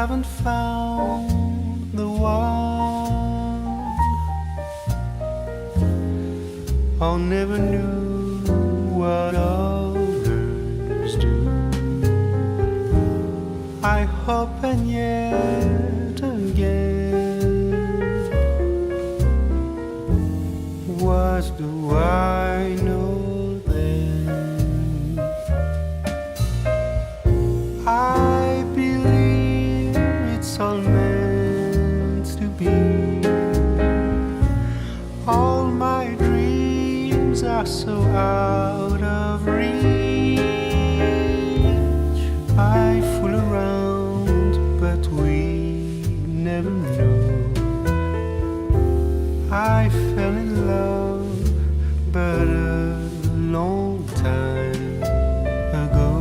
haven't found the one. I never knew what others do. I hope and yet again, what do I know then? I believe it's all meant to be. All my dreams are so out of reach. I fool around, but we never know. I fell in love, but a long time ago.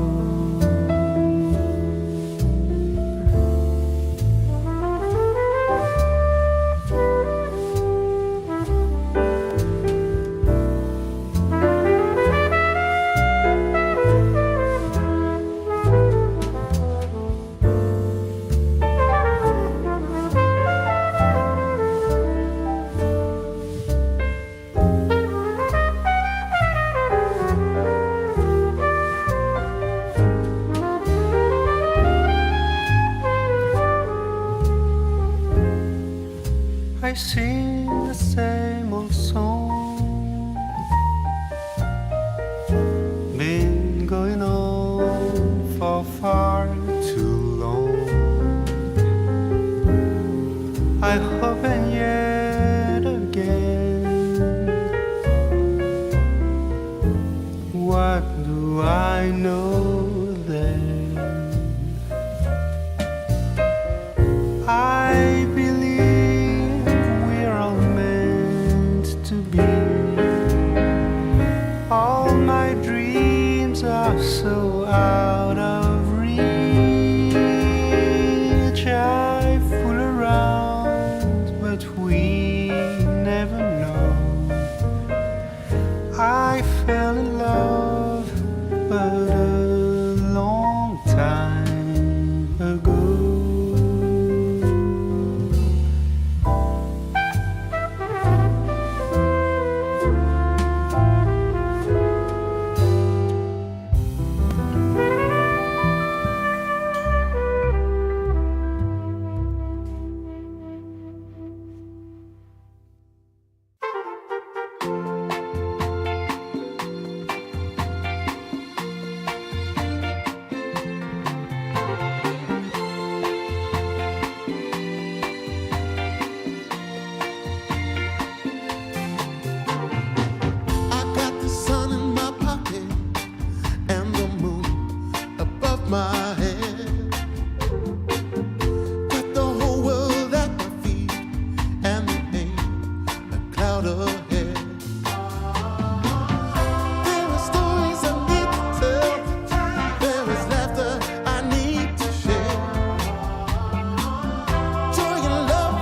I sing the same old song, been going on for far too long. I hope and yet again, what do I know then? I believe all my dreams are so out of reach. I fool around, but we never know. I fell in love, but a long time ago. My head, got the whole world at my feet, and there ain't a cloud ahead. There are stories I need to tell, there is laughter I need to share. Joy and love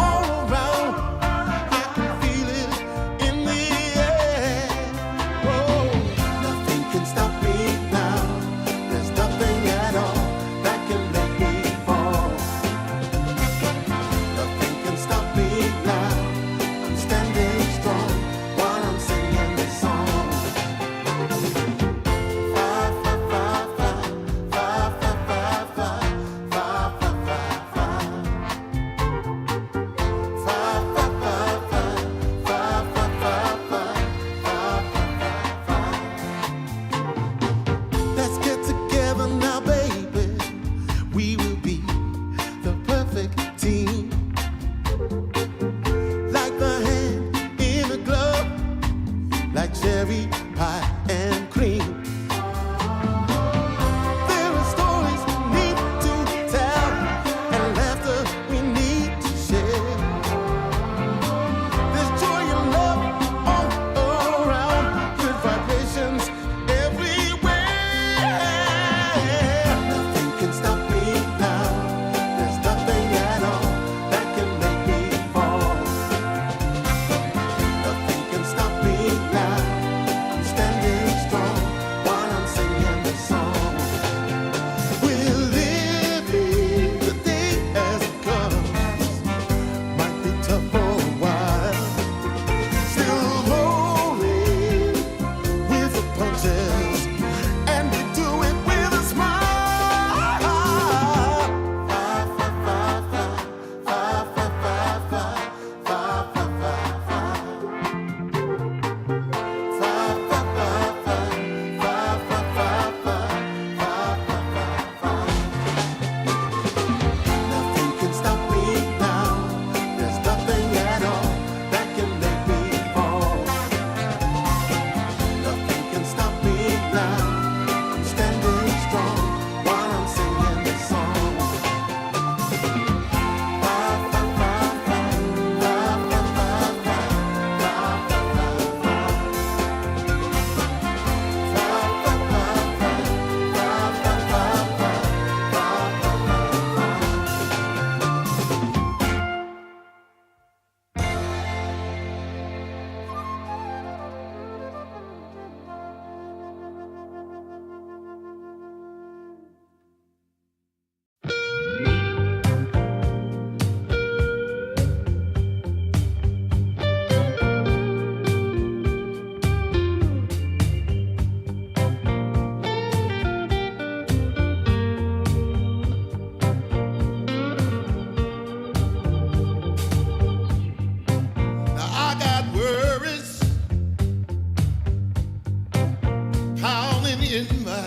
all around, I can feel it in the air. Oh, nothing can stop me now. There's nothing at all.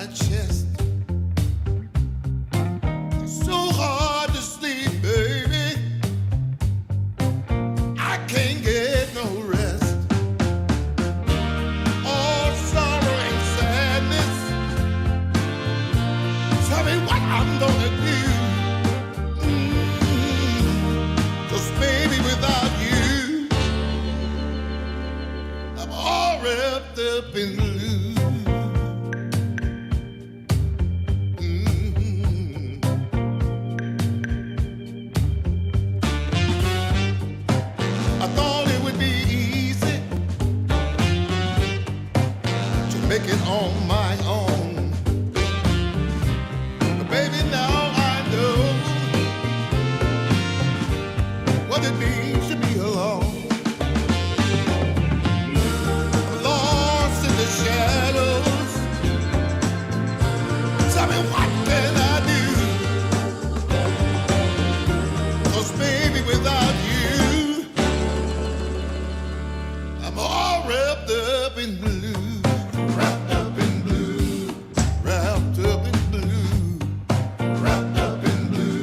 my chest. It's so hard to sleep, baby. I can't get no rest. All sorrow and sadness. Tell me what I'm gonna do. 'Cause baby, without you, I'm all wrapped up in blue. I thought it would be easy to make it on my own. But baby, now I know what it means to be alone. I'm lost in the shadows. Tell me what can I do? 'Cause baby, without you, I'm all wrapped up in blue. Wrapped up in blue. Wrapped up in blue. Wrapped up in blue.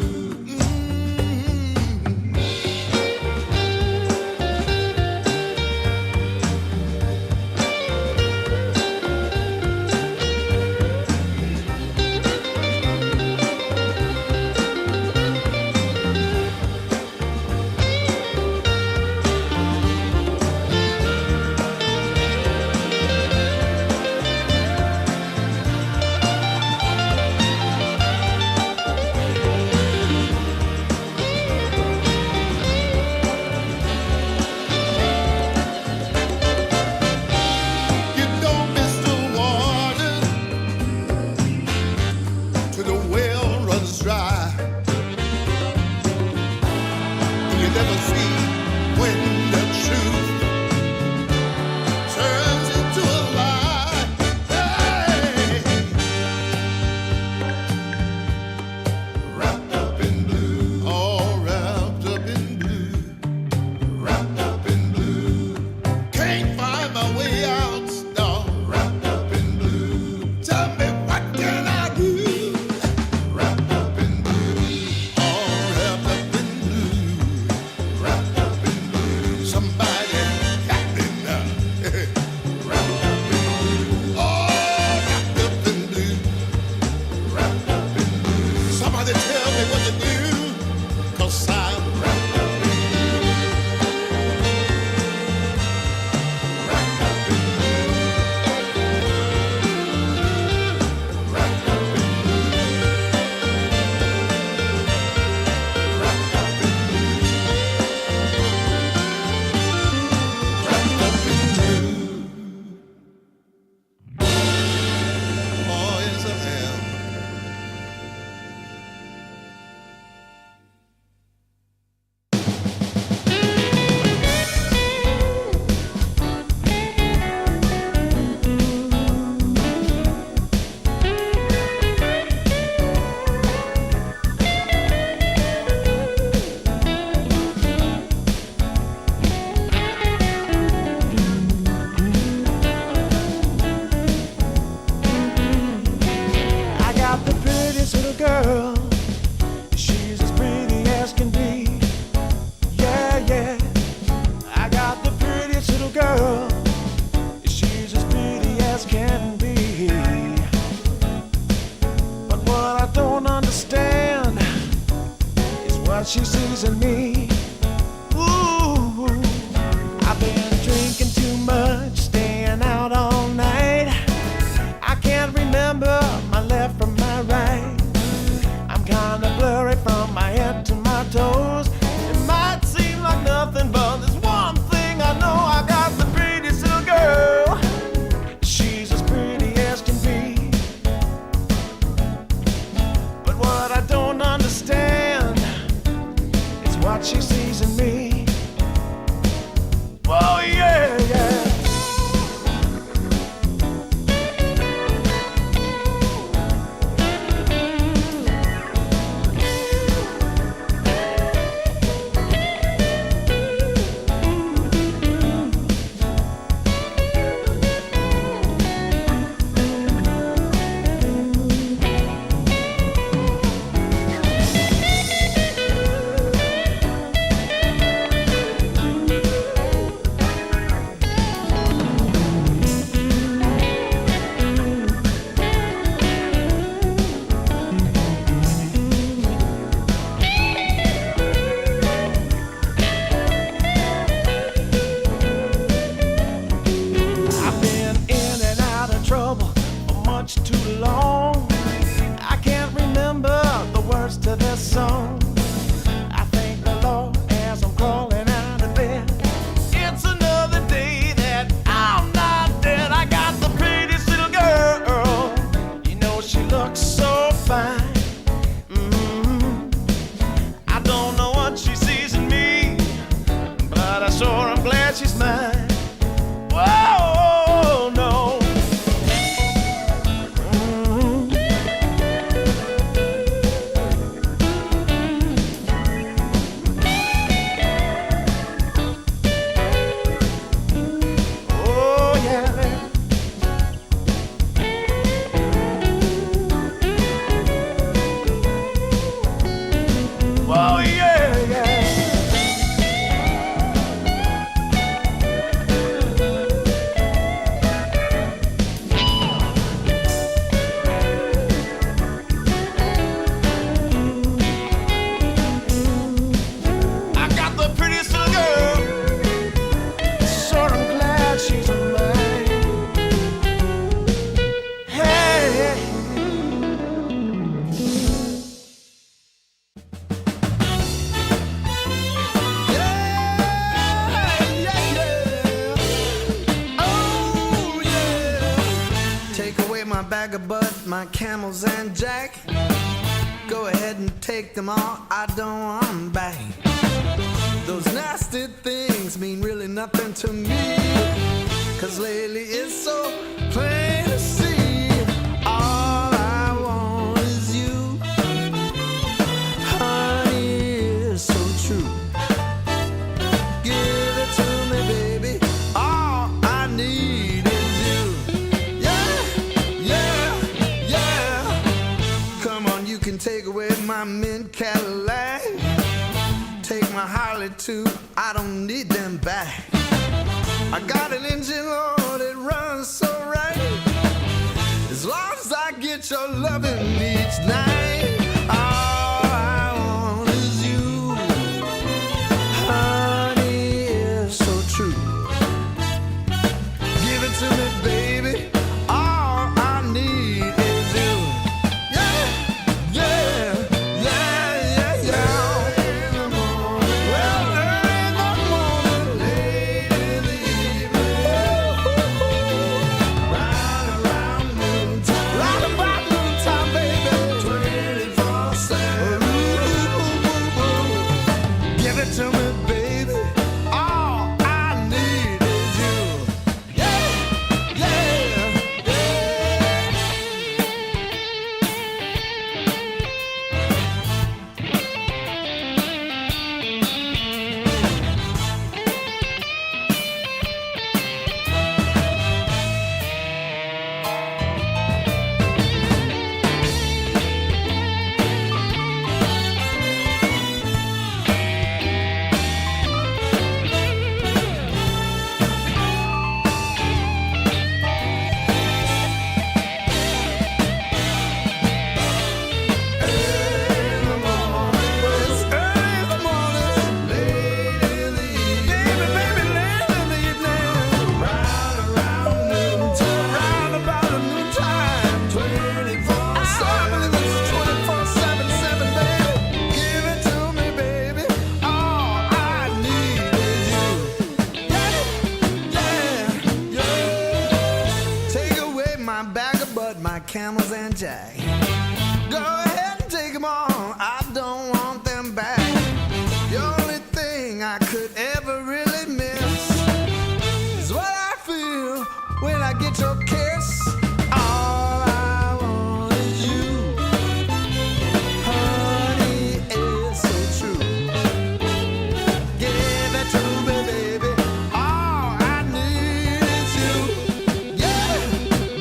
You don't miss the water till the well runs dry. And you never see when the truth turns into a lie. Hey. Wrapped up in blue. All wrapped up in blue. Wrapped up in blue. Can't find my way out, dog. Wrapped up in blue. Tell me what can I do? Wrapped up in blue. All wrapped up in blue. Wrapped up in blue. Somebody got me now. Wrapped up in blue. All wrapped up in blue. Wrapped up in blue. Somebody tell me what to do. 'Cause I'm wrapped up in blue. Wrapped up in blue. Wrapped up in blue. Wrapped up in blue. Wrapped up in blue. Oh, yes, I am. I got the prettiest little girl. She's as pretty as can be. Yeah, yeah. I got the prettiest little girl. She's as pretty as can be. But what I don't understand is what she sees in me. Ooh, I've been drinking too much, staying out all night. I can't remember my left from my right. I'm kinda blurry from my head to my toes. It might seem like nothing, but there's one thing I know. I got the prettiest little girl. She's as pretty as can be. But what I don't understand is what she my camels and Jack. Go ahead and take them all, I don't want them back. Those nasty things mean really nothing to me, 'cause lately it's so plain to see. All I want is you, honey, it's so true. Give it to me, baby, all I need is you. Yeah, yeah, yeah. Come on, you can take away my mint Cadillac, take my Harley too, I don't need them back. I got an engine, Lord, it runs so right. As long as I get your loving each night, all I want is you, honey, it's so true. Give it to me, baby, all I need is you. Yeah, yeah, yeah, yeah, yeah. In the morning, well, early in the morning, late in the evening, right around noontime, right about noontime, baby, 24/7. Give it to me, baby, all I need is you. Yeah, yeah, yeah. Camels and Jack. Go ahead and take them all, I don't want them back. The only thing I could ever really miss is what I feel when I get your kiss. All I want is you, honey, it's so true. Give it to me, baby, all I need is you. Yeah,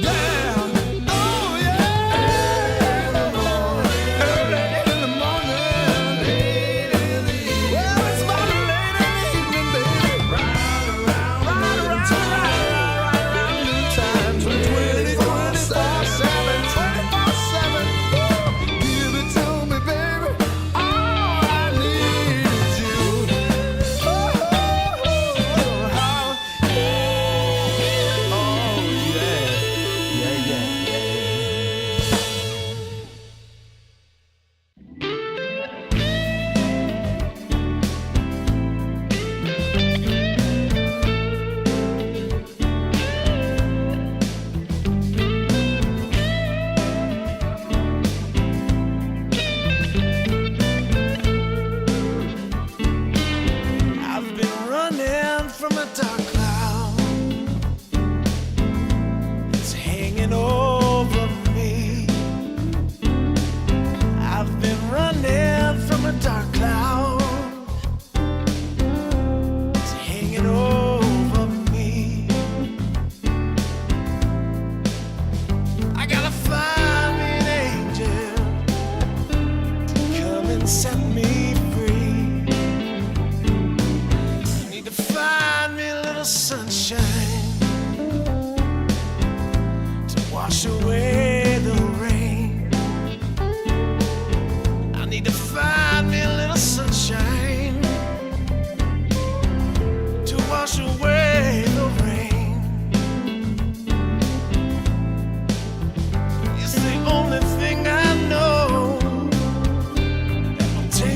yeah. From a dark cloud that's hanging over me. I've been running from a dark cloud that's hanging over me. I gotta find me an angel to come and set me free. I need to find me a little sunshine to wash away the rain. I need to find me a little sunshine to wash away the rain. It's the only thing I know that will take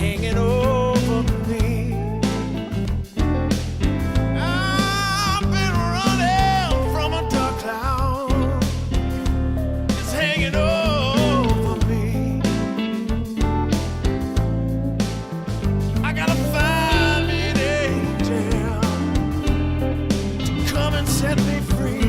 hanging over me. I've been running from a dark cloud. It's hanging over me. I gotta find me an angel to come and set me free.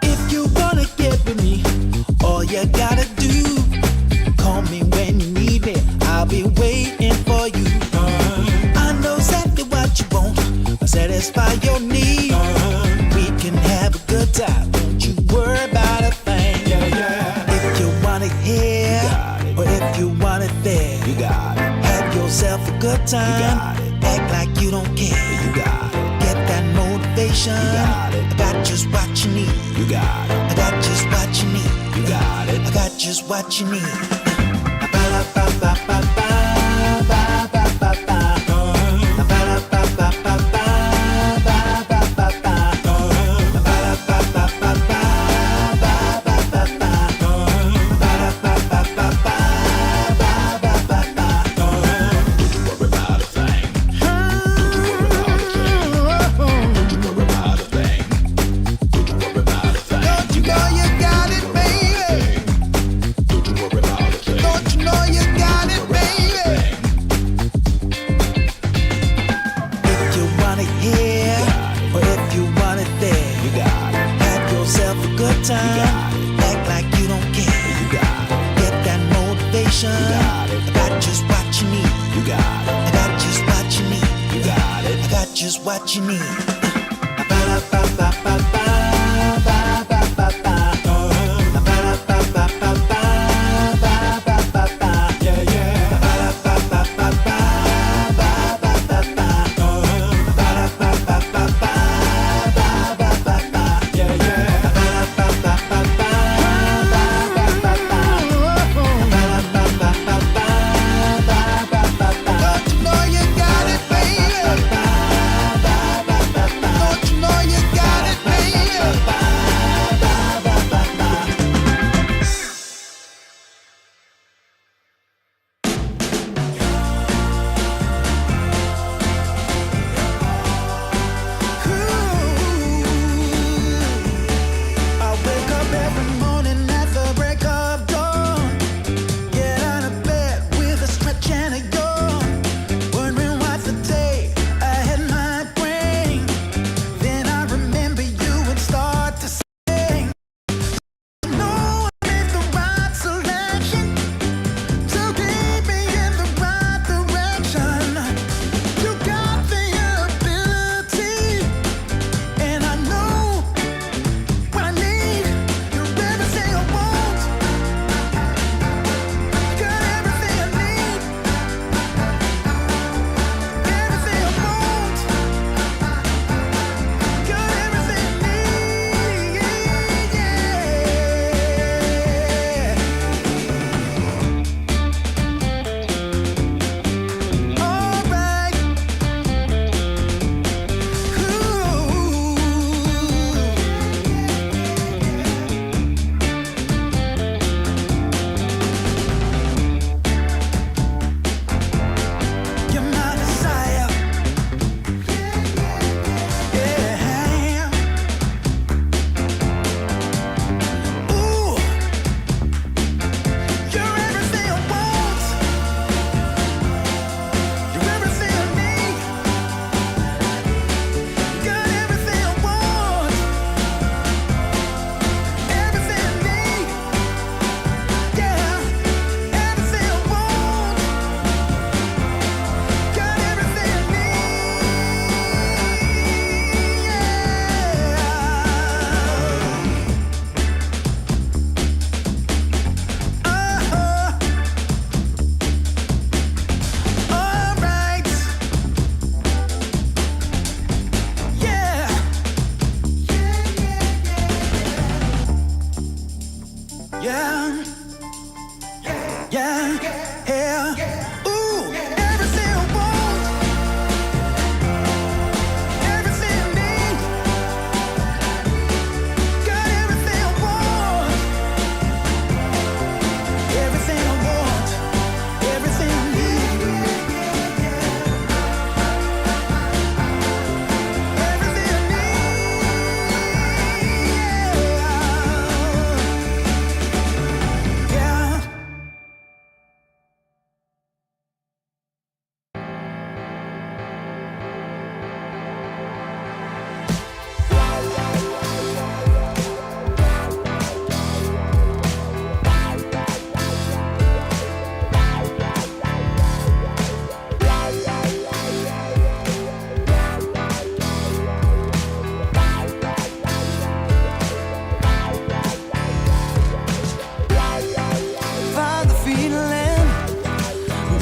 If you wanna get with me, all you gotta do, call me when you need me, I'll be waiting for you. I know exactly what you want, I'll satisfy your need. We can have a good time, don't you worry about a thing. If you want it here, or if you want it there, you got it. Have yourself a good time, act like you don't care. You got it. Get that motivation, you got it. I got just what you need. You got it. I got just what you need. You got it. I got just what you need. Act like you don't care. You got it. Get that motivation. You got it. I got just what you need. You got it. I got just what you need. You got it. I got just what you need. Yeah, yeah, yeah. Ooh, everything I want, everything I need. Got everything I want, everything I want, everything I need. Everything I need, yeah. Find the feeling,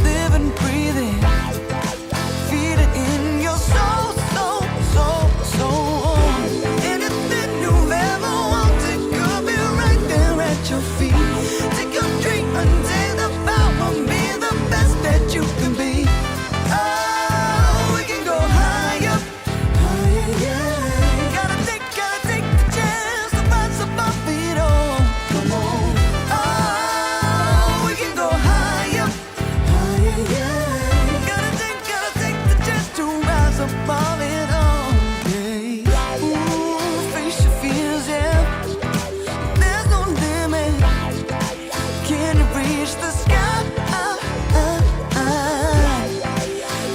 live and breathe it, feel it in your soul, soul, soul, soul. Anything you've ever wanted could be right there at your feet. Take your dream and take the power, be the best that you can be. Oh, we can go higher, higher, yeah. Gotta take the chance to rise above it all. Come on. Oh, we can go higher, higher, yeah. Gotta take the chance to rise above it all. Yeah. Ooh, face your fears, yeah. There's no limit. Can you reach the sky?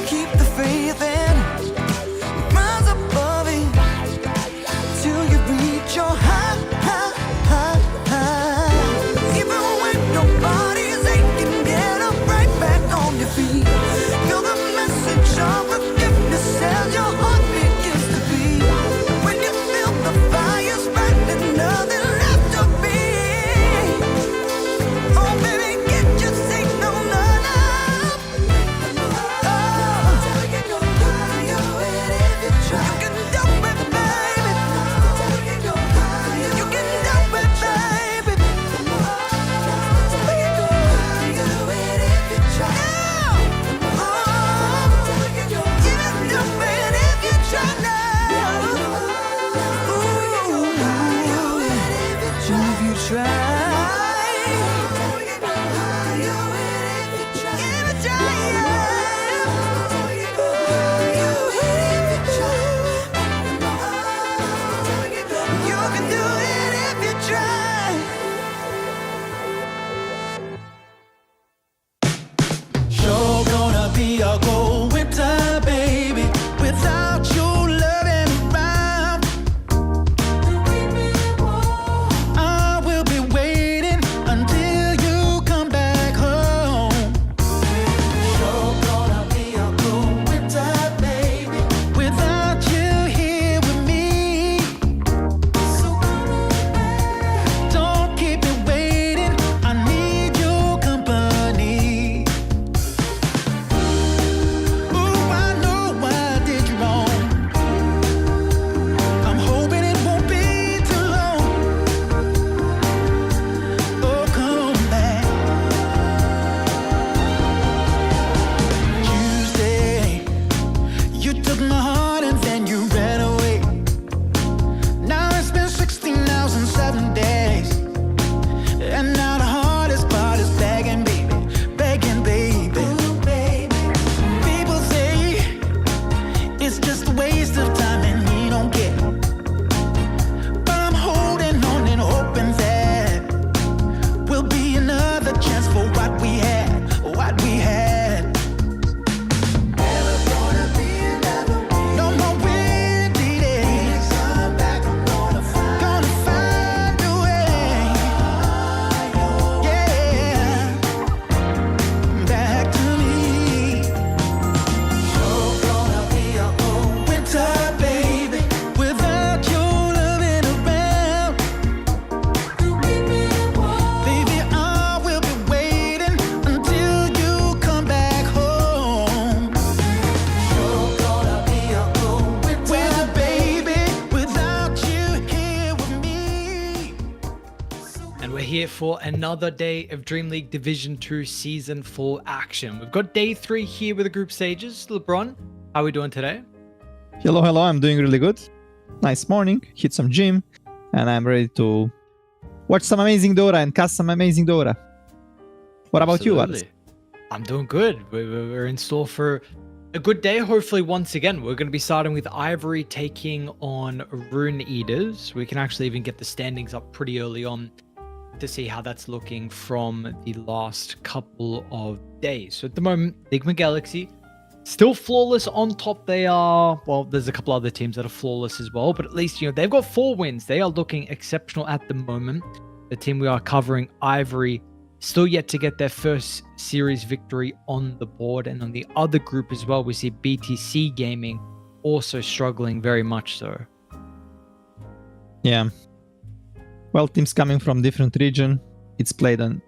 Keep the faith and rise above it till you reach your high, high, high, high. Even when your body's aching, get up right back on your feet. Feel the message of forgiveness as your heart begins to beat. When you feel the fire's burning, nothing left to be. Oh, baby, get your signal on up. Oh, you can go higher with it if you try. You can do it, baby. You can go higher. You can do it, baby. We can go higher with it if you try. Oh, you can do it if you try now. Ooh, if you try. Sure gonna be a cold winter, baby, without you loving around. I will be waiting. And we're here for another day of Dream League Division 2 Season 4 action. We've got day 3 here with the group stages. LeBron, how are we doing today? Hello, I'm doing really good. Nice morning, hit some gym, and I'm ready to watch some amazing Dota and cast some amazing Dota. What about you, Alex? I'm doing good. We're in store for a good day. Hopefully, once again, we're going to be starting with Ivory taking on Rune Eaters. We can actually even get the standings up pretty early on to see how that's looking from the last couple of days. So at the moment, Ligma Galaxy still flawless on top. They are, well, there's a couple other teams that are flawless as well, but at least, they've got 4 wins. They are looking exceptional at the moment. The team we are covering, Ivory, still yet to get their first series victory on the board. And on the other group as well, we see BTC Gaming also struggling very much so. Yeah. Well, teams coming from different region. It's played on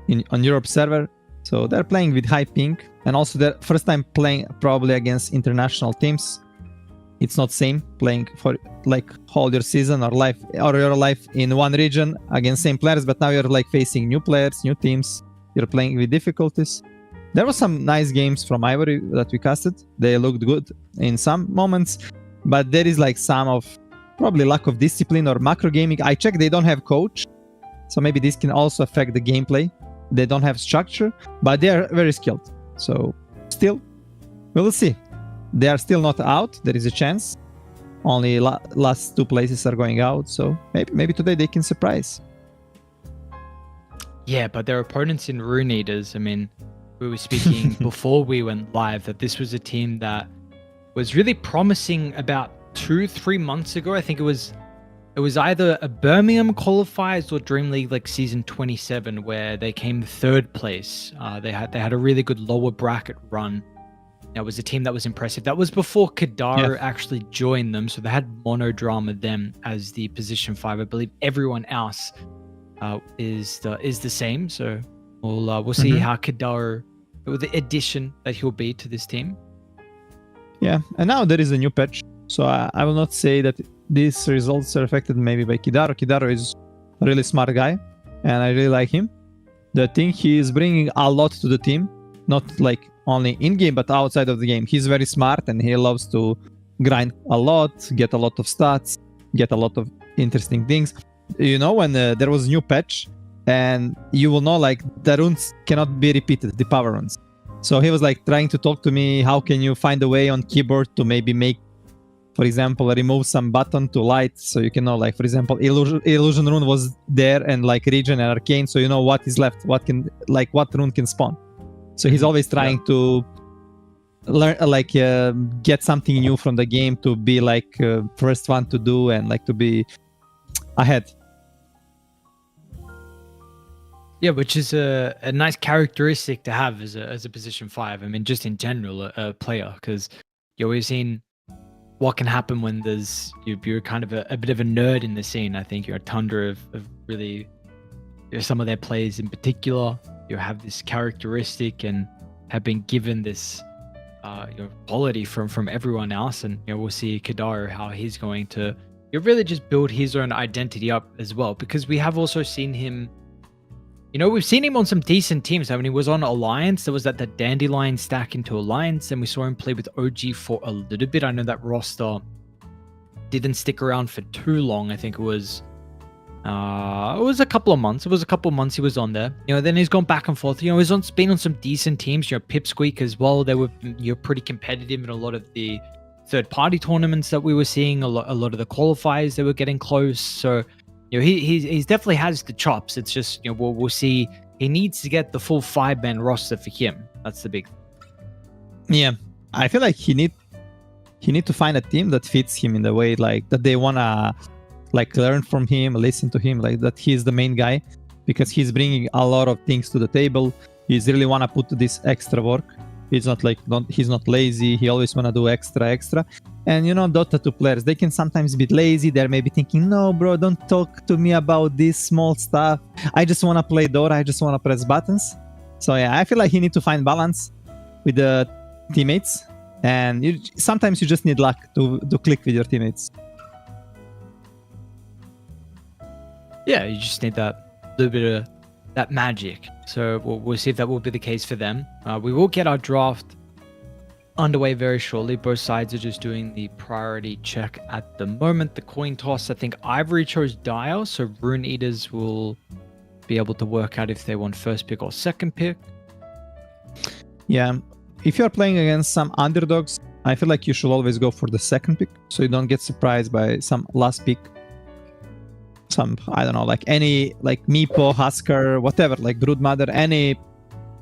Europe server. So they're playing with high ping. And also their first time playing probably against international teams. It's not same playing for like whole your season or your life in one region against same players, but now you're like facing new players, new teams. You're playing with difficulties. There was some nice games from Ivory that we casted. They looked good in some moments, but there is like some of probably lack of discipline or macro gaming. I checked, they don't have coach, so maybe this can also affect the gameplay. They don't have structure, but they are very skilled. So still, we will see. They are still not out. There is a chance. Only last 2 places are going out. So maybe today they can surprise. Yeah, but their opponents in Rune Eaters, I mean, we were speaking before we went live that this was a team that was really promising about 2-3 months ago. I think it was either a Birmingham qualifiers or Dream League like season 27 where they came 3rd place. They had a really good lower bracket run. That was a team that was impressive. That was before Kadara actually joined them, so they had Monodrama them as the position 5. I believe everyone else is the same. So we'll see how Kadara, with the addition that he'll be to this team. Yeah, and now there is a new patch, so I will not say that these results are affected maybe by Kidaro. Kidaro is a really smart guy, and I really like him. The thing he is bringing a lot to the team, not like only in-game, but outside of the game. He's very smart, and he loves to grind a lot, get a lot of stats, get a lot of interesting things. When there was a new patch, and you will know like the runes cannot be repeated, the power runes. So he was like trying to talk to me, how can you find a way on keyboard to maybe make, for example, remove some button to light, so you can know, like, for example, illusion rune was there, and like region and arcane, so you know what is left, what rune can spawn. So he's always trying to learn, get something new from the game to be like first one to do and like to be ahead. Yeah, which is a nice characteristic to have as a position 5. I mean, just in general, a player, because we've seen what can happen when you're kind of a bit of a nerd in the scene. I think you're a Tundra of really some of their players in particular. You have this characteristic and have been given this quality from everyone else, and we'll see Kadaro how he's going to really just build his own identity up as well, because we have also seen him. We've seen him on some decent teams. I mean, he was on Alliance. There was that Dandelion stack into Alliance, and we saw him play with OG for a little bit. I know that roster didn't stick around for too long. I think it was a couple of months. It was a couple of months he was on there. Then he's gone back and forth. He's been on some decent teams. Pipsqueak as well. They were pretty competitive in a lot of the third-party tournaments that we were seeing. A lot of the qualifiers, they were getting close. So he's definitely has the chops. It's just we'll see. He needs to get the full 5-man roster for him. That's the big thing. Yeah, I feel like he need to find a team that fits him in the way like that they wanna like learn from him, listen to him, like that he's the main guy, because he's bringing a lot of things to the table. He's really wanna put this extra work. He's not lazy. He always wanna do extra. And Dota 2 players, they can sometimes be lazy. They're maybe thinking, no, bro, don't talk to me about this small stuff. I just wanna play Dota. I just wanna press buttons. So yeah, I feel like you need to find balance with the teammates, and sometimes you just need luck to click with your teammates. Yeah, you just need that little bit of that magic. So we'll see if that will be the case for them. We will get our draft underway very shortly. Both sides are just doing the priority check at the moment. The coin toss, I think Ivory chose Dial, so Rune Eaters will be able to work out if they want first pick or second pick. Yeah, if you're playing against some underdogs, I feel like you should always go for the second pick, so you don't get surprised by some last pick. Some, I don't know, like any, like Meepo, Husker, whatever, like Broodmother, any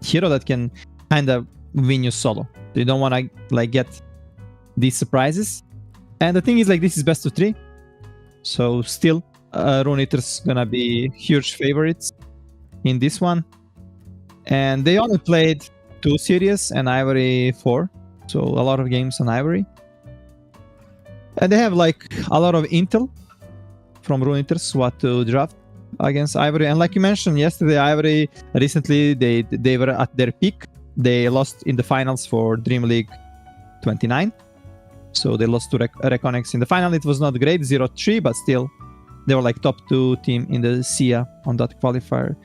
hero that can kind of win you solo. You don't want to like get these surprises. And the thing is, like, this is best of 3, so still Rune Eater's gonna be huge favorites in this one. And they only played 2 series and Ivory 4, so a lot of games on Ivory. And they have like a lot of intel from Rune Eaters what to draft against Ivory. And like you mentioned yesterday, Ivory recently they were at their peak. They lost in the finals for DreamLeague 29. So they lost to Reconex in the final. It was not great, 0-3, but still they were like top 2 team in the SIA on that qualifier.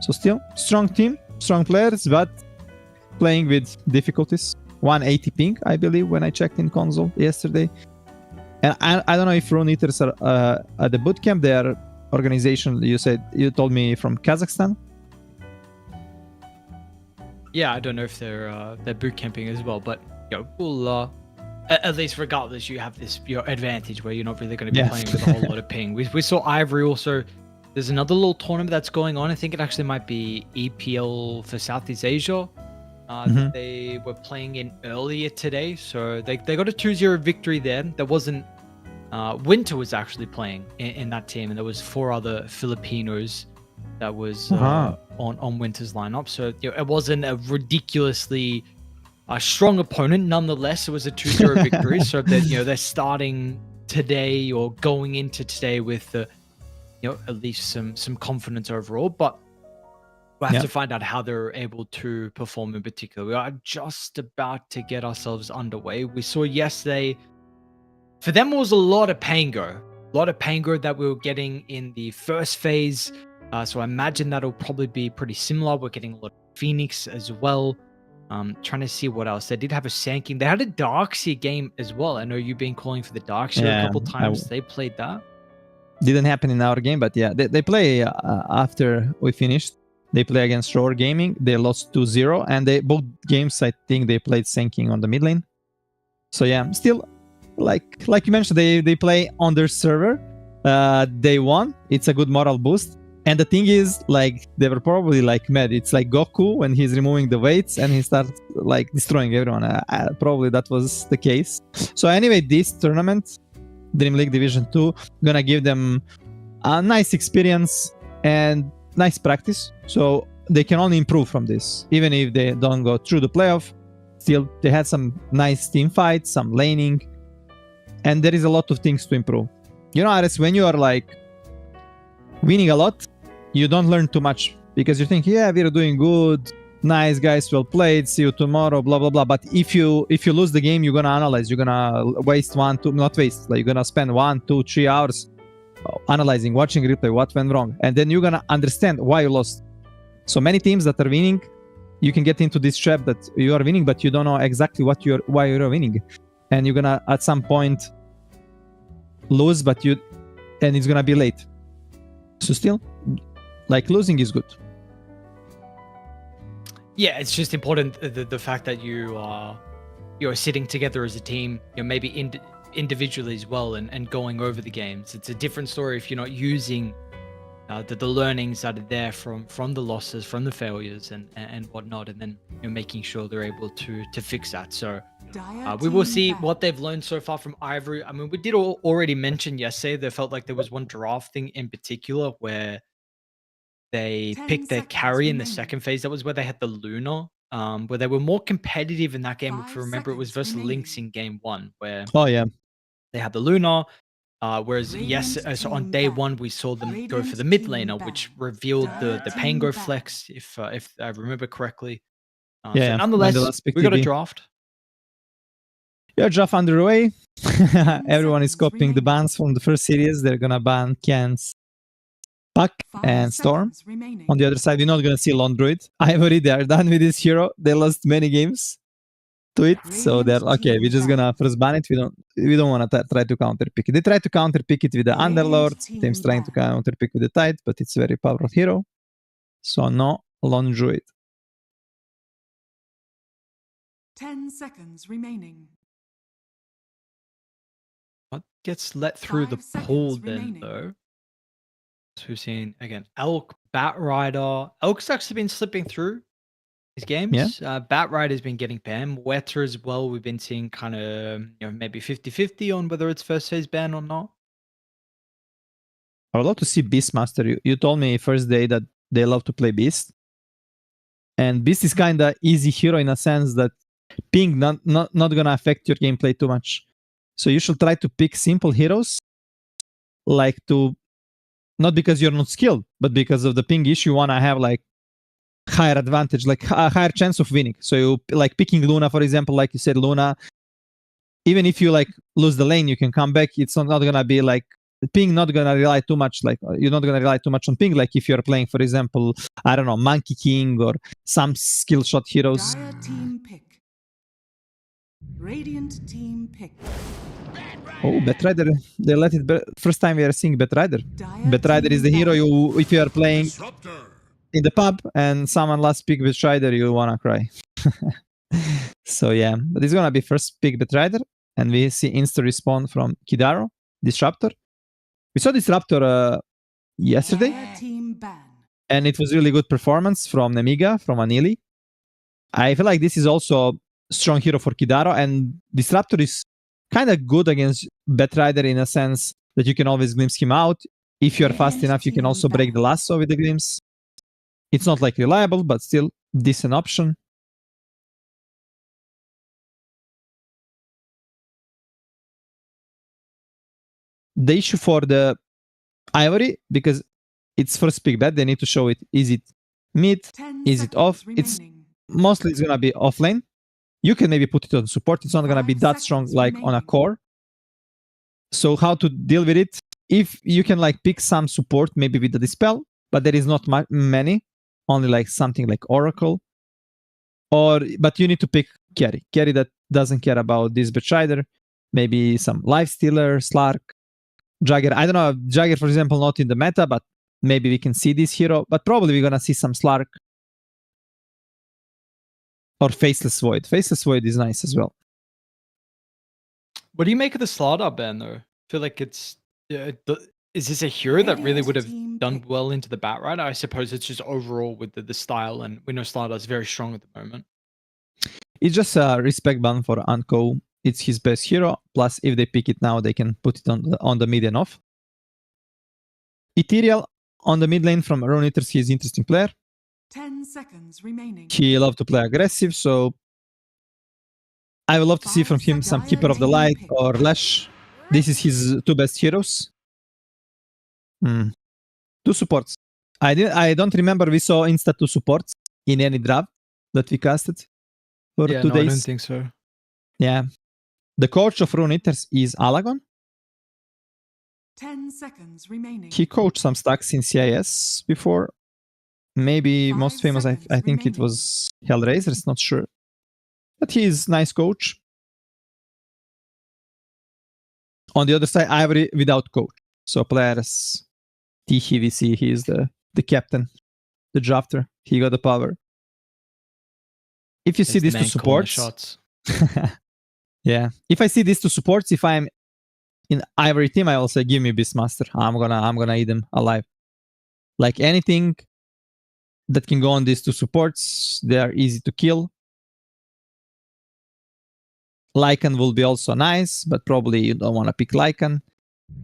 So still strong team, strong players, but playing with difficulties. 180 ping, I believe, when I checked in console yesterday. And I don't know if Rune Eaters are at the bootcamp. Their organization, you told me, from Kazakhstan. Yeah, I don't know if they're boot camping as well, but we'll at least regardless, you have this advantage where you're not really going to be playing with a whole lot of ping. We saw Ivory also. There's another little tournament that's going on. I think it actually might be EPL for Southeast Asia. That they were playing in earlier today, so they got a 2-0 victory there. There wasn't Winter was actually playing in that team, and there was 4 other Filipinos that was on Winter's lineup. So it wasn't a ridiculously strong opponent. Nonetheless, it was a 2-0 victory. So that they're starting today or going into today with at least some confidence overall. But we'll have to find out how they're able to perform in particular. We are just about to get ourselves underway. We saw yesterday, for them, it was a lot of Pango. A lot of Pango that we were getting in the first phase. So I imagine that'll probably be pretty similar. We're getting a lot of Phoenix as well. Trying to see what else. They did have a Sanking. They had a Darkseer game as well. I know you've been calling for the Darkseer a couple times. They played that. Didn't happen in our game, but yeah, they play after we finished. They play against Roar Gaming. They lost 2-0, and both games, I think, they played Sanking on the mid lane. So yeah, still, like you mentioned, they play on their server. They won. It's a good moral boost. And the thing is, like, they were probably like mad. It's like Goku when he's removing the weights and he starts like destroying everyone. Probably that was the case. So anyway, this tournament, DreamLeague Division 2, gonna give them a nice experience and nice practice. So they can only improve from this. Even if they don't go through the playoff, still they had some nice team fights, some laning, and there is a lot of things to improve. Ares, when you are like winning a lot, you don't learn too much because you think, yeah, we're doing good, nice guys, well played, see you tomorrow, blah blah blah. But if you lose the game, you're gonna analyze, you're gonna waste you're gonna spend 1, 2, 3 hours analyzing, watching replay, what went wrong, and then you're gonna understand why you lost. So many teams that are winning, you can get into this trap that you are winning, but you don't know exactly why you're winning, and you're gonna at some point lose, and it's gonna be late. So still, like, losing is good. Yeah, it's just important the fact that you're sitting together as a team, maybe individually as well, and going over the games. It's a different story if you're not using the learnings that are there from the losses, from the failures and whatnot, and then making sure they're able to fix that. So we will see what they've learned so far from Ivory. I mean, we did already mention yesterday there felt like there was one drafting in particular where they picked their carry in the second phase. That was where they had the Luna, where they were more competitive in that game. If you remember, it was versus Lynx in game 1, where they had the Luna. Whereas so on day 1 we saw them go for the mid laner, which revealed the Pango flex, if I remember correctly. So nonetheless, we got a draft. Yeah, draft underway. Everyone is copying the bans from the first series. They're gonna ban Ken's Puck 5 and Storm. seconds remaining. On the other side, we're not going to see Lone Druid. Ivory, they are done with this hero. They lost many games to it, so they're okay. We're just gonna first ban it. We don't want to try to counter pick it. They try to counter pick it with the Underlord. Team's trying to counter pick with the Tide, but it's a very powerful hero. So no Lone Druid. 10 seconds remaining. What gets let through the 5 seconds pool then, remaining. though? So we've seen, again, Elk, Bat Rider. Elk's actually been slipping through his games. Bat Rider's been getting banned. Wetter as well, we've been seeing kind of, maybe 50-50 on whether it's first phase ban or not. I would love to see Beastmaster. You told me first day that they love to play Beast. And Beast is kind of easy hero in a sense that ping not gonna affect your gameplay too much. So you should try to pick simple heroes, like to, not because you're not skilled, but because of the ping issue, you wanna have like higher advantage, like a higher chance of winning. So you like picking Luna, for example, like you said, Luna, even if you like lose the lane, you can come back. It's not gonna be like ping, not gonna rely too much, like you're not gonna rely too much on ping, like if you're playing, for example, I don't know, Monkey King or some skill shot heroes. Dire team pick. Radiant team pick. Oh, Batrider, they let it first time we are seeing Batrider. Dire Batrider is the team hero ban. if you are playing Disruptor. in the pub and someone last pick Batrider, you wanna cry. So yeah, but it's gonna be first pick Batrider, and we see insta respawn from Kidaro, Disruptor. We saw Disruptor yesterday, Dire team ban. and it was really good performance from Nemiga, from Anili. I feel like this is also a strong hero for Kidaro, and Disruptor is kind of good against Batrider in a sense that you can always glimpse him out. If you're fast enough, you can also break the lasso with the glimpse. It's not like reliable, but still decent option. The issue for the Ivory, because it's first pick bet, they need to show it. Is it mid? 10 Is it off? seconds It's remaining. mostly it's gonna be offlane. You can maybe put it on support. It's not gonna be 5 that strong seconds like on a remaining. core. So how to deal with it? If you can like pick some support, maybe with the dispel, but there is not many, only like something like Oracle. But you need to pick carry that doesn't care about this Batrider. Maybe some Lifestealer, Slark, Jagger. I don't know, Jagger, for example, not in the meta, but maybe we can see this hero. But probably we're gonna see some Slark or Faceless Void. Faceless Void is nice as well. What do you make of the Slardar ban, though? I feel like it's... is this a hero that really would have Team done pick. well into the Bat Rider? I suppose it's just overall with the style, and we know Slardar is very strong at the moment. It's just a respect ban for Anko. It's his best hero. Plus, if they pick it now, they can put it on the mid and off. Ethereal on the mid lane from Rune Eaters. He's an interesting player. 10 seconds remaining. He loves to play aggressive, so I would love to see from him some Keeper of the Light or Lash. This is his two best heroes. Two supports. I don't remember we saw insta two supports in any draft that we casted for 2 days. I don't think so. Yeah. The coach of Rune Eaters is Alagon. 10 seconds remaining. He coached some stacks in CIS before. Maybe 5 most famous, I seconds think it remaining. was Hellraiser, it's not sure. But he's nice coach. On the other side, Ivory without coach. So players THVC, he is the captain, the drafter. He got the power. If you see It's the these two man calling the supports, shots. yeah. If I see these two supports, if I'm in Ivory team, I will say, give me Beastmaster. I'm gonna eat them alive. Like anything that can go on these two supports, they are easy to kill. Lycan will be also nice, but probably you don't want to pick Lycan.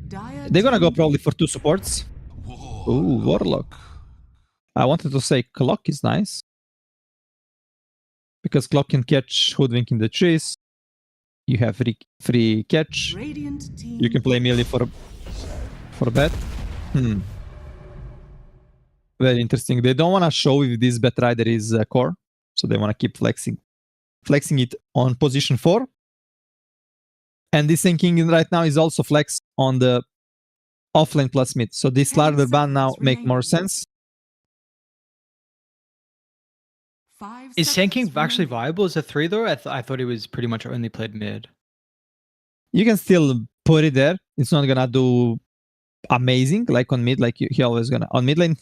Dire They're gonna go team probably for two supports. Ooh, Warlock. I wanted to say Clock is nice. Because Clock can catch Hoodwink in the trees. You have free catch. Radiant team You can play melee for that. Very interesting. They don't want to show if this Batrider is core. So they want to keep flexing it on position 4. And this thinking right now is also flex on the offlane plus mid. So this 10 larger ban now seconds make more remaining. sense. 5 Is seconds Sanking actually remaining. viable as a 3 though? I thought he was pretty much only played mid. You can still put it there. It's not gonna do amazing like on mid, like he always gonna. On mid lane,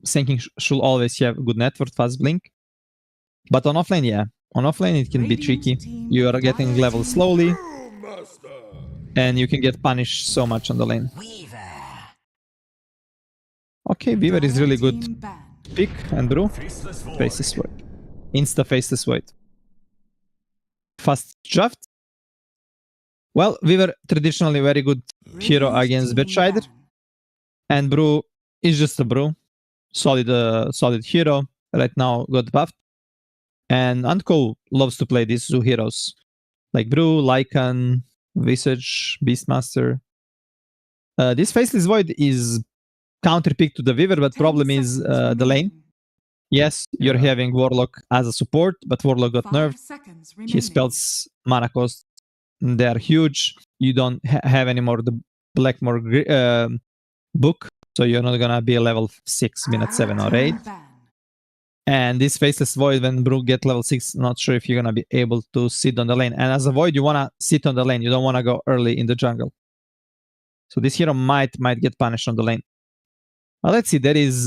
Sanking should always have good network, fast blink. But on offlane, yeah. On offlane, it can be Radiant tricky. team You are getting double level team. slowly, and you can get punished so much on the lane. Okay, Weaver is Dire really good team banned. pick, and Brew. Faceless Void. Insta Faceless Void. Fast draft. Well, Weaver traditionally very good hero Radiant against team Bedsider, banned. and Brew is just a Brew. Solid hero. Right now got buffed. And Unco loves to play these zoo heroes. Like Brew, Lycan, Visage, Beastmaster. This Faceless Void is counter pick to the Weaver, but 10 problem is seconds the lane. remaining. Yes, you're Yeah. having Warlock as a support, but Warlock got 5 nerfed. seconds remaining. His spells mana cost, they are huge. You don't have anymore the Blackmore book, so you're not gonna be a level 6, minute 7 or 8. Team banned. And this Faceless Void, when Brook get level 6, not sure if you're gonna be able to sit on the lane. And as a Void, you wanna sit on the lane. You don't wanna go early in the jungle. So this hero might get punished on the lane. Well, let's see. There is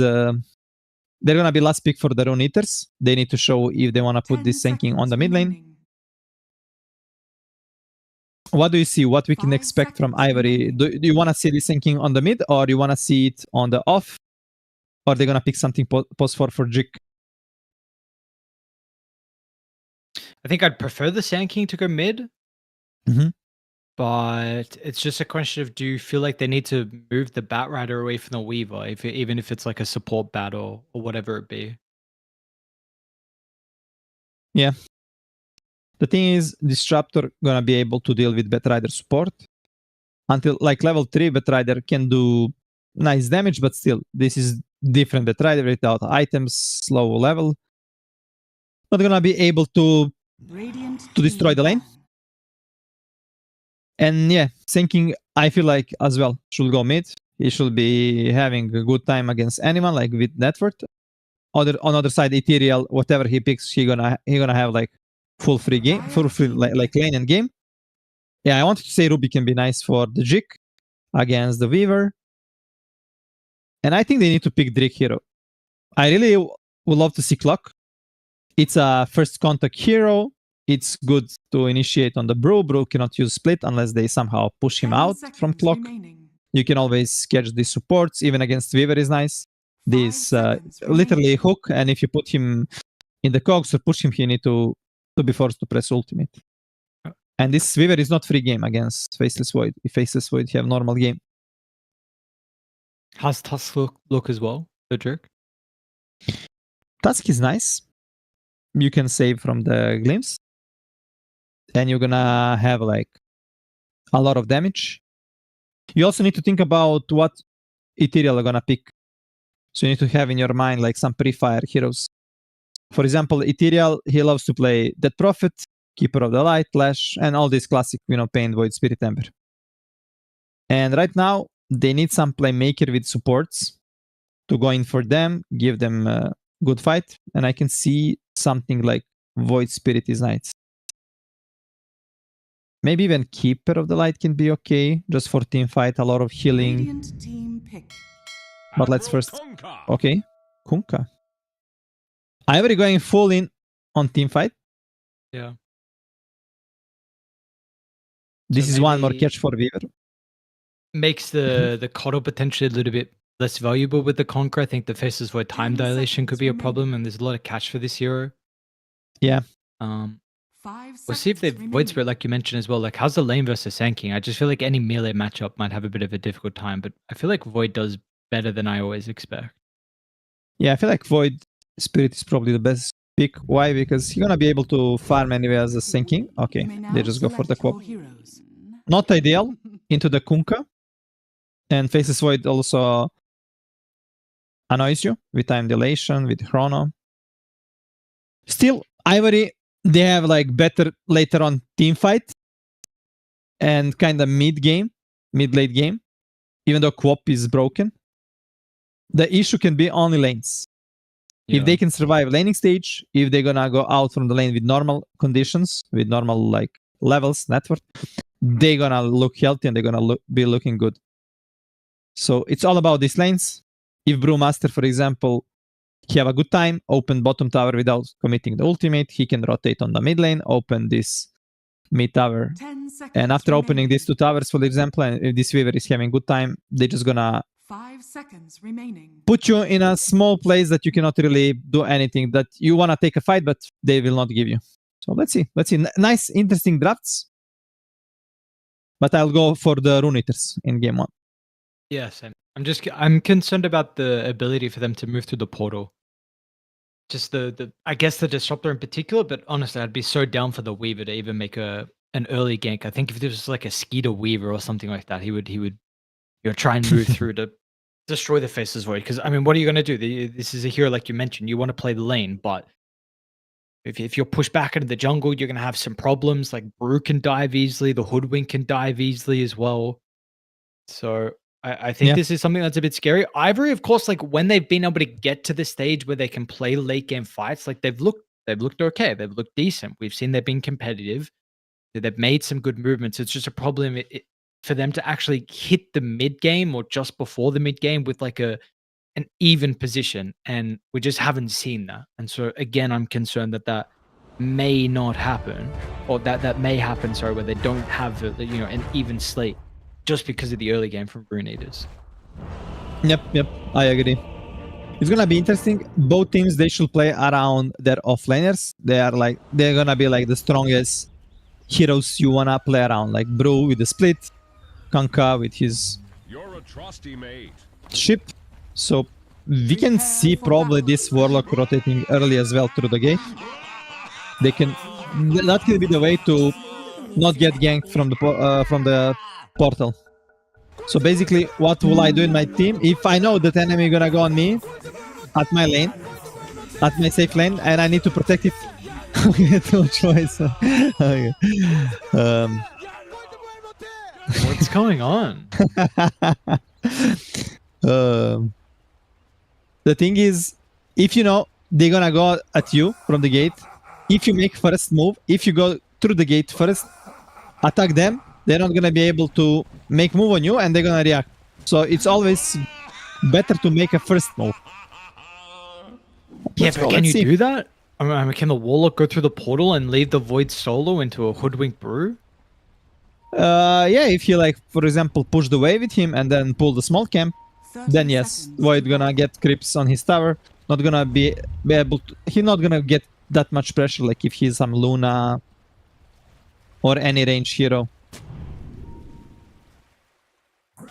they're gonna be last pick for the Rune Eaters. They need to show if they wanna put 10 this Sanking on the mid lane. remaining. What do you see? What we can 5 expect from seconds Ivory? remaining. Do you wanna see this Sanking on the mid, or you wanna see it on the off, or they're gonna pick something post for Jik? I think I'd prefer the Sand King to go mid. Mhm. But it's just a question of, do you feel like they need to move the Bat Rider away from the Weaver, even if it's like a support bat or whatever it be? Yeah. The thing is, Disruptor gonna be able to deal with Batrider support until like level 3. Batrider can do nice damage, but still, this is different Batrider without items, slow level. Not gonna be able to Radiant to destroy team the lane. banned. And yeah, Sanking, I feel like as well should go mid. He should be having a good time against anyone, like with Network. On other side, Ethereal, whatever he picks, he gonna have like full free game, full free like lane and game. Yeah, I wanted to say Ruby can be nice for the Jik against the Weaver. And I think they need to pick Drake hero. I really would love to see Clock. It's a first contact hero. It's good to initiate on the Brew. Brew cannot use split unless they somehow push him 10 out from seconds Clock. remaining. You can always catch these supports, even against Weaver is nice. 5 This seconds literally remaining. hook, and if you put him in the cogs or push him, you need to be forced to press ultimate. And this Weaver is not free game against Faceless Void. If Faceless Void have normal game. How's Tusk look as well, the jerk? Tusk is nice. You can save from the glimpse. And you're gonna have like a lot of damage. You also need to think about what Ethereal are gonna pick. So you need to have in your mind like some pre-fire heroes. For example, Ethereal, he loves to play Dead Prophet, Keeper of the Light, Lash, and all these classic, Pain, Void, Spirit, Ember. And right now, they need some playmaker with supports to go in for them, give them a good fight. And I can see something like Void, Spirit is nice. Maybe even Keeper of the Light can be okay, just for team fight, a lot of healing. Radiant team pick. But let's first... Okay, Kunkka. Ivory going full in on team fight. Yeah. This So is one more maybe- catch for Weaver. Makes the Coddle potentially a little bit less valuable with the Conqueror. I think the Faceless Void time 10 dilation could seconds be a problem, remaining. and there's a lot of catch for this hero. Yeah. 5 We'll see if they seconds Void Spirit, remaining. like you mentioned as well. Like, how's the lane versus Sand King? I just feel like any melee matchup might have a bit of a difficult time, but I feel like Void does better than I always expect. Yeah, I feel like Void Spirit is probably the best pick. Why? Because he's gonna be able to farm anyway as a sinking. Okay, You may now they just go for the select quap. your heroes. Not ideal into the Kunkka. And Faceless Void also annoys you with time dilation, with chrono. Still, Ivory, they have like better later on team fight and kind of mid late game. even though co-op is broken, the issue can be only lanes. If they can survive laning stage, if they're gonna go out from the lane with normal conditions, with normal like levels, net worth, they're gonna look healthy and they're gonna be looking good. So it's all about these lanes. If Brewmaster, for example, he have a good time, open bottom tower without committing the ultimate, he can rotate on the mid lane, open this mid tower. 10 seconds. And after opening remaining. these two towers, for example, and if this Weaver is having good time, they're just gonna 5 seconds remaining. put you in a small place that you cannot really do anything, that you wanna take a fight, but they will not give you. So let's see. Nice, interesting drafts. But I'll go for the Rune Eaters in game 1. Yes, I'm concerned about the ability for them to move through the portal. Just the I guess the disruptor in particular, but honestly, I'd be so down for the Weaver to even make an early gank. I think if this was like a Skeeter Weaver or something like that, he would try and move through to destroy the Faceless Void. Because I mean, what are you gonna do? This is a hero like you mentioned. You want to play the lane, but if you're pushed back into the jungle, you're gonna have some problems. Like Brew can dive easily, the Hoodwink can dive easily as well. So I think this is something that's a bit scary. Ivory, of course, like when they've been able to get to the stage where they can play late game fights, like they've looked okay, they've looked decent. We've seen they've been competitive. They've made some good movements. It's just a problem for them to actually hit the mid game or just before the mid game with like an even position, and we just haven't seen that. And so again, I'm concerned that may not happen, or that may happen. Sorry, where they don't have an even slate, just because of the early game from Rune Eaters. Yep, I agree. It's gonna be interesting. Both teams, they should play around their offlaners. They're gonna be like the strongest heroes you wanna play around, like Brew with the split, Kanka with his ship. So we can see probably this Warlock rotating early as well through the gate. That could be the way to not get ganked from the portal. So basically, what will I do in my team? If I know that enemy gonna go on me at my lane, at my safe lane, and I need to protect it, no choice. Okay. What's going on? The thing is, if you know they're gonna go at you from the gate, if you make first move, if you go through the gate first, attack them, they're not gonna be able to make move on you, and they're gonna react. So it's always better to make a first move. Yeah, but can you do that? I mean, can the Warlock go through the portal and leave the Void solo into a Hoodwink Brew? Yeah, if you like, for example, push the wave with him and then pull the small camp, then yes, Void gonna get creeps on his tower. Not gonna be able to. He's not gonna get that much pressure like if he's some Luna or any range hero.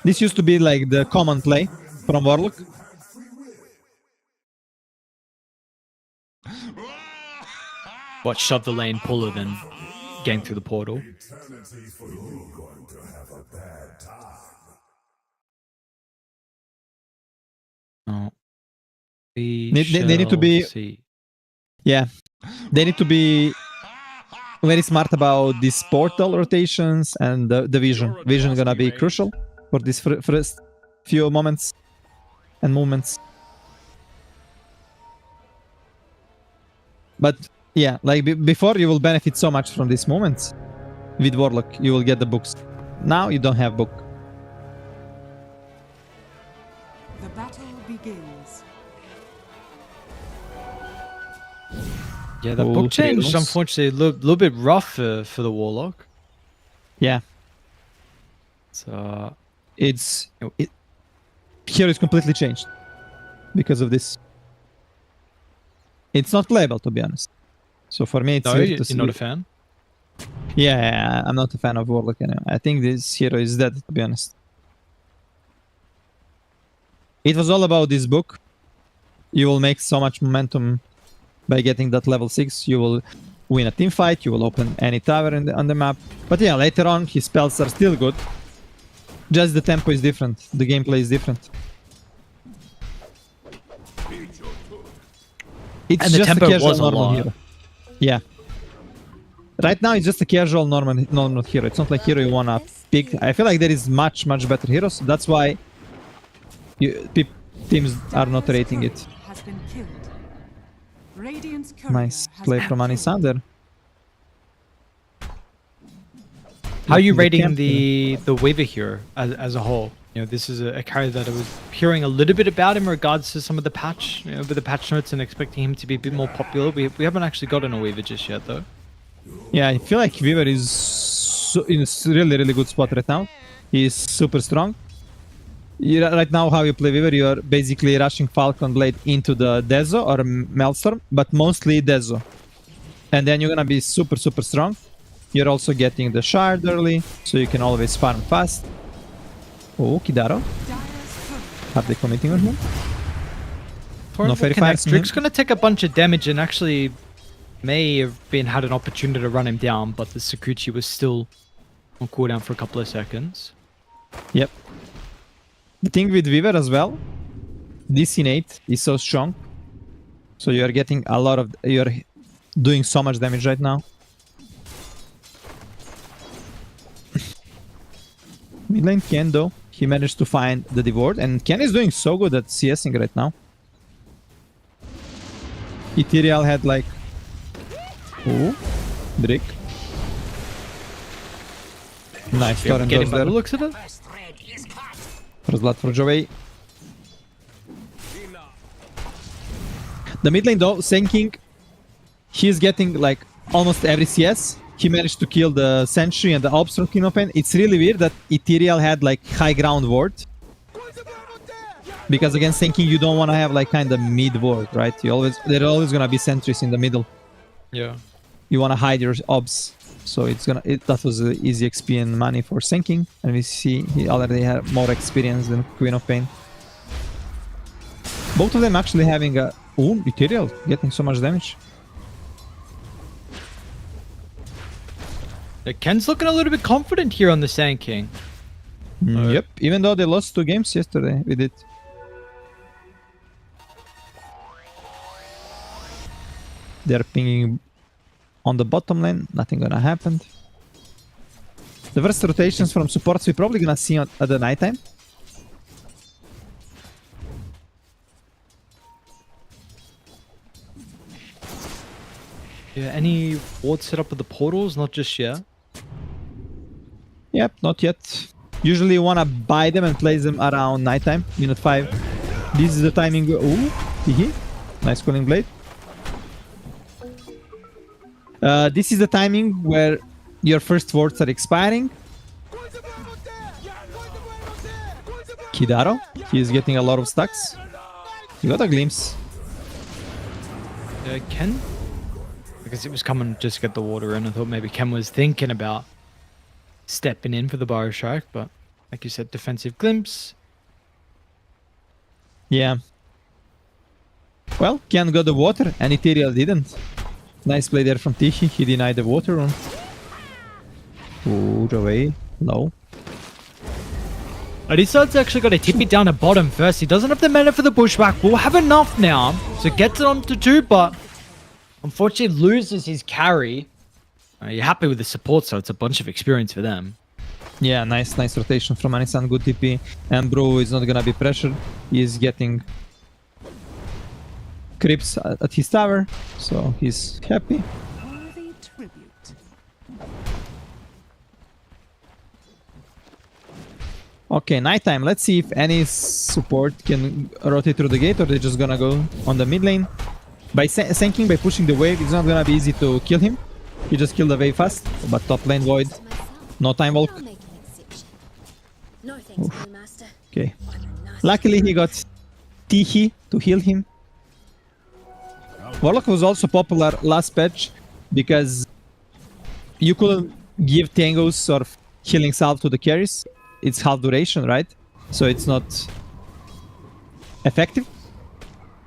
This used to be like the common play from Warlock. What, shove the lane, pull it, then gang through the portal? Oh. They need to be. See. Yeah, they need to be very smart about these portal rotations and the vision. Vision gonna be crucial for these first few moments and movements. But yeah, like before you will benefit so much from these moments. With Warlock, you will get the books. Now you don't have book. The battle begins. Yeah, the book change is Prettiest. unfortunately a little bit rough for the Warlock. Yeah, So here it's completely changed because of this. It's not playable, to be honest. So for me, it's no, weird you're to see. not a fan? Yeah, I'm not a fan of Warlock anymore. I think this hero is dead, to be honest. It was all about this book. You will make so much momentum by getting that level 6. You will win a team fight. You will open any tower on the map. But yeah, later on, his spells are still good. Just the tempo is different. The gameplay is different. It's And the just tempo a casual was a normal lot. hero. Yeah. right now it's just a casual normal hero. It's not like hero you wanna pick. I feel like there is much better heroes. So that's why teams are not rating it. Has been killed. Radiant's courier Nice has play been from killed. Anisander. How are you The rating champion. the Weaver here as a whole? You know, this is a character that I was hearing a little bit about in regards to some of the patch, with the patch notes and expecting him to be a bit more popular. We haven't actually gotten a Weaver just yet, though. Yeah, I feel like Weaver is in a really good spot right now. He's super strong. Right now, how you play Weaver, you are basically rushing Falcon Blade into the Dezo or Maelstrom, but mostly Dezo. And then you're gonna be super strong. You're also getting the shard early, so you can always farm fast. Oh, Kidaro. Dire's courier Are they committing on him? No fairy fires on him. Drake's gonna take a bunch of damage and actually may have had an opportunity to run him down, but the Sakuchi was still on cooldown for a couple of seconds. Yep. The thing with Weaver as well, this innate is so strong. So you're getting a lot of... You're doing so much damage right now. Mid lane Ken though, he managed to find the Devoured, and Ken is doing so good at CSing right now. Ethereal had like... Oh, Drake. Nice Yeah, torrent getting dodge by there. the looks of it. First blood for Joey. The mid lane though, Senking, he's getting like almost every CS. He managed to kill the Sentry and the Alps from King of Pain. It's really weird that Ethereal had like high ground ward. Because against Senking you don't want to have like kind of mid ward, right? There are always gonna be sentries in the middle. Yeah. You want to hide your obs. So that was an easy XP and money for Senking. And we see he already had more experience than Queen of Pain. Both of them actually having a... Oh, Ethereal getting so much damage. Ken's looking a little bit confident here on the Sand King. Yep, even though they lost 2 games yesterday with it. They're pinging on the bottom lane, nothing gonna happen. The first rotations from supports we're probably gonna see at the nighttime. Yeah, any ward set up with the portals? Not just yet. Yep, not yet. Usually you wanna buy them and place them around nighttime, minute 5. This is the timing. Ooh, hehe. Nice Cooling Blade. This is the timing where your first wards are expiring. Kidaro, he is getting a lot of stacks. You got a glimpse. Ken? Because it was coming just to get the water in. I thought maybe Ken was thinking about stepping in for the Bio Strike, but like you said, defensive glimpse. Yeah. Well, Ken got the water and Ethereal didn't. Nice play there from Tichy. He denied the water rune. Ooh, away. Low. Adisad's actually got to tip it down to bottom first. He doesn't have the mana for the pushback. We'll have enough now. So gets it on to 2, but unfortunately loses his carry. You're happy with the support, so it's a bunch of experience for them. Yeah, nice rotation from Anisan. Good TP. And Bro is not gonna be pressured. He is getting creeps at his tower, so he's happy. worthy tribute. Okay, nighttime. Let's see if any support can rotate through the gate, or they're just gonna go on the mid lane. By Senking, by pushing the wave, it's not gonna be easy to kill him. He just killed the wave fast, but top lane Void. No time walk. I'll make an exception. No thanks, Brewmaster. Okay. I'm a nice Luckily, he got Tichy to heal him. Warlock was also popular last patch because you couldn't give tangos or healing salve to the carries. It's half duration, right? So it's not effective.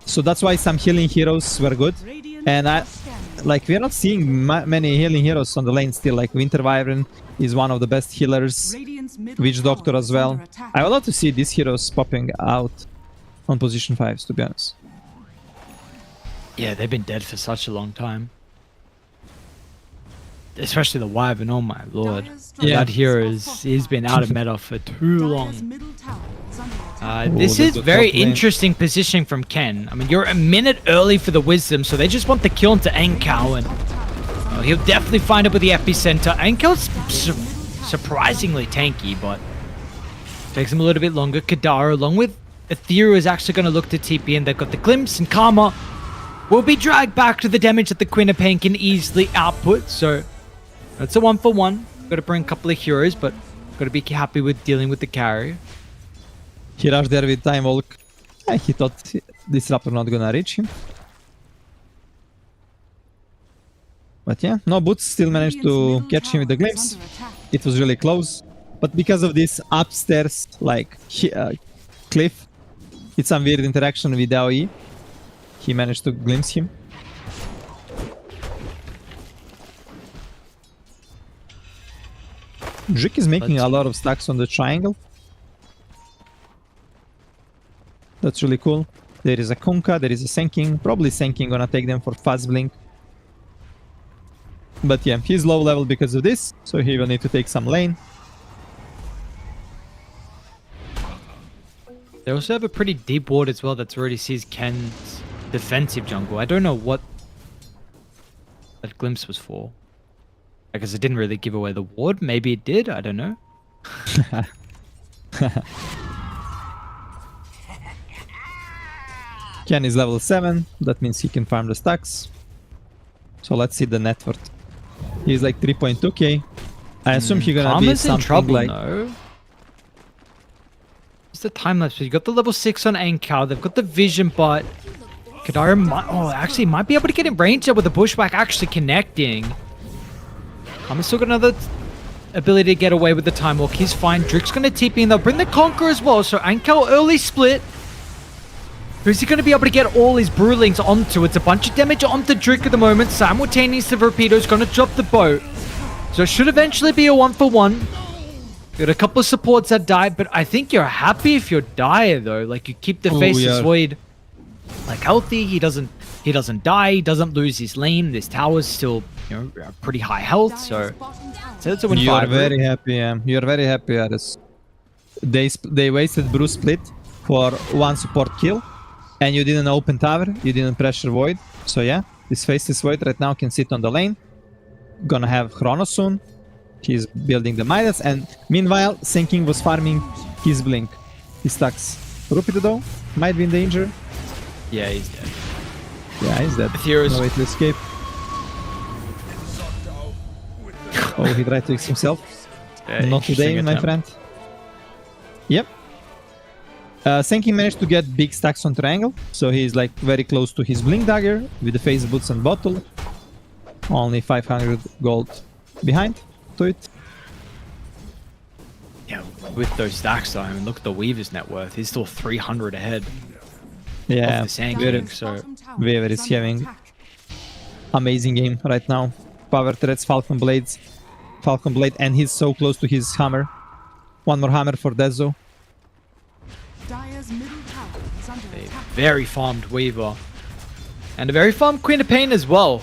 So that's why some healing heroes were good. Radiant And are scanning. like we're not seeing many healing heroes on the lane still. Like Winter Wyvern is one of the best healers. Radiant's middle Witch Doctor tower as is well. under attack. I would love to see these heroes popping out on position 5s, to be honest. Yeah, they've been dead for such a long time. especially the Wyvern. Oh my lord. Yeah. That hero he's been out of meta for too long. Dire's middle tower is under attack. This Ooh, is the very top lane. interesting positioning from Ken. I mean, you're a minute early for the Wisdom, so they just want the kill into Enkao, and he'll definitely find it with the epicenter. Enkao's surprisingly tanky, but takes him a little bit longer. Kadara, along with Ethereal, is actually going to look to TP, and they've got the Glimpse, and Karma will be dragged back to the damage that the Queen of Pain can easily output. So that's a 1-for-1. Got to bring a couple of heroes, but got to be happy with dealing with the carry. He rushed there with Time Walk. He thought Disruptor not gonna reach him. But yeah, no, Boots still managed to catch him with the Glimpse. It was really close. But because of this upstairs, like, cliff, it's some weird interaction with AoE. He managed to glimpse him. Drik is making a lot of stacks on the triangle. That's really cool. There is a Kunkka, there is a Senking. Probably Senking gonna take them for fast blink. But yeah, he's low level because of this, so he will need to take some lane. They also have a pretty deep ward as well that already sees Ken's defensive jungle. I don't know what that glimpse was for. I guess it didn't really give away the ward. Maybe it did. I don't know. Ken is level 7. That means he can farm the stacks. So let's see the net worth. He's like 3.2k. I assume he's gonna be Karma's in something trouble, like... no? It's the time lapse. You got the level 6 on Enkao. They've got the vision, but Kadara might be able to get in range there with the bushwhack actually connecting. Karma's still got another ability to get away with the time walk. He's fine. Drik's gonna TP and they'll bring the Conqueror as well. So Enkao early split. Who's he going to be able to get all his Brewlings onto? It's a bunch of damage onto Drik at the moment. Simultaneously, Rapido's going to drop the boat. So it should eventually be a 1-for-1. Got a couple of supports that died, but I think you're happy if you're dire though. Like you keep the Faceless Void like healthy. He doesn't die. He doesn't lose his lane. This tower's still, you know, pretty high health. So it's a 1-5. You're very happy, You're very happy, Ares. They wasted Brew Split for one support kill. And you didn't open tower, you didn't pressure Void. So yeah, this Faceless Void right now can sit on the lane. Gonna have Chrono soon. He's building the Midas, and meanwhile, Senking was farming his Blink. He stacks. Rupido though, might be in danger. Yeah, he's dead. Yeah, he's dead. Ethereal's- No way to escape. Oh, he tried to X himself. Not today, interesting my attempt. friend. Yep. Senking managed to get big stacks on triangle, so he's like very close to his Blink Dagger with the Face Boots and Bottle. Only 500 gold behind to it. Yeah, with those stacks though, I mean, look at the Weaver's net worth. He's still 300 ahead Yeah, of the Sand very, King, so Weaver is having amazing game right now. Power threats, Falcon Blade, and he's so close to his hammer. One more hammer for Dezo. Dire's middle tower is under a attack. very farmed Weaver. And a very farmed Queen of Pain as well.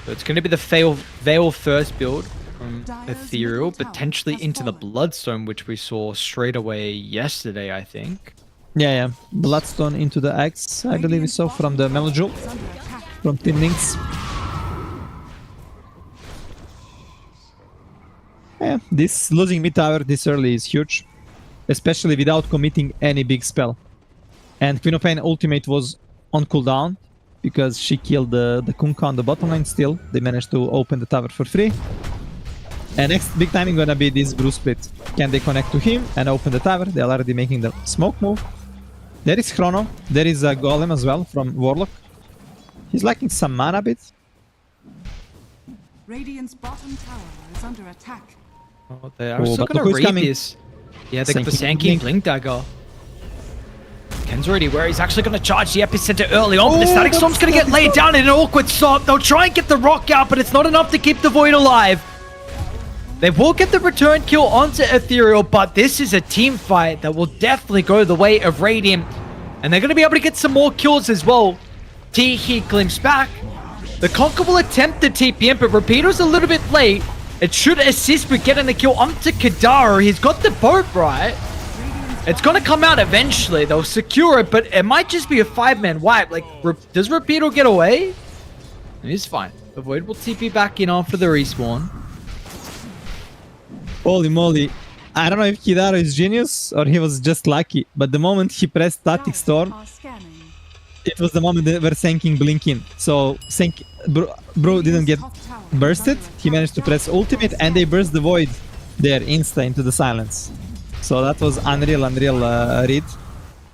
So it's going to be the Veil first build from Ethereal, potentially into the Bloodstone, which we saw straight away yesterday, I think. Yeah. Bloodstone into the Axe, I believe we saw from the Melojul, Is under attack. from Tin Links. Yeah, this losing mid tower this early is huge, especially without committing any big spell. And Queen of Pain ultimate was on cooldown because she killed the Kunkka on the bottom lane still. They managed to open the tower for free. And next big timing gonna be this Brew Split. Can they connect to him and open the tower? They're already making the smoke move. There is Chrono. There is a Golem as well from Warlock. He's lacking some mana bit. Radiant's bottom tower is under attack. Oh, they are Oh, still but going look to who's read coming. this. Yeah, they got the Sand Sand King King Blink Dagger. Ken's already where he's actually going to charge the epicenter early on, but the Static Storm's going to get laid down in an awkward stop. They'll try and get the rock out, but it's not enough to keep the Void alive. They will get the return kill onto Ethereal, but this is a team fight that will definitely go the way of Radiant. And they're going to be able to get some more kills as well. T, he glimpses back. The Conquer will attempt the TPM, but Rapido's a little bit late. It should assist with getting the kill onto Kadaro. He's got the boat right. It's gonna come out eventually. They'll secure it, but it might just be a 5-man wipe. Like, does Rapido get away? He's fine. The Void will TP back in after the respawn. Holy moly. I don't know if Kidaro is genius or he was just lucky, but the moment he pressed Static Storm, Are scanning. it was the moment they were sinking Blinking. So bro didn't get Top tower bursted. is under He managed to press ultimate and they burst the Void there insta into the silence. So that was unreal read.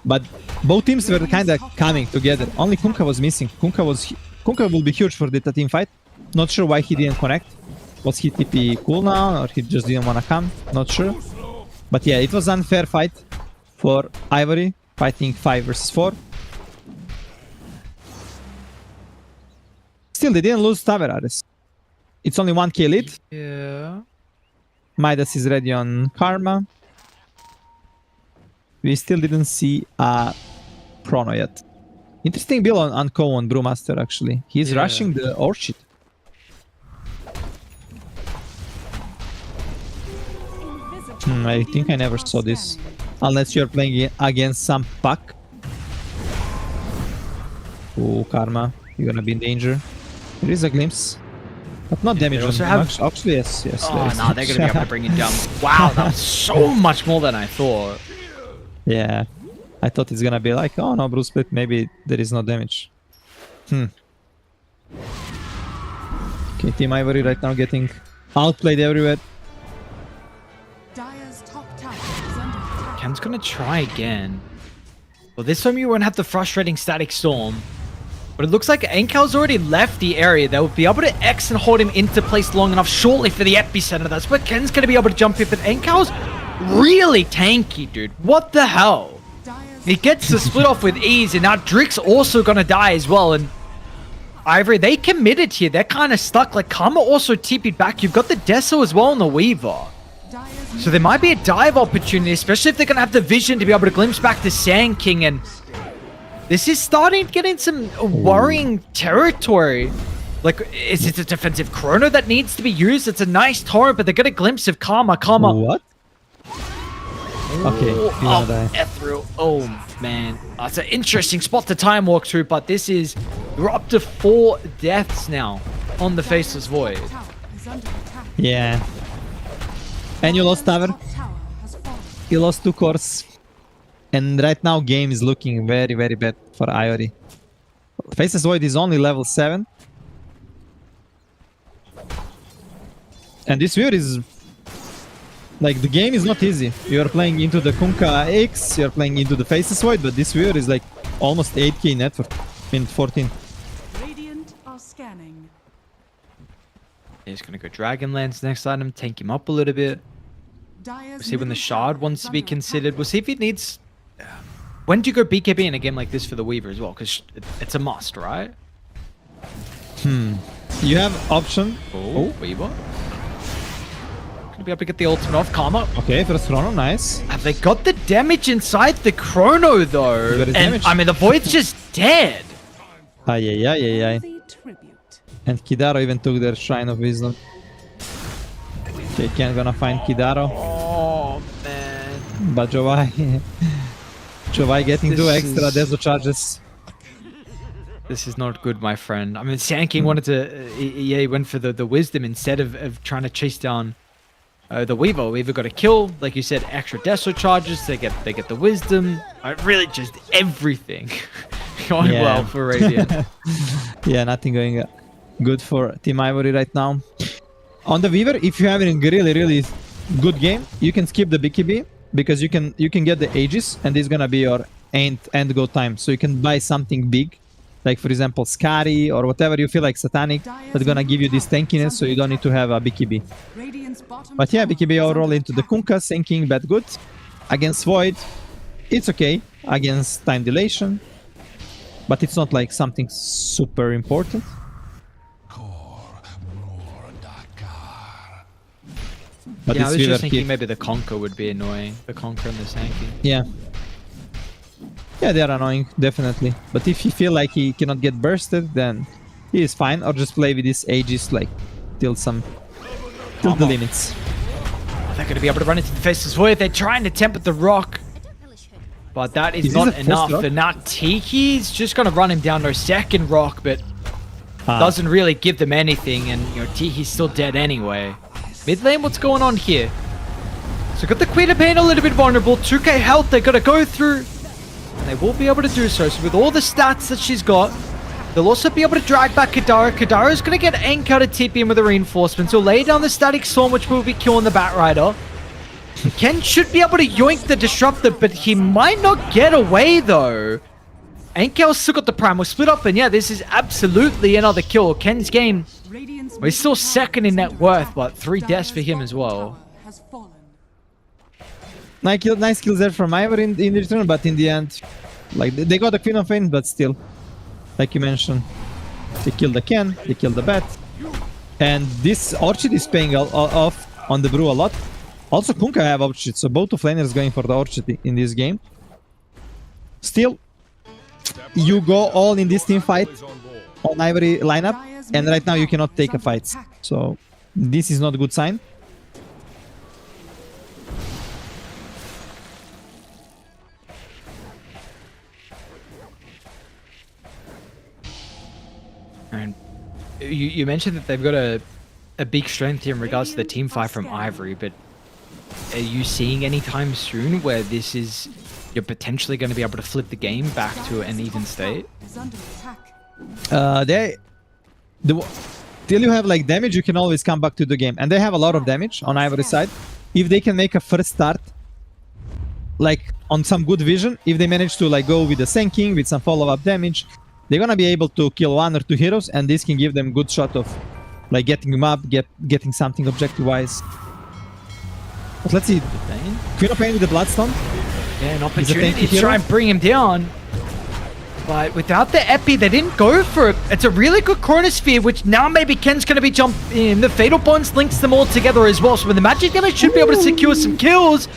But both teams were kind of coming together. Only Kunkka was missing. Kunkka will be huge for the team fight. Not sure why he didn't connect. Was he TP cooldown or he just didn't want to come? Not sure. But yeah, it was an unfair fight for Ivory, fighting 5 versus 4. Still, they didn't lose Taverares. It's only 1k lead. Yeah. Midas is ready on Karma. We still didn't see a Chrono yet. Interesting build on Ko on Brewmaster actually. He's rushing the Orchid. I think I never saw this. Unless you're playing against some pack. Oh, Karma. You're gonna be in danger. There is a glimpse. But not damage. They also on have- much. Actually, yes. Oh, no, they're going to be able to bring it down. Wow, that was so much more than I thought. Yeah. I thought it's gonna be like, oh no, Bruce split, maybe there is no damage. Okay, Team Ivory right now getting outplayed everywhere. Dire's top tower is under attack. Ken's going to try again. Well, this time you won't have the frustrating Static Storm. But it looks like Enkal's already left the area. They'll be able to X and hold him into place long enough shortly for the epicenter. That's where Ken's going to be able to jump in. But Enkal's really tanky, dude. What the hell? Dire's He gets the split off with ease, and now Drick's also going to die as well. And Ivory, they committed here. They're kind of stuck. Like, Karma also TP'd back. You've got the Deso as well on the Weaver. Dire's So there might be a dive opportunity, especially if they're going to have the vision to be able to glimpse back the Sand King. And this is starting to get in some worrying territory. Like, is it a defensive Chrono that needs to be used? It's a nice torrent, but they get a glimpse of Karma. What? Okay, Oh, you're gonna die. Ethereal. Oh, man. It's an interesting spot to time walk through, but this is... We're up to 4 deaths now on the Faceless Void. tower is under attack. Yeah. And you lost Tower. Top tower has fallen. You lost 2 cores. And right now game is looking very, very bad for Ivory. Faceless Void is only level 7. And this viewer is... Like, the game is not easy. You're playing into the Kunkka X, you're playing into the Faceless Void, but this viewer is like almost 8k network in 14. Radiant are scanning. He's going to go Dragonlance next item, tank him up a little bit. Dire's We'll see when the middle Shard tower wants is to be under considered. We'll see if it needs... When do you go BKB in a game like this for the Weaver as well? Because it's a must, right? You have option. Oh, Weaver. Gonna be able to get the ultimate off. Karma. Okay, first Chrono, nice. Have they got the damage inside the Chrono, though? There is And, damage. I mean, the Void's just dead. Ay, ay, ay, ay, ay. The tribute. And Kidaro even took their Shrine of Wisdom. Okay, Ken gonna find Kidaro. Oh, man. But Jovai... Jovai getting 2 This extra is- Deso charges. This is not good, my friend. I mean, Sand King wanted to... he went for the Wisdom instead of trying to chase down the Weaver. Weaver got a kill. Like you said, extra Deso charges. They get the Wisdom. Really just everything going Yeah. well for Radiant. Yeah, nothing going good for Team Ivory right now. On the Weaver, if you're having a really, really good game, you can skip the BKB because you can get the Aegis and it's gonna be your end go time. So you can buy something big, like for example Scary or whatever you feel like Satanic, that's gonna give you this tankiness so you don't need to have a BKB. Radiant's bottom But yeah, tower BKB is overall under into the attack. Kunkka, sinking bad good. Against Void, it's okay. Against time dilation, but it's not like something super important. But Yeah, I this was Weaver just thinking keep- maybe the Conquer would be annoying. The Conquer and the Sand King. Yeah. Yeah, they are annoying, definitely. But if you feel like he cannot get bursted, then he is fine. Or just play with his Aegis like till the limits. They're going to be able to run into the Faceless Void. They're trying to temper the rock. But that is Is not this a first enough. rock? And now Tiki's just going to run him down to a second rock, but doesn't really give them anything. And you know, Tiki's still dead anyway. Mid lane, what's going on here? So got the Queen of Pain a little bit vulnerable. 2k health, they're going to go through. And they will be able to do so. So with all the stats that she's got, they'll also be able to drag back Kadara. Kadara's going to get Ank out of TP in with the reinforcements. He'll lay down the Static Storm, which will be killing the Batrider. Ken should be able to yoink the Disruptor, but he might not get away, though. Ankel's still got the Primal split up, and yeah, this is absolutely another kill. Ken's game, well, he's still second in net worth, but 3 deaths for him as well. Nice kills there from Ivory in return, but in the end, like they got the Queen of Pain, but still, like you mentioned, they killed the Ken, they killed the Bat, and this Orchid is paying off on the Brew a lot. Also, Kunkka have Orchid, so both of laners going for the Orchid in this game. Still, you go all in this team fight on Ivory lineup, and right now you cannot take a fight. So this is not a good sign. And you mentioned that they've got a big strength here in regards to the team fight from Ivory, but are you seeing anytime soon where this is, you're potentially going to be able to flip the game back to an even state? Till you have like damage, you can always come back to the game, and they have a lot of damage on Ivory side. If they can make a first start, like on some good vision, if they manage to like go with the Senking with some follow-up damage, they're gonna be able to kill 1 or 2 heroes, and this can give them good shot of like getting them up, getting something objective-wise. But let's see, Queen of Pain with the Bloodstone. Yeah, an opportunity to try and bring him down. But without the Epi, they didn't go for it. It's a really good Chronosphere, which now maybe Ken's going to be jumped in. The Fatal Bonds links them all together as well. So with the magic damage, should be able to secure some kills.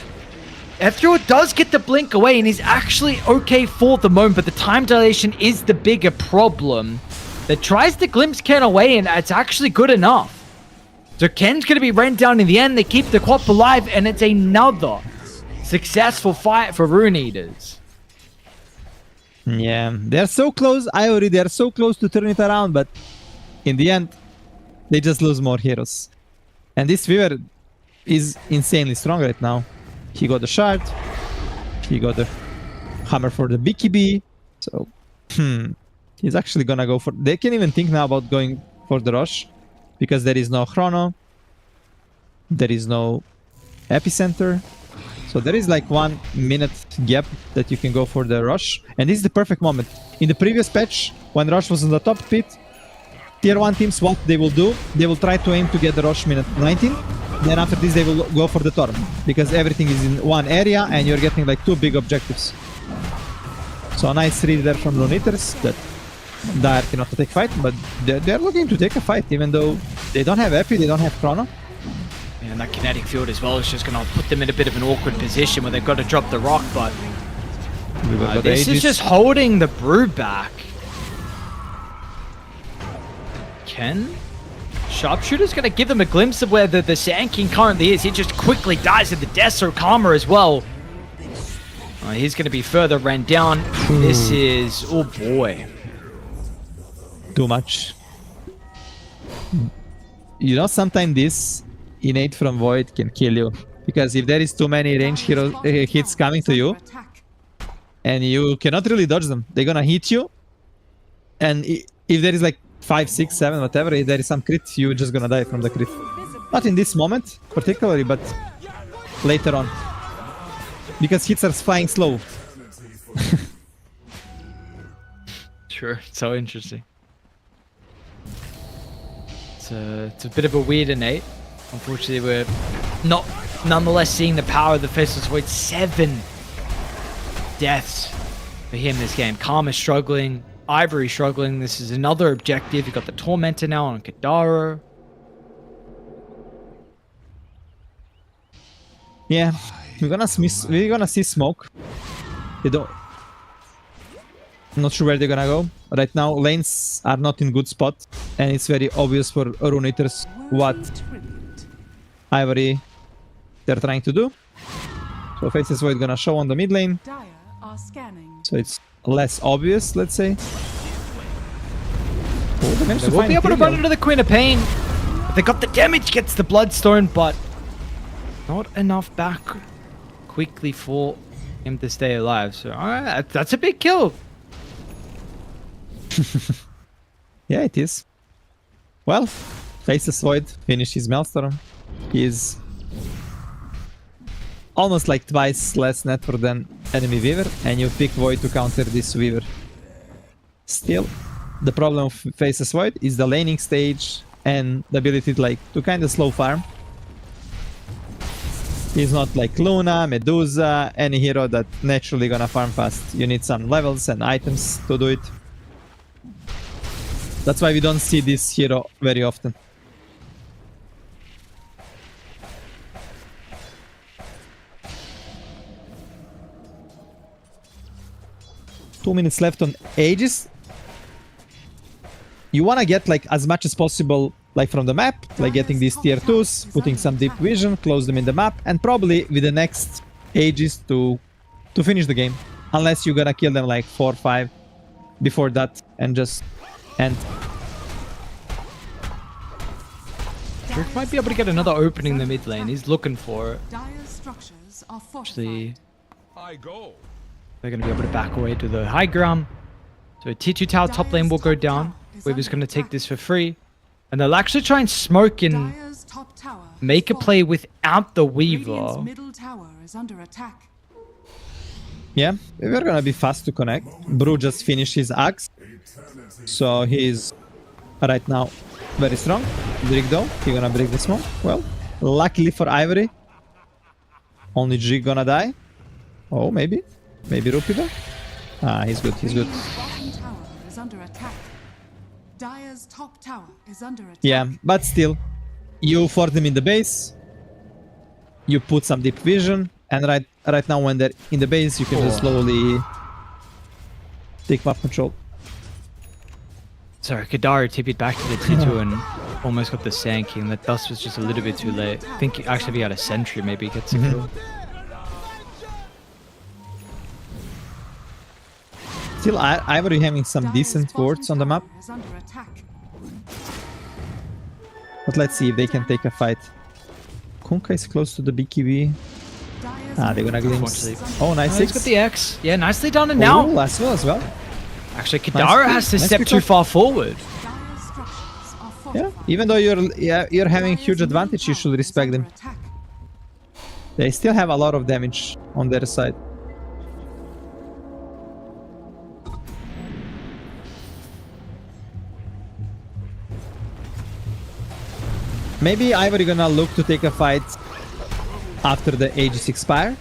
F-Thrower does get the blink away, and he's actually okay for the moment, but the time dilation is the bigger problem. That tries to glimpse Ken away, and it's actually good enough. So Ken's going to be ran down in the end. They keep the Quap alive, and it's another successful fight for Rune Eaters. Yeah, they're so close, Ivory, they're so close to turn it around, but in the end, they just lose more heroes. And this Weaver is insanely strong right now. He got the shard, he got the hammer for the BKB, so he's actually gonna go for... They can even think now about going for the rush, because there is no Chrono, there is no Epicenter, so there is like 1 minute gap that you can go for the rush, and this is the perfect moment. In the previous patch, when rush was in the top pit, tier 1 teams, what they will do, they will try to aim to get the rush minute 19, then after this they will go for the Torm, because everything is in one area and you're getting like 2 big objectives. So a nice read there from Rune Eaters that Dire cannot take fight, but they're looking to take a fight, even though they don't have Epi, they don't have Chrono. And that kinetic field as well is just going to put them in a bit of an awkward position where they've got to drop the rock, but this is just holding the Brew back. Ken? Sharpshooter's going to give them a glimpse of where the Sand King currently is. He just quickly dies at the death, so Karma as well. He's going to be further ran down. This is... oh boy. Too much. You know, sometimes this innate from Void can kill you, because if there is too many range hero hits coming to you and you cannot really dodge them, they're gonna hit you, and if there is like 5, 6, 7, whatever, if there is some crit, you're just gonna die from the crit. Not in this moment particularly, but later on, because hits are flying slow. Sure, so interesting. It's a bit of a weird innate. Unfortunately, we're not nonetheless seeing the power of the Faceless Void. 7 deaths for him this game. Karma struggling, Ivory struggling. This is another objective. You've got the Tormentor now on Kadara. Yeah, we're gonna see smoke. They don't. Not sure where they're gonna go. Right now, lanes are not in good spot, and it's very obvious for Rune Eaters what Tribute. Ivory they're trying to do. So Faceless Void gonna show on the mid lane, Dire are scanning. so it's less obvious, let's say. Oh, they managed They to will find be able to run Tyrael. into the Queen of Pain. They got the damage, gets the Bloodstone, but not enough back quickly for him to stay alive. So alright, that's a big kill. Yeah, it is. Well, Faceless Void finished his Maelstrom. He's almost like twice less net worth than enemy Weaver, and you pick Void to counter this Weaver. Still, the problem of Faceless Void is the laning stage and the ability to kind of slow farm. He's not like Luna, Medusa, any hero that naturally gonna farm fast. You need some levels and items to do it. That's why we don't see this hero very often. Two minutes left on Aegis. You wanna get like as much as possible like from the map, like getting these tier 2s, putting some deep vision, close them in the map, and probably with the next Aegis to finish the game. Unless you're gonna kill them like 4 or 5 before that and just end. Drake might be able to get another opening in the mid lane. He's looking for it. Dire's structures are Actually, fortified. they're going to be able to back away to the high ground. So T2 tower top lane will go down. Weaver's going to take this for free. And they'll actually try and smoke and Dire's top tower make a is play without the Radiant's Weaver. middle tower is under attack. Yeah, we're gonna be fast to connect. Brew just finished his axe, so he's right now very strong. Drick though, he gonna break the smoke. Well, luckily for Ivory, only Drick gonna die. Oh, maybe Rupido. Ah, he's good. He's good. Radiant's bottom tower is under attack. Dire's top tower is under attack. Yeah, but still, you force them in the base. You put some deep vision, and right now when they're in the base, you can just slowly take map control. Sorry, Kadari TP'd back to the T2 and almost got the Sand King. That dust was just a little bit too late. I think actually if he had a sentry, maybe he gets a kill. Still, Ivory having some Dire's decent bottom wards on the map, tower is under attack. but let's see if they can take a fight. Kunkka is close to the BKB. Dire's Ah, they're gonna middle glimpse. tower is under Oh, nice Oh, he's got 6. the X. Yeah, nicely done. And now, Oh, as well. actually, Kadara has to nice step pick too up. far forward. Dire's structures are Yeah, fortified. even though you're having Dire's huge middle advantage, you tower should is respect under them. attack. They still have a lot of damage on their side. Maybe Ivory gonna look to take a fight after the Aegis expire.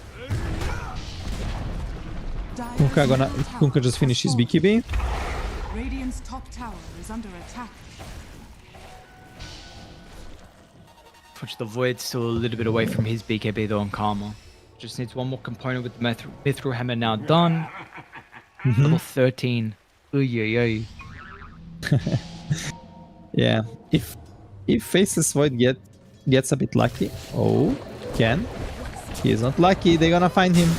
Dire's Kunkka middle tower just is finished his fortified. BKB. Radiant's top tower is under attack. Which the Void's still a little bit away from his BKB though on Karma. Just needs one more component with the Mithril Hammer now done. Level 13. Ooh. Yeah, if Faceless Void gets a bit lucky. Oh, can. He is not lucky, they're gonna find him.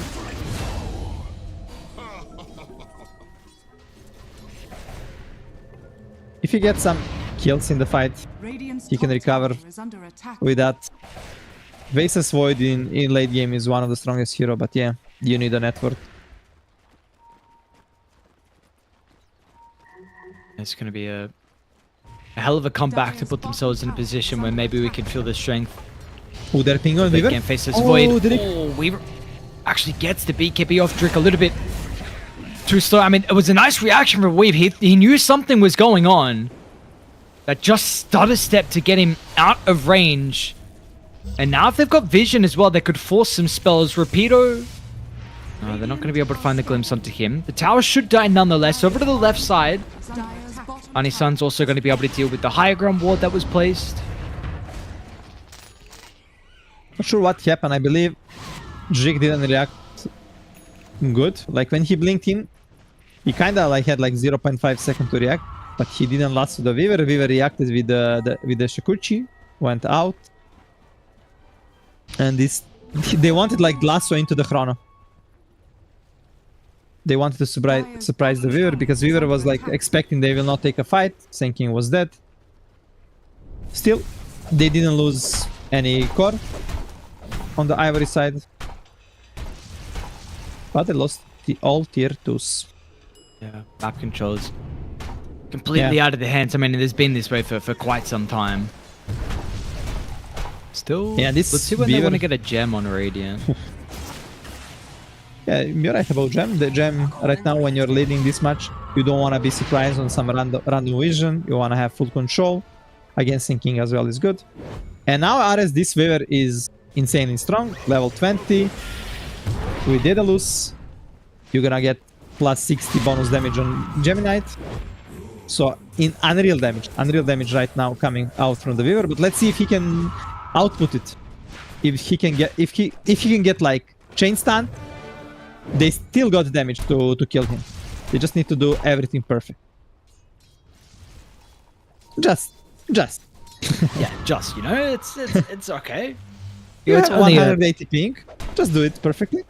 If he gets some kills in the fight, Radiant's he can top recover tower is under attack. with that. Faceless Void in late game is one of the strongest hero, but yeah, you need a network. It's going to be a hell of a comeback to put themselves in a position where maybe we can feel the strength. Oh, they're ping on They Weaver. can face this Oh, Void. did he- Oh, Weaver actually gets the BKB off Drick a little bit too slow. I mean, it was a nice reaction from Weave. He knew something was going on. That just stutter step to get him out of range. And now if they've got vision as well, they could force some spells. Rapido. No, they're not going to be able to find the glimpse onto him. The tower should die nonetheless. Over to the left side. Dire's bottom Anisan's also going to be able to deal with the higher ground ward that was placed. Not sure what happened. I believe Jig didn't react good. Like when he blinked in, He kind of like had like 0.5 second to react, but he didn't last to the Weaver. Weaver reacted with the Shikuchi, went out, and they wanted like lasso into the Chrono. They wanted to surprise the Weaver because Weaver was like expecting they will not take a fight. Senkin was dead. Still, they didn't lose any core on the Ivory side, but they lost all tier 2s. Yeah, map controls completely out of their hands. I mean, there's been this way for quite some time. Still, yeah, let's see when they want to get a gem on Radiant. Yeah, you're right about gem. The gem right now, when you're leading this match, you don't want to be surprised on some random vision. You want to have full control. Against Sinking as well is good. And now Ares, this Weaver is insanely strong. Level 20. With Daedalus, you're gonna get plus 60 bonus damage on Geminite. So in unreal damage right now coming out from the Weaver. But let's see if he can output it. If he can get like chain stun, they still got damage to kill him. They just need to do everything perfect. Just. Yeah, just, you know, it's okay. Yeah, it's it's only 180 ping. Just do it perfectly.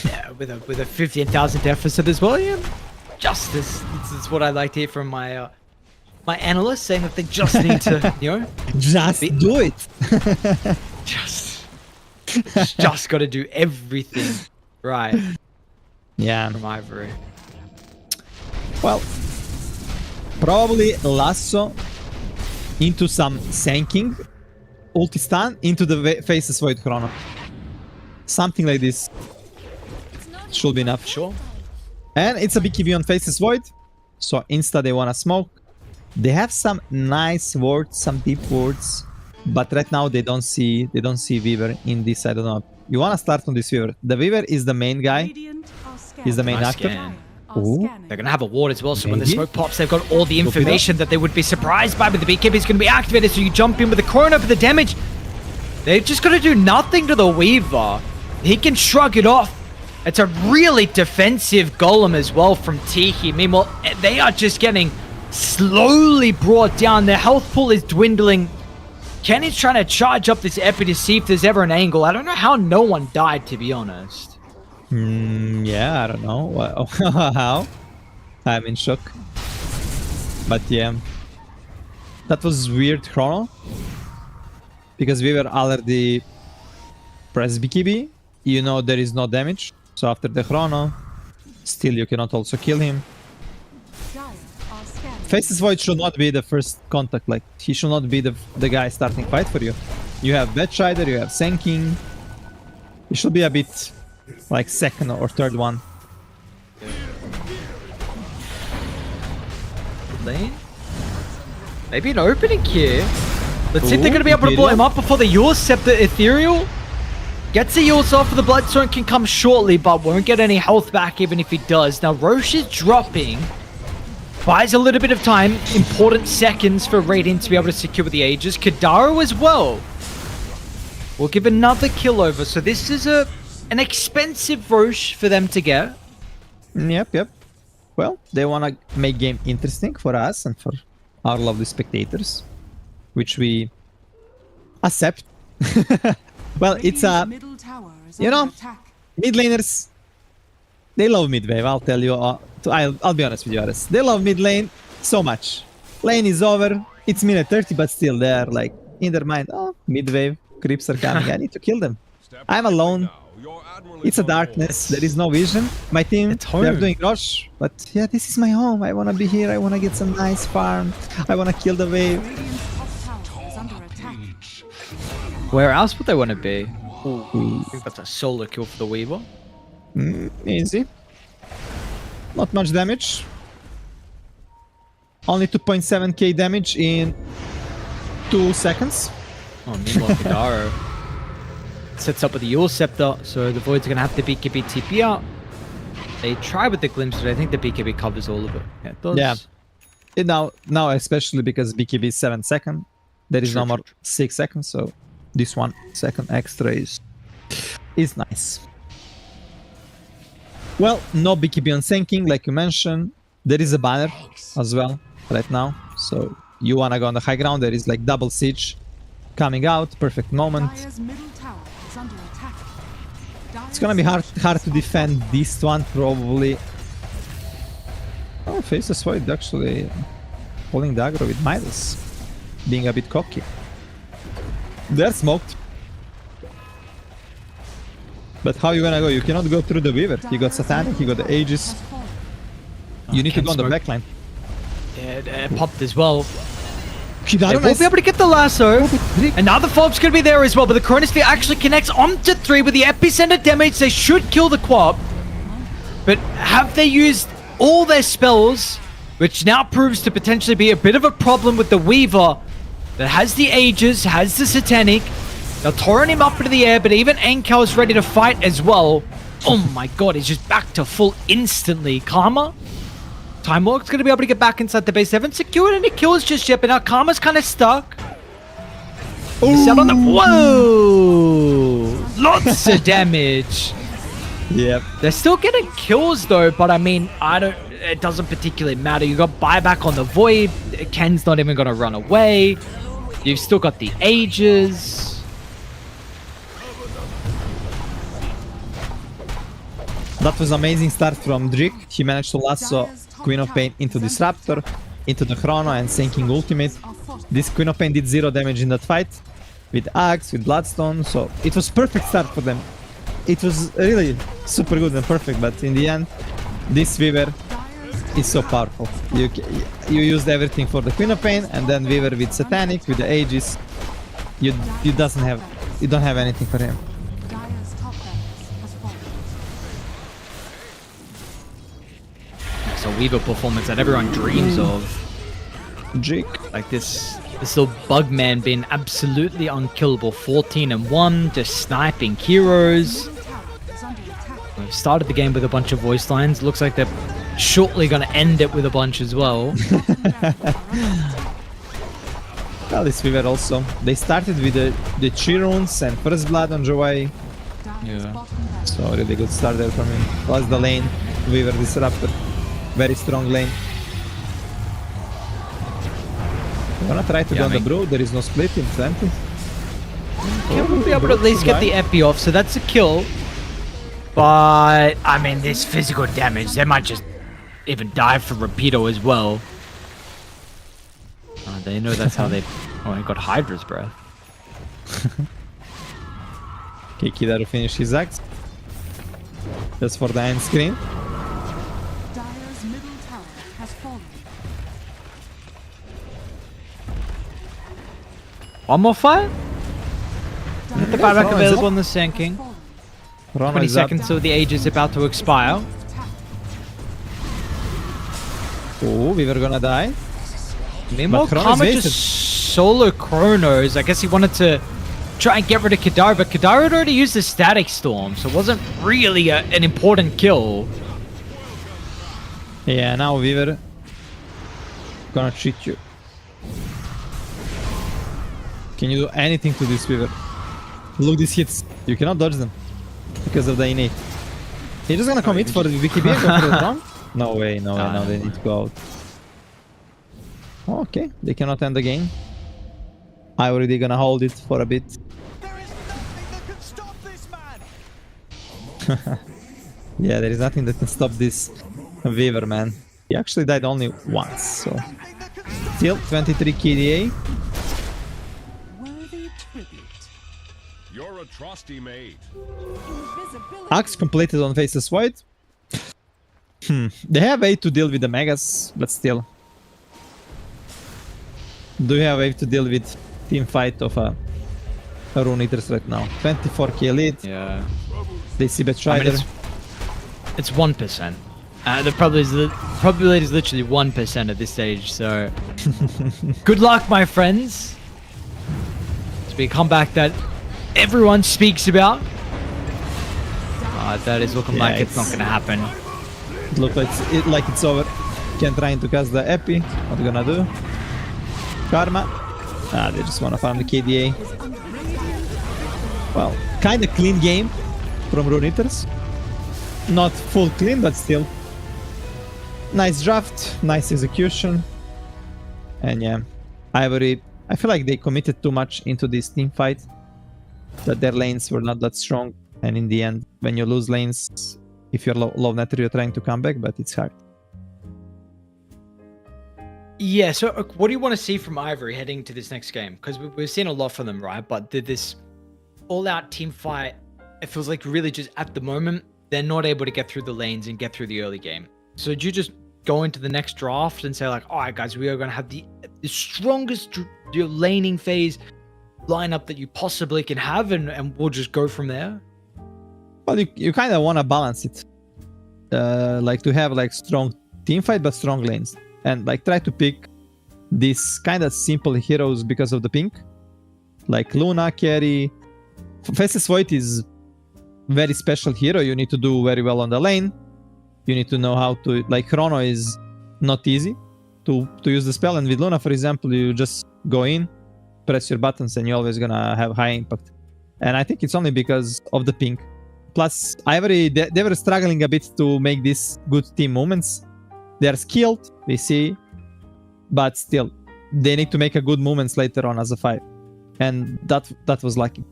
yeah, with a 15,000 deficit as well. Yeah, just this is what I like to hear from my my analysts, saying that they just need to, you know, Just do it. just got to do everything right Yeah. from Ivory. Well, probably lasso into some Sanking, ulti stun into the Faces Void Chrono. Something like this should be enough. Sure. And it's a BKB on Faces Void, so insta they wanna smoke. They have some nice wards, some deep wards, but right now they don't see Weaver in this side of the map. You wanna start on this Weaver. The Weaver is the main guy. He's the main Nice actor. scan. Ooh. They're going to have a ward as well, so when the Maybe. smoke pops, they've got all the information that they would be surprised by, but the BKB is going to be activated, so you jump in with the Chrono for the damage. They've just got to do nothing to the Weaver. He can shrug it off. It's a really defensive golem as well from Tiki. Meanwhile, they are just getting slowly brought down. Their health pool is dwindling. Kenny's trying to charge up this Epi to see if there's ever an angle. I don't know how no one died, to be honest. Yeah, I don't know how. I'm in shock. But yeah, that was weird Chrono, because we were already press BKB. You know there is no damage, so after the Chrono, still you cannot also kill him. Faces Void should not be the first contact. Like he should not be the guy starting fight for you. You have Bedshrider, you have Senking. It should be a bit like second or third one. Lane? Maybe an opening here. Let's see if they're Ooh, going to be able to blow Ethereal. him up before the Yule Scepter Ethereal. Gets the Yule's off for the Bloodstone, can come shortly, but won't get any health back even if he does. Now Roche is dropping. Buys a little bit of time. Important seconds for Radiant to be able to secure the Aegis. Kadaro as well. We'll give another kill over. So this is an expensive Roche for them to get. Yep. Well, they want to make game interesting for us and for our lovely spectators, which we accept. Well, it's a, you know, mid laners, they love mid wave. I'll tell you, I'll be honest with you, Ares. They love mid lane so much. Lane is over, it's minute 30, but still they're like, in their mind, oh, mid wave, creeps are coming, I need to kill them. I'm alone. It's a darkness, there is no vision. My team, they're doing rush, but yeah, this is my home. I want to be here, I want to get some nice farm, I want to kill the wave. Where else would they want to be? I think that's a solo kill for the Weaver. Easy. Not much damage. Only 2.7k damage in 2 seconds. Oh, meanwhile, Kadaro sets up with the Yule Scepter, so the Void's going to have the BKB TP out. They try with the Glimpse, but I think the BKB covers all of it. Yeah, it does. Yeah. Now especially because BKB is 7 seconds. There is no more 6 seconds, so this 1 second extra is nice. Well, no BKB on sinking, like you mentioned. There is a banner as well right now. So you wanna go on the high ground. There is like double siege coming out. Perfect moment. Dire's middle tower is under attack. It's gonna be hard to defend this one probably. Oh, Faceless Void actually pulling the aggro with Midas, being a bit cocky. They're smoked. But how you gonna go? You cannot go through the Weaver. You got Satanic, you got the Aegis. You need to Can't go on the smoke. backline. Yeah, it popped as well. They Kidaru, won't be able to get the lasso. And now the Forb's going to be there as well. But the Chronosphere actually connects onto 3 with the epicenter damage. They should kill the Quap. But have they used all their spells? Which now proves to potentially be a bit of a problem with the Weaver. That has the Aegis, has the Satanic. They're throwing him up into the air. But even Ankel is ready to fight as well. Oh my god, he's just back to full instantly. Karma? Time Lord's going to be able to get back inside the base. They haven't secured any kills just yet, but now Karma's kind of stuck. He's out on the... Whoa! Lots of damage. Yep. They're still getting kills though, but I mean, it doesn't particularly matter. You got buyback on the Void. Ken's not even going to run away. You've still got the Ages. That was amazing start from Drake. He managed to lasso Queen of Pain into Disruptor, into the Chrono and sinking ultimate. This Queen of Pain did 0 damage in that fight with Axe, with Bloodstone, so it was perfect start for them. It was really super good and perfect, but in the end, this Weaver is so powerful. You used everything for the Queen of Pain, and then Weaver with Satanic, with the Aegis. You don't have anything for him. Dire's top barracks has fallen. It's a Weaver performance that everyone dreams of. Drake. Like this little Bugman being absolutely unkillable. 14-1, just sniping heroes. Middle tower is under attack. We've started the game with a bunch of voice lines. Looks like they're shortly going to end it with a bunch as well. Well, this Weaver also. They started with the Chiruns and First Blood on Joy. Dire's Yeah. bottom barracks. So really good start there from him. Plus the lane, Weaver Disruptor. Very strong lane. I'm gonna try to go on the Brew. There is no split in 20. Yeah, we'll be able to at least get the epi off, so that's a kill. But, I mean, this physical damage, they might just even die for Rapido as well. They know that's how they... Oh, he got Hydra's breath. Okay, Kidaru finished his axe. That's for the end screen. Dire's middle tower has fallen. One more fight? Dire's The buyback Ronan is available up. on the sinking. fallen. Rona 20 is up. seconds till the age is about to expire. Attack. Oh, Weaver gonna die. Meanwhile, Chrono's Karma wasted. just solo Chronos. I guess he wanted to try and get rid of Kidaru, but Kidaru had already used the Static Storm, so it wasn't really an important kill. Yeah, now Weaver gonna cheat you. Can you do anything to this Weaver? Look, these hits. You cannot dodge them because of the innate. He's just gonna commit for the BKB and go for the drone? No way, no way, no, they need to go out. Okay, they cannot end the game. I already gonna hold it for a bit. There is nothing that can stop this man. Yeah, there is nothing that can stop this Weaver, man. He actually died only once, so... Still, 23 KDA. Worthy tribute. You're a trusty mate. Invisibility. Axe completed on Faceless Void. They have a to deal with the Megas, but still. Do you have a to deal with team fight of a Rune Eaters right now? 24k lead. Yeah. They see I mean, Betrider. it's 1%. The probability is literally 1% at this stage, so... Good luck, my friends! It's be a comeback that everyone speaks about. That is looking Yeah, like it's not going to happen. It looks like it's over. Can trying to cast the Epi. What they gonna do? Karma. They just wanna farm the KDA. Well, kinda clean game from Rune Eaters. Not full clean, but still. Nice draft, nice execution. And yeah, Ivory, I feel like they committed too much into this team fight. That their lanes were not that strong. And in the end, when you lose lanes, if you're low netter, you're trying to come back, but it's hard. Yeah, so what do you want to see from Ivory heading to this next game? Because we've seen a lot from them, right? But this all-out team fight, it feels like really just at the moment, they're not able to get through the lanes and get through the early game. So do you just go into the next draft and say like, all right, guys, we are going to have the strongest laning phase lineup that you possibly can have, and we'll just go from there? Well, you kind of want to balance it. Like to have like strong team fight, but strong lanes. And like try to pick these kind of simple heroes because of the pink. Like Luna, carry. Fastest Void is very special hero. You need to do very well on the lane. You need to know how to, like Chrono is not easy to use the spell. And with Luna, for example, you just go in, press your buttons, and you're always gonna have high impact. And I think it's only because of the pink. Plus, Ivory, they were struggling a bit to make these good team moments. They are skilled, we see, but still, they need to make a good moments later on as a 5. And that was lucky.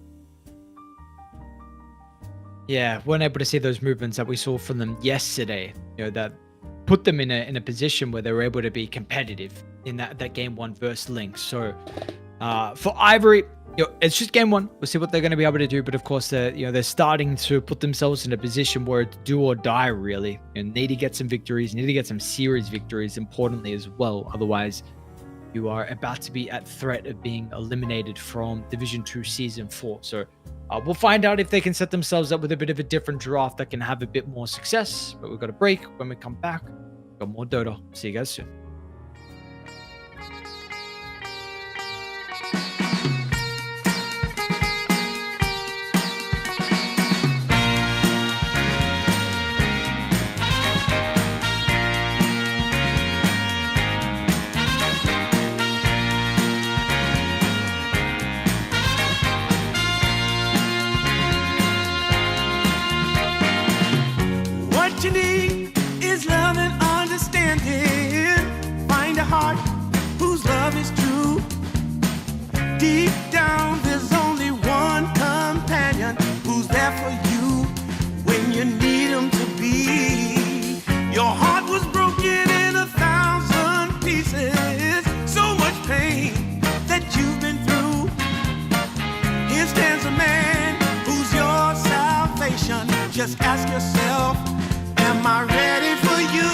Yeah, weren't able to see those movements that we saw from them yesterday. You know, that put them in a position where they were able to be competitive in that game 1 versus Lynx. So for Ivory, you know, it's just game 1. We'll see what they're going to be able to do. But of course, they're starting to put themselves in a position where it's do or die, really. And need to get some victories, need to get some series victories, importantly as well. Otherwise, you are about to be at threat of being eliminated from Division 2 Season 4. So we'll find out if they can set themselves up with a bit of a different draft that can have a bit more success. But we've got a break. When we come back, we've got more Dota. See you guys soon. What you need is love and understanding. Find a heart whose love is true. Deep down, there's only one companion who's there for you when you need him to be. Your heart was broken in 1,000 pieces. So much pain that you've been through. Here stands a man who's your salvation. Just ask yourself, am I ready for you?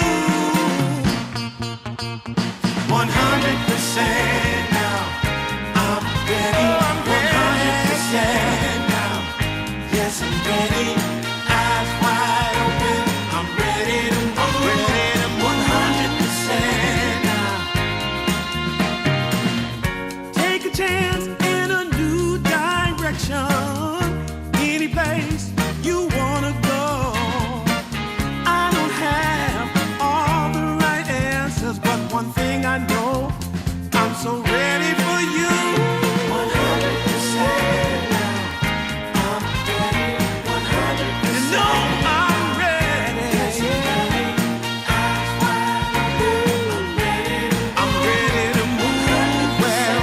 100% now. I'm ready. 100% now. Yes, I'm ready. Eyes wide open. I'm ready to move. 100% now. Take a chance in a new direction. Any place you wanna go. I don't have all the right answers, but one thing I know, I'm so ready for you. 100% now. I'm ready. 100%. You know I'm ready. Yes, I'm ready. Eyes wide open. I'm ready to move. Well,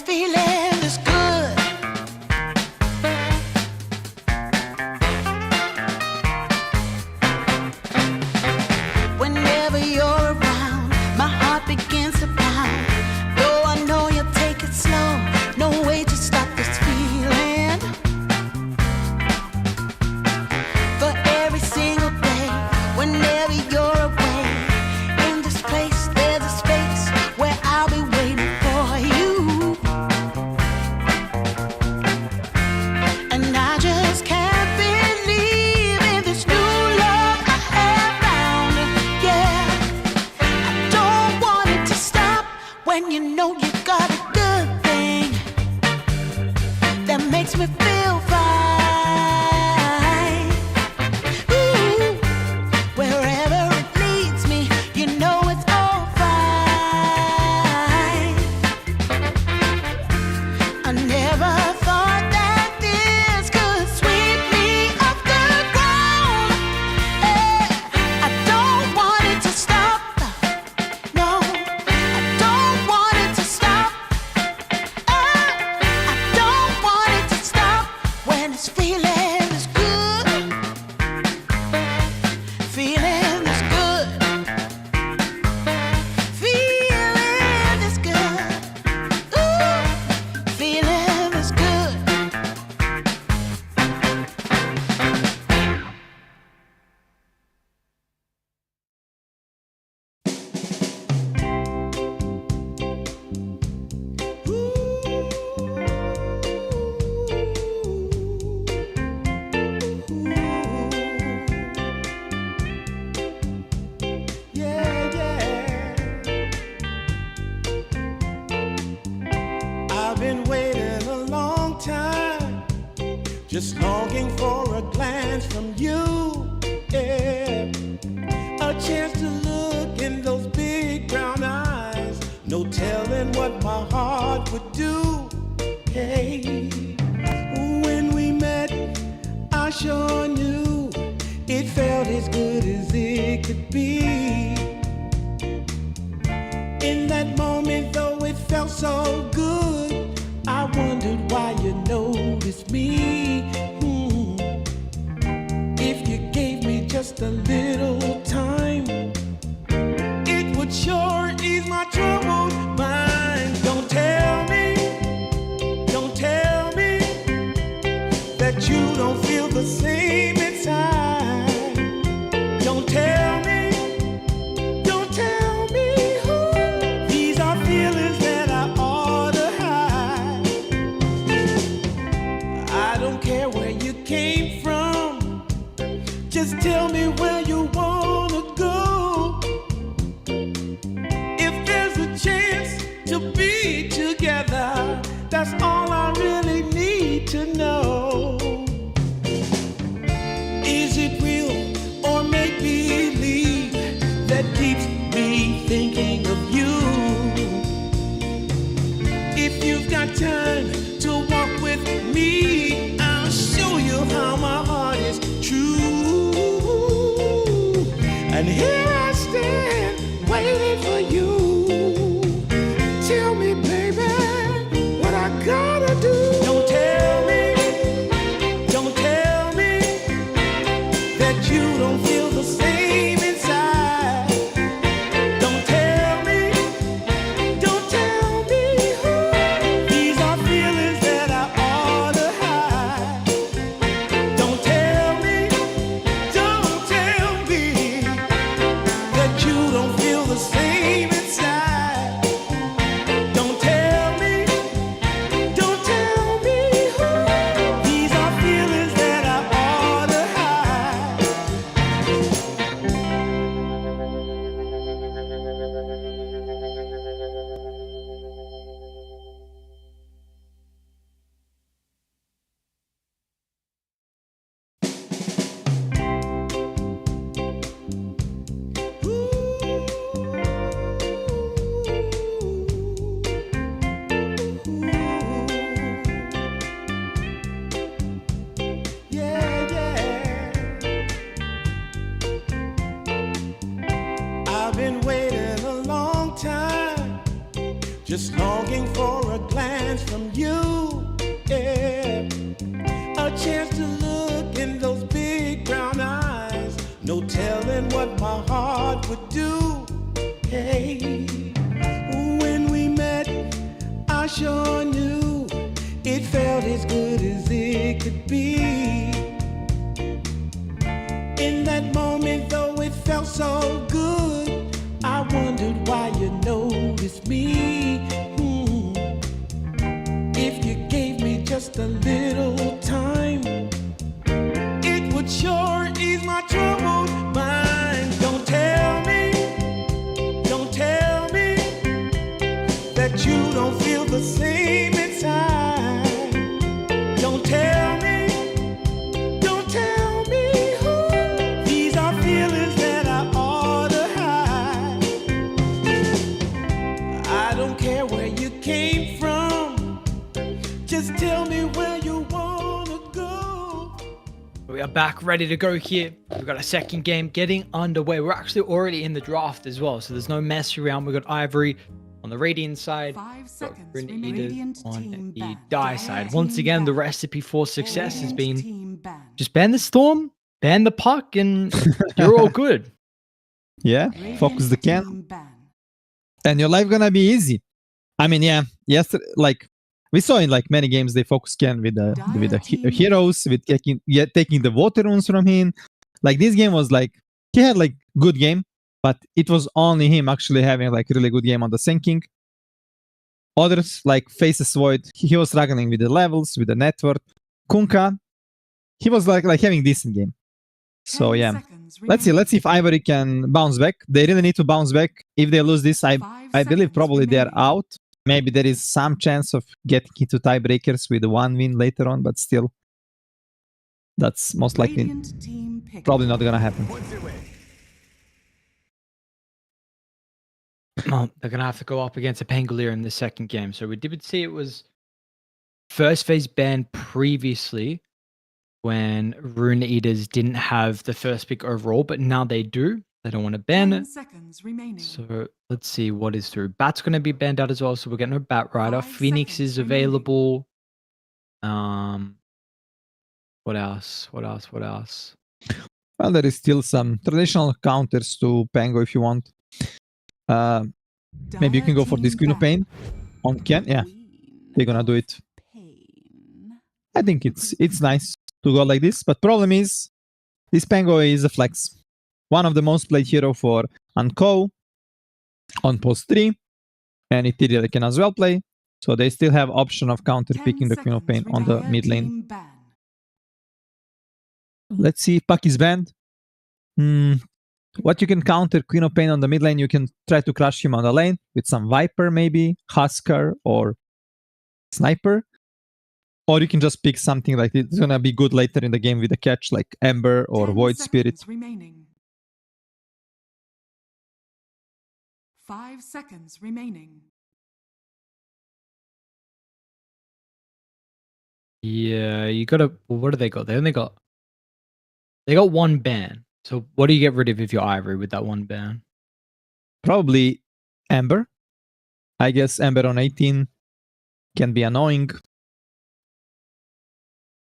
feeling this good. Whenever you're around, my heart begins to pound. Though I know you take it slow, no way to stop this feeling. For every single day, whenever you're away, in this place there's a space where I'll be waiting for you. And I just can't believe in this new love I have found. Yeah, I don't want it to stop when you know you got a good thing that makes me feel fine. Ooh, wherever it leads me, you know it's all fine. I never thought that this could sweep me off the ground. I don't want it to stop. No, I don't want it to stop. I don't want it to stop when it's feeling this good. Feeling this good. Feeling this good. Ooh, feeling this good. Yeah, yeah. I've been waiting a long time, just longing for a glance from you. Yeah, a chance to look in those big brown eyes. No telling what my heart would do. Hey, when we met, I sure knew it felt as good as it could be. In that moment, though it felt so good, I wondered why you noticed me. If you gave me just a little time, it would sure ease my troubled mind. Don't tell me that you don't feel the same inside. Don't tell me. These are feelings that I ought to hide. I don't care where you came from, just tell me where you wanna go. just longing for a glance from you. Yeah. A chance to look in those big brown eyes. No telling what my heart would do. Hey, when we met, I sure knew it felt as good as it could be. In that moment, though it felt so good, I wondered why you noticed me. If you gave me just a little time, it would sure ease my troubled mind. Don't tell me that you don't feel the same inside. Don't tell me who. These are feelings that I ought to hide. I don't care where you came from. Just tell me where you wanna go. We are back, ready to go here. We've got a second game getting underway. We're actually already in the draft as well, so there's no mess around. We've got Ivory on the Radiant side, 5 seconds Rune remaining. Eaters Radiant on team the banned. Die side. Once Team again, the banned. recipe for success has Orange been team banned. just ban the Storm, ban the Puck, and you're all good. Yeah, Radiant focus the can, team banned. and your life gonna be easy. I mean, yeah, yesterday, like we saw in like many games, they focus can with the heroes, with taking the water runes from him. Like this game was like he had like good game, but it was only him actually having like really good game on the sinking. Others like Faces Void, he was struggling with the levels, with the network. Kunkka, he was like having decent game. So 10 yeah, seconds let's see remaining. if Ivory can bounce back. They really need to bounce back. If they lose this, I 5 believe seconds probably they're remaining. out. Maybe there is some chance of getting into tiebreakers with one win later on, but still, that's most likely Radiant team pick. probably not gonna happen. Well, they're going to have to go up against a Pangolier in the second game. So we did see it was first phase banned previously when Rune Eaters didn't have the first pick overall, but now they do. They don't want to ban 10 it. seconds remaining. So let's see what is through. Bat's going to be banned out as well, so we're getting a Bat Rider. 5 Phoenix seconds is remaining. available. What else? Well, there is still some traditional counters to Pango if you want. Maybe you can go for this Queen of Pain on Ken. Yeah, they're gonna do it. Pain. I think it's nice to go like this, but problem is this Pango is a flex. One of the most played hero for Unco on post 3, and Ethereal can as well play. So they still have option of counter 10 picking the Queen of Pain seconds on the remaining. mid lane. Team ban. Let's see if Puck is banned. What you can counter Queen of Pain on the mid lane, you can try to crush him on the lane with some Viper maybe, Husker or Sniper. Or you can just pick something like it's gonna be good later in the game with a catch like Ember or 10 Void Spirit. seconds remaining. 5 seconds remaining. Yeah, you gotta. Well, what do they got? They got one ban. So what do you get rid of if you're Ivory with that one ban? Probably Ember. I guess Ember on 18 can be annoying.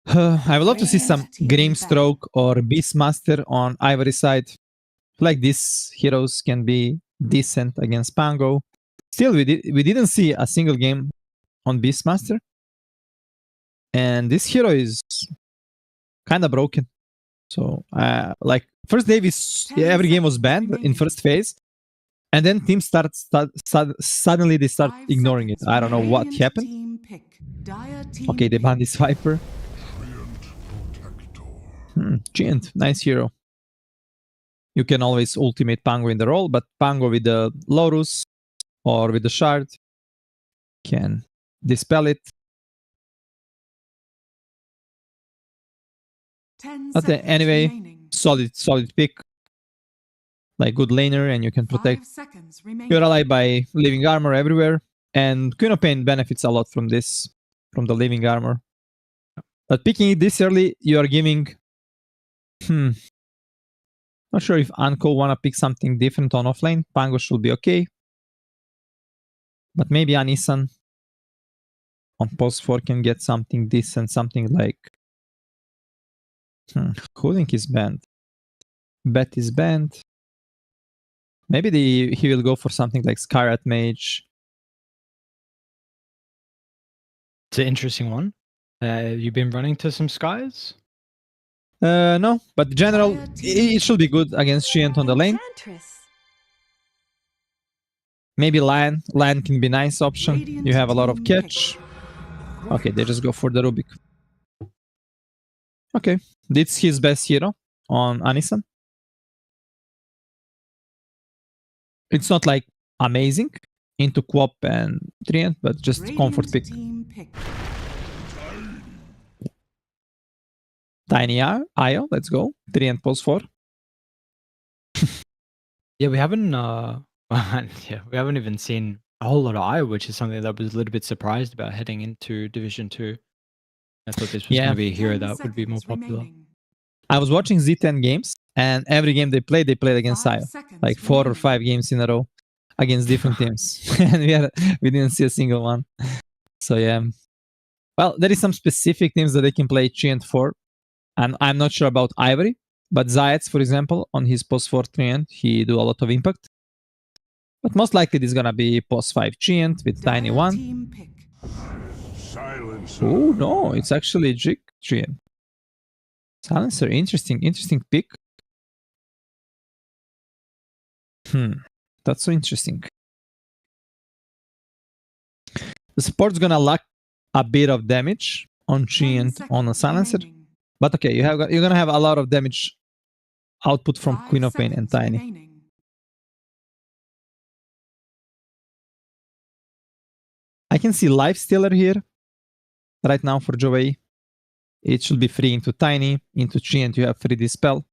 I would love to see some Grimstroke or Beastmaster on Ivory side. Like these heroes can be decent against Pango. Still, we didn't see a single game on Beastmaster. And this hero is kind of broken. So, like, first day, every game was banned in first phase. And then teams suddenly they start ignoring it. I don't know what happened. Okay, they banned this Viper. Giant, nice hero. You can always ultimate Pango in the role, but Pango with the Lorus or with the Shard can dispel it. But anyway, solid pick. Like good laner, and you can protect your ally by leaving armor everywhere. And Queen of Pain benefits a lot from this, from the leaving armor. But picking it this early, you are giving... Not sure if Anko wanna pick something different on offlane. Pango should be okay. But maybe Anisan on post 4 can get something decent, something like... Cooling is banned. Bet is banned. Maybe he will go for something like Skyrat Mage. It's an interesting one. You've been running to some skies? No, but general, it should be good against Giant on the lane. Maybe Lion. Lion can be a nice option. You have a lot of catch. Okay, they just go for the Rubik. Okay, this is his best hero on Anisan. It's not like amazing into Quop and Treant, but just comfort pick. Tiny Io, let's go. 3 and pulse 4. Yeah, we haven't we haven't even seen a whole lot of Io, which is something that I was a little bit surprised about heading into Division 2. I thought this was going to be a hero that would be more popular. I was watching Z10 games, and every game they played against Io. Like 4 or 5 games in a row against different teams. And we didn't see a single one. So yeah. Well, there is some specific teams that they can play Treant for. And I'm not sure about Ivory, but Zayats, for example, on his post 4 Treant, he do a lot of impact. But most likely this is gonna be post 5 Treant with Tiny 1. Oh no, it's actually Jig Treant. Silencer, interesting pick. That's so interesting. The support's gonna lack a bit of damage on Treant on a Silencer. But okay, you're gonna have a lot of damage output from Queen of Pain and Tiny. I can see Life Stealer here right now for Joey. It should be free into Tiny, into Treant you have free Dispel.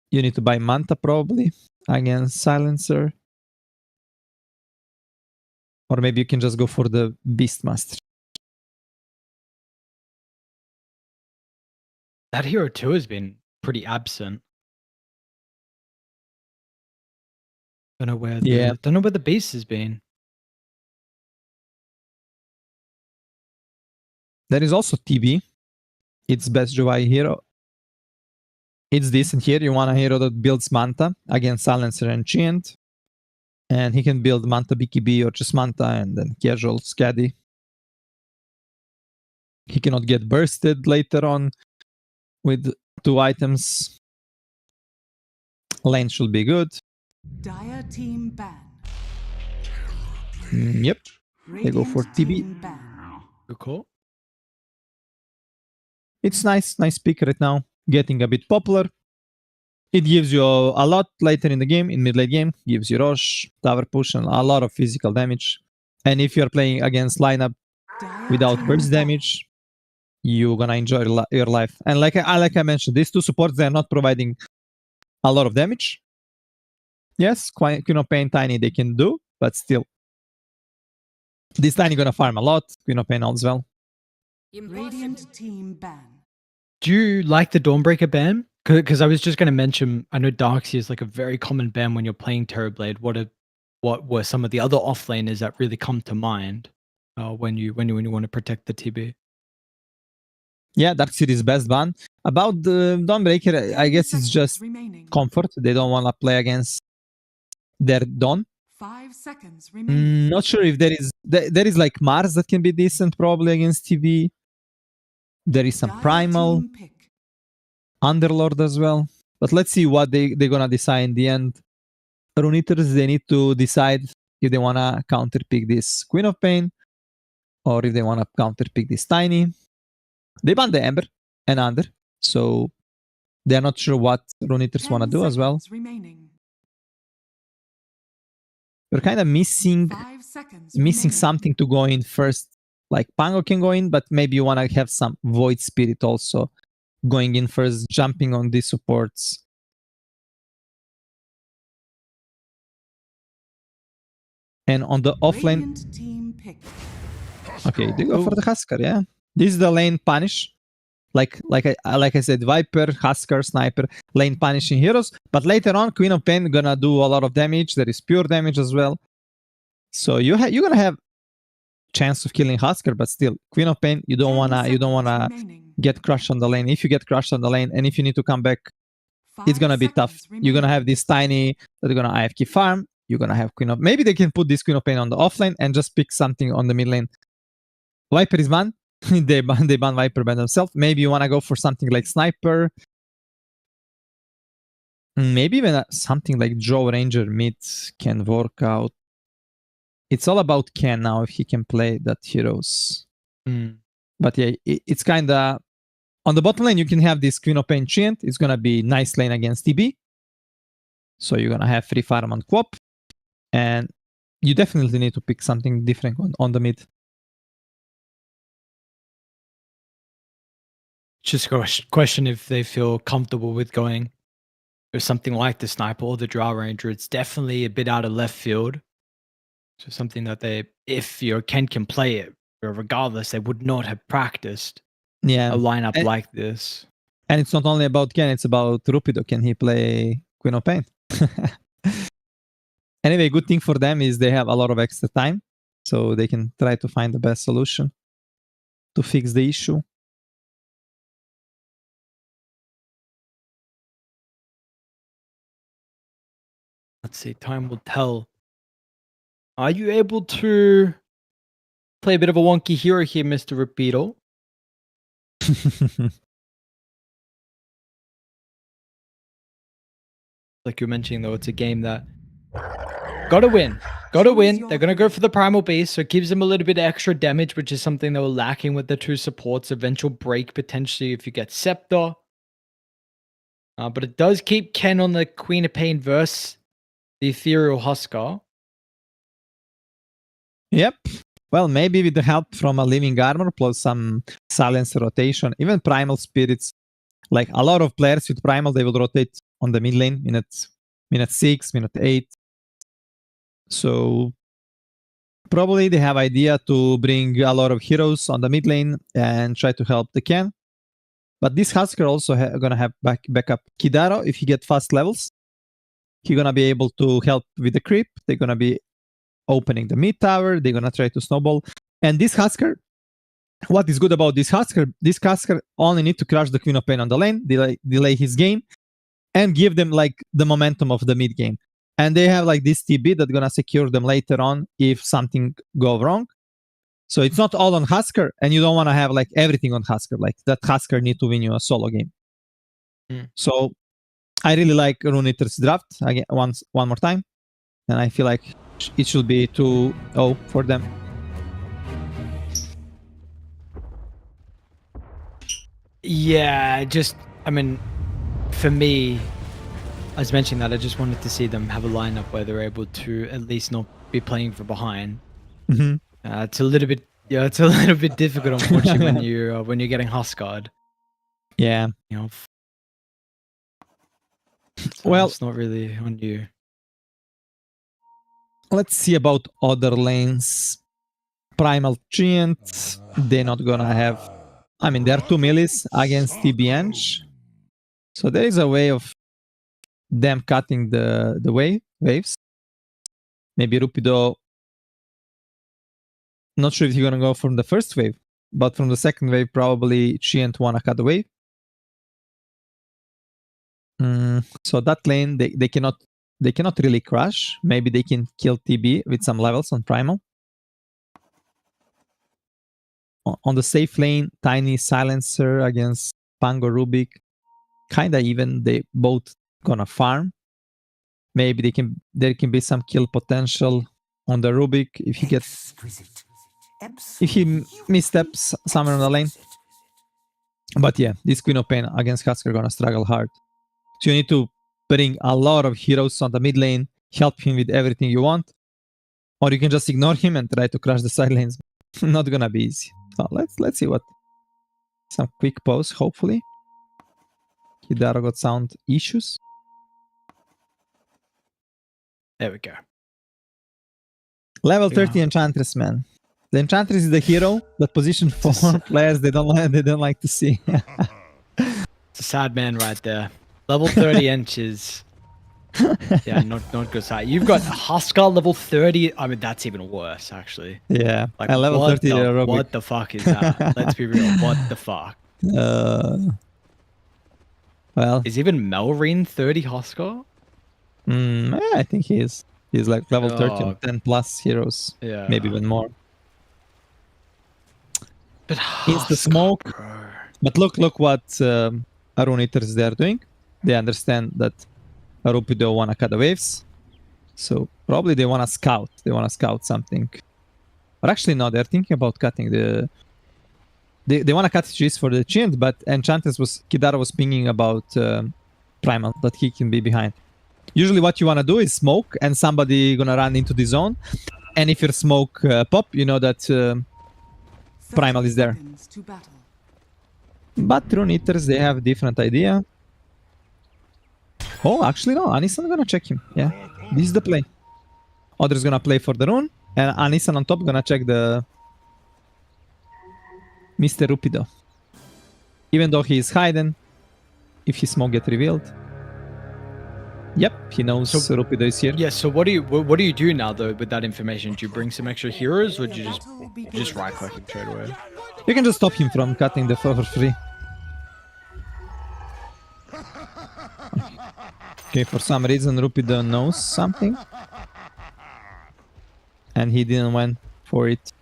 You need to buy Manta probably against Silencer. Or maybe you can just go for the Beastmaster. That hero too has been pretty absent. Don't know where the beast has been. There is also TB. It's best Joai hero. It's decent here. You want a hero that builds Manta against Silencer and Treant. And he can build Manta BKB or just Manta and then casual Scaddy. He cannot get bursted later on with 2 items. Lane should be good. Dire team ban. Yep. They go for TB. Good call. It's nice pick right now. Getting a bit popular. It gives you a lot later in the game, in mid-late game. Gives you rush, tower push, and a lot of physical damage. And if you're playing against lineup without burst damage, you're gonna enjoy your life. And like I mentioned, these 2 supports, they're not providing a lot of damage. Yes, Queen of Pain, Tiny, they can do, but still. This Tiny gonna farm a lot. Queen of Pain as well. Radiant team ban. Do you like the Dawnbreaker ban? Because I was just going to mention, I know Darkseer is like a very common ban when you're playing Terrorblade. What were some of the other offlaners that really come to mind when you want to protect the TB? Yeah, Darkseer is best ban. About the Dawnbreaker, I guess it's just comfort. They don't want to play against their Dawn. 5 seconds remaining. Not sure if there is like Mars that can be decent probably against TB. There is some Primal. Underlord as well. But let's see what they're gonna decide in the end. Rune Eaters, they need to decide if they wanna counterpick this Queen of Pain or if they wanna counterpick this Tiny. They banned the Ember and Under, so they're not sure what Rune Eaters wanna do as well. We're kind of missing something to go in first. Like Pango can go in, but maybe you wanna have some Void Spirit also going in first, jumping on these supports. And on the offlane, okay, they go for the Huskar. Yeah, this is the lane punish. Like I said, Viper, Huskar, Sniper, lane punishing heroes. But later on, Queen of Pain gonna do a lot of damage. There is pure damage as well. So you're gonna have chance of killing Husker, but still, Queen of Pain, you don't wanna get crushed on the lane. If you get crushed on the lane, and if you need to come back, it's gonna be tough. You're gonna have this tiny that are gonna IFK farm. You're gonna have Queen of. Maybe they can put this Queen of Pain on the offlane and just pick something on the mid lane. Viper is banned. they ban Viper by themselves. Maybe you wanna go for something like Sniper. Maybe even something like Joe Ranger mid can work out. It's all about Ken now if he can play that heroes. But yeah, it's kind of on the bottom lane. You can have this Queen of Pain Treant. It's gonna be nice lane against TB. So you're gonna have free farm on Quop, and you definitely need to pick something different on the mid. Just question if they feel comfortable with going with something like the Sniper or the Drow Ranger. It's definitely a bit out of left field. So something that if your Ken can play it, regardless, they would not have practiced a lineup like this. And it's not only about Ken, it's about Rupido. Can he play Queen of Pain? Anyway, good thing for them is they have a lot of extra time, so they can try to find the best solution to fix the issue. Let's see, time will tell. Are you able to play a bit of a wonky hero here, Mr. Rapido? Like you're mentioning, though, it's a game that gotta win. They're gonna go for the primal beast, so it gives them a little bit of extra damage, which is something they were lacking with the two supports. Eventual break potentially if you get Scepter. But it does keep Ken on the Queen of Pain versus the Ethereal Husker. Yep. Well, maybe with the help from a Living Armor plus some Silence rotation, even Primal Spirits. Like a lot of players with Primal, they will rotate on the mid lane, minute 6, minute 8. So probably they have idea to bring a lot of heroes on the mid lane and try to help the Ken. But this Husker also gonna have backup Kidaro if he get fast levels. He's gonna be able to help with the creep. They're gonna be opening the mid tower. They're gonna try to snowball. And this Husker, what is good about this Husker only need to crush the Queen of Pain on the lane, delay his game, and give them like the momentum of the mid game. And they have like this TB that's gonna secure them later on if something go wrong. So it's not all on Husker, and you don't want to have like everything on Husker. Like that Husker need to win you a solo game. So I really like Rune Eater's draft again one more time, and I feel like it should be 2-0 for them. Yeah, for me, I was mentioning that I just wanted to see them have a lineup where they're able to at least not be playing from behind. It's a little bit, it's a little bit difficult, unfortunately, when you're getting Huskar'd. Yeah. So well, it's not really on you. Let's see about other lanes. Primal Treant, they're not gonna have. They're 2 millis against TBNG. So there is a way of them cutting the waves. Maybe Rupido, not sure if you're gonna go from the first wave, but from the second wave, probably Treant wanna cut the wave. So that lane, they cannot really crush. Maybe they can kill TB with some levels on Primal. On the safe lane, Tiny Silencer against Pango Rubik. Kinda even, they both gonna farm. Maybe there can be some kill potential on the Rubik if he missteps somewhere on the lane. But yeah, this Queen of Pain against Husker gonna struggle hard. So you need to bring a lot of heroes on the mid lane, help him with everything you want, or you can just ignore him and try to crush the side lanes. Not gonna be easy. So let's see what some quick pause, hopefully. Hidaro got sound issues. There we go. Level 30 Enchantress, man. The Enchantress is the hero that position 4 players they don't like to see. It's a sad man right there. Level 30 inches. Yeah, not good side. You've got Huskar level 30. I mean, that's even worse, actually. Yeah, Like, and level what 30 the, aerobic. what the fuck is that? Let's be real. What the fuck? Well, Is even Melreen 30 Huskar? yeah, I think he is. He's like level 30 Oh. on 10 plus heroes. Yeah. Maybe even more. But He's the smoke. But look what Arun Eaters they are doing. They understand that Rupido wanna cut the waves. So probably they wanna scout. They wanna scout something. Or actually no, they're thinking about cutting the... They wanna cut Cheese for the Chind, but Kidara was pinging about Primal, that he can be behind. Usually what you wanna do is smoke and somebody gonna run into the zone. And if your smoke pop, you know that Primal is there. To battle. But Rune Eaters, they have a different idea. Oh, actually no, Anisan gonna check him. Yeah, this is the play. Other's gonna play for the rune, and Anisan on top gonna check the Mr. Rupido. Even though he is hidden, if his smoke get revealed. Yep, he knows Rupido is here. Yeah, so what do you do now though with that information? Do you bring some extra heroes, or do you just right click him straight away? You can just stop him from cutting the floor for free. Okay, for some reason Rupido knows something. And he didn't went for it.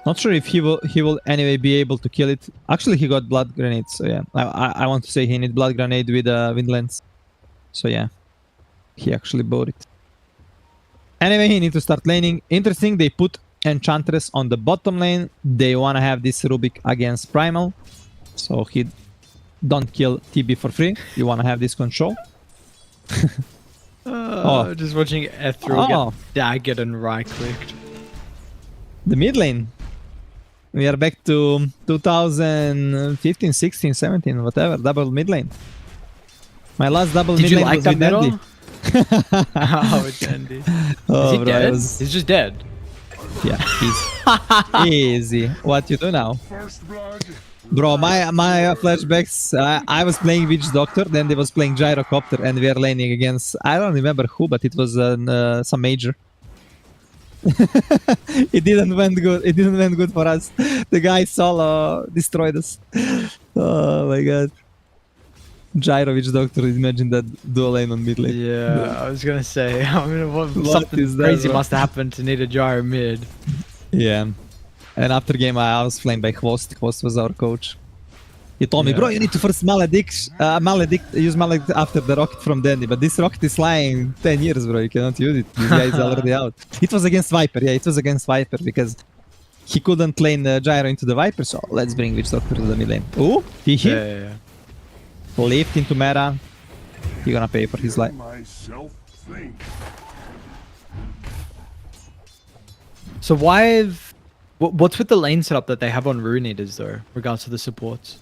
Not sure if he will anyway be able to kill it. Actually, he got blood grenade, so yeah. I want to say he need blood grenade with wind lens. So yeah, he actually bought it. Anyway, he need to start laning. Interesting, they put Enchantress on the bottom lane. They want to have this Rubik against Primal. So he don't kill TB for free. You want to have this control. Just watching Ethereal get daggered and right clicked. The mid lane. We are back to 2015, 16, 17, whatever. Double mid lane. My last double mid lane was with Andy. Oh, it's Andy. Oh, Is he bro, dead? was... He's just dead. Yeah, easy. What you do now? Bro, my flashbacks, I was playing Witch Doctor, then they was playing Gyrocopter, and we are laning against, I don't remember who, but it was some major. It didn't went good. It didn't went good for us. The guy solo destroyed us. Oh my god. Gyro Witch Doctor, imagine that dual lane on mid lane. Yeah, I was gonna say, I mean, What something is that, crazy bro? must have happened to need a gyro mid. Yeah. And after game, I was playing by Hvost. Hvost was our coach. He told me, bro, you need to first use Maledict after the rocket from Danny. But this rocket is lying 10 years, bro. You cannot use it. This guy is already out. It was against Viper. Yeah, it was against Viper because he couldn't lane Gyro into the Viper. So let's bring Witch Doctor to the mid lane. Oh, he hit. Yeah. Lift into meta. He's gonna pay for his life. So what's with the lane setup that they have on Rune Eaters though, regards to the supports?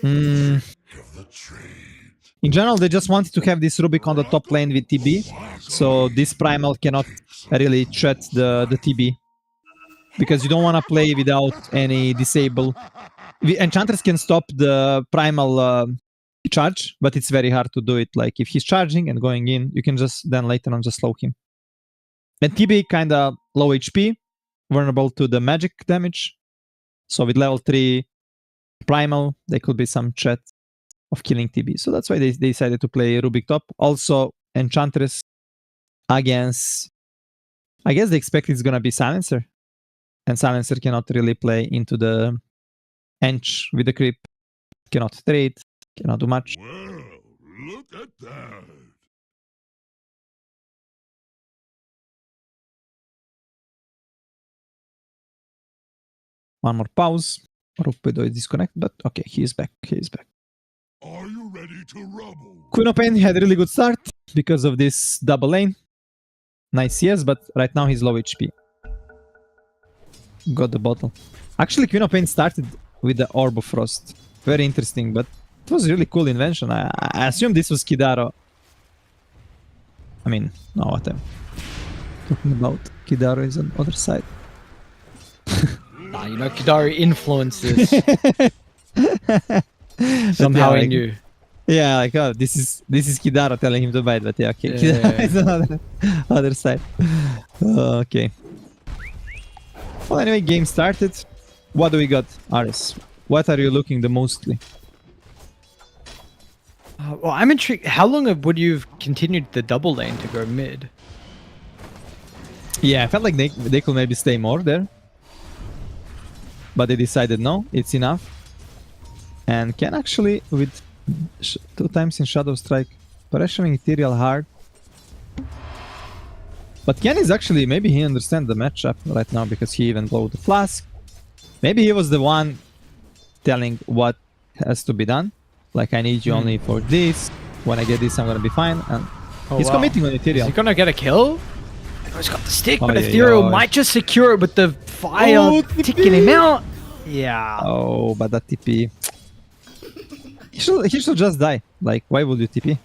In general, they just wanted to have this Rubik on the top lane with TB, so this Primal cannot really threat the TB. Because you don't want to play without any disable. Enchantress can stop the Primal charge, but it's very hard to do it. Like, if he's charging and going in, you can just then later on just slow him. And TB kinda low HP, vulnerable to the magic damage. So with level 3 Primal, there could be some threat of killing TB. So that's why they decided to play Rubik top. Also, Enchantress against... I guess they expect it's gonna be Silencer. And Silencer cannot really play into the Ench with the creep. Cannot trade, cannot do much. Well, look at that. One more pause. Rupido is disconnected, but okay, he is back. He is back. Are you ready to rumble? Queen of Pain had a really good start because of this double lane. Nice CS, but right now he's low HP. Got the bottle. Actually, Queen of Pain started with the Orb of Frost. Very interesting, but it was a really cool invention. I assume this was Kidaro. I mean, no, what I'm talking about. Kidaro is on the other side. Nah, you know, Kidari influences. Somehow he knew. Yeah, like oh, this is Kidaro telling him to bite, but yeah, okay. Yeah. Kidaro is on other side. Okay. Well, anyway, game started. What do we got, Aris? What are you looking the mostly? Well, I'm intrigued. How long would you have continued the double lane to go mid? Yeah, I felt like they could maybe stay more there, but they decided no, it's enough. And can actually with 2 times in Shadow Strike, pressuring Ethereal hard. But Ken is actually, maybe he understands the matchup right now because he even blew the flask. Maybe he was the one telling what has to be done. Like, I need you only for this. When I get this, I'm gonna be fine. And he's committing on Ethereal. Is he gonna get a kill? Oh, he's got the stick, but yeah, Ethereal yeah. might just secure it with the fire ticking him out. Yeah. Oh, but that TP. He should just die. Like, why would you TP?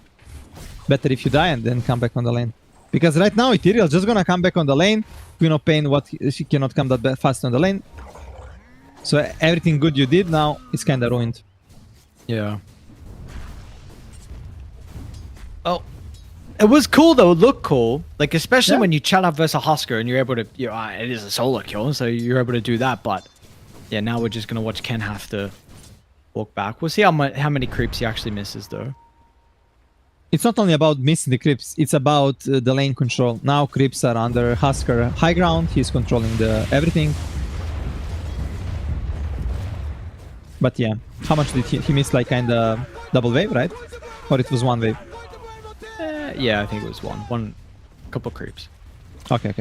Better if you die and then come back on the lane. Because right now, Ethereal just gonna come back on the lane. Queen of Pain, she cannot come that fast on the lane. So everything good you did now is kinda ruined. Yeah. Oh. It was cool though, it looked cool. Like, especially when you chat up versus a Husker and you're able to, it is a solo kill, so you're able to do that, but yeah, now we're just gonna watch Ken have to walk back. We'll see how many creeps he actually misses though. It's not only about missing the creeps, it's about the lane control. Now creeps are under Husker high ground, he's controlling the everything. But yeah, how much did he miss? Like kinda double wave, right? Or it was one wave? Yeah, I think it was one couple creeps. Okay.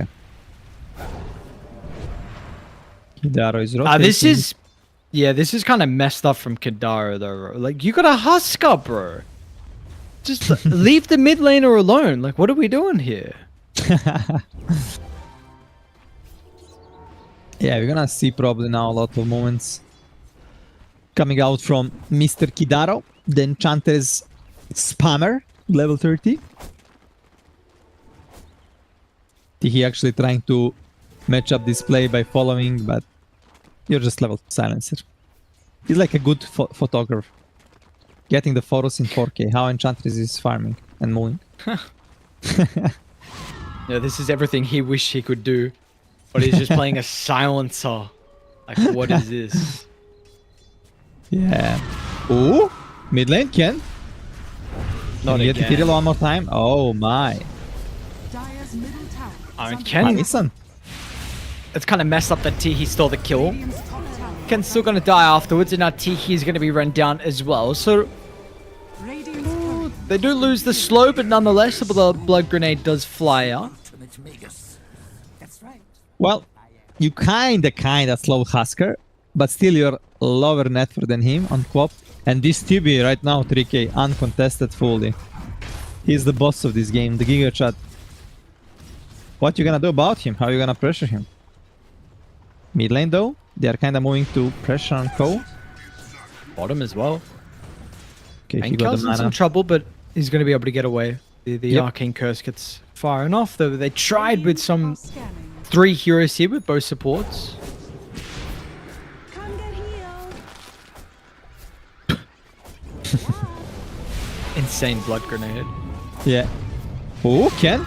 Kidaro is rotating. This is kind of messed up from Kidaro though. Like, you got a Husker, bro. Just leave the mid laner alone. Like, what are we doing here? Yeah, we're gonna see probably now a lot of moments coming out from Mr. Kidaro. The Enchantress Spammer, level 30. He actually trying to match up this play by following, but you're just level silencer. He's like a good photographer. Getting the photos in 4K. How Enchantress is farming and moving. Yeah, this is everything he wished he could do, but he's just playing a silencer. Like, what is this? Yeah. Ooh, mid lane, Ken. Not Can you get again. Ethereal one more time? Oh my. Dire's middle tower. I mean, is Ken, under Listen. it's kind of messed up that he stole the kill. Radiant's top tower. Ken's still gonna die afterwards, and now Tiki is gonna be run down as well. So Radiant's courier. they do lose the slow, but nonetheless, the blood grenade does fly out. Well, you kinda slow Husker, but still you're lower net worth than him on Quop. And this TB right now, 3K, uncontested fully. He's the boss of this game, the Giga Chat. What you gonna do about him? How you gonna pressure him? Mid lane though, they are kinda moving to pressure on Ko. Bottom as well. Okay, he And got Kel's the in some mana. trouble, but he's gonna be able to get away. The Yep. Arcane Curse gets far enough, though. They tried with some Are scanning. 3 heroes here with both supports. Come get healed. Insane blood grenade. Yeah. Oh, Ken?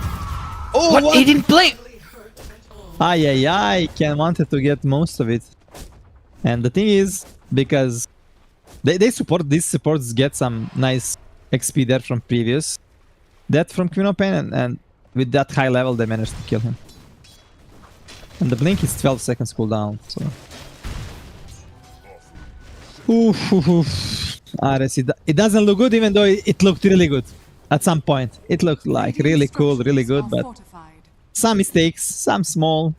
Oh, What? He didn't blink! Ay, Ken wanted to get most of it. And the thing is, because these supports get some nice XP there from previous. That from Queen of Pain, and with that high level, they managed to kill him. And the blink is 12 seconds cooldown, so... Oof. Ares, it doesn't look good, even though it looked really good. At some point, it looked like really cool, really good, Are but fortified. some mistakes, some small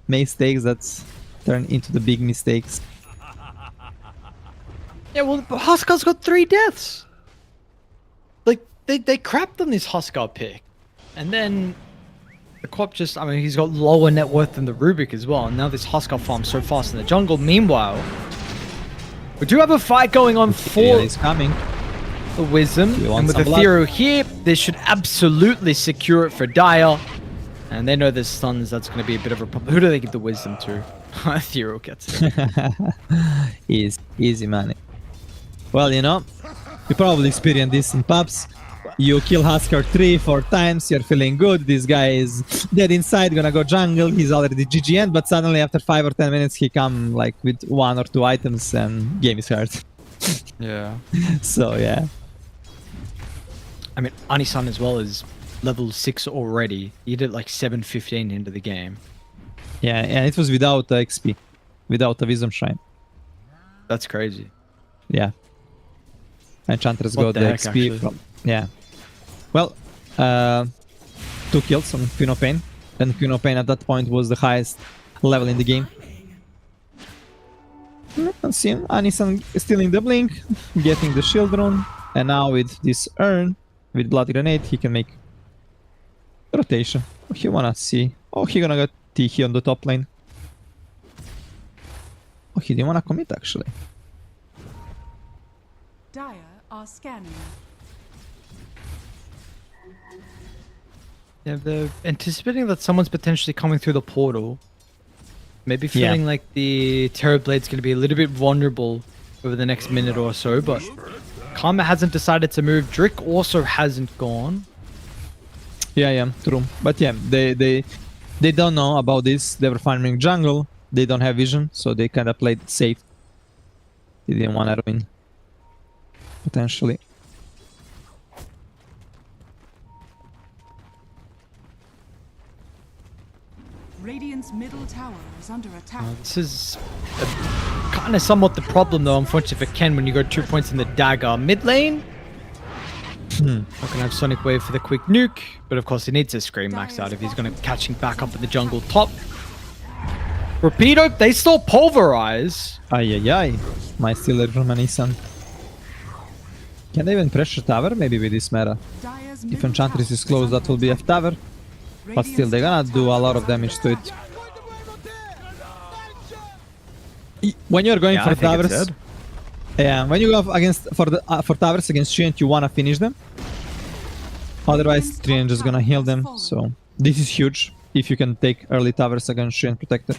mistakes that turn into the big mistakes. Yeah, well, Huskar's got 3 deaths. Like, they crapped on this Huskar pick. And then the Quap just, I mean, he's got lower net worth than the Rubik as well. And now this Huskar farms so fast in the jungle. Meanwhile, we do have a fight going on Yeah, for he's coming. the Wisdom. He And wants with some the blood. Thero here, they should absolutely secure it for Dire. And they know there's stuns, that's going to be a bit of a problem. Who do they give the Wisdom to? Thero gets it. Easy money. Well, you know, You probably experienced this in pubs. You kill Husker 3-4 times, you're feeling good, this guy is dead inside, gonna go jungle, he's already GGN, but suddenly after 5 or 10 minutes he come like with 1 or 2 items and game is hard. Yeah. So yeah. I mean, Anisan as well is level 6 already. He did like 7:15 into the game. Yeah, and it was without XP, without a Wisdom Shrine. That's crazy. Yeah. Enchantress What got the the heck, XP actually? from... Yeah. Well, 2 kills on Queen of Pain. And Queen of Pain at that point was the highest level in the game. Let's see, Anisan stealing the blink, getting the shield rune, and now with this urn, with Blood Grenade, he can make rotation. He wanna see. Oh, he gonna get Tiki on the top lane. Oh, he didn't wanna commit actually. Dire are scanning. Yeah, they're anticipating that someone's potentially coming through the portal. Maybe feeling like the Terrorblade's going to be a little bit vulnerable over the next minute or so, but Karma hasn't decided to move. Drick also hasn't gone. Yeah, true. But yeah, they don't know about this. They were farming jungle. They don't have vision, so they kind of played safe. They didn't want to ruin. Potentially. Radiant's middle tower is under attack. This is kind of somewhat the problem, though, unfortunately for Ken, when you got 2 points in the dagger. Mid lane, not going to have Sonic Wave for the quick nuke, but of course he needs to Scream max out if he's going to catch him back up in the jungle top. Rapido, they still pulverize. Ay. My stealer from Anisan. Can they even pressure tower? Maybe with this meta. Dire's If middle Enchantress tower is close, that will be F tower. But still, they're gonna do a lot of damage to it. When you're going for towers, when you go against for towers against Treant, you wanna finish them. Otherwise, Treant is gonna heal them. So this is huge if you can take early towers against Treant Protector.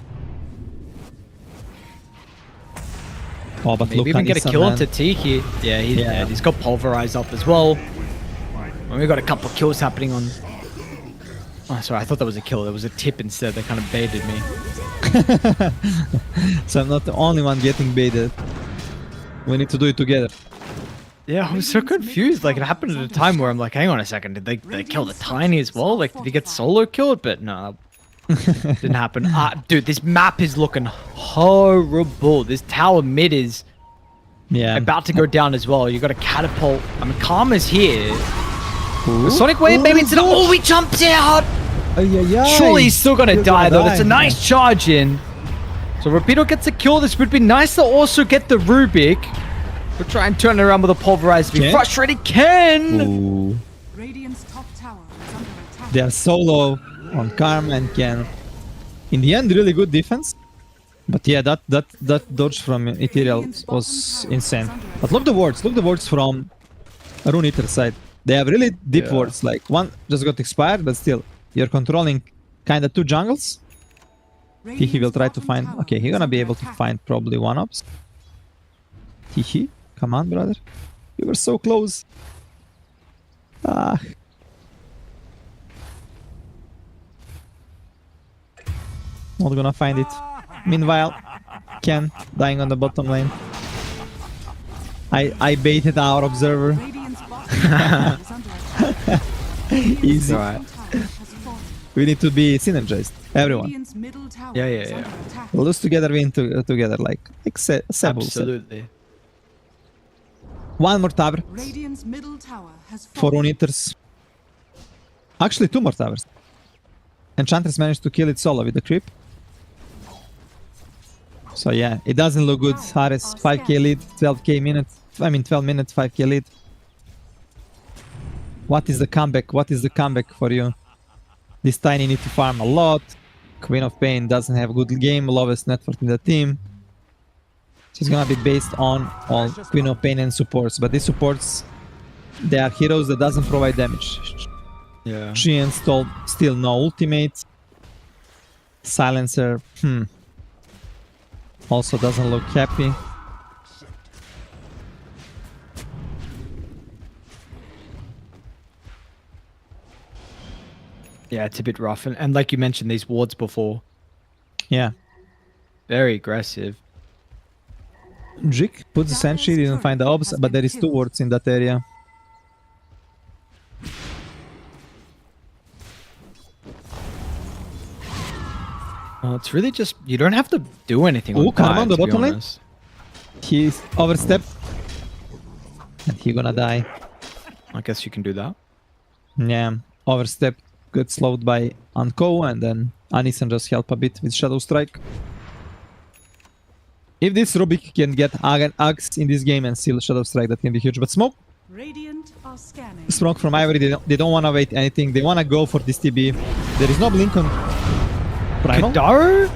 Oh, but Maybe look, even get a Anisan, kill man. into Tiki. Yeah, he's got pulverized up as well. And we got a couple of kills happening on. Oh, sorry, I thought that was a kill. It was a tip instead. They kind of baited me. So I'm not the only one getting baited. We need to do it together. Yeah, I was so confused. Like, it happened at a time where I'm like, hang on a second. Did they kill the Tiny as well? Like, did he get solo killed? But no, didn't happen. Dude, this map is looking horrible. This tower mid is about to go down as well. You got a catapult. I mean, Karma's here. Ooh. Sonic Wave, maybe it's he jumps out. Surely he's still gonna die though. That's a nice charge in. So Rapido gets a kill. This would be nice to also get the Rubik. We'll try and turn it around with a pulverize. Be frustrated, Ken. Ooh. Radiant's top tower is under attack. They are solo on Karma and Ken. In the end, really good defense. But yeah, that dodge from Ethereal was insane. But look the wards from Rune Eater side. They have really deep wards. Like one just got expired, but still, you're controlling kind of 2 jungles. He will try to find. Okay, he's gonna be able to find probably 1-ups. Hihi, come on, brother. You were so close. Ah. Not gonna find it. Meanwhile, Ken dying on the bottom lane. I baited our observer. Radiant's bottom tower is under attack. Easy. Radiant's middle tower has fallen. We need to be synergized. Everyone. Radiant's middle tower Yeah. is under attack. Lose together, win together. Like Sebul said. Absolutely. One more tower Radiant's middle tower has for fallen. Unitters. Actually, 2 more towers. Enchantress managed to kill it solo with the creep. So yeah, it doesn't look good. Harris 5k lead, 12k minutes. I mean 12 minutes, 5k lead. What is the comeback? What is the comeback for you? This Tiny need to farm a lot. Queen of Pain doesn't have a good game, lowest net worth in the team. She's gonna be based on Queen of Pain and supports, but these supports, they are heroes that doesn't provide damage. Yeah. She installed still no ultimate. Silencer, also doesn't look happy. Yeah, it's a bit rough. And like you mentioned, these wards before, Yeah. very aggressive. Jik puts the sentry, didn't find the obs, but there is 2 wards in that area. Well, it's really just, you don't have to do anything. Ooh, on Karma dive, on the to be bottom lane? honest. He's overstep. And he gonna die. I guess you can do that. Yeah, overstep, gets slowed by Anko, and then Anison just help a bit with Shadow Strike. If this Rubik can get Axe in this game and steal Shadow Strike, that can be huge. But Smoke, Radiant are scanning. Smoke from Ivory, they don't want to wait anything. They want to go for this TB. There is no blink on Primal. Kadaro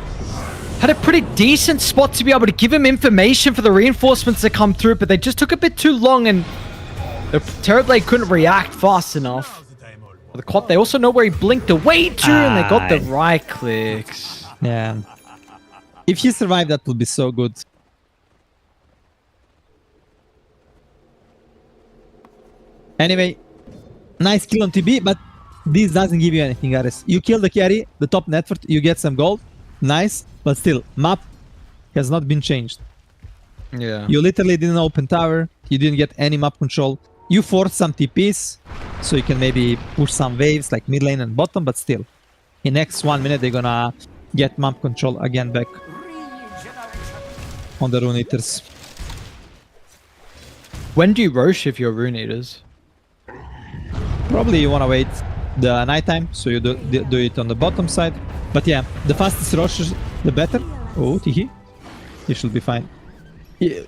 had a pretty decent spot to be able to give him information for the reinforcements that come through, but they just took a bit too long, and the Terrorblade couldn't react fast enough. The Quap, they also know where he blinked away to, and they got the right clicks. Yeah. If he survived, that would be so good. Anyway, nice kill on TB, but this doesn't give you anything, Ares. You kill the carry, the top net worth, you get some gold. Nice, but still, map has not been changed. Yeah. You literally didn't open tower, you didn't get any map control. You forced some TPs, so you can maybe push some waves like mid lane and bottom, but still. In next 1 minute, they're gonna get map control again back on the Rune Eaters. When do you Rosh if you're Rune Eaters? Probably you wanna wait the nighttime, so you do it on the bottom side. But yeah, the fastest Rosh, the better. Oh, Tihi. You should be fine. Yeah,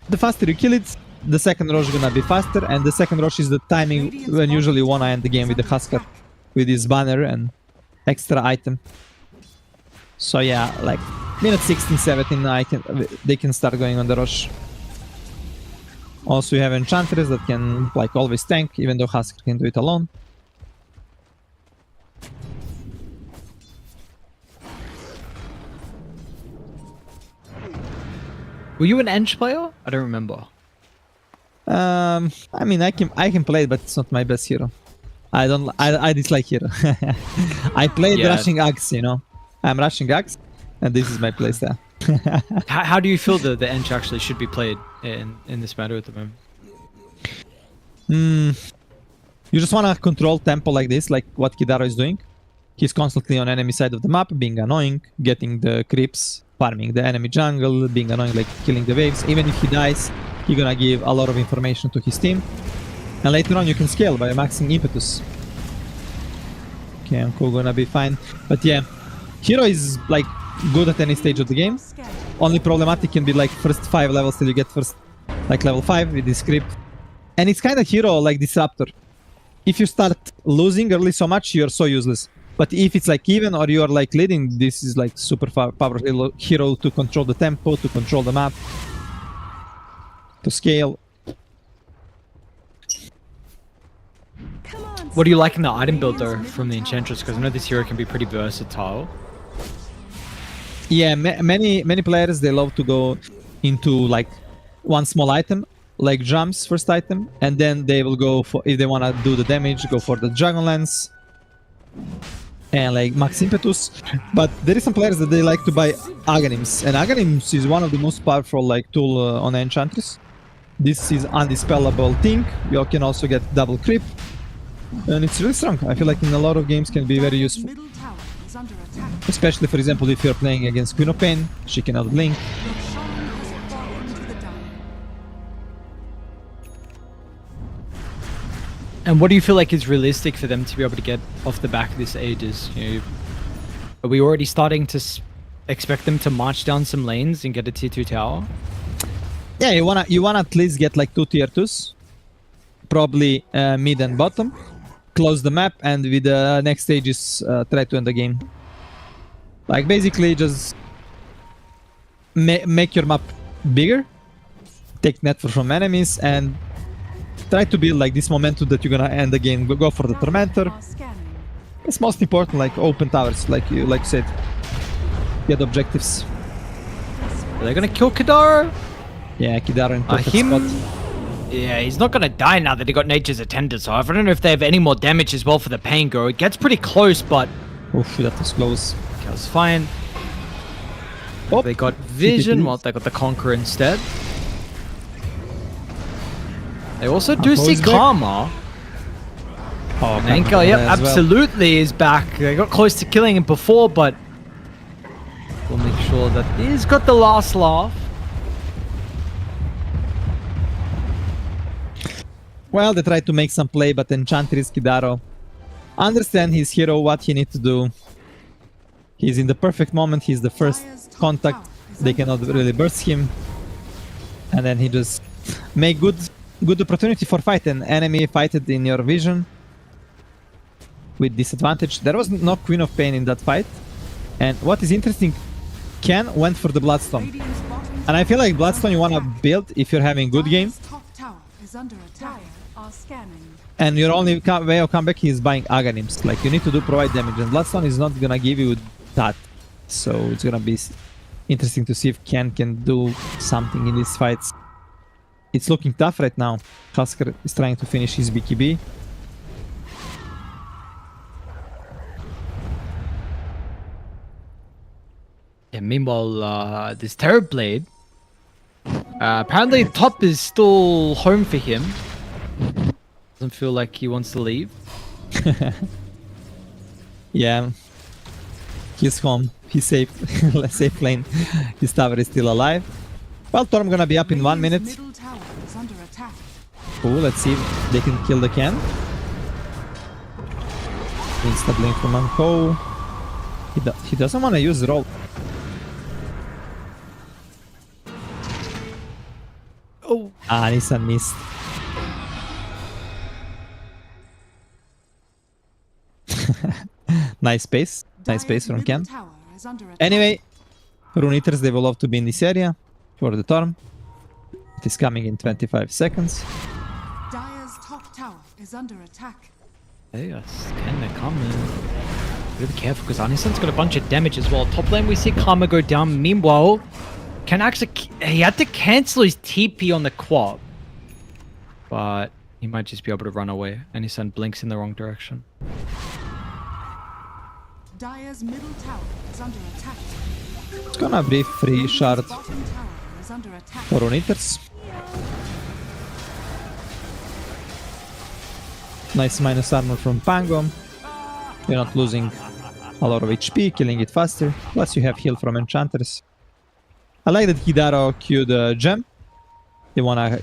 the faster you kill it, the second Rosh is gonna be faster, and the second Rosh is the timing when usually you wanna end the game with the Husker, with his banner and extra item. So yeah, like minute 16, 17, they can start going on the Rosh. Also, you have Enchantress that can like always tank, even though Husker can do it alone. Were you an Ench player? I don't remember. I mean, I can play it, but it's not my best hero. I dislike hero. I played rushing axe, you know. I'm rushing axe, and this is my playstyle. How do you feel the Ench actually should be played in this meta at the moment? You just want to control tempo like this, like what Kidaro is doing. He's constantly on enemy side of the map, being annoying, getting the creeps, farming the enemy jungle, being annoying, like killing the waves. Even if he dies, he's gonna give a lot of information to his team. And later on you can scale by maxing impetus. Okay, I'm cool, gonna be fine. But yeah, hero is like good at any stage of the game. Only problematic can be like first 5 levels till you get first like level 5 with this creep. And it's kind of hero like Disruptor. If you start losing early so much, you're so useless. But if it's like even or you're like leading, this is like super powerful hero to control the tempo, to control the map, to scale. What do you like in the item builder from the Enchantress? Because I know this hero can be pretty versatile. Yeah, many players, they love to go into like one small item, like jumps first item, and then they will go for, if they want to do the damage, go for the Dragon Lance and like max impetus. But there is some players that they like to buy Aghanims, and Aghanims is one of the most powerful like tool on Enchantress. This is undispellable thing. You can also get double creep, and it's really strong. I feel like in a lot of games can be very useful. Middle tower is under attack. Especially, for example, if you're playing against Queen of Pain, she cannot blink. Your shaman has fallen to the dire. And what do you feel like is realistic for them to be able to get off the back of this Aegis? You know, are we already starting to expect them to march down some lanes and get a tier 2 tower? Yeah, you wanna at least get like 2 tier 2s, probably mid and bottom, close the map, and with the next stages try to end the game. Like basically just make your map bigger, take network from enemies, and try to build like this momentum that you're gonna end the game. Go for the Tormentor. Are scanning. It's most important, like open towers, like you said. Get objectives. Are they gonna kill Kadaro? Yeah, Kidaro in perfect him? spot. Yeah, he's not gonna die now that he got Nature's Attendance off. I don't know if they have any more damage as well for the Pain Girl. It gets pretty close, but Oof, that was close. Cal's fine. Oh, They got Vision, CPT. well, they got the Conqueror instead. They also do see Bo's back. Karma. Oh, And Karma Enkel, yep, as well. absolutely is back. They got close to killing him before, but we'll make sure that he's got the last laugh. Well, they tried to make some play, but Enchantress Kidaro understand his hero, what he needs to do. He's in the perfect moment. He's the first contact. They cannot really burst him. And then he just make good opportunity for fight. An enemy fighted in your vision with disadvantage. There was no Queen of Pain in that fight. And what is interesting, Ken went for the Bloodstone. Radiant's bottom And I feel like Bloodstone you want to build if you're having good game. Dire's top tower is under attack. Are scanning. And your only way of comeback is buying Aghanims. Like, you need to provide damage, and Bloodstone is not gonna give you that. So it's gonna be interesting to see if Ken can do something in these fights. It's looking tough right now. Husker is trying to finish his BKB. Yeah, meanwhile, this Terrorblade, apparently top is still home for him. Doesn't feel like he wants to leave. Yeah. He's home. He's safe. Safe lane. His tower is still alive. Well, Torm gonna be up in 1 minute. Radiant's middle tower is under attack. Cool, let's see if they can kill the Ken. Insta blink from Anko. He doesn't want to use roll. Oh, Nissan missed. Nice space. Nice space from Dire's Ken. middle tower is under attack. Anyway, Rune Eaters, they will love to be in this area for the Torm. It is coming in 25 seconds. Dire's top tower is under attack. there you go. Ken, they're coming. Really careful because Anisan's got a bunch of damage as well. Top lane, we see Karma go down. Meanwhile, Ken actually, he had to cancel his TP on the Quap. But he might just be able to run away. Anisan blinks in the wrong direction. Dire's middle tower is under attack. It's gonna be free shard Bottom tower is under attack. for Rune Eaters. Nice minus armor from Pango. You're not losing a lot of HP, killing it faster. Plus you have heal from Enchanters. I like that Hidaro queued the gem. They wanna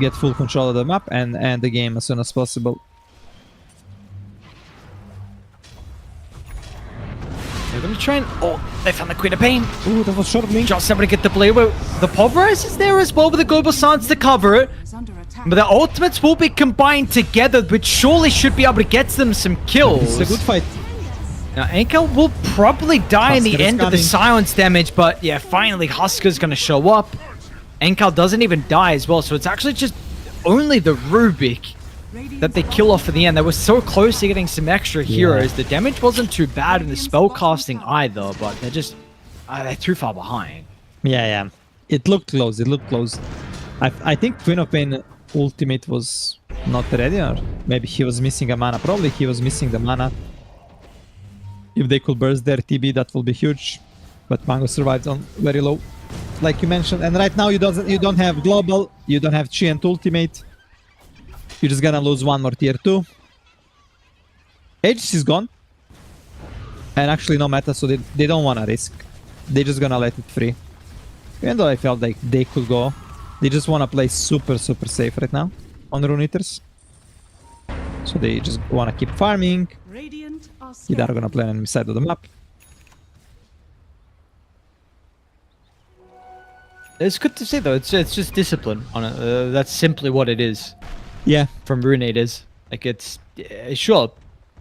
get full control of the map and end the game as soon as possible. They're gonna try and... Oh, they found the Queen of Pain. Ooh, that was short blink. Just able to get the blade. The Pulverize is there as well with the Global Silence to cover it. Is under attack. But the ultimates will be combined together, which surely should be able to get them some kills. It's a good fight. Now, Enkel will probably die in the Husker is end of the coming. silence damage, but yeah, finally Husker's gonna show up. Enkel doesn't even die as well, so it's actually just only the Rubik that they kill off in the end. They were so close to getting some extra heroes. The damage wasn't too bad in the spell casting either, but they're just they're too far behind. Yeah. It looked close. It looked close. I think Queen of Pain ultimate was not ready, or maybe he was missing a mana. Probably he was missing the mana. If they could burst their TB, that will be huge. But Mango survived on very low, like you mentioned. And right now you don't have global, you don't have Chi and ultimate. You're just gonna lose one more tier 2. Aegis is gone. And actually no meta, so they don't wanna risk. They're just gonna let it free. Even though I felt like they could go. They just wanna play super safe right now on Rune Eaters. So they just wanna keep farming. Radiant are Hidaro scanning. gonna play on the side of the map. It's good to see though. It's just discipline on it. That's simply what it is Yeah, from Ruinators. Like it's sure.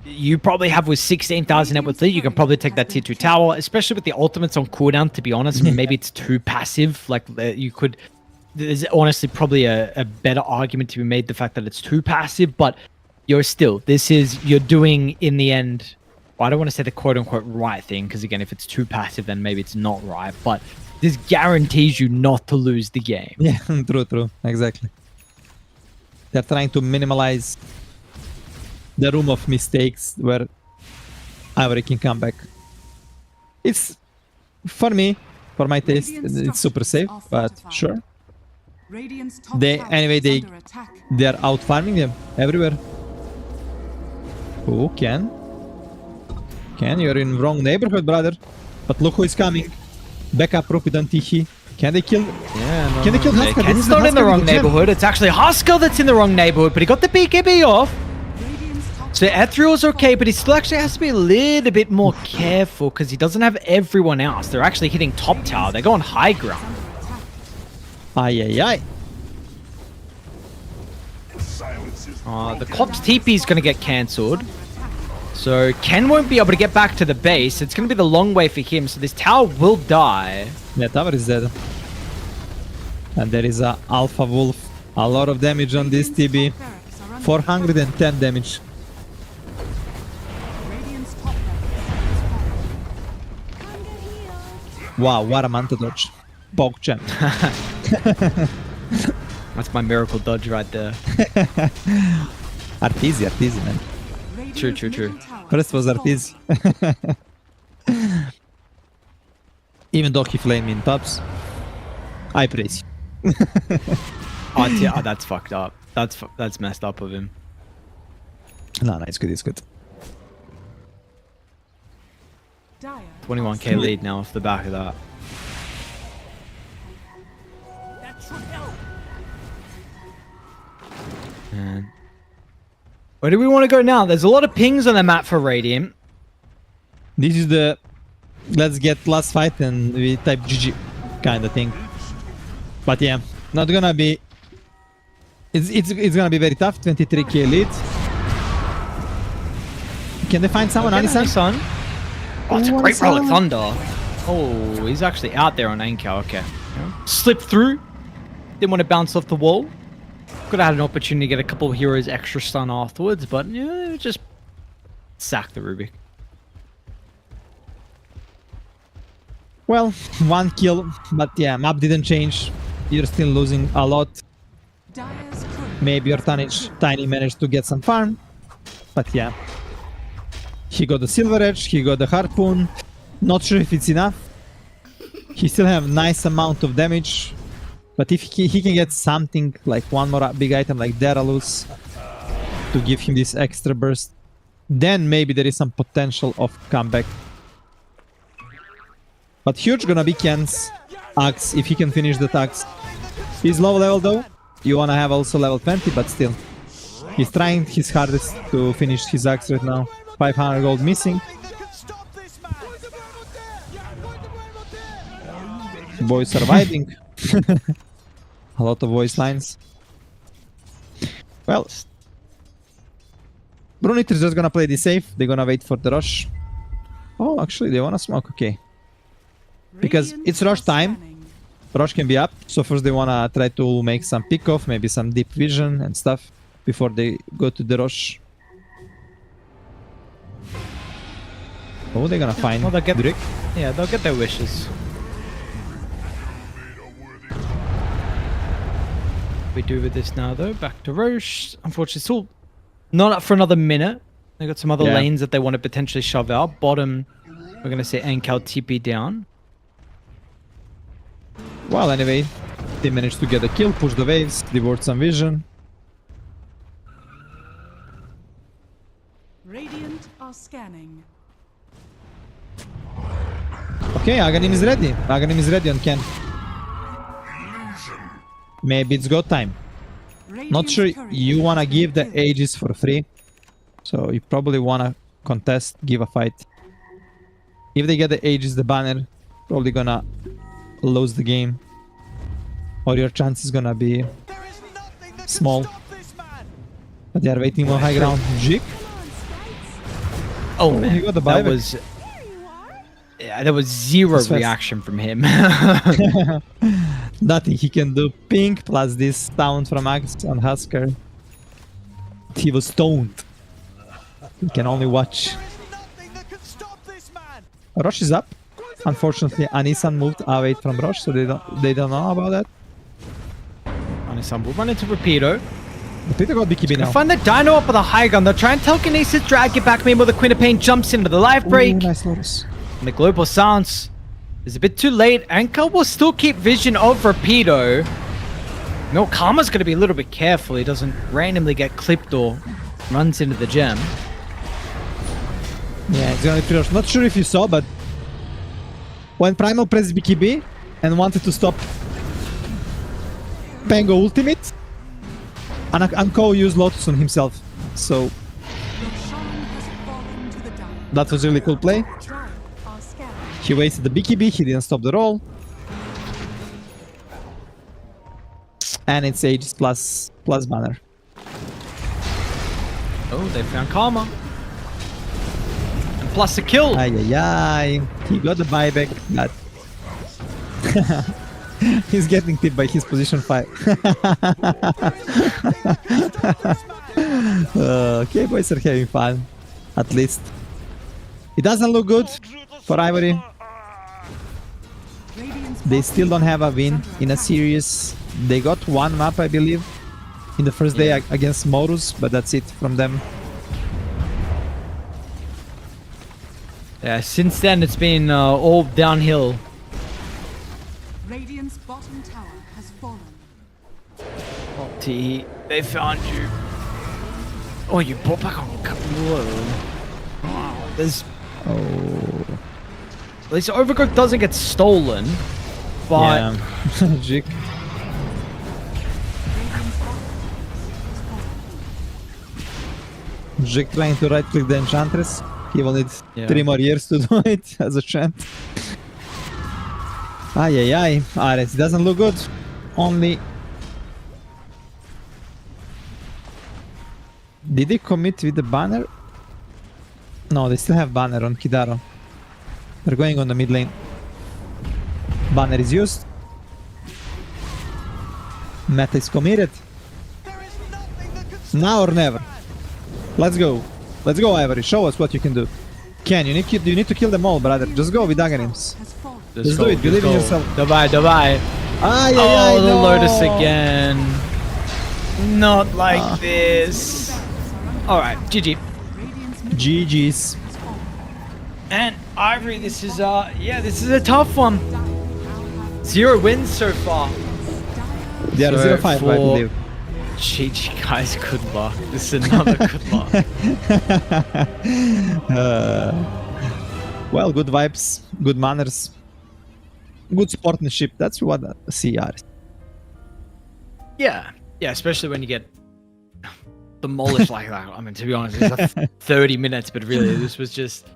You probably have with 16,000 net worth lead, you can probably take that tier 2 tower, especially with the ultimates on cooldown, to be honest. I mean, maybe it's too passive. Like, you could... There's honestly probably a better argument to be made, the fact that it's too passive, but you're still... You're doing, in the end... Well, I don't want to say the quote-unquote right thing, because again, if it's too passive, then maybe it's not right, but this guarantees you not to lose the game. yeah, true, exactly. They're trying to minimize the room of mistakes where Ivory can come back. It's, for me, for my taste, it's super safe, but sure. Radiant's top They tower anyway is under attack. they are out farming them everywhere. Oh, Ken, you're in wrong neighborhood, brother. But look who is coming. Backup Prophet on Tichy. Can they kill? Yeah, no, Can they kill no, Husker? Ken's This is not in the Husker wrong with the gem. neighborhood. It's actually Husker that's in the wrong neighborhood, but he got the BKB off. Radiant's top So tower Ethereal's is okay, but he still actually has to be a little bit more careful because he doesn't have everyone else. They're actually hitting top tower. They're going high ground. under attack. Ay. The Cop's TP is going to get cancelled. So Ken won't be able to get back to the base. It's going to be the long way for him. So this tower will die. Yeah, tower is dead. And there is a Alpha Wolf. A lot of damage on this TB. Top barracks are under 410 damage. Radiant's top barracks is Come get healed. Wow, what a manta dodge. Bog champ. That's my miracle dodge right there. Arteezy, man. Radiant's True. middle tower First was is falling. Arteezy. Even though he flamed me in pubs, I praise you. Oh, that's fucked up. That's messed up of him. No, it's good. Dire 21k lead now off the back of that. And where do we want to go now? There's a lot of pings on the map for Radiant. This is the let's get last fight and we type GG kind of thing. But yeah, not gonna be. It's gonna be very tough. 23k lead. Can they find someone? Okay, Anisan? Anisan. Oh, it's a Oh, great roll of Anisan. thunder. Oh, he's actually out there on Ankel. Okay. Slipped through. Didn't want to bounce off the wall. Could have had an opportunity to get a couple of heroes extra stun afterwards, but yeah, just sack the Rubik. Well, 1 kill, but yeah, map didn't change. You're still losing a lot. Dire's courier Maybe your has been Tiny managed to get some farm, but yeah. He got the Silver Edge, he got the Harpoon. Not sure if it's enough. He still have nice amount of damage, but if he can get something like one more big item like Daedalus to give him this extra burst, then maybe there is some potential of comeback. But huge gonna be Ken's axe if he can finish the axe. He's low level though. You wanna have also level 20, but still. He's trying his hardest to finish his axe right now. 500 gold missing. Boy surviving. A lot of voice lines. Well, Bruniter's just gonna play this safe. They're gonna wait for the rush. Oh, actually, they wanna smoke. Okay. Because Radiant it's rush are time. scanning. Rush can be up. So first they wanna try to make some pick off, maybe some deep vision and stuff before they go to the rush. Oh, they're gonna find Well, they'll get Drake. Yeah, they'll get their wishes. We do with this now though. Back to Roche. Unfortunately, still not up for another minute. They got some other Yeah. lanes that they want to potentially shove out. Bottom, we're gonna say Ankel TP down. Well, anyway, they managed to get a kill, push the waves, devoured some vision. Radiant are scanning. Okay, Aghanim is ready. Aghanim is ready on Ken. Maybe it's go time. Not Radiant's sure courier you wanna has give the been killed. Aegis for free. So you probably wanna contest, give a fight. If they get the Aegis, the banner, probably gonna lose the game. Or your chance is gonna be small. But they are waiting on high ground. Jig? Oh he man, got the that buyback. was. Yeah, there was zero That's fast. reaction from him. Nothing he can do. Pink plus this sound from Axe on Husker. He was stoned. He can only watch. Rosh is up. Unfortunately, Anisan moved away from Rosh, so they don't know about that. Anisan will run into Rapido. Pretty good BKB now. Find the Dino up with a high gun. They're trying telekinesis, drag it back. Meanwhile, the Queen of Pain jumps into the life break. Ooh, nice Lotus. And the global silence is a bit too late. Anka will still keep vision of Rapido. No, Karma's going to be a little bit careful. He doesn't randomly get clipped or runs into the gem. Yeah, it's gonna be pretty. Not sure if you saw, but when Primal pressed BKB and wanted to stop Pango ultimate, Anko used Lotus on himself. So Your shaman has fallen to the dire. that was a really cool play. Drow are scared. He wasted the BKB, he didn't stop the roll. And it's Aegis plus banner. Oh, they found Karma. And plus a kill. Ay ay ay. He got the buyback, but he's getting tipped by his position 5. Okay, boys are having fun. At least. It doesn't look good for Ivory. Radiant's They still don't have a win in a series. They got one map, I believe, in the first day against Morus, but that's it from them. Yeah, since then it's been all downhill. Radiant's bottom tower has fallen. T, they found you. Oh, you brought back on Whoa. Wow, there's... Oh. At least Overgrowth doesn't get stolen, but... Yeah. Jig. Jig trying to right click the Enchantress. He will need 3 more years to do it as a chant. Ay ay ay. Ares doesn't look good. Only. Did they commit with the banner? No, they still have banner on Kidaro. They're going on the mid lane. Banner is used. Meta is committed. Now or never. Let's go. Let's go, Ivory. Show us what you can do. Ken, you need to kill them all, brother. Just go with Aghanim's. Has fallen. Just do it. Believe in yourself. Dubai. Ay, ay, Oh, ay, the no. Lotus again. Not like this. Alright, GG. Radiant's middle GG's. has fallen. And Ivory, this is a tough one. 0 wins so far. They are So 0-5, I for- believe. GG guys, good luck. This is another good luck. Well, good vibes, good manners, good sportsmanship. That's what I see are. Yeah, especially when you get demolished like that. I mean, to be honest, it's 30 minutes, but really, this was just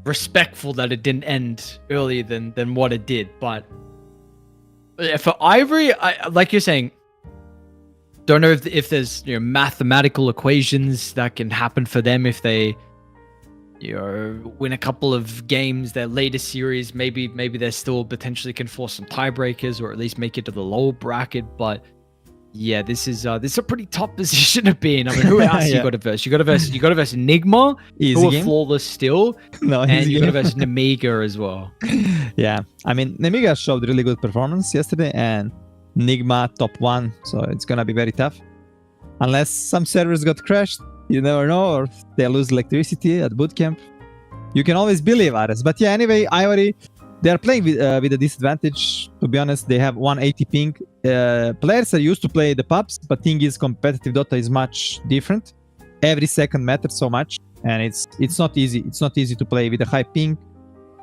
respectful that it didn't end earlier than what it did. But yeah, for Ivory, I like you're saying, don't know if there's mathematical equations that can happen for them if they win a couple of games. Their latest series, maybe they still potentially can force some tiebreakers or at least make it to the lower bracket. But yeah, this is a pretty tough position to be in. I mean, who else Yeah. you got to verse? You got to verse Enigma, Easy who are game. flawless still, No, and easy you got to game. verse Nemiga as well. Yeah, I mean, Nemiga showed really good performance yesterday, and Nigma top 1, so it's gonna be very tough. Unless some servers got crashed, you never know, or they lose electricity at bootcamp. You can always believe Ares. But yeah, anyway, Ivory, they are playing with a disadvantage. To be honest, they have 180 ping. Players are used to play the pubs, but thing is, competitive Dota is much different. Every second matters so much, and it's not easy. It's not easy to play with a high ping.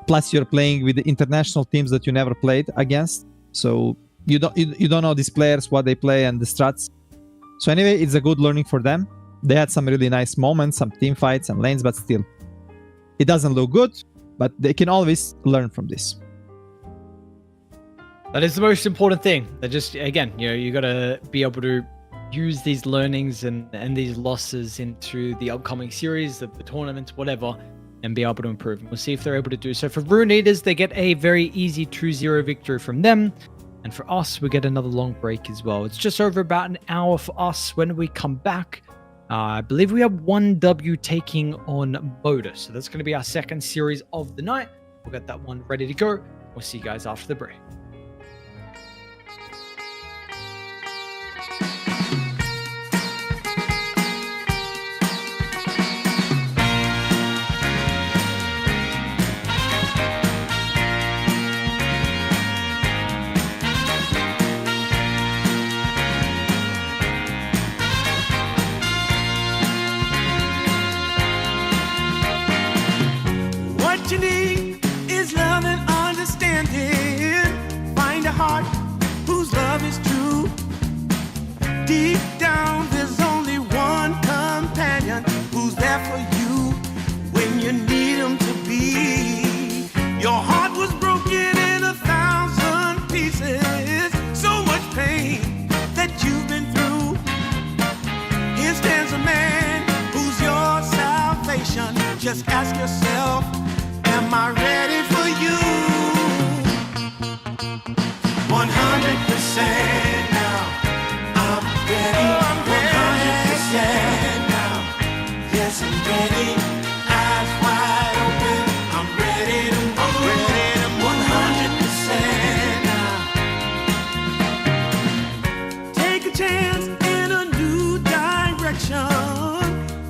Plus, you're playing with the international teams that you never played against, so you don't know these players, what they play, and the strats. So anyway, it's a good learning for them. They had some really nice moments, some team fights and lanes, but still, it doesn't look good. But they can always learn from this. That is the most important thing. That just, again, you got to be able to use these learnings and these losses into the upcoming series, the tournaments, whatever, and be able to improve. And we'll see if they're able to do so. For Rune Eaters, they get a very easy 2-0 victory from them. And for us, we get another long break as well. It's just over about an hour for us. When we come back, I believe we have 1W taking on Boda. So that's going to be our second series of the night. We'll get that one ready to go. We'll see you guys after the break. Deep down, there's only one companion who's there for you when you need him to be. Your heart was broken in 1,000 pieces. So much pain that you've been through. Here stands a man who's your salvation. Just ask yourself, am I ready for you? 100% now. I'm ready. 100% now. Yes, I'm ready. Eyes wide open. I'm ready to move. 100% now. Take a chance in a new direction.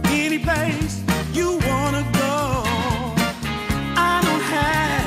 Any place you wanna go. I don't have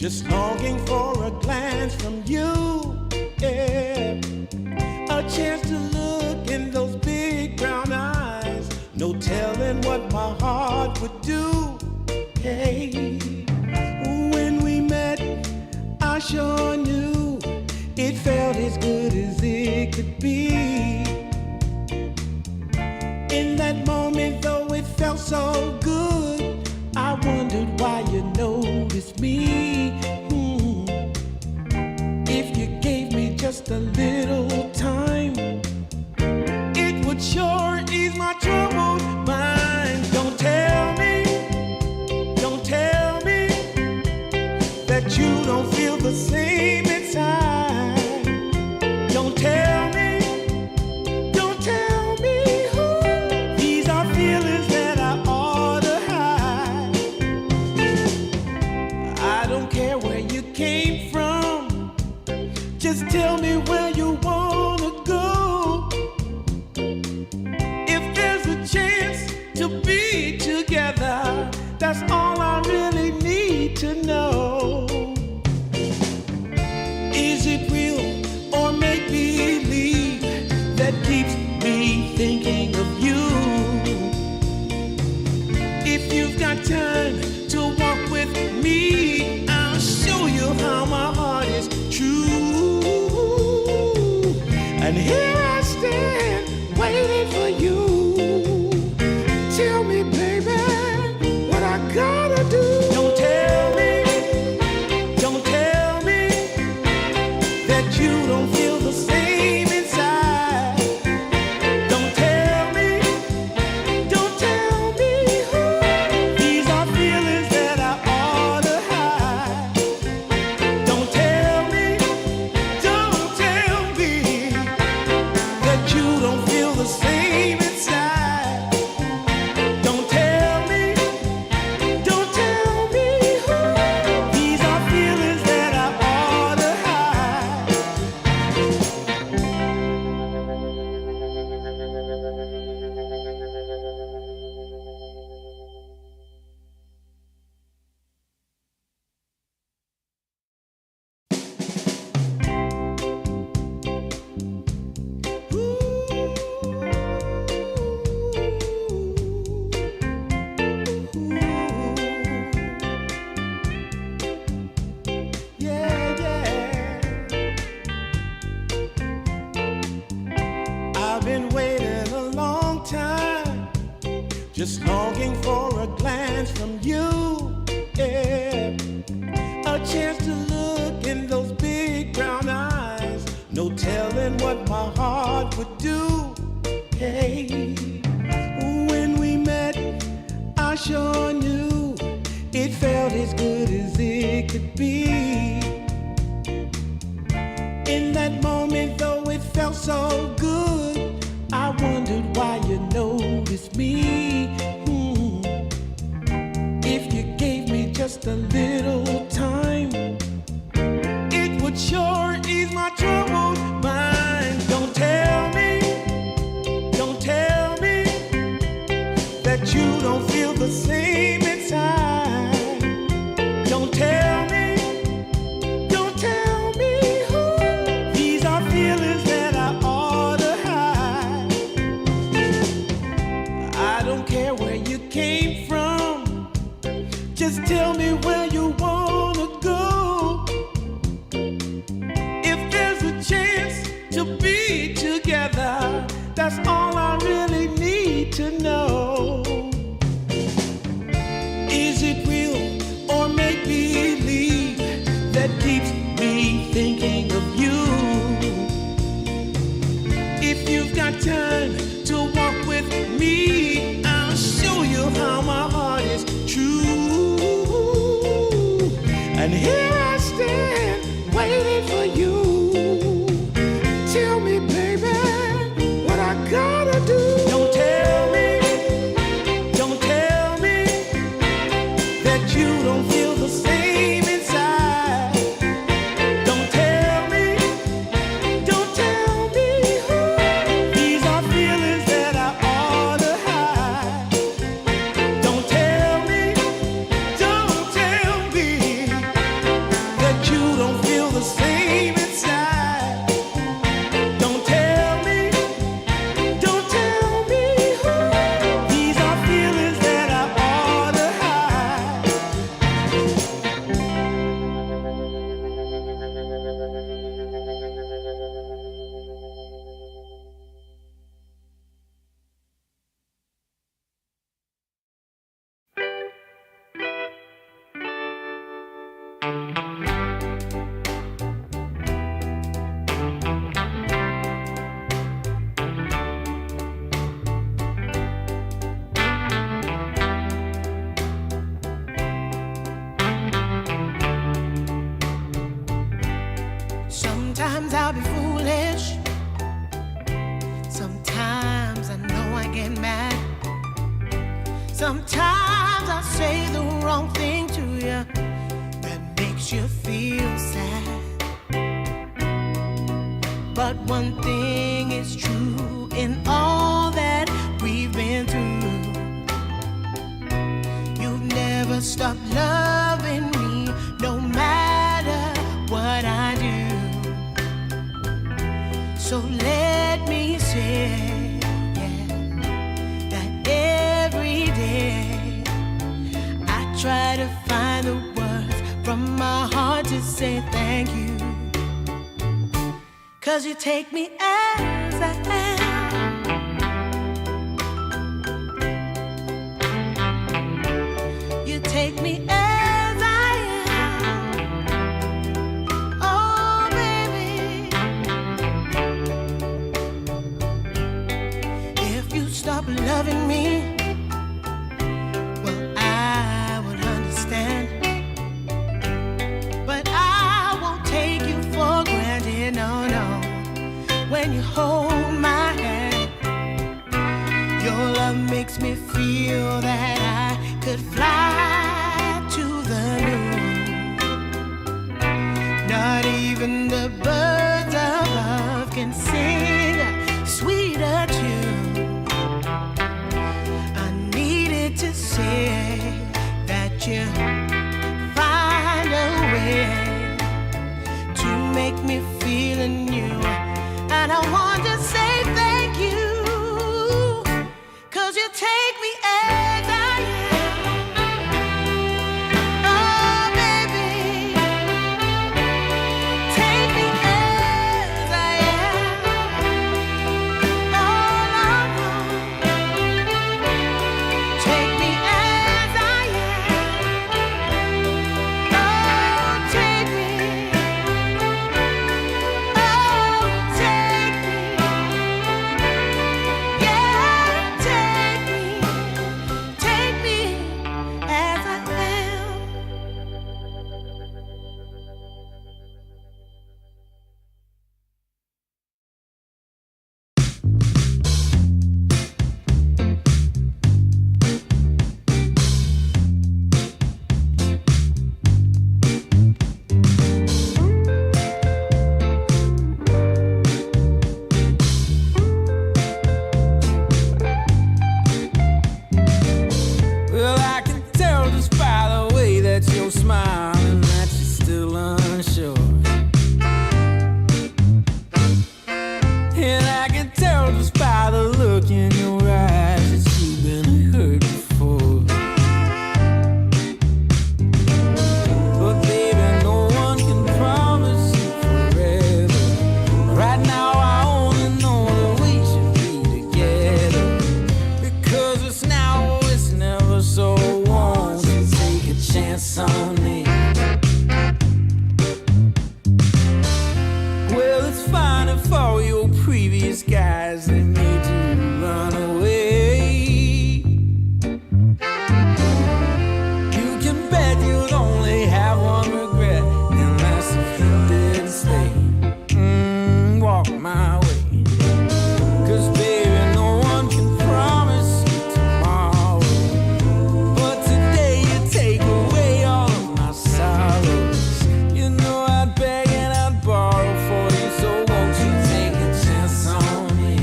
just longing for a glance from you. Yeah. A chance to look in those big brown eyes. No telling what my heart would do. Hey, when we met, I sure knew it felt as good as it could be. In that moment, though it felt so good, I wondered why you noticed me. If you gave me just a little time, it would sure ease my troubled mind. Don't tell me that you don't feel the same inside. Don't tell me who. These are feelings that I ought to hide. I don't care where you came from, just tell me where you wanna go. If there's a chance to be together, that's all I really need to know. Is it real or make believe that keeps me thinking of you? If you've got time to walk with me, I'll show you how my heart is true. And here I stand, waiting for you. Tell me, baby, what I gotta do. Don't tell me that you don't feel the same inside. Don't tell me who. These are feelings that I ought to hide. Don't tell me that you don't feel the same inside. Don't tell me who. These are feelings that I ought to hide. I've been waiting a long time, just longing for a glance from you. Yeah. A chance to look in those big brown eyes. No telling what my heart would do. Hey, when we met, I sure knew it felt as good as it could be. In that moment, though it felt so good, I wondered why you noticed me. If you gave me just a little time, it would sure ease my troubled mind. Don't tell me that you don't feel the same inside. Don't tell me who. These are feelings that I ought Sometimes I'll be foolish. Sometimes I know I get mad. Sometimes I say the wrong thing to you that makes you feel sad. But one thing is true in all that we've been through. You've never stopped loving me, no matter what I do. So let me say, yeah, that every day I try to find the words from my heart to say thank you. 'Cause you take me as I am. You take me as I am. Oh, baby. If you stop loving me, well, I would understand. But I won't take you for granted, no, no. When you hold my hand, your love makes me feel that I could fly to the moon. Not even the birds above can sing a sweeter tune. I needed to say that you find a way to make me feel anew. And I want to say thank you, 'cause you take me as I am. Oh, baby, take me as I am. Oh, no, take me as I am. Oh, take me. Oh, take me. Yeah, take me as I am. Well, I can tell just by the way that you're smiling that you're still unsure. And I can tell just by the look in your eyes that you've been hurt before. But baby, no one can promise you forever. Right now I only know that we should be together. Because it's now or it's never, so won't you take a chance on me? Well, it's fine if all your previous guys that made you run away. You can bet you'd only have one regret, and that's if you didn't stay. Walk my way. 'Cause baby, no one can promise you tomorrow. But today you take away all of my sorrows. You know I'd beg and I'd borrow for you, so won't you take a chance on me?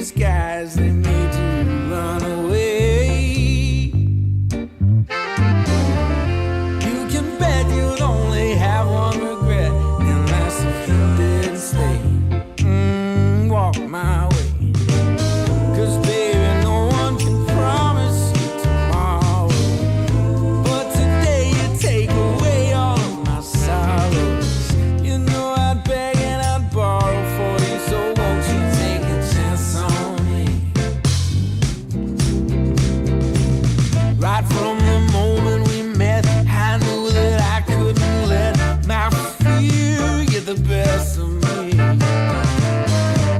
skies, they made you run away. You can bet you'd only have one regret, and that's if you didn't stay. Walk my way. 'Cause baby, no one can promise you tomorrow, but today you take away all of my sorrows. You know I'd beg and I'd borrow for you, so won't you take a chance on me? Right from the moment we met, I knew that I couldn't let my fear get the best of me.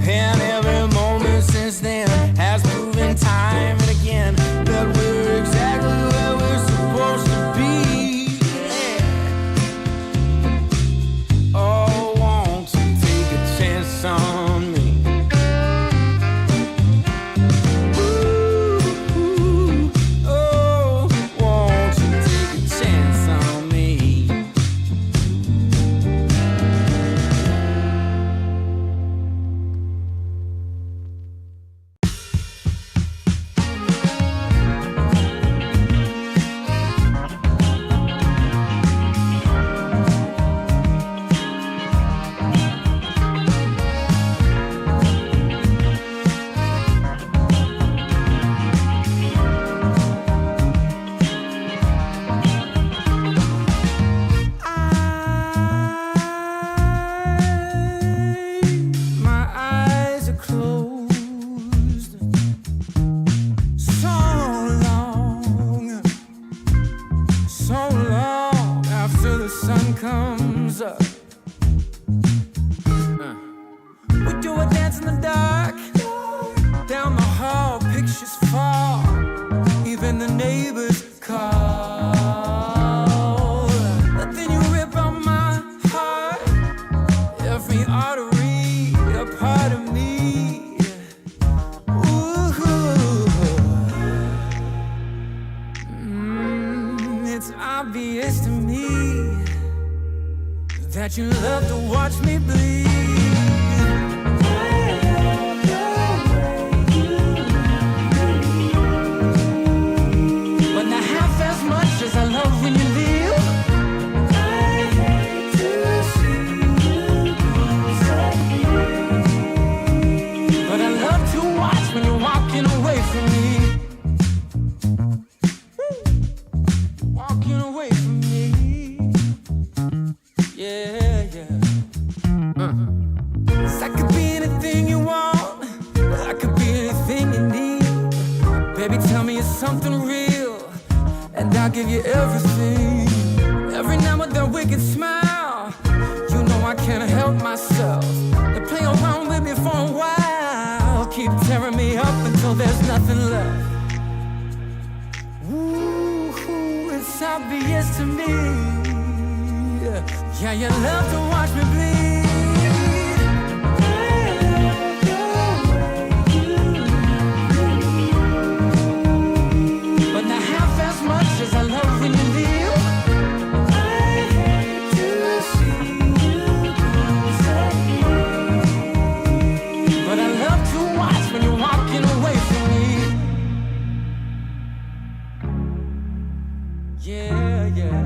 And every moment since then has proven time and again that we're exactly where we're supposed to be. Yeah. Oh, won't you take a chance on me? Ooh, oh, won't you take a chance on me? My eyes are closed so long after the sun comes up. We do a dance in the dark, down the hall, pictures fall, even the neighbors call. But then you rip out my heart, every artery, a part of me. Ooh, it's obvious to me that you love to watch me bleed. But not half as much as I love when you leave. I hate to see you disappear, but I love to watch when you're walking away from me. Walking away from me. Yeah, yeah. 'Cause I could be anything you want, I could be anything you need. Baby, tell me it's something real, and I'll give you everything. Every now and then wicked smile, you know I can't help myself. They play around with me for a while, keep tearing me up until there's nothing left. Ooh, it's obvious to me. Yeah, you love to watch me bleed. But not half as much as I love when you leave. I hate to see you disappear, but I love to watch when you're walking away from me. Yeah, yeah.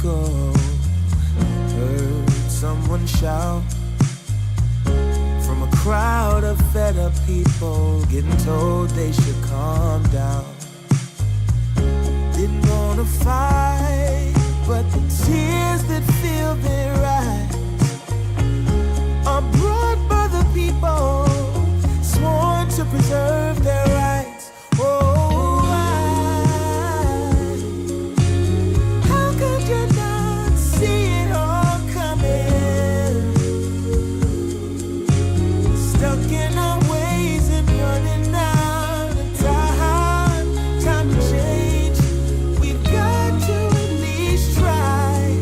ago, heard someone shout from a crowd of fed up people, getting told they should calm down. Didn't wanna fight, but the tears that fill their eyes are brought by the people sworn to preserve their rights. Oh, how could you not see it all coming? Stuck in our ways and running out of time. Time to change. We've got to at least try.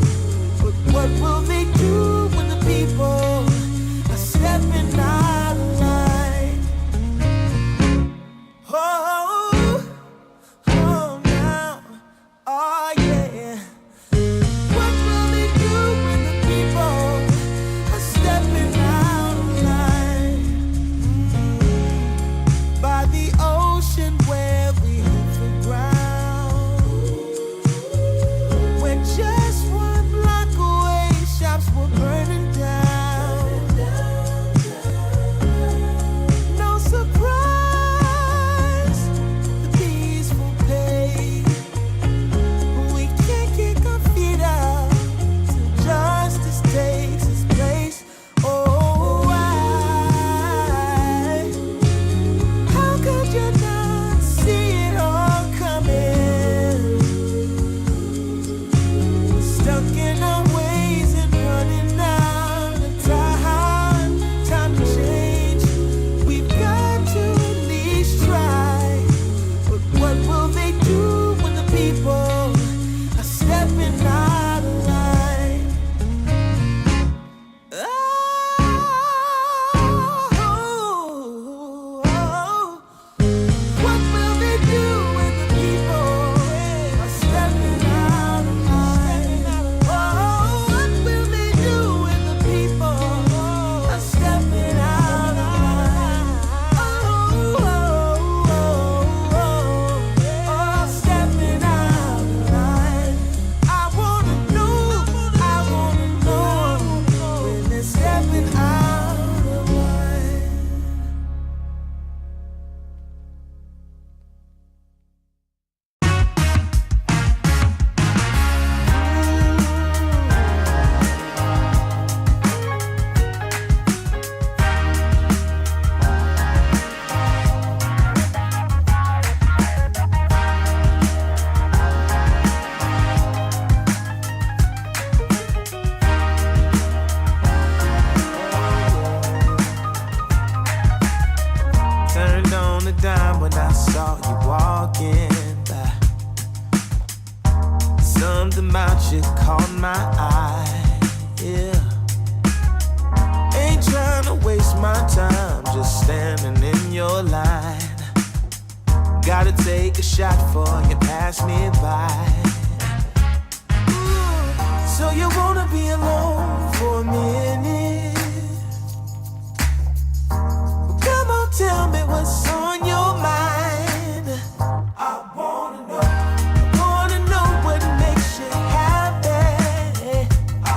But what will they do when the people are stepping out of line? Oh, oh now, oh yeah. What will they do when the people are stepping out of line? By the ocean where we hit the ground, when just one block away shops were burning down. No surprise, the peaceful pay. We can't kick our feet out till justice takes its place. Oh, how could you not see it all coming? Stuck in our ways and running out of time. Time to change. We've got to at least try. But what will they do when the people are stepping out of line? Oh, what will they do when the people are stepping out of line? Oh, what will they do when the people are stepping out of line? Oh, stepping out of line. I wanna know when they're stepping out of line. Turned on the dime when I saw you walking by. Something about you caught my eye. Yeah. Ain't trying to waste my time, just standing in your line. Gotta take a shot before you pass me by. So you wanna be alone for a minute? Come on, tell me what's on your mind. I wanna know what makes you happy. I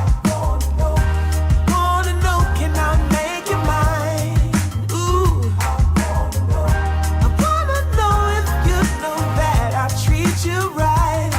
wanna know, can I make you mine? Ooh, I wanna know if you know that I treat you right.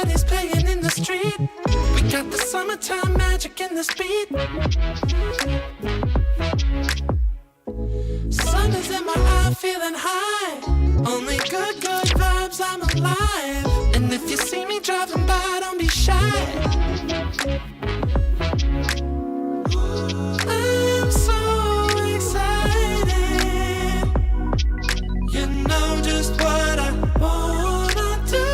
everybody's playing in the street. We got the summertime magic in this beat. Sun is in my eye, feeling high. Only good vibes, I'm alive. And if you see me driving by, don't be shy. I'm so excited. You know just what I wanna do.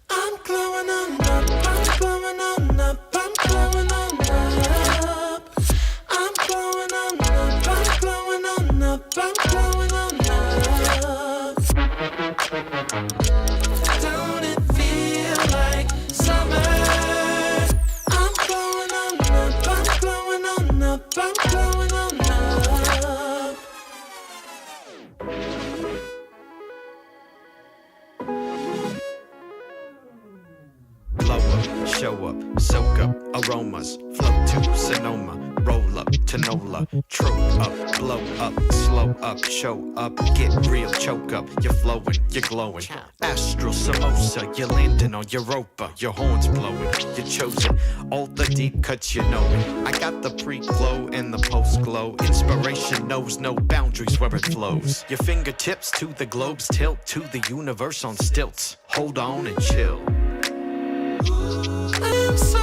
I'm glowing on up, I'm glowing on up, I'm glowing on up. I'm glowing on up, I'm glowing on up, I'm glowing on up. Don't it feel like summer? I'm glowing on up, I'm glowing on up, I'm glowing on up. Blow up, show up, soak up aromas, float to Sonoma, roll up to Nola, trope up, blow up, slow up, show up, get real, choke up, you're flowing, you're glowing. Astral samosa, you're landing on Europa, your horns blowing, you're chosen, all the deep cuts you know it. I got the pre-glow and the post-glow, inspiration knows no boundaries where it flows. Your fingertips to the globes tilt to the universe on stilts, hold on and chill. I'm so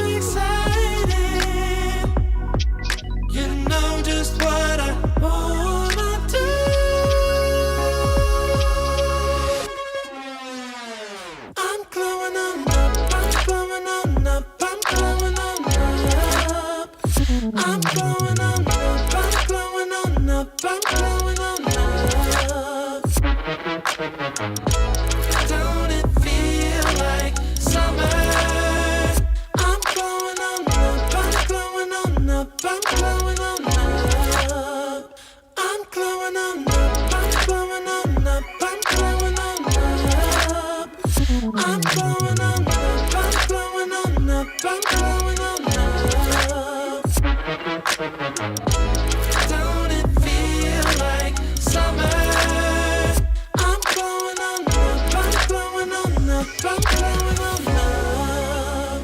excited. You know just what I wanna do. I'm glowing on up, I'm glowing on up, I'm glowing on up. I'm glowing on up, I'm glowing on up, I'm glowing on up. Don't it feel like summer? I'm glowing on up, I'm glowing on up, I'm glowing on up. I'm glowing on up, I'm glowing on up, I'm glowing on up. I'm glowing on up, I'm glowing on up, I'm glowing on up. Don't it feel like summer? I'm glowing on up, I'm glowing on up, I'm glowing on up.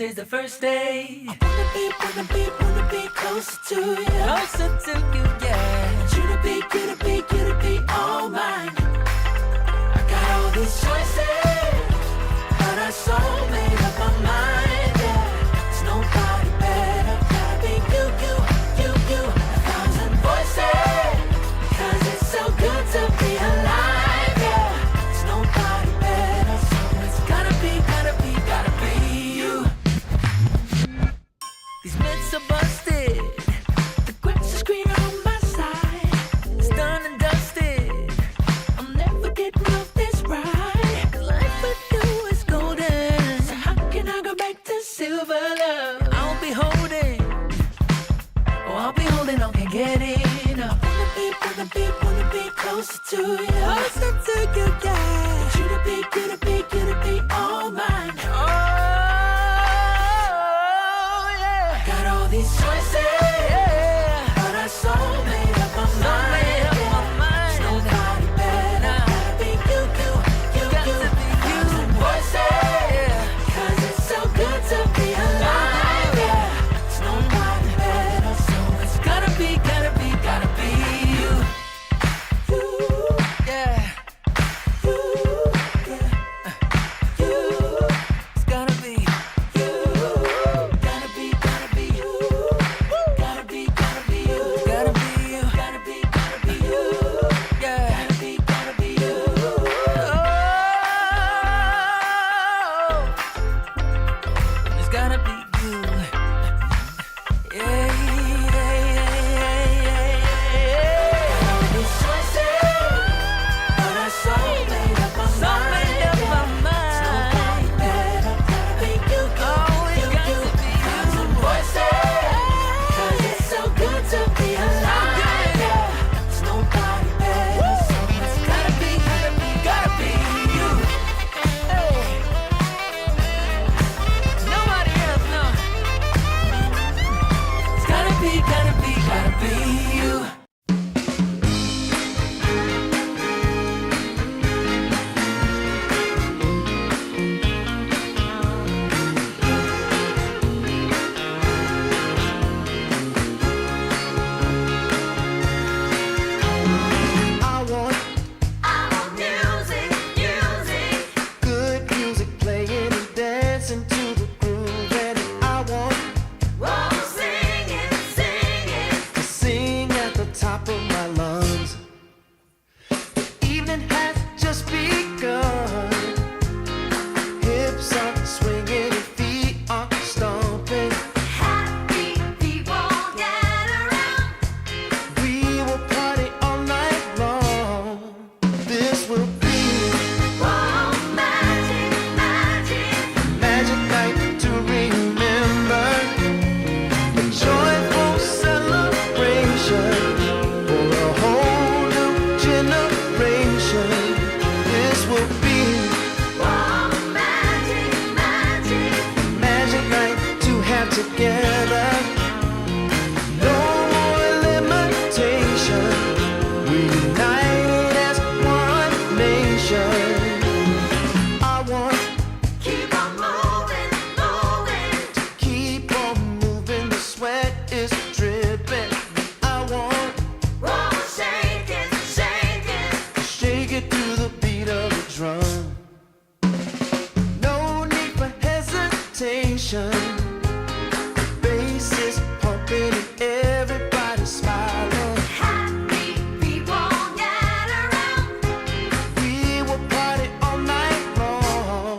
today's the first day. Wanna be closer to you. Closer to you, yeah. You to be all mine. I got all these choices, but I so made up my mind, yeah. There's nobody better, gotta be you. 1,000 voices, 'cause it's so good to be alive, yeah. There's nobody better, so it's gotta be you. These myths are busted, the grass is greener on my side. It's done and dusted, I'm never getting off this ride. 'Cause life with you is golden, so how can I go back to silver love? I'll be holding on, can't get enough. Wanna be closer to you. Closer to you, yeah. You to be all mine. Oh, yeah. I got all these choices, yeah, but I so made up my mind. There's nobody better, gotta be you. Got to be you. Voices, yeah, 'cause it's so good to be alive, yeah. There's nobody better, so it's gotta be you. Yeah. It's gotta be you. Gotta be you. Gotta be you. Gotta be you. Yeah. Gotta be you. Oh. It's gotta be you. Yeah. These choices, but I so made up my mind. Nobody better, gotta be you. Thousand voices, 'cause it's so good to be alive, yeah. There's nobody better, so it's gotta be you. Hey. Nobody else, no. It's gotta be you. I want music, good music playing and dancing to the groove, and I want to sing at the top of my lungs. The evening has just begun. Hips are swinging and feet are stomping. Happy people gather round. We will party all night long. This will be Oh, magic. magic night to remember. A joyful celebration for a whole new generation. This will be Oh, magic. magic night to have together. No more limitation. We united as one nation. I want Keep on moving. keep on moving. The sweat is dripping. I want Oh, shake it. to shake it to the beat of the drum. No need for hesitation. Bass is pumping and everybody's smiling. Happy people gather round. We will party all night long.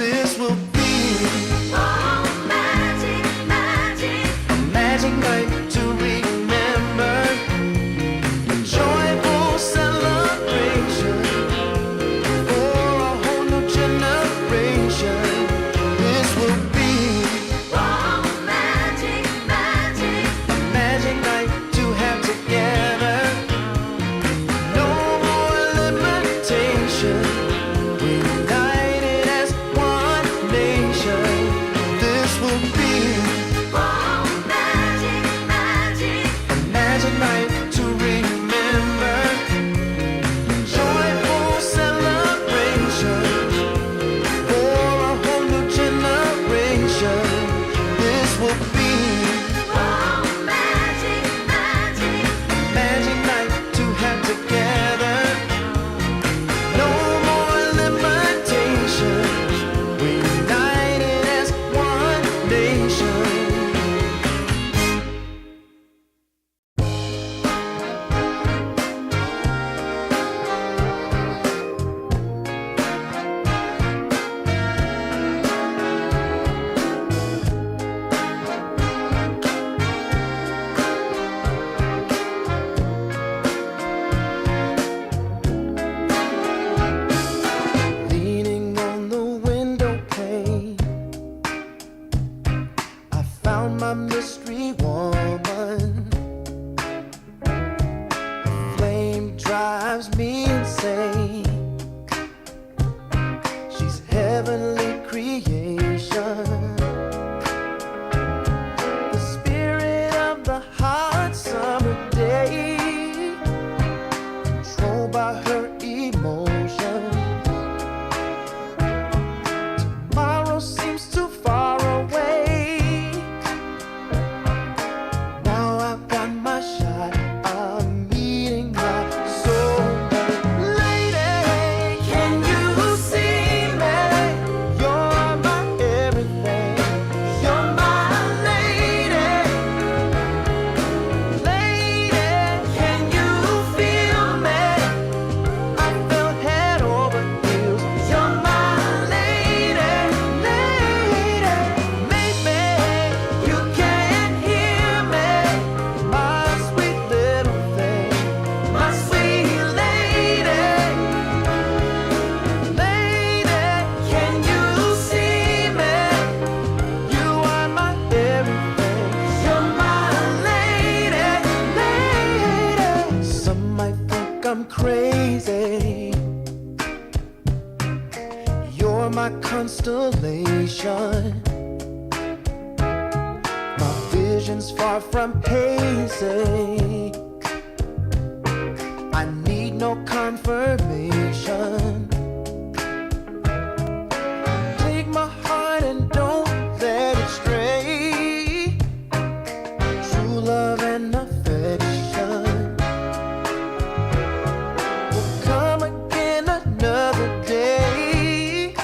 This will be Oh, magic. a magic night to remember. A joyful celebration for a whole new generation. This will be make. She's heavenly creation, the spirit of the hot summer day, controlled by her emotion. Tomorrow seems too far away. Now I've got my shot. I'm meeting my soulmate. Lady, can you see me? You're my everything. You're my lady. Lady, can you feel me? I feel head over heels. You're my lady, lady. Maybe you can't hear me, my sweet little thing, my sweet lady. Lady, can you see me? You are my everything. You're my lady, lady. Some might think I'm crazy. You're my constellation. My vision's far from hazy. I need no confirmation. Take my heart and don't let it stray. True love and affection will come again another day,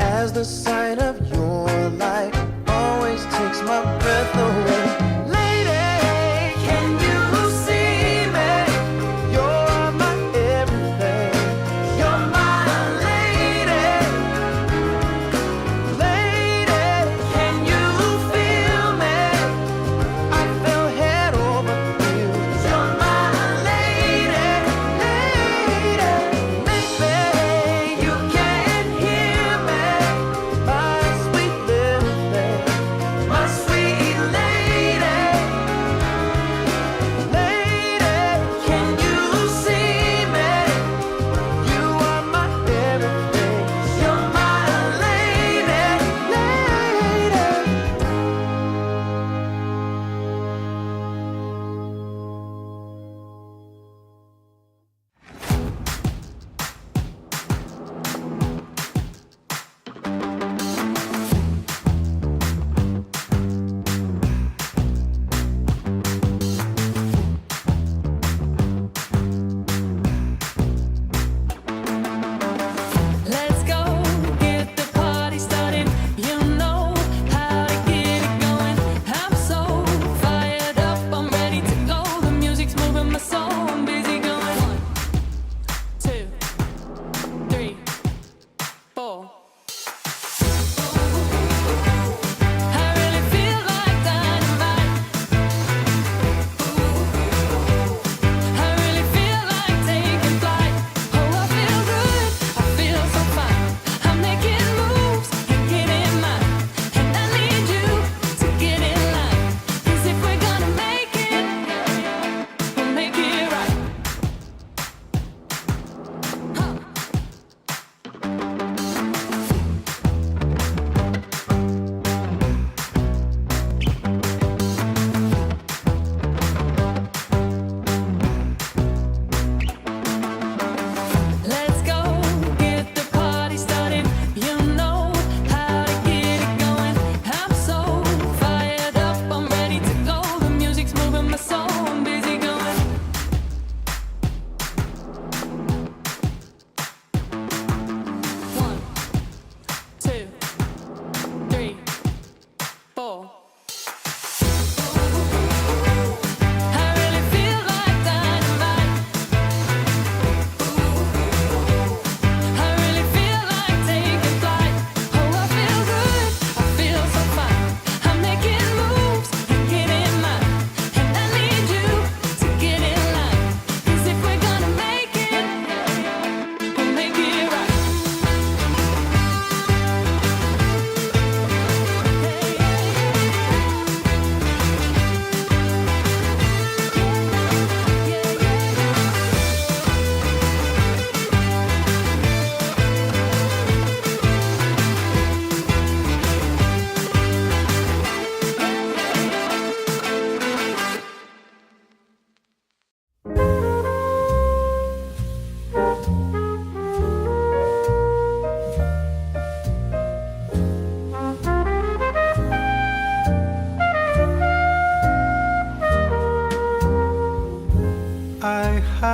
as the sight of your light always takes my breath away. Lady, can you see me? You're my everything.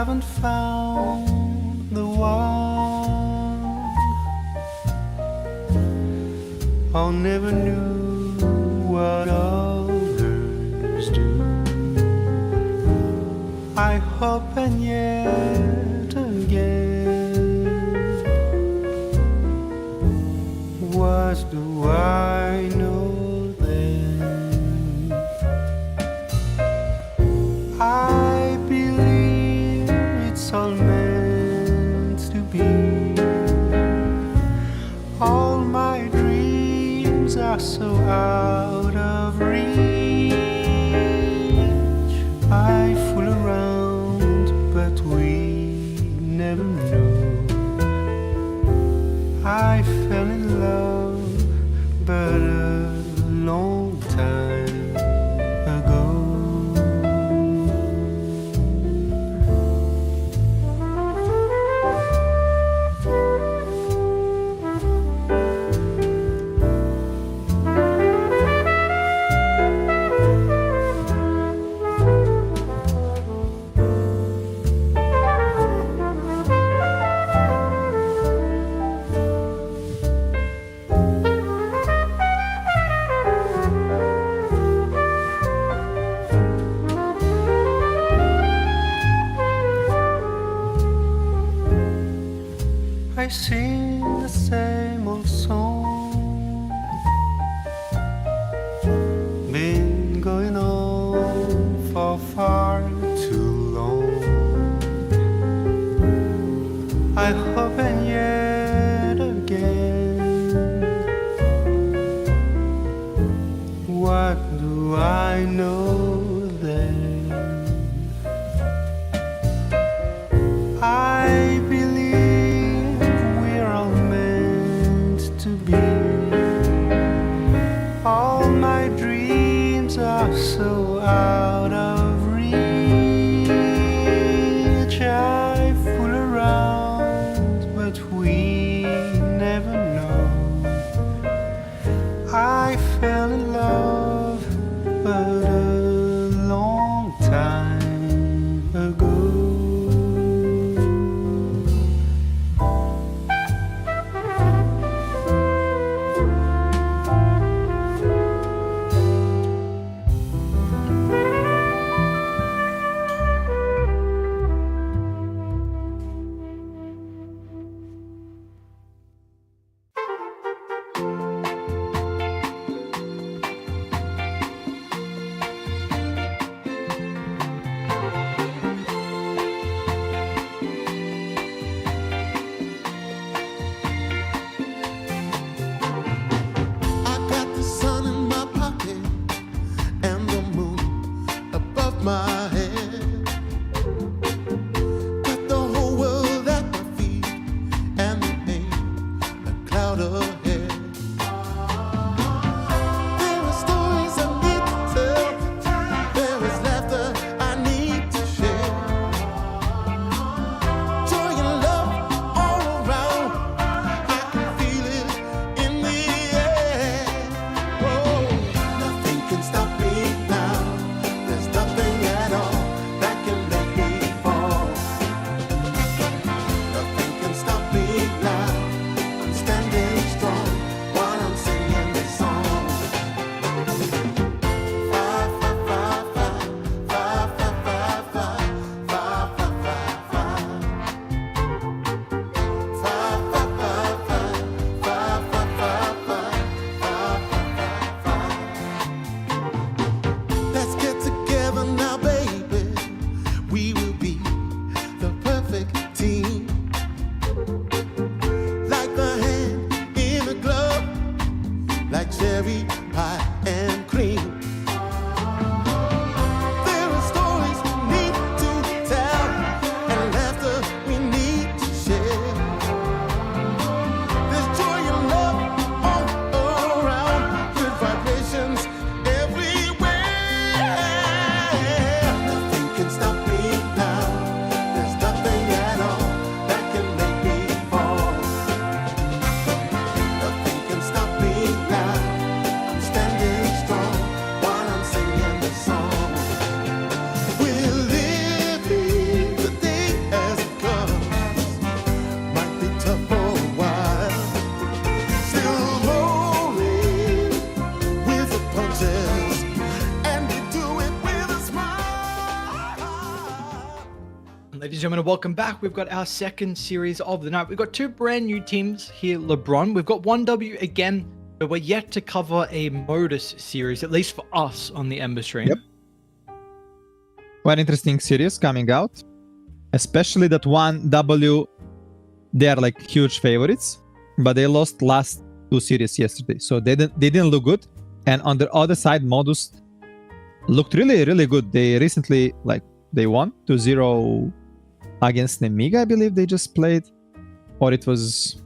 haven't found the one. I never knew what others do. I hope and yet again, what do I know then? I believe it's all meant to be. All my dreams are so out of reach. I fool around, but we never know. I fell in love, but a long time ago. I sing the same old song, been going on for far too long. I hope and yet again, what do I know then? I believe we're all meant to be. All my dreams are so out of reach. I fool around, but we never know. I fell in love, but and gentlemen, welcome back. We've got our second series of the night. We've got two brand new teams here, LeBron. We've got 1W again, but we're yet to cover a Modus series, at least for us on the Ember stream. Yep. One interesting series coming out, especially that 1W, they are like huge favorites, but they lost last two series yesterday, so they didn't look good. And on the other side, Modus looked really good. They recently, like, they won 2-0 against Nemiga, I believe they just played, or it was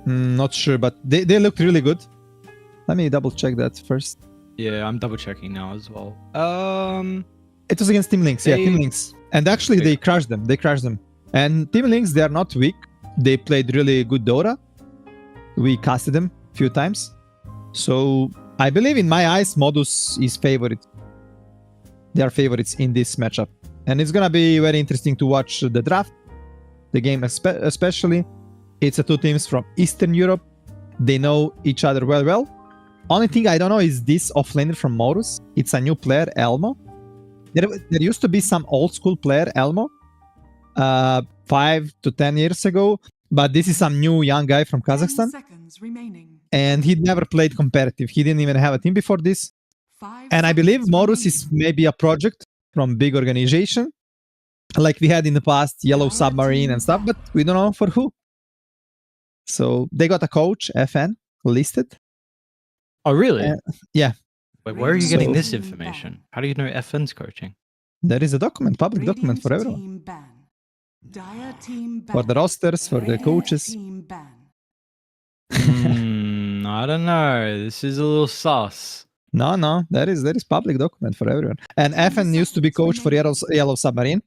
not sure, but they looked really good. Let me double check that first. Yeah, I'm double checking now as well. It was against Team Lynx. Yeah, Team Lynx, and actually they crushed them. And Team Lynx, they are not weak. They played really good Dota. We casted them a few times, so I believe in my eyes Modus is favorite. They are favorites in this matchup. And it's gonna be very interesting to watch the draft, the game especially. It's two teams from Eastern Europe. They know each other well. Only thing I don't know is this offlaner from Modus. It's a new player, Elmo. There used to be some old school player, Elmo, 5 to 10 years ago. But this is some new young guy from Kazakhstan. And he never played competitive. He didn't even have a team before this. And I believe Modus is maybe a project from big organization, like we had in the past, Yellow Submarine and stuff, but we don't know for who. So they got a coach, FN, listed. Oh, really? Yeah. Wait, where are you getting this information? How do you know FN's coaching? There is a document, public document for everyone. For the rosters, for the coaches. I don't know. This is a little sus. No, there is public document for everyone. And FN used to be coach for Yellow Submarine.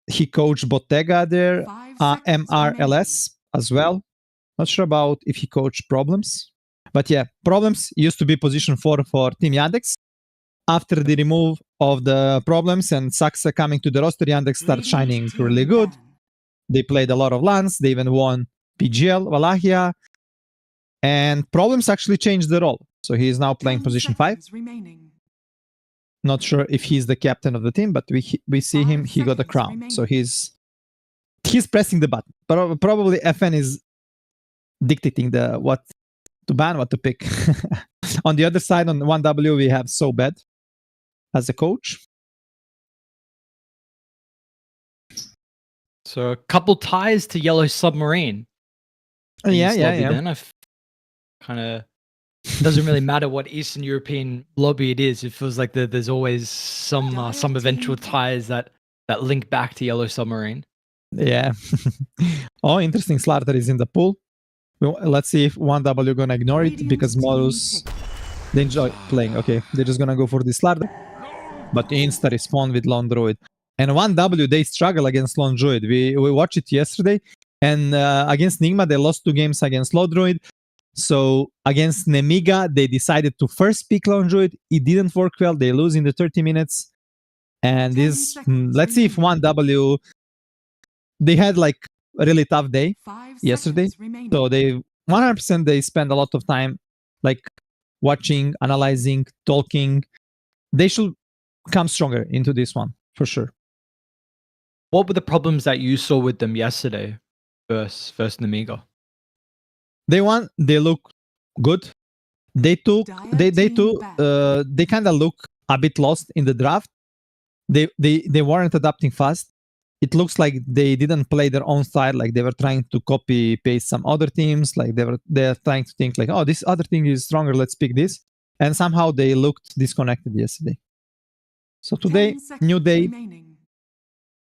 He coached Bottega there, MRLS as well. Not sure about if he coached Problems. But yeah, Problems used to be position 4 for Team Yandex. After the remove of the Problems and Saxa coming to the roster, Yandex started shining really good. They played a lot of LANs. They even won PGL, Wallachia. And Problems actually changed the role. So he is now playing position 5. Not sure if he's the captain of the team, but we see him. He got a crown. So he's pressing the button. Probably FN is dictating what to ban, what to pick. On the other side, on 1W, we have So Bad as a coach. So a couple ties to Yellow Submarine. Yeah. Then kind of doesn't really matter what Eastern European lobby it is. It feels like there's always some eventual ties that link back to Yellow Submarine. Yeah. Oh, interesting. Slarter is in the pool. Let's see if 1W gonna ignore it, because Modus, they enjoy playing. Okay, they're just gonna go for this Slarter. But insta respawn with Lone Druid. And 1W, they struggle against Lone Druid. We watched it yesterday. And against Nigma, they lost 2 games against Lone Druid. So against Nemiga, they decided to first pick Lone Druid. It didn't work well. They lose in the 30 minutes. And this, let's see if 1W, they had like a really tough day yesterday. So they 100% they spend a lot of time like watching, analyzing, talking. They should come stronger into this one for sure. What were the problems that you saw with them yesterday versus Nemiga? They won. They look good. They kind of look a bit lost in the draft. They weren't adapting fast. It looks like they didn't play their own style. Like they were trying to copy paste some other teams. Like they're trying to think like, oh, this other thing is stronger. Let's pick this. And somehow they looked disconnected yesterday. So today, new day.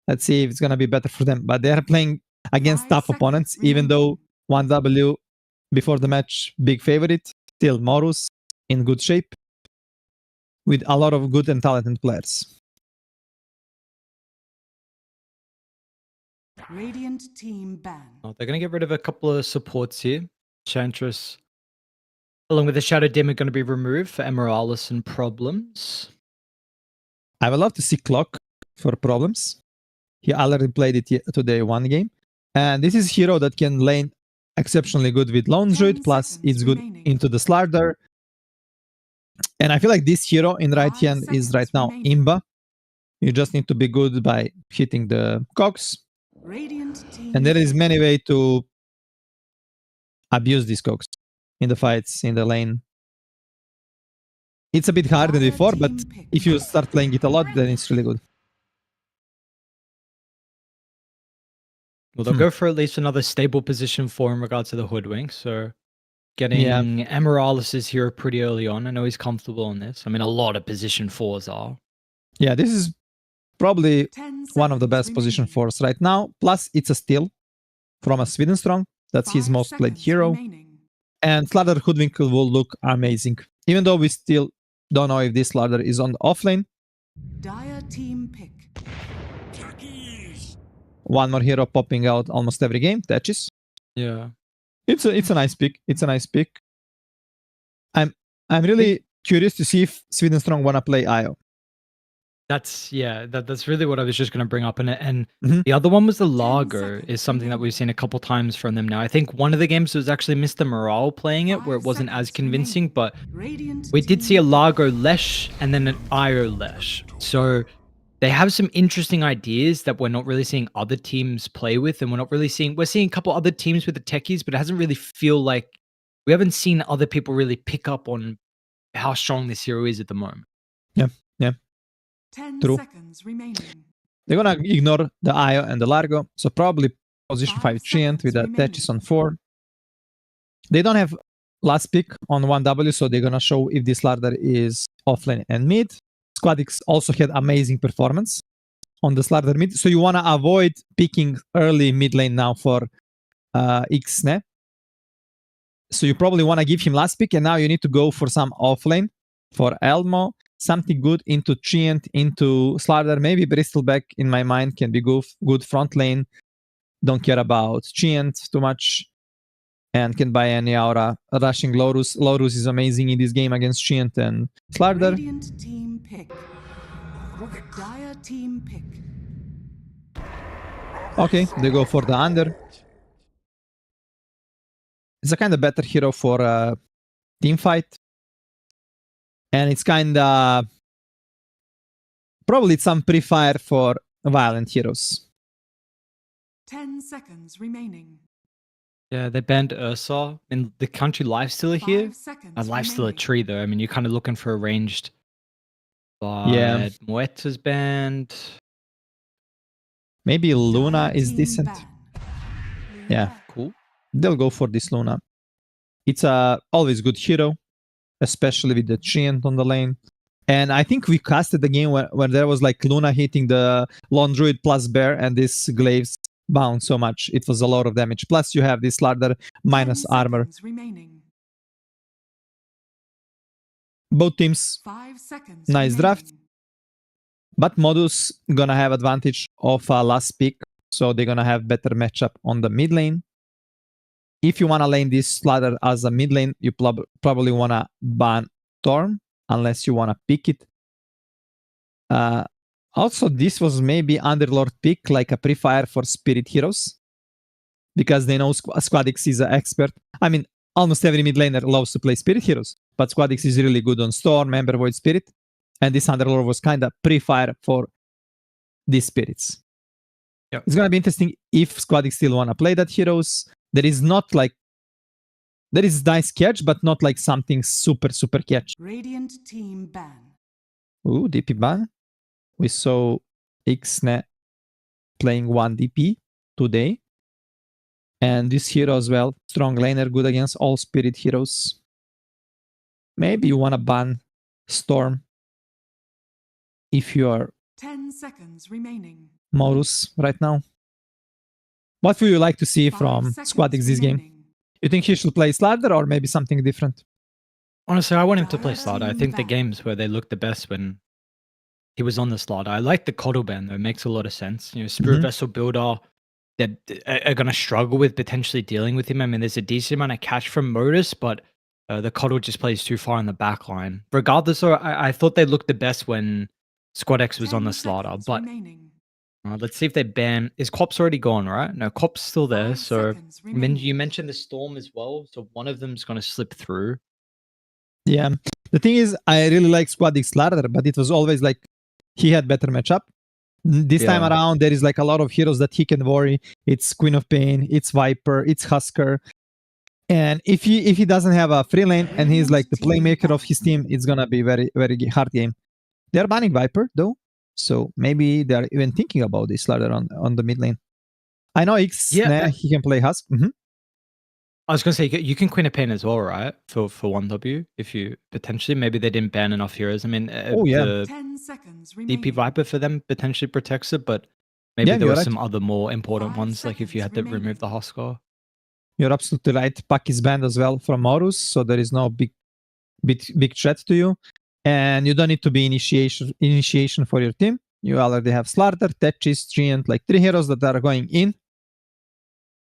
Let's see if it's gonna be better for them. But they are playing against tough opponents, even though 1W before the match, big favorite, still Modus in good shape with a lot of good and talented players. Radiant team ban. Oh, they're going to get rid of a couple of supports here. Chantress, along with the Shadow Demon, going to be removed for Emeralis and Problems. I would love to see Clock for Problems. He already played it today, one game. And this is a hero that can lane exceptionally good with Lone Druid, plus it's good into the Slardar. And I feel like this hero in right hand is right now Imba. You just need to be good by hitting the cogs, Radiant team. and there is many way to abuse these cogs in the fights, in the lane. It's a bit harder than before, but if you start playing it a lot, then it's really good. Well, they'll go for at least another stable position 4 in regards to the Hoodwink. So getting Emeraldus is here pretty early on. I know he's comfortable on this. I mean, a lot of position 4s are. Yeah, this is probably 10 one of the seconds best position remaining. 4s right now. Plus, it's a steal from a Sweden Strong. That's his 5 most played seconds hero. remaining. And Slardar Hoodwink will look amazing. Even though we still don't know if this Slardar is on the offlane. Dire team pick. One more hero popping out almost every game. Thatches. Yeah. It's a nice pick. It's a nice pick. I'm really curious to see if Sweden Strong wanna play IO. That's really what I was just going to bring up. And Mhm. the other one was the Lager, seconds is something that we've remaining. seen a couple times from them now. I think one of the games was actually Mr. Morale playing it, where it 5 wasn't as seconds convincing, remaining. but Radiant we did team see a pick. Lago Lesh and then an IO Lesh. So they have some interesting ideas that we're not really seeing other teams play with, and we're seeing a couple other teams with the techies, but it hasn't really feel like we haven't seen other people really pick up on how strong this hero is at the moment. Yeah. 10 True. seconds remaining. They're gonna ignore the IO and the Largo, so probably position 5 5 Treant with the seconds Thatches on remaining. 4. They don't have last pick on 1W, so they're gonna show if this Slardar is offlane and mid. Squadix also had amazing performance on the Slardar mid, so you wanna avoid picking early mid lane now for Xne. So you probably wanna give him last pick, and now you need to go for some offlane for Elmo. Something good into Treant, into Slardar. Maybe Bristleback, in my mind, can be good front lane. Don't care about Treant too much. And can buy any aura. Rushing Lorus. Lorus is amazing in this game against Treant and Slardar. Radiant team pick. Dire team pick. Okay, they go for the under. It's a kind of better hero for a team fight. And it's kind of probably some pre-fire for violent heroes. 10 seconds remaining. Yeah, they banned Ursa. And the country Lifestealer here. 5 seconds A Lifestealer remaining. tree, though. I mean, you're kind of looking for a ranged. But Yeah. Moeta's banned. Maybe Luna Dire is team decent. ban. Yeah, Cool. they'll go for this Luna. It's a always good hero, especially with the Treant on the lane. And I think we casted the game where there was like Luna hitting the Lone Druid plus Bear, and this Glaives bound so much. It was a lot of damage. Plus you have this Slardar minus 10 armor. seconds remaining. Both teams 5 seconds Nice draft. remaining. But Modus gonna have advantage of a last pick, so they're gonna have better matchup on the mid lane. If you wanna lane this Slardar as a mid lane, you probably wanna ban Storm, unless you wanna pick it. Also, this was maybe Underlord pick, like a pre-fire for Spirit Heroes, because they know Squadix is an expert. I mean, almost every mid laner loves to play Spirit Heroes, but Squadix is really good on Storm, Ember Void Spirit, and this Underlord was kind of pre-fire for these spirits. Yep. It's gonna be interesting if Squadix still wanna play that heroes. There is nice catch, but not like something super catch. Radiant team ban. Ooh, DP ban. We saw Xne playing 1 DP today. And this hero as well, strong laner, good against all spirit heroes. Maybe you wanna ban Storm if you are 10 seconds remaining. Morus right now. What would you like to see 5 from seconds Squadix this game? remaining. You think he should play Slardar or maybe something different? Honestly, I want him to play Dire Slardar. I team think the ban. games where they looked the best when he was on the Slardar. I like the Coddle ban, though. It makes a lot of sense. You know, Spirit Mhm. Vessel Builder that are going to struggle with potentially dealing with him. I mean, there's a decent amount of catch from Modus, but the Coddle just plays too far in the back line. Regardless, though, I thought they looked the best when Squadex was on the 10 Slardar. seconds But remaining. let's see if they ban. Is Cop's already gone, right? No, Cop's still there. 5 So seconds you remaining. mentioned the Storm as well. So one of them's going to slip through. Yeah. The thing is, I really like Squadix Slardar, but it was always like he had better matchup. This time Yeah. around, there is like a lot of heroes that he can worry. It's Queen of Pain, it's Viper, it's Husker. And if he doesn't have a free lane and he's like the playmaker of his team, it's gonna be very, very hard game. They're banning Viper though, so maybe they're even thinking about this ladder on the mid lane. I know X, he can play Husk. I was gonna say you can Queen of Pain as well, right? For 1W, if you potentially, maybe they didn't ban enough heroes. I mean, the 10 seconds DP remaining. Viper for them potentially protects it, but maybe Yeah, there you're were right. some other more important 5 ones, like if you had to seconds remove the remaining. Husker. You're absolutely right. Puck is banned as well from Horus, so there is no big threat to you, and you don't need to be initiation for your team. You already have Slaughter, Tetris, Treant, like 3 heroes that are going in.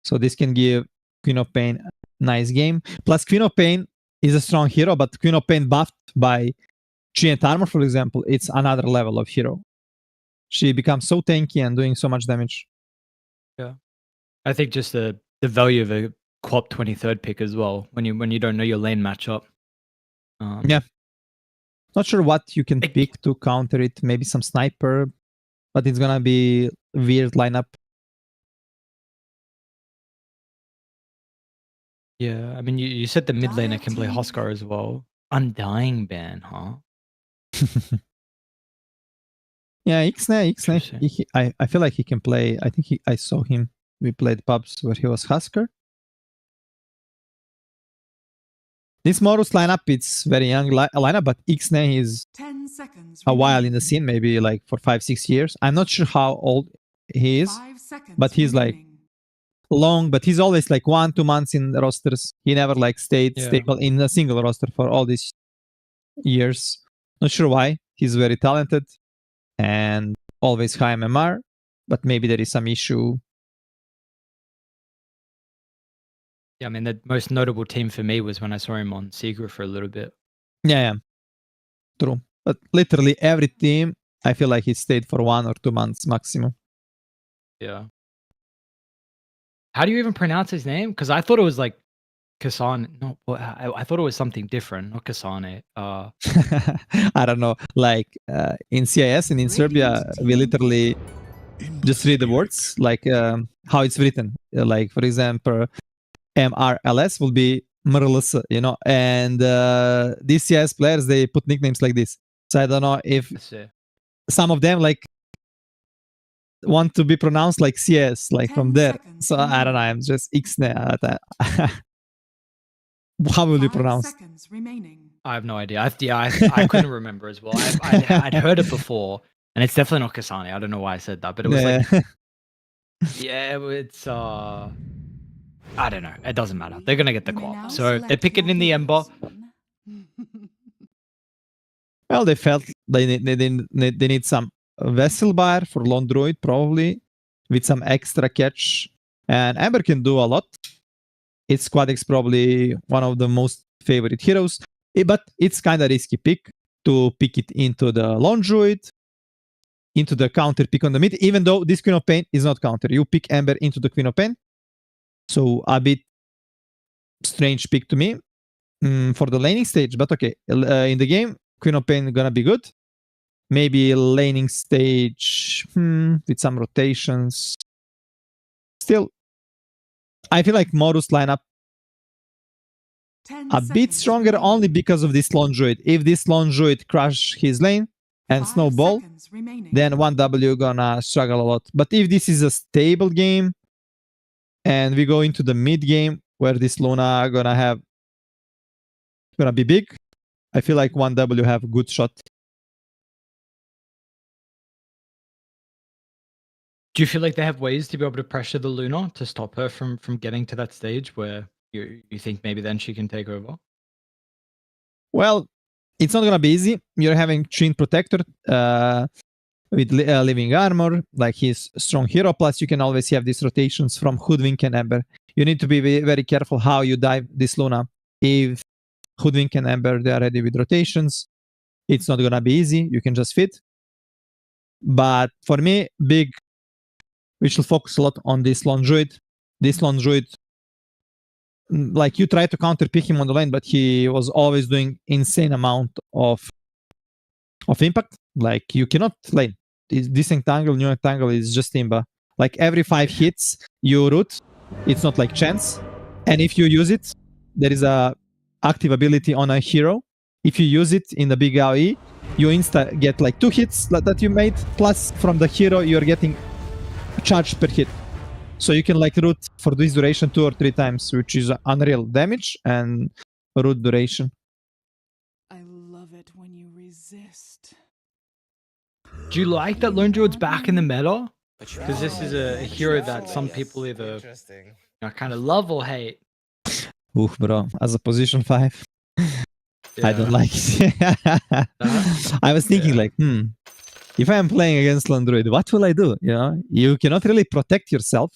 So this can give Queen of Pain a nice game. Plus, Queen of Pain is a strong hero, but Queen of Pain buffed by Treant Armor, for example, it's another level of hero. She becomes so tanky and doing so much damage. Yeah, I think just the value of a co-op 23rd pick as well when you don't know your lane matchup. Yeah. Not sure what you can pick to counter it. Maybe some sniper, but it's gonna be weird lineup. Yeah, I mean, you said the mid laner can play Dire Huskar as well. Undying ban, huh? Yeah, Ixnay. Interesting. I feel like he can play. I think I saw him. We played pubs where he was Husker. This Morus lineup, it's very young lineup, but Ixnay is 10 seconds a while remaining. in the scene, maybe like for 5-6 years. I'm not sure how old he is, 5 seconds but he's like remaining. long, but he's always like 1-2 months in rosters. He never like stayed stable in a single roster for all these years. Not sure why. He's very talented and always high MMR, but maybe there is some issue. Yeah, I mean, the most notable team for me was when I saw him on Secret for a little bit. Yeah, true. But literally every team, I feel like he stayed for 1 or 2 months maximum. Yeah. How do you even pronounce his name? Because I thought it was like Kasane. No, I thought it was something different, not Kasane. I don't know. Like in CIS and in Serbia, we literally just read the words like how it's written. Like for example, MRLS will be Mrls, you know. And these CIS players, they put nicknames like this. So I don't know if some of them like want to be pronounced like CS, like from there. So I don't know. I'm just Ixne. How will you pronounce? Seconds remaining. I have no idea. I couldn't remember as well. I'd heard it before, and it's definitely not Kasane. I don't know why I said that, but it was like, yeah, it's I don't know. It doesn't matter. They're gonna get the co-op, so they pick it in the Ember. Well, they felt they need some vessel buyer for Lone Druid probably with some extra catch, and Ember can do a lot. Its Quadix probably one of the most favorite heroes, but it's kind of risky pick to pick it into the Lone Druid, into the counter pick on the mid, even though this Queen of Pain is not counter. You pick Ember into the Queen of Pain, so a bit strange pick to me for the laning stage, but okay. In the game, Queen of Pain gonna be good. Maybe laning stage with some rotations. Still, I feel like Morus lineup a bit stronger only because of this Lone Druid. If this Lone Druid crush his lane and snowball, then 1W gonna struggle a lot. But if this is a stable game and we go into the mid game where this Luna gonna be big, I feel like 1W have a good shot. Do you feel like they have ways to be able to pressure the Luna to stop her from getting to that stage where you think maybe then she can take over? Well, it's not gonna be easy. You're having Treant Protector with Living Armor, like he's strong hero. Plus, you can always have these rotations from Hoodwink and Ember. You need to be very careful how you dive this Luna. If Hoodwink and Ember, they are ready with rotations, it's not gonna be easy. You can just fit. But for me, big, we should focus a lot on this Lone Druid. This Lone Druid, like you try to counter pick him on the lane, but he was always doing insane amount of impact. Like you cannot like this rectangle, new rectangle is just Imba. Like every 5 hits you root, it's not like chance. And if you use it, there is a active ability on a hero. If you use it in the big AoE, you insta get like 2 hits that you made, plus from the hero you're getting a charge per hit. So you can like root for this duration 2 or 3 times, which is unreal damage and root duration. I love it when you resist. Do you like that Lone Druid's back in the meta? Because this is a hero that some people either kind of love or hate. Ooh, bro, as a position 5, I don't like it. I was thinking like, if I am playing against Lone Druid, what will I do? You know, you cannot really protect yourself.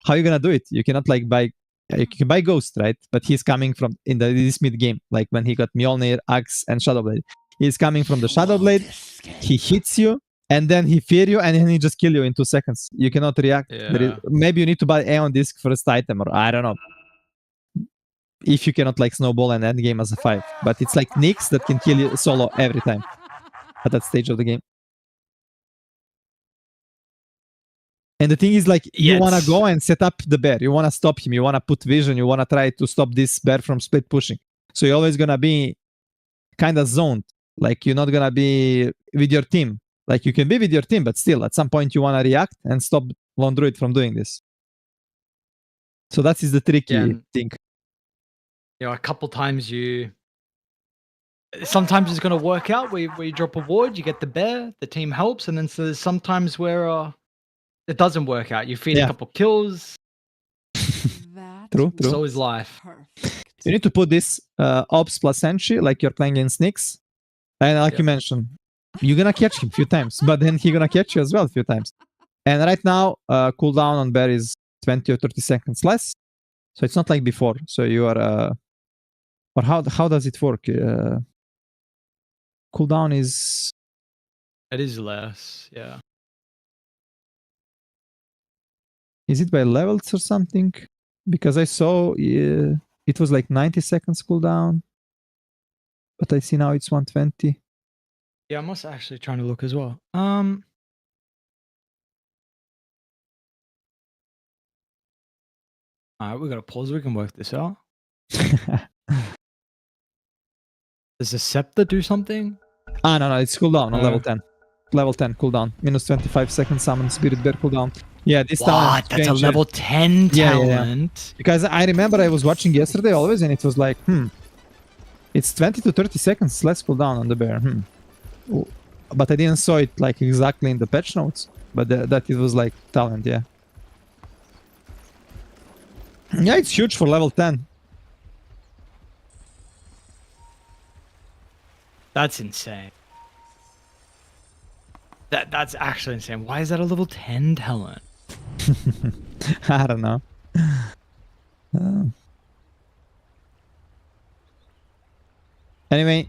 How are you gonna do it? You cannot like buy. You can buy Ghost, right? But he's coming from in this mid game, like when he got Mjolnir, Axe, and Shadowblade. He's coming from the Shadowblade. He hits you, and then he fear you, and then he just kill you in 2 seconds. You cannot react. Maybe you need to buy Aeon Disc first item, or I don't know. If you cannot like snowball and end game as a 5, but it's like Nyx that can kill you solo every time at that stage of the game. And the thing is like you want to go and set up the bear, you want to stop him, you want to put vision, you want to try to stop this bear from split pushing. So you're always gonna be kind of zoned, like you're not gonna be with your team. Like you can be with your team, but still at some point you want to react and stop Lone Druid from doing this. So that is the tricky thing. You know, a couple times sometimes it's going to work out where you drop a ward, you get the bear, the team helps, and then so there's sometimes where it doesn't work out. You feed a couple kills. True. So is life. You need to put this ops plus sentry like you're playing in Nyx, and like you mentioned, you're gonna catch him a few times, but then he's gonna catch you as well a few times. And right now, cooldown on bear is 20 or 30 seconds less, so it's not like before. So you are or how does it work? Cooldown is... It is less, yeah. Is it by levels or something? Because I saw it was like 90 seconds cooldown, but I see now it's 120. Yeah, I'm also actually trying to look as well. Alright, we got to pause. We can work this out. Does the scepter do something? No, it's cooldown on level 10. Level 10 cooldown. Minus 25 seconds summon spirit bear cooldown. Yeah, this talent. That's a level 10 talent. Yeah. Because I remember I was watching yesterday always, and it was like, it's 20 to 30 seconds less cooldown on the bear. But I didn't saw it like exactly in the patch notes. But that it was like talent, yeah. Yeah, it's huge for level 10. That's insane. That's actually insane. Why is that a level 10 talent? I don't know. Anyway,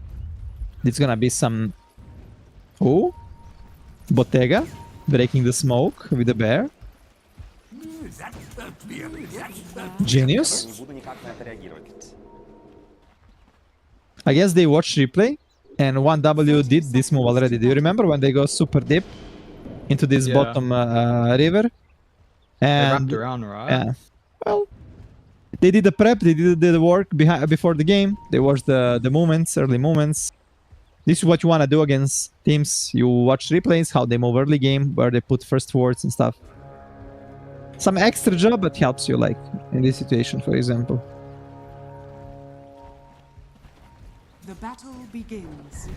it's gonna be some... Oh, Bottega breaking the smoke with the bear. Genius. I guess they watched replay and 1W did this move already. Do you remember when they go super deep into this bottom river? And they wrapped around, right? Yeah. Well, they did the prep, they did the work before the game. They watched the movements, early movements. This is what you want to do against teams. You watch replays, how they move early game, where they put first wards and stuff. Some extra job, but helps you, like in this situation, for example. The battle begins.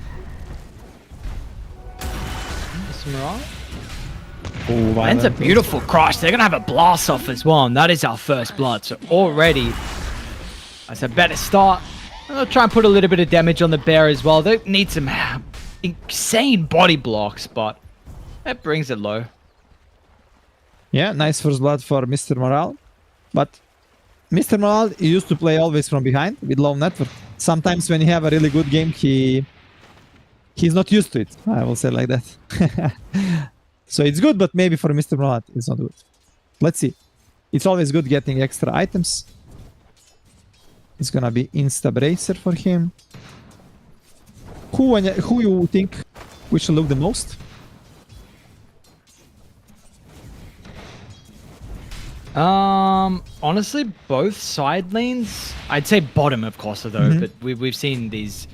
That's a beautiful cross. They're gonna have a blast off as well, and that is our first blood. So already, that's a better start. I'll try and put a little bit of damage on the bear as well. They need some insane body blocks, but that brings it low. Yeah, nice first blood for Mr. Morale. But Mr. Morale used to play always from behind with low network. Sometimes when you have a really good game, he's not used to it. I will say like that. So it's good, but maybe for Mr. Morale, it's not good. Let's see. It's always good getting extra items. It's gonna be Insta Bracer for him. Who you think which will look the most? Honestly, both side lanes. I'd say bottom, of course, though. But we've seen these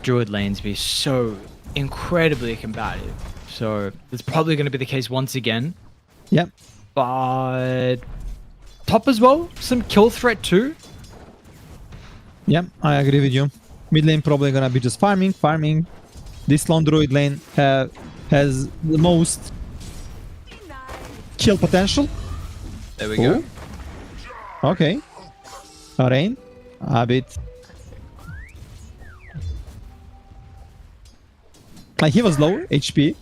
druid lanes be so incredibly combative. So it's probably going to be the case once again. Yep. But top as well, some kill threat too. Yep, I agree with you. Mid lane probably gonna be just farming. This lone druid lane has the most kill potential. There we go. Okay. Rain, a bit. Like he was low HP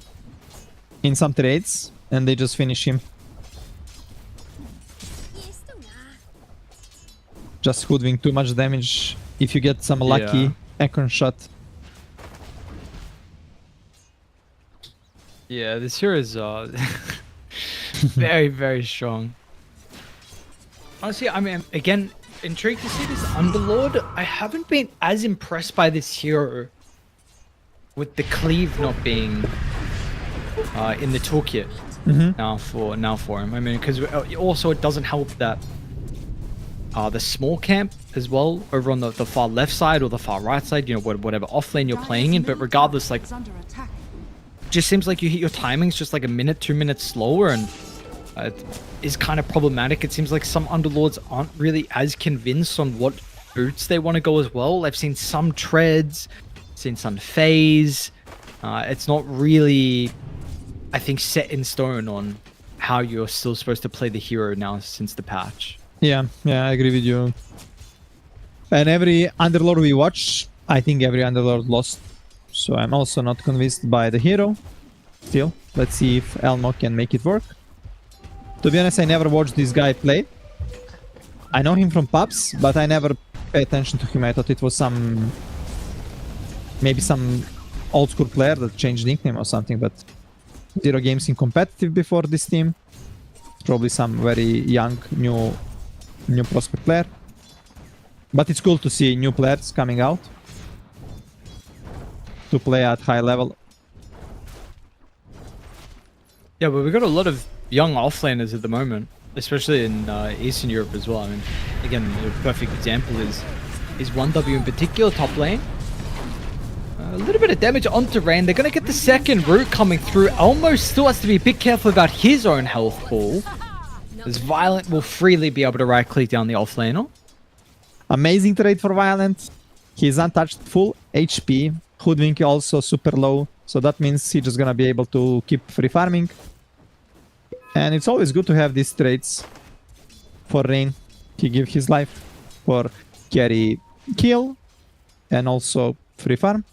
in some trades, and they just finish him. Just hoodwink too much damage if you get some lucky Acorn shot. Yeah, this hero is very, very strong. Honestly, I mean, again, intrigued to see this Underlord. I haven't been as impressed by this hero with the cleave not being in the toolkit now for him. I mean, because also it doesn't help that the small camp as well over on the far left side or the far right side, you know, whatever offlane you're playing in, but regardless, like, just seems like you hit your timings just like a minute, 2 minutes slower, and it is kind of problematic. It seems like some Underlords aren't really as convinced on what boots they want to go as well. I've seen some treads, seen some phase. It's not really, I think, set in stone on how you're still supposed to play the hero now since the patch. Yeah, I agree with you. And every Underlord we watch, I think every Underlord lost. So I'm also not convinced by the hero. Still, let's see if L1GA can make it work. To be honest, I never watched this guy play. I know him from pubs, but I never paid attention to him. I thought it was maybe some old school player that changed nickname or something, but 0 games in competitive before this team. Probably some very young, new prospect player. But it's cool to see new players coming out to play at high level. Yeah, but we've got a lot of young offlaners at the moment, especially in Eastern Europe as well. I mean, again, a perfect example is 1W in particular, top lane. A little bit of damage onto Rain. They're going to get the second root coming through. Elmo still has to be a bit careful about his own health pool, as Violent will freely be able to right-click down the offlaner. Amazing trade for Violent. He's untouched, full HP. Hoodwink also super low, so that means he's just gonna be able to keep free farming. And it's always good to have these trades for Rain. He gives his life for carry kill and also free farm.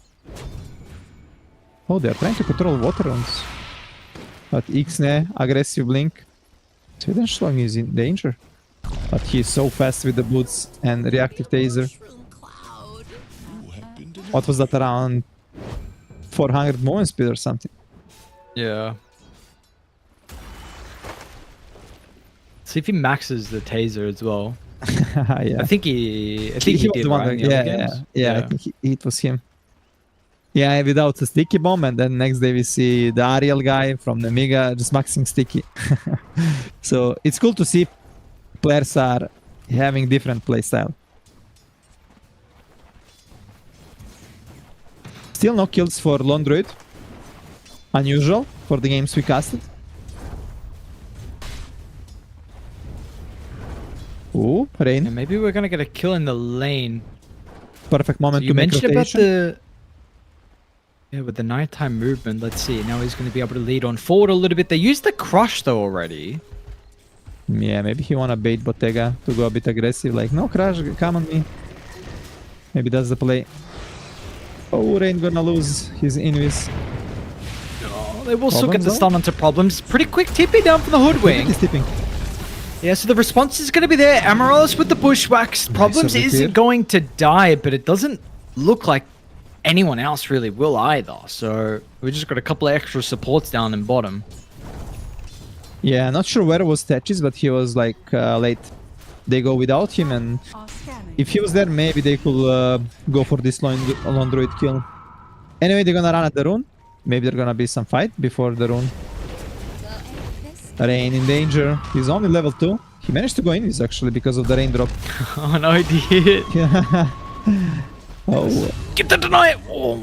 Oh, they're trying to control water runes. But Ixne, aggressive blink. Sweden Schlong is in danger. But he's so fast with the boots and reactive taser. What was that, around 400 movement speed or something? Yeah. See if he maxes the taser as well. Yeah. I think he did, right? Yeah, I think it was him. Yeah, without a sticky bomb, and then next day we see the Ariel guy from the Mega just maxing sticky. So it's cool to see players are having different playstyle. Still no kills for Lone Druid. Unusual for the games we casted. Ooh, Rain. Yeah, maybe we're gonna get a kill in the lane. Perfect moment So to make mentioned rotation. about with the nighttime movement. Let's see. Now he's going to be able to lead on forward a little bit. They used the crush though already. Yeah, maybe he wanna bait Bottega to go a bit aggressive. Like, no crash, come on me. Maybe that's the play. Oh, Rain gonna lose his invis. Oh, they will still get Problems the though? stun onto Problems. Pretty quick TP down from the Hoodwink. He's tipping. Yeah, so the response is going to be there. Amaryllis with the bushwhacks. Problems over isn't here. going to die, but it doesn't look like anyone else really will either. So we just got a couple of extra supports down in bottom. Yeah, not sure where was Tetris, but he was like late. They go without him, and if he was there, maybe they could go for this lone druid kill. Anyway, they're gonna run at the rune. Maybe there's gonna be some fight before the rune. Rain in danger. He's only level 2. He managed to go in this actually because of the raindrop. Oh no, he did. Oh. Get the deny it. Oh.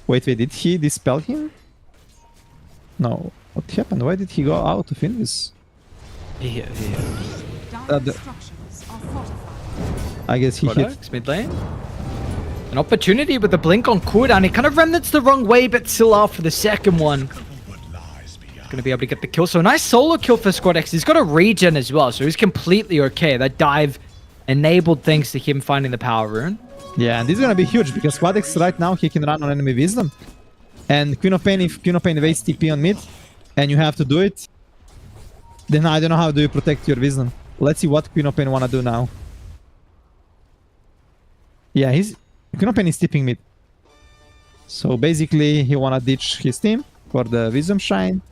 Wait, did he dispel him? No. What happened? Why did he go out of Invis? Yeah. Dire structures are fortified. I guess he hit. Products, mid lane. An opportunity with the blink on cooldown. He kind of remnants the wrong way, but still after the second one. Gonna be able to get the kill. So nice solo kill for Squad X. He's got a regen as well, so he's completely okay. That dive enabled thanks to him finding the power rune. Yeah, and this is gonna be huge because Squad X right now he can run on enemy wisdom. And Queen of Pain, if Queen of Pain wastes TP on mid, and you have to do it, then I don't know how do you protect your wisdom. Let's see what Queen of Pain wanna do now. Yeah, Queen of Pain is tipping mid. So basically he wanna ditch his team for the wisdom shrine.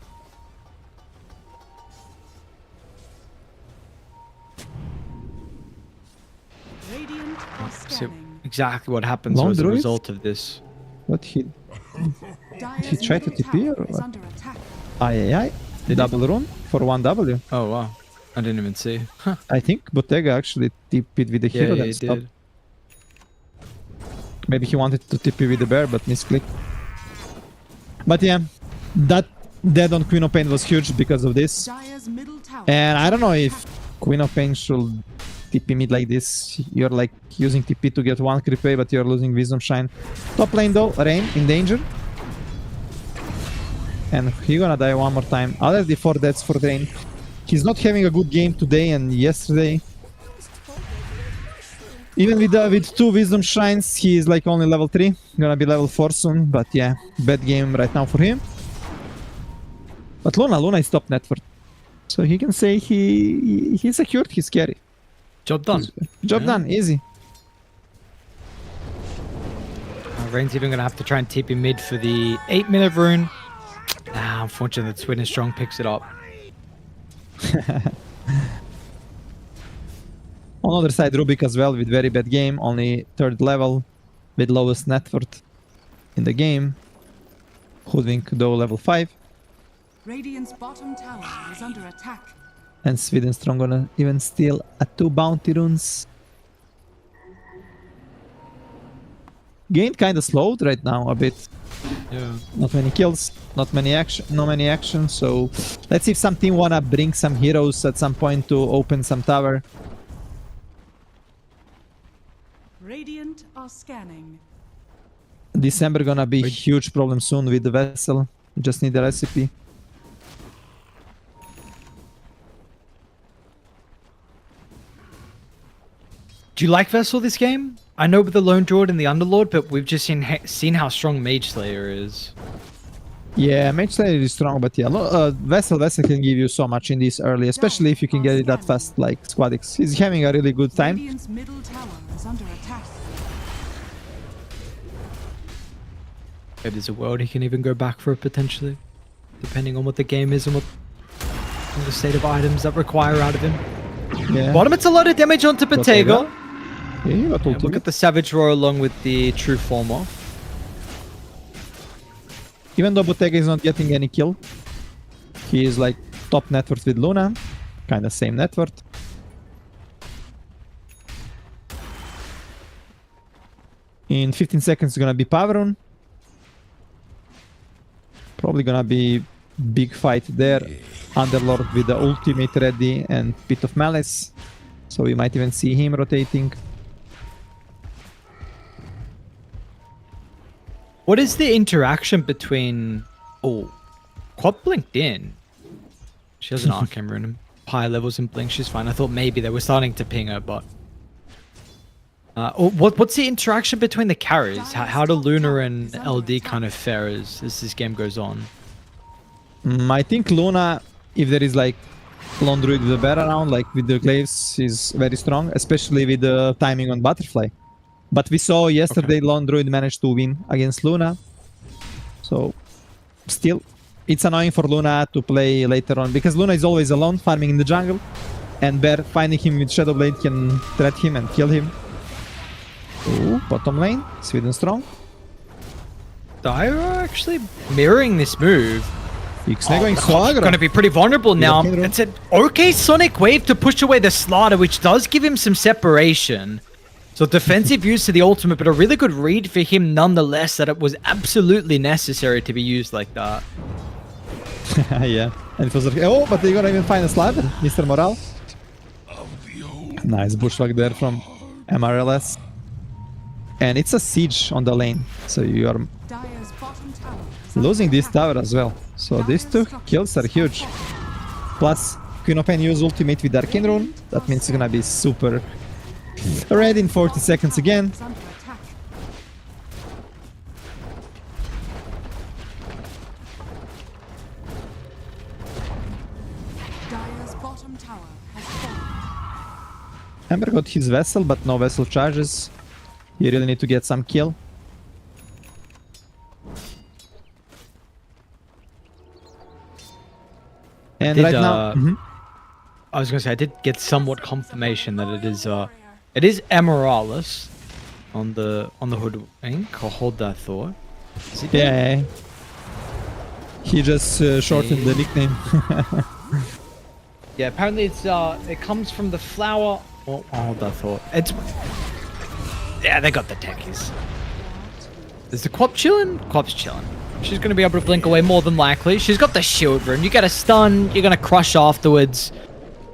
Radiant are So scanning. exactly what happens Long as a druid? result of this. What he Dire's tried to middle TP tower or is what? under attack. Aye. Double rune for 1W. Oh wow, I didn't even see. Huh. I think Bottega actually TP'd with the hero Yeah, that he stopped. did. Maybe he wanted to TP with the bear, but misclicked. But yeah, that dead on Queen of Pain was huge because of this. Dire's middle tower. And I don't know if Queen of Pain should TP mid like this. You're like using TP to get one creep away, but you're losing Wisdom Shine. Top lane though, Rain in danger. And he's gonna die one more time. Already 4 deaths for Rain. He's not having a good game today and yesterday. Even with 2 Wisdom Shrines, he is like only level 3. Gonna be level 4 soon, but yeah, bad game right now for him. But Luna is top net worth. So he can say he secured his carry. Job done. Job Yeah. done, easy. Rain's even gonna have to try and TP mid for the 8-minute rune. Unfortunately, the Twin is strong picks it up. On the other side, Rubik as well with very bad game, only 3rd level with lowest net worth in the game. Hoodwink though level 5. Radiant's bottom tower is under attack. And Sweden Strong gonna even steal 2 bounty runes. Gained kinda slowed right now a bit. Yeah. Not many kills, not many action, so let's see if some team wanna bring some heroes at some point to open some tower. Radiant are scanning. December gonna be huge problem soon with the vessel. You just need the recipe. Do you like Vessel this game? I know with the Lone Druid and the Underlord, but we've just seen how strong Mage Slayer is. Yeah, Mage Slayer is strong, but yeah, Vessel can give you so much in this early, especially if you can get it that fast like Squad X. He's having a really good time. Radiant's middle tower is under attack. It is a world he can even go back for potentially, depending on what the game is and what the state of items that require out of him. Yeah. Bottom, it's a lot of damage onto Bottega. Yeah, he got Yeah, ultimate. look at the Savage Roar along with the True Form off. Even though Bottega is not getting any kill, he is like top net worth with Luna, kind of same net worth. In 15 seconds, it's gonna be Power Rune. Probably gonna be big fight there. Underlord with the ultimate ready and Pit of Malice, so we might even see him rotating. What is the interaction between... Oh, Quad blinked in. She has an Arcane Rune and high levels in Blink. She's fine. I thought maybe they were starting to ping her, but... what's the interaction between the carries? How do Luna and LD kind of fare as this game goes on? I think Luna, if there is like Lone Druid with the bear around, like with the glaives, is very strong, especially with the timing on Butterfly. But we saw yesterday Lone Druid managed to win against Luna. So, still, it's annoying for Luna to play later on, because Luna is always alone, farming in the jungle, and Bear finding him with Shadowblade can threat him and kill him. Ooh, bottom lane, Sweden strong. Dire are actually mirroring this move. Yxne going The so Hop's aggro. going to be pretty vulnerable now. Kindred. It's an okay Sonic Wave to push away the Slaughter, which does give him some separation. So defensive use to the ultimate, but a really good read for him nonetheless that it was absolutely necessary to be used like that. Yeah, and it was oh, but they're gonna even find a slab, Mr. Morale. Nice bushwhack there from MRLS. And it's a siege on the lane, so you are Dire's bottom tower is losing under this attack. tower as well. So these two kills are huge. Plus, Queen of Pain use ultimate with Arcane Rune. That means it's gonna be super ready in 40 seconds again. Is under attack. Dire's bottom tower has fallen. Ember got his vessel, but no vessel charges. You really need to get some kill. And Did, right now, I was going to say, I did get somewhat confirmation that it is Emeraldus on the hoodwink. I'll hold that thought. Is it yeah, he just shortened the nickname. Yeah, apparently it comes from the flower. Oh, I'll hold that thought. Yeah, they got the techies. Is the Quap chilling? Quap's chilling. She's going to be able to blink away more than likely. She's got the shield rune. You get a stun, you're going to crush afterwards.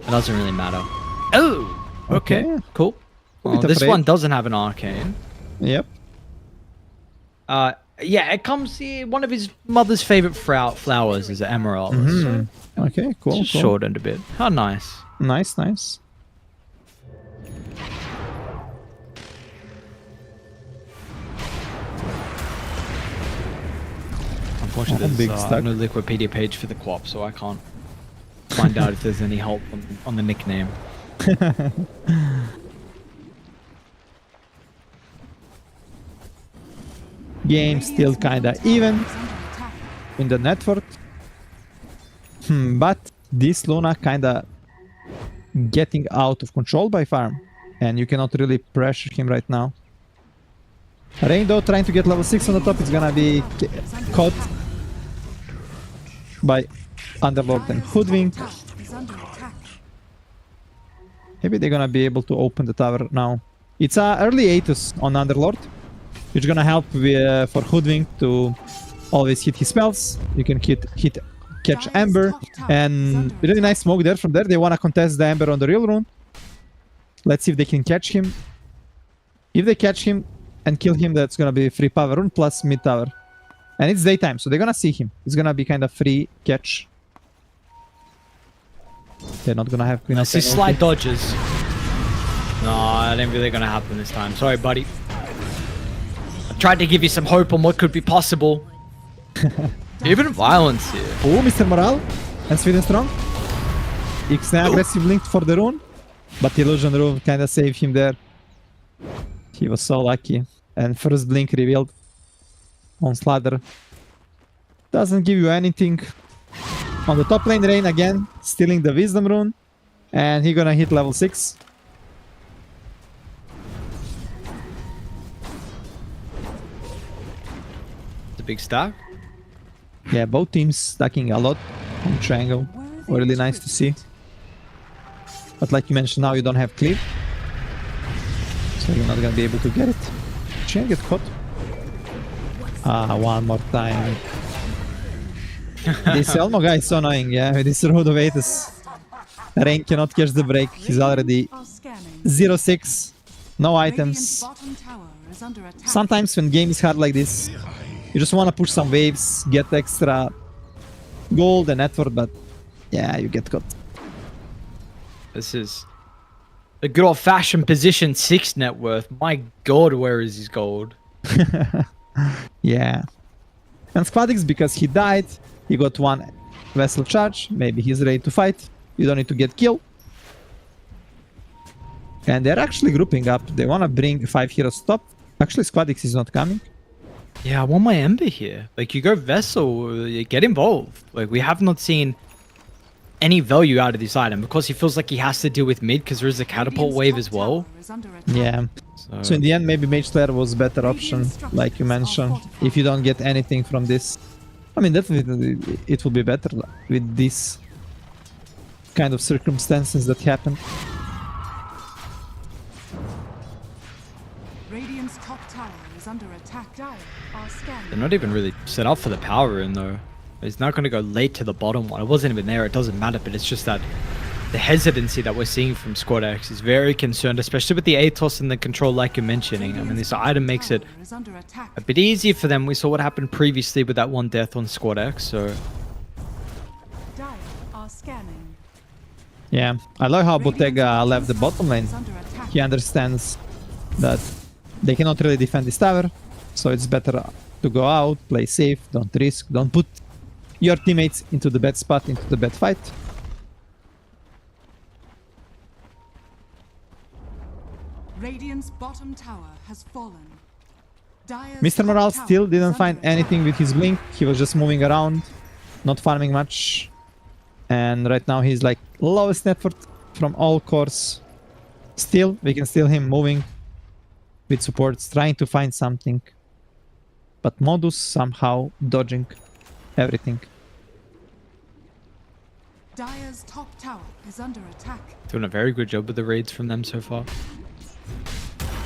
It doesn't really matter. Oh, okay, cool. Well, bit this afraid. one doesn't have an arcane. Yep. Yeah, it comes here. One of his mother's favorite flowers is an emerald. So Okay, cool. just cool. shortened a bit. How nice. Nice, nice. Unfortunately, Big there's stack. no Wikipedia page for the Quap, so I can't find out if there's any help on the nickname. Game still kinda even Is under attack. in the network. But this Luna kinda getting out of control by farm. And you cannot really pressure him right now. Rain though trying to get level 6 on the top is gonna be caught by Underlord and Hoodwink. Is under attack. Maybe they're gonna be able to open the tower now. It's early Aetus on Underlord, which is gonna help for Hoodwink to always hit his spells. You can catch Ember, and really nice smoke there from there. They wanna contest the Ember on the real rune. Let's see if they can catch him. If they catch him and kill him, that's gonna be free power rune plus mid tower. And it's daytime, so they're gonna see him. It's gonna be kind of free catch. They're not gonna have Queen I of see Pain slide ulti. dodges. No, that ain't really gonna happen this time. Sorry, buddy. I tried to give you some hope on what could be possible. Even violence here. Oh, Mr. Morale and Sweden Strong. Yxne aggressive linked for the rune, but Illusion Rune kinda saved him there. He was so lucky. And first blink revealed on Slather. Doesn't give you anything. On the top lane, Rain again, stealing the Wisdom Rune. And he gonna hit level 6. It's a big stack. Yeah, both teams stacking a lot on Triangle. Really nice to see. But like you mentioned, now you don't have cleave. So you're not gonna be able to get it. Should I get caught? One more time. This L1GA is so annoying, yeah, with this Road of Aetus. Rain cannot catch the break. He's already Are scanning. 0-6. No Radiant's items. bottom tower is under attack. Sometimes when game is hard like this, you just want to push some waves, get extra gold and network, but yeah, you get caught. This is a good old-fashioned position 6 net worth. My god, where is his gold? Yeah. And Squadix, because he died, he got one vessel charge. Maybe he's ready to fight. You don't need to get killed. And they're actually grouping up. They want to bring 5 heroes top. Actually, Squadix is not coming. Yeah, I want my Ember here. Like, you go Vessel, you get involved. Like, we have not seen any value out of this item because he feels like he has to deal with mid because there is a catapult wave as well. Yeah. So in the end, maybe Mage Slayer was a better option, like you mentioned. If you don't get anything from this, I mean, definitely it will be better with these kind of circumstances that happen. Radiant's top tower is under attack. Dire are scanning. They're not even really set up for the power rune though. It's not going to go late to the bottom one. It wasn't even there. It doesn't matter, but it's just that the hesitancy that we're seeing from Squad X is very concerned, especially with the Atos and the control like you're mentioning. I mean, this item makes it a bit easier for them. We saw what happened previously with that one death on Squad X, so... Dire are scanning. Yeah, I love how Bottega left the bottom lane. He understands that they cannot really defend this tower, so it's better to go out, play safe, don't risk, don't put your teammates into the bad spot, into the bad fight. Radiant's bottom tower has fallen. Dire's Mr. top Morale tower still is didn't under find attack. anything with his blink. He was just moving around, not farming much. And right now he's like lowest net worth from all cores. Still, we can steal him moving with supports, trying to find something. But Modus somehow dodging everything. Dire's top tower is under attack. Doing a very good job with the raids from them so far.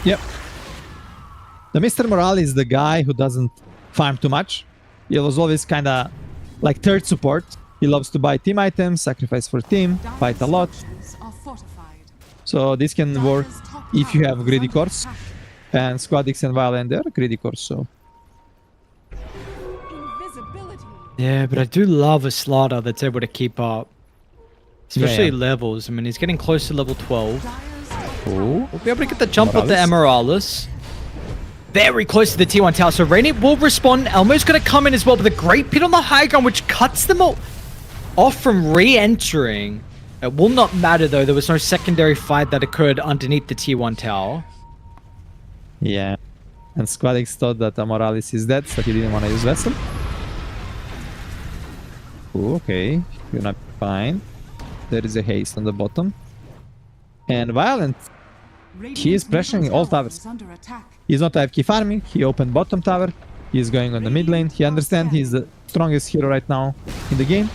Yep. The Mr. Morale is the guy who doesn't farm too much. He was always kind of like third support. He loves to buy team items, sacrifice for team, Dire's fight a lot. structures are fortified. So this can work Dire's top if you tower have is greedy under cores. attack. And Squad X and Violent, they're greedy cores, so... Invisibility. Yeah, but I do love a Slaughter that's able to keep up. Especially yeah. levels. I mean, he's getting close to level 12. Dire's top Oh. We'll be able to get the jump of the Morales. Emeralis. Very close to the T1 tower. So Rainy will respond. Elmo's going to come in as well with a great pit on the high ground, which cuts them all off from re-entering. It will not matter, though. There was no secondary fight that occurred underneath the T1 tower. Yeah. And Squad X thought that Morales is dead, so he didn't want to use Vessel. Ooh, okay. You're not fine. There is a haste on the bottom. And Violent, he is Radiant's pressuring middle all tower towers. is under attack. He's not AFK farming, he opened bottom tower. He's going on the mid lane. He understands he's the strongest hero right now in the game.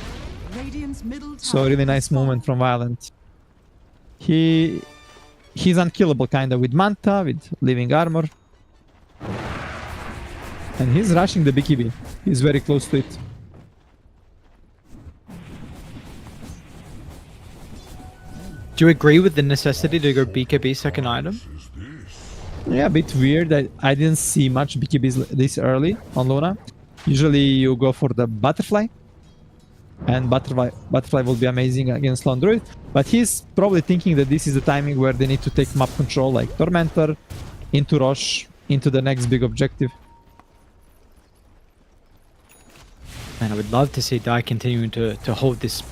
Radiant's middle So tower really has nice fallen. movement from Violent. He's unkillable kinda with Manta, with living armor. And he's rushing the BKB. He's very close to it. Do you agree with the necessity to go BKB second item? Yeah, a bit weird. I didn't see much BKBs this early on Luna. Usually you go for the butterfly. And butterfly will be amazing against Lone Druid. But he's probably thinking that this is the timing where they need to take map control, like Tormentor, into Rosh, into the next big objective. Man, I would love to see Dai continuing to hold this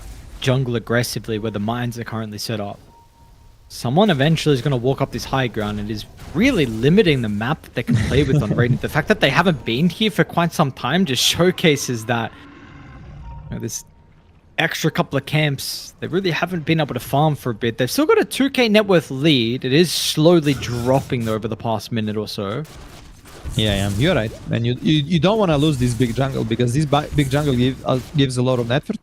jungle aggressively where the mines are currently set up. Someone eventually is going to walk up this high ground and is really limiting the map that they can play with on Radiant. The fact that they haven't been here for quite some time just showcases that this extra couple of camps, they really haven't been able to farm for a bit. They've still got a 2k net worth lead. It is slowly dropping though over the past minute or so. Yeah, you're right. And you don't want to lose this big jungle because this big jungle gives a lot of net worth.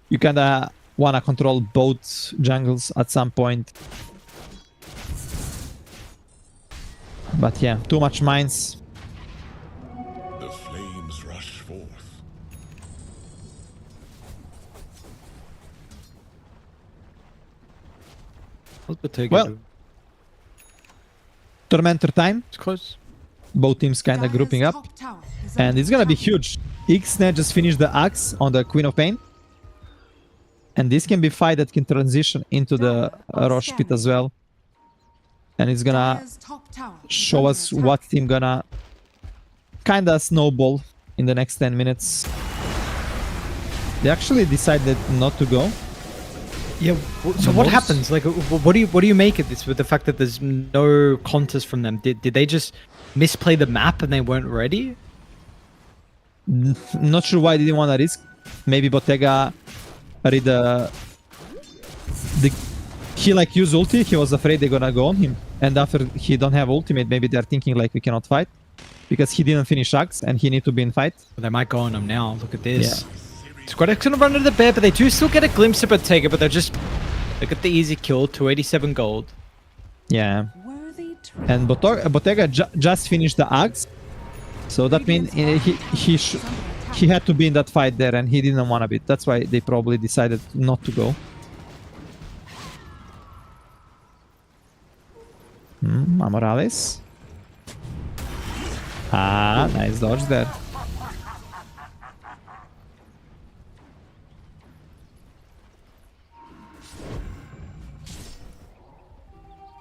You kind of want to control both jungles at some point. But yeah, too much mines. The flames rush forth. Well, Tormentor time. It's close. Both teams kind of Dire's grouping up. top tower is And under it's gonna be attack. huge. Ixnay just finished the axe on the Queen of Pain. And this can be fight that can transition into the Rosh pit as well. And it's gonna Dire's top tower is show under us attack. what team gonna kinda snowball in the next 10 minutes. They actually decided not to go. Yeah. So what happens? Like, what do you make of this with the fact that there's no contest from them? Did they just misplay the map and they weren't ready? Not sure why they didn't want to risk. Maybe Bottega read the he like used ulti. He was afraid they're gonna go on him, and after he don't have ultimate, maybe they're thinking like we cannot fight because he didn't finish Axe and he need to be in fight. They might go on him now. Look at this. Squad X gonna run into the bear, but they do still get a glimpse of Bottega, but they're just look at the easy kill, 287 gold. Yeah, Worthy and Bottega just finished the Axe, so that means he had to be in that fight there, and he didn't want to be. That's why they probably decided not to go. Morales. Ah, nice dodge there.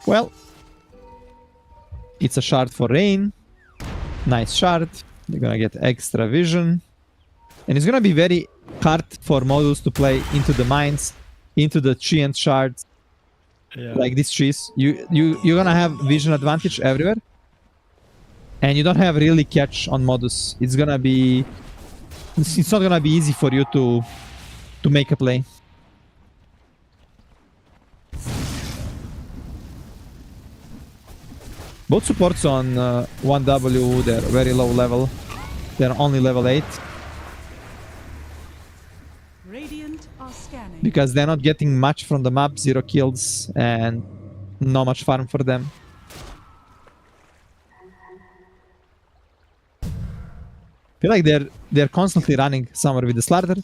Well, it's a shard for Rain. Nice shard. They're gonna get extra vision. And it's gonna be very hard for Modus to play into the mines, into the tree and shards. Yeah. Like these trees. You're gonna have vision advantage everywhere. And you don't have really catch on Modus. It's gonna be... It's not gonna be easy for you to make a play. Both supports on 1W, they're very low level. They're only level 8. Radiant are scanning. Because they're not getting much from the map, 0 kills and not much farm for them. I feel like they're constantly running somewhere with the Slaughter,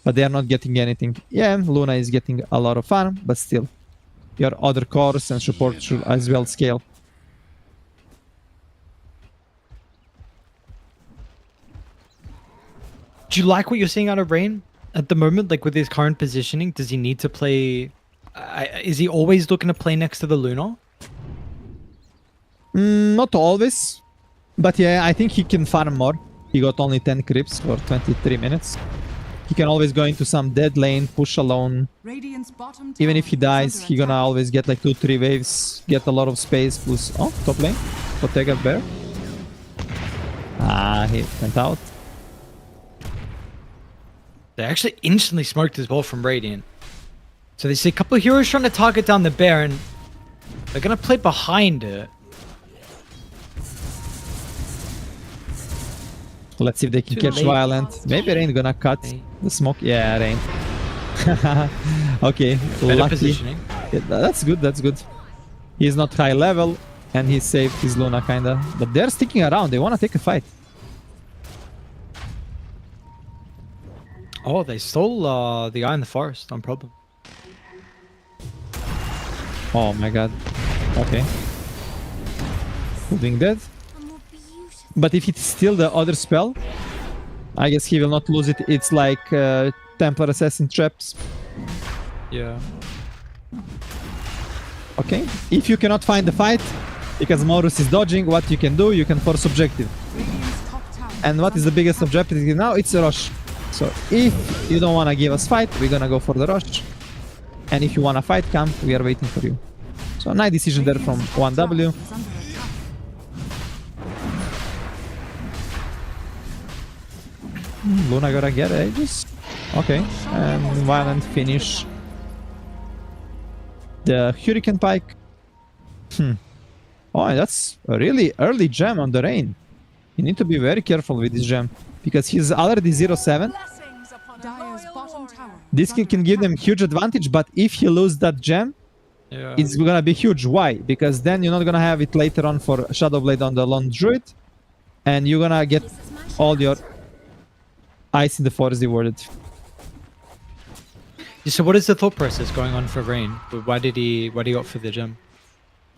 but they are not getting anything. Yeah, Luna is getting a lot of farm, but still. Your other cores and support should as well scale. Do you like what you're seeing out of Rain at the moment? Like with his current positioning, does he need to play? Is he always looking to play next to the Luna? Not always, but yeah, I think he can farm more. He got only 10 creeps for 23 minutes. He can always go into some dead lane, push alone. Radiant's bottom Even if tower he is dies, under he gonna attack. always get like 2-3 waves, get a lot of space, plus... Oh, top lane. Bottega bear. Ah, he went out. They actually instantly smoked as well from Radiant. So they see a couple of heroes trying to target down the bear, and they're gonna play behind it. Let's see if they can Too catch late. Violent. Maybe Rain gonna cut the smoke. Yeah, Rain. Okay, Better lucky. positioning. Yeah, that's good, that's good. He's not high level, and he saved his Luna kinda. But they're sticking around, they wanna take a fight. Oh, they stole the Eye in the Forest, no problem. Oh my god. Okay. Moving dead. But if it's still the other spell, I guess he will not lose it. It's like Templar Assassin traps. Yeah. Okay. If you cannot find the fight, because Morus is dodging, what you can do, you can force objective. Radiant's top tower And what is the biggest objective now? It's a rush. So if you don't want to give us fight, we're gonna go for the rush. And if you want to fight, come, we are waiting for you. So nice decision there from 1W. is under attack. Luna gonna get Aegis. Okay. And Violent finish the Hurricane Pike. Oh, that's a really early gem on the Rain. You need to be very careful with this gem, because he's already 0-7. Dire's bottom tower. This is under can give them attack. huge advantage, but if he lose that gem, Yeah. it's gonna be huge. Why? Because then you're not gonna have it later on for Shadowblade on the Lone Druid, and you're gonna get all your Ice in the Forest rewarded. So what is the thought process going on for Rain? Why did he opt for the gem?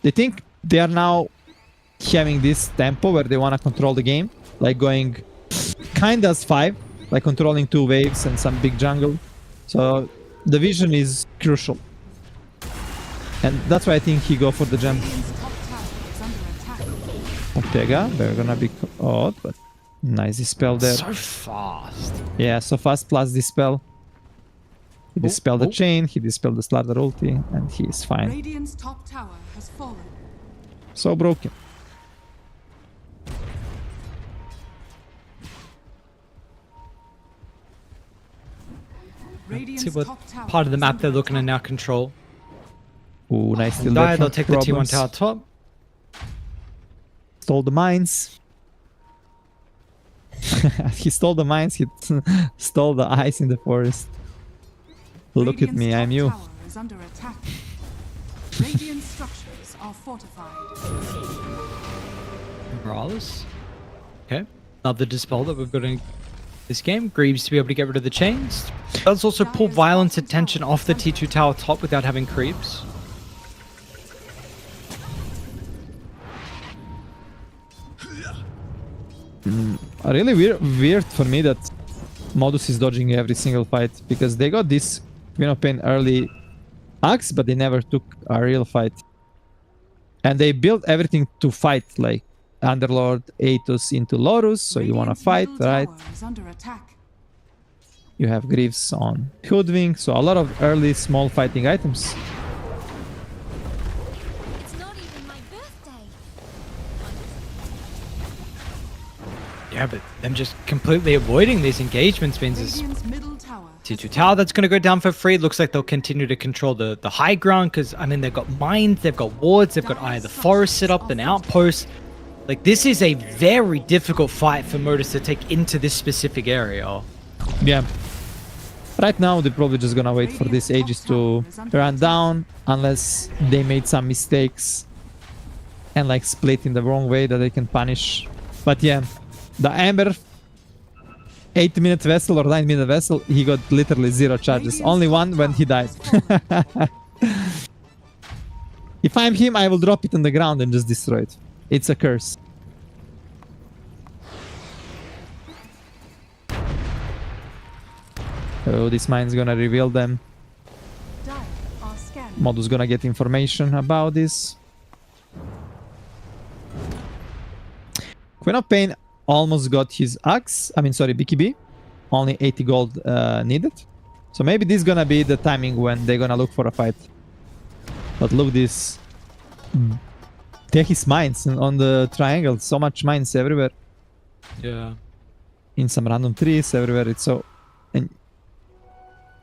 They think they are now having this tempo where they want to control the game, like going kind of as 5, like controlling 2 waves and some big jungle. So the vision is crucial, and that's why I think he go for the gem. Radiant's top tower is under attack. Bottega, they're gonna be odd, but nice dispel there. So fast. Yeah, so fast plus dispel. He dispelled the oh. chain, he dispelled the Slaughter ulti, and he is fine. Radiant's top tower has fallen. So broken. Radiant's See what top tower part of the is map under they're looking to attack. now control. Ooh, nice steal Die, there they'll from take the T1 Problems. tower top. Stole the mines. He stole the mines, he stole the ice in the forest. Look at me, I'm you. Tower is under attack. Radiant structures are fortified. Morales. Okay. Another dispel that we've got in this game. Greaves to be able to get rid of the chains. Does also pull Violent's attention off the T2 tower top without having creeps. Really weird for me that Modus is dodging every single fight, because they got this Queen of Pain early axe, but they never took a real fight. And they built everything to fight, like Underlord, Aethos into Lorus, so you want to fight, right? Is under attack. You have Greaves on Hoodwink, so a lot of early small fighting items. It's not even my birthday. Yeah, but them just completely avoiding these engagements means it's Radiant's middle tower. T2 tower that's going to go down for free. Looks like they'll continue to control the high ground because, I mean, they've got mines, they've got wards, they've got Eye of the Forest set up, an outpost. Like, this is a very difficult fight for Modus to take into this specific area. Yeah. Right now, they're probably just gonna wait for these Aegis to run down, unless they made some mistakes and like split in the wrong way that they can punish. But yeah, the Amber 8-minute vessel or 9-minute vessel, he got literally 0 charges. Only one when he died. If I'm him, I will drop it on the ground and just destroy it. It's a curse. Oh, this mine's gonna reveal them. Dire are scanning. Modus gonna get information about this. Queen of Pain almost got his axe. I mean, sorry, BKB. Only 80 gold needed. So maybe this is gonna be the timing when they're gonna look for a fight. But look this. Take his mines on the triangle. So much mines everywhere. Yeah. In some random trees everywhere. It's so... And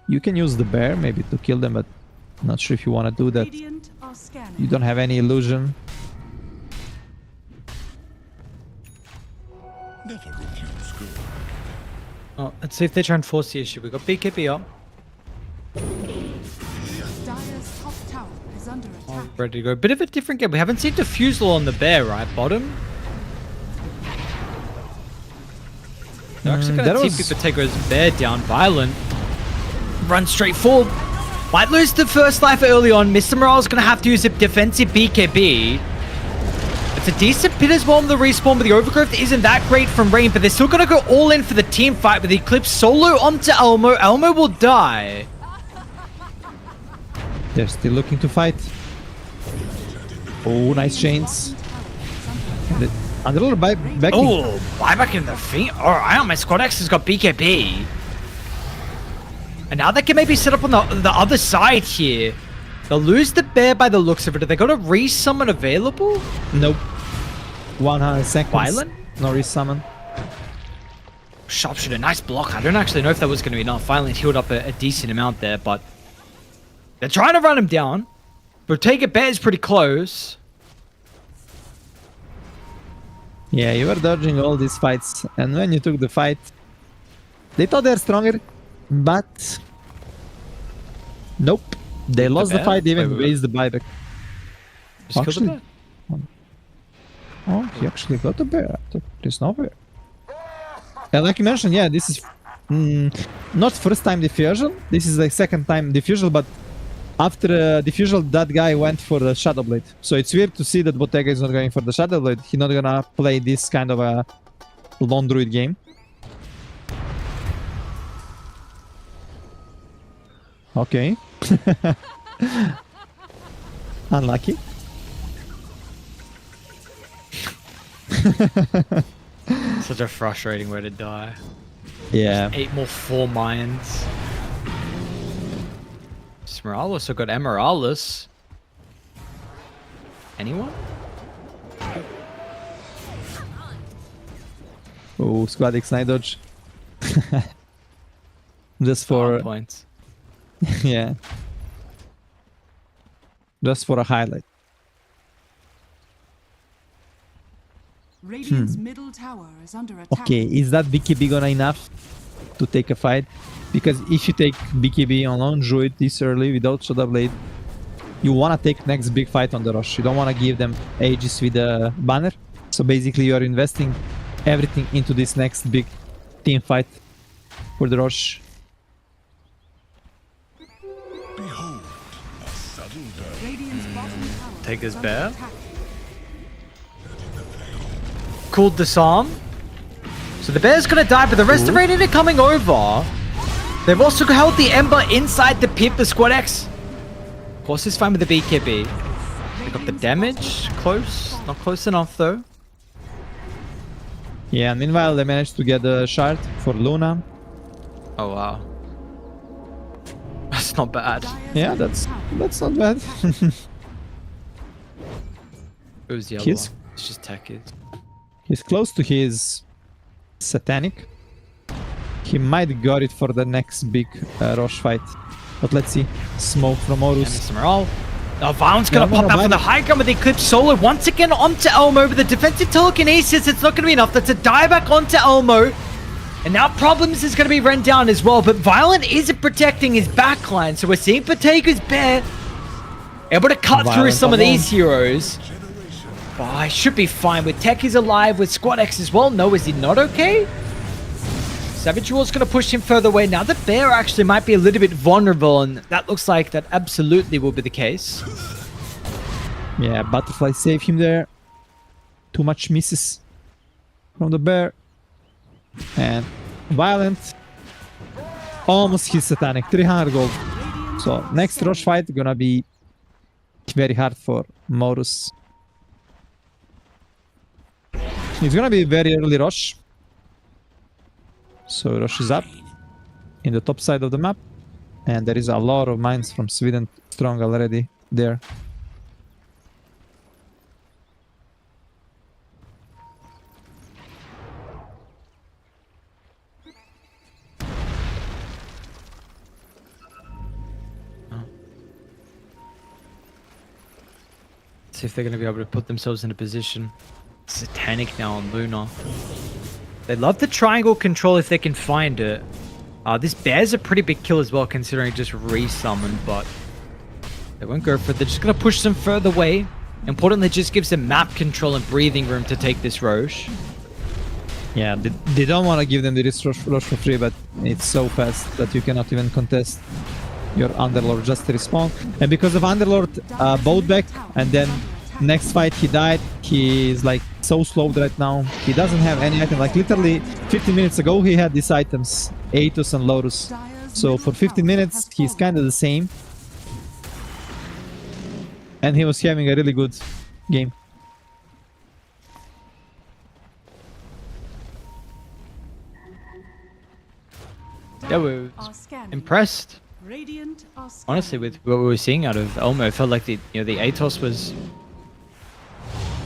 you can use the bear maybe to kill them, but I'm not sure if you want to do that. Radiant are scanning. You don't have any illusion. Never refuse good. Oh, let's see if they try and force the issue. We've got BKB up. Dire's top tower is under attack. Ready to go. Bit of a different game. We haven't seen Diffusal on the bear, right? Bottom. They're actually going to see Patego's bear down. Violent. Run straight forward. Might lose the first life early on. Mr. Morale's going to have to use a defensive BKB. It's a decent pit as well on the respawn, but the overgrowth isn't that great from Rain, but they're still going to go all in for the team fight with Eclipse solo onto Elmo. Elmo will die. They're still looking to fight. Oh, nice chains. And a little backing. Oh, buyback in the feet. Alright, my Squad X has got BKB. And now they can maybe set up on the other side here. They'll lose the bear by the looks of it. Have they got a resummon available? Nope. 100 seconds. Violent? No resummon. Sharpshooter, nice block. I don't actually know if that was going to be enough. Violent healed up a decent amount there, but they're trying to run him down. Bottega Bear is pretty close. Yeah, you were dodging all these fights, and when you took the fight, they thought they're stronger, but nope. They lost the fight, they even raised the buyback. Just killed the bear. Oh, he actually got the bear. I thought there's no bear. And like you mentioned, yeah, this is not first time diffusion. This is like second time diffusion, but after diffusion, that guy went for the Shadow Blade. So it's weird to see that Bottega is not going for the Shadow Blade. He's not gonna play this kind of a lone druid game. Okay. Unlucky. Such a frustrating way to die. Yeah. 8 more 4 mines. Smeralis, so got Emeralis. Anyone? Oh, Squad X night dodge. Just for points. yeah. just for a highlight. Radiant's middle tower is under attack. Okay, is that BKB gonna enough to take a fight? Because if you take BKB on lone druid this early without Soda Blade, you wanna take next big fight on the rush. You don't wanna give them Aegis with a banner. So basically you are investing everything into this next big team fight for the rush. Behold, a sudden burn. Radiant's bottom tower Take his is under bear. attack. Cool disarm. So the bear's gonna die, but the rest of Radiant are coming over. They've also held the Ember inside the pit, the Squad X. Of course, it's fine with the BKB. They got the damage. Close. Not close enough, though. Yeah, and meanwhile they managed to get a shard for Luna. Oh, wow. That's not bad. Yeah, that's not bad. It was the other Kiss. one. It's just tech is. He's close to his Satanic. He might got it for the next big Roche fight. But let's see. Smoke from Horus. Morale. Oh, Violent's gonna Yeah, pop out no, for the high ground with the Eclipse Solo once again onto Elmo with the defensive telekinesis. It's not gonna be enough. That's a dieback onto Elmo. And now Problems is gonna be run down as well. But Violent isn't protecting his backline. So we're seeing Botega's bear able to cut through Violent some of alone. these heroes. Oh, I should be fine with Tech is alive with Squad X as well. No, is he not okay? Savage War's going to push him further away. Now the bear actually might be a little bit vulnerable, and that looks like that absolutely will be the case. Yeah, Butterfly saved him there. Too much misses from the bear. And Violent almost his Satanic. 300 gold. So next rush fight gonna be very hard for Morus. It's gonna be very early rush. So rush is up in the top side of the map. And there is a lot of mines from Sweden strong already there. See if they're going to be able to put themselves in a position. Satanic now on Luna. They love the triangle control if they can find it. This bear's a pretty big kill as well, considering it just resummoned, but they won't go for it. They're just going to push them further away. Importantly, it just gives them map control and breathing room to take this Roche. Yeah, they don't want to give them this rush for free, but it's so fast that you cannot even contest your Underlord just to respawn. And because of Underlord, bowed back, and then next fight he died. He is like so slowed right now. He doesn't have any item. Like literally 15 minutes ago he had these items, Aethos and Lotus. So for 15 minutes he's kind of the same. And he was having a really good game. Yeah, we're impressed. Radiant are scanning. Honestly, with what we were seeing out of Elmo, it felt like the the Aethos was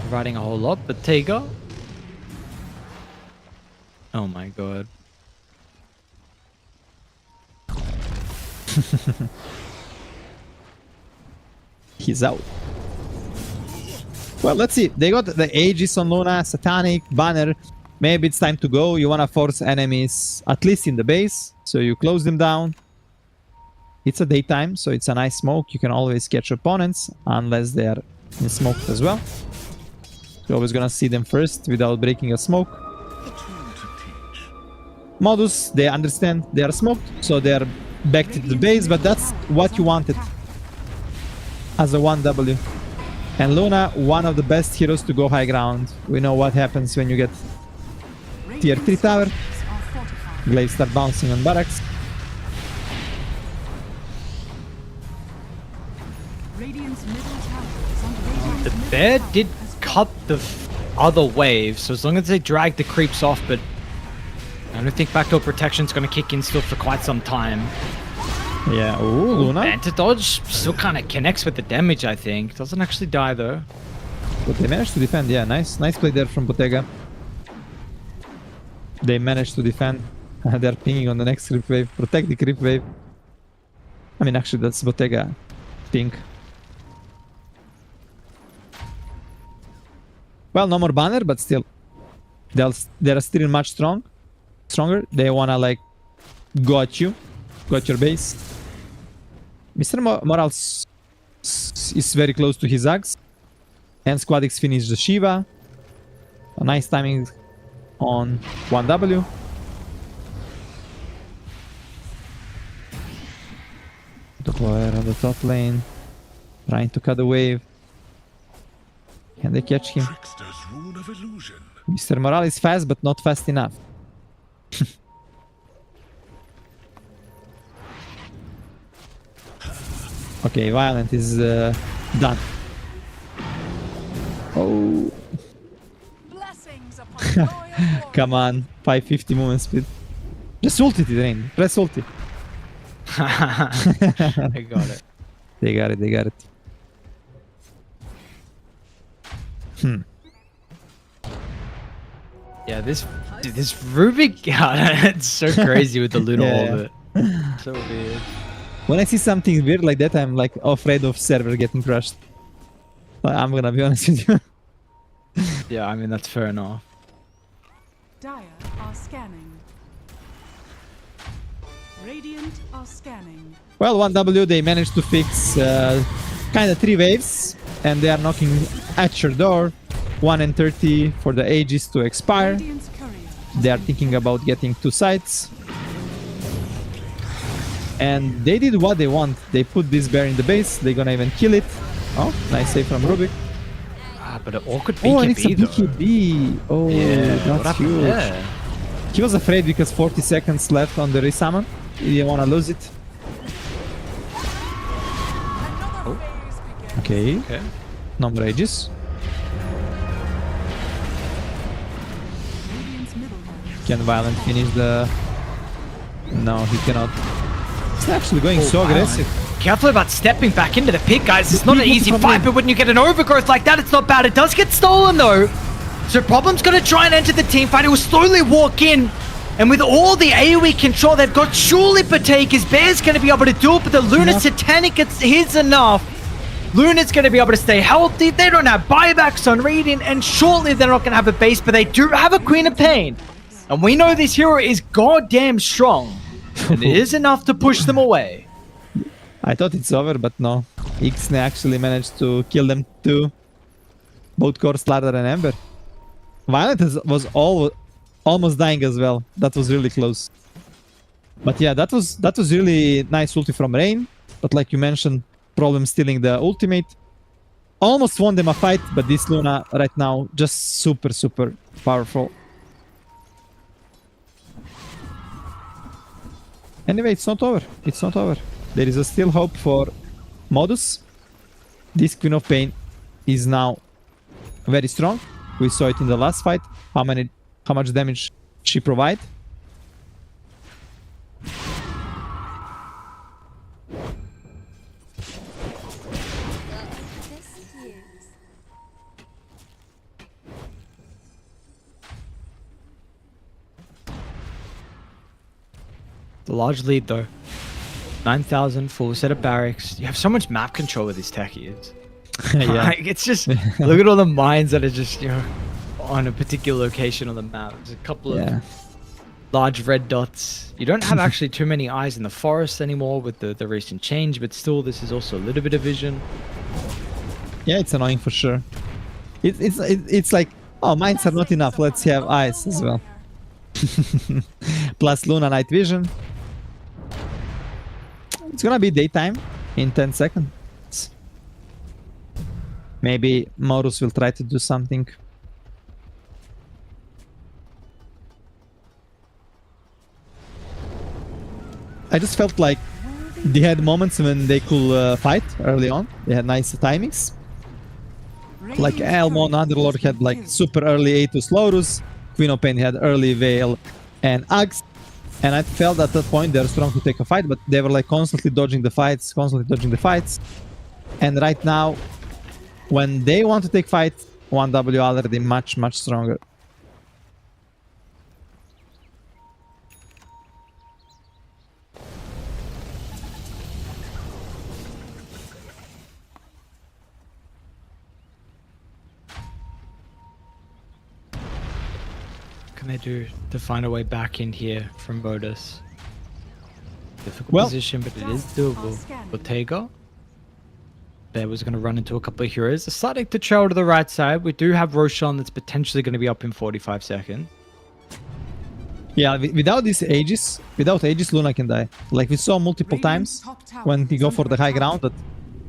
providing a whole lot, but Tega. Oh my god. He's out. Well, let's see. They got the Aegis on Luna, Satanic, Banner. Maybe it's time to go. You want to force enemies at least in the base. So you close them down. It's a daytime, so it's a nice smoke. You can always catch opponents unless they are in smoke as well. You're always gonna see them first without breaking a smoke. Modus, they understand they are smoked, so they are back to the base, but that's what you wanted as a 1W. And Luna, one of the best heroes to go high ground. We know what happens when you get tier 3 tower. Glaives start bouncing on barracks. The bear did cut the other wave, so as long as they drag the creeps off, but I don't think backdoor protection's going to kick in still for quite some time. Yeah, ooh, Luna. Anti-dodge still kind of connects with the damage, I think. Doesn't actually die, though. But they managed to defend, yeah, nice play there from Bottega. They managed to defend. They're pinging on the next creep wave. Protect the creep wave. I mean, actually, that's Bottega ping. Well, no more banner, but still, they're still much stronger. They wanna like go at you, go at your base. Mr. Morals is very close to his axe, and Squadix finished the Shiva. A nice timing on 1W. Deployer on the top lane, trying to cut the wave. Can they catch him? Trickster's rune of illusion. Mr. Morale is fast, but not fast enough. Okay, Violent is done. Oh, Blessings upon loyal warriors. come on. 550 movement speed. Just ult it, Rain. Press ult it. I got it. They got it. Yeah, this Rubik, it's so crazy with the little Yeah. of it. So weird. When I see something weird like that, I'm like afraid of server getting crushed. I'm gonna be honest with you. Yeah, I mean that's fair enough. Dire are scanning. Radiant are scanning. Well, 1W, they managed to fix kind of 3 waves, and they are knocking at your door. 1 and 30 for the ages to expire. Radiant's courier. They are thinking about getting 2 sites. And they did what they want. They put this bear in the base. They're gonna even kill it. Oh, nice save from Rubik. Ah, but it all could Oh, and it's a BKB though. BKB. Oh, Yeah, what that's happened huge. there? He was afraid because 40 seconds left on the resummon. He didn't want to lose it. Another phase begins. Okay, Okay. no more ages. Radiant's middle tower. Can Violent finish the... No, he cannot. It's actually going so aggressive. Careful about stepping back into the pit, guys. It's not an People easy from fight, in. but when you get an overgrowth like that, it's not bad. It does get stolen, though. So Problem's going to try and enter the team fight. It will slowly walk in. And with all the AoE control they've got, surely Patake, his Bear's going to be able to do it, but the Luna Enough. Satanic, he's enough. Luna's going to be able to stay healthy. They don't have buybacks on Radiant, and shortly they're not going to have a base, but they do have a Queen of Pain. And we know this hero is goddamn strong. And it is enough to push them away. I thought it's over, but no. Ixnay actually managed to kill them too. Both Core, Slardar and Ember. Violent was almost dying as well. That was really close. But yeah, that was really nice ulti from Rain. But like you mentioned, Problem stealing the ultimate. Almost won them a fight, but this Luna right now just super, super powerful. Anyway, it's not over. It's not over. There is still hope for Modus. This Queen of Pain is now very strong. We saw it in the last fight. How much damage she provide. The large lead though. 9,000, full set of barracks. You have so much map control with these techies. Yeah. Like, it's just, look at all the mines that are just, on a particular location on the map. There's a couple of large red dots. You don't have actually too many eyes in the forest anymore with the recent change, but still this is also a little bit of vision. Yeah, it's annoying for sure. It's like, oh, mines are not enough. Let's have eyes as well. Plus Luna night vision. It's gonna be daytime in 10 seconds. Maybe Morus will try to do something. I just felt like they had moments when they could fight early on. They had nice timings. Like Elmon, Underlord had like super early A2 Slorus. Queen of Pain had early Veil and Axe. And I felt at that point they're strong to take a fight, but they were like constantly dodging the fights, And right now, when they want to take fights, 1W already much, much stronger. can they do to find a way back in here from Modus? Difficult Well- position, but it is doable. Bottega. Bear was going to run into a couple of heroes. They're starting to trail to the right side. We do have Roshan that's potentially going to be up in 45 seconds. Yeah, without these Aegis, Luna can die. Like we saw multiple times when he go for the high ground that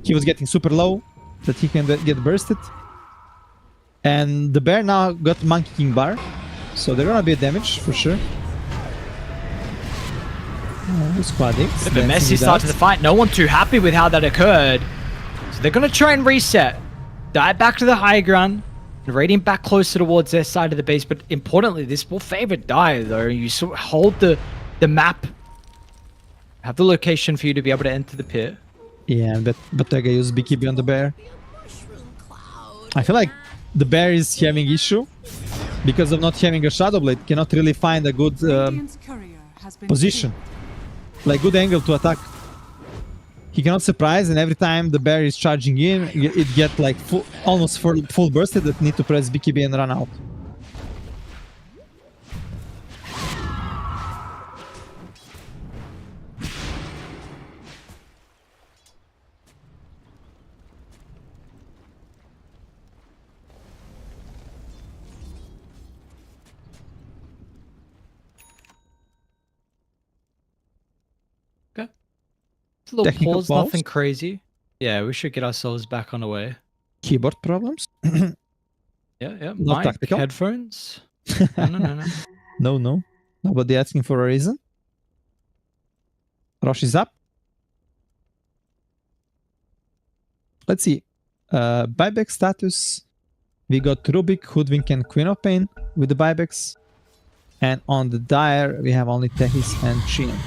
he was getting super low, that he can get bursted. And the bear now got Monkey King bar, so they're gonna be a damage for sure. Squadix. Bit of a messy start to the fight. No one too happy with how that occurred. So they're going to try and reset. Dive back to the high ground. Radiant back closer towards their side of the base. But importantly, this will favor Dire though. You sort of hold the map. Have the location for you to be able to enter the pit. Yeah, but Bottega used BKB on the bear. I feel like the bear is having issue because of not having a Shadow Blade. Cannot really find a good position. Like good angle to attack. He cannot surprise, and every time the bear is charging in, it get like almost full bursted that need to press BKB and run out. Little Technical pause, pause. nothing crazy. Yeah, we should get ourselves back on the way. Keyboard problems? Yeah. Not Mic, tactical. headphones. No. No. Nobody asking for a reason. Rosh is up. Let's see. Buyback status. We got Rubik, Hoodwink, and Queen of Pain with the buybacks. And on the Dire, we have only Tehis and Shin.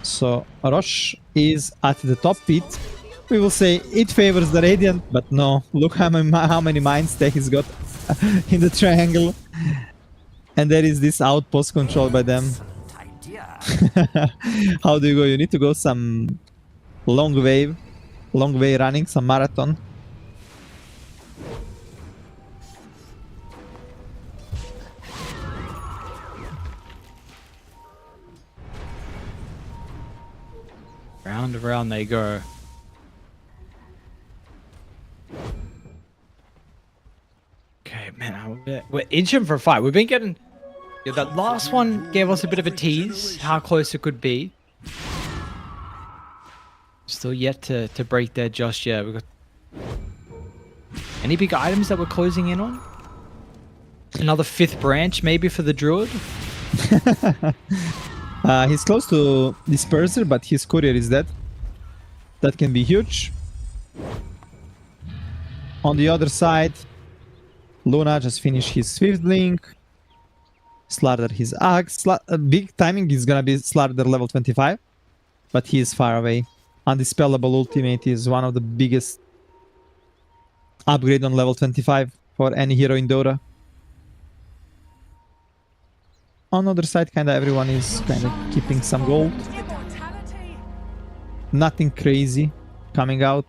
So Rosh is at the top pit. We will say it favors the Radiant, but no. Look how many mines Tehis got in the triangle. And there is this outpost controlled by them. How do you go? You need to go some long way running, some marathon. Round and round they go. Okay, man, we're itching for a fight. We've been getting... Yeah, that last one gave us a bit of a tease, how close it could be. Still yet to break there just yet. We've got... Any big items that we're closing in on? Another 5th branch maybe for the Druid? He's close to Disperser, but his courier is dead. That can be huge. On the other side, Luna just finished his 5th link. Slardar his Axe. Big timing is gonna be Slardar level 25, but he is far away. Undispellable ultimate is one of the biggest upgrade on level 25 for any hero in Dota. On the other side, kinda everyone is kinda keeping some gold. Nothing crazy coming out.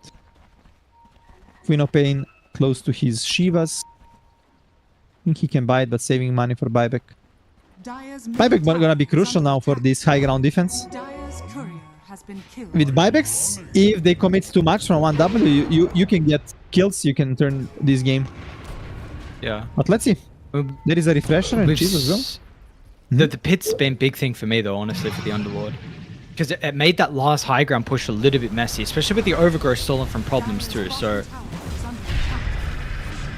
Queen of Pain close to his Shivas. I think he can buy it, but saving money for buyback. Buyback gonna be crucial now for this high ground defense. With buybacks, if they commit too much from 1W, you can get kills, you can turn this game. Yeah. But let's see. There is a refresher and cheese as well. The pit's been a big thing for me though, honestly, for the Underlord. Because it made that last high ground push a little bit messy, especially with the overgrowth stolen from problems too, so...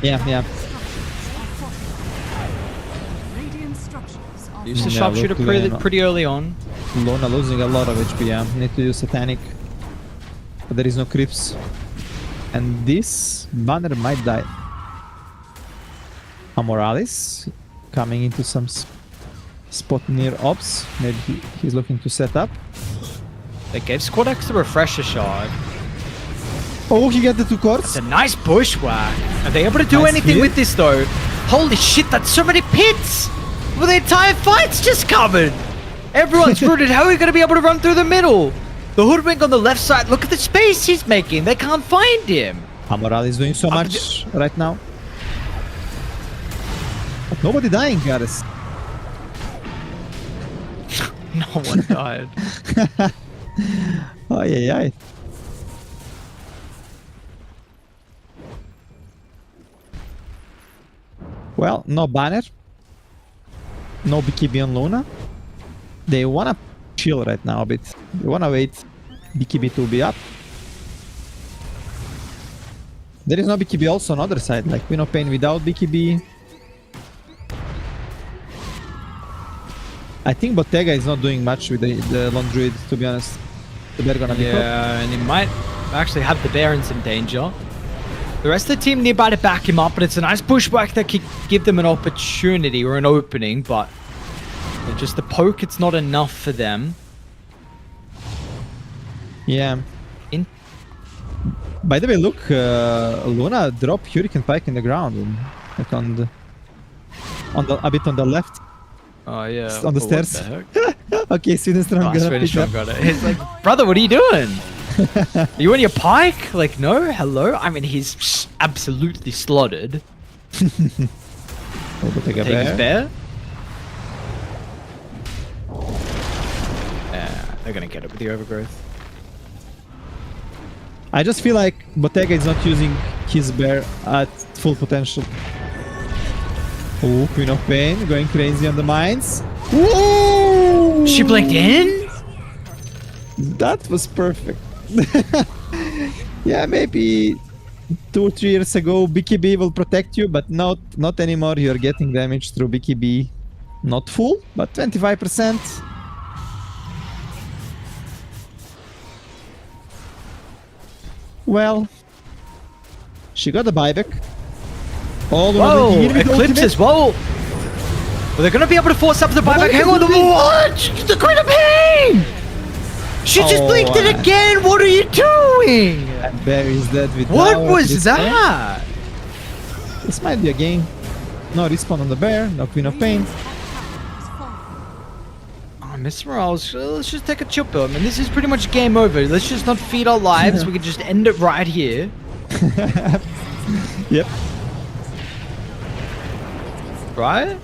Yeah. Use the sharpshooter pretty early on. Luna losing a lot of HP, yeah. Need to use Satanic. But there is no creeps. And this banner might die. Amoralis coming into some spot near Ops. Maybe he's looking to set up. They gave Squad X the refresher shard. Oh, he got the 2 cords. It's a nice bushwhack. Are they able to do Nice anything hit. with this though? Holy shit, that's so many pits! Well, the entire fight's just covered! Everyone's rooted. How are we going to be able to run through the middle? The Hoodwink on the left side, look at the space he's making. They can't find him. Amoral is doing so much right now. Nobody dying, guys. No one died. Ay, ay, ay. Well, no banner. No BKB on Luna. They wanna chill right now a bit. They wanna wait BKB to be up. There is no BKB also on other side, like Queen of Pain without BKB. I think Bottega is not doing much with the Lone Druid, to be honest. So they're gonna be cooked. Yeah, and he might actually have the bear in some danger. The rest of the team nearby to back him up, but it's a nice pushback that could give them an opportunity or an opening, but just the poke, it's not enough for them. Yeah. By the way, look, Luna dropped Hurricane Pike in the ground, like a bit on the left. Oh yeah. On the Oh, stairs. what the heck? Okay, Sweden Strong Oh, gonna Swedish pick up. Strong got it. He's like, brother, what are you doing? Are you on your pike? Like, no, hello? I mean, he's absolutely slotted. Oh, Bottega Take his bear. bear. Yeah, they're gonna get it with the overgrowth. I just feel like Bottega is not using his bear at full potential. Oh, Queen of Pain going crazy on the mines. Whoa! She blinked in? That was perfect. Yeah, maybe 2 or 3 years ago BKB will protect you, but not anymore. You're getting damage through BKB. Not full, but 25%. Well, she got a buyback. Oh, Whoa, Eclipse as well. Well, they're gonna be able to force up the buyback. Hang on, what? The Queen of Pain! She just blinked it again. What are you doing? And Bear is dead with What Tower. was that? This might be a game. No respawn on the bear, no Queen of Pain. Oh, Mr. Morales, let's just take a chill pill. I mean, this is pretty much game over. Let's just not feed our lives. We can just end it right here. Yep. Right?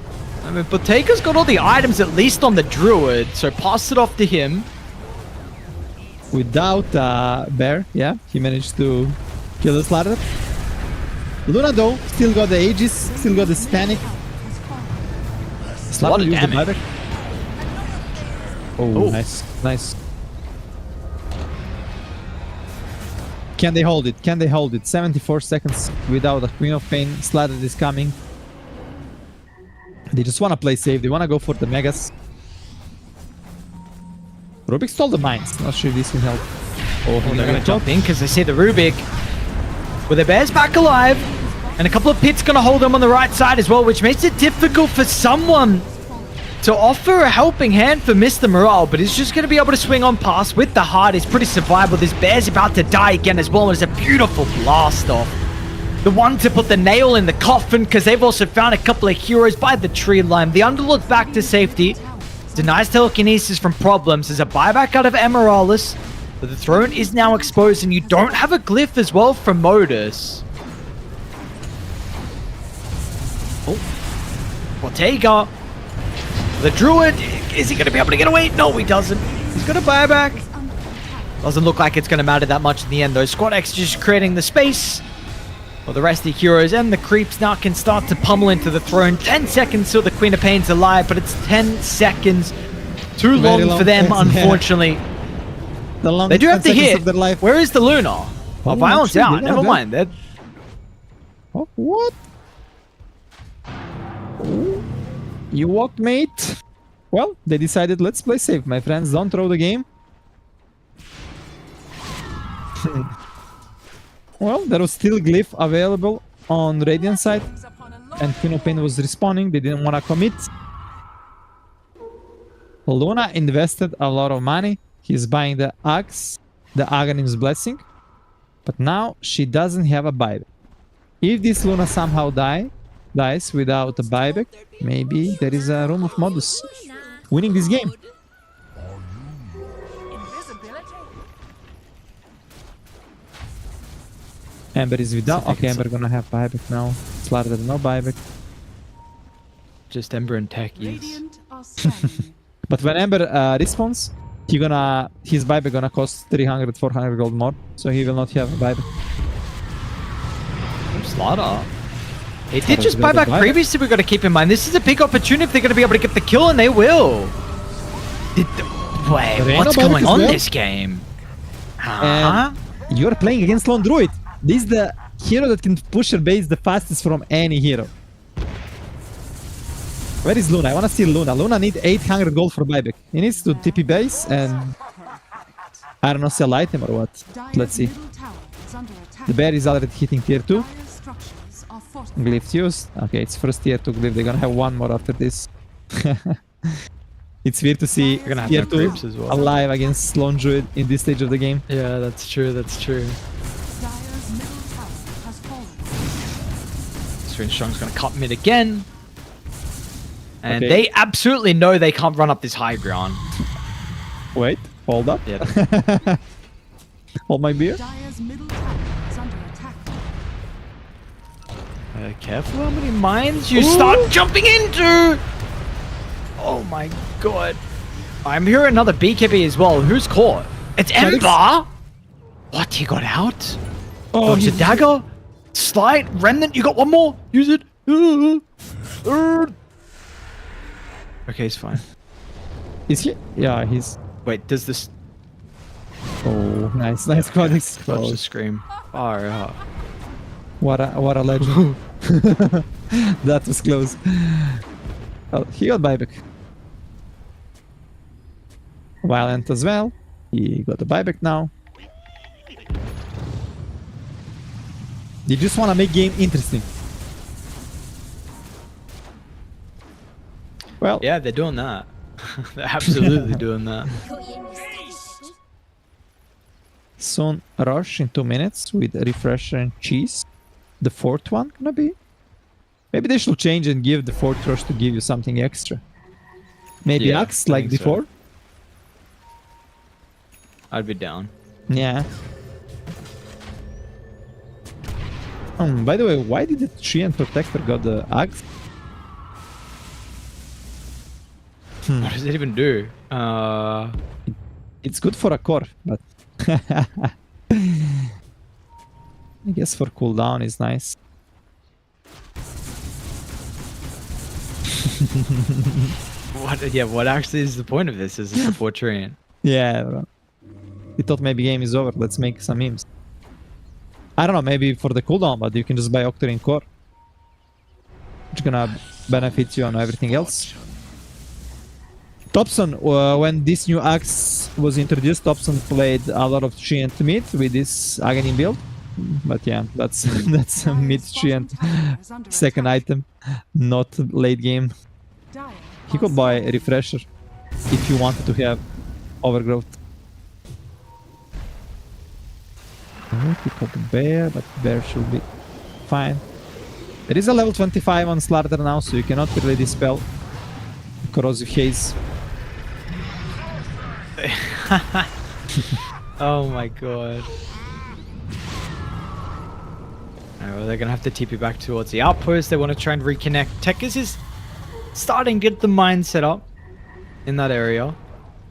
I mean, Bottega's got all the items at least on the Druid, so pass it off to him. Without Bear, yeah, he managed to kill the Slather. Luna though, still got the Aegis, still got the Stanic. Slather used the buyback. Oh, nice, nice. Can they hold it? Can they hold it? 74 seconds without a Queen of Pain. Slather is coming. They just want to play safe. They want to go for the Megas. Rubik stole the mines. Not sure if this can help. Oh, they're going to jump in because they see the Rubik. With the bears back alive. And a couple of pits going to hold them on the right side as well, which makes it difficult for someone to offer a helping hand for Mr. Morale, but he's just going to be able to swing on past with the heart. It's pretty survivable. This bear's about to die again as well. It's a beautiful blast off. The one to put the nail in the coffin, because they've also found a couple of heroes by the tree line. The Underlord back to safety. Denies telekinesis from problems. There's a buyback out of Emeralis. But the throne is now exposed, and you don't have a glyph as well from Modus. Oh. Bottega. The Druid, is he going to be able to get away? No, he doesn't. He's got a buyback. Doesn't look like it's going to matter that much in the end, though. Squad X just creating the space. Well, the rest of the heroes and the creeps now can start to pummel into the throne. 10 seconds till the Queen of Pain's alive, but it's 10 seconds too long for them, unfortunately. They do have to hit. Where is the Luna? Oh, Violence out. Never mind. Oh, what? You walked, mate. Well, they decided, let's play safe, my friends. Don't throw the game. Well, there was still glyph available on Radiant side, and Queen of Pain was respawning. They didn't want to commit. Luna invested a lot of money. He's buying the Axe, the Aghanim's Blessing, but now she doesn't have a buyback. If this Luna somehow dies without a buyback, maybe there is a room of Modus winning this game. Ember is without. Okay, Ember gonna have buyback now. Slather no buyback. just Ember and techies. Radiant are scanning. But when Ember respawns, his buyback gonna cost 300, 400 gold more, so he will not have a buyback. Slaughter. He did Slaughter's just got buy a back buyback. previously. We've got to keep in mind. This is a big opportunity if they're going to be able to get the kill, and they will. Wait, There ain't what's no buyback going as on well. this game? Huh? And you're playing against Lone Druid. This is the hero that can push your base the fastest from any hero. Where is Luna? I want to see Luna. Luna needs 800 gold for buyback. He needs to TP base and I don't know, sell item or what. Let's see. Middle tower is under attack. The bear is already hitting tier 2. Dire's structures are fortified. Glyph used. Okay, it's first tier 2 glyph. They're gonna have one more after this. It's weird to see They're gonna have tier no 2 creeps as well. alive against Lone Druid in this stage of the game. Yeah, that's true. That's true. Dire's middle tower has fallen. Swing Strong's going to cut mid again. And Okay. they absolutely know they can't run up this high ground. Wait, hold up. Yeah. Hold my beer. Dire's middle tower is under attack. Careful how many mines you start jumping into. Oh my god. I'm hearing another BKB as well. Who's caught? It's Felix. Ember. What? He got out? Oh, Dodge a dagger? Slide? Remnant? You got one more? Use it. Okay, he's fine. Is he? Yeah, he's. Wait, does this... Oh, nice Codex. Dodge the scream. Far out. What a legend. That was close. Oh, he got buyback. Violent as well. He got the buyback now. You just want to make game interesting. Well, Yeah, they're doing that. They're absolutely doing that. Caught you in your stitches. soon rush in 2 minutes with refresher and cheese. The fourth one gonna be? Maybe they should change and give the fourth rush to give you something extra. Maybe Yeah, axe I like think so. before? I'd be down. Yeah. By the way, why did the tree and protector got the axe? What does it even do? It's good for a core, but I guess for cooldown is nice. What? Yeah, what actually is the point of this as a support treant? Yeah, bro. We thought maybe game is over. Let's make some memes. I don't know, maybe for the cooldown, but you can just buy Octarine Core. Which gonna benefit you on everything else. Thompson, when this new axe was introduced, Thompson played a lot of Treant mid with this Aghanim build. But yeah, that's that's a mid Treant second item, not late game. He could buy a refresher if you wanted to have overgrowth. Pick up bear, but bear should be fine. There is a level 25 on Slaughter now, so you cannot really dispel corrosive haze. Oh my god. Alright, well, they're gonna have to TP back towards the outpost. They want to try and reconnect. Tekis is starting to get the mine set up in that area.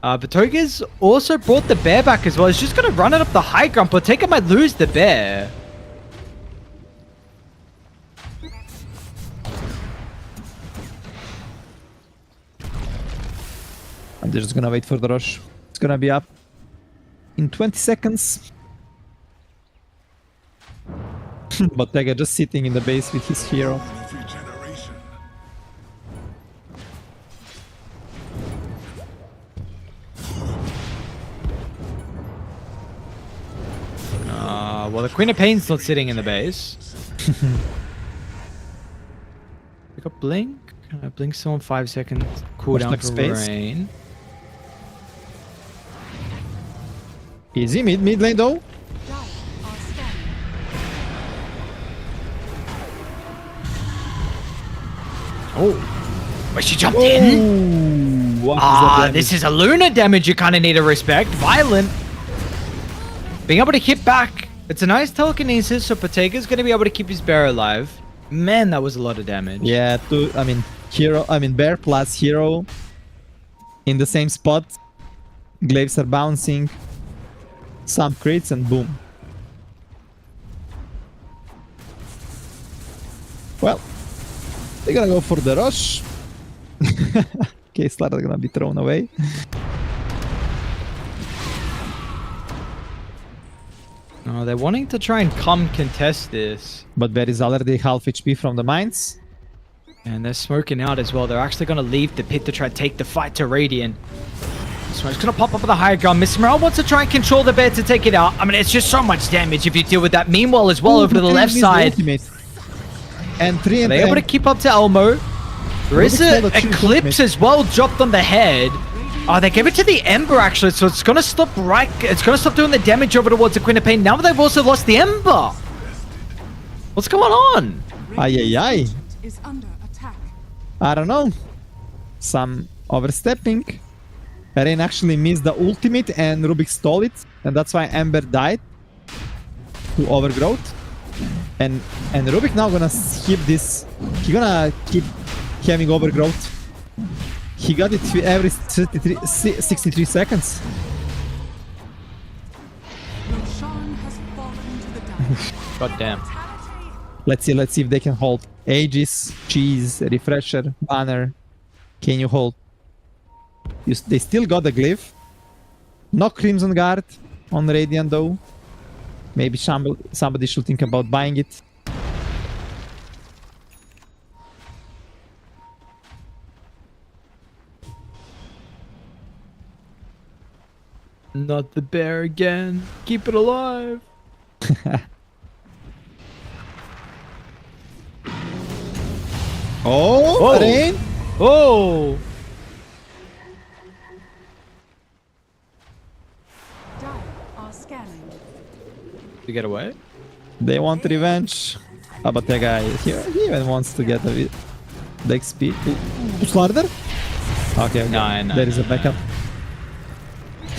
But Toga's also brought the bear back as well. He's just gonna run it up the high ground, but Toga might lose the bear. And they're just gonna wait for the rush. It's gonna be up in 20 seconds. But Tega just sitting in the base with his hero. Regeneration. Well, the Queen of Pain's not sitting in the base. Pick up Blink. Blink someone 5 seconds. Cooldown like for space. rain. Easy, mid lane though. Oh, but she jumped in. What is that damage? This is a Luna damage you kind of need to respect. Violent. Being able to hit back. It's a nice telekinesis, so Patega's going to be able to keep his bear alive. Man, that was a lot of damage. Yeah, I mean, hero, I mean bear plus hero in the same spot. Glaives are bouncing. Some crits and boom. Well, they're gonna go for the rush. Okay, Slardar gonna be thrown away. No, they're wanting to try and come contest this. But Bear is already half HP from the mines. And they're smoking out as well. They're actually going to leave the pit to try and take the fight to Radiant. So it's going to pop up with the higher ground. Mr. Morale wants to try and control the Bear to take it out. I mean, it's just so much damage if you deal with that. Meanwhile, as well, over to the left side. And 3 Are they able to keep up to Elmo? There is a Eclipse as well dropped on the head. Oh, they gave it to the Ember actually, so it's gonna stop it's gonna stop doing the damage over towards the Queen of Pain. Now they've also lost the Ember. What's going on? Ay. Is under attack. I don't know. Some overstepping. Rain actually missed the ultimate and Rubik stole it, and that's why Ember died to overgrowth. And Rubik now gonna skip this. He gonna keep having overgrowth. He got it every 63 seconds. Roshan has fallen to the damage. God damn. Let's see if they can hold. Aegis, Cheese, Refresher, Banner. Can you hold? They still got the glyph. No Crimson Guard on Radiant though. Maybe somebody should think about buying it. Not the bear again. Keep it alive. Oh, Rain. Oh. Dire are scanning. To get away? They want revenge. How about that guy? He even wants to get the XP. Slardar? Okay. No, there is a backup.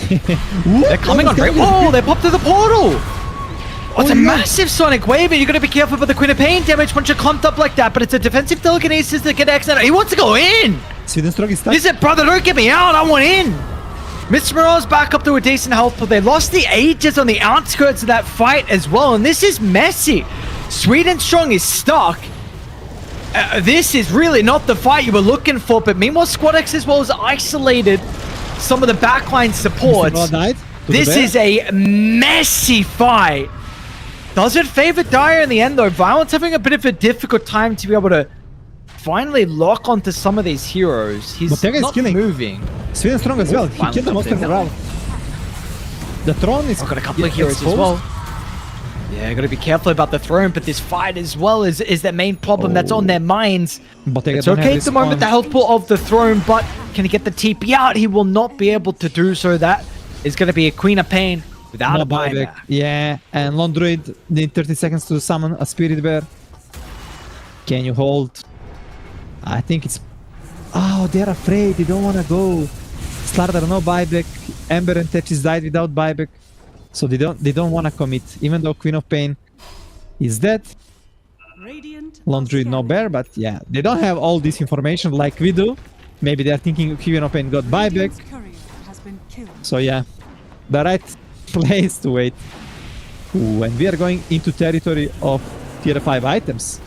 They're coming on right. Oh, they popped through the portal. Oh, it's a massive sonic wave, and you're gonna be careful about the Queen of Pain damage once you're clumped up like that. But it's a defensive telekinesis that can accident. He wants to go in. Sweden Strong is stuck. Listen, brother, don't get me out. I want in. Mr. Morale's back up to a decent health, but they lost the Aegis on the outskirts of that fight as well, and this is messy. Sweden Strong is stuck. This is really not the fight you were looking for, but meanwhile, Squad X as well is isolated some of the backline supports. This is a messy fight. Does it favor Dire in the end though? Violent's having a bit of a difficult time to be able to finally lock onto some of these heroes. He's not moving. Sweden Strong as well. He killed the Monster Morale. The Throne is... I've got a couple of heroes as well. Yeah, gotta be careful about the throne, but this fight as well is their main problem that's on their minds. It's okay at the moment, the health pool of the throne, but can he get the TP out? He will not be able to do so. That is gonna be a Queen of Pain without a buyback. Yeah, and Lone Druid need 30 seconds to summon a Spirit Bear. Can you hold? I think it's... Oh, they're afraid. They don't want to go. Slardar, no buyback. Ember and Tetris died without buyback. So they don't want to commit, even though Queen of Pain is dead. Lone Druid no bear, but yeah, they don't have all this information like we do. Maybe they're thinking Queen of Pain got buyback. So yeah, the right place to wait. Ooh, and we are going into territory of tier 5 items.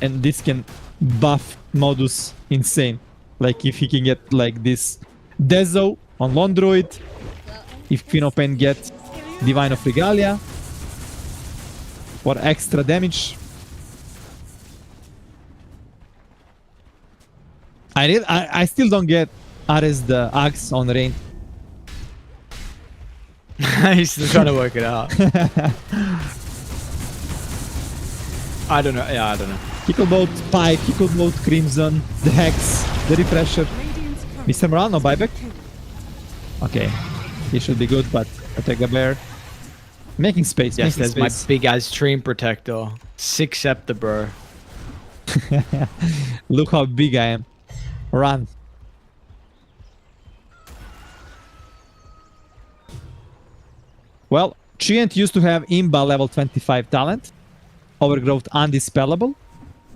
And this can buff Modus insane. Like if he can get like this Dezo on Lone Druid. If Queen of Pain gets Divine of Regalia for extra damage. I still don't get Ares the Axe on Rain. He's still trying to work it out. I don't know. Yeah, I don't know. He could load Pipe, he could load Crimson, the Hex, the Refresher. Mr. Morale, no buyback? Okay. He should be good, but I take a bear. Making space. Yes, there's my big ass stream protector. 6 Scepter, bro. Look how big I am. Run. Well, Treant used to have Imba level 25 talent. Overgrowth undispellable.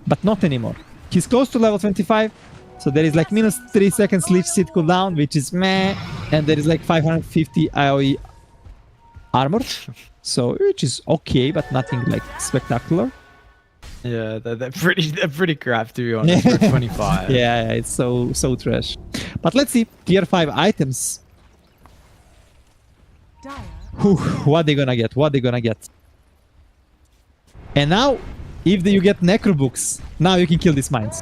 But not anymore. He's close to level 25. So there is like minus 3 seconds leech seed cooldown, which is meh. And there is like 550 AoE armor. So, which is okay, but nothing like spectacular. Yeah, they're pretty crap, to be honest, for 25. Yeah, it's so trash. But let's see, tier 5 items. Dire Whew, what they gonna get? What they gonna get? And now, if you get necro books, now you can kill these mines.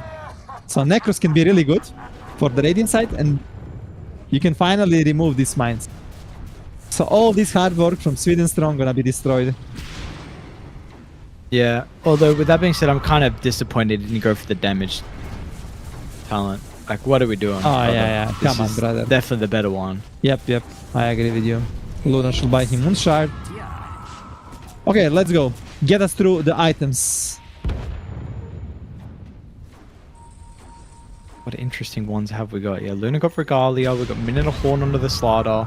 So necros can be really good for the radiant side, and you can finally remove these mines. So all this hard work from Sweden Strong gonna be destroyed. Yeah, although with that being said, I'm kind of disappointed he didn't go for the damage talent. Like, what are we doing? Oh, brother? yeah. This Come on, is brother. Definitely the better one. Yep. I agree with you. Luna should buy him Moonshard. Okay, let's go. Get us through the items. What interesting ones have we got? Yeah, Luna got Regalia, we got Minute of Horn under the Slider.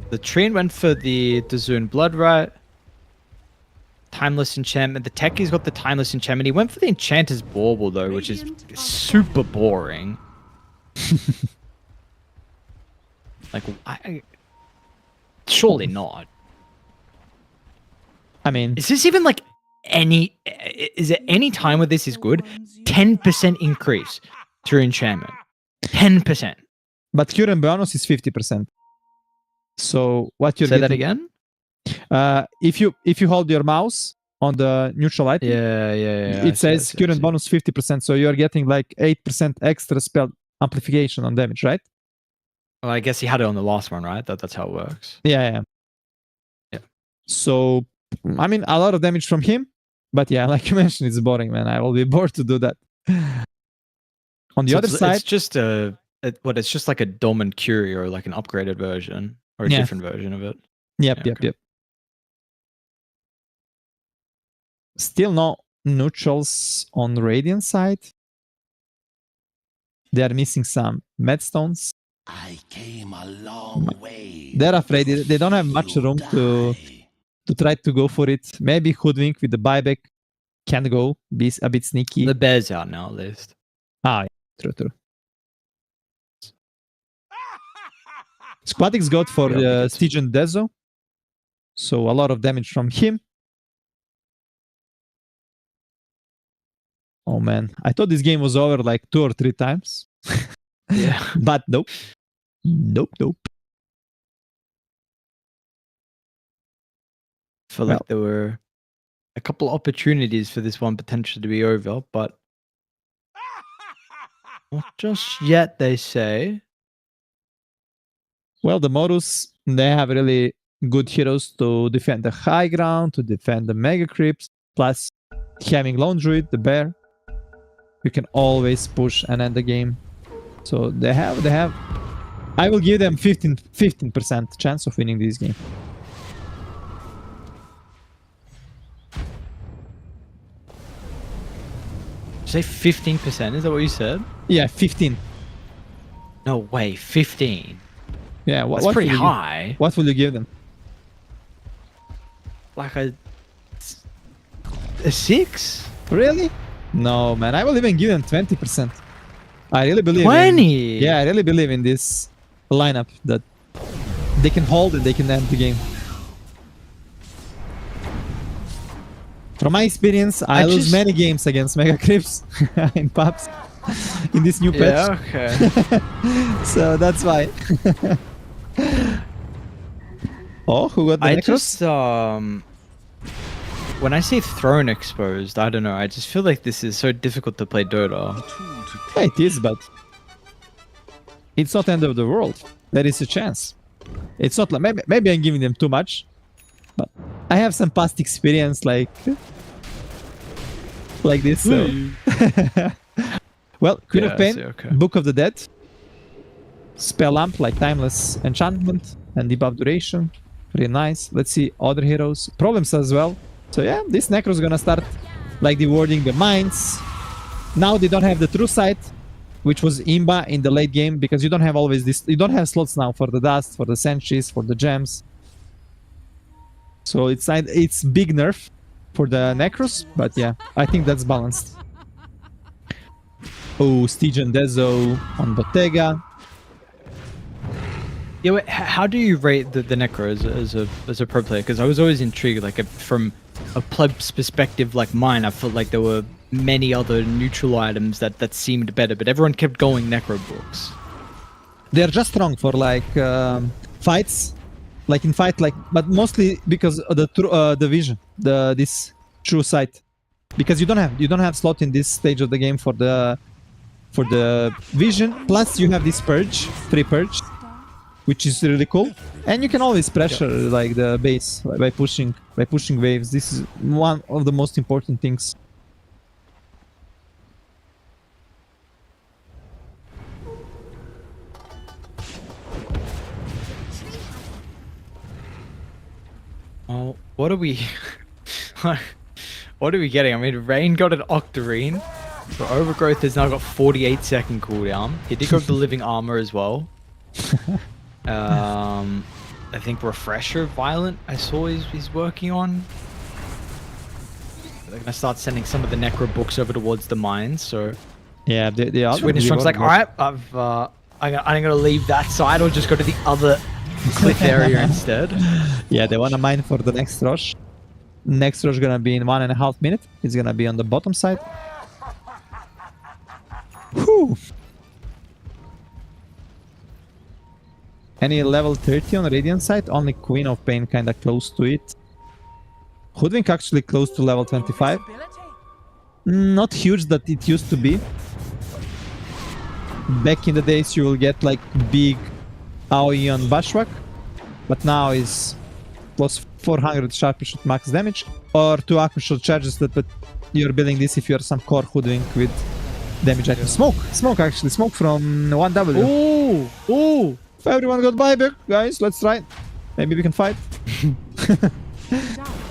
The Trine went for the Dazoon Blood Right. Timeless Enchantment. The Techie's got the Timeless Enchantment. He went for the Enchanter's Bauble though, which is super boring. Like, surely not. I mean, Is this even like is there any time where this is good? 10% increase through enchantment. 10%. but current bonus is 50%. So what you're Say that getting- again? if you hold your mouse on the neutral item, Yeah. it says current bonus 50%. So you're getting like 8% extra spell amplification on damage, right? Well, I guess he had it on the last one, right? That's how it works. Yeah. So, I mean, a lot of damage from him. But yeah, like you mentioned, it's boring, man. I will be bored to do that. On the So other side, it's just it's just like a Dormant Curie or like an upgraded version or a Yeah. different version of it. Yep. okay. Still no neutrals on the Radiant side. They are missing some Medstones. I came a long way. They're afraid. They don't have much room to try to go for it. Maybe Hoodwink with the buyback can go, be a bit sneaky. The bear's out now, at least. Yeah, true. Squatix got for Stygian Dezo. So a lot of damage from him. Oh man, I thought this game was over like 2 or 3 times. Yeah. But nope. I feel Well- like there were a couple opportunities for this one potentially to be over, but not just yet, they say. Well, the Modus, they have really good heroes to defend the high ground, to defend the Mega Crypts, plus having Lone Druid, the bear. You can always push and end the game. So they have I will give them 15% chance of winning this game. Did you say 15%? Is that what you said? Yeah, 15. No way, 15. Yeah, That's pretty will you- high. what will you give them? Like a 6? Really? No, man. I will even give them 20%. I really believe 20? I really believe in this lineup that they can hold and they can end the game. From my experience, I lose just- many games against Mega Crypts in pubs in this new patch. Yeah, okay. So that's why. Oh, who got the I Necros? just when I see Throne exposed, I don't know. I just feel like this is so difficult to play Dota. Yeah, it is, but it's not end of the world. There is a chance. It's not like maybe I'm giving them too much, but I have some past experience like this. So. Well, Queen Yeah, of I Pain, see, okay. Book of the Dead, Spell Lamp like Timeless Enchantment and Debuff Duration. Pretty nice. Let's see other heroes. Problems as well. So yeah, this Necro is gonna start like rewarding the mines. Now they don't have the True Sight, which was Imba in the late game, because you don't have always this. You don't have slots now for the dust, for the sentries, for the gems. So it's big nerf for the Necros, but yeah, I think that's balanced. Oh, Stygian Dezo on Bottega. Yeah, wait, how do you rate the Necro as a pro player? Because I was always intrigued, like from a pleb's perspective like mine, I felt like there were many other neutral items that seemed better, but everyone kept going Necro books. They're just strong for like fights, like in fight, like, but mostly because of the vision, this true sight, because you don't have slot in this stage of the game for the vision. Plus you have this free purge, which is really cool, and you can always pressure like the base by pushing waves. This is one of the most important things. Oh, what are we what are we getting? I mean, Rain got an Octarine, so Overgrowth has now got 48-second cooldown. He did go for the Living Armor as well. I think Refresher Violent I saw he's working on. They're gonna start sending some of the Necro books over towards the mines, so yeah, they are. Sweden Strong's like, alright, I'm gonna leave that side or just go to the other cliff area instead. Yeah, they wanna mine for the next rush. Next rush gonna be in 1.5 minutes. It's gonna be on the bottom side. Whew. Any level 30 on the Radiant side? Only Queen of Pain kinda close to it. Hoodwink actually close to level 25. Not huge that it used to be. Back in the days you will get like big AoE on Bushwhack, but now is plus 400 sharp shot max damage, or 2 aqua shot charges that you're building this if you're some core Hoodwink with damage item. Smoke actually, smoke from 1W. Ooh! If everyone got buyback, guys, let's try it. Maybe we can fight.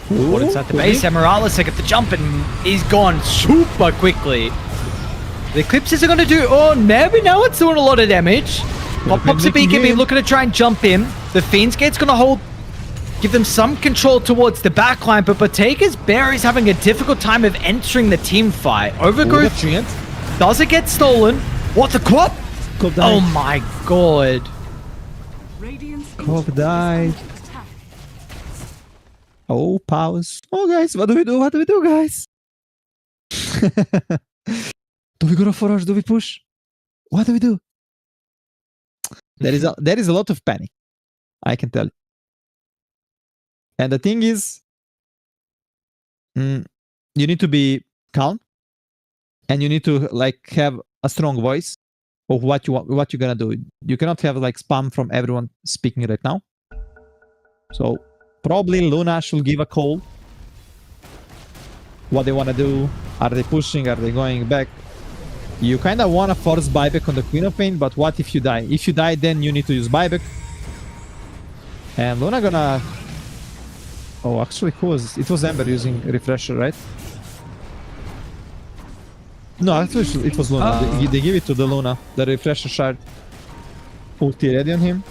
What inside the base, Emeraldus, I get the jump and he's gone super quickly. The Eclipse isn't going to do... Oh, maybe now it's doing a lot of damage. Pops a beacon, be looking to try and jump in. The Fiend's Gate's going to hold... Give them some control towards the backline, but Bottega's Bear is having a difficult time of entering the team fight. Overgrowth does it get stolen? What, the Crop? Oh my god. Crop died. Oh, pause. Oh, guys, what do we do? What do we do, guys? Do we go for rush? Do we push? What do we do? There is a lot of panic, I can tell you. And the thing is, you need to be calm, and you need to like have a strong voice of what you're gonna do. You cannot have like spam from everyone speaking right now. So probably Luna should give a call. What they want to do? Are they pushing? Are they going back? You kind of want to force buyback on the Queen of Pain, but what if you die? If you die, then you need to use buyback. And Luna gonna... Oh, actually, who was... It was Ember using Refresher, right? No, actually, it was Luna. They give it to the Luna. The Refresher shard. Ulti ready on him.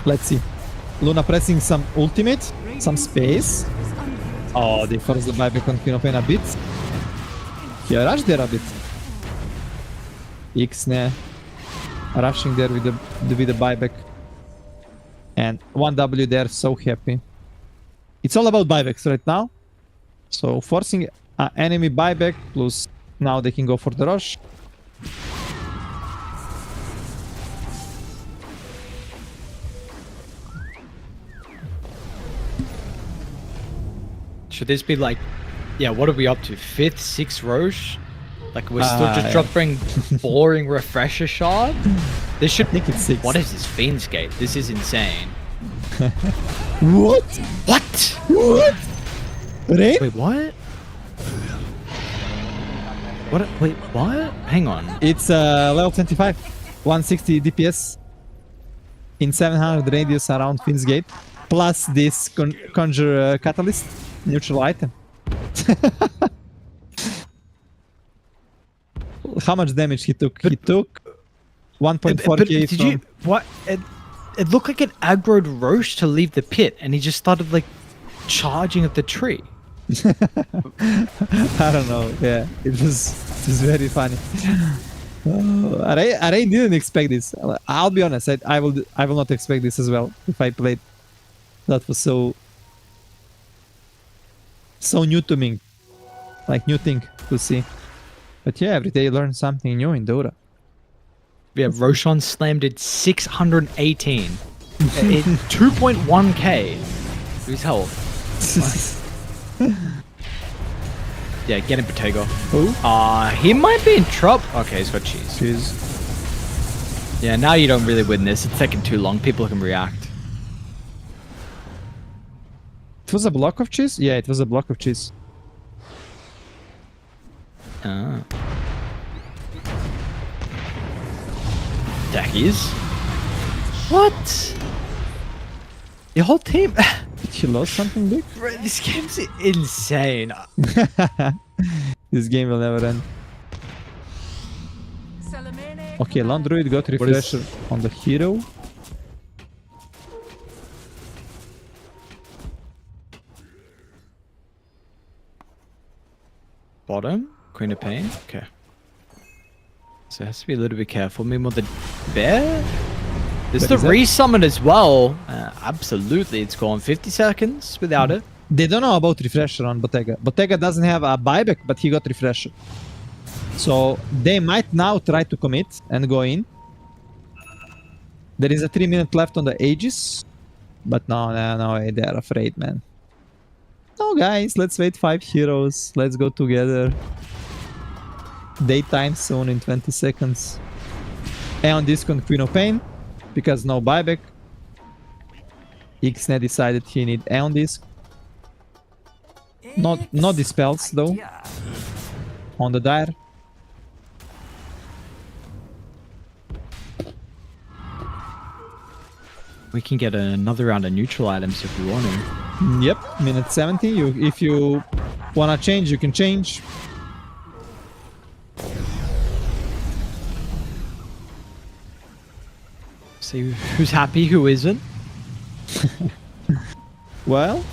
Let's see. Luna pressing some ultimate, some space. Oh, they forced the buyback on Queen of Pain a bit. He rushed there a bit. Ixne rushing there with the buyback. And 1W there, so happy. It's all about buybacks right now. So forcing an enemy buyback, plus now they can go for the rush. Should this be like, yeah, what are we up to? 5th, 6th Roche? Like we're still just dropping boring refresher shard? This should... I think it's 6. What is this Fiend's Gate? This is insane. What? What? What? Rain? Wait, what? What? Wait, what? Hang on. It's level 25. 160 DPS. In 700 radius around Fiend's Gate. Plus this Conjure Catalyst. Neutral item. How much damage he took? He took 1.4k. Did you... What? It looked like it aggroed Roche to leave the pit, and he just started like charging at the tree? I don't know. Yeah, it was very funny. I didn't expect this. I'll be honest. I will not expect this as well if I played. That was so new to me, like new thing to see. But yeah, every day you learn something new in Dota. Yeah, Roshan slammed it 618. It 2.1k. Who's health? Yeah, get him, Protego. Who? He might be in trouble. Okay, he's got cheese. Cheese. Yeah, now you don't really win this. It's taking too long. People can react. It was a block of cheese? Yeah, it was a block of cheese. Ah. Dackies. What? Your whole team. Did he lost something big? Bro, this game's insane. This game will never end. Okay, Landruid got refresher on the hero. Bottom, Queen of Pain. Okay. So it has to be a little bit careful. Meanwhile, the bear. There's the resummon as well. Absolutely, it's gone 50 seconds without it. They don't know about refresher on Bottega. Bottega doesn't have a buyback, but he got refresher. So they might now try to commit and go in. There is a 3 minute left on the Aegis. But no, they're afraid, man. No, guys, let's wait 5 heroes. Let's go together. Daytime soon in 20 seconds. Aeon Discount Queen of Pain. Because no buyback. Ixne decided he need Aeon Disc. Not dispels though. On the Dire. We can get another round of neutral items if we want to. Yep, minute 70. If you wanna change, you can change. See who's happy, who isn't. Well,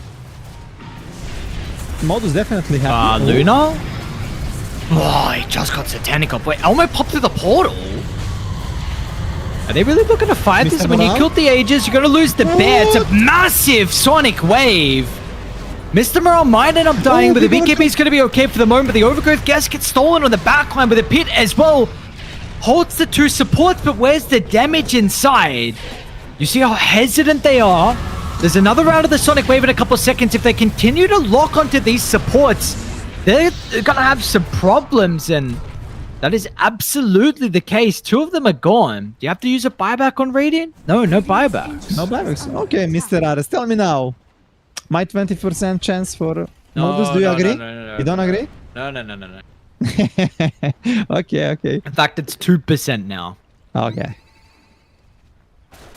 Modus definitely happy. Luna? Oh, he just got satanic up. Wait, Elmo popped through the portal. Are they really looking to fight this? When you killed the Aegis, you're gonna lose the bear. It's a massive sonic wave. Mr. Morale might end up dying, but the BKB is gonna be okay for the moment. But the Overgrowth gas gets stolen on the backline with a pit as well. Holds the 2 supports, but where's the damage inside? You see how hesitant they are? There's another round of the Sonic Wave in a couple of seconds. If they continue to lock onto these supports, they're gonna have some problems, and that is absolutely the case. 2 of them are gone. Do you have to use a buyback on Radiant? No buybacks. No buybacks. Okay, Mr. Ares, tell me now. My 20% chance for Modus, do you agree? No, you don't agree? No. Okay. In fact, it's 2% now. Okay.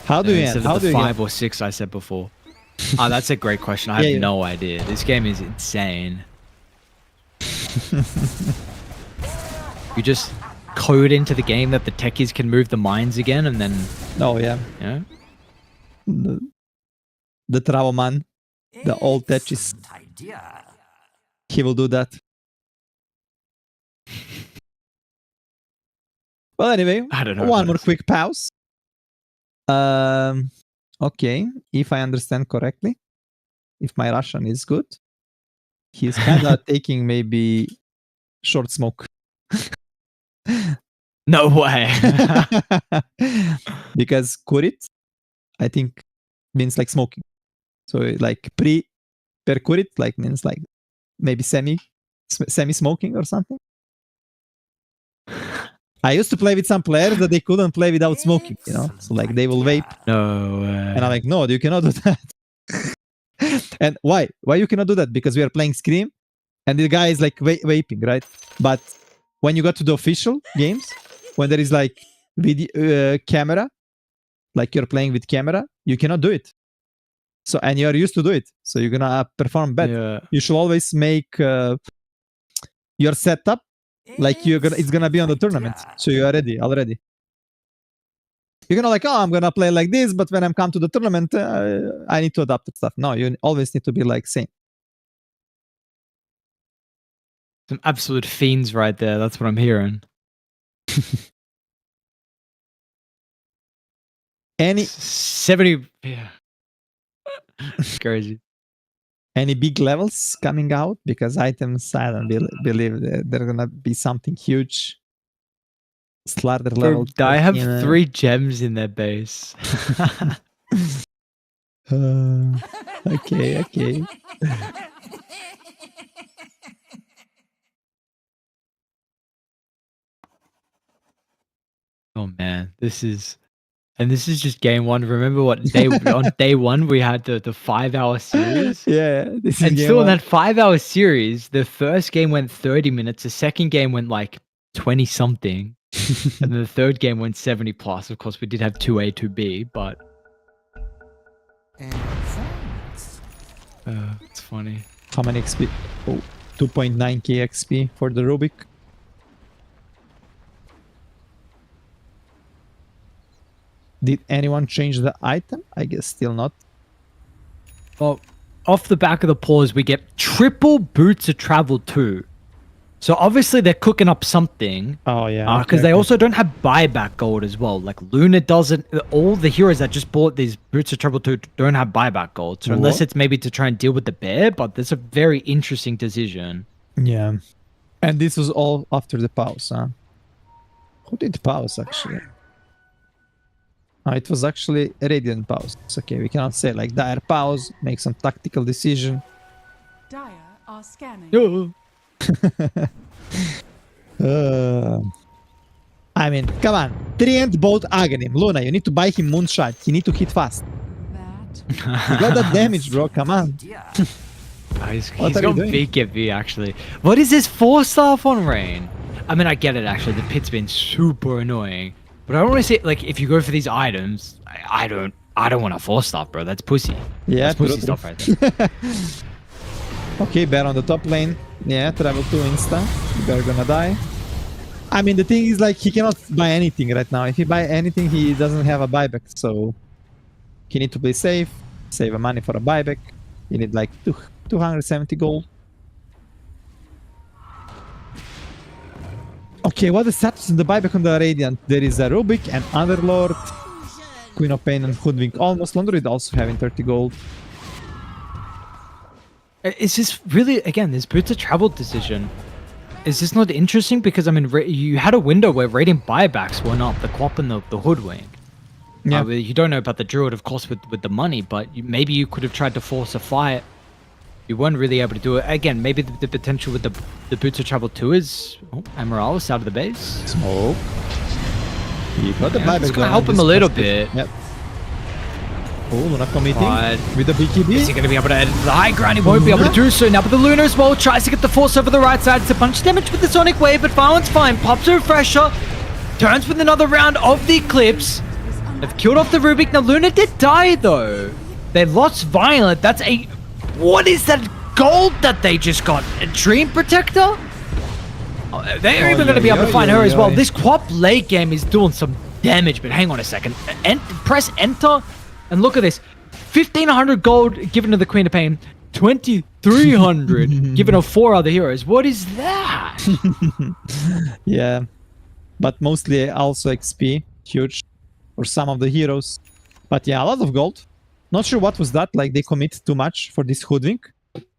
How do you end? Instead How of do the you 5 or 6 I said before. That's a great question. I have no idea. This game is insane. You just code into the game that the techies can move the mines again, and then... Oh, yeah. Yeah? The Travo man. The old techies. He will do that. Well, anyway, I don't know. one more quick pause. Okay, if I understand correctly, if my Russian is good, he's kind of taking maybe short smoke. No way. Because kurit, I think, means like smoking. So like per kurit, like means like maybe semi smoking or something. I used to play with some players that they couldn't play without smoking, you know? So like they will vape. No way. And I'm like, no, you cannot do that. And why? Why you cannot do that? Because we are playing Scream and the guy is like vaping, right? But when you go to the official games, when there is like video camera, like you're playing with camera, you cannot do it. So, and you're used to do it. So you're gonna perform better. Yeah. You should always make your setup like it's gonna be on the tournament, so you are ready already. You're gonna like, oh, I'm gonna play like this, but when I'm come to the tournament, I need to adapt to stuff. No, you always need to be like same. Some absolute fiends right there. That's what I'm hearing. Any 70. Yeah. It's crazy. any big levels coming out? Because items, I don't believe that they're gonna be something huge. Slaughter level. I have 3 gems in their base. Okay. Oh man, this is just game 1. Remember what day on day 1 we had the 5-hour series? Yeah, this is And game still in one. that 5-hour series, the first game went 30 minutes, the second game went like 20 something, and then the third game went 70 plus. Of course, we did have 2A, 2B, but it's funny. How many XP? Oh, 2.9k XP for the Rubik. Did anyone change the item? I guess still not. Well, off the back of the pause, we get triple boots of travel 2. So obviously they're cooking up something. Oh yeah. Because they also don't have buyback gold as well. Like Luna doesn't. All the heroes that just bought these boots of travel 2 don't have buyback gold. So unless it's maybe to try and deal with the bear, but that's a very interesting decision. Yeah. And this was all after the pause, huh? Who did pause actually? Oh, it was actually a Radiant pause. It's okay, we cannot say like dire pause, make some tactical decision. Dire are scanning. I mean, come on. Treant both Aghanim. Luna, you need to buy him Moonshot. He need to hit fast. That You got that damage, bro. Come on. He's What are you got doing? BKB actually. What is this 4-star on Rain? I mean, I get it actually. The pit's been super annoying. But I don't want to say, like, if you go for these items, I don't want a 4-star, bro. That's pussy. Yeah, That's pussy true. stuff right there. Okay, bear on the top lane. Yeah, travel 2 insta. They're gonna die. I mean, the thing is, like, he cannot buy anything right now. If he buy anything, he doesn't have a buyback. So he need to play safe, save a money for a buyback. You need like 270 gold. Okay, what is status in the buyback on the Radiant? There is a Rubik and Underlord, Queen of Pain and Hoodwink. Almost Londrid also having 30 gold. Is this really, again, this boots of travel decision? Is this not interesting? Because, I mean, you had a window where radiant buybacks went up, the Quap and the Hoodwink. Yeah. You don't know about the Druid, of course, with the money, but maybe you could have tried to force a fight. You weren't really able to do it. Again, maybe the potential with the boots of travel 2 is... Oh, Amaralis out of the base. Smoke. You got the buyback. It's going to help him a little bit. Yep. Oh, Luna committing But with the BKB. is he going to be able to edit the high ground? He won't be able to do so now. But the Luna as well tries to get the force over the right side. It's a bunch of damage with the Sonic Wave, but Violent's fine. Pops a refresher. Turns with another round of the Eclipse. They've killed off the Rubik. Now, Luna did die, though. They lost Violent. That's a... What is that gold that they just got? A Dream Protector? Oh, they're even going to be able to find her as well. This Quap late game is doing some damage, but hang on a second. Press enter and look at this. 1,500 gold given to the Queen of Pain. 2,300 given to 4 other heroes. What is that? Yeah. But mostly also XP. Huge. For some of the heroes. But yeah, a lot of gold. Not sure what was that, like they commit too much for this Hoodwink,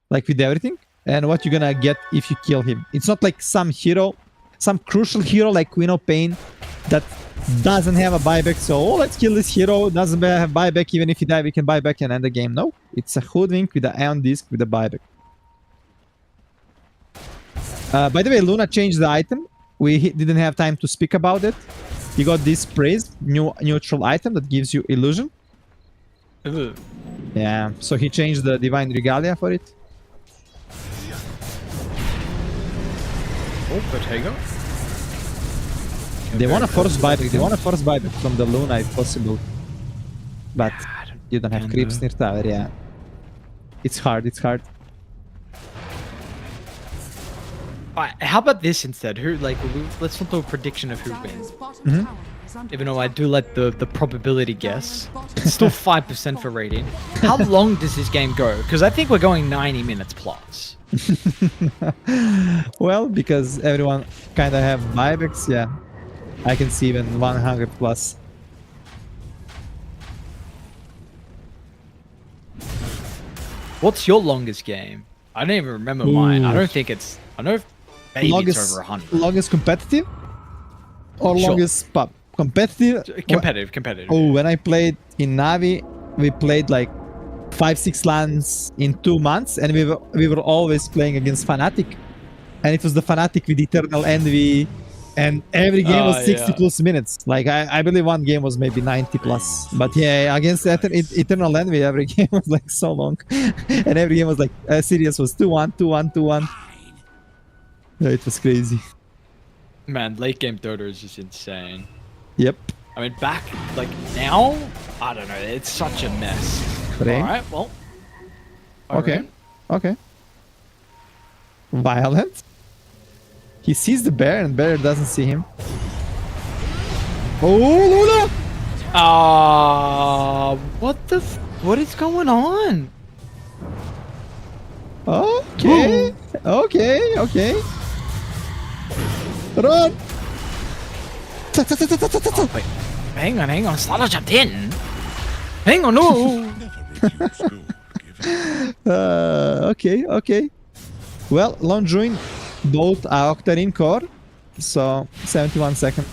like with everything, and what you're gonna get if you kill him. It's not like some hero, some crucial hero like Queen of Pain that doesn't have a buyback, so oh, let's kill this hero, doesn't have buyback, even if he die we can buy back and end the game. No, it's a Hoodwink with an Ion Disc with a buyback. By the way, Luna changed the item. We didn't have time to speak about it. You got this praise, new neutral item that gives you illusion. Yeah, so he changed the Divine Regalia for it. Oh, Bottega. They want to force buyback. They want to force buyback from the Luna if possible. But you don't have creeps near tower, yeah. It's hard, it's hard. How about this instead? Let's not do a prediction of who Dire's wins. bottom tower is under Even though I attack. do let the probability guess, it's still 5% for rating. How long does this game go? Because I think we're going 90 minutes plus. Well, because everyone kind of have buybacks, yeah. I can see even 100 plus. What's your longest game? I don't even remember mine. I Ooh. don't think it's... I know maybe it's over 100. Longest competitive? Or Sure. longest pub? Competitive? Competitive. Oh, when I played in Navi, we played like 5-6 LANs in 2 months, and we were always playing against Fnatic, and it was the Fnatic with Eternal Envy, and every game was 60 plus minutes. Like I believe one game was maybe 90 plus, but yeah, against Eternal Envy, every game was like so long, and every game was like Sirius was 2-1, 2-1, 2-1. Yeah, it was crazy. Man, late game Dota is just insane. Yep. I mean, back, like, now? I don't know. It's such a mess. Right. Alright, well. Okay. Okay. Violent. He sees the bear and bear doesn't see him. Oh, Luna! What the what is going on? Okay. Okay. Run! Oh, wait. Hang on. Slaughter jumped in. Hang on, no. Okay. Well, Launch Ruin, both are Octarine core, so 71 second.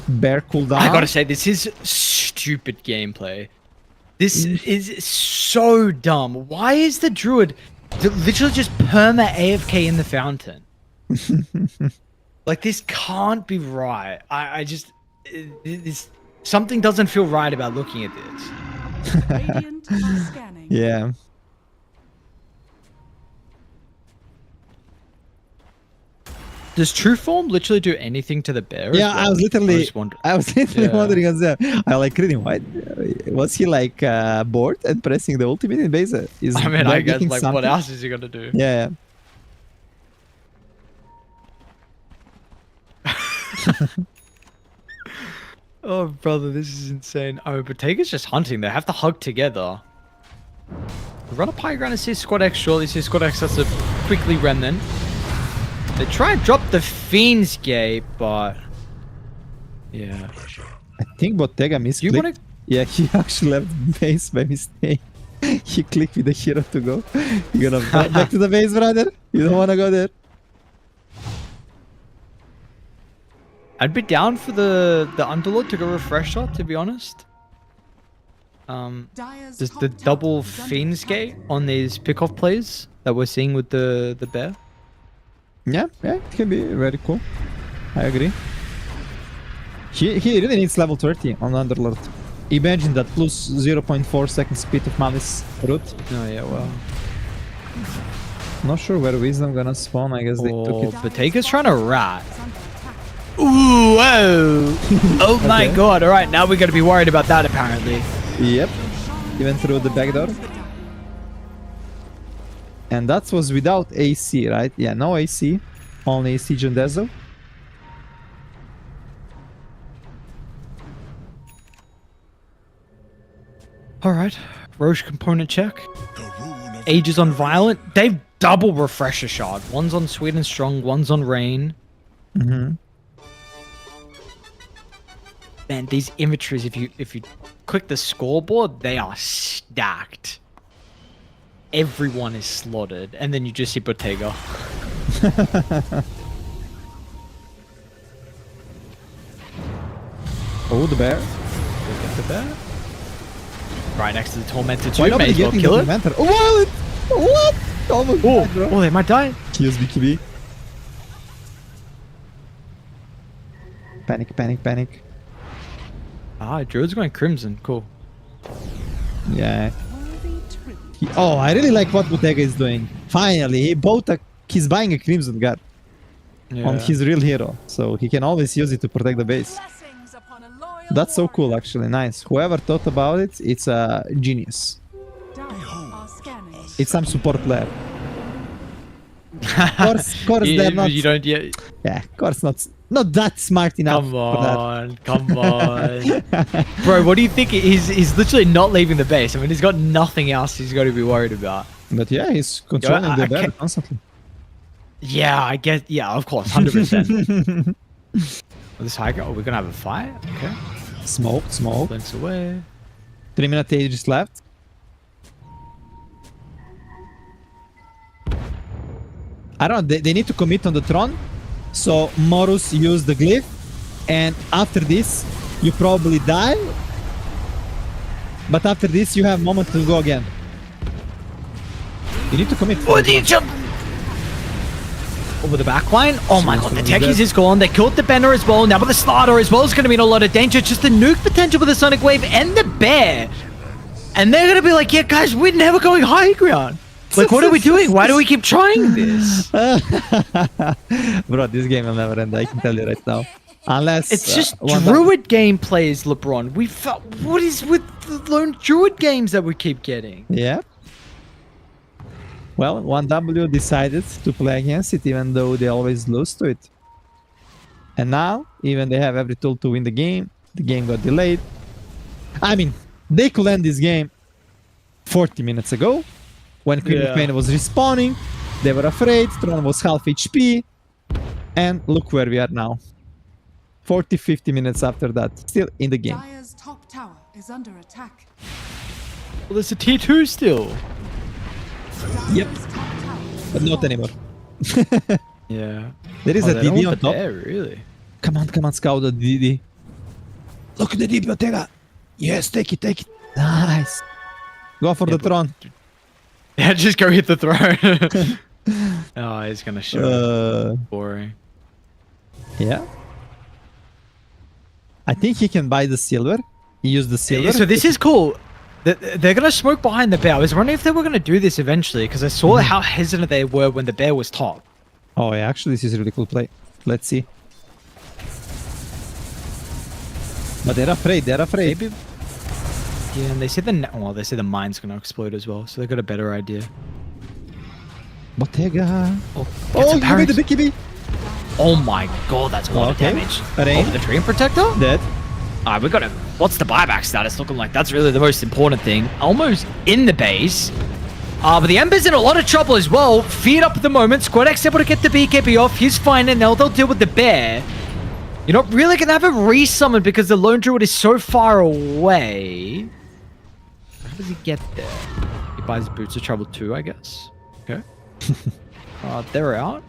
Bear cooldown. I gotta say, this is stupid gameplay. This is so dumb. Why is the druid literally just perma AFK in the fountain? Like, this can't be right. I just... something doesn't feel right about looking at this. Radiant are scanning. Yeah. Does True Form literally do anything to the bear? as Yeah, well? I was literally Yeah. wondering as well. I like reading. Why was he like bored and pressing the ultimate in base? Is I mean, Bear I guess, getting like, something? what else is he gonna do? Yeah. Oh, brother, this is insane. Oh, but Taker's just hunting. They have to hug together. Run up high ground and see Squad X. Surely see Squad X has to quickly Remnant. They try and drop the Fiend's Gate, but... Yeah. I think Bottega misclicked. You wanna... Yeah, he actually left base by mistake. He clicked with the hero to go. You're gonna back to the base, brother? You don't wanna go there? I'd be down for the Underlord to go refresh shot, to be honest. Dire's Just top the tower double is under Fiend's attack. Gate on these pickoff plays that we're seeing with the bear. Yeah, it can be very cool. I agree. He really needs level 30 on Underlord. Imagine that plus 0.4 second speed of Malice route. Oh, yeah, well. Not sure where Wisdom gonna spawn. I guess they took Oh, it. Botega's trying to rat. Is under attack. Ooh, whoa. Oh my Okay. god. Alright, now we're going to be worried about that, apparently. Yep. He went through the back door. And that was without AC, right? Yeah, no AC. Only Siege and Dazzle. Alright. Roche component check. Ages on Violent. They've double Refresher Shard. One's on Sweet and Strong, one's on Rain. Mm-hmm. Man, these inventories, if you click the scoreboard, they are stacked. Everyone is slaughtered, and then you just see Bottega. Oh, the bear. Get the bear. Right next to the Tormentor too. Why May nobody as well getting kill the it. Tormentor? Oh, what? Almost died, bro. Oh, they might die. Kills BKB. Panic. Ah, Druid's going Crimson. Cool. Yeah. Worthy tribute. Oh, I really like what Bottega is doing. Finally, he's buying a Crimson Guard on his real hero, so he can always use it to protect the base. Blessings upon a loyal That's so cool, warrior. actually. Nice. Whoever thought about it, it's a genius. Dire are scanning. It's some support player. Course they're not. You don't yet. Yeah, course not. Not that smart enough Come for that. on, come on. Bro, what do you think? He's literally not leaving the base. I mean, he's got nothing else he's got to be worried about. But yeah, he's controlling the bear can't- constantly. Yeah, I guess. Yeah, of course, 100%. This high ground, we're gonna have a fight. Okay, Smoke. blinks away. 3-minute ages left. I don't know, they need to commit on the Tron. So Morus used the glyph. And after this, you probably die. But after this, you have moment to go again. You need to commit. Oh, did you jump over the back line? Oh my god, the techies is gone. They killed the Banner as well. Now with the Slaughter as well, it's going to be in a lot of danger. Just the nuke potential with the Sonic Wave and the Bear. And they're going to be like, yeah, guys, we're never going high ground. Like, what are we doing? Why do we keep trying this? Bro, this game will never end, I can tell you right now. Unless... It's just one Druid gameplays, LeBron. We felt... What is with the lone Druid games that we keep getting? Yeah. Well, 1W decided to play against it, even though they always lose to it. And now, even they have every tool to win the game got delayed. I mean, they could end this game 40 minutes ago, when Queen of Pain was respawning. They were afraid, Tron was half HP, and look where we are now. 40-50 minutes after that, still in the game. Dire's top tower is under attack. Well, there's a T2 still. Yep, but not anymore. Yeah. There is Oh, a they don't DD want on the top. Bear, really? Come on, scout the DD. Look at the DD, Bottega. Yes, take it. Nice. Go for the Tron. Yeah, just go hit the throne. Oh, he's gonna show. Boring. Yeah. I think he can buy the silver. He used the silver. So this is cool. They're gonna smoke behind the Bear. I was wondering if they were gonna do this eventually, because I saw how hesitant they were when the Bear was top. Oh yeah, actually this is a really cool play. Let's see. But they're afraid. Maybe. Yeah, and they said the mine's gonna explode as well, so they got a better idea. Bottega. Oh, Oh, you made the BKB. Oh my god, that's a lot of damage. Rain. Oh, the Dream Protector? Dead. Alright, we got to... What's the buyback status looking like? That's really the most important thing. Almost in the base. But the Ember's in a lot of trouble as well. Feed up at the moment. Squad X able to get the BKB off. He's fine, and now they'll deal with the Bear. You're not really going to have a resummon because the Lone Druid is so far away. How does he get there? He buys Boots of Trouble too, I guess. Okay. They're out.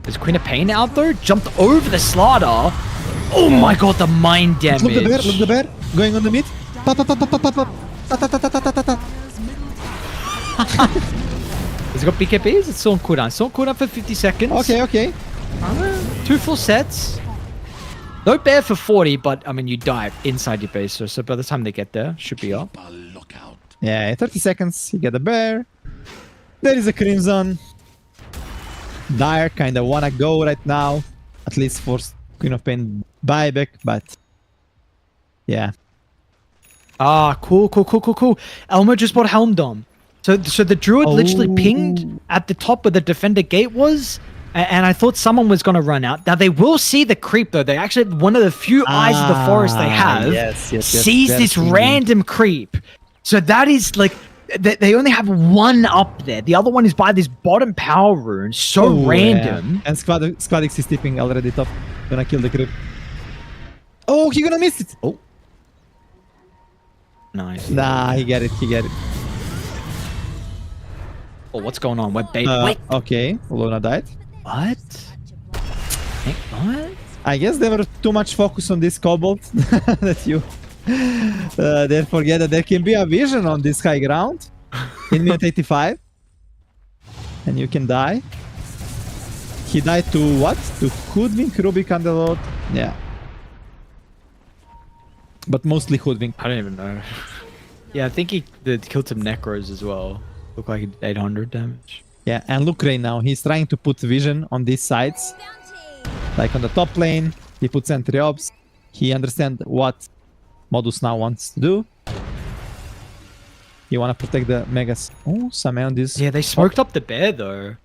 Is Queen of Pain out though? Jumped over the Slaughter. Oh my god, the mind damage. Look the bear. Going on the mid. Pa, pa, pa, pa, pa, pa, pa. Ta, ta, ta, ta, ta, ta, ta. Has it got BKBs? It's still on cooldown. It's still on cooldown for 50 seconds. Okay. 2 full sets. No Bear for 40, but I mean, you die inside your base. So by the time they get there, should be up. Yeah, in 30 seconds, you get a bear. There is a Crimson. Dire kind of wanna go right now. At least for Queen of Pain buyback, but... Yeah. Cool. Elmo just bought Helm Dom. So the Druid literally pinged at the top where the Defender gate was. And I thought someone was going to run out. Now, they will see the creep, though. They actually, one of the few eyes of the forest they have, sees this random creep. So that is, like, they only have one up there. The other one is by this bottom power rune. So random. Yeah. And Squadix is tipping already top. Gonna kill the creep. Oh, he gonna miss it. Oh. Nice. Nah, he get it. Oh, what's going on? We're bait. Wait. Okay, Luna died. What? Hey, what? I guess they were too much focused on this Cobalt that you they forget that there can be a vision on this high ground in minute 85 and you can die. He died to what? To Hoodwink, Rubik, Underlord. Yeah. But mostly Hoodwink. I don't even know. Yeah, I think he killed some Necros as well. Looked like he did 800 damage. Yeah, and look right now, he's trying to put vision on these sides. Like on the top lane, he puts entry ops. He understands what Modus now wants to do. You want to protect the Megas. Oh, some on this. Yeah, they smoked up the Bear though.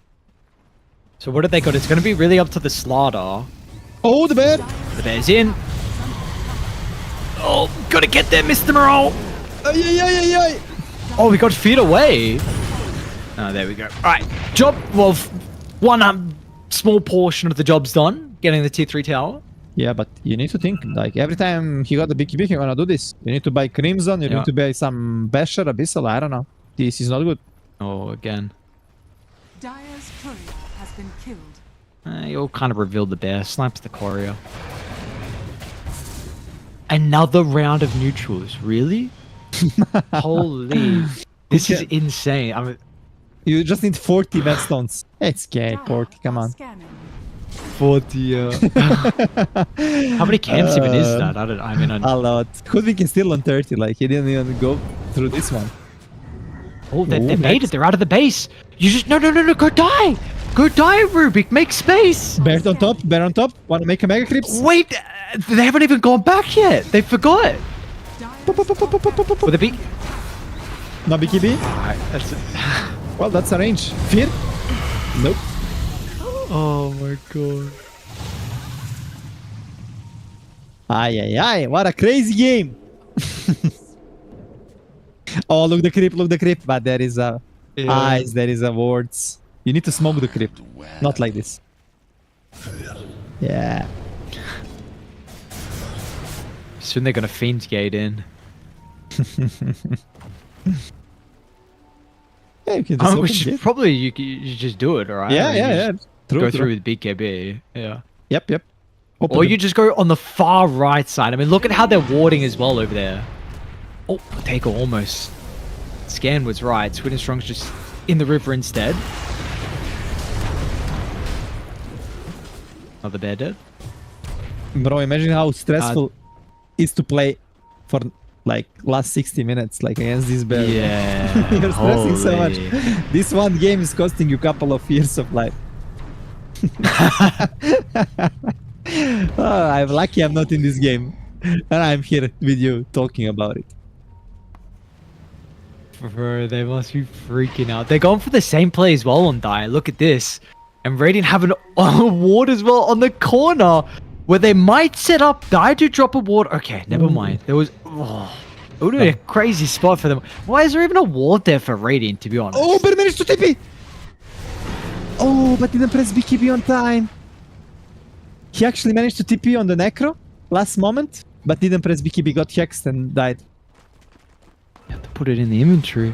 So what have they got? It's going to be really up to the Slaughter. Oh, the bear! The bear's in. Oh, gotta get there, Mr. Morale. Ay, ay, ay, ay, ay. Oh, we got feet away. Oh, there we go. All right, job. Well, one small portion of the job's done. Getting the tier 3 tower. Yeah, but you need to think, like, every time he got the BKB, you're gonna do this. You need to buy Crimson, you Yeah. need to buy some Basher, Abyssal, I don't know. This is not good. Oh, again. Dire's courier has been killed. You'll kind of reveal the bear. Snipes the courier. Another round of neutrals. Really? Holy. This is insane. I mean, You just need 40 Bedstones. It's okay, Dire 40, come are on. scanning. 40. How many camps even is that? I mean, A lot. Hoodwink is still on 30, like, he didn't even go through this one. oh, they Ooh, made it. next. They're out of the base. You just no. Go die. Go die, Rubik. Make space. Bear on top, bear on top. Wanna make a Mega Creeps? Wait, they haven't even gone back yet. They forgot. Dire's With a beak. No BKB? Alright, that's it. Well, that's a range. Fear? Nope. Oh my god. Ay, ay, ay. What a crazy game. Oh, look the creep. But there is a eyes, there is a wards. You need to smoke the creep. Not like this. Yeah. Soon they're gonna fiend gate in. Yeah, you can just We open should gate. probably you just do it, alright? Yeah, I mean, yeah, you yeah. just True, Go true. through with BKB. Yeah. Yep, yep. Open Or the- you just go on the far right side. I mean, look at how they're warding as well over there. Oh, Taker almost. Scan was right. Sweet and Strong's just in the river instead. Another bear dead. Bro, imagine how stressful is to play for like last 60 minutes, like against this bear. Yeah. You're stressing so much. holy. This one game is costing you a couple of years of life. Oh, I'm lucky I'm not in this game. And I'm here with you talking about it. Bro, they must be freaking out. They're going for the same play as well on Die. Look at this. And Radiant have an ward as well on the corner where they might set up Die to drop a ward. Okay, never mind. There was... Oh, it would have been a crazy spot for them. Why is there even a ward there for Radiant, to be honest? Oh, but managed to TP! Oh, but didn't press BKB on time. He actually managed to TP on the Necro last moment, but didn't press BKB, got hexed and died. You have to put it in the inventory.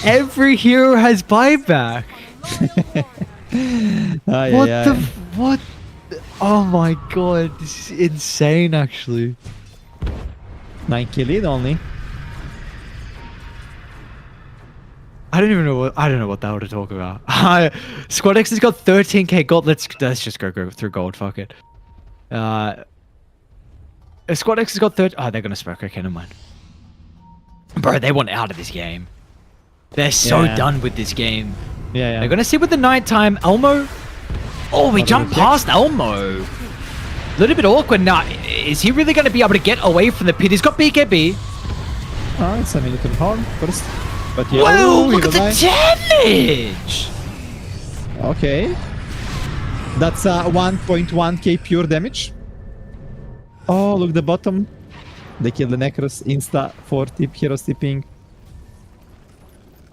Every hero has buyback. Ay, What ay, the... ay. What? Oh my god, this is insane actually. 9 kill lead only. I don't even know what the hell to talk about. Squad X has got 13k gold. Let's just go through gold. Fuck it. Squad X has got 30. Oh, they're gonna smoke. Okay, never mind. Bro, they want out of this game. They're so Yeah. done with this game. Yeah, They're yeah. gonna sit with the nighttime. Elmo. Oh, we jumped past Elmo. A little bit awkward now. Is he really gonna be able to get away from the pit? He's got BKB. Oh, it's a military horn first. But yeah, Whoa, ooh, look at he the will die. damage. Okay. That's 1.1k pure damage. Oh, look the bottom. They kill the Necros. Insta 4 tip, hero tipping.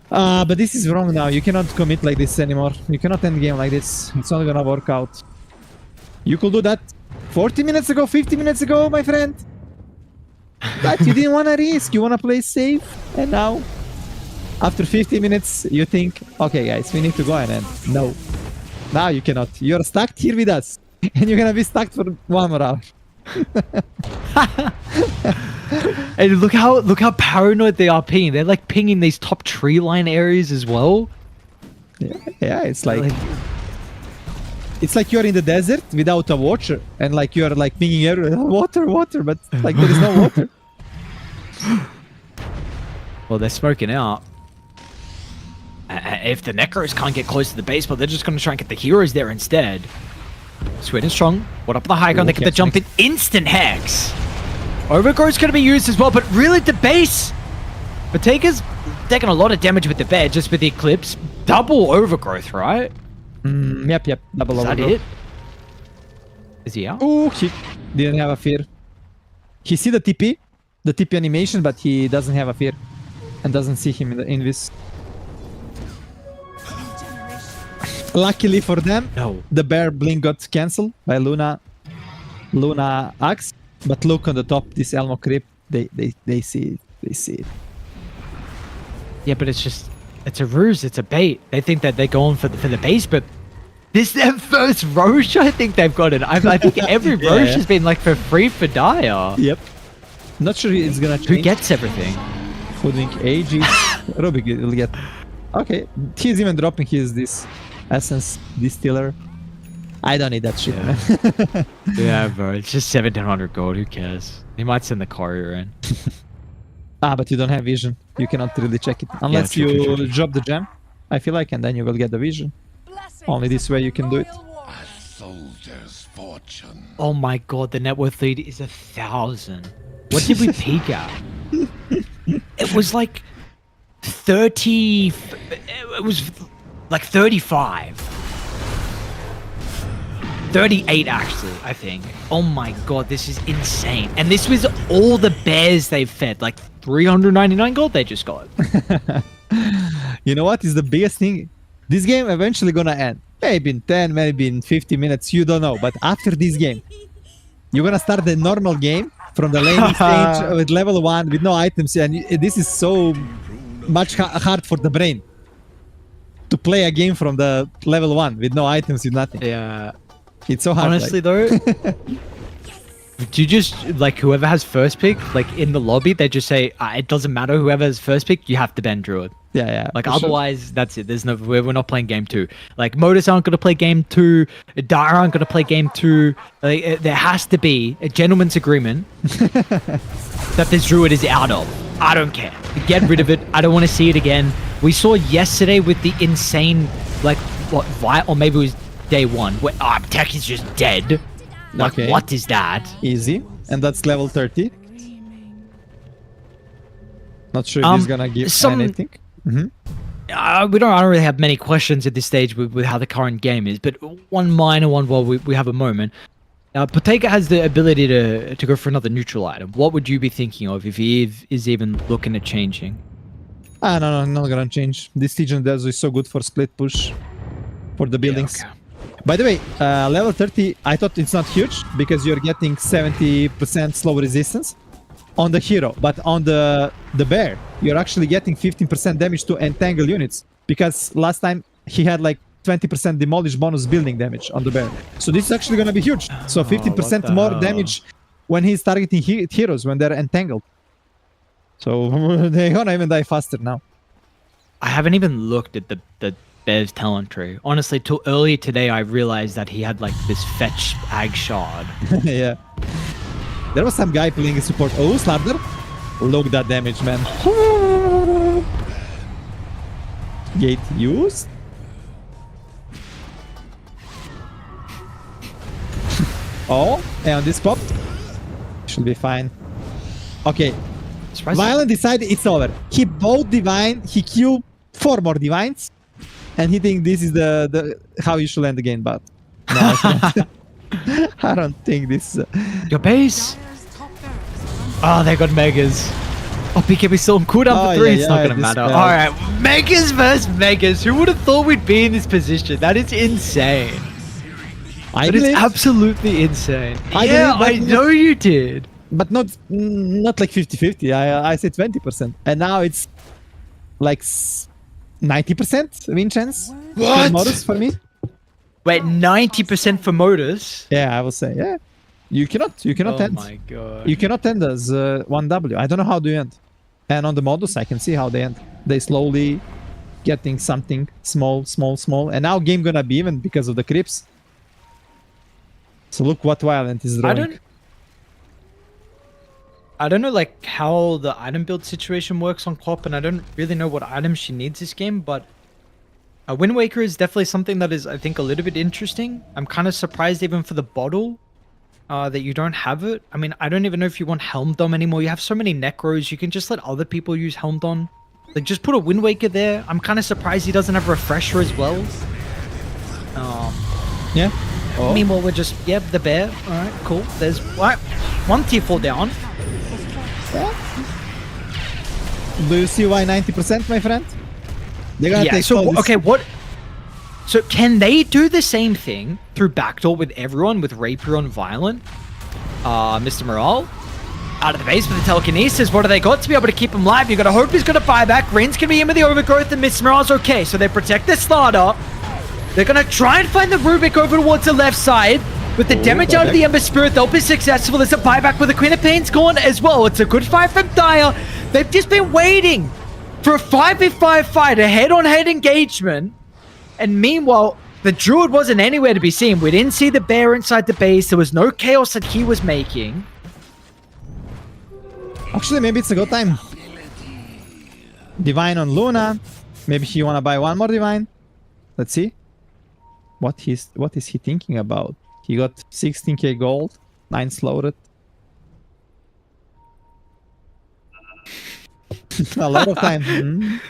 But this is wrong now. You cannot commit like this anymore. You cannot end game like this. It's not gonna work out. You could do that 40 minutes ago, 50 minutes ago, my friend. But you didn't wanna risk. You wanna play safe. And now, after 50 minutes, you think, okay, guys, we need to go and end. No. Now you cannot. You're stuck here with us. And you're gonna be stuck for 1 more hour. And look how paranoid they are pinging. They're like pinging these top tree line areas as well. Yeah, it's like you're in the desert without a watcher, and like you're like pinging everywhere, water, but like there is no water. Well, they're smoking out. If the Necros can't get close to the base, but they're just going to try and get the heroes there instead. Sweet and Strong. What up the high ground? They get the jump in. Instant Hex. Overgrowth's going to be used as well, but really the base. But Taker's taking a lot of damage with the bed, just with the Eclipse. double overgrowth, right? Yep. Double Is that overgrowth. it? Is he out? Oh, he didn't have a fear. He see the TP animation, but he doesn't have a fear, and doesn't see him in the invis. Luckily for them, No. the bear blink got cancelled by Luna Axe. But look on the top, this Elmo creep. They see it. They see it. Yeah, but it's a ruse. It's a bait. They think that they're going for the base, but this is their first Roche. I think they've got it. I think every Roche has been like for free for Dire. Yep. Not sure it's gonna change. Who gets everything? Foodwink AG. Rubik will get. Okay, he's even dropping this essence distiller. I don't need that shit, man. Yeah, bro. It's just 1700 gold. Who cares? He might send the courier in. But you don't have vision. You cannot really check it unless true, you true. drop the gem. I feel like, and then you will get the vision. Only this way you can do it. A soldier's fortune. Oh my god, the net worth lead is 1,000. What did we peak at? It was like 30. It was like 35. 38 actually, I think. Oh my god, this is insane. And this was all the bears they've fed. Like 399 gold they just got. You know what is the biggest thing? This game eventually gonna end. Maybe in 10, maybe in 50 minutes, you don't know. But after this game, you're gonna start the normal game from the laning stage with level 1 with no items. And this is so much hard for the brain to play a game from the level 1 with no items, with nothing. Yeah. It's so hard. Honestly though, do you just like whoever has first pick, like in the lobby, they just say it doesn't matter whoever has first pick, you have to ban Druid. Yeah. Like for sure. otherwise, that's it. There's no we're not playing game 2. Like Modus aren't gonna play game 2. Dire aren't gonna play game 2. Like, there has to be a gentleman's agreement that this Druid is out of. I don't care. Get rid of it. I don't want to see it again. We saw yesterday with the insane, like or maybe it was day 1 where Tech is just dead. Like Okay. what is that? Easy. And that's level 30. Not sure if he's gonna give anything. I don't really have many questions at this stage with how the current game is, but one minor one while we have a moment. Bottega has the ability to go for another neutral item. What would you be thinking of if he is even looking at changing? No, not gonna change. This Stygian Desert is so good for split push for the buildings. okay. By the way, level 30, I thought it's not huge because you're getting 70% slow resistance on the hero, but on the bear, you're actually getting 15% damage to entangle units because last time he had like 20% demolish bonus building damage on the bear. So this is actually gonna be huge. So 15% more damage when he's targeting heroes when they're entangled. So they're gonna even die faster now. I haven't even looked at the Bear's talent tree. Honestly, till earlier today, I realized that he had like this fetch ag shard. Yeah. There was some guy playing a support. Oh, Slardar. Look at that damage, man. Gate used. Oh, and this popped. Should be fine. Okay. Violent decided it's over. He bought Divine. He killed 4 more Divines. And he think this is the how you should end the game, but no, I don't think this is... Your base? Dire's top barracks are under Oh, they got Megas. Oh, BKB still on cooldown for 3. It's not gonna this matter. bad. Alright, Megas versus Megas. Who would have thought we'd be in this position? That is insane. I That is believe, absolutely insane. I Yeah, believe, I but- know you did. but not like 50-50. I said 20%. And now it's like 90% win chance. What? Modus for me. Wait, 90% for Modus? Yeah, I will say, yeah. You cannot Oh end. my god. You cannot end as 1W. I don't know how they end. And on the Modus, I can see how they end. They slowly getting something small. And now game gonna be even because of the creeps. So look what Violent is drawing. I don't know like how the item build situation works on Klopp, and I don't really know what items she needs this game, but Wind Waker is definitely something that is, I think, a little bit interesting. I'm kind of surprised even for the bottle that you don't have it. I mean, I don't even know if you want Helm Dom anymore. You have so many Necros, you can just let other people use Helm Dom. Like, just put a Wind Waker there. I'm kind of surprised he doesn't have Refresher as well. Yeah. Oh. Meanwhile, we're just, yep, the bear. All right, cool. There's one tier 4 down. Do you see why 90%, my friend? They're gonna take so, all this. okay, what? So, can they do the same thing through backdoor with everyone, with Rapier on Violent? Mr. Morale? Out of the base with the telekinesis. What do they got to be able to keep him live? You gotta hope he's gonna buy back. Rin's gonna be in with the overgrowth, and Mr. Morale's okay. So they protect the starter. They're gonna try and find the Rubik over towards the left side. With the damage out of the Ember Spirit, they'll be successful. There's a buyback with the Queen of Pain's gone as well. It's a good fight from Dire. They've just been waiting for a 5v5 fight, a head-on-head engagement. And meanwhile, the Druid wasn't anywhere to be seen. We didn't see the bear inside the base. There was no chaos that he was making. Actually, maybe it's a good time. Divine on Luna. Maybe he wanna buy one more Divine. Let's see. What is he thinking about? He got 16k gold, 9 slaughtered. A lot of time.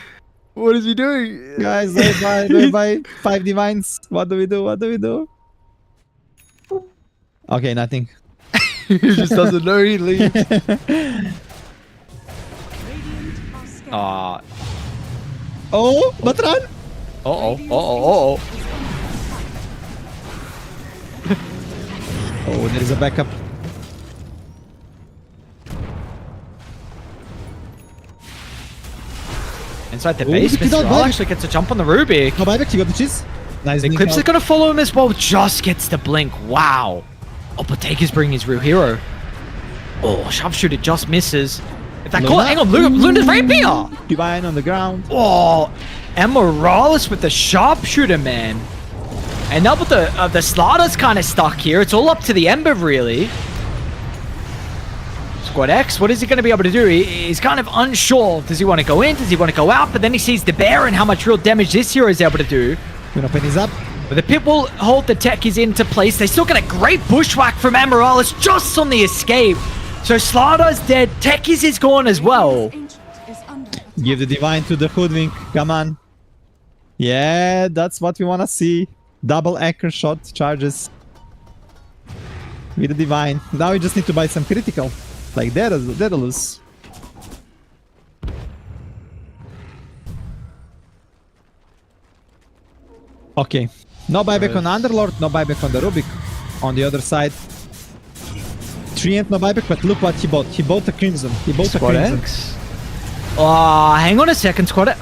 What is he doing? Guys, they buy 5 Divines. What do we do? What do we do? Okay, nothing. He just doesn't know. He leaves. Oh, but run! Oh. Oh, there is a backup. Inside the Oh, base, look at Mr. that Al bug. actually gets a jump on the Rubik. No buyback, you got the cheese. Nice. The Eclipse is going to follow him as well. Just gets the blink. Wow. Oh, Botega's bringing his real hero. Oh, Sharpshooter just misses. If that call, hang on, Luna's Rapier. Divine on the ground. Oh, and Morales with the Sharpshooter, man. And now with the Slaughter's kind of stuck here. It's all up to the Ember, really. Squad X, what is he going to be able to do? He's kind of unsure. Does he want to go in? Does he want to go out? But then he sees the bear and how much real damage this hero is able to do. Gonna open his up. But the pit will hold the techies into place. They still get a great bushwhack from Morales just on the escape. So Slaughter's dead. Techies is gone as well. Give the Divine to the Hoodwink. Come on. Yeah, that's what we want to see. Double anchor shot charges. With the Divine. Now we just need to buy some critical. Like Daedalus. Okay. No buyback on Underlord, no buyback on the Rubik. On the other side. Treant, no buyback, but look what he bought. He bought a Crimson. He bought Squad a Crimson. X. Oh, hang on a second, Squad X.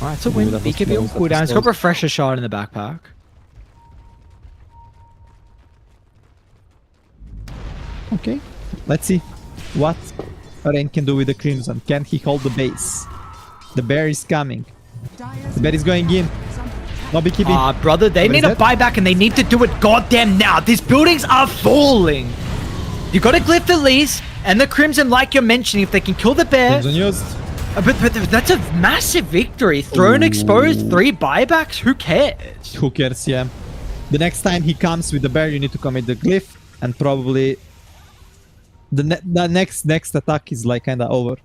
Alright, so win. that was BKB on close, that cooldown. was He's got close. Refresher Shard in the backpack. Okay. Let's see what Rain can do with the Crimson. Can he hold the base? The bear is coming. The bear is going in. No BKB. Brother, they What need is a that? buyback and they need to do it goddamn now. These buildings are falling. You got to glyph the Lees and the Crimson, like you're mentioning, if they can kill the bear. Crimson used. But that's a massive victory. Throne exposed, 3 buybacks. Who cares? Who cares, yeah. The next time he comes with the bear, you need to commit the glyph, and probably the next attack is like kinda over.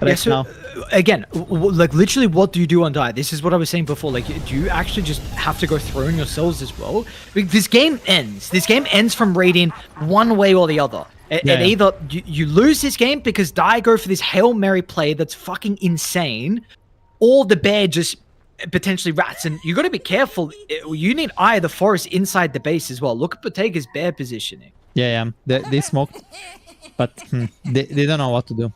Right now. Again, like literally, what do you do on die? This is what I was saying before. Like, do you actually just have to go throwing yourselves as well? This game ends. This game ends from raiding one way or the other. And either you lose this game because Die go for this Hail Mary play that's fucking insane, or the bear just potentially rats. And you got to be careful. You need Eye of the Forest inside the base as well. Look at Botega's bear positioning. Yeah. They smoked, but they don't know what to do.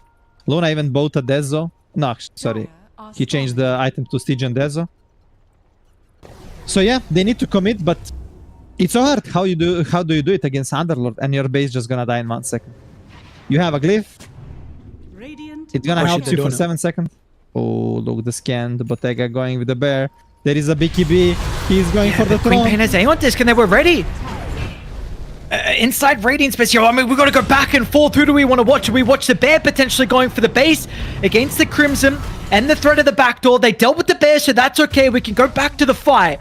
Luna even bought a Dezo. No, sorry. He changed the item to Stygian Dezo. So yeah, they need to commit, but it's so hard. How do you do it against Underlord and your base just gonna die in 1 second? You have a glyph. It's gonna help you for 7 seconds. Oh, look, the scan. The Bottega going with the bear. There is a BKB. He's going for the Queen throne. Pain has Aeon Disc and they were ready. Inside raiding space here. I mean, we've got to go back and forth. Who do we want to watch? Do we watch the bear potentially going for the base against the Crimson and the threat of the backdoor? They dealt with the bear, so that's okay. We can go back to the fight.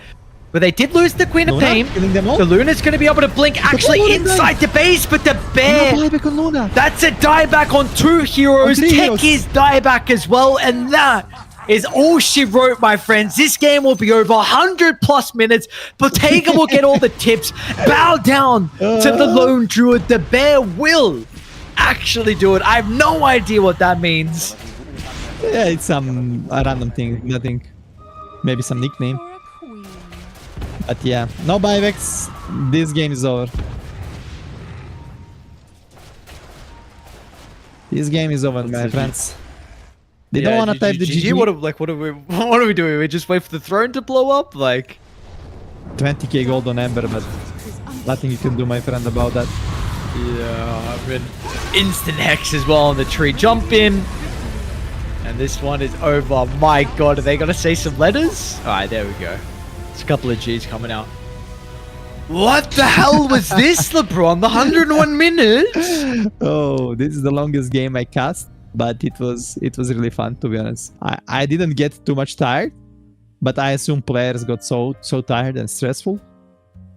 But they did lose the Queen of Luna, Pain. killing them all. The Luna's going to be able to blink actually Luna inside the base, but the Luna bear... buyback on Luna. That's a dieback on 2 heroes. On 3 Tech heroes. is dieback as well, and that is all she wrote, my friends. This game will be over 100+ minutes. Bottega will get all the tips. Bow down to the lone druid. The bear will actually do it. I have no idea what that means. Yeah, it's a random thing. Nothing. Maybe some nickname. For a queen. But yeah, no buybacks. This game is over. This game is over, my friends. They don't want to type the GG. What are we doing? We just wait for the throne to blow up? Like, 20k gold on Ember, but nothing you can do, my friend, about that. yeah, I mean, instant hex as well on the tree. Jump in. And this one is over. My God, are they going to say some letters? All right, there we go. It's a couple of G's coming out. What the hell was this, LeBron? The 101 minutes? Oh, this is the longest game I cast, but it was really fun, to be honest. I didn't get too much tired, but I assume players got so tired and stressful.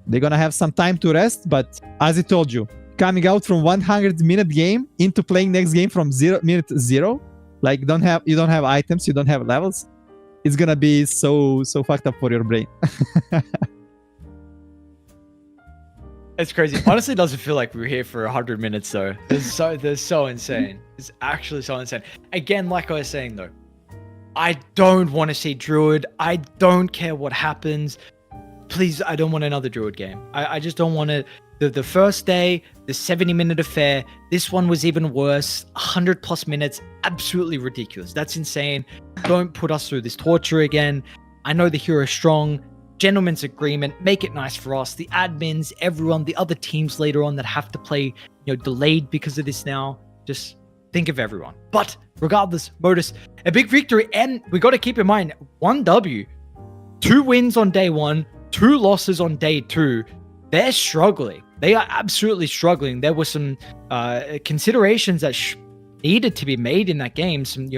They're gonna have some time to rest, but as I told you, coming out from 100-minute game into playing next game from minute zero, like you don't have items, you don't have levels. It's gonna be so fucked up for your brain. It's crazy. Honestly, it doesn't feel like we were here for 100 minutes though. They're so insane. It's actually so insane. Again, like I was saying though, I don't want to see Druid. I don't care what happens. Please, I don't want another Druid game. I just don't want to. The first day, the 70-minute affair, this one was even worse. 100+ minutes, absolutely ridiculous. That's insane. Don't put us through this torture again. I know the hero's strong. Gentleman's agreement, make it nice for us, the admins, everyone, the other teams later on that have to play, delayed because of this now. Just think of everyone. But regardless, Modus, a big victory, and we got to keep in mind, 1 W, 2 wins on day 1, 2 losses on day 2. They're struggling. They are absolutely struggling. There were some considerations that needed to be made in that game. Some,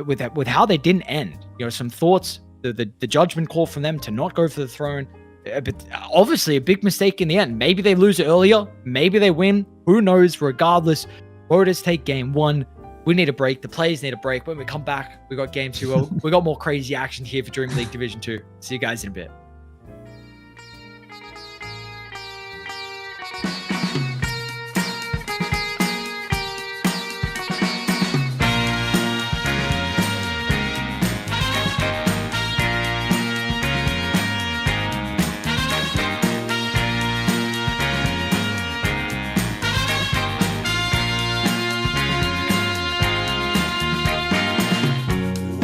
with how they didn't end. Some thoughts. The judgment call from them to not go for the throne, but obviously a big mistake in the end. Maybe they lose earlier, maybe they win, who knows. Regardless, voters take game 1. We need a break, the players need a break. When we come back, we got game 2. We got more crazy action here for DreamLeague Division 2. See you guys in a bit.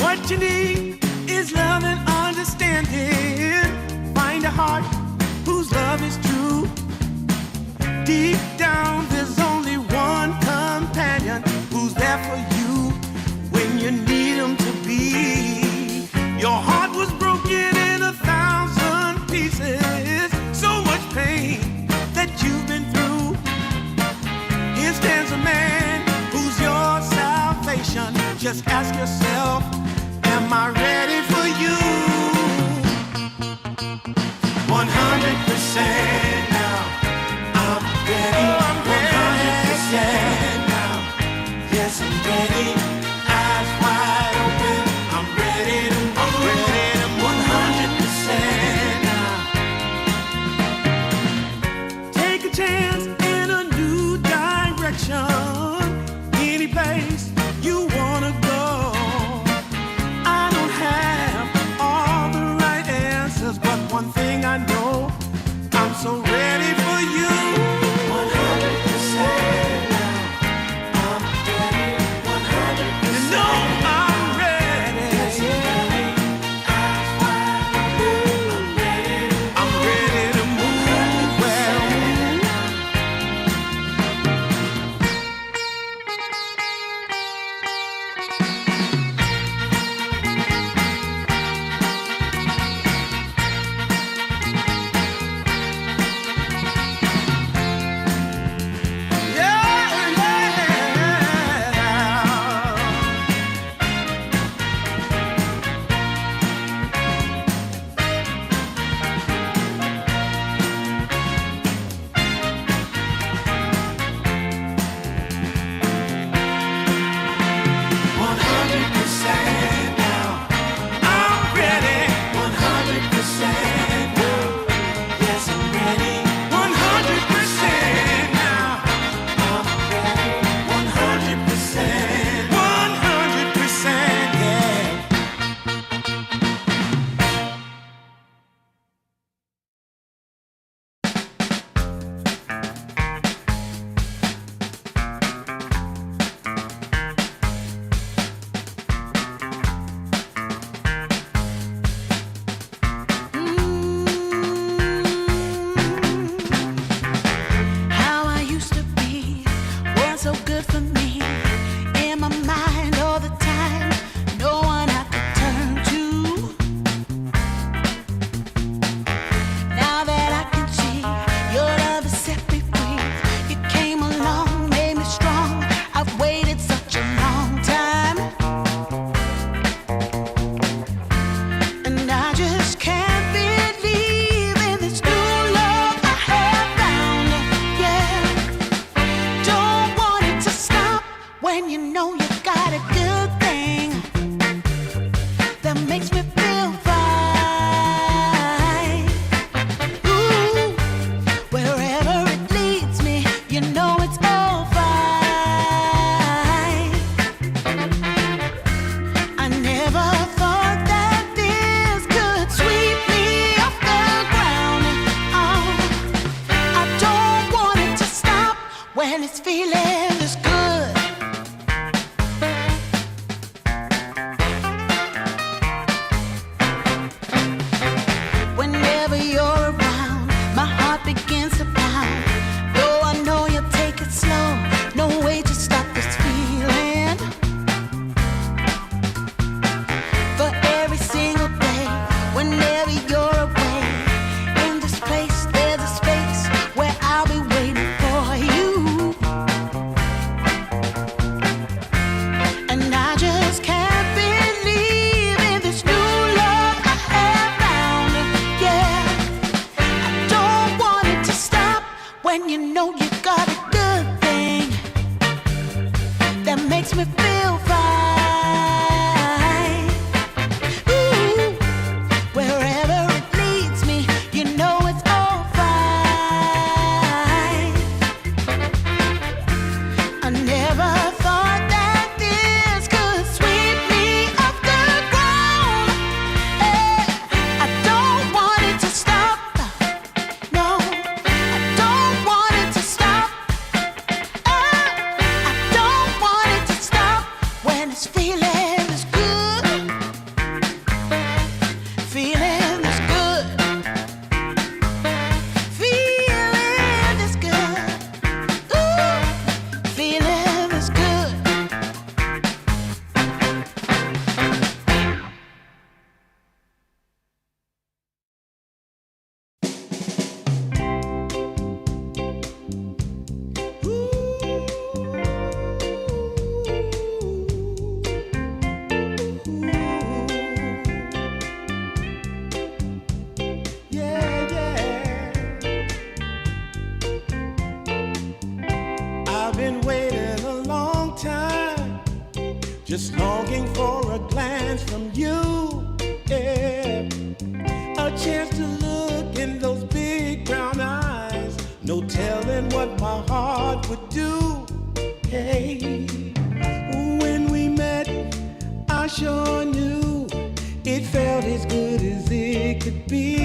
What you need is love and understanding. Find a heart whose love is true. Deep down, there's only one companion who's there for you when you need him to be. Your heart was broken in 1,000 pieces. So much pain that you've been through. Here stands a man who's your salvation. Just ask yourself, am I ready for you? 100% now. I'm ready. 100% now. Yes, I'm ready. Eyes wide open. I'm ready to move. I'm ready to move. 100% now. Take a chance in a new direction. Any place you wanna go. I don't have all the right answers, but one thing I know, I'm so ready for you. 100% now. I'm ready. 100%. You know I'm ready. Yes, I'm ready. Eyes wide open. I'm ready to move. 100% when it's feeling this good. Whenever you're around, my heart begins to pound. Though I know you'll take it slow, no way to stop this feeling. For every single day, whenever you're away, in this place there's a space where I'll be waiting for you. And I just can't believe in this new love I have found. Yeah, I don't want it to stop when you know you got a good thing that makes me feel fine. Ooh, wherever it leads me, you know it's all fine. I never thought that this could sweep me off the ground. I don't want it to stop. No, I don't want it to stop. I don't want it to stop when it's feeling this good. Feeling this good. Feeling this good. Ooh, feeling this good. Yeah, yeah. I've been waiting a long time, just longing for a glance from you. Yeah, a chance to look in those big brown eyes. No telling what my heart would do. Hey, when we met, I sure knew it felt as good as it could be.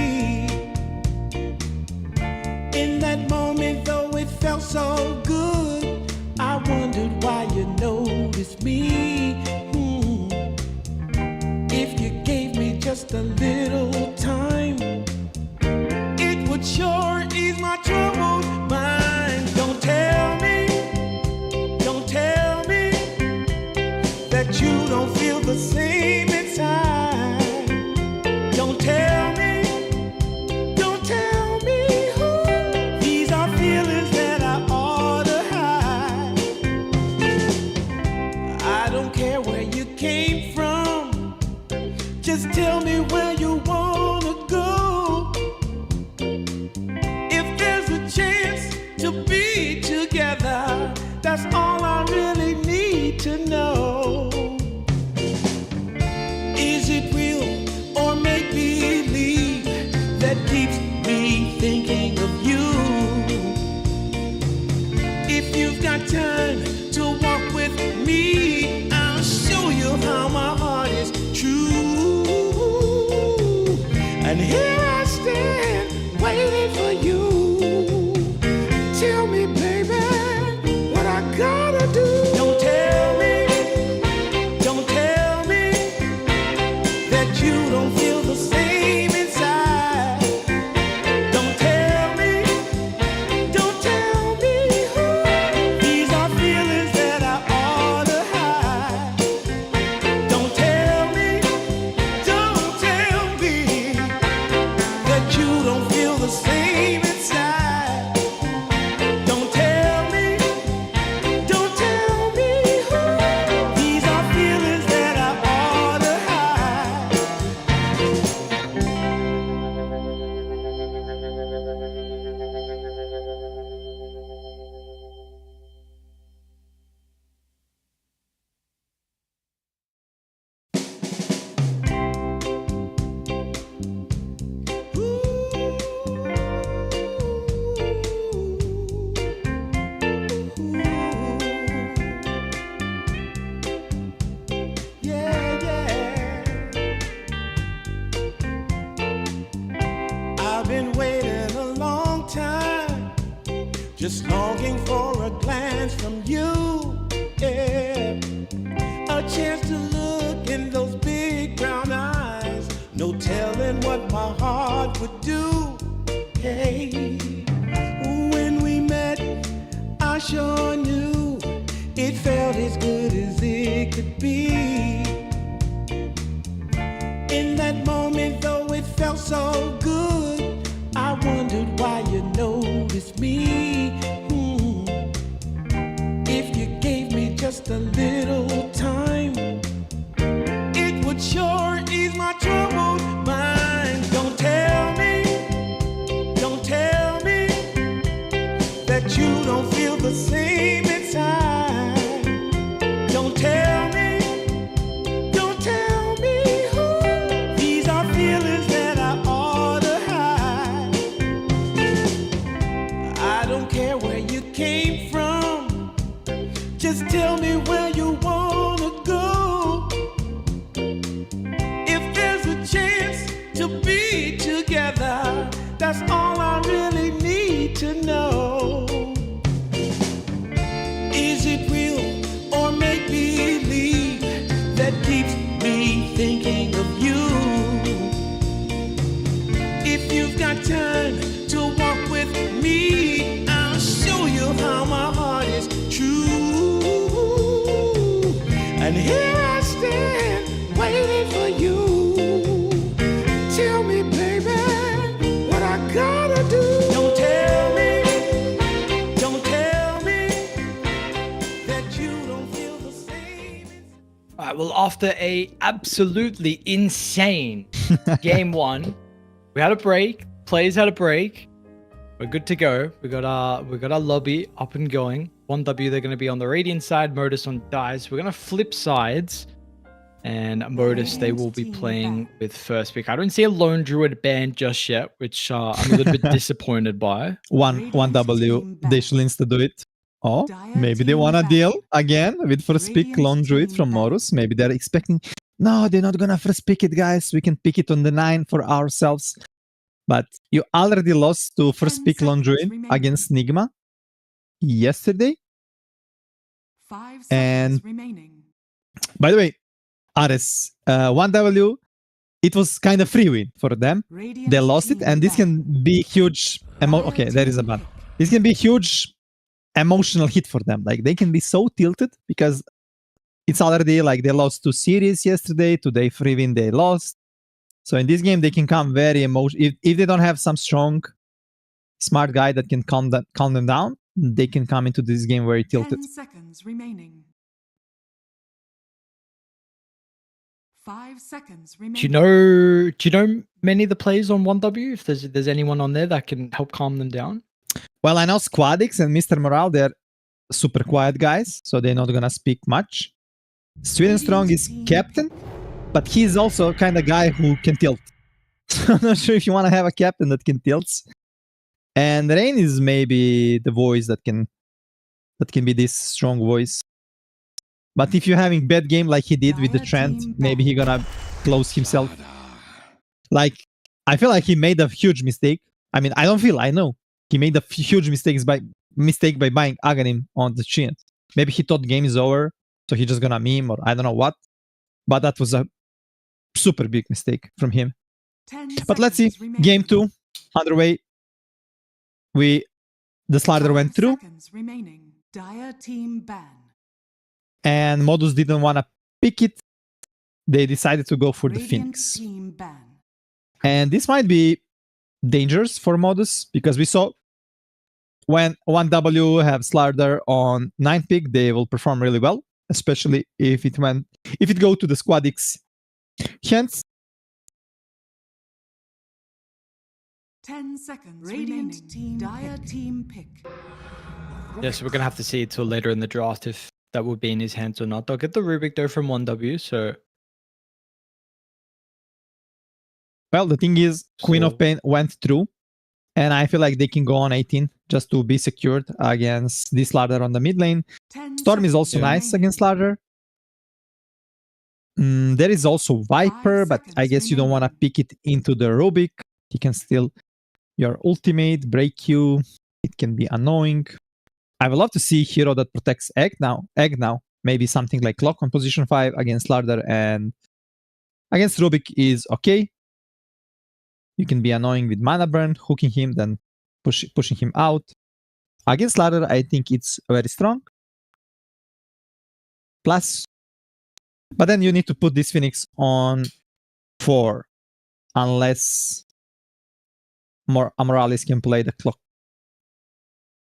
In that moment, though it felt so good, I wondered why you noticed me. If you gave me just a little time, it would sure ease my troubled mind. Don't tell me that you don't feel the same inside. Don't tell me. These are feelings that I ought to hide. I don't care where you came from, just tell me where you wanna go. If there's a chance to be together, that's all I really need to know. Is it real or make believe that keeps me thinking of you? If you've got time to walk with me, I'll show you how my heart is true. And here I stand waiting for you. Tell me, baby, what I gotta do. Don't tell me that you don't feel the same inside. Don't tell me. These are feelings that I ought to hide. Don't tell me that you don't feel the same inside. glance from you. Yeah. A chance to look in those big brown eyes. No telling what my heart would do. Hey, when we met, I sure knew it felt as good as it could be. In that moment, though it felt so good, I wondered why you noticed me. If you gave me just a little time, it would sure ease my troubled mind. Don't tell me that you don't feel the same inside. Don't tell me. These are feelings that I ought to hide. I don't care where you came from. Just tell me where you wanna go. If there's a chance to be together, that's all I really need to know. Is it real or make believe that keeps me thinking of you? If you've got time to walk with me, I'll show you how my heart is true. And here I stand waiting for you. Tell me, baby, what I gotta do. Don't tell me that you don't feel the same. All right, well, after a absolutely insane game one, we had a break. Players had a break. We're good to go. We got our lobby up and going. 1W, they're going to be on the Radiant side. Modus on Dice. We're going to flip sides. And Modus, they will be playing with first pick. I don't see a lone druid banned just yet, which I'm a little bit disappointed by. 1W, they should instead do it. Oh, maybe they want a deal again with first pick lone druid from Morus. Maybe they're expecting, no, they're not gonna first pick it, guys. We can pick it on the 9 for ourselves. But you already lost to first pick lone druid against Nigma yesterday. 5 seconds And remaining. by the way, Ares, 1W, it was kind of free win for them. They lost it, and this can be huge. Okay, there is a ban. This can be huge emotional hit for them. Like, they can be so tilted because it's already like they lost 2 series yesterday. Today, free win, they lost. So in this game, they can come very emotional. If they don't have some strong, smart guy that can calm them down, they can come into this game very tilted. 10 seconds remaining. 5 seconds remaining. Do you know many of the players on 1W? If there's anyone on there that can help calm them down? Well, I know Squadix and Mr. Morale, they're super quiet guys, so they're not gonna speak much. Sweden Strong is captain, but he's also kind of guy who can tilt. So I'm not sure if you want to have a captain that can tilt. And Rain is maybe the voice that can be this strong voice. But if you're having bad game like he did with the Trent, maybe he gonna close himself. Like, I feel like he made a huge mistake. I mean, I know. He made a huge mistake by buying Aghanim on the Treant. Maybe he thought game is over, so he just gonna meme or I don't know what. But that was a super big mistake from him. But let's see. Game 2 underway. The slider went through. Dire team ban. And Modus didn't want to pick it. They decided to go for the Radiant Phoenix. team ban. And this might be dangerous for Modus because we saw when 1W have slider on 9 pick, they will perform really well, especially if it go to the Squadix. Hence, 10 seconds Radiant team Dire team pick. Yes, we're gonna have to see it till later in the draft if that will be in his hands or not. They'll get the Rubik though from 1W, so well, the thing is, Queen of Pain went through, and I feel like they can go on 18 just to be secured against this ladder on the mid lane. Storm is also nice against ladder. There is also Viper, but I guess you don't want to pick it into the Rubik. He can steal your ultimate, break you. It can be annoying. I would love to see hero that protects egg now. Maybe something like Lock on position 5 against Larder, and against Rubik is okay. You can be annoying with mana burn, hooking him, then pushing him out. Against Larder, I think it's very strong. Plus, but then you need to put this Phoenix on 4, unless more Amoralis can play the clock.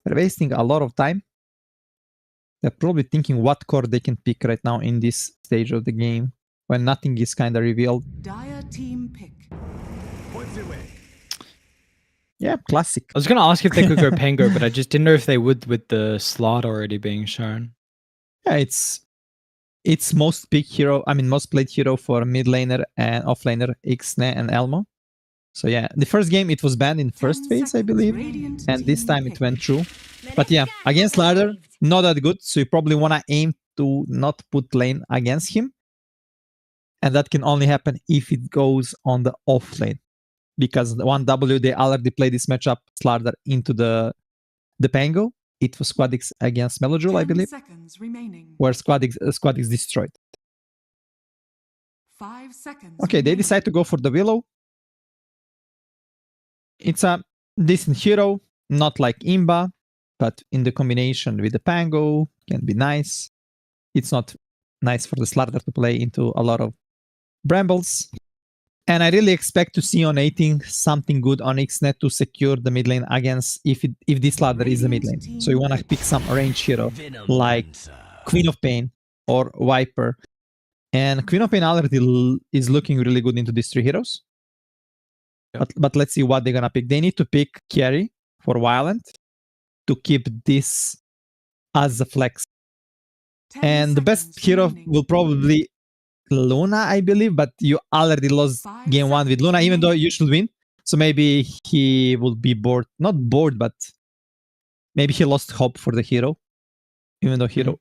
They're wasting a lot of time. They're probably thinking what core they can pick right now in this stage of the game, when nothing is kind of revealed. Dire team pick. Yeah, classic. I was going to ask if they could go Pango, but I just didn't know if they would with the slot already being shown. Yeah, it's most pick hero. I mean, most played hero for mid laner and off laner, Ixne and Elmo. So yeah, the first game it was banned in first phase, I believe, and this time it went through. But yeah, against Larder, not that good. So you probably want to aim to not put lane against him, and that can only happen if it goes on the off lane, because the 1W they already played this matchup Larder into the Pango. It was Squadix against Melojule, I believe, where Squadix destroyed. 5 seconds. Okay, they decide to go for the Willow. It's a decent hero, not like Imba, but in the combination with the Pango can be nice. It's not nice for the Slardar to play into a lot of Brambles. And I really expect to see on 18 something good on Xnet to secure the mid lane against if this ladder is the mid lane. So you want to pick some range hero like Queen of Pain or Viper. And Queen of Pain already is looking really good into these 3 heroes. Yep. But let's see what they're going to pick. They need to pick Carry for Violent to keep this as a flex. And the best hero will probably Luna, I believe, but you already lost game 1 with Luna, even though you should win. So maybe he will be bored. Not bored, but maybe he lost hope for the hero, even though hero.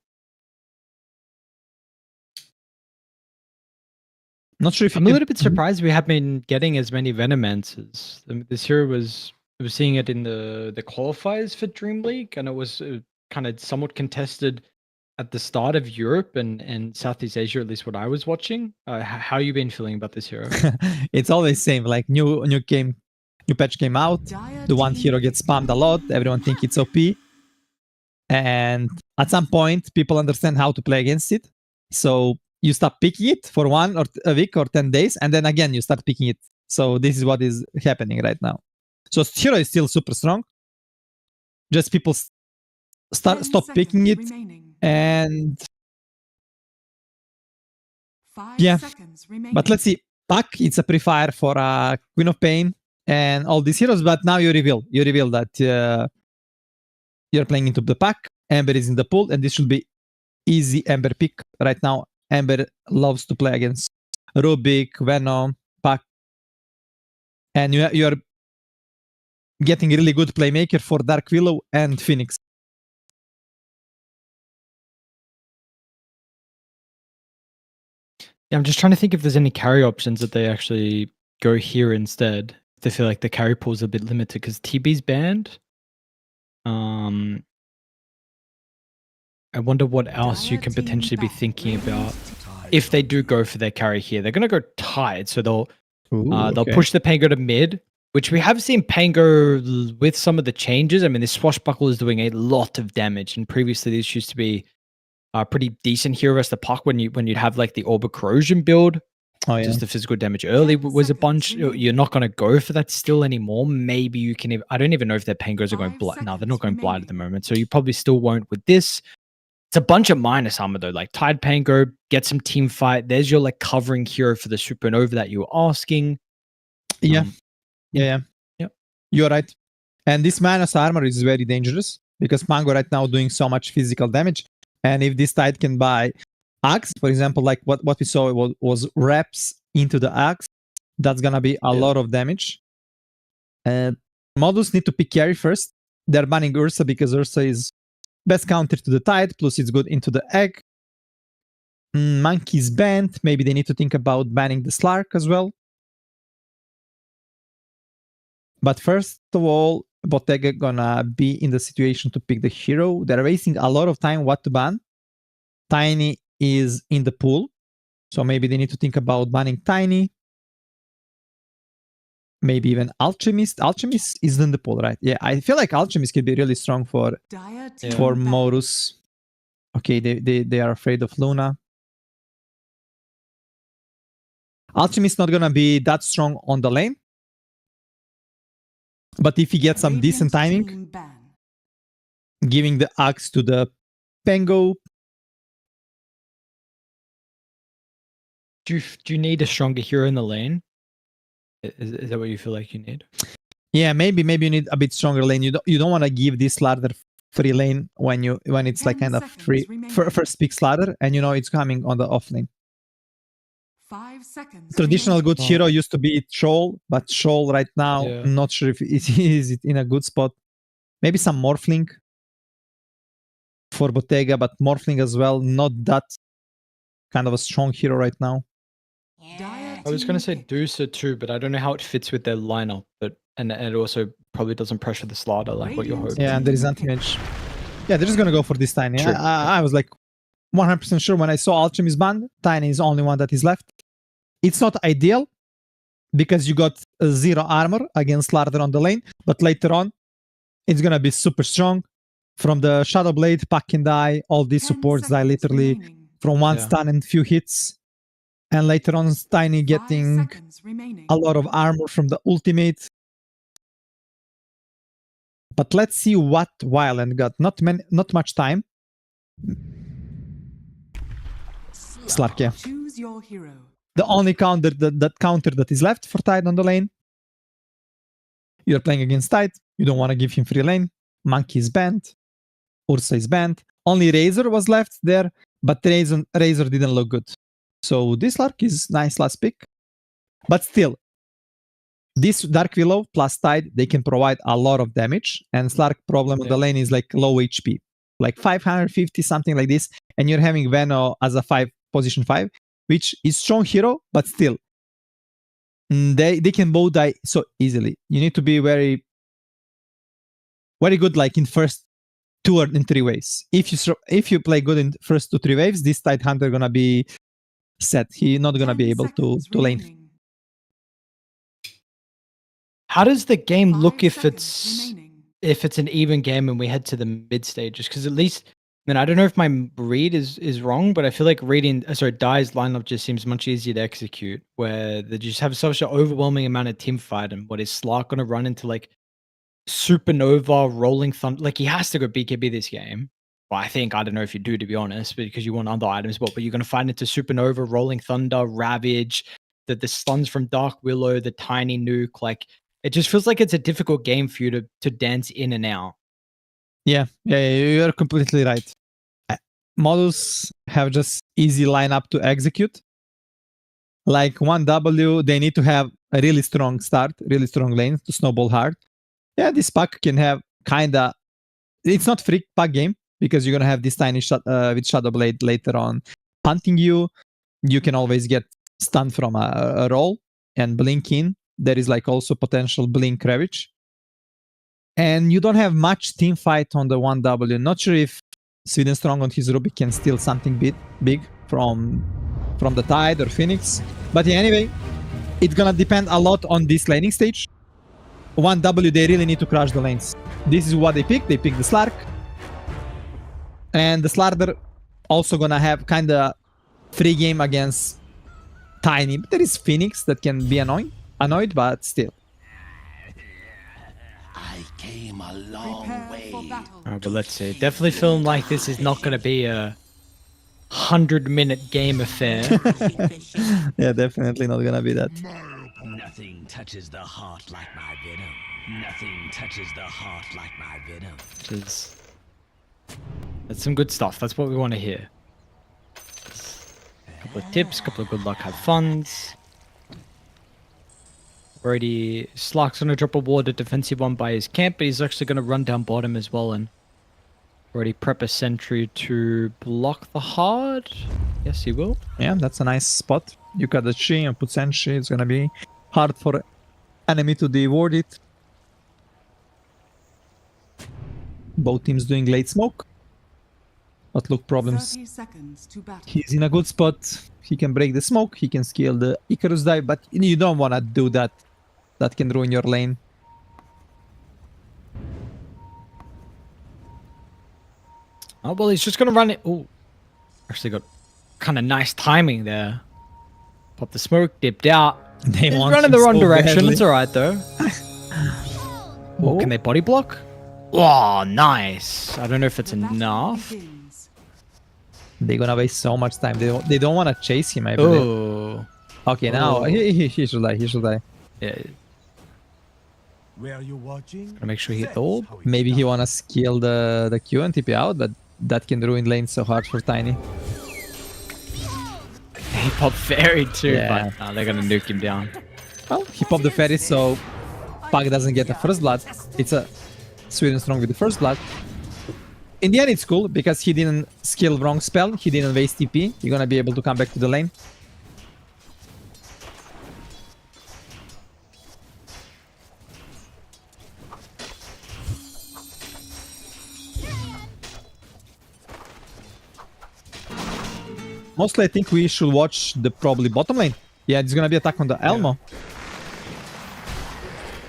Not sure if I'm a little bit surprised we haven't been getting as many Venomances. This hero was seeing it in the qualifiers for DreamLeague, and it was kind of somewhat contested at the start of Europe and Southeast Asia, at least what I was watching. How you been feeling about this hero? It's always same. Like new patch came out. The one hero gets spammed a lot. Everyone think it's OP, and at some point, people understand how to play against it. So you stop picking it for a week or 10 days, and then again you start picking it. So this is what is happening right now. So hero is still super strong. Just people stop picking it. And yeah, but let's see. Pack, it's a pre-fire for Queen of Pain and all these heroes. But now you reveal that you're playing into the pack. Ember is in the pool, and this should be easy Ember pick right now. Ember loves to play against Rubik, Venom, Pack, and you are getting really good playmaker for Dark Willow and Phoenix. Yeah, I'm just trying to think if there's any carry options that they actually go here instead. They feel like the carry pool is a bit limited because TB's banned. I wonder what else you can potentially be thinking about if they do go for their carry here. They're going to go Tide, so they'll push the Pango to mid, which we have seen Pango with some of the changes. I mean, this Swashbuckle is doing a lot of damage, and previously this used to be pretty decent hero as the Puck when you'd have like the Orb of Corrosion build. Oh, yeah. Just the physical damage early was a bunch. You're not going to go for that still anymore. Maybe you can. I don't even know if their Pangos are going blind. No, they're not going blind at the moment. So you probably still won't with this. It's a bunch of minus armor though. Like Tide Pango, get some team fight. There's your like covering hero for the Supernova that you were asking. Yeah. You're right. And this minus armor is very dangerous because Pango right now doing so much physical damage. And if this Tide can buy Axe, for example, like what we saw was reps into the Axe, that's gonna be a lot of damage. Models need to pick carry first. They're banning Ursa because Ursa is best counter to the Tide, plus it's good into the egg. Monkey's banned. Maybe they need to think about banning the Slark as well. But first of all, Bottega gonna be in the situation to pick the hero. They're wasting a lot of time what to ban. Tiny is in the pool, so maybe they need to think about banning Tiny. Maybe even Alchemist. Alchemist is in the pool, right? Yeah, I feel like Alchemist can be really strong for Dire for team ban. Morus. Okay, they are afraid of Luna. Alchemist not gonna be that strong on the lane, but if he gets some decent Radiant timing, team ban. giving the axe to the Pengo. Do you need a stronger hero in the lane? Is that what you feel like you need? Yeah, maybe you need a bit stronger lane. You don't want to give this ladder free lane when it's like 10 kind of seconds free remaining. first pick ladder, and you know it's coming on the off lane. 5 seconds. Traditional remaining. good hero used to be Shoal, but Shoal right now, Yeah. not sure if it in a good spot. Maybe some Morphling for Bottega, but Morphling as well, not that kind of a strong hero right now. Dire I was going to team say pick. Deucer too, but I don't know how it fits with their lineup. But and it also probably doesn't pressure the Slardar like what you're Radiant hoping. Yeah, and there is anti-mage. Yeah, they're just gonna go for this Tiny. True. I was like 100% sure when I saw Alchemist banned, Tiny is the only one that is left. It's not ideal because you got 0 armor against Slardar on the lane, but later on, it's gonna be super strong. From the Shadow Blade, Pack can die, all these 10 supports die seconds literally remaining. from one Yeah. stun and few hits. And later on, Tiny 5 getting seconds remaining. a lot of armor from the ultimate. But let's see what Wildland got. Not much time. Slark, yeah. Choose your hero. The only counter that is left for Tide on the lane. You're playing against Tide. You don't want to give him free lane. Monkey is banned. Ursa is banned. Only Razor was left there, but Razor didn't look good. So this Lark is nice last pick. But still, this Dark Willow plus Tide, they can provide a lot of damage. And Slark problem on the lane is like low HP. Like 550, something like this. And you're having Veno as a position 5, which is strong hero, but still. They can both die so easily. You need to be very, very good like in first 2 or in 3 waves. If you play good in first 2-3 waves, this Tide Hunter gonna be set. He's not gonna be 10 able to seconds lane. remaining. How does the game 5 look if seconds remaining. it's an even game and we head to the mid stages? Because at least, I don't know if my read is wrong, but I feel like Dai's lineup just seems much easier to execute, where they just have such an overwhelming amount of team fight. And what is Slark going to run into like Supernova, Rolling Thunder? Like he has to go BKB this game. Well, I don't know if you do, to be honest, because you want other items, but you're going to find into Supernova, Rolling Thunder, Ravage, the stuns from Dark Willow, the Tiny Nuke. Like it just feels like it's a difficult game for you to dance in and out. Yeah, you're completely right. Models have just easy lineup to execute. Like 1W, they need to have a really strong start, really strong lane to snowball hard. Yeah, this pack can have kinda. It's not free pack game because you're gonna have this Tiny with Shadow Blade later on hunting you. You can always get stunned from a roll and blink in. There is like also potential blink Ravage. And you don't have much team fight on the 1W. Not sure if Sweden Strong on his Ruby can steal something big from the Tide or Phoenix. But yeah, anyway, it's gonna depend a lot on this laning stage. 1W, they really need to crush the lanes. This is what they pick. They pick the Slark. And the Slardar also gonna have kinda free game against Tiny. But there is Phoenix that can be annoyed, but still. I came a long Prepare way. for battle. But let's see. Definitely feeling like this is not going to be a 100-minute game affair. Yeah, definitely not gonna be that. Nothing touches the heart like my venom. Nothing touches the heart like my venom. That's some good stuff. That's what we want to hear. A couple of tips, couple of good luck, have funs. Already, Slark's going to drop a ward, a defensive one by his camp, but he's actually going to run down bottom as well and already prep a sentry to block the hard. Yes, he will. Yeah, that's a nice spot. You got the tree and put sentry. It's gonna be hard for enemy to deward it. Both teams doing late smoke. But look, problems. 30 seconds to battle. He's in a good spot. He can break the smoke. He can scale the Icarus dive, but you don't want to do that. That can ruin your lane. Oh, well, he's just going to run it. Oh, actually got kind of nice timing there. Pop the smoke, dipped out. They He's want running him the wrong so direction. badly. It's all right, though. Oh, can they body block? Oh, nice. I don't know if it's The battle enough. begins. They're gonna waste so much time. They don't want to chase him, I believe. Oh. Okay, now Oh. he should die. He should die. Yeah, Where you watching? gotta make sure he hit the orb. Maybe he wanna skill the Q and TP out, but that can ruin lane so hard for Tiny. He popped fairy too, Yeah. but they're gonna nuke him down. Well, he popped the fairy, so Pug doesn't get the first blood. It's a Sweden strong with the first blood. In the end, it's cool because he didn't skill wrong spell. He didn't waste TP. You're gonna be able to come back to the lane. Mostly, I think we should watch the probably bottom lane. Yeah, it's gonna be attack on the Elmo.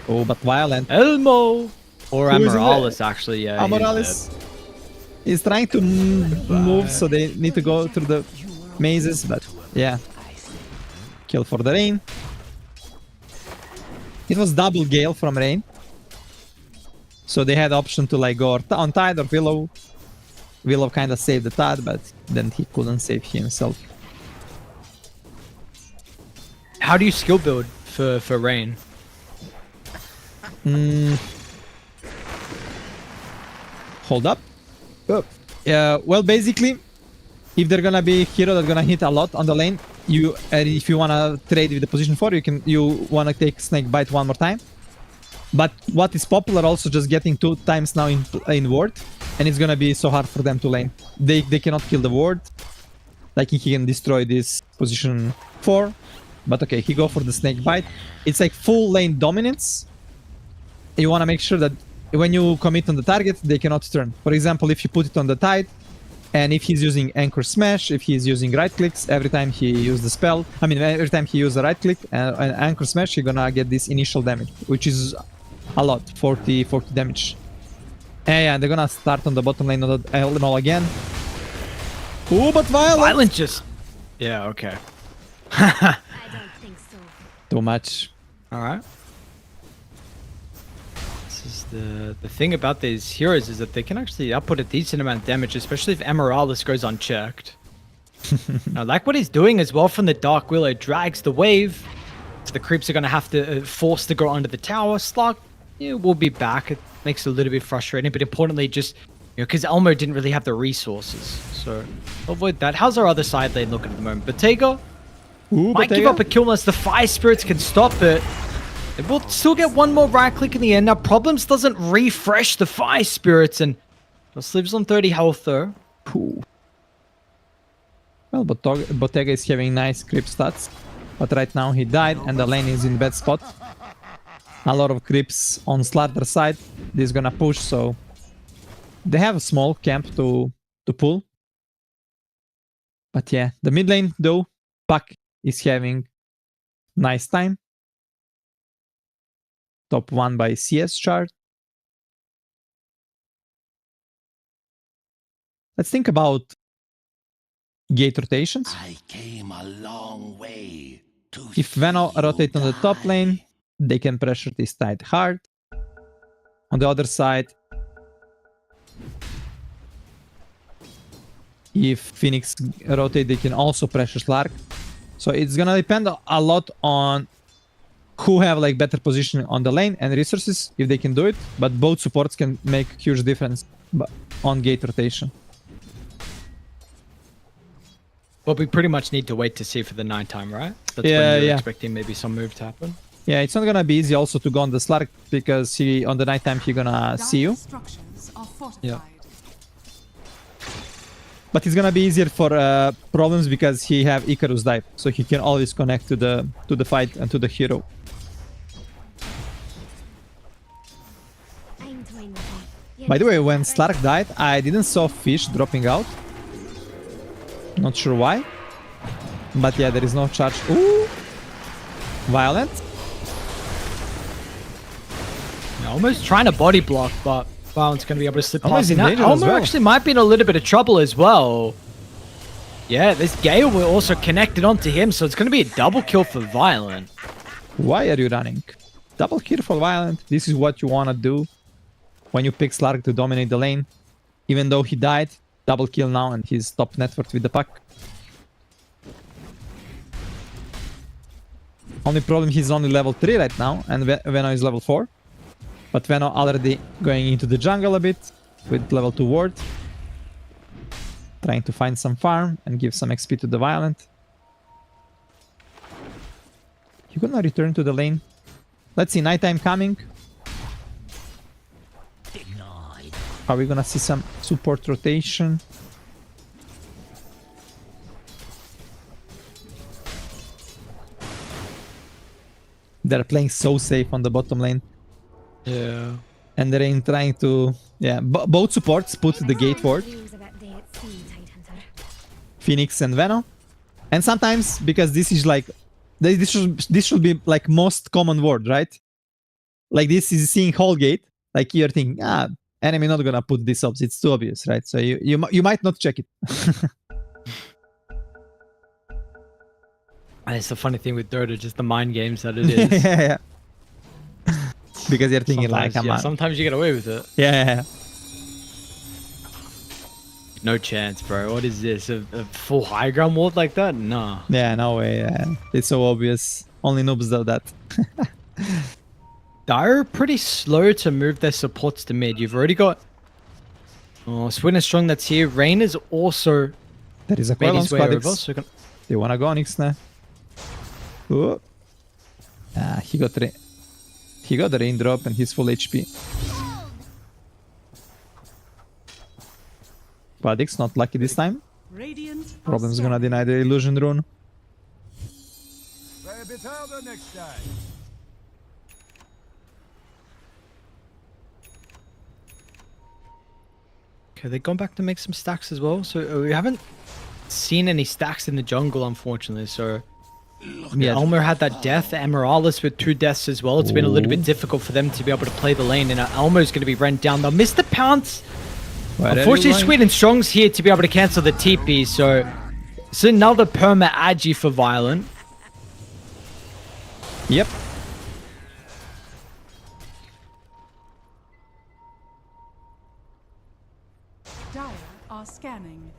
Oh, but violent. Elmo! Or Who is in Amoralis, actually, yeah. he's Amoralis is trying to move, so they need to go through the mazes, but yeah. Kill for the Rain. It was double Gale from Rain. So they had option to like go on Tide or Willow. Willow kind of saved the Tide, but then he couldn't save himself. How do you skill build for Rain? Hold up. Well, basically, if they're gonna be hero that's gonna hit a lot on the lane, if you wanna trade with the position 4, you wanna take Snake Bite one more time. But what is popular also just getting 2 times now in ward, and it's gonna be so hard for them to lane. They cannot kill the ward. Like he can destroy this position 4, but okay, he go for the Snake Bite. It's like full lane dominance. You wanna make sure that when you commit on the target, they cannot turn. For example, if you put it on the Tide, and if he's using Anchor Smash, if he's using right clicks, every time he uses the spell, every time he uses a right click and Anchor Smash, you're gonna get this initial damage, which is a lot, 40 damage. And they're gonna start on the bottom lane of the L1GA again. Ooh, but Violent just... Yeah, okay. I don't think so. Too much. Alright. This is the thing about these heroes is that they can actually output a decent amount of damage, especially if Amoralis goes unchecked. I like what he's doing as well from the Dark Willow. Drags the wave. So the creeps are going to have to force to go under the tower. Slark will be back. It makes it a little bit frustrating, but importantly, just because Elmo didn't really have the resources. So avoid that. How's our other side lane looking at the moment? Bottega might give up a kill unless the Fire Spirits can stop it. It will still get one more right click in the end. Now, Problems doesn't refresh the Fire Spirits and just lives on 30 health though. Ooh. Well, Bottega is having nice creep stats, but right now he died and the lane is in bad spot. A lot of creeps on Slatter's side. This is gonna push, so they have a small camp to pull. But yeah, the mid lane though, Puck is having nice time. Top 1 by CS chart. Let's think about gate rotations. I came a long way to If Veno rotate on the top lane, they can pressure this Tide hard. On the other side, if Phoenix rotate, they can also pressure Slark. So it's gonna depend a lot on who have like better position on the lane and resources, if they can do it. But both supports can make huge difference on gate rotation. Well, we pretty much need to wait to see for the 9 time, right? That's Yeah, when you're yeah. expecting maybe some move to happen. Yeah, it's not gonna be easy also to go on the Slark because on the nighttime he gonna see you. Structures are fortified. Yeah. But it's gonna be easier for Problems because he have Icarus dive, so he can always connect to the fight and to the hero. Aim to aim with that. By the way, when Slark died, I didn't saw fish dropping out. Not sure why. But yeah, there is no charge. Ooh! Violent. Almost trying to body block, but Violent's going to be able to slip Almost past in it. Now, danger as Elmer well. actually might be in a little bit of trouble as well. Yeah, this Gale will also connected onto him, so it's going to be a double kill for Violent. Why are you running? Double kill for Violent. This is what you want to do when you pick Slark to dominate the lane. Even though he died, double kill now and he's top net worth with the pack. Only problem, he's only level 3 right now and Veno is level 4. But Veno already going into the jungle a bit with level 2 ward. Trying to find some farm and give some XP to the Violent. You're gonna return to the lane. Let's see, nighttime coming. Are we gonna see some support rotation? They're playing so safe on the bottom lane. Yeah. And they're trying to... Yeah, both supports put the gate ward. Phoenix and Veno. And sometimes, because this is like... This should be like most common word, right? Like this is seeing whole gate. Like you're thinking, enemy not gonna put this up. It's too obvious, right? So you might not check it. And it's the funny thing with Dota, just the mind games that it is. Yeah. Because you're thinking Sometimes, like, yeah, sometimes you get away with it. Yeah. No chance, bro. What is this? A full high ground ward like that? Nah. Yeah, no way. Yeah. It's so obvious. Only noobs do that. Dire are pretty slow to move their supports to mid. You've already got... Oh, Swin is strong, that's here. Rain is also... There is a made coil on his way over, Squadix. so They wanna go on Ixna. Oh. He got the raindrop and he's full HP. Squadix not lucky this time. Radiant Problem's gonna deny the illusion rune. Play a bit harder next time. Okay, they've gone back to make some stacks as well. So we haven't seen any stacks in the jungle, unfortunately. So yeah, Elmer had that death. Emeraldus with 2 deaths as well. It's been a little bit difficult for them to be able to play the lane. And Elmo's going to be rent down. They'll miss the pounce. Unfortunately, Sweet and Strong's here to be able to cancel the TP. So it's another perma agi for Violent. Yep. Dire are scanning.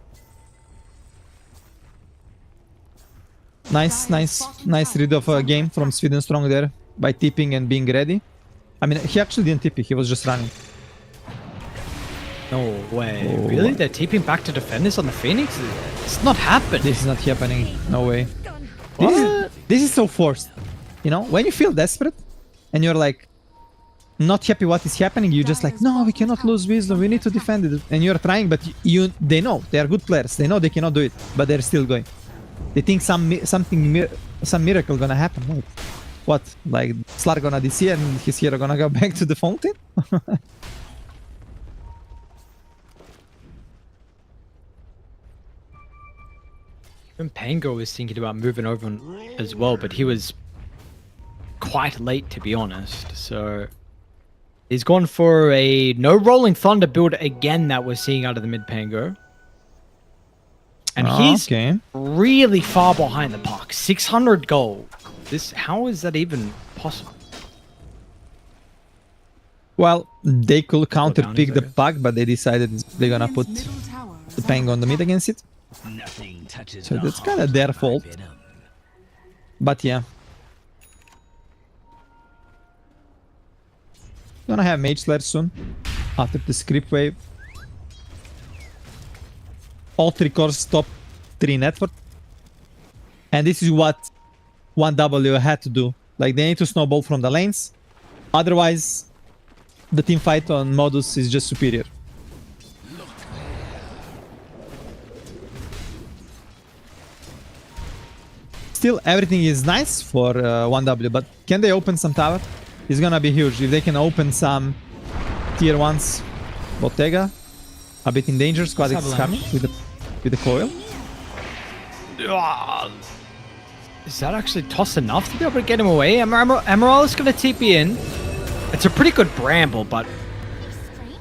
Nice read of a game from Sweden Strong there by tipping and being ready. I mean, he actually didn't tip, he was just running. No way. Really? They're TPing back to defend this on the Phoenix? It's not happening. This is not happening. No way. This is so forced. You know, when you feel desperate and you're like not happy what is happening, you just like, no, we cannot lose wisdom, we need to defend it. And you're trying, but they know they are good players. They know they cannot do it, but they're still going. They think some miracle gonna happen. Like, what? Like Slark gonna DC and his hero gonna go back to the fountain? Even Pango was thinking about moving over as well, but he was quite late, to be honest. So he's gone for a no Rolling Thunder build again that we're seeing out of the mid Pango. And he's really far behind the puck. 600 gold. How is that even possible? Well, they could counter pick the puck, but they decided they're gonna put the Pango on the mid against it. Nothing touches So that's kind of their fault. But yeah. Gonna have Mage Slayer soon. After the script wave. All 3 cores top 3 network. And this is what 1W had to do. Like they need to snowball from the lanes. Otherwise, the team fight on Modus is just superior. Still, everything is nice for 1W, but can they open some tower? It's gonna be huge. If they can open some tier 1s Bottega, a bit in danger. Squadix is coming with the coil. Is that actually toss enough to be able to get him away? Emerald is going to TP in. It's a pretty good bramble, but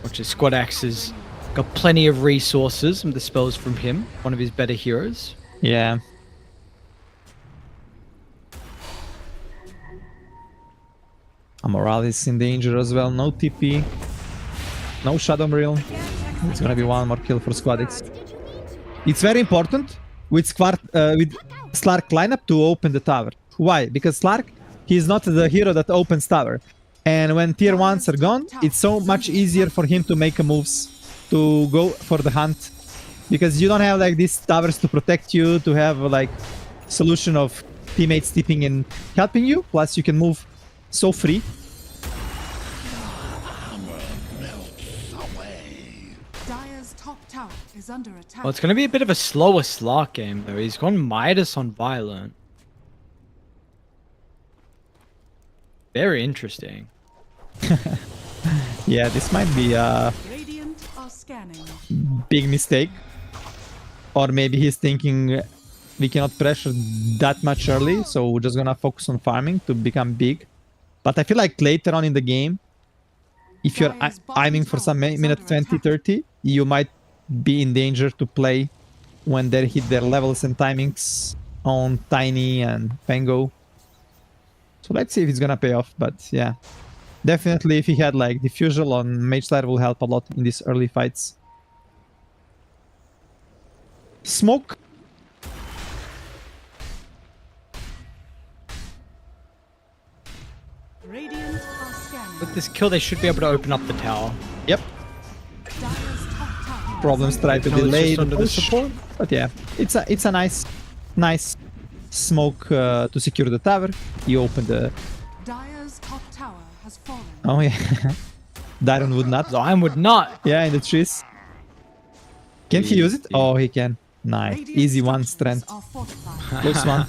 which is Squad X has got plenty of resources and the spells from him, one of his better heroes. Yeah. Amoral is in danger as well. No TP. No Shadow Reel. It's gonna be one more kill for Squadix. It's very important with Slark lineup to open the tower. Why? Because Slark, he's not the hero that opens tower. And when tier 1s are gone, it's so much easier for him to make moves to go for the hunt. Because you don't have like these towers to protect you, to have like solution of teammates tipping and helping you. Plus you can move so free. Dire's top tower is under attack. Well, it's going to be a bit of a slower Slark game though. He's gone Midas on Violent. Very interesting. Yeah, this might be a Radiant are scanning. big mistake. Or maybe he's thinking we cannot pressure that much early, so we're just gonna focus on farming to become big. But I feel like later on in the game, if you're aiming for some minute 20, 30, you might be in danger to play when they hit their levels and timings on Tiny and Pango. So let's see if it's gonna pay off, but yeah. Definitely if he had like Diffusal on Mage Slayer will help a lot in these early fights. Smoke. Radiant are scanning. With this kill, they should be able to open up the tower. Yep. Dire's top tower. Problems try to No, it's delay just the under the push. support. But yeah, it's a nice smoke to secure the tower. You open the... Dire's top tower has fallen. Oh yeah. Darren would not. Zion would not. Yeah, in the trees. Can he use it? Oh, he can. Nice. Radiant Easy one structures strength. are fortified. Close one.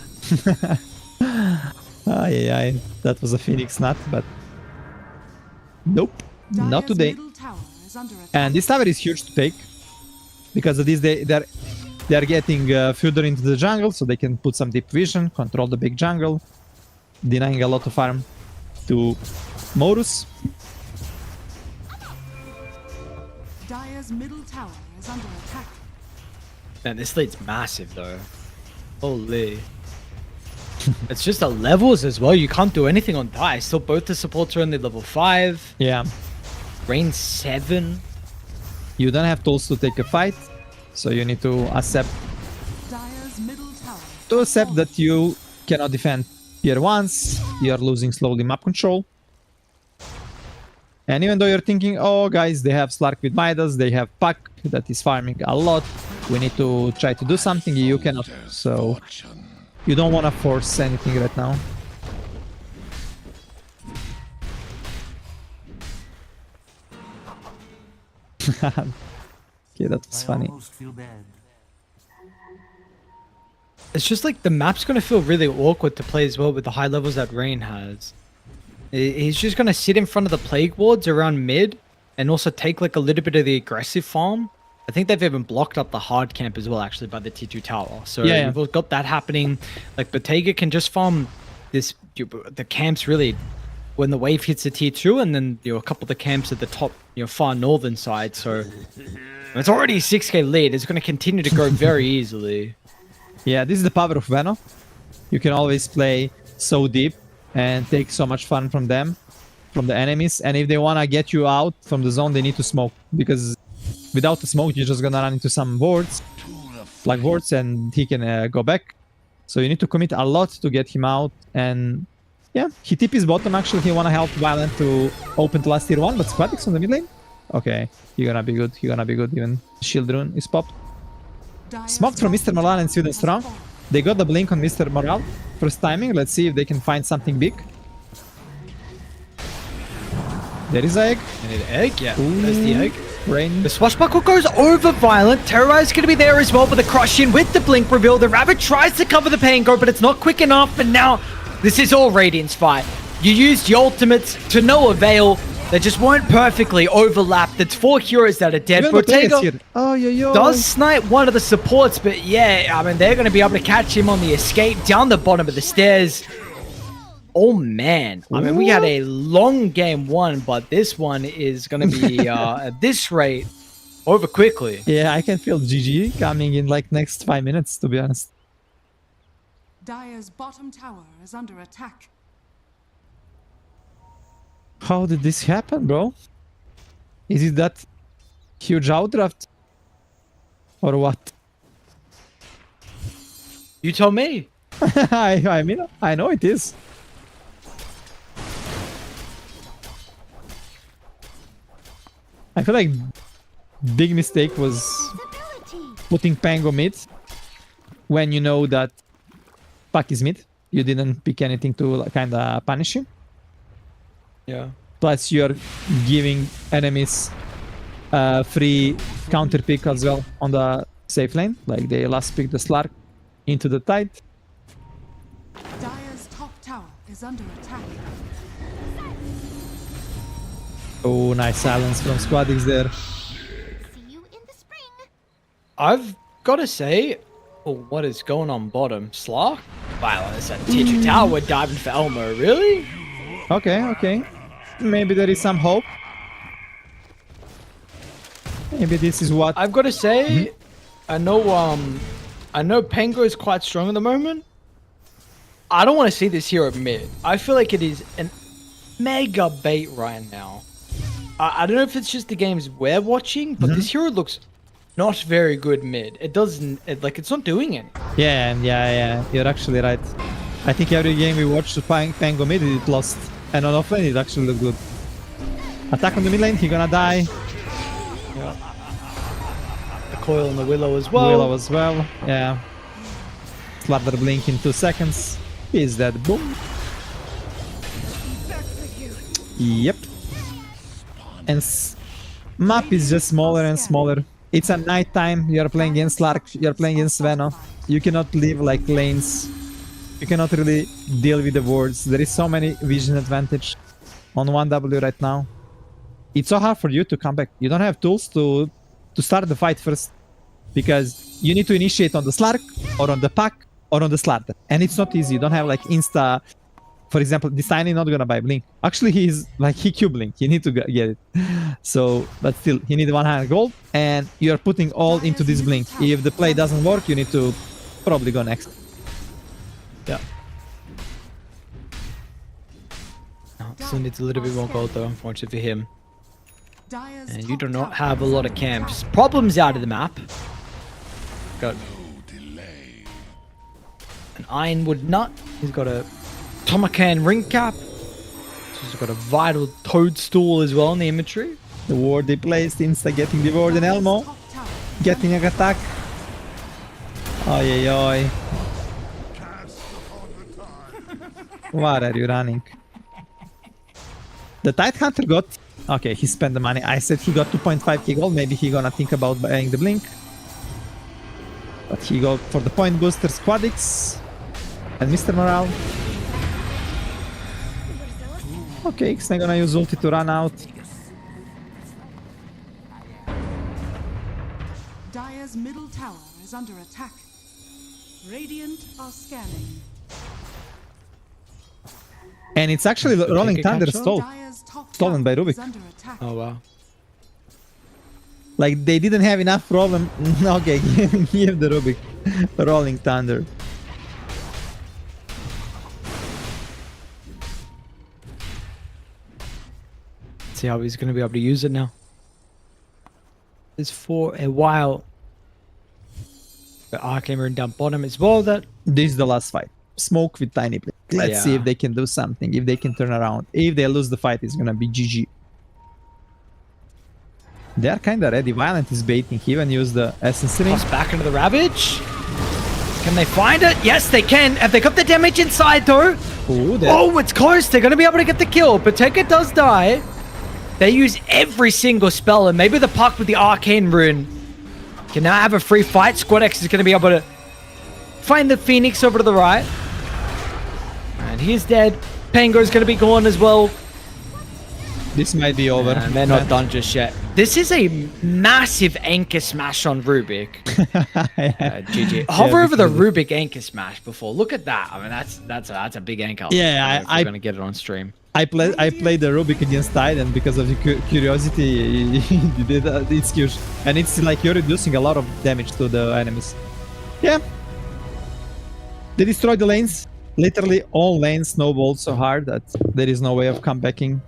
Aye. That was a Phoenix nut, but... Nope. Not Dire's today. middle tower is under attack. And this tower is huge to take. Because of this, they're getting further into the jungle, so they can put some deep vision, control the big jungle, denying a lot of farm to Morus. Dire's middle tower is under attack. Man, this lead's massive though. Holy. It's just the levels as well. You can't do anything on Dire. Still, both the supports are only level 5. Yeah. Rain 7. You don't have tools to take a fight, so you need to accept Dire's middle tower. that you cannot defend tier 1s. You're losing slowly map control. And even though you're thinking, oh guys, they have Slark with Midas, they have Puck that is farming a lot, we need to try to do something, you cannot. So you don't want to force anything right now. Okay, that was funny. It's just like the map's going to feel really awkward to play as well with the high levels that Rain has. He's just going to sit in front of the Plague Wards around mid and also take like a little bit of the aggressive farm. I think they've even blocked up the hard camp as well, actually, by the T2 tower. So yeah. you've got that happening. Like Bottega can just farm the camps really when the wave hits the T2, and then a couple of the camps at the top, far northern side. So it's already a 6k lead. It's going to continue to grow very easily. Yeah, this is the power of Veno. You can always play so deep and take so much fun from them, from the enemies. And if they want to get you out from the zone, they need to smoke. Because without the smoke, you're just going to run into some wards, like wards, and he can go back. So you need to commit a lot to get him out. And yeah, he TP his bottom. Actually, he want to help Violent to open the last tier 1, but Squadix on the mid lane. Okay, you're going to be good. You're going to be good. Even Shield Rune is popped. Smoked from Mr. Morale and Sweden Strong. They got the blink on Mr. Morale. First timing. Let's see if they can find something big. There is an egg. You need an egg? Yeah, there's the egg. Rain. The Swashbuckle goes over Violent. Terrorize is going to be there as well, but the crush in with the blink reveal. The Rabbit tries to cover the Pango, but it's not quick enough. And now this is all Radiant's fight. You used the ultimates to no avail. They just weren't perfectly overlapped. It's 4 heroes that are dead. Even Bottega Bottega here. Oh, yo. does snipe one of the supports, but yeah, I mean, they're going to be able to catch him on the escape down the bottom of the stairs. Oh, man. I mean, we had a long game one, but this one is going to be, at this rate, over quickly. Yeah, I can feel GG coming in like next 5 minutes, to be honest. Dire's bottom tower is under attack. How did this happen, bro? Is it that huge outdraft? Or what? You tell me. I mean, I know it is. I feel like big mistake was putting Pango mid when you know that Puck is mid. You didn't pick anything to kind of punish him. Yeah. Plus you're giving enemies free counter pick as well on the safe lane. Like they last picked the Slark into the tide. Dire's top tower is under attack. Oh, nice silence from Squadix there. I've got to say, what is going on bottom? Slark? Violence and Tier 2 tower diving for Elmo, really? Okay. Maybe there is some hope. Maybe this is what... I've got to say, I know Pango is quite strong at the moment. I don't want to see this hero mid. I feel like it is an mega bait right now. I don't know if it's just the games we're watching, but this hero looks not very good mid. It doesn't, it's not doing it. Yeah. You're actually right. I think every game we watched Pango mid, it lost. And on offlane, it actually looked good. Attack on the mid lane, he gonna die. Yeah. The coil and the Willow as well. Yeah. Slaughter blink in 2 seconds. Is that boom? Yep. And map is just smaller and smaller. It's at night time. You're playing against Lark. You're playing against Veno. You cannot leave like lanes. You cannot really deal with the wards. There is so many vision advantage on 1W right now. It's so hard for you to come back. You don't have tools to start the fight first, because you need to initiate on the Slark or on the Puck or on the Slaughter, and it's not easy. You don't have like insta. For example, this Tiny not gonna buy Blink. Actually, he Q Blink. You need to get it. So, but still, he need 100 gold, and you are putting all into this Blink. If the play doesn't work, you need to probably go next. Yeah. Still needs a little bit more gold though, unfortunately for him. And you do not have a lot of camps. Problems out of the map. Got an Ironwood Nut. He's got a Tomacan Ring Cap. He's got a Vital Toadstool as well in the inventory. The ward they placed, insta getting the ward, and Elmo getting an attack. Oi, oi, oi. Where are you running? The Tide Hunter got... Okay, he spent the money. I said he got 2.5k gold. Maybe he gonna think about buying the Blink. But he got for the point booster Squadix and Mr. Morale. Okay, Xne gonna use ulti to run out. Dire's middle tower is under attack. Radiant are scanning. And it's actually Rolling Thunder stole. Stolen by Rubik. Oh wow. Like they didn't have enough problem. Okay, give the Rubik Rolling Thunder. See how he's going to be able to use it now. It's for a while. The Arcane Rune down bottom as well. That this is the last fight. Smoke with Tiny Blink. Let's see if they can do something. If they can turn around. If they lose the fight, it's gonna be GG. They are kind of ready. Violent is baiting. He even used the Essence Ring. Toss back into the Ravage. Can they find it? Yes, they can. Have they got the damage inside though? Ooh, oh, it's close. They're gonna be able to get the kill. Bottega does die. They use every single spell, and maybe the Puck with the Arcane Rune can now have a free fight. Squadex is gonna be able to find the Phoenix over to the right. And he's dead. Pango's going to be gone as well. This might be over. And they're not done just yet. This is a massive anchor smash on Rubik. GG. Hover over the Rubik anchor smash before. Look at that. I mean, that's a big anchor. Yeah, I'm gonna get it on stream. I played the Rubik against Tide, and because of the curiosity, it's huge. And it's like you're reducing a lot of damage to the enemies. Yeah. They destroyed the lanes. Literally all lanes snowballed so hard that there is no way of comebacking.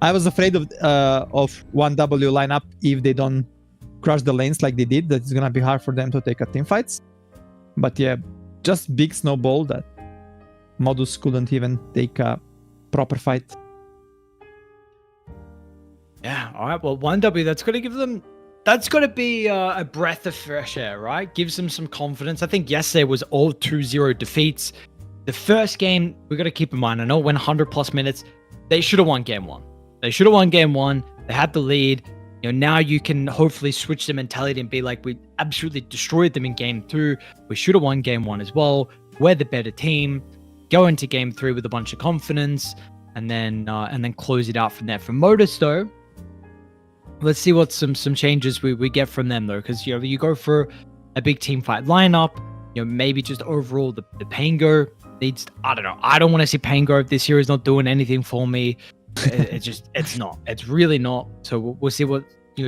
I was afraid of 1W lineup if they don't crush the lanes like they did. That it's gonna be hard for them to take a team fights. But yeah, just big snowball that Modus couldn't even take a proper fight. Yeah, all right. Well, 1W, that's going to give them... That's going to be a breath of fresh air, right? Gives them some confidence. I think yesterday was all 2-0 defeats. The first game, we got to keep in mind, I know it went 100+ minutes. They should have won game one. They should have won game one. They had the lead. You know, now you can hopefully switch the mentality and be like, we absolutely destroyed them in game 2. We should have won game 1 as well. We're the better team. Go into game 3 with a bunch of confidence, and then close it out from there. For Modus, though, let's see what some changes we get from them, though, because you go for a big team fight lineup. Maybe just overall the Pango needs. I don't know. I don't want to see Pango. This year is not doing anything for me. It's not. It's really not. So we'll see what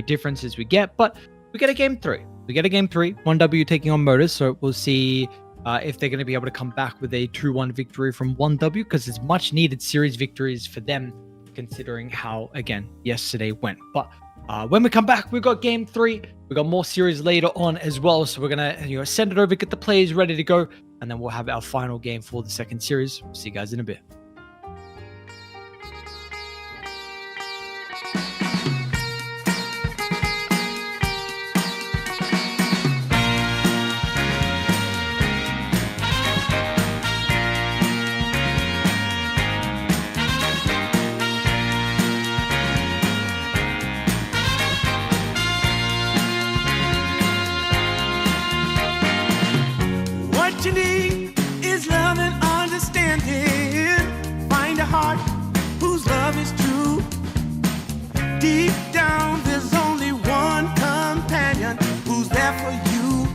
differences we get. But we get a game 3. 1W taking on Modus. So we'll see. If they're going to be able to come back with a 2-1 victory from 1W, because it's much needed series victories for them, considering how, again, yesterday went. But when we come back, we've got game 3. We've got more series later on as well. So we're going to send it over, get the players ready to go, and then we'll have our final game for the second series. See you guys in a bit. What you need is love and understanding. Find a heart whose love is true. Deep down, there's only one companion who's there for you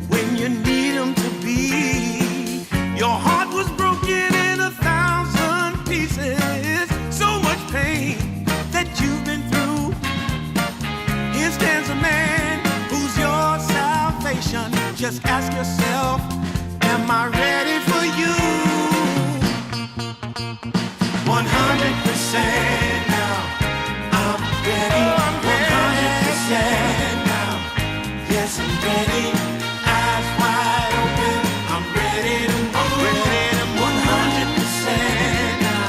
when you need him to be. Your heart was broken in 1,000 pieces. So much pain that you've been through. Here stands a man who's your salvation. Just ask yourself, am I ready for you? 100% now. I'm ready. 100% now. Yes, I'm ready. Eyes wide open. I'm ready to move. 100% now.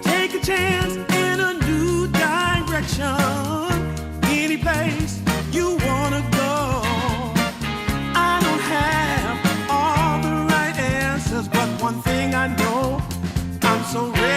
Take a chance in a new direction. Any place you wanna go. But one thing I know, I'm so ready.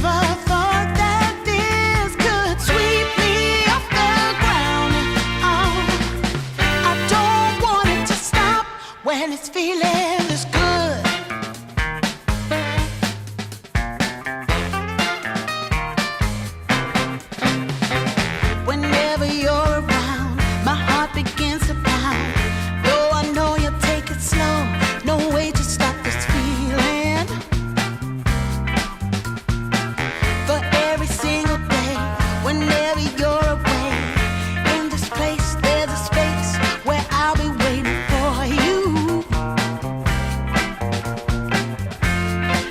never thought that this could sweep me off the ground. Oh, I don't want it to stop when it's feeling this good. Whenever you're around, my heart begins to pound. Though I know you take it slow, no way to stop this feeling. For every single day, whenever you're away, in this place there's a space where I'll be waiting for you.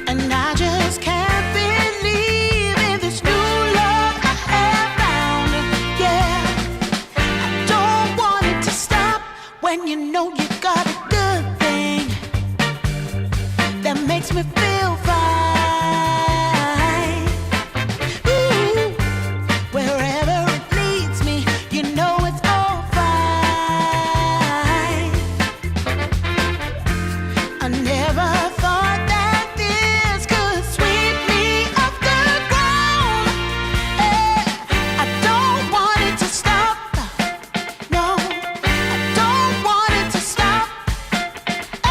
And I just can't believe in this new love I have found. Yeah, I don't want it to stop when you know you got a good thing that makes me feel fine. Ooh, wherever it leads me, you know it's all fine. I never thought that this could sweep me off the ground. I don't want it to stop. No, I don't want it to stop. I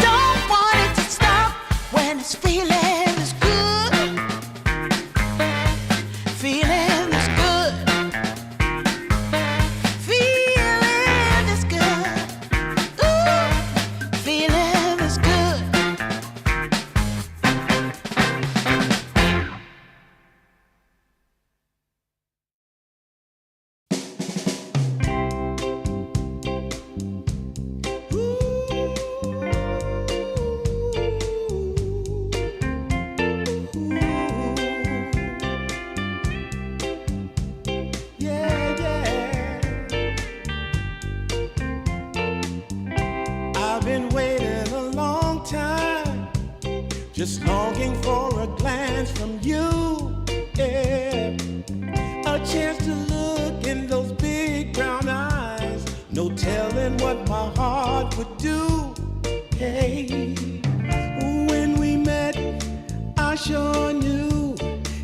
don't want it to stop when it's feeling this good. Feeling this good. Feeling this good. Ooh, feeling this good. Yeah, yeah. I've been waiting a long time, just longing for a glance from you. Yeah, a chance to look in those big brown eyes. No telling what my heart would do. Hey, when we met, I sure knew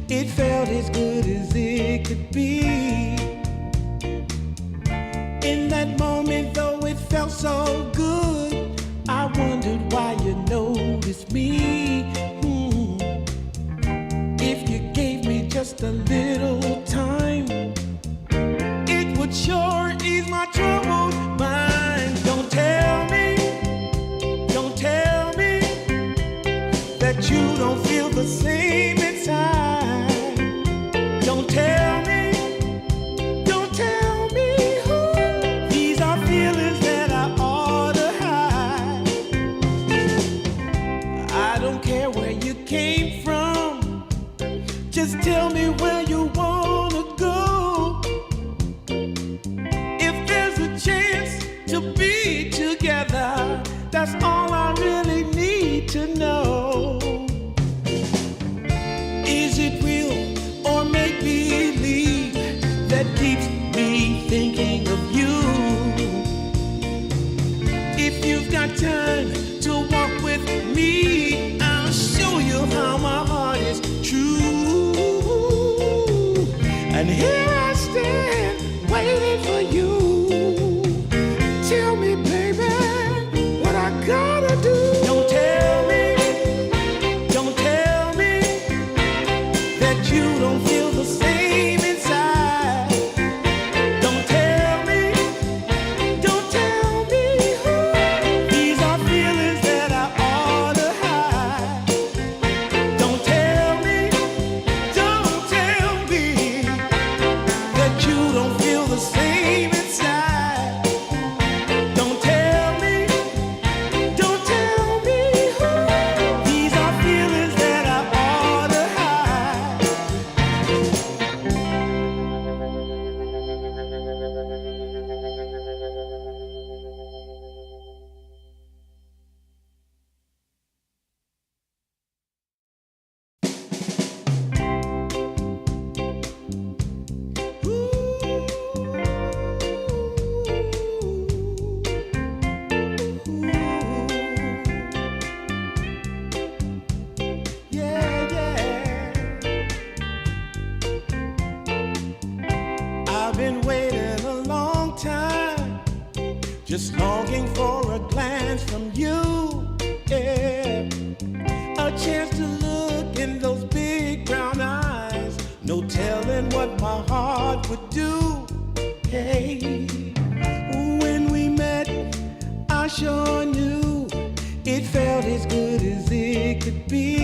it felt as good as it could be. In that moment, though it felt so good, I wondered why you noticed me. If you gave me just a little time, it would sure ease my troubled mind. Don't tell me that you don't feel the same inside. Don't tell me. These are feelings that I ought to hide. I don't care where you came from, just tell me where you wanna go. If there's a chance to be together, that's all I really need to know. Is it real or make believe that keeps me thinking of you? If you've got time to walk with me, I'll show you how my heart is true. And here I stand waiting for you. Tell me, baby, what I gotta do. Don't tell me that you don't feel the same inside. Don't tell me. These are feelings been waiting a long time, just longing for a glance from you. Yeah, a chance to look in those big brown eyes. No telling what my heart would do. Hey, when we met, I sure knew it felt as good as it could be.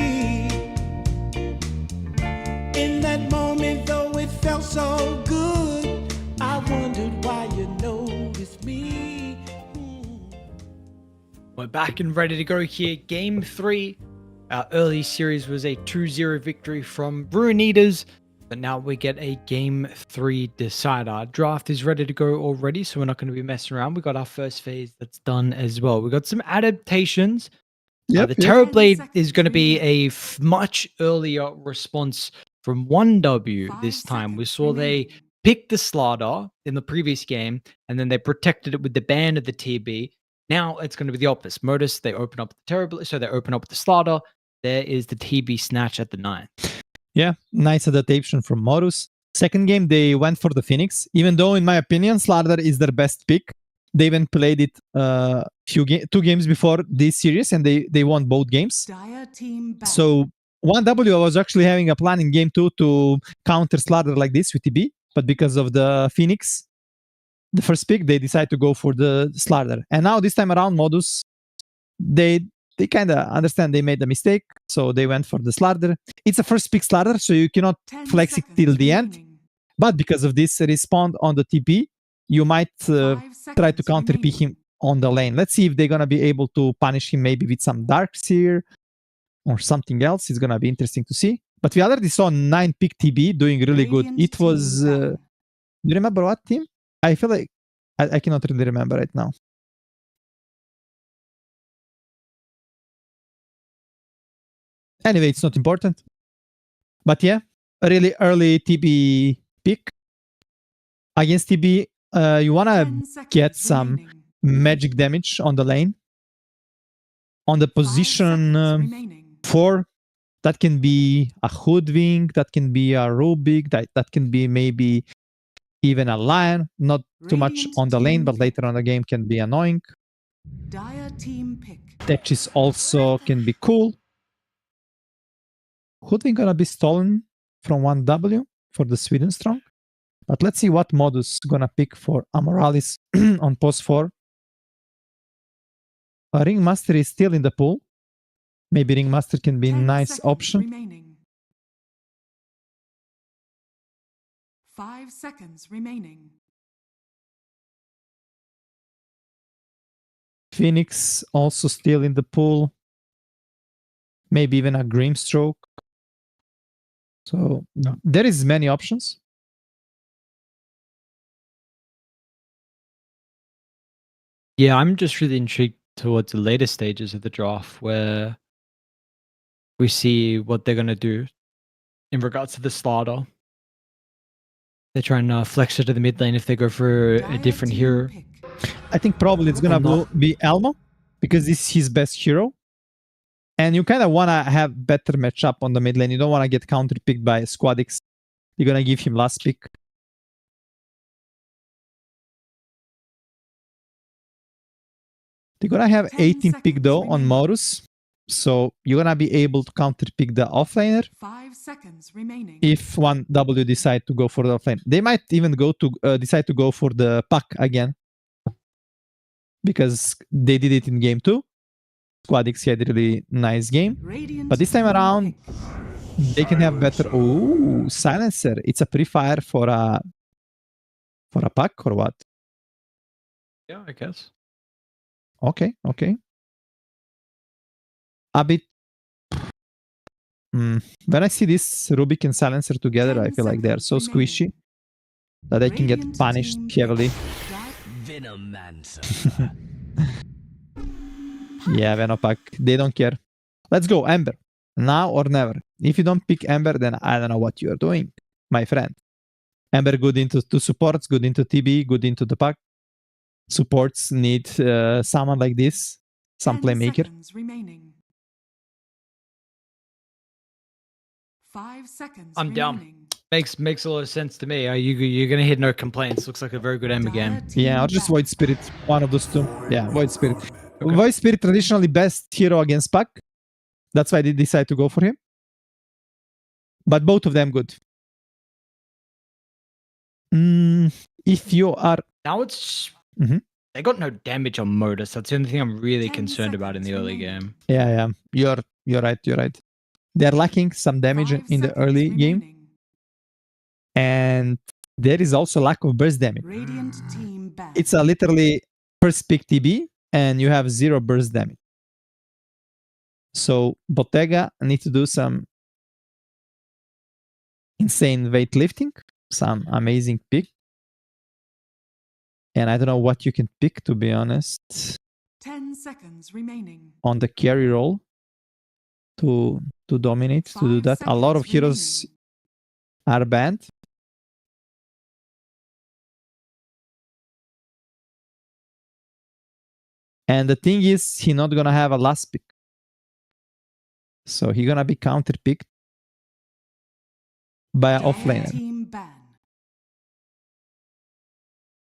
In that moment, though it felt so good, I wondered why you noticed me. We're back and ready to go here. Game 3. Our early series was a 2-0 victory from Ruin Eaters, but now we get a Game 3 decider. Our draft is ready to go already, so we're not going to be messing around. We got our first phase that's done as well. We got some adaptations. The Terrorblade is going to be a much earlier response from 1W this time. We saw they picked the Slardar in the previous game, and then they protected it with the ban of the TB. Now it's going to be the opposite. Modus, they open up the Terrorblade, so they open up the Slardar. There is the TB Snatch at the 9. Yeah, nice adaptation from Modus. Second game, they went for the Phoenix, even though, in my opinion, Slardar is their best pick. They even played it 2 games before this series, and they won both games. So 1W, I was actually having a plan in game 2 to counter Slardar like this with TB, but because of the Phoenix, the first pick, they decided to go for the Slardar. And now this time around, Modus, they kind of understand they made a mistake, so they went for the Slardar. It's a first pick Slardar, so you cannot flex it till the end. But because of this respawn on the TP, you might try to counter pick him on the lane. Let's see if they're going to be able to punish him maybe with some Darks here or something else. It's going to be interesting to see. But we already saw 9 pick TB doing really good. It was... do you remember what team? I feel like I cannot really remember right now. Anyway, it's not important. But yeah, a really early TB pick. Against TB, you want to get some magic damage on the lane. On the position 4, that can be a Hoodwink, that can be a Rubik, that can be maybe even a Lion. Not too much on the lane, but later on the game can be annoying. Tetris also can be cool. Hoodwink gonna be stolen from 1W for the Sweden Strong. But let's see what Modus gonna pick for Amoralis on post 4. Ringmaster is still in the pool. Maybe Ringmaster can be a nice option. 5 seconds remaining. Phoenix also still in the pool. Maybe even a Grimstroke. So there is many options. Yeah, I'm just really intrigued towards the later stages of the draft where we see what they're going to do in regards to the Slardar. They're trying to flex it to the mid lane if they go for a different hero. I think probably it's going to be Elmo because this is his best hero. And you kind of want to have better matchup on the mid lane. You don't want to get counter-picked by Squadix. You're going to give him last pick. They're going to have 18 pick though on Modus. So you're going to be able to counter-pick the offlaner 5 seconds remaining. if 1W decide to go for the offlane. They might even go to decide to go for the Puck again. Because they did it in game 2. Squadix had a really nice game. But this time around, they can have better... Oh, Silencer. It's a pre-fire for a Puck or what? Yeah, I guess. Okay. A bit... When I see this Rubik and Silencer together, I feel like they are so squishy that they can get punished heavily. Yeah, Venopack. They don't care. Let's go, Ember. Now or never. If you don't pick Ember, then I don't know what you're doing, my friend. Ember good into 2 supports, good into TB, good into the Puck. Supports need someone like this, some playmaker. 5 seconds I'm remaining. down. Makes a lot of sense to me. You're gonna hit no complaints. Looks like a very good end game. Yeah, or just Void Spirit, one of those two. Yeah, Void Spirit. Void Spirit traditionally best hero against Puck. That's why they decide to go for him. But both of them good. If you are Now it's Mhm. they got no damage on Modus. That's the only thing I'm really concerned about in the early game. yeah, you're right. They're lacking some damage in the early game, and there is also lack of burst damage. Radiant team back. It's a literally first pick TB, and you have 0 burst damage. So Bottega need to do some insane weightlifting, some amazing pick. And I don't know what you can pick, to be honest, 10 seconds remaining. on the carry role to dominate, to do 5 that. A lot of seconds heroes are banned. And the thing is, he's not gonna have a last pick. So he's gonna be counter picked by an offlaner. Team ban.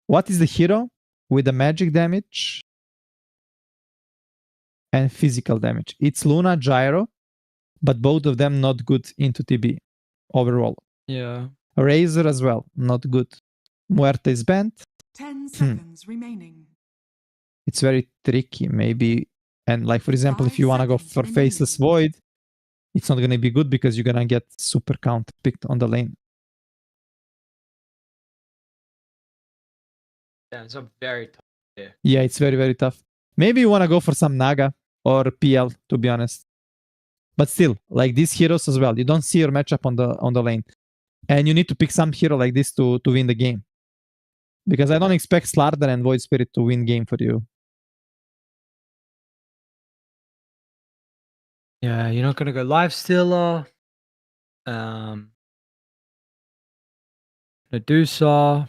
What is the hero with the magic damage and physical damage? It's Luna, Gyro, but both of them not good into TB overall. Yeah. Razor as well, not good. Muerte is banned. 10 seconds remaining. It's very tricky, maybe. And like, for example, if 5 you want to go seconds for Faceless Void, it's not going to be good because you're going to get super counter picked on the lane. Yeah, it's a very tough. Yeah, it's very, very tough. Maybe you want to go for some Naga or PL, to be honest. But still, like these heroes as well, you don't see your matchup on the lane. And you need to pick some hero like this to win the game. Because I don't expect Slardar and Void Spirit to win game for you. Yeah, you're not gonna go live stealer. Medusa.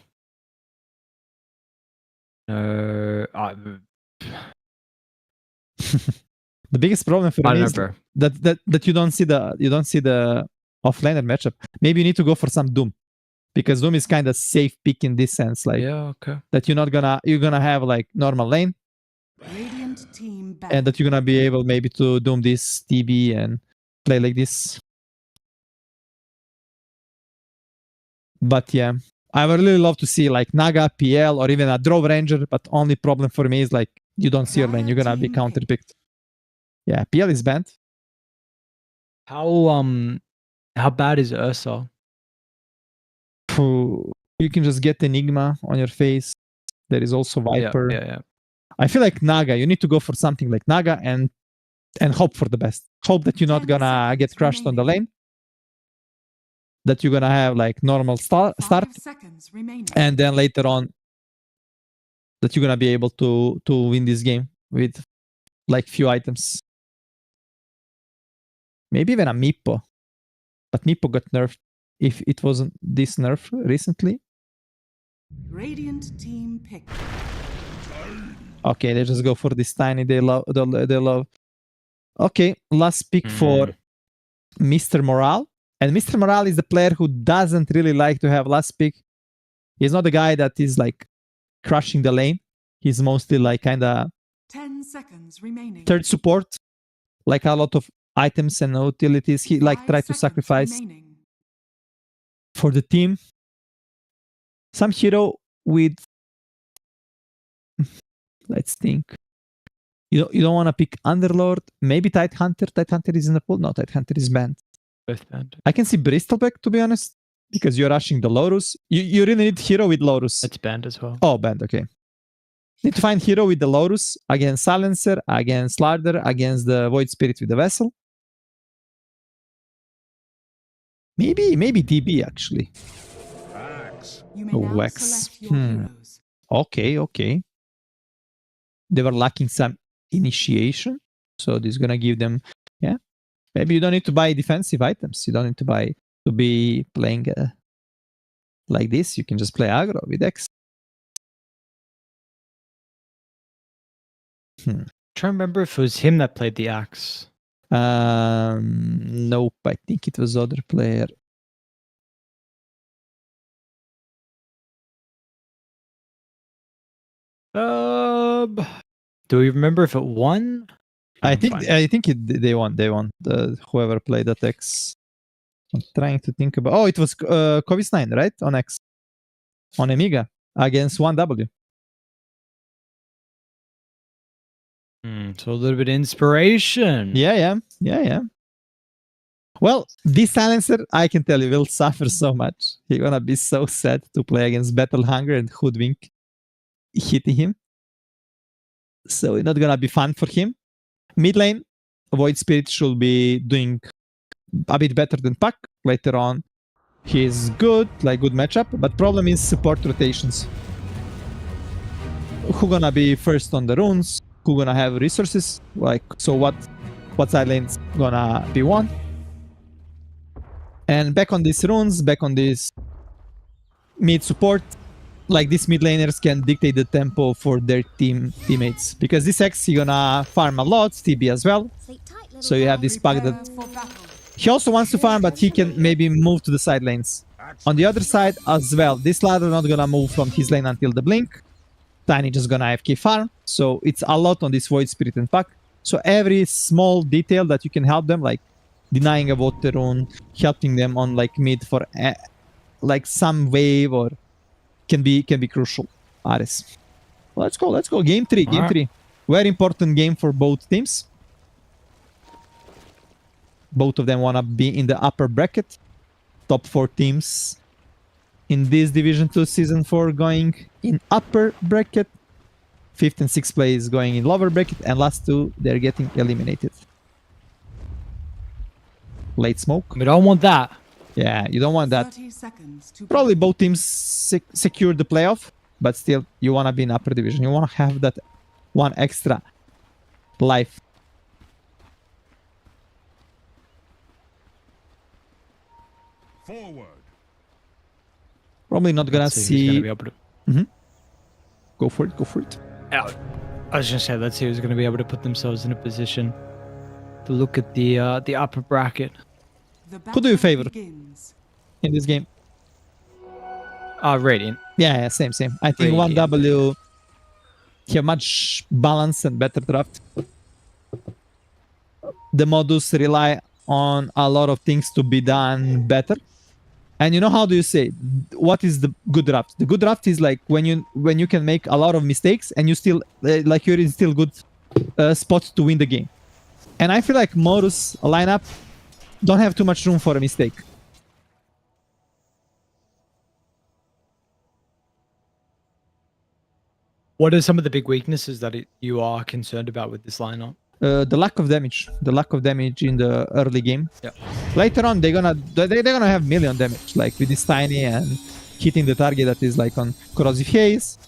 No. The biggest problem for I me don't is know, bro. that you don't see the offlaner matchup. Maybe you need to go for some Doom. Because Doom is kind of safe pick in this sense. Like Yeah, okay. that you're gonna have like normal lane. Radiant team ban. And that you're gonna be able maybe to Doom this TB and play like this. But yeah, I would really love to see like Naga, PL, or even a Drove Ranger, but only problem for me is like you don't see your lane, you're gonna be counter picked. Yeah, PL is banned. How bad is Ursa? You can just get Enigma on your face. There is also Viper. Yeah. I feel like Naga, you need to go for something like Naga and hope for the best. Hope that you're not gonna get crushed on the lane. That you're gonna have like normal start. And then later on that you're gonna be able to win this game with like few items. Maybe even a Meepo. But Meepo got nerfed if it wasn't this nerf recently. Radiant team pick. Okay, they just go for this tiny. They love. Okay, last pick for Mr. Morale. And Mr. Morale is the player who doesn't really like to have last pick. He's not the guy that is like crushing the lane. He's mostly like kind of 10 seconds remaining. third support. Like a lot of items and utilities. He like try to sacrifice for the team. Some hero with, let's think. You don't want to pick Underlord. Maybe Tidehunter. Tidehunter is in the pool. No, Tidehunter is banned. Both banned. I can see Bristleback, to be honest, because you're rushing the Lotus. You really need hero with Lotus. It's banned as well. Oh, banned. Okay. Need to find hero with the Lotus against Silencer, against Slardar, against the Void Spirit with the Vessel. Maybe DB actually. You may now Wax. select your heroes. Okay. They were lacking some initiation, so this is gonna give them. Yeah, maybe you don't need to buy defensive items. You don't need to be playing like this. You can just play aggro with X. Trying to remember if it was him that played the axe. Nope, I think it was other player. Do we remember if it won? I I'm think fine. they won. They won. Whoever played that X. I'm trying to think about. Oh, it was Kovis 9, right? On X. On Amiga against 1W. So a little bit of inspiration. Yeah. Well, this silencer, I can tell you, will suffer so much. He's gonna be so sad to play against Battle Hunger and Hoodwink hitting him. So it's not gonna be fun for him. Mid lane, Void Spirit should be doing a bit better than Puck later on. He's good, like good matchup, but problem is support rotations. Who gonna be first on the runes? Who gonna have resources? Like, so what side lane's gonna be won? And back on these runes, back on this mid support, like these mid laners can dictate the tempo for their teammates. Because this X, you're gonna farm a lot, TB as well. So you have this Puck that he also wants to farm, but he can maybe move to the side lanes. On the other side as well, this ladder not gonna move from his lane until the blink. Tiny just gonna AFK farm. So it's a lot on this Void Spirit and Puck. So every small detail that you can help them, like denying a water rune, helping them on like mid for like some wave, or can be crucial. Ares. Let's go. Game 3. Very important game for both teams. Both of them wanna be in the upper bracket. Top 4 teams in this Division 2 Season 4 going in upper bracket. 5th and 6th place going in lower bracket, and last 2 they're getting eliminated. Late smoke. We don't want that. Yeah, you don't want that. 30 seconds to Probably both teams secure the playoff, but still you want to be in upper division. You want to have that one extra life. Forward. Probably not gonna Let's who's see. gonna be able to... Go for it. Yeah, I was gonna say, let's see who's gonna be able to put themselves in a position to look at the upper bracket. Who do you favor in this game? Radiant. Yeah, same. I think Radiant. 1W have much balance and better draft. The modus rely on a lot of things to be done better. And you know, how do you say, what is the good draft? The good draft is like when you can make a lot of mistakes and you still like you're in still good spot to win the game. And I feel like Modus lineup don't have too much room for a mistake. What are some of the big weaknesses that you are concerned about with this lineup? The lack of damage in the early game. Yeah. Later on, they're gonna have million damage, like with this Tiny and hitting the target that is like on Corrosive Haze.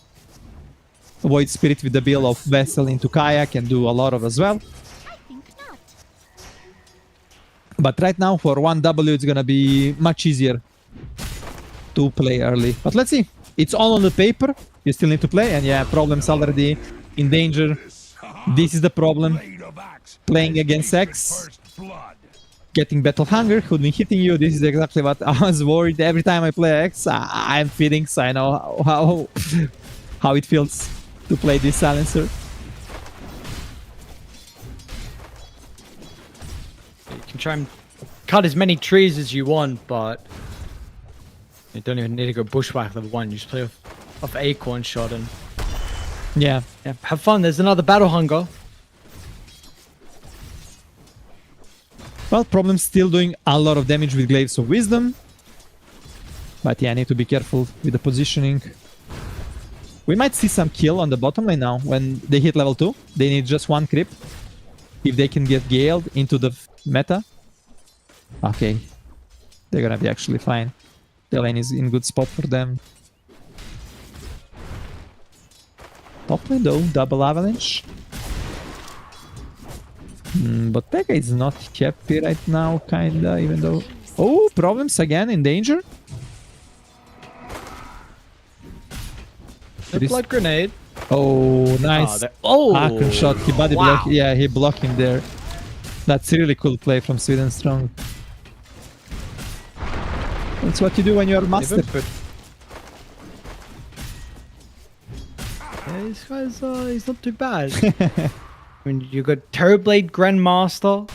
Void Spirit with the build of Vessel into Kaya can do a lot of as well. But right now for 1W it's gonna be much easier to play early. But let's see. It's all on the paper. You still need to play, and yeah, problems already in danger. This is the problem. Playing against X, getting Battle Hunger, who'd been hitting you. This is exactly what I was worried. Every time I play X, I'm feeling, so I know how it feels to play this silencer. You can try and cut as many trees as you want, but you don't even need to go bushwhack level 1. You just play off Acorn Shot and yeah, have fun. There's another Battle Hunger. Well, Problem's still doing a lot of damage with Glaives of Wisdom. But yeah, I need to be careful with the positioning. We might see some kill on the bottom lane now. When they hit level 2, they need just one creep. If they can get Galed into the meta. Okay, they're gonna be actually fine. The lane is in good spot for them. Top lane though, double avalanche. But Pekka is not happy right now, kinda, even though... Oh, Problems again in danger. The blood grenade. Oh, nice. Akron shot. He body blocked. Yeah, he blocked him there. That's really cool play from Sweden Strong. That's what you do when you're a master. this guy's he's not too bad. I mean, you got Terrorblade Grandmaster,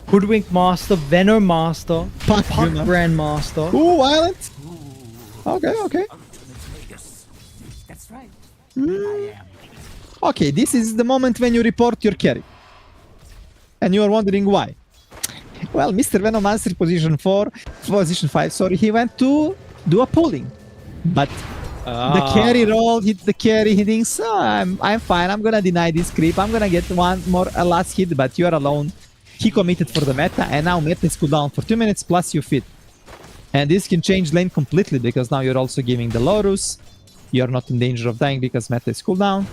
Hoodwink Master, Venom Master, Puck Grandmaster. Ooh, violent. Okay. That's right. Okay, this is the moment when you report your carry. And you are wondering why. Well, Mr. Venomancer position 5, sorry, he went to do a pulling. But the carry roll hit the carry, he thinks, I'm fine, I'm gonna deny this creep, I'm gonna get a last hit, but you are alone. He committed for the meta, and now meta is cooldown for 2 minutes plus you fit. And this can change lane completely, because now you're also giving the Lorus. You're not in danger of dying because meta is cooldown.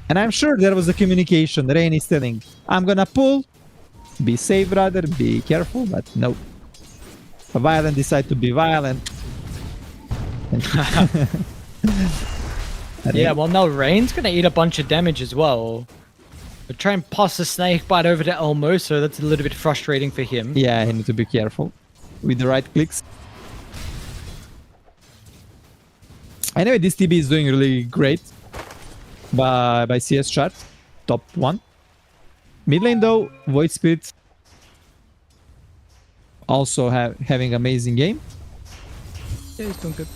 And I'm sure there was a communication. Rain is telling, I'm gonna pull. Be safe, brother. Be careful. But no. Violent decide to be violent. Yeah, well, now Rain's gonna eat a bunch of damage as well. But try and pass the snake bite over to Elmo, so that's a little bit frustrating for him. Yeah, he needs to be careful with the right clicks. Anyway, this TB is doing really great by CS chart, top 1. Mid lane though, Void Spirit also having amazing game. Yeah, he's doing good.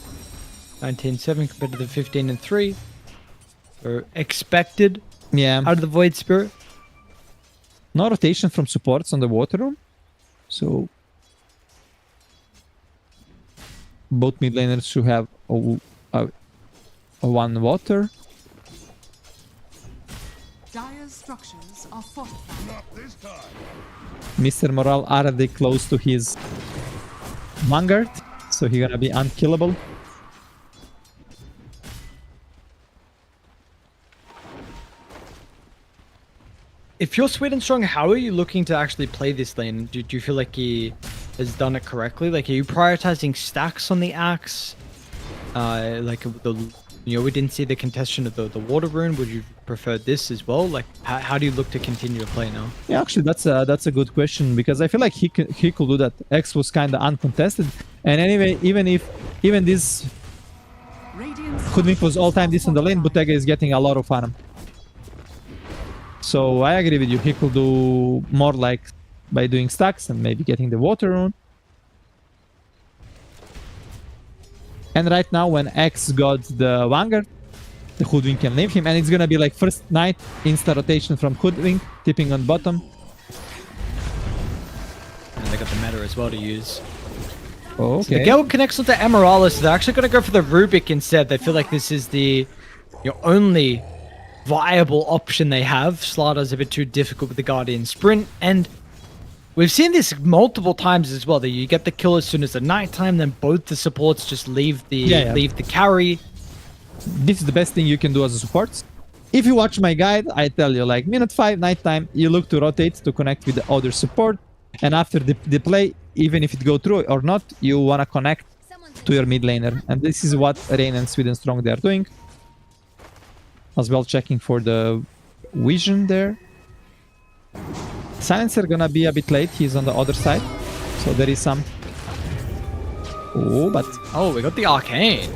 19-7 compared to the 15-3. Or expected. Yeah. Out of the Void Spirit. No rotation from supports on the water room. So both mid laners should have a one water. Dire's structures are fortified. Not this time. Mr. Morale already close to his Vanguard, so he's gonna be unkillable. If you're Sweet and Strong, how are you looking to actually play this lane? Do you feel like he has done it correctly? Like, are you prioritizing stacks on the axe? We didn't see the contestation of the water rune. Would you prefer this as well? Like, how do you look to continue to play now? Yeah, actually, that's a good question, because I feel like he could do that. X was kind of uncontested, and anyway, even this Hoodwink was all time this in the lane, Bottega is getting a lot of farm. So I agree with you. He could do more like by doing stacks and maybe getting the water rune. And right now, when X got the Vanguard, the Hoodwink can leave him, and it's gonna be like first night insta rotation from Hoodwink, tipping on bottom. And they got the meta as well to use. Oh, okay. So the Gale connects onto Emeraldus. They're actually going to go for the Rubik instead. They feel like this is the only viable option they have. Slaughter's a bit too difficult with the Guardian Sprint, and we've seen this multiple times as well, that you get the kill as soon as the nighttime, then both the supports just leave the carry. This is the best thing you can do as a support. If you watch my guide, I tell you, like, minute 5, nighttime, you look to rotate to connect with the other support, and after the play, even if it go through or not, you want to connect to your mid laner. And this is what Rain and Sweden Strong they are doing. As well, checking for the vision there. Silencer gonna be a bit late, he's on the other side, so there is some... Oh, we got the Arcane.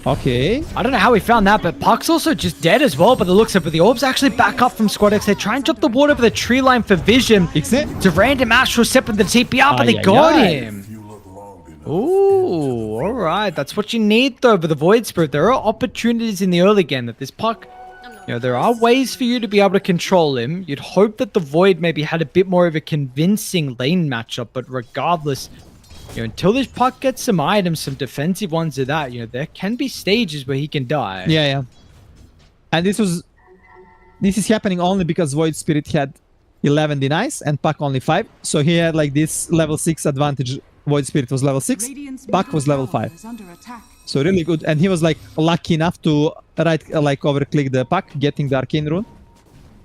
Okay. I don't know how we found that, but Puck's also just dead as well, but the looks of it. The orbs actually back up from Squad X. They try and drop the ward over the tree line for vision. It's a random astral step with the TPR, but they got him. Ooh, alright. That's what you need, though, with the Void Spirit. There are opportunities in the early game that this Puck... there are ways for you to be able to control him. You'd hope that the Void maybe had a bit more of a convincing lane matchup, but regardless, until this Puck gets some items, some defensive ones of that, there can be stages where he can die. Yeah. And this is happening only because Void Spirit had 11 denies and Puck only 5. So he had like this level 6 advantage. Void Spirit was level 6, Puck was level 5. So really good, and he was like lucky enough to overclick the Puck, getting the Arcane Rune.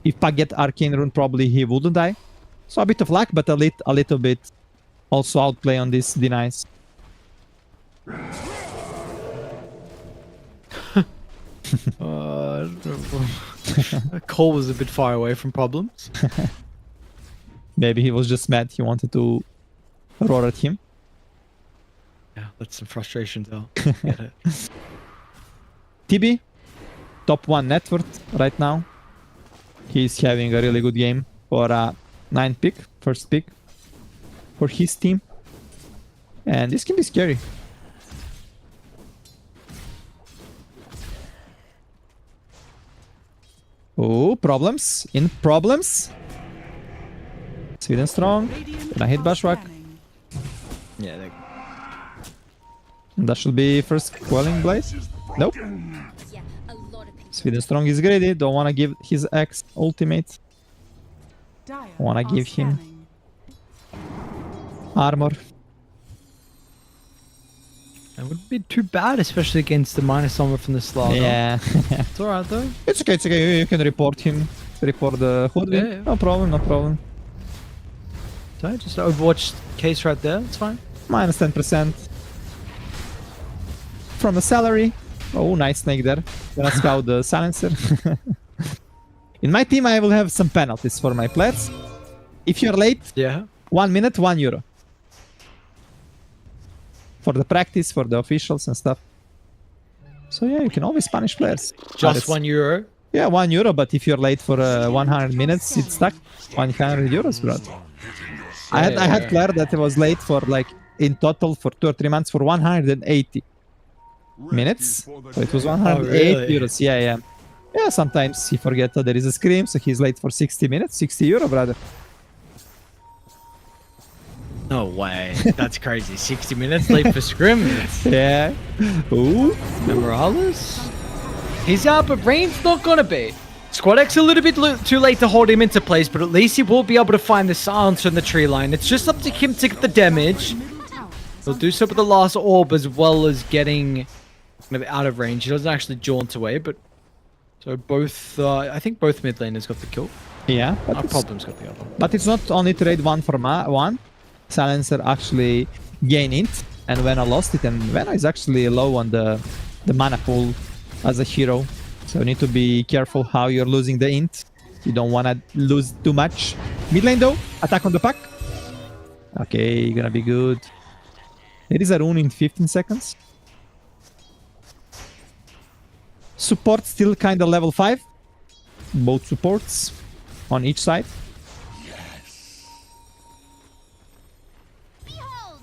If Puck get Arcane Rune, probably he wouldn't die. So a bit of luck, but a little bit also outplay on this denies. Cole was a bit far away from problems. Maybe he was just mad. He wanted to roar at him. Yeah, that's some frustration though. TB, top 1 net worth right now. He's having a really good game for a 9 pick, first pick for his team. And this can be scary. Oh, problems. In problems. Sweden strong. Gonna hit Bushwhack. Yeah, And that should be first Quelling Blade. Nope. Yeah, a lot of people. Sweden strong is greedy. Don't wanna give his X ultimate. Dire Wanna are give him scanning. armor. it wouldn't be too bad, especially against the minus armor from the Slayer. Yeah. It's alright though. It's okay, it's okay. You can report him. Report the hoodwink. Yeah, yeah. No problem, no problem. So just Overwatch case right there. It's fine. Minus 10% from the salary. Oh, nice snake there. Gonna scout the silencer. In my team, I will have some penalties for my players. If you're late, Yeah. 1 minute, €1. For the practice, for the officials and stuff. So yeah, you can always punish players. But Just it's- €1. Yeah, €1, but if you're late for 100 minutes, it's stuck. €100, bro. I had player that was late for like in total for 2 or 3 months for 180 minutes. So it was 108 really? euros. Yeah, yeah. Yeah, sometimes he forgets that there is a scream, so he's late for 60 minutes. €60, brother. No way. That's crazy. 60 minutes late for scrimmage. Yeah. Ooh. Morales? He's out, but Rain's not gonna be. Squad X a little bit too late to hold him into place, but at least he will be able to find the silencer in the tree line. It's just up to him to get the damage. Middle tower is He'll do so with the last orb as well as getting kind of out of range. He doesn't actually jaunt away, but so both, I think both mid laners got the kill. Yeah, Our but it's, Problem's got the other. but it's not only trade 1 for 1. Silencer actually gain it, and Vena lost it, and Vena is actually low on the mana pool as a hero. So you need to be careful how you're losing the int. You don't want to lose too much. Mid lane though, attack on the pack. Okay, gonna be good. There is a rune in 15 seconds. Support still kind of level 5. Both supports on each side. Behold!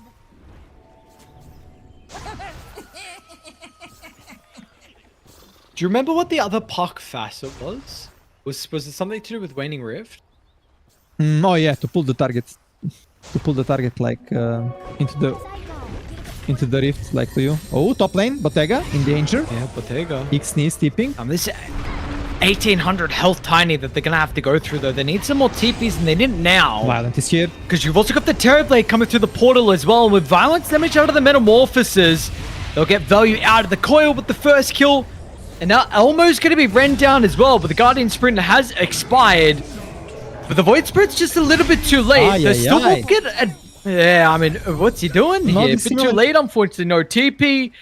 Do you remember what the other puck facet was? Was it something to do with Waning Rift? Oh yeah, to pull the target. To pull the target like into the rift like to you. Oh, top lane, Bottega in danger. Yeah, Bottega. X sneeze tipping. This 1800 health tiny that they're gonna have to go through though. They need some more TPs and they didn't now. Violent is here. Because you've also got the Terrorblade coming through the portal as well. And with Violence damage out of the Metamorphosis, they'll get value out of the coil with the first kill. And now Elmo's going to be ran down as well, but the Guardian Sprint has expired. But the Void Spirit's just a little bit too late. They still won't get a... Yeah, I mean, what's he doing here? A bit too late, unfortunately. No TP,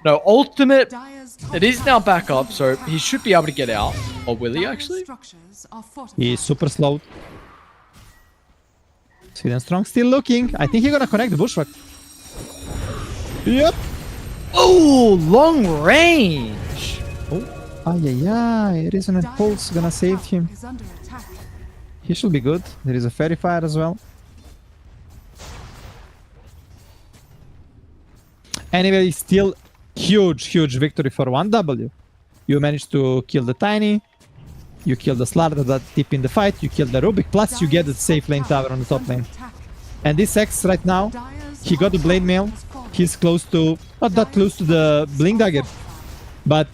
no ultimate. Dire's top It is tower now back up, so he should be able to get out. Or will he Dire's actually? structures are fortified. He's super slow. Sweden strong still looking. I think he's gonna connect the bushwhack. Yep. Oh, long range. Ay, Resonant Dire's Pulse gonna top save tower him. is under attack. He should be good. There is a Fairy Fire as well. Anyway, still huge victory for 1W. You managed to kill the Tiny. You kill the Slaughter that tip in the fight. You kill the Rubik. Plus you get the safe lane tower on the top lane. And this X right now, he got the Blade Mail. He's close to... Not that close to the Blink Dagger. But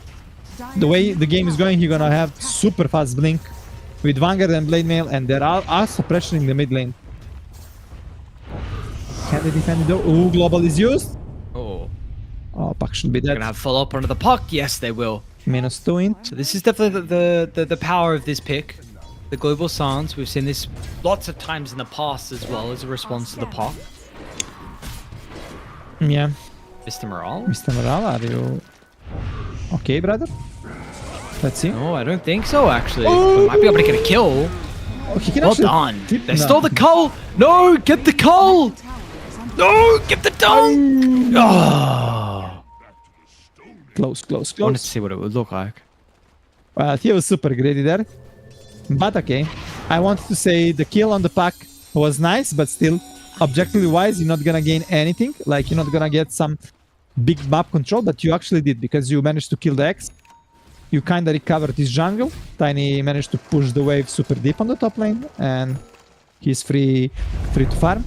the way the game is going, he's gonna have super fast Blink with Vanguard and Blade Mail, and they're also pressuring the mid lane. Can they defend it though? Ooh, global is used. Oh, Oh, puck should be they're dead. gonna have follow-up onto the puck. Yes, they will. -2 int. So this is definitely the power of this pick. The Global Silence. We've seen this lots of times in the past as well as a response to the puck. Yeah. Mr. Morale? Mr. Morale, are you okay, brother? Let's see. No, I don't think so, actually. We might be able to get a kill. Oh, he can Well actually done. tip They now. stole the coal. No, get the coal. No, get the dung. Oh. Close. I wanted to see what it would look like. Well, he was super greedy there. But okay. I wanted to say the kill on the pack was nice, but still, objectively wise, you're not gonna gain anything. Like, you're not gonna get some big map control, but you actually did, because you managed to kill the X. You kinda recovered his jungle. Tiny managed to push the wave super deep on the top lane, and he's free to farm.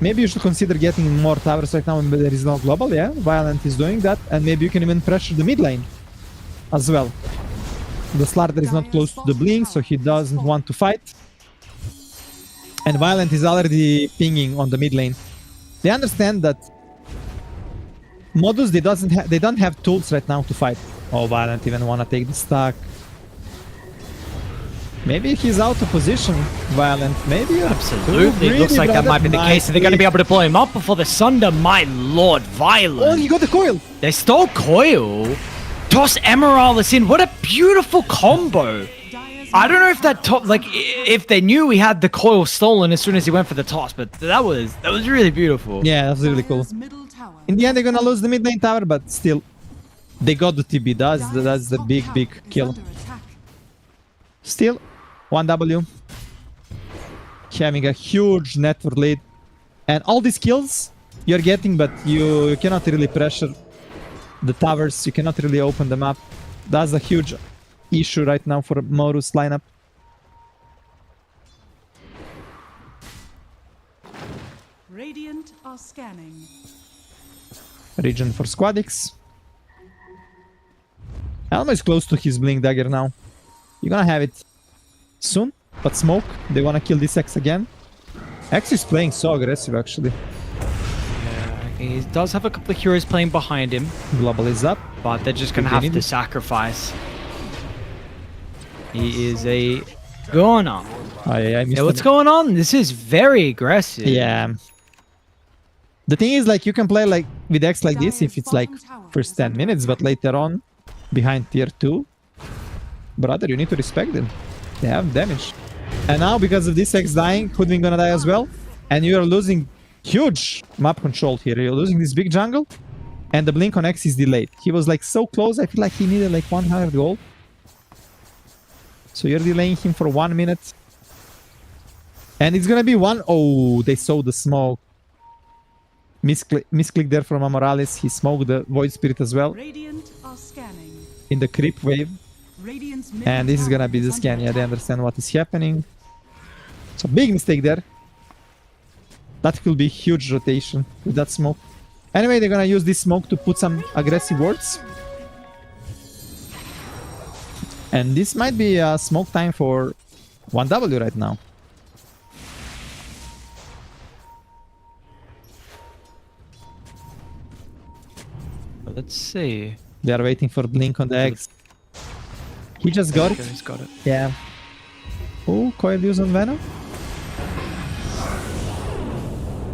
Maybe you should consider getting more towers right now when there is no global, yeah? Violent is doing that, and maybe you can even pressure the mid lane as well. The Slardar is not close to the blink, so he doesn't want to fight. And Violent is already pinging on the mid lane. They understand that Modus, they don't have tools right now to fight. Oh, Violent even wanna take the stack. Maybe he's out of position, Violent. Maybe. Absolutely. It looks like that might be the case. So they're going to be able to blow him up before the Sunder. My lord, Violent. Oh, he got the coil. They stole coil. Toss Emeraldus in. What a beautiful combo. I don't know if that top, like, if they knew he had the coil stolen as soon as he went for the toss, but that was really beautiful. Yeah, that's really cool. In the end, they're gonna lose the mid lane tower, but still, they got the TB. That's the big kill. Still, 1W. Having a huge network lead. And all these kills you're getting, but you cannot really pressure the towers. You cannot really open them up. That's a huge issue right now for Modus lineup. Radiant are scanning. Region for Squadix. Elmo is close to his Blink Dagger now. You're gonna have it soon, but Smoke, they wanna kill this X again. X is playing so aggressive actually. Yeah, he does have a couple of heroes playing behind him. Global is up. But they're just gonna have to sacrifice. He is a goner. Yeah, what's going on? This is very aggressive. Yeah. The thing is, like, you can play like with X like this if it's like first 10 minutes, but later on, behind tier 2, brother, you need to respect them. They have damage. And now, because of this X dying, Hoodwink gonna die as well. And you are losing huge map control here. You're losing this big jungle. And the blink on X is delayed. He was like so close, I feel like he needed like 100 gold. So you're delaying him for 1 minute. And it's gonna be one... Oh, they saw the smoke. Misclick there from Amorales. He smoked the Void Spirit as well. Radiant are scanning. In the creep wave. And this is gonna be the scan. Yeah, they understand what is happening. So big mistake there. That could be huge rotation with that smoke. Anyway, they're gonna use this smoke to put some aggressive wards. And this might be a smoke time for 1W right now. Let's see. They are waiting for Blink on the X. He just got it. He's got it. Yeah. Oh, coil use on Venom.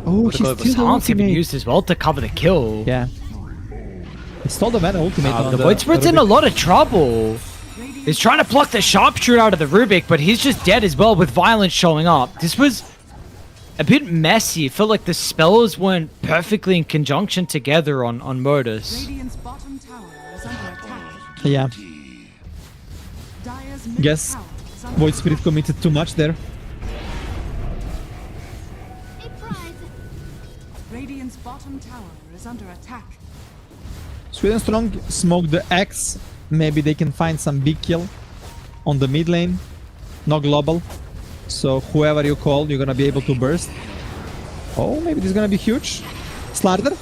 Oh, he the Silence even used as well to cover the kill. Yeah. He stole the Venom ultimate on the Void Spirit's in a lot of trouble. He's trying to pluck the Sharpshooter out of the Rubik, but he's just dead as well with Violence showing up. This was a bit messy. It felt like the spells weren't perfectly in conjunction together on Modus. Yeah. Guess Void Spirit committed too much there. Radiant's bottom tower is under attack. Sweden Strong smoked the X. Maybe they can find some big kill on the mid lane. No global. So whoever you call, you're gonna be able to burst. Oh, maybe this is gonna be huge. Slardar.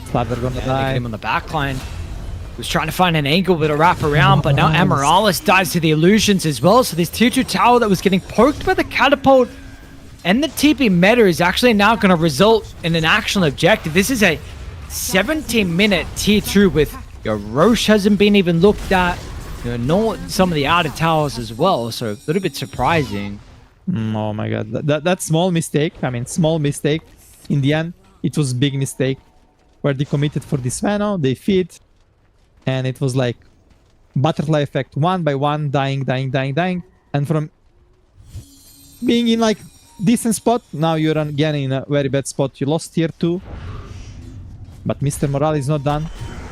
Slardar gonna die. Him on the backline. He was trying to find an angle with a wrap around, but now Amorales dives to the illusions as well. So this tier 2 tower that was getting poked by the catapult and the TP meta is actually now going to result in an actual objective. This is a 17-minute tier 2 with your Roche hasn't been even looked at. Nor some of the outer towers as well. So a little bit surprising. Oh my god, that small mistake. I mean, small mistake. In the end, it was big mistake. Where they committed for this Vano, they feed. And it was like butterfly effect, one by one, dying. And from being in like decent spot, now you're again in a very bad spot. You lost tier 2. But Mr. Morale is not done.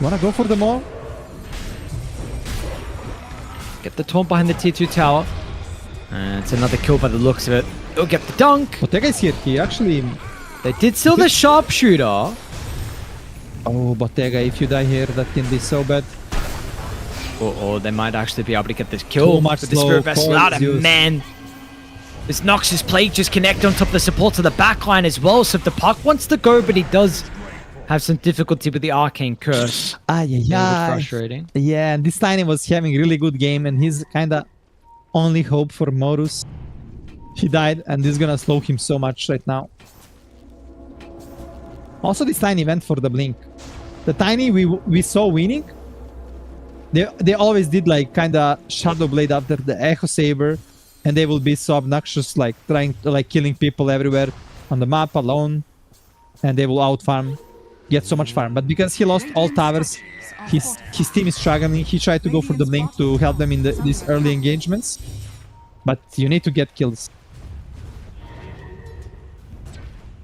You wanna go for the more? Get the taunt behind the tier 2 tower. And it's another kill by the looks of it. He'll get the dunk. Bottega is here. He actually... They did steal the sharpshooter. Oh, Bottega, if you die here, that can be so bad. Or they might actually be able to get this kill Too much with the slow Spirit Vessel out. And use. man, this Noxious Plague just connect on top of the support to the backline as well. So if the puck wants to go, but he does have some difficulty with the Arcane Curse. Yeah, frustrating. Yeah, and this Tiny was having a really good game, and he's kind of only hope for Morus. He died, and this is gonna slow him so much right now. Also, this Tiny went for the blink. The Tiny we saw winning. They always did like kind of Shadow Blade after the Echo Saber, and they will be so obnoxious, like trying to like killing people everywhere on the map alone, and they will out farm, get so much farm. But because he lost all towers, his team is struggling. He tried to go for the blink to help them in these early engagements, but you need to get kills.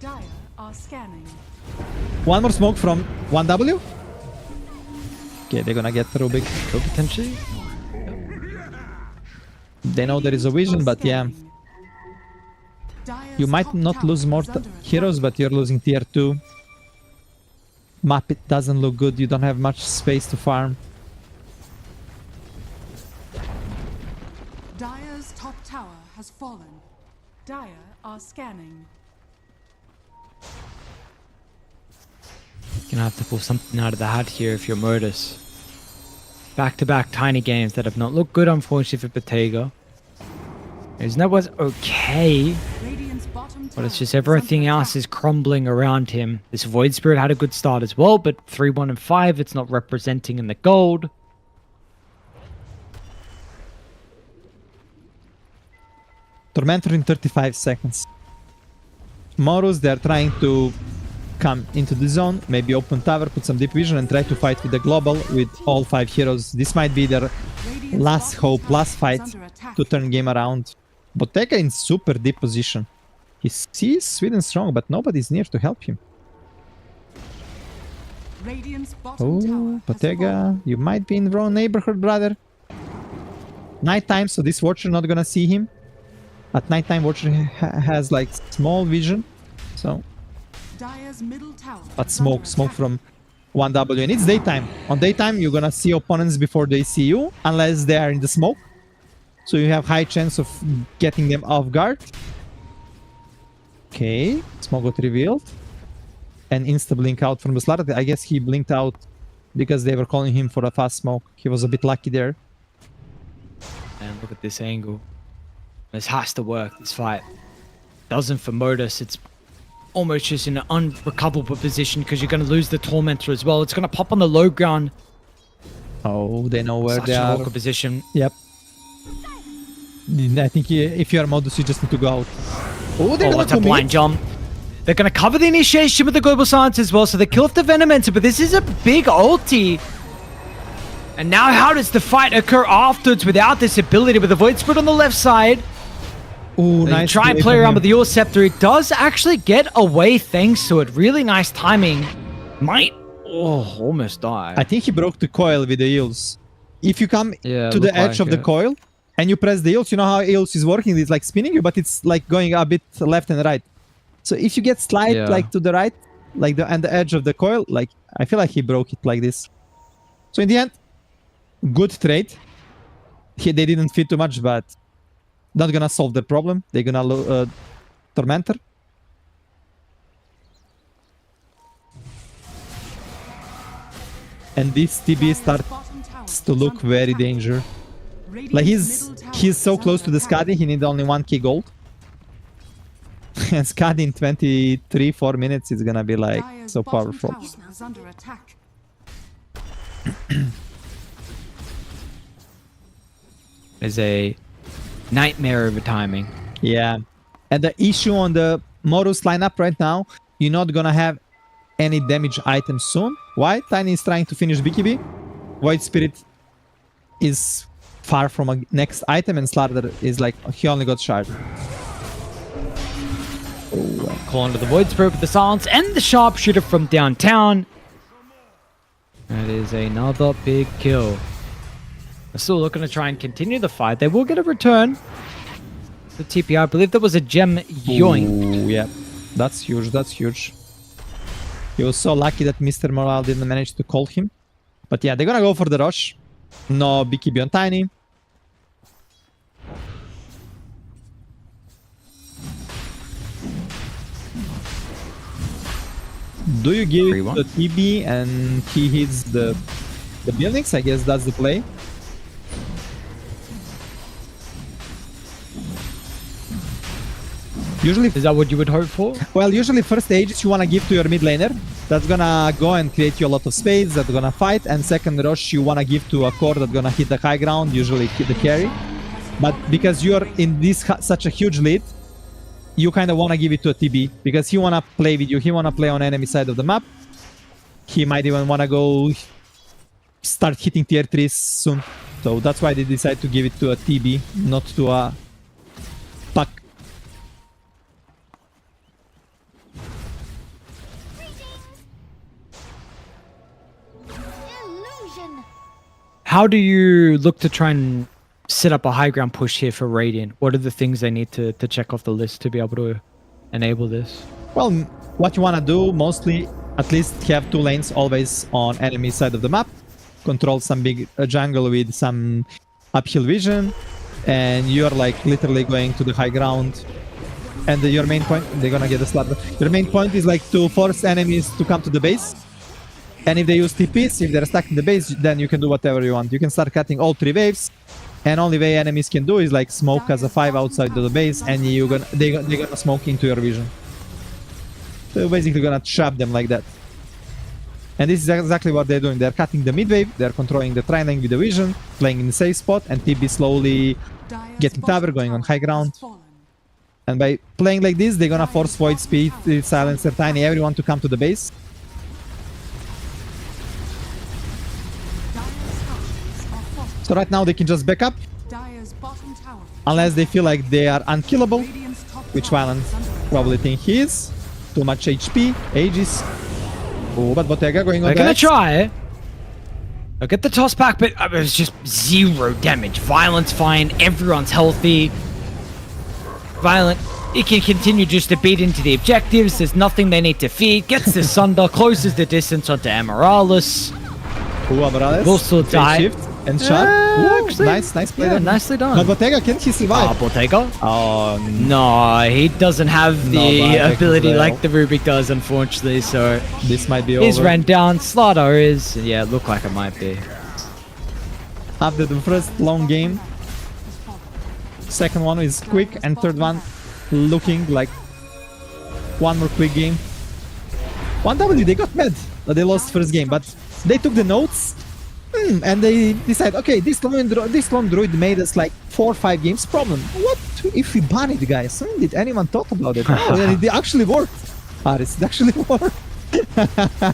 Dire are scanning. One more smoke from 1W. Okay, they're gonna get Rubik. Could potentially. They know there is a vision, but yeah. You might not lose more heroes, but you're losing tier 2. Map, it doesn't look good. You don't have much space to farm. Dire's top tower has fallen. Dire are scanning. You're gonna have to pull something out of the hat here if you're Modus. Back-to-back Tiny games that have not looked good, unfortunately, for Bottega. His net was okay, but it's just everything else is crumbling around him. This Void Spirit had a good start as well, but 3, 1, and 5, it's not representing in the gold. Tormentor in 35 seconds. Morus, they're trying to come into the zone, maybe open tower, put some deep vision, and try to fight with the global with all 5 heroes. This might be their last hope, last fight to turn game around. Bottega in super deep position. He sees Sweden strong, but nobody's near to help him. Oh, Bottega, you might be in the wrong neighborhood, brother. Nighttime, so this Watcher not gonna see him. At nighttime, Watcher has like small vision, so. But smoke from 1W, and it's daytime. On daytime, you're gonna see opponents before they see you, unless they are in the smoke. So you have high chance of getting them off guard. Okay, smoke got revealed. And insta-blink out from the slaughter. I guess he blinked out because they were calling him for a fast smoke. He was a bit lucky there. And look at this angle. This has to work, this fight. Doesn't for Modus, it's almost just in an unrecoverable position because you're going to lose the Tormentor as well. It's going to pop on the low ground. Oh, they know where Such they an are. awkward position. Yep. I think if you are Modus, you just need to go out. Oh, they're it's a blind jump. They're going to cover the initiation with the Global Silence as well, so they kill off the Venomancer, but this is a big ulti. And now how does the fight occur afterwards without this ability with the Void Spirit on the left side? Oh, nice. Try and play around with the Your Scepter. It does actually get away thanks to it. Really nice timing. Might almost die. I think he broke the coil with the heals. If you come to the edge of the coil and you press the heals, you know how heals is working? It's like spinning you, but it's like going a bit left and right. So if you get slide like to the right, like and the edge of the coil, like I feel like he broke it like this. So in the end, good trade. They didn't fit too much, but not gonna solve the problem. They're gonna Tormentor. And this TB starts to look very dangerous. Like he's so close to the Skadi, he needs only 1k gold. And Skadi in 23-4 minutes is gonna be like so powerful. Is a nightmare of a timing. Yeah. And the issue on the Morus lineup right now, you're not gonna have any damage items soon. Why? Tiny is trying to finish BKB. Void Spirit is far from a next item, and Slaughter is like, he only got shard. Call into the Void Spirit with the Silence and the Sharpshooter from downtown. That is another big kill. They're still looking to try and continue the fight. They will get a return. The TP, I believe there was a gem yoink. Ooh, yeah, that's huge. That's huge. He was so lucky that Mr. Morale didn't manage to call him. But yeah, they're gonna go for the rush. No BKB on Tiny. Do you give it the TB and he hits the buildings? I guess that's the play. Usually, is that what you would hope for? Well, usually first Aegis you wanna give to your mid laner. That's gonna go and create you a lot of space. That's gonna fight. And second rush you wanna give to a core that's gonna hit the high ground. Usually hit the carry. But because you're in this such a huge lead, you kind of want to give it to a TB because he want to play with you. He want to play on enemy side of the map. He might even want to go start hitting tier 3s soon. So that's why they decide to give it to a TB, not to a Puck. How do you look to try and set up a high ground push here for Radiant? What are the things they need to check off the list to be able to enable this? Well, what you want to do mostly, at least have 2 lanes always on enemy side of the map. Control some big jungle with some uphill vision. And you're like literally going to the high ground. And your main point, they're gonna get a slap. Your main point is like to force enemies to come to the base. And if they use TPs, if they're stuck in the base, then you can do whatever you want. You can start cutting all 3 waves. And only way enemies can do is like smoke as a 5 outside of the base, and they're gonna smoke into your vision. So you're basically gonna trap them like that. And this is exactly what they're doing. They're cutting the mid wave, they're controlling the tri-lane with the vision, playing in the safe spot, and TB slowly getting tower, going on high ground. And by playing like this, they're gonna force Void Speed, Silencer, Tiny, everyone to come to the base. So right now they can just back up, unless they feel like they are unkillable, which Violent probably think he is. Too much HP, Aegis. Oh, but Bottega going on They're gonna try it. They'll get the toss back, but it was just 0 damage. Violent's fine, everyone's healthy. Violent, it can continue just to beat into the objectives. There's nothing they need to feed. Gets the Sunder, closes the distance onto Amaryllis. Amaryllis will still die. Shift and shot. Ooh, nice play. Yeah, nicely done. But Bottega, can he survive? Bottega? Oh, no, he doesn't have the ability like the Rubik does, unfortunately, so this might be he's over. ran down. Slato is, yeah, it looked like it might be. After the first long game, second one is quick, and third one looking like one more quick game. 1W, they got mad that they lost first game, but they took the notes and they decide, okay, this lone druid made us like 4 or 5 games problem. What if we ban it, guys? When did anyone talk about it? Oh, and it actually worked. Aris, it actually worked.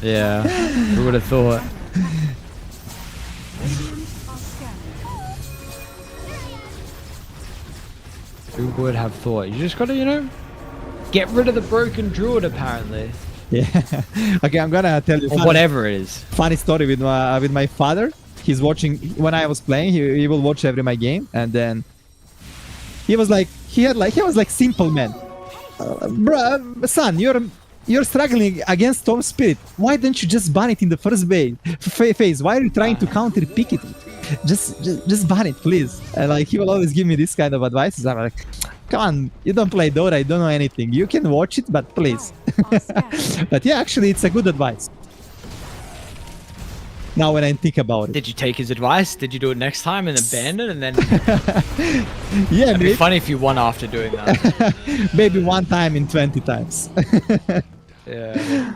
Yeah, who would have thought? Who would have thought? You just gotta, you know, get rid of the broken druid, apparently. Yeah. Okay, I'm gonna tell you. Or whatever it is. Funny story with my father. He's watching when I was playing. He will watch every my game, and then he was like, he was like simple man. Bruh, son, you're struggling against Storm Spirit. Why don't you just ban it in the first phase? Why are you trying to counter pick it? Just ban it, please. And like he will always give me this kind of advice. I'm like, come on, you don't play Dota, you don't know anything. You can watch it, but please. But yeah, actually, it's a good advice. Now when I think about it. Did you take his advice? Did you do it next time and then ban it and then? Yeah, it'd be funny if you won after doing that. Maybe 1 time in 20 times. Yeah.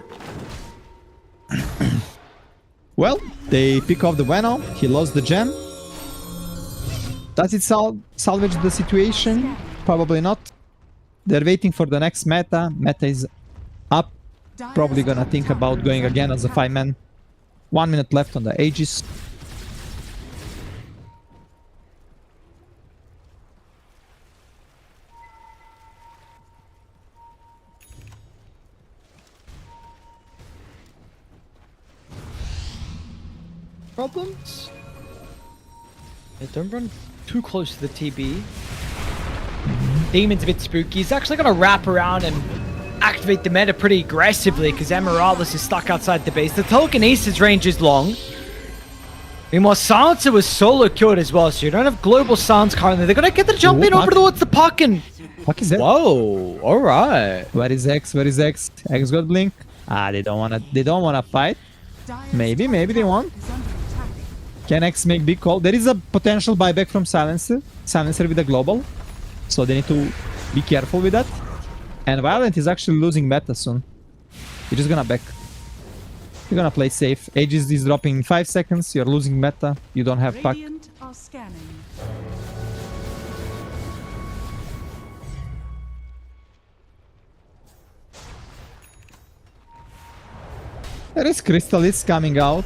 Well, they pick off the Veno. He lost the gem. Does it salvage the situation? Probably not. They're waiting for the next meta. Meta is up. Probably gonna think about going again as a 5-man. 1 minute left on the Aegis. Problems? Yeah, don't run too close to the TB. Demon's a bit spooky. He's actually going to wrap around and activate the meta pretty aggressively because Emeraldus is stuck outside the base. The telekinesis range is long. Meanwhile, Silencer was solo killed as well, so you don't have global silence currently. They're going to get the jump in over towards the puck and... Fuck is that? Whoa, alright. Where is X? Where is X? X got blink. They don't wanna fight. Maybe they want. Can X make big call? There is a potential buyback from Silencer with a global. So they need to be careful with that. And Violent is actually losing meta soon. You're just gonna back. You're gonna play safe. Aegis is dropping in 5 seconds. You're losing meta. You don't have puck. Radiant are scanning. There is Crystallis coming out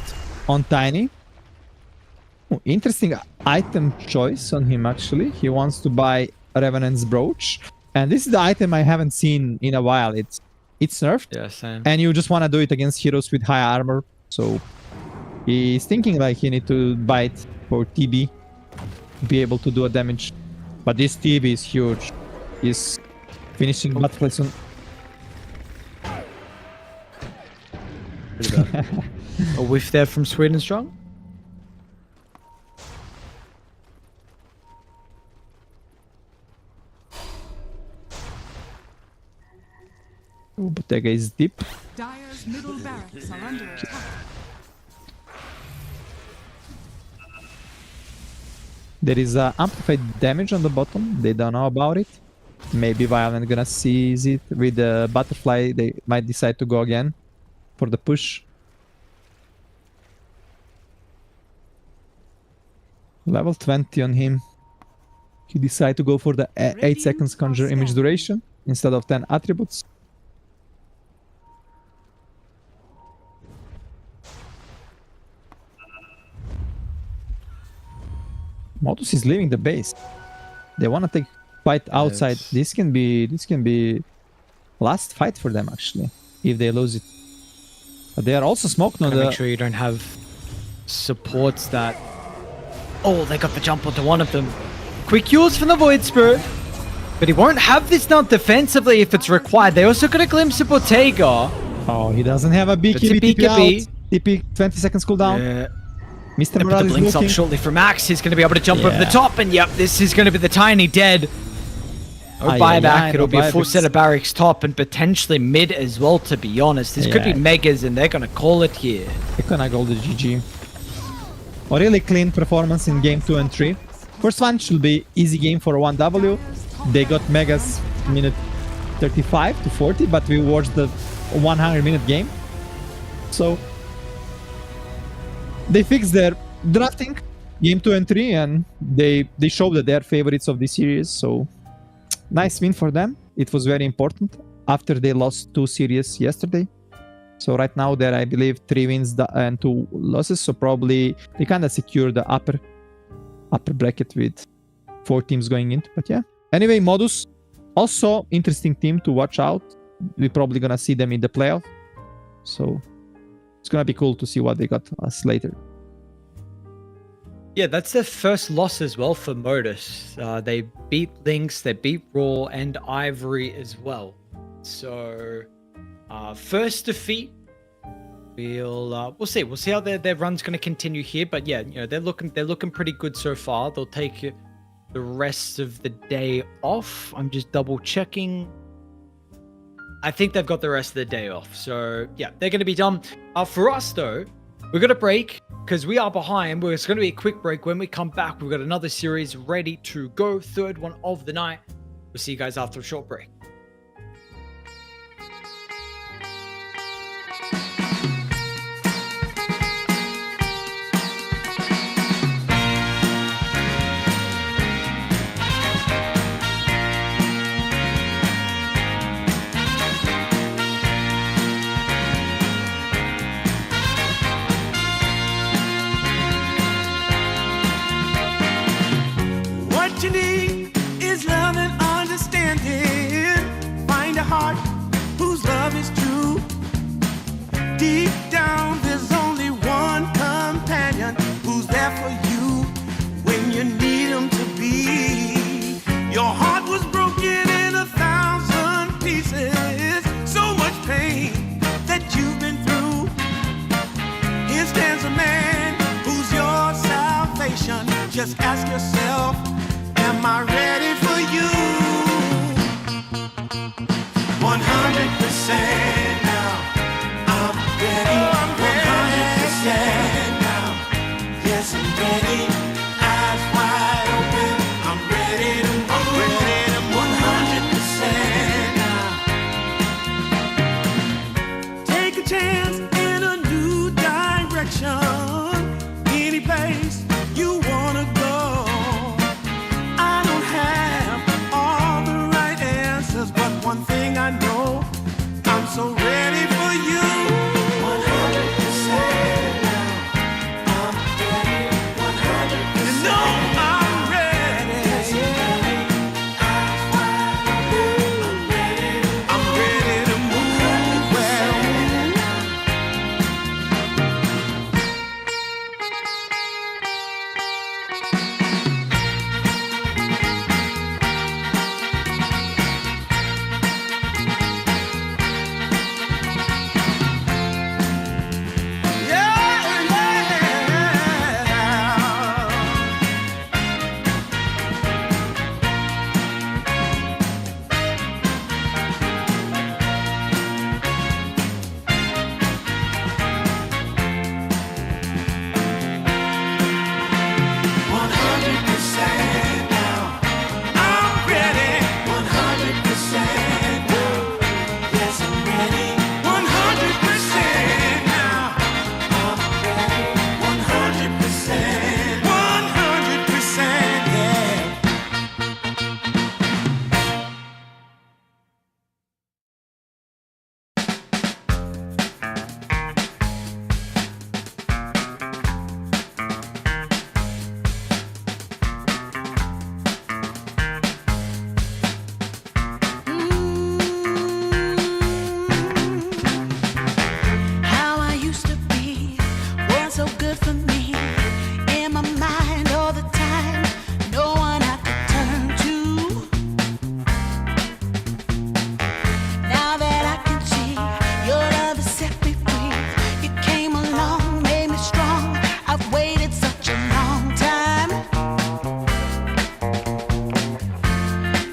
on Tiny. Oh, interesting item choice on him actually. He wants to buy Revenant's Brooch. And this is the item I haven't seen in a while. It's nerfed. Yeah, same. And you just want to do it against heroes with high armor. So he's thinking like he need to buy it for TB. Be able to do a damage. But this TB is huge. He's finishing butterfly soon. A whiff there from Sweden Strong. Oh, Bottega is deep. Dire's middle barracks are under attack. There is amplified damage on the bottom. They don't know about it. Maybe Violent gonna seize it with the butterfly. They might decide to go again for the push. Level 20 on him. He decided to go for the 8 seconds conjure image duration instead of 10 attributes. Modus is leaving the base. They want to take fight outside. This can be last fight for them actually if they lose it. But they are also smoked on the... Make sure you don't have supports that... Oh, they got the jump onto one of them. Quick use from the Void Spirit. But he won't have this now defensively if it's required. They also got a glimpse of Bottega. Oh, he doesn't have a BKB TP out. TP 20 seconds cooldown. Yeah. Mr. Put Morale the is blinks up looking. shortly for Max. He's going to be able to jump over the top. And yep, this is going to be the Tiny dead. No buyback. It'll be a full set of barracks top and potentially mid as well, to be honest. This could be megas and they're going to call it here. They're going to go the GG. A really clean performance in game 2 and 3. First one should be easy game for 1W. They got megas minute 35 to 40, but we watched the 100-minute game. So they fixed their drafting game 2 and 3 and they showed that they're favorites of this series. So nice win for them. It was very important after they lost 2 series yesterday. So right now they're, I believe, 3 wins and 2 losses. So probably they kind of secure the upper bracket with 4 teams going into. But yeah. Anyway, Modus, also interesting team to watch out. We're probably gonna see them in the playoff. So it's gonna be cool to see what they got us later. Yeah, that's their first loss as well for Modus. They beat Lynx, they beat Raw and Ivory as well. So first defeat. We'll see. We'll see how their run's going to continue here. But yeah, you know, they're looking pretty good so far. They'll take the rest of the day off. I'm just double checking. I think they've got the rest of the day off. So yeah, they're going to be done. For us though, we're going to break because we are behind. It's going to be a quick break. When we come back, we've got another series ready to go. Third one of the night. We'll see you guys after a short break. What you need is love and understanding. Just ask yourself, am I ready for you? 100% now. I'm ready. 100% now. Yes, I'm ready. Eyes wide open. I'm ready to move. 100% now. Take a chance in a new direction. Any place you wanna go. I don't have all the right answers, but one thing I know, I'm so ready for you. 100% now. I'm ready. 100%. You know I'm ready. Yes, I'm ready. Eyes wide open. I'm ready. I'm ready to move. Well, how I used to be was so good for me. In my mind all the time, no one I could turn to. Now that I can see your love has set me free. You came along, made me strong. I've waited such a long time,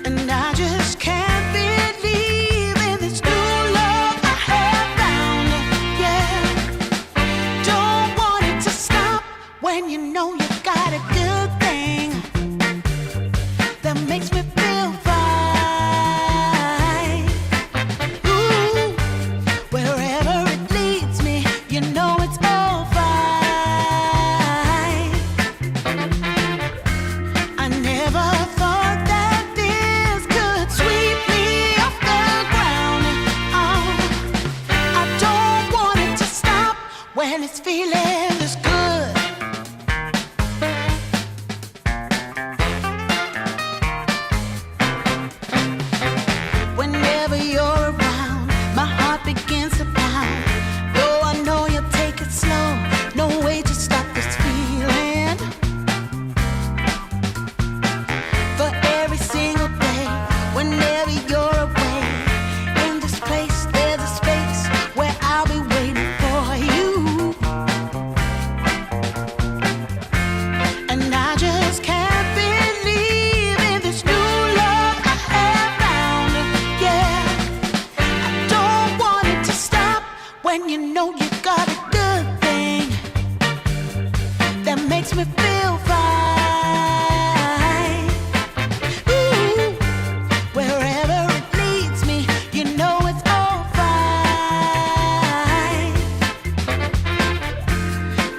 and I just can't believe in this new love I have found. Yeah, don't want it to stop when you know you got a good thing that makes me feel fine. Ooh, wherever it leads me, you know it's all fine. I never thought that this could sweep me off the ground. Oh, I don't want it to stop when it's feeling this good. Whenever you're around, my heart begins to pound. Though I know you'll take it slow, no way to stop this feeling. For every single day, whenever you're away, in this place there's a space where I'll be waiting for you. And I just can't believe in this new love I have found. Yeah, I don't want it to stop when you know you got a good thing that makes me feel fine. Ooh, wherever it leads me, you know it's all fine.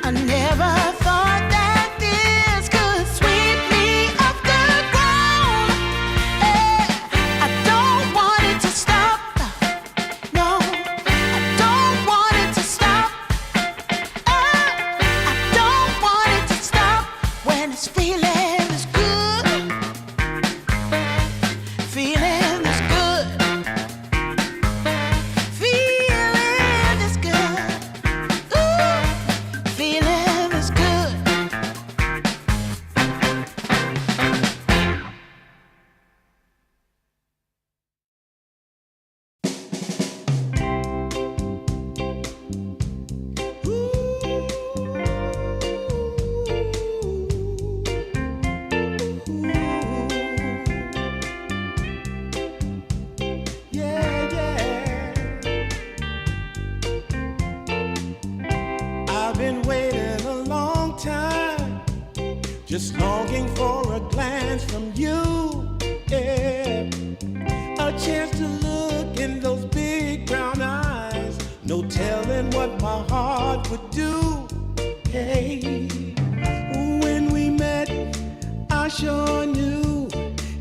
I never thought that this could sweep me off the ground. I don't want it to stop. No, I don't want it to stop. I don't want it to stop when it's I've been waiting a long time, just longing for a glance from you. Yeah. A chance to look in those big brown eyes. No telling what my heart would do. Hey, when we met, I sure knew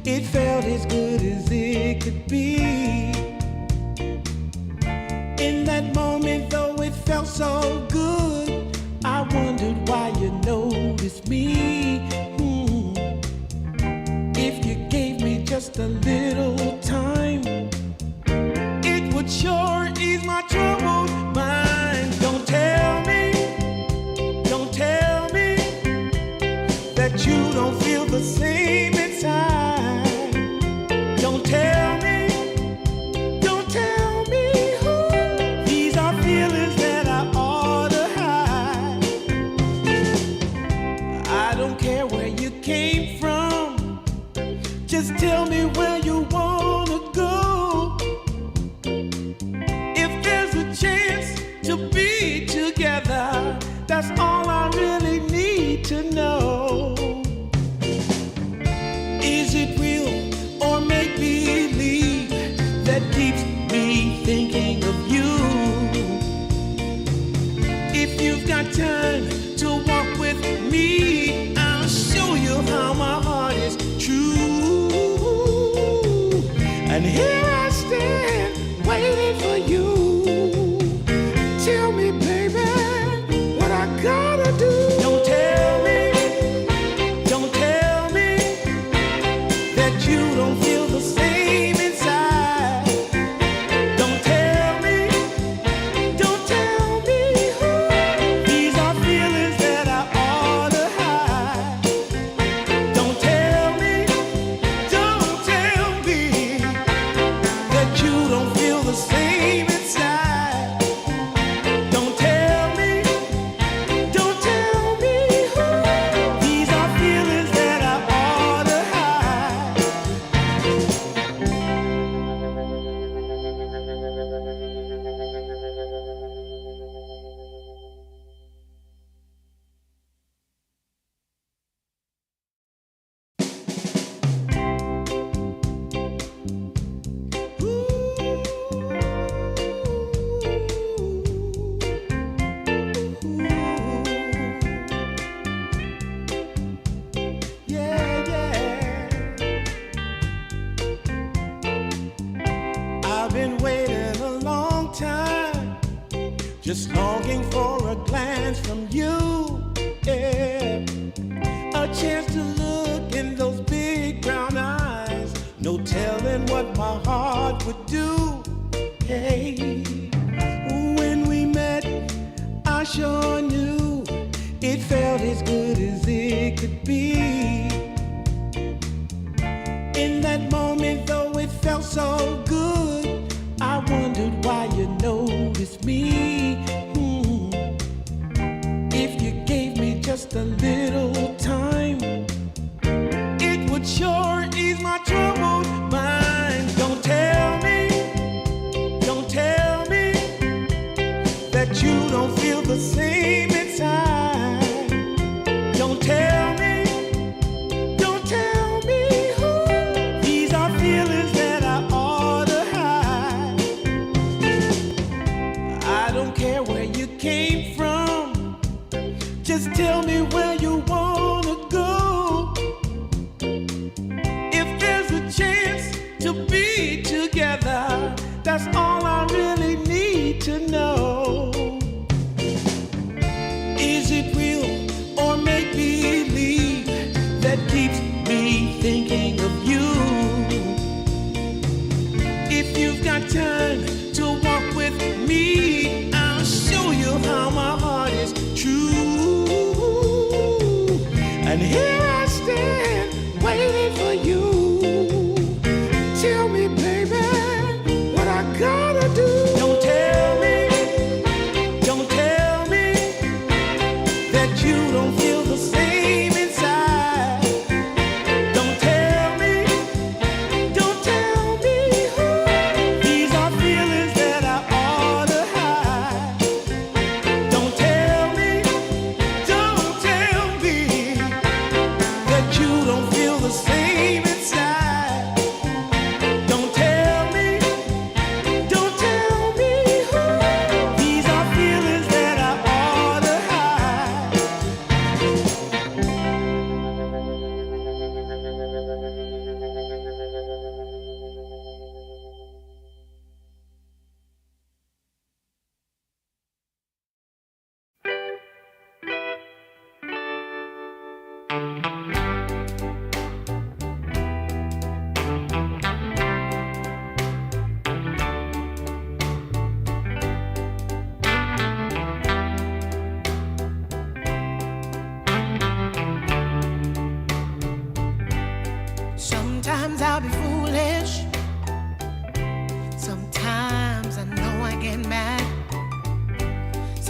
it felt as good as it could be. In that moment, though it felt so good, I wondered why you noticed me. If you gave me just a little time, it would sure ease my troubled mind. Don't tell me that you don't feel the same inside. Don't tell me who. These are feelings that I ought to hide. I don't care where you came from, just tell me where you wanna go. If there's a chance to be together, that's all I really need to know. Is it real or make believe that keeps me thinking of you? If you've got time to walk with me, I'll show you how my heart is true. And here I stand waiting for you. Tell me, baby, what I gotta do. Don't tell me that you don't feel the same inside. Don't tell me who. These are feelings that I ought to hide. Don't tell me that you don't feel the same inside. Don't tell me who. These are feelings that I ought to hide. Yeah, yeah. I've been waiting a long time, just longing for a glance from you. Yeah. A chance to look in those big brown eyes. No telling what my heart would do. Hey, when we met, I sure knew it felt as good as it could be. In that moment, though it felt so good, I wondered why you noticed me. If you gave me just a little time, it would sure ease my troubled mind. Don't tell me that you don't feel the same inside. Don't tell me who. These are feelings that I ought to hide. I don't care where you came from, just tell me where you wanna go. If there's a chance to be together, that's all I really need to know. Is it real or make believe that keeps me thinking of you? If you've got time to walk with me, I'll show you how my heart is true.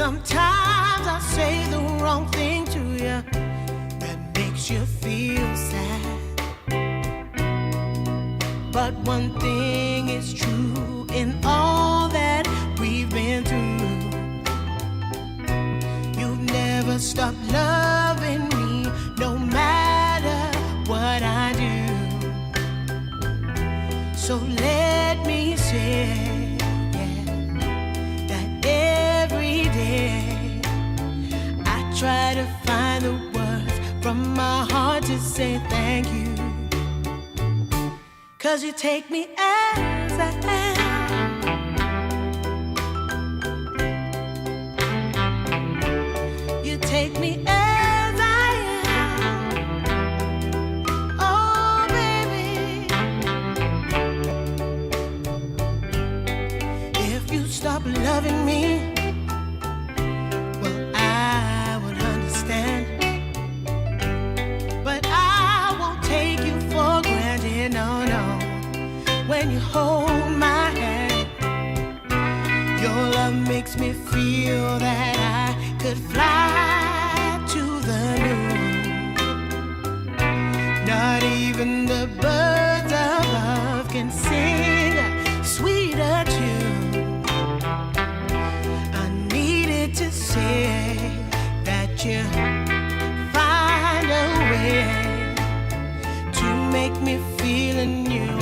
Sometimes I say the wrong thing to you that makes you feel sad. But one thing is true in all that we've been through. You've never stopped loving me, no matter what I do. So let me say, yeah, that every day I try to find the words from my heart to say thank you. 'Cause you take me as I am. You take me as I am. Oh, baby. If you stop loving me, well, I would understand. But I won't take you for granted, no, no. When you hold my hand, your love makes me feel that I could fly to the moon. Not even the birds above can sing a sweeter tune. I needed to say that you find a way to make me feel anew.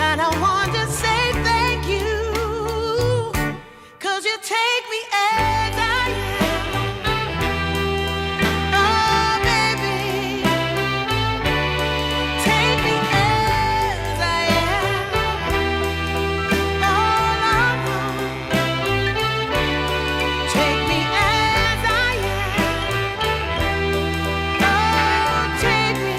And I want to say thank you, 'cause you take me as I am. Oh, baby, take me as I am. Oh, no, no. Take me as I am. Oh, take me.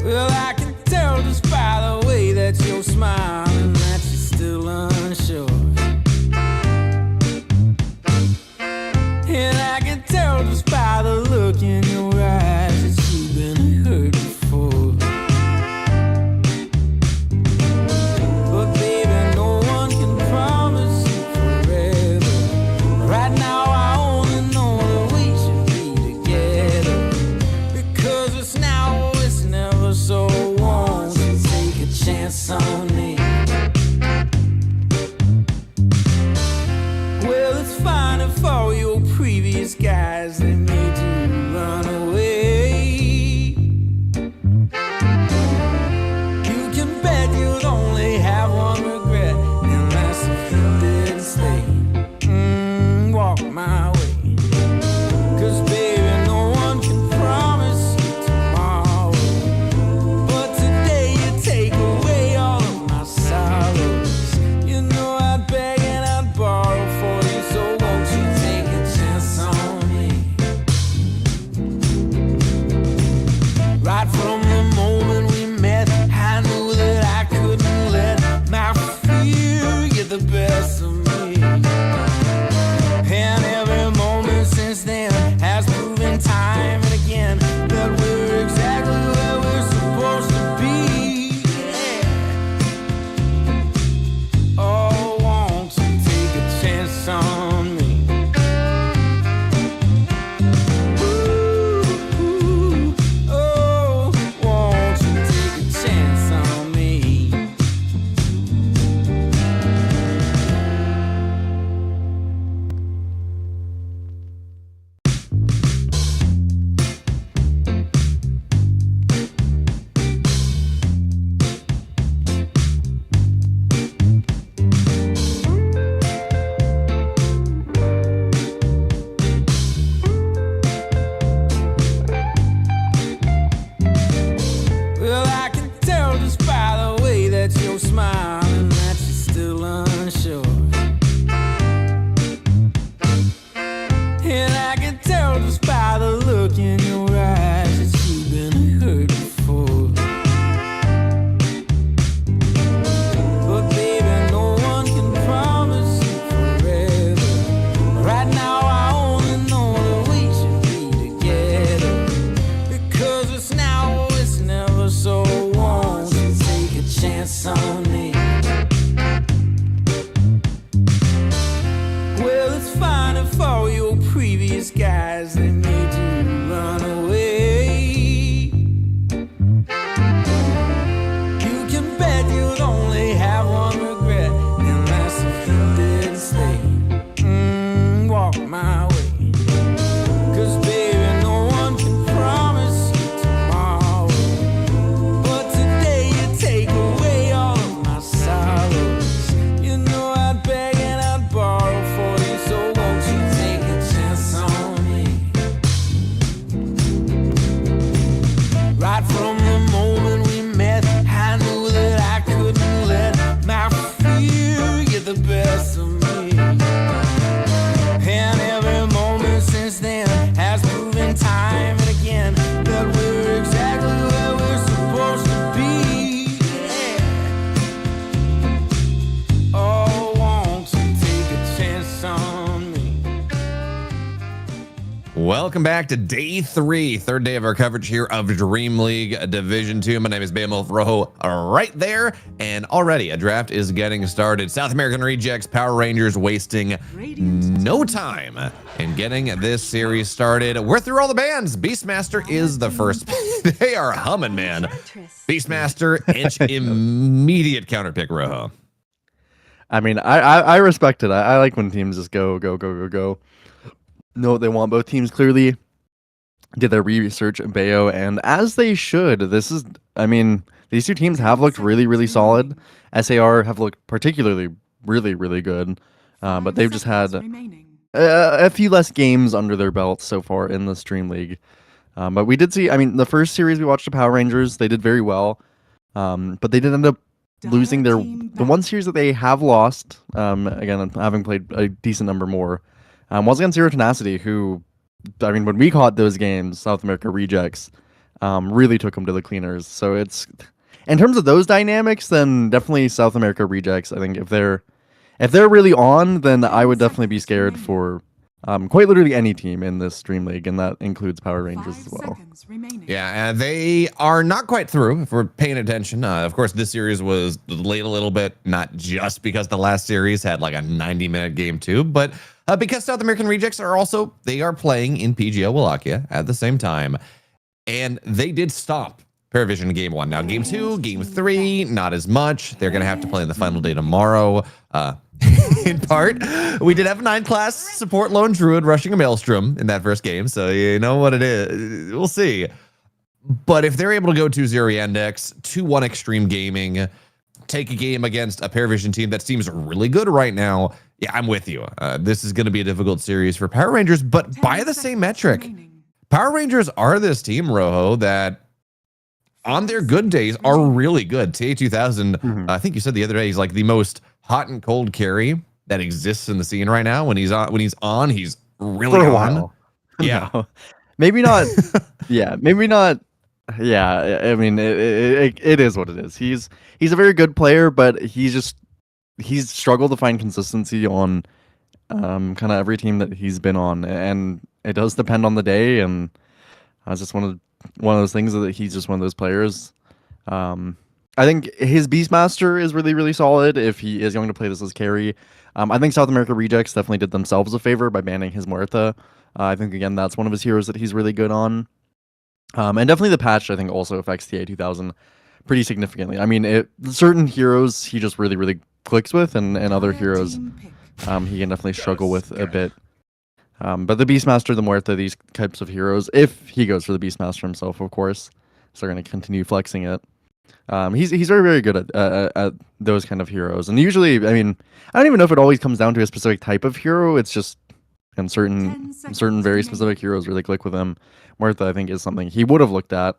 Well, I can tell just by the way that you're smiling that you're still unsure. And I can tell just by the look in your eyes that you've been hurt before. But baby, no one can promise you forever. Right now I only know that we should be together, because it's now or it's never, so just by the way that you're smiling that you're still unsure. And I can tell just by the look in your eyes that you've been hurt before. But baby, no one can promise you forever. Right now I only know that we should be together. Because it's now or it's never, so won't you take a chance on me? Well, it's fine if all your previous guys, they made you run away. You can bet you'd only have one regret, and that's if you didn't stay. Walk my way. 'Cause baby, no one can promise you tomorrow. But today you take away all of my sorrows. You know I'd beg and I'd borrow for you, so won't you take a chance on me? Right from the moment we met, I knew that I couldn't let my fear get the best of me. And every moment since then has proven time and again that we're exactly where we're supposed to be. Yeah. Oh, won't you take a chance on me? Welcome back to day 3, third day of our coverage here of Dream League Division 2. My name is Behemoth Rojo right there, and already a draft is getting started. South American Rejects, Power Rangers wasting no time in getting this series started. We're through all the bands. Beastmaster is the first. They are humming, man. Beastmaster, inch immediate counter pick, Rojo. I mean, I respect it. I like when teams just go. Know what they want. Both teams clearly did their research in Bayo, and as they should. This is, I mean, these two teams have looked really solid. SAR have looked particularly really good, but they've just had a few less games under their belt so far in this Dream League. But we did see, I mean, the first series we watched the Power Rangers, they did very well, but they did end up losing the one series that they have lost. Again, having played a decent number more. Was against Zero Tenacity, who, I mean, when we caught those games, South America Rejects really took them to the cleaners. So it's, in terms of those dynamics, then definitely South America Rejects. I think if they're really on, then I would definitely be scared for quite literally any team in this Dream League, and that includes Power Rangers as well. Yeah, and they are not quite through, if we're paying attention. Of course, this series was delayed a little bit, not just because the last series had like a 90-minute game too, but because South American Rejects they are playing in PGO Wallachia at the same time, and they did stop Paravision in Game 1. Now, Game 2, Game 3, not as much. They're going to have to play in the final day tomorrow. In part, we did have a 9-class support lone druid rushing a Maelstrom in that first game, so you know what it is. We'll see. But if they're able to go 2-0 Yandex, 2-1 Extreme Gaming, take a game against a Paravision team that seems really good right now, yeah, I'm with you. This is going to be a difficult series for Power Rangers, but by the same metric, Power Rangers are this team, Rojo, that on their good days are really good. TA2000, I think you said the other day, he's like the most hot and cold carry that exists in the scene right now. When he's on, he's really For a on. while. Yeah. No. Maybe not. Yeah, maybe not. Yeah, I mean, it is what it is. He's a very good player, but he's struggled to find consistency on kind of every team that he's been on, and it does depend on the day. And it's just one of those things that he's just one of those players. I think his Beastmaster is really solid if he is going to play this as carry. I think South America Rejects definitely did themselves a favor by banning his Muerta. I think, again, that's one of his heroes that he's really good on. And definitely the patch, I think, also affects TA2000 pretty significantly. I mean, certain heroes he just really clicks with, and other heroes he can definitely struggle with a bit. But the Beastmaster, the Muerta, these types of heroes, if he goes for the Beastmaster himself, of course, so they're going to continue flexing it. He's very good at those kind of heroes. And usually, I mean, I don't even know if it always comes down to a specific type of hero. It's just, and certain very specific heroes really click with him. Muerta, I think, is something he would have looked at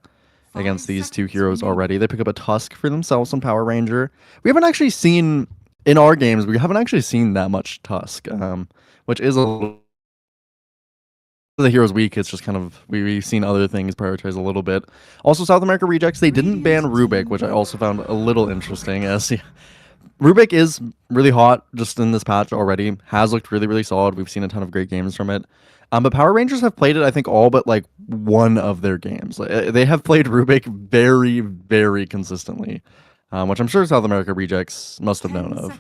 against these two heroes already. They pick up a Tusk for themselves on Power Ranger. We haven't actually seen, in our games, we haven't actually seen that much Tusk, which is a little... The hero's weak. It's just kind of, we've seen other things prioritized a little bit. Also, South America Rejects, they didn't ban Rubik, which I also found a little interesting. As Rubik is really hot just in this patch already. Has looked really, really solid. We've seen a ton of great games from it. But Power Rangers have played it, I think, all but like one of their games. They have played Rubik very, very consistently, which I'm sure South America Rejects must have known of.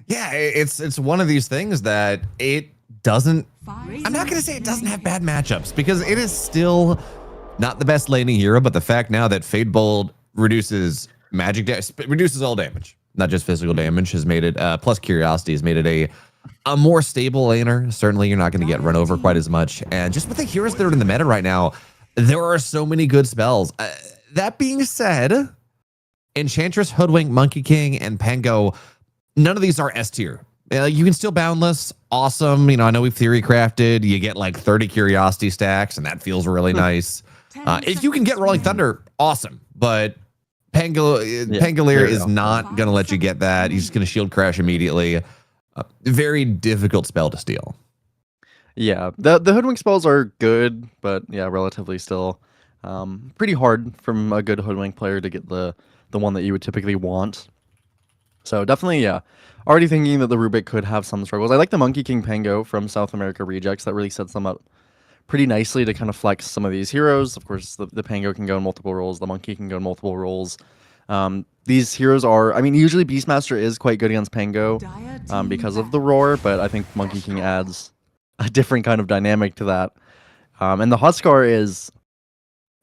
Yeah, it's one of these things that it doesn't... I'm not going to say it doesn't have bad matchups, because it is still not the best laning hero, but the fact now that Fade Bolt reduces reduces all damage, not just physical damage, has made it, plus Curiosity has made it a more stable laner. Certainly you're not going to get run over quite as much. And just with the heroes that are in the meta right now, there are so many good spells. That being said, Enchantress, Hoodwink, Monkey King, and Pango, none of these are S tier. You can still Boundless, awesome. I know we've theory crafted. You get like 30 Curiosity stacks, and that feels really nice. If you can get Rolling Thunder, awesome. But Pangolier is not going to let you get that. He's just going to shield crash immediately. Very difficult spell to steal. Yeah, the Hoodwink spells are good, but yeah, relatively still pretty hard from a good Hoodwink player to get the one that you would typically want. So definitely, yeah. Already thinking that the Rubik could have some struggles. I like the Monkey King Pango from South America Rejects. That really sets them up pretty nicely to kind of flex some of these heroes. Of course, the Pango can go in multiple roles. The Monkey can go in multiple roles. These heroes are... I mean, usually Beastmaster is quite good against Pango because of the Roar, but I think Monkey King adds a different kind of dynamic to that. And the Huskar is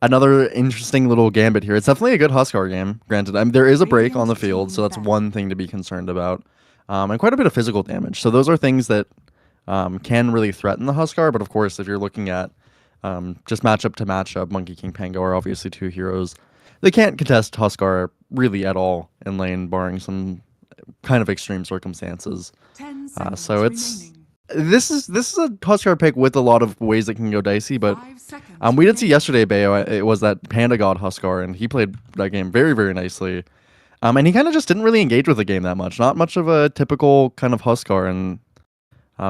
another interesting little gambit here. It's definitely a good Huskar game, granted. There is a break on the field, so that's one thing to be concerned about. And quite a bit of physical damage. So those are things that can really threaten the Huskar. But of course, if you're looking at just matchup to matchup, Monkey King, Pango are obviously two heroes. They can't contest Huskar really at all in lane, barring some kind of extreme circumstances. So this is a Huskar pick with a lot of ways that can go dicey. But we did see yesterday, Bayo, it was that Panda God Huskar, and he played that game very, very nicely. And he kind of just didn't really engage with the game that much. Not much of a typical kind of Huskar, and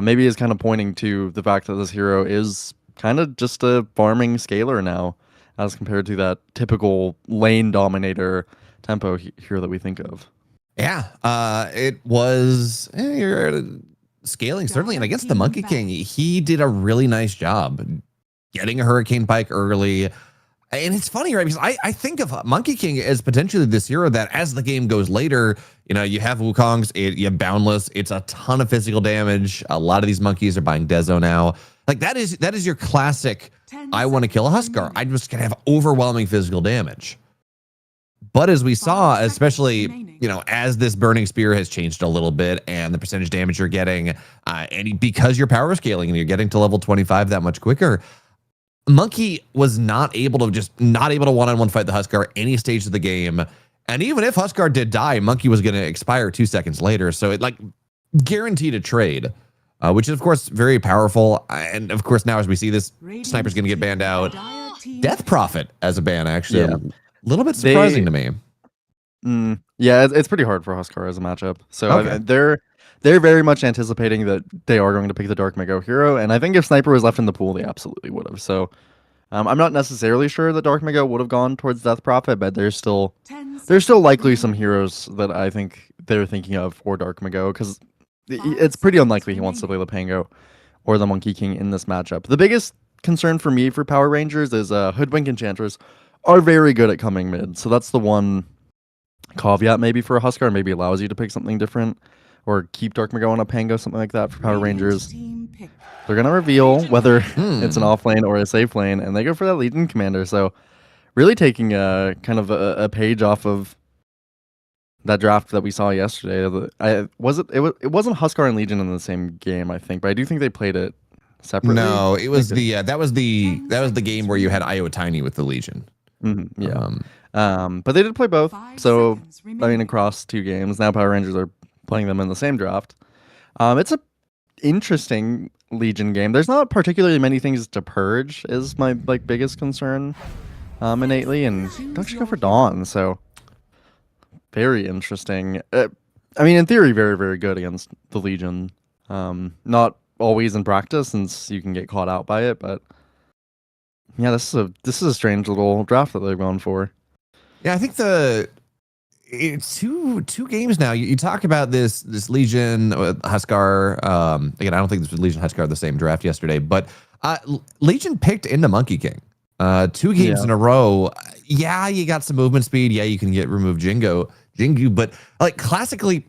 maybe is kind of pointing to the fact that this hero is kind of just a farming scaler now, as compared to that typical lane dominator tempo hero that we think of. Yeah, it was scaling, certainly. And against the Monkey King, he did a really nice job getting a Hurricane Pike early. And it's funny, right? Because I think of Monkey King as potentially this hero that as the game goes later, you have Wukongs, you have Boundless, it's a ton of physical damage. A lot of these monkeys are buying Dezo now. Like that is your classic, I want to kill a Huskar. I'm just going to have overwhelming physical damage. But as we saw, especially, as this Burning Spear has changed a little bit and the percentage damage you're getting, and because you're power scaling and you're getting to level 25 that much quicker, Monkey was not able to one-on-one fight the Huskar any stage of the game. And even if Huskar did die, Monkey was going to expire 2 seconds later. So it guaranteed a trade, which is of course very powerful. And of course now as we see this, Sniper's going to get banned out. Death Prophet as a ban, actually. Yeah. A little bit surprising to me. Yeah, it's pretty hard for Huskar as a matchup. So okay. They're very much anticipating that they are going to pick the Dark Mego hero, and I think if Sniper was left in the pool, they absolutely would have. So I'm not necessarily sure that Dark Mego would have gone towards Death Prophet, but there's still likely some heroes that I think they're thinking of for Dark Mego, because it's pretty unlikely he wants to play the Pango or the Monkey King in this matchup. The biggest concern for me for Power Rangers is Hoodwink Enchantress are very good at coming mid, so that's the one caveat maybe for a Huskar, maybe allows you to pick something different. Or keep Dark Mego on a Pango, something like that for Power Rangers. They're going to reveal whether it's an off lane or a safe lane, and they go for that Legion Commander. So really taking kind of a page off of that draft that we saw yesterday. It wasn't Huskar and Legion in the same game, I think, but I do think they played it separately. No, it was that was the game where you had Iowa Tiny with the Legion. Mm-hmm, yeah. But they did play both. So I mean, across 2 games now, Power Rangers are playing them in the same draft. It's a interesting Legion game. There's not particularly many things to purge is my biggest concern. innately, and don't actually go for Dawn. So very interesting. I mean, in theory, very, very good against the Legion. Not always in practice, since you can get caught out by it. But yeah, this is a strange little draft that they've gone for. Yeah, I think it's two games now. You talk about this Legion Huskar. Again, I don't think this was Legion Huskar the same draft yesterday, but Legion picked into Monkey King. 2 games in a row. Yeah, you got some movement speed. Yeah, you can remove Jingu, but like classically,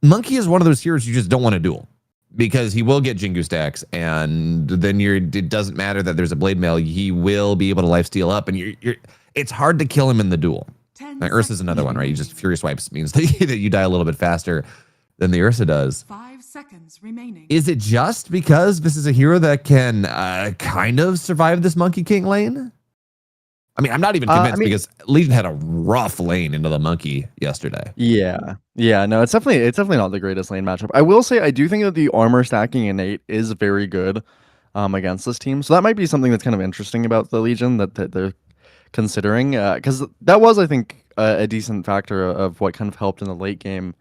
Monkey is one of those heroes you just don't want to duel because he will get Jingu stacks, and then it doesn't matter that there's a blade mail. He will be able to lifesteal up, and it's hard to kill him in the duel. Now, Ursa's another one, right? You just Fury Swipes means that you die a little bit faster than the Ursa does. 5 seconds remaining. Is it just because this is a hero that can kind of survive this Monkey King lane? I mean, I'm not even convinced because Legion had a rough lane into the Monkey yesterday. Yeah, no, it's definitely not the greatest lane matchup. I will say I do think that the armor stacking innate is very good against this team, so that might be something that's kind of interesting about the Legion that they're considering, because that was, I think, a decent factor of what kind of helped in the late game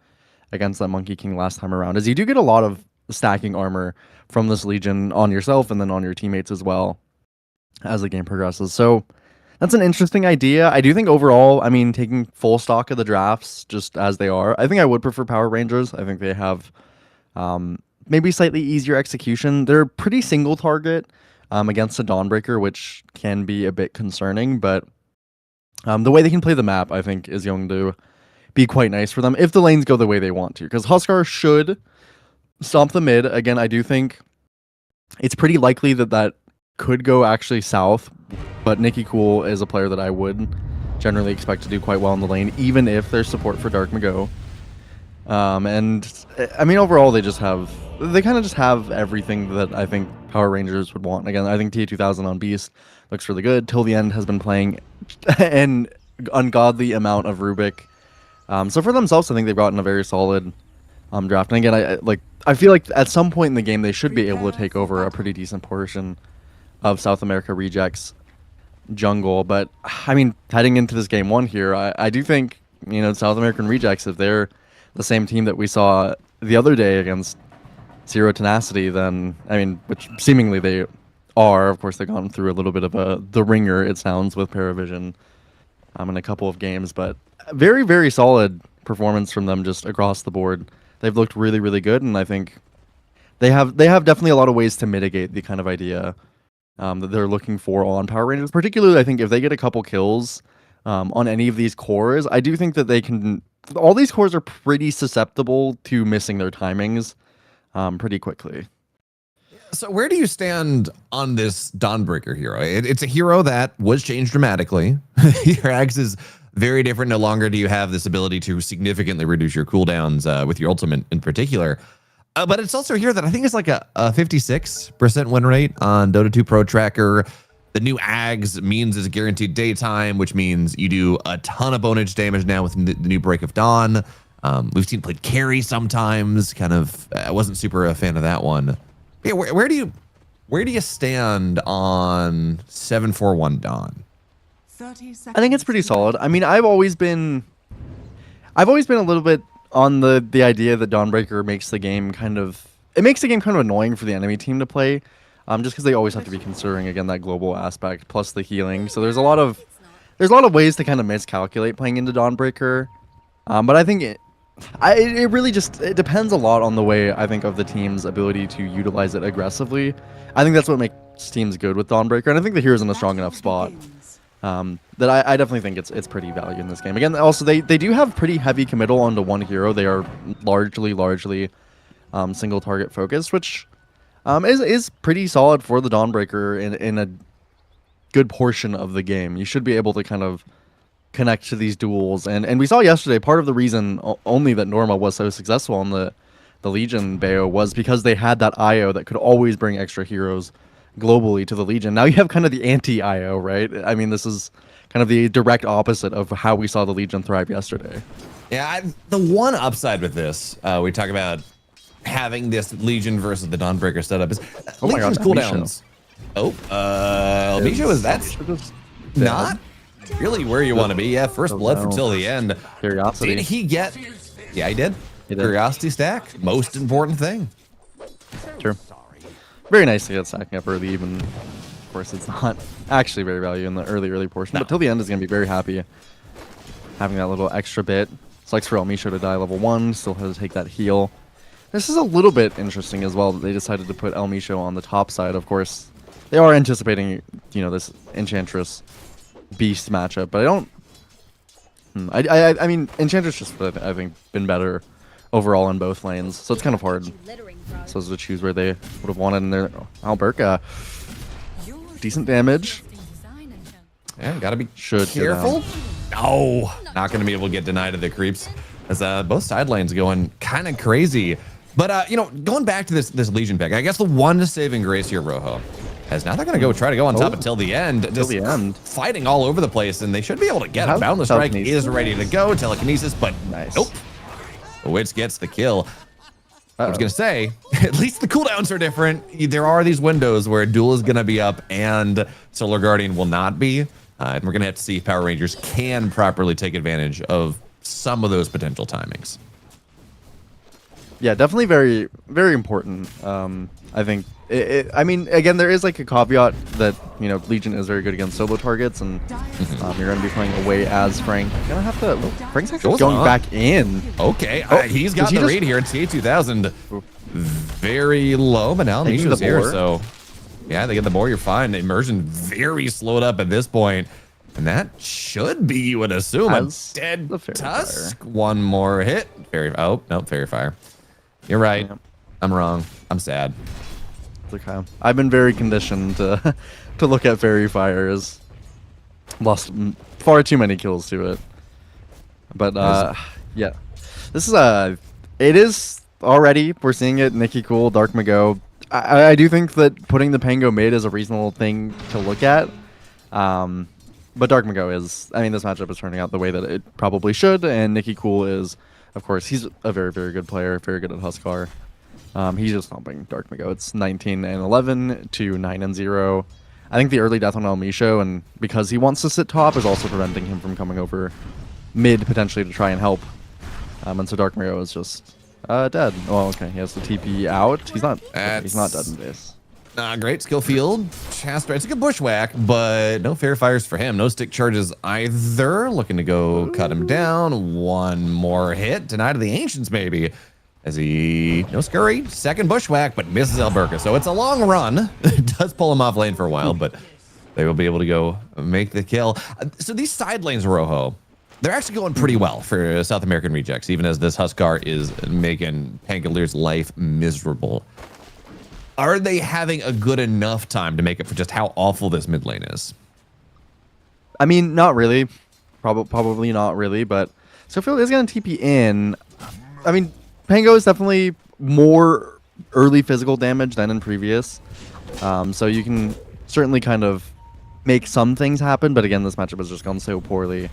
against that Monkey King last time around, is you do get a lot of stacking armor from this Legion on yourself and then on your teammates as well as the game progresses. So that's an interesting idea. I do think overall, I mean, taking full stock of the drafts just as they are, I think I would prefer Power Rangers. I think they have maybe slightly easier execution. They're pretty single target against a Dawnbreaker, which can be a bit concerning, but the way they can play the map, I think, is going to be quite nice for them if the lanes go the way they want to, because Huskar should stomp the mid. Again, I do think it's pretty likely that could go actually south, but Nikki Cool is a player that I would generally expect to do quite well in the lane, even if there's support for Dark Mago. And I mean, overall, they kind of just have everything that I think Power Rangers would want. Again, I think TA2000 on Beast looks really good. Till the End has been playing an ungodly amount of Rubik. So for themselves, I think they've gotten a very solid draft. And again, I feel like at some point in the game, they should be able to take over a pretty decent portion of South America Rejects jungle. But I mean, heading into this game 1 here, I do think, South American Rejects, if they're the same team that we saw the other day against Zero Tenacity, then, I mean, which seemingly they are. Of course, they've gone through a little bit of the ringer, it sounds, with Paravision in a couple of games, but very, very solid performance from them just across the board. They've looked really, really good, and I think they have definitely a lot of ways to mitigate the kind of idea that they're looking for on Power Rangers. Particularly, I think if they get a couple kills on any of these cores, I do think that they can. All these cores are pretty susceptible to missing their timings pretty quickly. So where do you stand on this Dawnbreaker hero? It's a hero that was changed dramatically. Your axe is very different. No longer do you have this ability to significantly reduce your cooldowns with your ultimate in particular. But it's also a hero that I think is like a 56% win rate on Dota 2 Pro Tracker. The new Ags means is a guaranteed daytime, which means you do a ton of bonus damage now with the new Break of Dawn. We've seen played carry sometimes. Kind of, I wasn't super a fan of that one. Yeah, where do you stand on 741 Dawn? 30 seconds. I think it's pretty solid. I mean, I've always been a little bit on the idea that Dawnbreaker makes the game kind of annoying for the enemy team to play. Just because they always have to be considering, again, that global aspect plus the healing. So there's a lot of ways to kind of miscalculate playing into Dawnbreaker. But I think it really just depends a lot on the way, I think, of the team's ability to utilize it aggressively. I think that's what makes teams good with Dawnbreaker, and I think the hero's in a strong enough spot that I definitely think it's pretty value in this game. Again, also they do have pretty heavy committal onto one hero. They are largely single target focused, which is pretty solid for the Dawnbreaker in a good portion of the game. You should be able to kind of connect to these duels, and we saw yesterday part of the reason only that Norma was so successful on the Legion Bayo was because they had that IO that could always bring extra heroes globally to the Legion. Now you have kind of the anti-IO, right? I mean, this is kind of the direct opposite of how we saw the Legion thrive yesterday. Yeah, the one upside with this, we talk about having this Legion versus the Dawnbreaker setup is Legion's cooldowns. Oh, Misho, is that not really where you want to be. Yeah, first blood from no. till the end. Curiosity. Did he get? Yeah, he did. Curiosity stack, most important thing. True. Very nice to get stacking up early, even. Of course, it's not actually very value in the early portion, but till the end is going to be very happy having that little extra bit. Sucks for Elmisho to die level 1, still has to take that heal. This is a little bit interesting as well that they decided to put Elmisho on the top side. Of course, they are anticipating, you know, this Enchantress Beast matchup, but I don't. I mean, Enchantress just, I think, been better overall in both lanes, so it's kind of hard. So to choose where they would have wanted in their Alberca. Decent damage. Yeah, gotta be Should careful. No, not gonna be able to get denied to the creeps, as both side lanes going kind of crazy. But you know, going back to this Legion pick, I guess the one saving grace here, Rojo, is now they're gonna try to go on top until the end. Until the end, fighting all over the place, and they should be able to get it. Boundless Strike is ready to go. Telekinesis, but nope. Witch gets the kill. I was gonna say, at least the cooldowns are different. There are these windows where Duel is gonna be up and Solar Guardian will not be. And we're gonna have to see if Power Rangers can properly take advantage of some of those potential timings. Yeah, definitely very, very important. I think. I mean, again, there is like a caveat that, you know, Legion is very good against solo targets, and you're going to be playing away as Frank. You're going to have to. Frank's actually going back in. Okay, he's got the read here. It's TA2000. Very low, but now Nisha's here, so yeah, they get the boar. You're fine. Immersion very slowed up at this point, and that should be, you would assume, a dead Tusk. One more hit. Oh, nope, Fairy Fire. You're right. I'm wrong. I'm sad. It's okay. I've been very conditioned to look at Fairy Fire as lost far too many kills to it. But yeah, this is it is already, we're seeing it. Nikki Cool, Dark Mago. I do think that putting the Pango mid is a reasonable thing to look at. But Dark Mago is, I mean, this matchup is turning out the way that it probably should, and Nikki Cool is, of course, he's a very, very good player, very good at Huskar. He's just stomping Dark Mago. It's 19 and 11 to 9 and 0. I think the early death on Elmisho, and because he wants to sit top, is also preventing him from coming over mid potentially to try and help. And so Dark Mago is just dead. Oh, okay. He has the TP out. He's not. He's not dead in base. Great skill field. Chastra. It's a good bushwhack, but no fair fires for him. No stick charges either. Looking to go cut him down. One more hit. Denied to the Ancients, maybe. As he, no scurry, second bushwhack, but misses Alberca. So it's a long run. It does pull him off lane for a while, but they will be able to go make the kill. So these side lanes, Rojo, they're actually going pretty well for South American rejects, even as this Huskar is making Pangalier's life miserable. Are they having a good enough time to make up for just how awful this mid lane is? I mean, not really. Probably not really, but Scofield is going to TP in. I mean, Pango is definitely more early physical damage than in previous. So you can certainly kind of make some things happen, but again, this matchup has just gone so poorly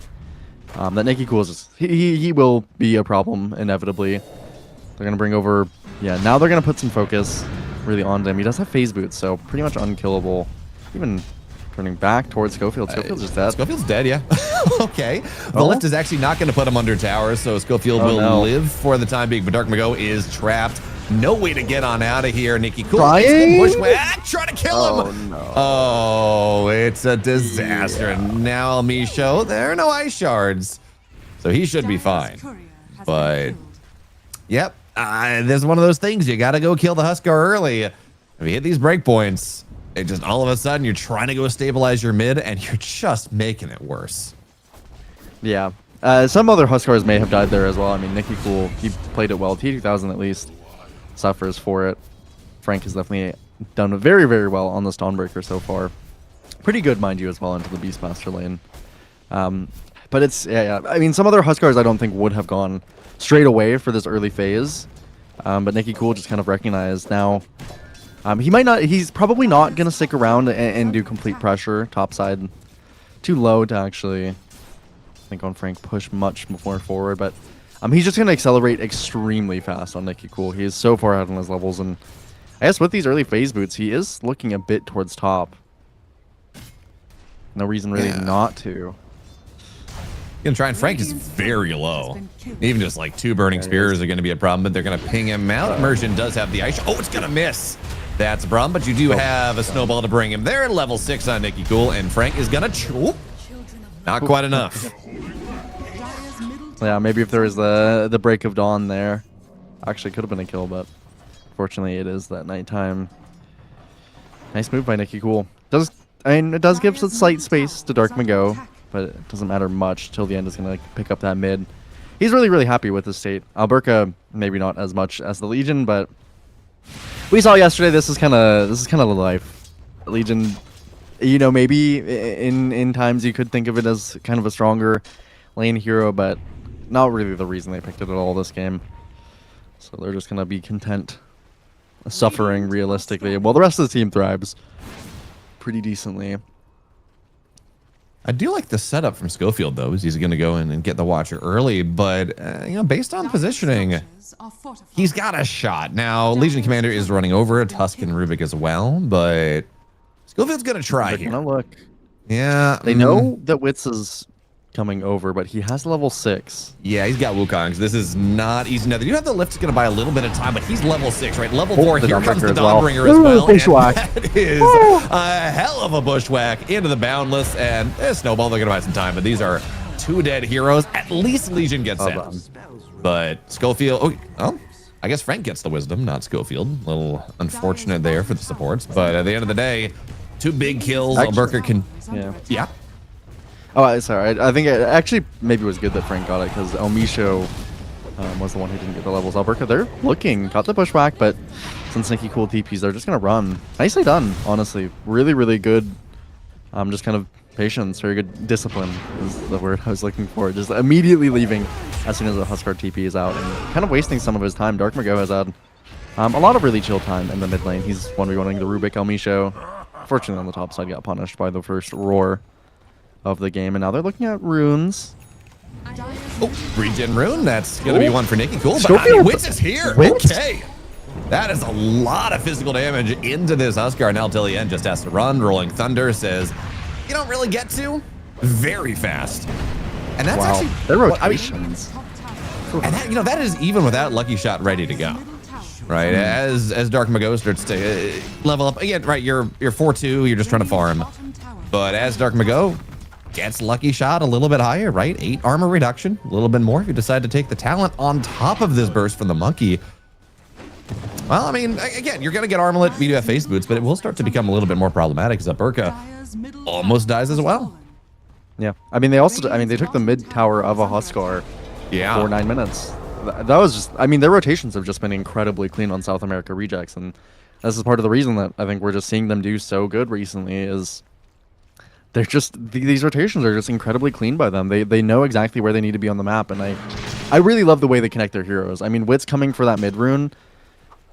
that Nikki Cool is just, he will be a problem inevitably. They're going to bring over, yeah, now they're going to put some focus really on him. He does have phase boots, so pretty much unkillable. Even turning back towards Schofield. Schofield's just dead. Schofield's dead, yeah. Okay. The lift is actually not going to put him under towers, so Schofield will live for the time being, but Dark Mago is trapped. No way to get on out of here. Nikki Cool. Bushwhack, trying to kill him. No. Oh, it's a disaster. Yeah. And now Misho, there are no ice shards, so he should be fine. But, yep, there's one of those things. You got to go kill the Huskar early. If you hit these breakpoints, it just all of a sudden you're trying to go stabilize your mid and you're just making it worse. Yeah. Some other Huskars may have died there as well. I mean, Nikki Cool, he played it well. T2000 at least suffers for it. Frank has definitely done very, very well on the Stonebreaker so far. Pretty good, mind you, as well into the Beastmaster lane. But it's, yeah. I mean, some other Huskars I don't think would have gone straight away for this early phase. But Nikki Cool just kind of recognized now. He might not. He's probably not gonna stick around and do complete pressure topside. Too low to actually, I think, on Frank push much more forward. But he's just gonna accelerate extremely fast on Nikki Cool. He is so far out on his levels, and I guess with these early phase boots, he is looking a bit towards top. No reason really not to. Gonna try, and Frank is very low. Even just like 2 burning spears are gonna be a problem, but they're gonna ping him out. Immersion does have the ice. Oh, it's gonna miss. That's a problem, but you do have a snowball to bring him there. Level 6 on Nicky Cool, and Frank is gonna not quite enough. Yeah, maybe if there was the break of dawn there, actually could have been a kill, but fortunately it is that nighttime. Nice move by Nicky Cool. It does give some slight space to DreamLeague, but it doesn't matter much till the end. Is gonna pick up that mid. He's really happy with his state. Alberca maybe not as much as the Legion, but we saw yesterday. This is kind of the life. Legion, you know, maybe in times you could think of it as kind of a stronger lane hero, but not really the reason they picked it at all this game. So they're just gonna be content suffering realistically, while the rest of the team thrives pretty decently. I do like the setup from Schofield, though, is he's going to go in and get the Watcher early, but, you know, based on positioning, he's got a shot. Now, Legion Commander is running over a Tusk and Rubik as well, but Schofield's going to try here. Look. Yeah. They know that Witz is coming over, but he has level 6. Yeah, he's got Wukongs. This is not easy. Now, they do have the lift. It's going to buy a little bit of time, but he's level 6, right? Level 4. Here comes the Dawnbringer as well. That is a hell of a bushwhack into the Boundless, and Snowball, they're going to buy some time, but these are 2 dead heroes. At least Legion gets down. But Schofield, oh, I guess Frank gets the Wisdom, not Schofield. A little unfortunate there for the supports, but at the end of the day, 2 big kills. Alberca can, yeah. Oh, sorry. I think it actually maybe was good that Frank got it because Elmisho was the one who didn't get the levels. Alberca, they're looking, got the pushback, but since Nicky Cool TPs, they're just going to run. Nicely done, honestly. Really good. Just kind of patience, very good discipline is the word I was looking for. Just immediately leaving as soon as the Huskar TP is out and kind of wasting some of his time. DreamLeague has had a lot of really chill time in the mid lane. He's 1v1ing the Rubik Elmisho. Fortunately, on the top side, got punished by the first roar of the game, and now they're looking at runes. Oh, regen rune. That's going to be one for Nicky Cool, but Witz is here. Okay. That is a lot of physical damage into this Huskar. Now Tillian just has to run. Rolling Thunder says, you don't really get to very fast. And that's actually their rotations. And that, you know, that is even without Lucky Shot ready to go. Right, as Dark Mago starts to level up again, right? You're 4-2, you're just trying to farm. But as Dark Mago gets Lucky Shot a little bit higher, right? 8 armor reduction, a little bit more if you decide to take the talent on top of this burst from the monkey. Well, I mean, again, you're going to get armlet, we do have face boots, but it will start to become a little bit more problematic as Alberca almost dies as well. Yeah, I mean, they took the mid tower of a Huskar for 9 minutes. That was just, I mean, their rotations have just been incredibly clean on South America rejects, and this is part of the reason that I think we're just seeing them do so good recently is they're just, these rotations are just incredibly clean by them. They know exactly where they need to be on the map, and I really love the way they connect their heroes. I mean, Wit's coming for that mid rune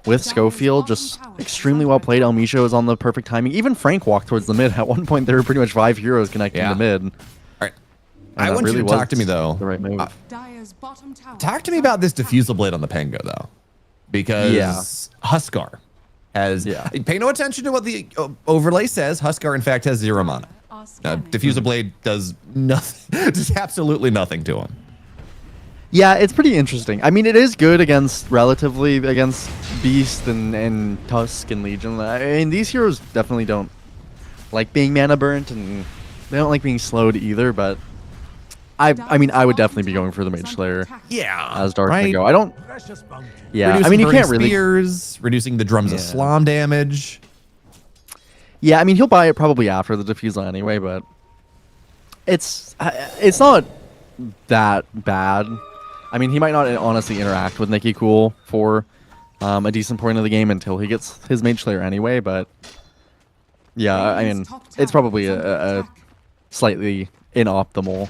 with Schofield, just extremely well played. Elmisho is on the perfect timing. Even Frank walked towards the mid. At one point, there were pretty much 5 heroes connecting the mid. I want you to talk to me, though. The right move. Talk to me about this diffusal blade on the Pango, though. Because Huskar has... Pay no attention to what the overlay says. Huskar, in fact, has 0 mana. Diffusal blade does nothing. Does absolutely nothing to him. Yeah, it's pretty interesting. I mean, it is good against Beast and Tusk and Legion. I mean, these heroes definitely don't like being mana burnt, and they don't like being slowed either, but... I mean, I would definitely be going for the Mage Slayer. Yeah. As Dark Mago. I don't... Yeah, reducing I mean, you can't really... Spears, reducing the Drums of Slam damage. Yeah, I mean, he'll buy it probably after the Diffusal anyway, but... It's not that bad. I mean, he might not honestly interact with Nicky Cool for a decent point of the game until he gets his Mage Slayer anyway, but... Yeah, I mean, it's probably a slightly... unoptimal.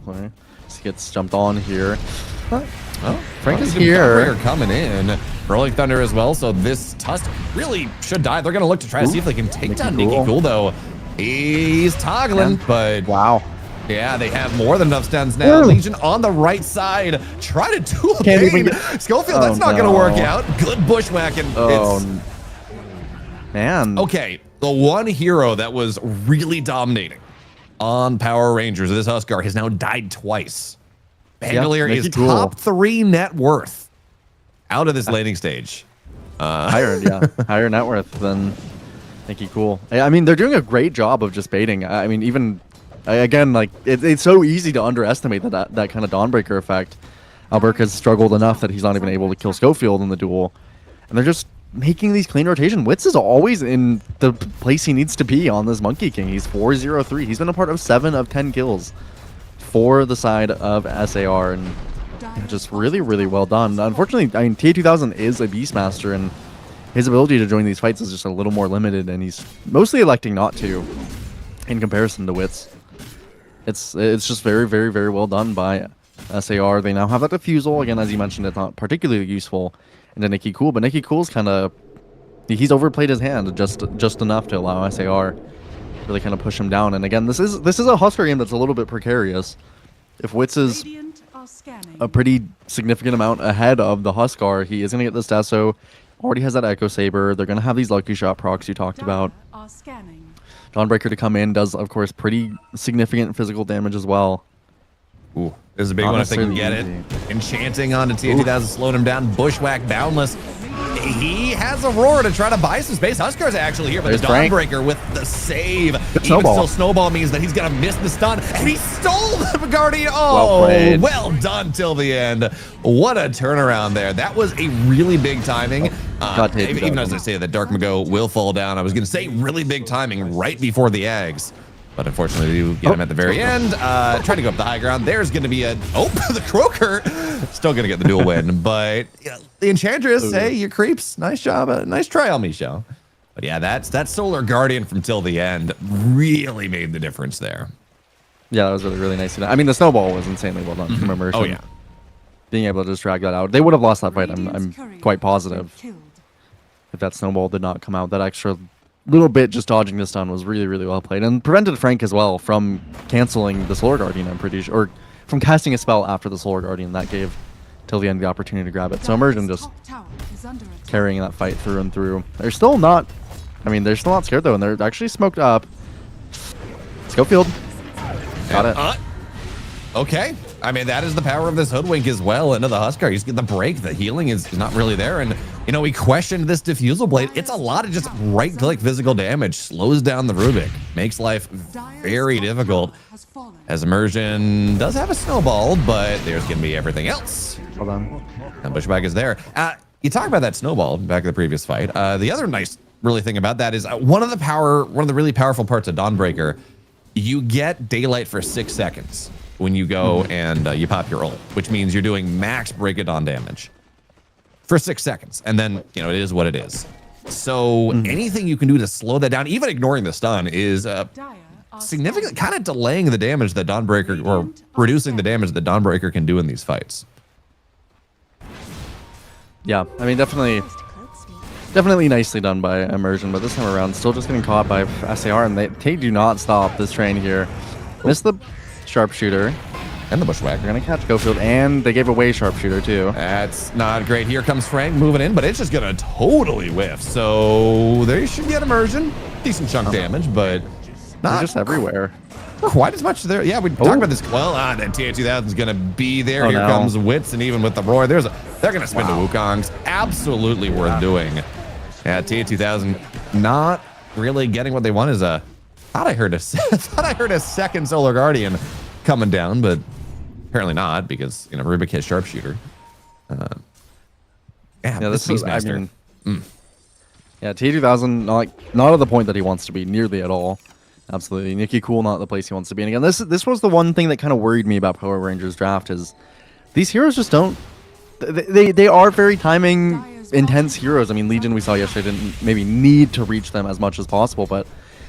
Right? He gets jumped on here. Oh, Frank is here. Coming in. Rolling Thunder as well, so this Tusk really should die. They're going to look to try to see if they can take down Nicky Cool, though. He's toggling, but... Wow. Yeah, they have more than enough stuns now. Legion on the right side. Try to do a pain. Schofield, that's not going to work out. Good bushwhacking. Man. Okay, the one hero that was really dominating on Power Rangers. This Huskar has now died twice. Bandolier is Nikki Cool. top 3 net worth out of this laning stage. Higher net worth than Nikki Cool. I mean, they're doing a great job of just baiting. I mean, even again, like it's so easy to underestimate that kind of Dawnbreaker effect. Alberca has struggled enough that he's not even able to kill Schofield in the duel, and they're just making these clean rotation. Witz is always in the place he needs to be on this Monkey King. He's 4-0-3. He's been a part of 7 of 10 kills for the side of SAR, and just really, really well done. Unfortunately, I mean, TA2000 is a Beastmaster, and his ability to join these fights is just a little more limited, and he's mostly electing not to in comparison to Witz. It's just very, very, very well done by SAR. They now have that defusal. Again, as you mentioned, it's not particularly useful into Nikki Cool, but Nikki Cool's kind of... he's overplayed his hand just enough to allow SAR really kind of push him down. And again, this is a Huskar game that's a little bit precarious. If Witz is a pretty significant amount ahead of the Huskar, he is going to get this Deso. Already has that Echo Saber. They're going to have these Lucky Shot procs you talked about. Dawnbreaker to come in does, of course, pretty significant physical damage as well. Ooh, this is a big one if they can get it. Enchanting onto TA2000, slowing him down. Bushwhack, Boundless. He has Aurora to try to buy some space. Huskar's actually here, but the Dawnbreaker with the save. Even still, Snowball means that he's going to miss the stun, and he stole the Guardian. Oh, well done till the end. What a turnaround there. That was a really big timing. Even as I say that Dark Mago will fall down, I was going to say really big timing right before the Ags. But unfortunately, you get him at the very end. Trying to go up the high ground. There's going to be a... oh, the Croaker. Still going to get the dual win. But the Enchantress, hey, you creeps. Nice job. Nice try on me, Shell. But yeah, that Solar Guardian from till the end really made the difference there. Yeah, that was really, really nice. I mean, the Snowball was insanely well done from Immersion. Oh, yeah. Being able to just drag that out. They would have lost that fight, I'm quite positive. If that Snowball did not come out, that extra... little bit just dodging the stun was really, really well played, and prevented Frank as well from canceling the Solar Guardian, I'm pretty sure, or from casting a spell after the Solar Guardian. That gave till the end the opportunity to grab it. So Immersion just carrying that fight through and through. They're still not, I mean, they're still not scared though, and they're actually smoked up. Schofield. Got it. Okay. I mean, that is the power of this Hoodwink as well into the Huskar. He's getting the break. The healing is not really there. And, you know, we questioned this Diffusal Blade. It's a lot of just right-click physical damage. Slows down the Rubik. Makes life very difficult. As Immersion does have a Snowball, but there's going to be everything else. Hold on. And Bushback is there. You talk about that Snowball back in the previous fight. The other nice really thing about that is one of the really powerful parts of Dawnbreaker, you get daylight for 6 seconds. When you go and you pop your ult, which means you're doing max Break of Dawn damage for 6 seconds. And then, you know, it is what it is. So anything you can do to slow that down, even ignoring the stun, is significant, kind of delaying the damage that Dawnbreaker, or reducing the damage that Dawnbreaker can do in these fights. Yeah, I mean, definitely nicely done by Immersion, but this time around, still just getting caught by SAR, and they do not stop this train here. Miss the Sharpshooter and the Bushwhack. They're gonna catch Schofield, and they gave away Sharpshooter too. That's not great. Here comes Frank moving in, but it's just gonna totally whiff. So they should get Immersion. Decent chunk damage, but not just everywhere. Quite as much there. Yeah, we talked about this. Well, then TA2000 is gonna be there. Here comes Witz, and even with the roar, they're gonna spin to Wukong's. Absolutely worth doing. Yeah, TA2000 not really getting what they want. Is a thought I heard a second Solar Guardian coming down, but apparently not, because, you know, Rubik hit Sharpshooter. This Beastmaster. Yeah, TA2000 not at the point that he wants to be nearly at all. Absolutely. Nikki Cool not the place he wants to be. And again, this was the one thing that kind of worried me about Power Rangers draft, is these heroes just don't, they are very timing intense heroes. I mean, Legion we saw yesterday didn't maybe need to reach them as much as possible, but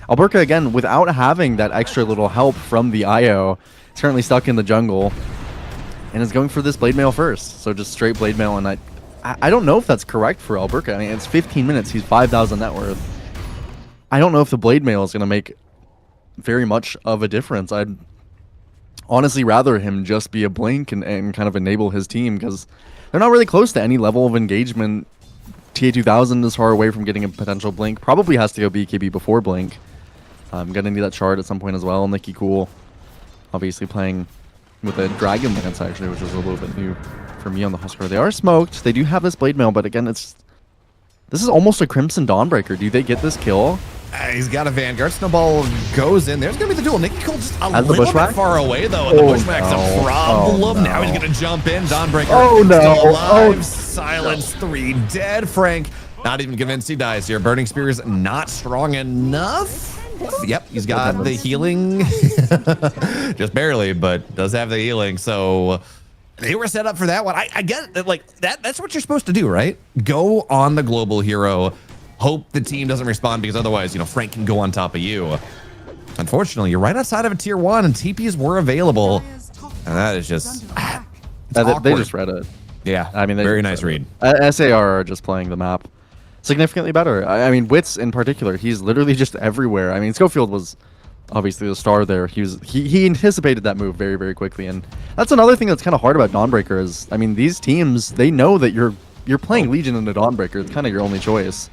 Alberca, again, without having that extra little help from the IO, is currently stuck in the jungle and is going for this Blade Mail first. So just straight Blade Mail, and I don't know if that's correct for Alberca. I mean, it's 15 minutes. He's 5,000 net worth. I don't know if the Blade Mail is going to make very much of a difference. I'd honestly rather him just be a blink and kind of enable his team, because they're not really close to any level of engagement. TA2000 is far away from getting a potential blink. Probably has to go BKB before blink. I'm gonna need that shard at some point as well. Nicky Cool, obviously playing with a Dragon Lance actually, which is a little bit new for me on the Huskar. They are smoked. They do have this Blade Mail, but again, this is almost a Crimson Dawnbreaker. Do they get this kill? He's got a Vanguard. Snowball goes in. There's going to be the duel. Nicky Cole just a As the little Bushwhack? bit far away, though. And the Bushwhack's a problem. Oh, Now he's going to jump in. Dawnbreaker Oh, no. still alive. Oh. Silence 3 dead. Frank, not even convinced he dies here. Burning Spear is not strong enough. Yep, he's got the healing. Just barely, but does have the healing. So they were set up for that one. I get it. Like, that's what you're supposed to do, right? Go on the global hero. Hope the team doesn't respond, because otherwise, you know, Frank can go on top of you. Unfortunately, you're right outside of a tier 1, and TPs were available. And that is just... They just read it. Yeah, I mean, very nice read. SAR are just playing the map significantly better. I mean, Wits in particular, he's literally just everywhere. I mean, Schofield was obviously the star there. He anticipated that move very, very quickly, and that's another thing that's kind of hard about Dawnbreaker is, I mean, these teams, they know that you're playing Legion into Dawnbreaker. It's kind of your only choice.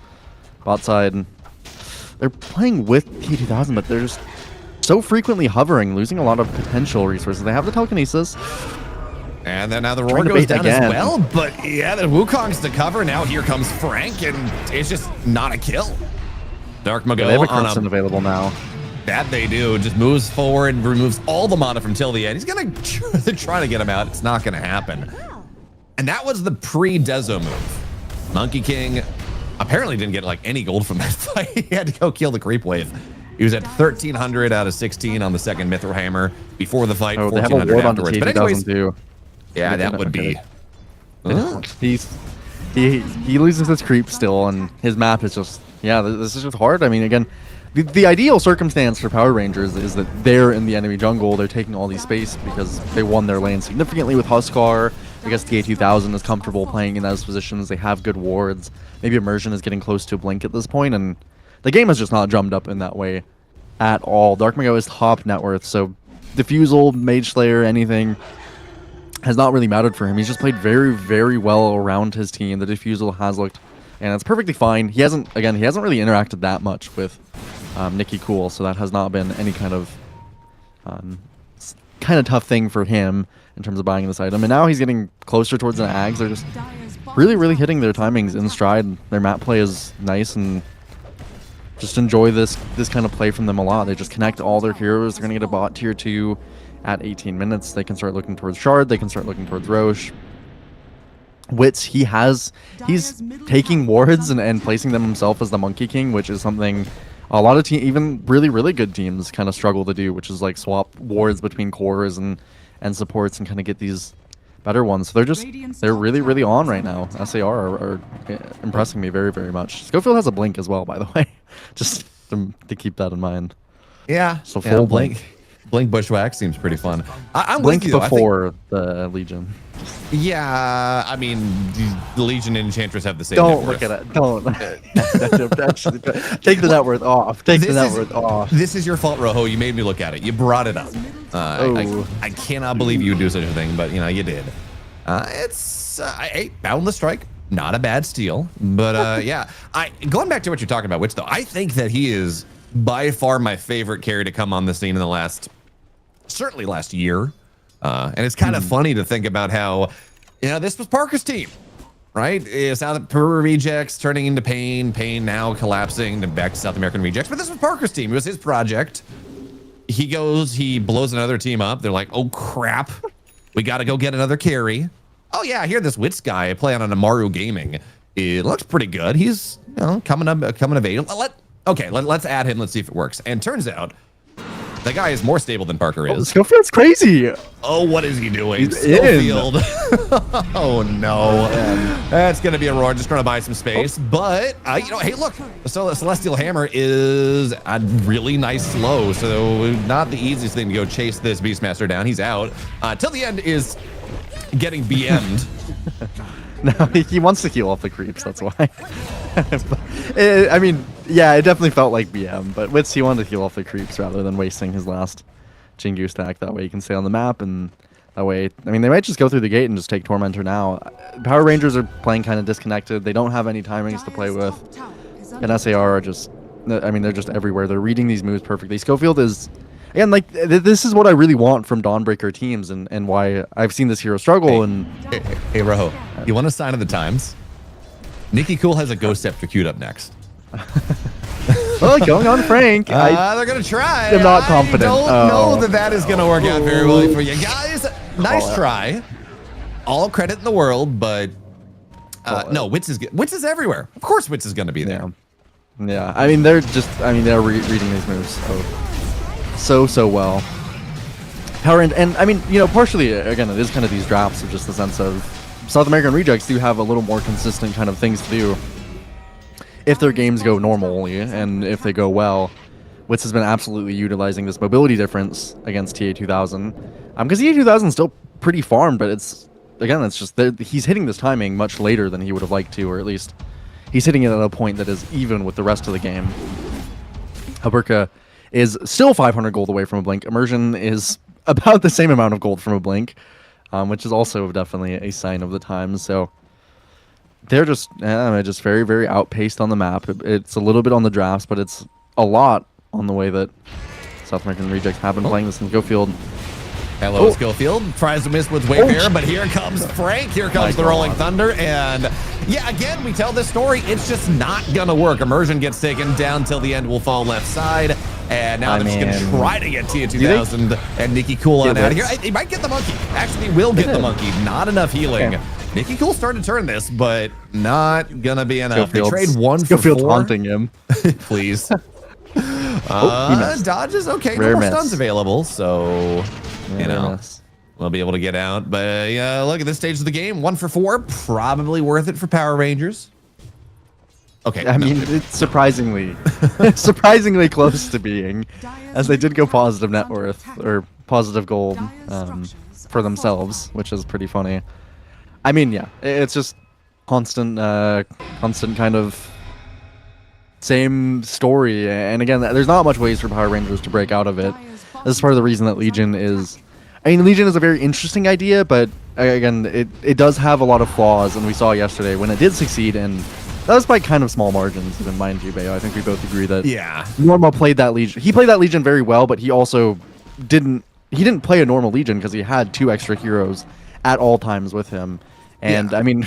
Bot side, they're playing with T2000, but they're just so frequently hovering, losing a lot of potential resources. They have the telekinesis. And then now the roar goes down as well, but yeah, the Wukong's to cover. Now here comes Frank, and it's just not a kill. Dark Mago They have a on Crimson available now. That they do. Just moves forward, removes all the mana from till the end. He's going to try to get him out. It's not going to happen. And that was the pre-Dezo move. Monkey King apparently didn't get like any gold from that fight. He had to go kill the creep wave. He was at 1,300 out of 16 on the second Mithril Hammer before the fight. Oh, they have a ward on the afterwards. But anyways, too. yeah, that would be. He loses his creep still, and his map is just, yeah, this is just hard. I mean, again, the ideal circumstance for Power Rangers is that they're in the enemy jungle, they're taking all these space because they won their lane significantly with Huskar. I guess the A2000 is comfortable playing in those positions. They have good wards. Maybe Immersion is getting close to a blink at this point, and the game is just not drummed up in that way at all. Dark Mago is top net worth, so Diffusal, Mage Slayer, anything has not really mattered for him. He's just played very, very well around his team. The Diffusal has looked, and it's perfectly fine. He hasn't really interacted that much with Nicky Cool, so that has not been any kind of tough thing for him in terms of buying this item. And now he's getting closer towards an Ags. They're just really, really hitting their timings in stride. Their map play is nice, and just enjoy this kind of play from them a lot. They just connect all their heroes. They're going to get a bot tier 2 at 18 minutes. They can start looking towards Shard. They can start looking towards Roche. Wits, he's taking wards and placing them himself as the Monkey King, which is something a lot of teams, even really, really good teams, kind of struggle to do, which is like swap wards between cores and supports and kind of get these better ones. So they're really, really on right now. SAR are impressing me very, very much. Schofield has a blink as well, by the way, just to keep that in mind. Yeah, so full blink. Blink Bushwhack seems pretty fun. I'm blink with you, before the Legion. Yeah, I mean, the Legion and Enchantress have the same. Don't look at it. Don't. Actually, take the net worth off. Take the net worth off. This is your fault, Rojo. You made me look at it. You brought it up. I cannot believe you would do such a thing, but you know you did. It's Boundless Strike, not a bad steal, but yeah. Going back to what you're talking about, which though I think that he is by far my favorite carry to come on the scene in the certainly last year. And it's kind of funny to think about how, you know, this was Parker's team, right? South Peru Rejects turning into Pain now collapsing back to South American Rejects. But this was Parker's team. It was his project. He blows another team up. They're like, oh crap, we got to go get another carry. Oh yeah, I hear this Wits guy playing on Amaru Gaming. It looks pretty good. He's, you know, coming of age. Let's add him. Let's see if it works. And turns out the guy is more stable than Parker is. Schofield's crazy. Oh, what is he doing? He's Schofield. Oh no. That's gonna be a roar. Just trying to buy some space. But you know, hey, look. So the Celestial Hammer is a really nice slow. So not the easiest thing to go chase this Beastmaster down. He's out. Till the end is getting BM'd. No, he wants to heal off the creeps, that's why. I mean, yeah, it definitely felt like BM, but Wits, he wanted to heal off the creeps rather than wasting his last Jingu stack. That way he can stay on the map, and that way, I mean, they might just go through the gate and just take Tormentor now. Power Rangers are playing kind of disconnected. They don't have any timings to play with, and SAR are just I mean, they're just everywhere. They're reading these moves perfectly. Schofield is, again, like this is what I really want from Dawnbreaker teams, and why I've seen this hero struggle. Hey, Rojo, you want a sign of the times? Nikki Cool has a Ghost Scepter queued up next. Well, going on Frank. They're gonna try. I'm not confident. I don't know that is gonna work out very well for you guys. Nice try. All credit in the world, but no, Wits is everywhere. Of course, Wits is gonna be there. Yeah. I mean, they're reading these moves so well. Power and I mean, partially again, it is kind of these drafts of just the sense of South American rejects do have a little more consistent kind of things to do if their games go normally and if they go well. Wits has been absolutely utilizing this mobility difference against TA2000, because TA2000 is still pretty farmed, but it's just he's hitting this timing much later than he would have liked to, or at least he's hitting it at a point that is even with the rest of the game. Haburka is still 500 gold away from a blink. Immersion is about the same amount of gold from a blink, which is also definitely a sign of the times. So they're just very, very outpaced on the map. It's a little bit on the drafts, but it's a lot on the way that South American rejects have been playing this in Schofield. Hello, Schofield. Tries to miss with Wayfarer, but here comes Frank. Here comes the Rolling Thunder. And yeah, again, we tell this story. It's just not going to work. Immersion gets taken down till the end. Will fall left side. And now they're just going to try to get Tia2000 and Nikki Cool on out of here. He might get the monkey. Actually, he will get the monkey. Not enough healing. Yeah. Nikki Cool started to turn this, but not going to be enough. They trade 1 for 4. Taunting him. Please. Dodges. Okay, no more stuns available. So... we'll be able to get out. But look at this stage of the game. 1 for 4. Probably worth it for Power Rangers. Okay. I mean, it's surprisingly close to being, as they did go positive net worth or positive gold for themselves, which is pretty funny. I mean, yeah, it's just constant kind of same story. And again, there's not much ways for Power Rangers to break out of it. This is part of the reason that Legion is... I mean, Legion is a very interesting idea, but again, it does have a lot of flaws, and we saw yesterday when it did succeed, and that was by kind of small margins, even mind you, Bayo. I think we both agree that Norma played that Legion. He played that Legion very well, but he also didn't play a normal Legion because he had 2 extra heroes at all times with him. And I mean,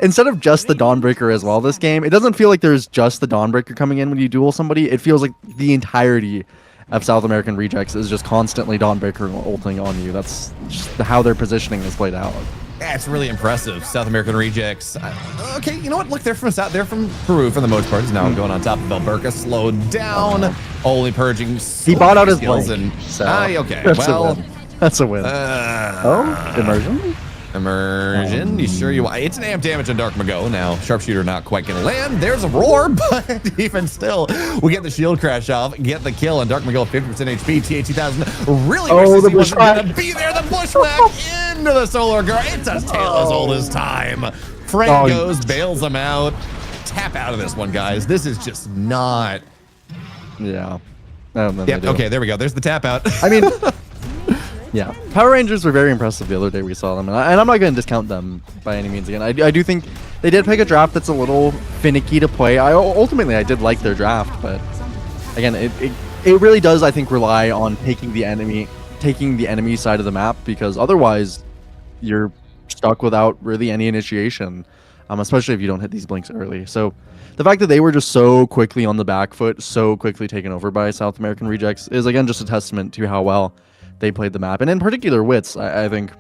instead of just the Dawnbreaker as well this game, it doesn't feel like there's just the Dawnbreaker coming in when you duel somebody. It feels like the entirety of South American rejects is just constantly Dawnbreaker ulting on you. That's just how their positioning is played out. Yeah, it's really impressive. South American rejects. Okay, you know what? Look, they're from Peru for the most part. Now I'm going on top of Alberca. Slowed down. Only purging. He bought out his skills blink, and so okay. That's a win. Immersion. Immersion. You sure you want? It's an amp damage on Dark Mago. Now, Sharpshooter not quite going to land. There's a roar, but even still, we get the shield crash off, get the kill, and Dark Mago 50% HP. TA2000 really wishes he wasn't going to be there. The bushwhack into the solar girl. It's a tale as old as time. Frank goes, bails him out. Tap out of this one, guys. This is just not. Yeah. Okay, there we go. There's the tap out. I mean. Yeah, Power Rangers were very impressive the other day we saw them, and I'm not going to discount them by any means. Again, I do think they did pick a draft that's a little finicky to play. Ultimately, I did like their draft, but again, it really does, I think, rely on taking the enemy side of the map, because otherwise you're stuck without really any initiation, especially if you don't hit these blinks early. So the fact that they were just so quickly on the back foot, so quickly taken over by South American rejects is, again, just a testament to how well they played the map, and in particular Wits. I think,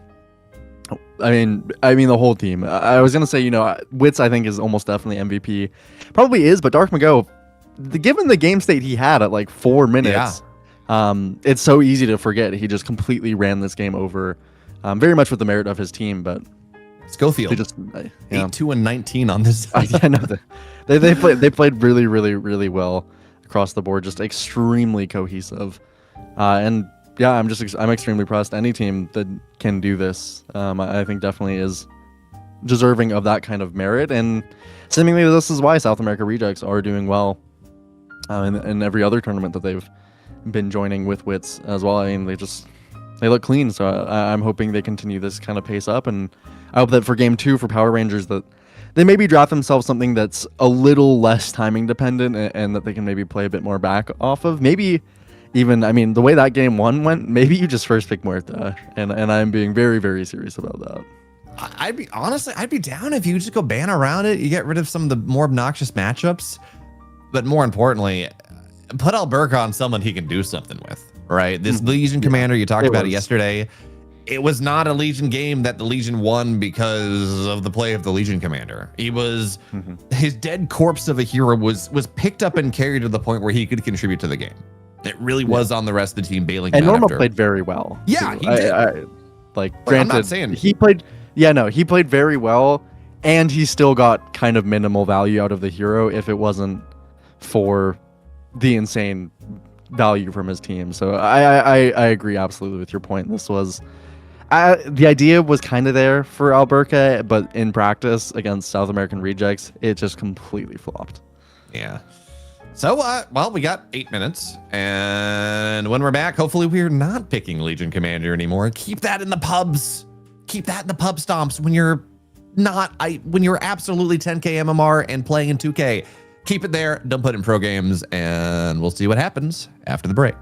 I mean the whole team. I was gonna say, Wits I think is almost definitely MVP, probably is, but Dark Mago, given the game state he had at like 4 minutes, it's so easy to forget he just completely ran this game over, very much with the merit of his team. But Schofield, they just 8-2-19 on this. Yeah, no, they played really, really, really well across the board, just extremely cohesive, and. Yeah, I'm extremely impressed. Any team that can do this, I think definitely is deserving of that kind of merit. And seemingly this is why South America rejects are doing well in every other tournament that they've been joining with Wits as well. I mean, they look clean. So I'm hoping they continue this kind of pace up. And I hope that for game 2 for Power Rangers that they maybe draft themselves something that's a little less timing dependent and that they can maybe play a bit more back off of. Maybe even, I mean, the way that game 1 went, maybe you just first pick Muerta, and I'm being very, very serious about that. I'd be down if you just go ban around it. You get rid of some of the more obnoxious matchups, but more importantly, put Alberca on someone he can do something with, right? This Legion commander, you talked about it yesterday. It was not a Legion game that the Legion won because of the play of the Legion commander. He was his dead corpse of a hero was picked up and carried to the point where he could contribute to the game. It really was on the rest of the team bailing. And him out Norma after. played very well. Yeah, too. he did. Granted, I'm not saying he played. Yeah, no, he played very well, and he still got kind of minimal value out of the hero if it wasn't for the insane value from his team. So I agree absolutely with your point. This was the idea was kind of there for Alberca, but in practice against South American rejects, it just completely flopped. Yeah. So, well, we got 8 minutes, and when we're back, hopefully we're not picking Legion Commander anymore. Keep that in the pubs. Keep that in the pub stomps when you're not, when you're absolutely 10k MMR and playing in 2k. Keep it there. Don't put it in pro games, and we'll see what happens after the break.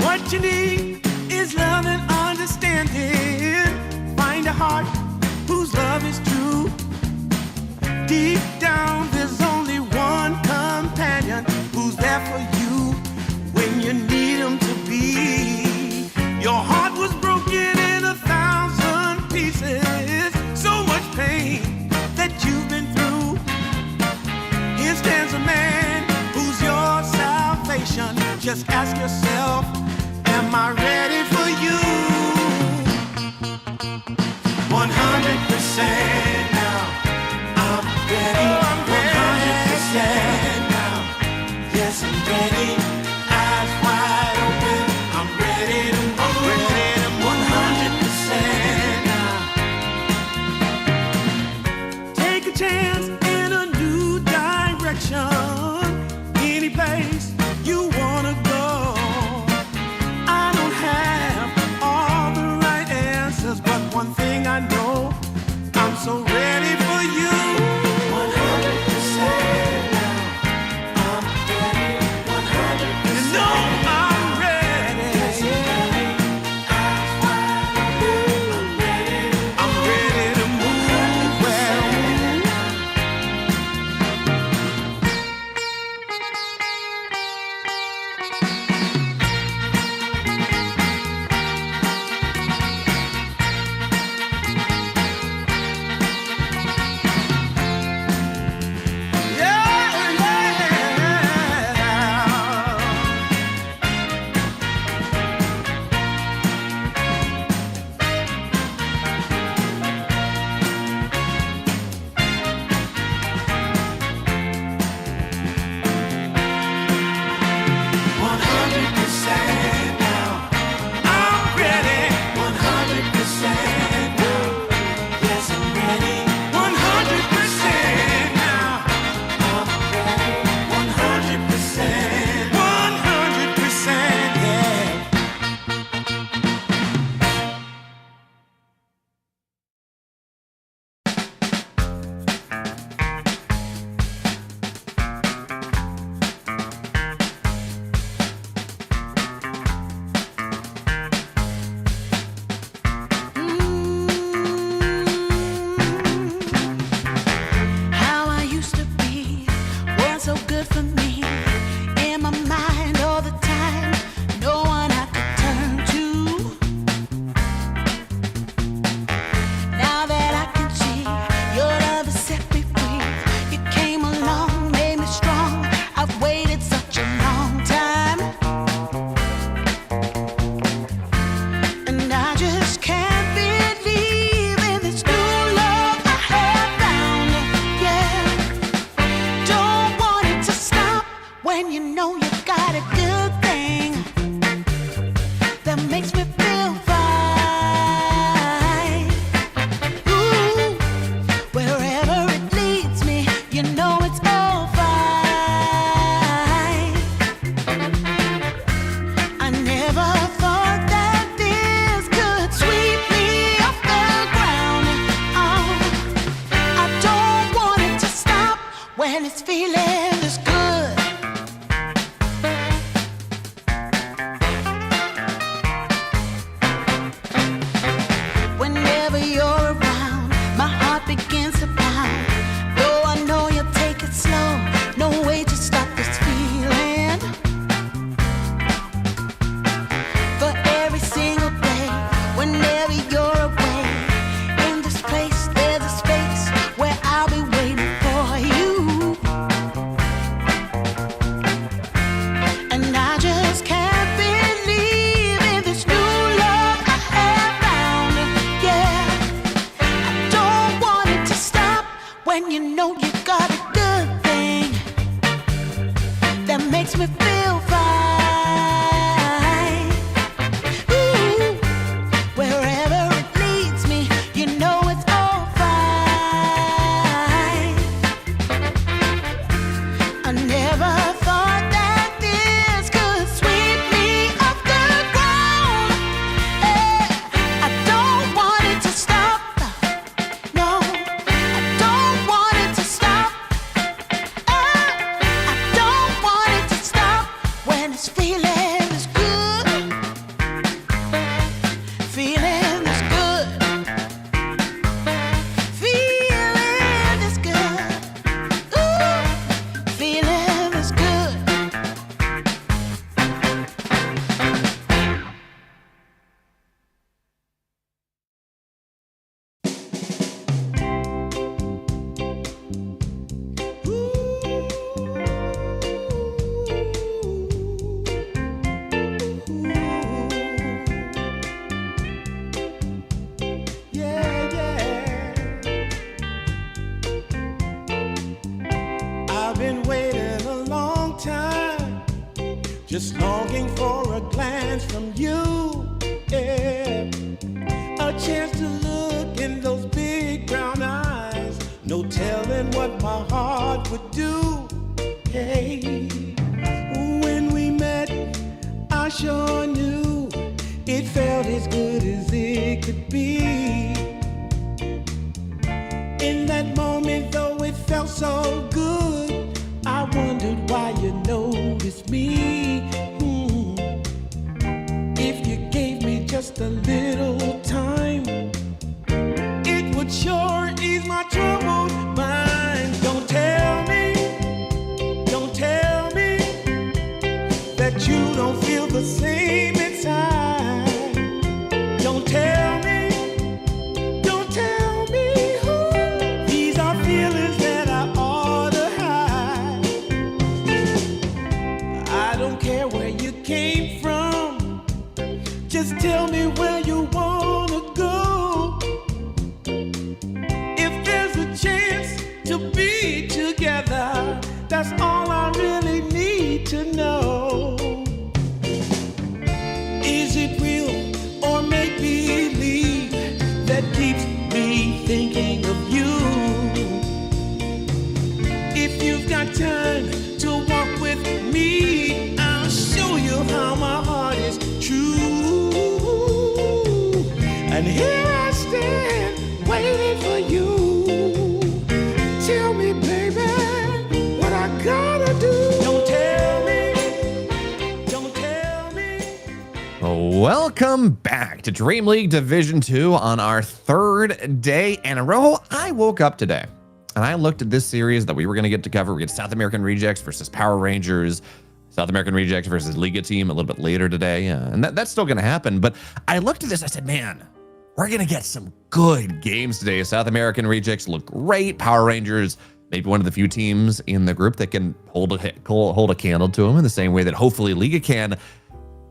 What you need is love and understanding. Find a heart whose love is true. Deep down, there's only one companion who's there for you when you need him to be. Your heart was broken in 1,000 pieces. So much pain that you've been through. Here stands a man who's your salvation. Just ask yourself, am I ready for you? 100% now. I'm ready. 100% now. Yes, I'm ready. Eyes wide open. I'm ready to move. 100% now. Take a chance in a new direction. Any place you wanna go. I don't have all the right answers, but one thing I know, I'm so ready for you. 100% now. I'm ready. 100%. You know I'm ready. Yes, I'm ready. Eyes wide open. I'm ready to move. Well. Stop. when it's feeling this good. Whenever you're around, my heart begins to pound. Though I know you'll take it slow, no way to stop this feeling. For every single day, whenever you're away, in this place there's a space where I'll be waiting for you. And I just can't believe in this new love I have found. Yeah, I don't want it to stop when you know you got a good thing that makes me feel fine. Ooh, wherever it leads me, you know it's all fine. I never thought that this could sweep me off the ground. I don't want it to stop. No, I don't want it to stop. I don't want it to stop when it's feeling this good. Feeling this good. Feeling this good. Ooh, feeling this good. Yeah, yeah. I've been waiting a long time, just longing for a glance from you. Yeah, a chance to look in those big brown eyes. No telling what my heart would do. Hey, when we met, I sure knew it felt as good as it could be. In that moment, though it felt so good, I wondered why you noticed me. If you gave me just a little time, it would sure ease my troubled mind. Don't tell me that you don't feel the same inside. Don't tell me who. These are feelings that I ought to hide. I don't care where you came from, just tell me where you wanna go. If there's a chance to be together, that's all I really need to know. Is it real or make believe that keeps me thinking of you? If you've got time to walk with me, I'll show you how my heart is true. And here I stand waiting for you. Tell me, baby, what I gotta do. Don't tell me. Welcome back to Dream League Division 2 on our third day in a row. I woke up today and I looked at this series that we were going to get to cover. We get South American Rejects versus Power Rangers, South American Rejects versus Liga team a little bit later today. And that's still going to happen. But I looked at this, I said, man, we're going to get some good games today. South American Rejects look great. Power Rangers, maybe one of the few teams in the group that can hold a candle to them in the same way that hopefully Liga can.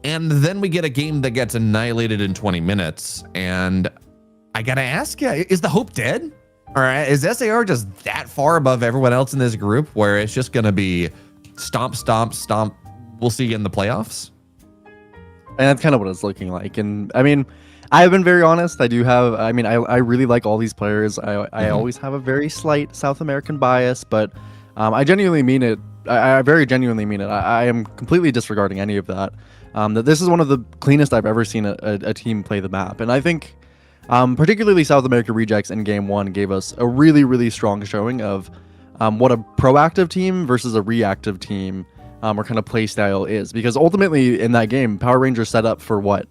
And then we get a game that gets annihilated in 20 minutes. And I got to ask you, is the hope dead? All right, is SAR just that far above everyone else in this group where it's just going to be stomp, stomp, stomp? We'll see you in the playoffs? And that's kind of what it's looking like. And I mean, I've been very honest. I really like all these players. I always have a very slight South American bias, but I genuinely mean it. I very genuinely mean it. I am completely disregarding any of that. That this is one of the cleanest I've ever seen a team play the map. And I think particularly South America Rejects in Game 1 gave us a really, really strong showing of what a proactive team versus a reactive team or kind of play style is. Because ultimately in that game, Power Rangers set up for what?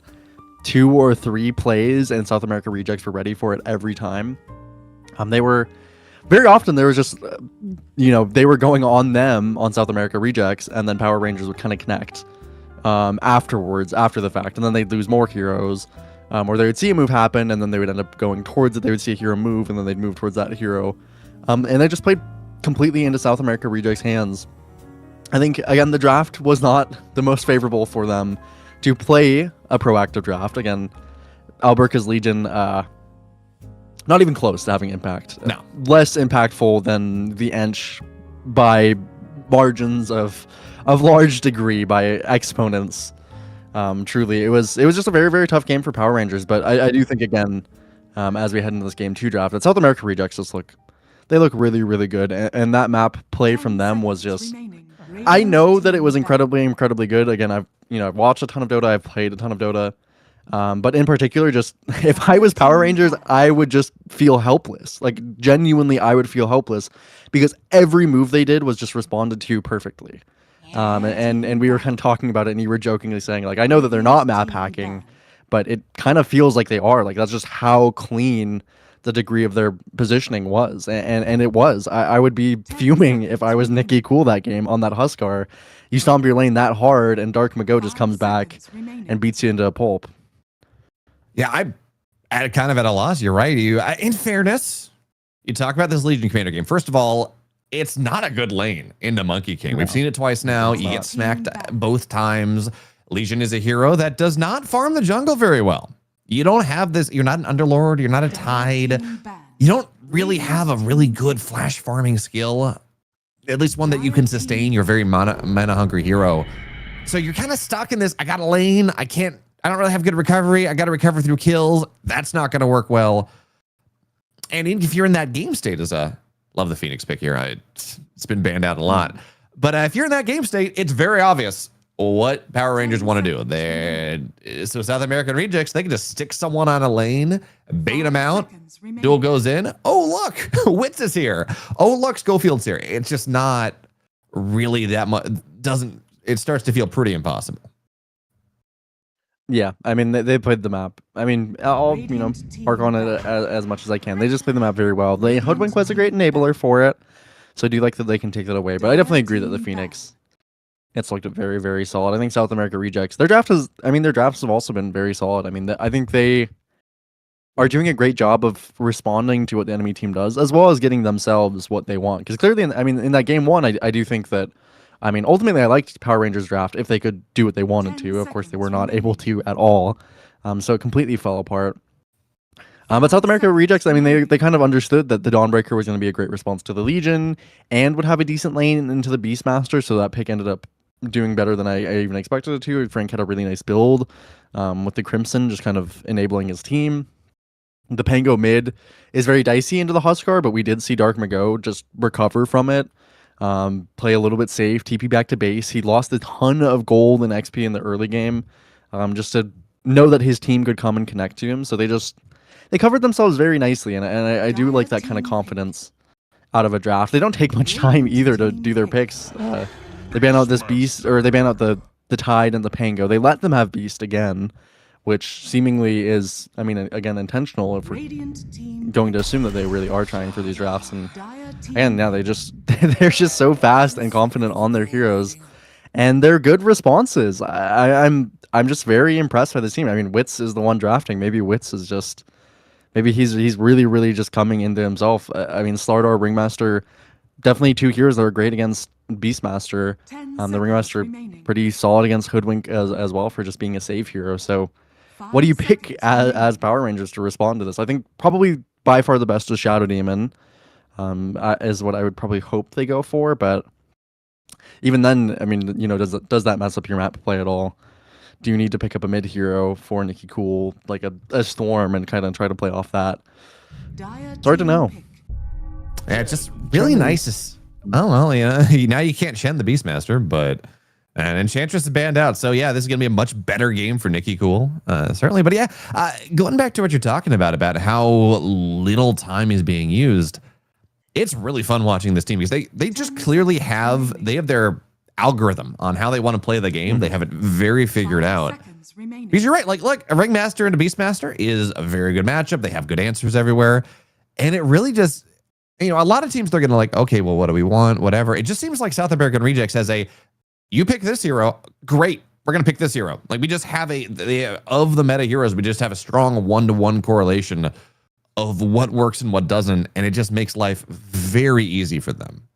2 or 3 plays, and South America Rejects were ready for it every time. They were very often there was just they were going on them on South America Rejects, and then Power Rangers would kind of connect afterwards, after the fact, and then they'd lose more heroes, or they would see a move happen, and then they would end up going towards it. They would see a hero move, and then they'd move towards that hero, and they just played completely into South America Rejects' hands. I think again the draft was not the most favorable for them to play a proactive draft. Again, Alberca's Legion, not even close to having impact. No. Less impactful than the Ench by margins of large degree, by exponents. Truly, it was just a very, very tough game for Power Rangers. But I do think, again, as we head into this game 2 draft, that South America Rejects look really, really good. And that map play from them was just... I know that it was incredibly, incredibly good. Again, I've watched a ton of Dota. I've played a ton of Dota. But in particular, just if I was Power Rangers, I would just feel helpless. Like, genuinely, I would feel helpless because every move they did was just responded to perfectly. And we were kind of talking about it, and you were jokingly saying, like, I know that they're not map hacking, but it kind of feels like they are. Like, that's just how clean the degree of their positioning was. And it was. I would be fuming if I was Nikki Cool that game on that Huskar. You stomp your lane that hard, and Dark Mago just comes back and beats you into a pulp. Yeah, I'm kind of at a loss. You're right. In fairness, you talk about this Legion Commander game. First of all, it's not a good lane into Monkey King. No. We've seen it twice now. You get smacked both times. Legion is a hero that does not farm the jungle very well. You don't have this. You're not an Underlord. You're not a Tide. You don't really have a really good flash farming skill, at least one that you can sustain. You're a very mana hungry hero. So you're kind of stuck in this. I got a lane. I don't really have good recovery. I got to recover through kills. That's not going to work well. And if you're in that game state love the Phoenix pick here. It's been banned out a lot. But if you're in that game state, it's very obvious what Power Rangers want to do. So South American Rejects, they can just stick someone on a lane, bait them out, duel goes in. Oh, look, Wits is here. Oh, look, Schofield's here. It's just not really that much. It starts to feel pretty impossible. Yeah, I mean, they played the map. I mean, I'll, park on it as much as I can. They just played the map very well. The Hoodwink was a great enabler for it, so I do like that they can take that away. But I definitely agree that the Phoenix, it's looked very, very solid. I think South America Rejects, their drafts have also been very solid. I mean, I think they are doing a great job of responding to what the enemy team does, as well as getting themselves what they want. Because clearly, in that game 1, I do think that, ultimately, I liked Power Rangers draft if they could do what they wanted to. Of course, they were not able to at all. So it completely fell apart. But South America Rejects, they kind of understood that the Dawnbreaker was going to be a great response to the Legion and would have a decent lane into the Beastmaster. So that pick ended up doing better than I even expected it to. Frank had a really nice build with the Crimson just kind of enabling his team. The Pango mid is very dicey into the Huskar, but we did see Dark Mago just recover from it. Play a little bit safe, TP back to base. He lost a ton of gold and XP in the early game, just to know that his team could come and connect to him. So they covered themselves very nicely, and I do like that kind of confidence out of a draft. They don't take much time either to do their picks. They ban out this Beast, or they ban out the Tide and the Pango. They let them have Beast again, which seemingly is, again, intentional if we're going to assume that they really are trying for these drafts. And now they're just so fast and confident on their heroes, and they're good responses. I'm just very impressed by this team. Wits is the one drafting. Maybe Wits is just, he's really, really just coming into himself. Slardar, Ringmaster, definitely 2 heroes that are great against Beastmaster. The Ringmaster pretty solid against Hoodwink as well for just being a safe hero. So what do you pick as Power Rangers to respond to this? I think probably by far the best is Shadow Demon, is what I would probably hope they go for. But even then, does that mess up your map play at all? Do you need to pick up a mid hero for Nikki Cool, like a Storm, and kind of try to play off that? It's hard to know. Yeah, it's just really nice. Oh, well, now you can't Shen the Beastmaster, and Enchantress is banned out. So, yeah, this is going to be a much better game for Nikki Cool, certainly. But, yeah, going back to what you're talking about how little time is being used, it's really fun watching this team because they just clearly have their algorithm on how they want to play the game. They have it very figured out. Because you're right, like a Ringmaster and a Beastmaster is a very good matchup. They have good answers everywhere. And it really just, a lot of teams, they're going to like, okay, well, what do we want? Whatever. It just seems like South American Rejects has you pick this hero, great. We're going to pick this hero. Like we just have of the meta heroes, we just have a strong 1-to-1 correlation of what works and what doesn't. And it just makes life very easy for them.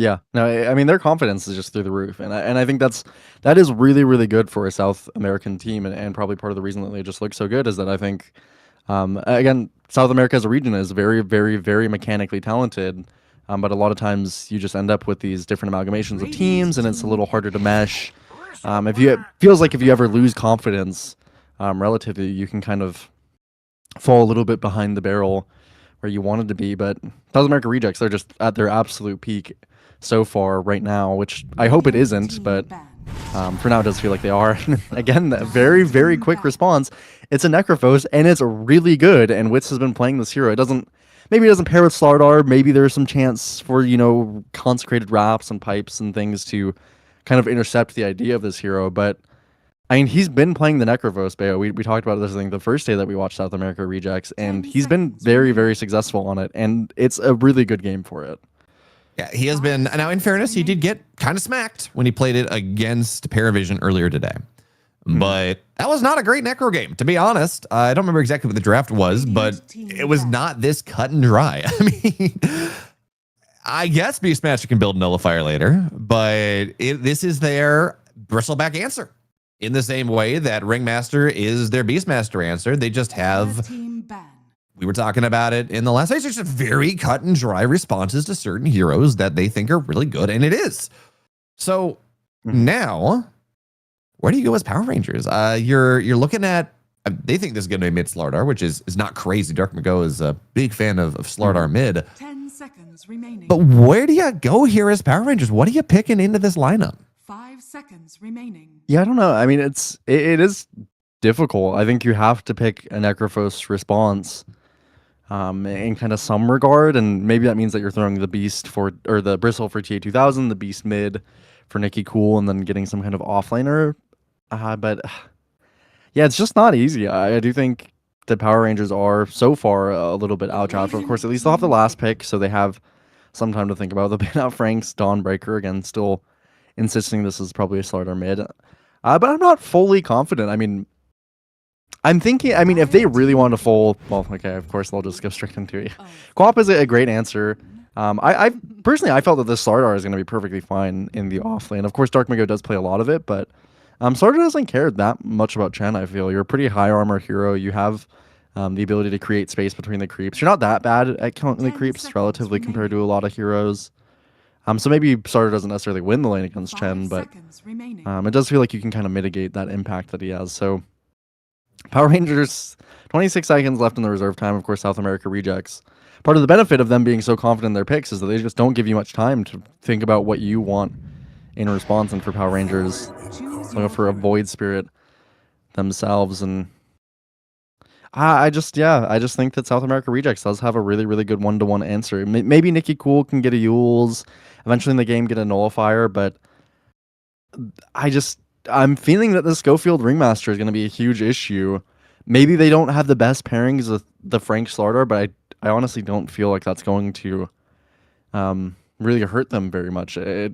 Yeah, no, I mean their confidence is just through the roof, and I think that is really, really good for a South American team, and probably part of the reason that they just look so good is that I think, again, South America as a region is very, very, very mechanically talented, but a lot of times you just end up with these different amalgamations of teams, and it's a little harder to mesh. It feels like if you ever lose confidence, relatively, you can kind of fall a little bit behind the barrel where you wanted to be, but South America Rejects, they're just at their absolute peak so far right now, which I hope it isn't, but for now it does feel like they are. Again, that very, very quick response. It's a Necrophos, and it's really good, and Wits has been playing this hero. Maybe it doesn't pair with Slardar, maybe there's some chance for, consecrated wraps and pipes and things to kind of intercept the idea of this hero, but I mean, he's been playing the Necrophos, Bayo. We talked about this, I think, the first day that we watched South America Rejects, and he's been very, very successful on it, and it's a really good game for it. Yeah, he has been. Now, in fairness, he did get kind of smacked when he played it against Paravision earlier today. But that was not a great Necro game, to be honest. I don't remember exactly what the draft was, but it was not this cut and dry. I mean, I guess Beastmaster can build Nullifier later, but this is their bristleback answer. In the same way that Ringmaster is their Beastmaster answer, they just have... We were talking about it in the last day. It's just very cut and dry responses to certain heroes that they think are really good, and it is. So now, where do you go as Power Rangers? You're looking at. They think this is going to be mid Slardar, which is not crazy. Dark Mago is a big fan of Slardar mid. 10 seconds remaining. But where do you go here as Power Rangers? What are you picking into this lineup? 5 seconds remaining. Yeah, I don't know. I mean, it is difficult. I think you have to pick a Necrophos response. In kind of some regard, and maybe that means that you're throwing the the Bristle for TA2000, the Beast mid for Nikki Cool, and then getting some kind of offlaner. But yeah, it's just not easy. I do think the Power Rangers are so far a little bit outdrafted. Of course, at least they'll have the last pick, so they have some time to think about. They'll ban out Frank's Dawnbreaker again, still insisting this is probably a Slardar mid. But I'm not fully confident. I mean, I'm thinking, if they really want to full, well, okay, of course, they'll just go straight into it. Co-op is a great answer. I personally, I felt that this Slardar is going to be perfectly fine in the off lane. Of course, Dark Mago does play a lot of it, but Slardar doesn't care that much about Chen, I feel. You're a pretty high armor hero. You have the ability to create space between the creeps. You're not that bad at counting the creeps, relatively, compared to a lot of heroes. So maybe Slardar doesn't necessarily win the lane against Chen, but it does feel like you can kind of mitigate that impact that he has. So Power Rangers, 26 seconds left in the reserve time. Of course, South America Rejects. Part of the benefit of them being so confident in their picks is that they just don't give you much time to think about what you want in response. And for Power Rangers, looking for a Void Spirit themselves. And I just think that South America Rejects does have a really, really good 1-to-1 answer. Maybe Nikki Cool can get a Yules, eventually in the game get a Nullifier, but I'm feeling that the Schofield Ringmaster is going to be a huge issue. Maybe they don't have the best pairings with the Frank Slardar, but I honestly don't feel like that's going to really hurt them very much. I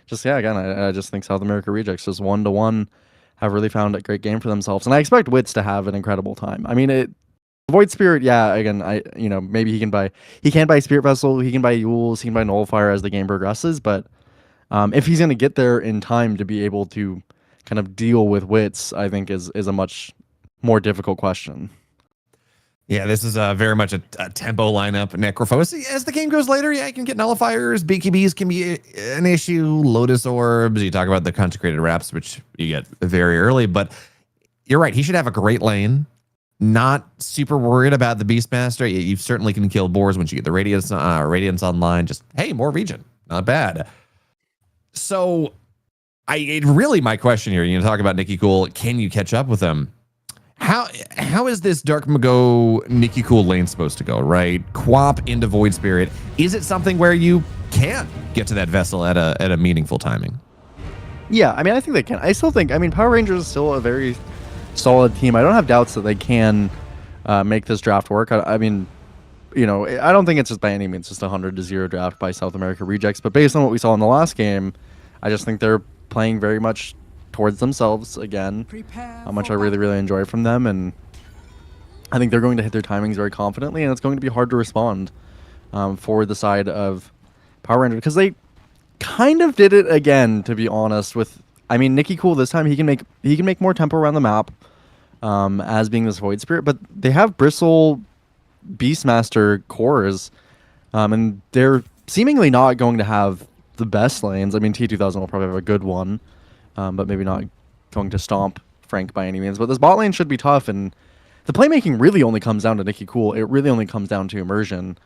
just think South America Rejects just 1-to-1 have really found a great game for themselves, and I expect Wits to have an incredible time. I mean, Void Spirit, yeah. Again, maybe he can buy Spirit Vessel, he can buy Yules, he can buy Nullifier as the game progresses, but if he's going to get there in time to be able to kind of deal with Wits, I think is a much more difficult question. Yeah, this is very much a tempo lineup. Necrophos, as the game goes later, yeah, you can get Nullifiers. BKBs can be an issue. Lotus Orbs, you talk about the Consecrated Wraps, which you get very early. But you're right, he should have a great lane. Not super worried about the Beastmaster. You certainly can kill boars once you get the Radiance online. Just, hey, more region. Not bad. So, my question here, talk about Nikki Cool. Can you catch up with him? how is this Dark Mago Nikki Cool lane supposed to go, right? Quap into Void Spirit. Is it something where you can get to that vessel at a meaningful timing? Yeah, I mean, I think they can. I still think, I mean, Power Rangers is still a very solid team. I don't have doubts that they can make this draft work. I mean, you know, I don't think it's just by any means just a 100-0 draft by South America Rejects, but based on what we saw in the last game, I just think they're playing very much towards themselves again, how much I really enjoy from them, and I think they're going to hit their timings very confidently, and it's going to be hard to respond for the side of Power Rangers, because they kind of did it again, to be honest. With, I mean, Nikki Cool this time, he can make more tempo around the map as being this Void Spirit, but they have Bristle Beastmaster cores, and they're seemingly not going to have the best lanes. I mean, T2000 will probably have a good one, but maybe not going to stomp Frank by any means. But this bot lane should be tough, and the playmaking really only comes down to Nikki Cool. It really only comes down to immersion,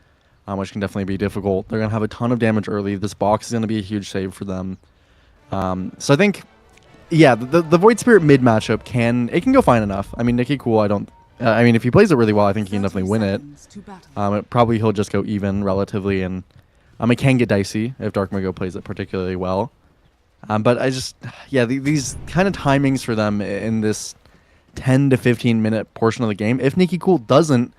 which can definitely be difficult. They're going to have a ton of damage early. This box is going to be a huge save for them. So I think, yeah, the Void Spirit mid matchup can go fine enough. I mean, Nikki Cool, I mean, if he plays it really well, I think he can definitely win it. Probably he'll just go even relatively, and it can get dicey if Dark Mago plays it particularly well. But I just, yeah, these kind of timings for them in this 10 to 15 minute portion of the game, if Nikki Cool doesn't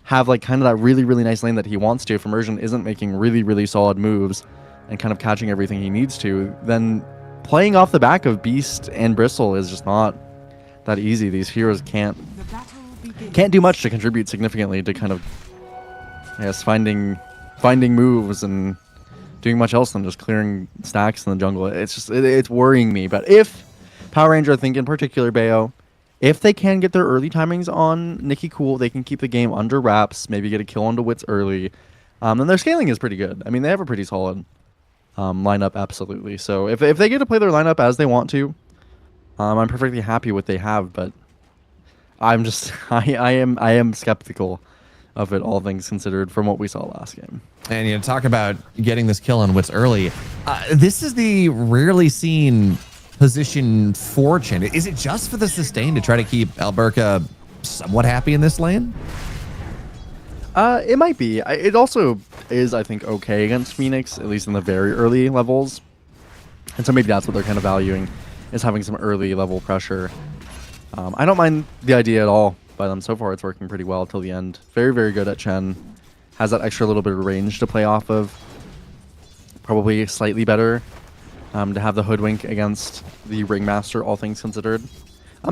have like kind of that really nice lane that he wants to, if Immersion isn't making really solid moves and kind of catching everything he needs to, then playing off the back of Beast and Bristle is just not that easy. These heroes can't do much to contribute significantly to kind of, I guess, finding moves and doing much else than just clearing stacks in the jungle. It's just, it's worrying me. But if Power Ranger, I think in particular, Bayo, if they can get their early timings on Nikki Cool, they can keep the game under wraps, maybe get a kill onto Wits early, then their scaling is pretty good. I mean, they have a pretty solid lineup, absolutely. So if they get to play their lineup as they want to, I'm perfectly happy with what they have, but I'm just, I am skeptical of it, all things considered, from what we saw last game. And you talk about getting this kill on Wits early. This is the rarely seen position for Chen. Is it just for the sustain to try to keep Alberca somewhat happy in this lane? It might be. It also is, I think, okay against Phoenix, at least in the very early levels. And so maybe that's what they're kind of valuing, is having some early level pressure. I don't mind the idea at all by them. So far, it's working pretty well till the end. Very good at Chen. Has that extra little bit of range to play off of. Probably slightly better to have the Hoodwink against the Ringmaster, all things considered.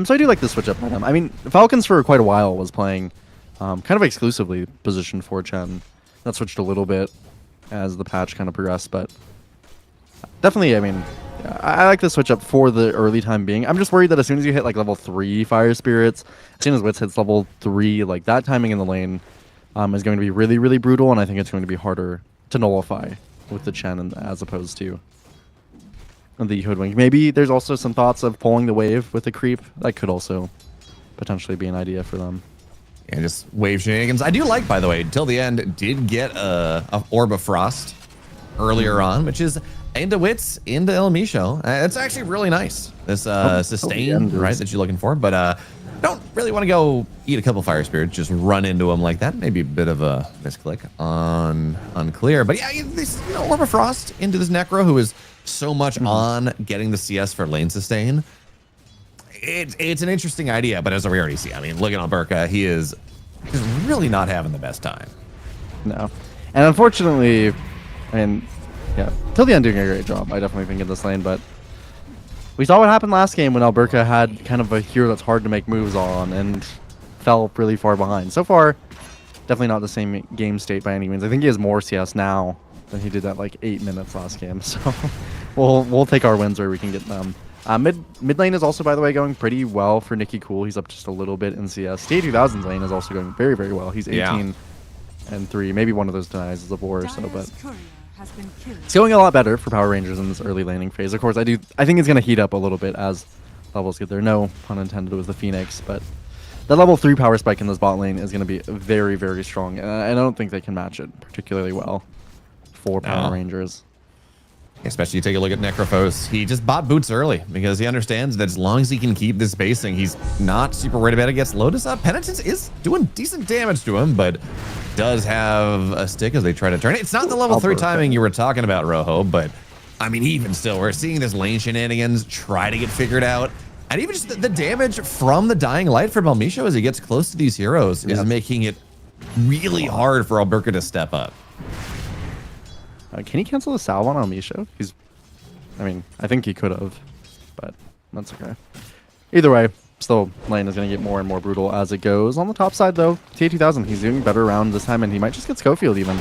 So I do like the switch up by them. I mean, Falcons for quite a while was playing kind of exclusively position for Chen. That switched a little bit as the patch kind of progressed, but definitely, I mean, I like the switch up for the early time being. I'm just worried that as soon as you hit like level 3 Fire Spirits, as soon as Wits hits level 3, like that timing in the lane is going to be really brutal, and I think it's going to be harder to nullify with the Chen as opposed to the Hoodwink. Maybe there's also some thoughts of pulling the wave with the creep. That could also potentially be an idea for them. Yeah, just wave shenanigans. I do like, by the way, till the end, did get a Orb of Frost earlier on, which is into Wits, into El Micho. It's actually really nice. This sustain, right, that you're looking for. But don't really want to go eat a couple Fire Spirits, just run into them like that. Maybe a bit of a misclick on unclear. But yeah, this Orb of Frost into this Necro, who is so much on getting the CS for lane sustain. It's an interesting idea, but as we already see, I mean, look at Alberca. He is really not having the best time. No. And unfortunately, I mean, yeah, till the end doing a great job, I definitely think, in this lane, but we saw what happened last game when Alberca had kind of a hero that's hard to make moves on and fell really far behind. So far, definitely not the same game state by any means. I think he has more CS now than he did at like 8 minutes last game, so we'll take our wins where we can get them. Mid lane is also, by the way, going pretty well for Nikki Cool. He's up just a little bit in CS. T2000's lane is also going very well. He's 18 and 3. Maybe one of those denies is a 4 or so, but it's going a lot better for Power Rangers in this early laning phase. Of course, I think it's going to heat up a little bit as levels get there. No pun intended with the Phoenix, but that level 3 power spike in this bot lane is going to be very strong, and I don't think they can match it particularly well for Power Rangers. Especially you take a look at Necrophos. He just bought boots early because he understands that as long as he can keep this spacing, he's not super worried about it. Gets Lotus up. Penitence is doing decent damage to him, but does have a stick as they try to turn it. It's not the level 3 timing you were talking about, Rojo, but I mean, even still, we're seeing this lane shenanigans try to get figured out. And even just the damage from the dying light from Elmisho as he gets close to these heroes is making it really hard for Alberca to step up. Can he cancel the salve on Elmisho? I mean, I think he could have, but that's okay. Either way, still, lane is going to get more and more brutal as it goes. On the top side, though, TA2000, he's doing better around this time, and he might just get Schofield even.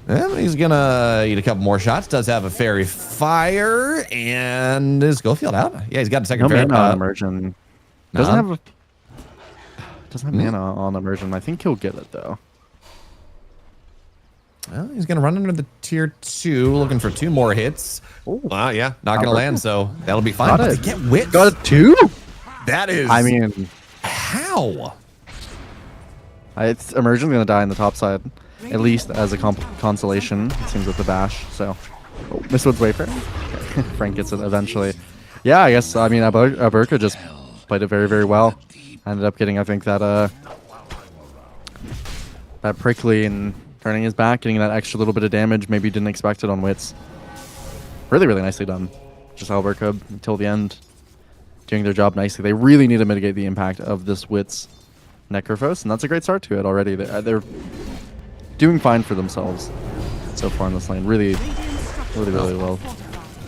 And he's going to eat a couple more shots. Does have a Fairy Fire, and is Schofield out? Yeah, he's got a second Fairy mana on Immersion. Doesn't have mana on Immersion. I think he'll get it, though. Well, he's going to run under the tier 2, looking for 2 more hits. Yeah, not going to land, so that'll be fine. But they get Wits. Got a 2? That is... I mean... How? It's Immersion's going to die on the top side, at least as a consolation, it seems, with the bash, so... Oh, Mistwood's Wayfair. Okay. Frank gets it eventually. Yeah, I guess, I mean, Alberca just played it very, very well. Ended up getting, I think, that prickly and... turning his back, getting that extra little bit of damage. Maybe didn't expect it on Wits. Really, really nicely done. Just Alberca until the end, doing their job nicely. They really need to mitigate the impact of this Wits Necrophos, and that's a great start to it already. They're doing fine for themselves so far in this lane. Really, really, really well.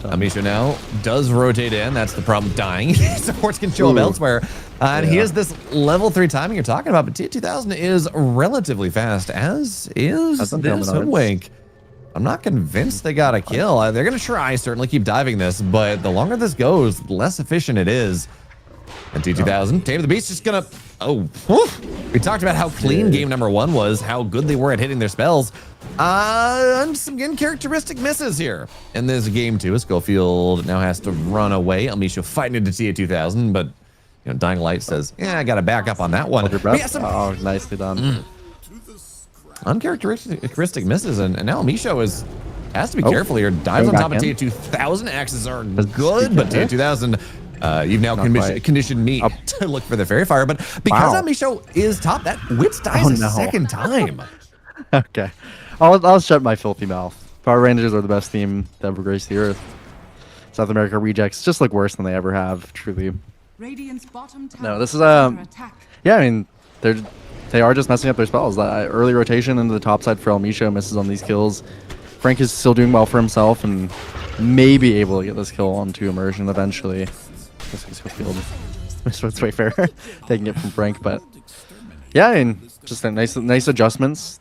Elmisho now does rotate in. That's the problem. Dying. Supports can show up elsewhere. And he has this level 3 timing you're talking about, but T2000 is relatively fast, as is this Hoodwink. I'm not convinced they got a kill. They're going to try, certainly keep diving this, but the longer this goes, the less efficient it is. And T2000, Tame the Beast, just going to... Oh, we talked about how clean game number 1 was, how good they were at hitting their spells. And some uncharacteristic misses here. And there's game 2. Schofield now has to run away. Elmisho fighting into TA2000, but... You know, Dying Light says, yeah, I got to back up on that one. Oh, nicely done. Uncharacteristic misses, and now Elmisho has to be careful here. Dives on top of TA2000. Axes are good, but TA2000, you've now conditioned me to look for the Fairy Fire. But because Elmisho is top, that Wits dies a second time. Okay. I'll shut my filthy mouth. Power Rangers are the best team to ever grace the earth. South America rejects just look worse than they ever have, truly. No, this is yeah, I mean, they are just messing up their spells. That early rotation into the top side for Elmisho misses on these kills. Frank is still doing well for himself and may be able to get this kill onto Immersion eventually. Mr. Wayfair taking it from Frank, but yeah, I mean, just a nice adjustments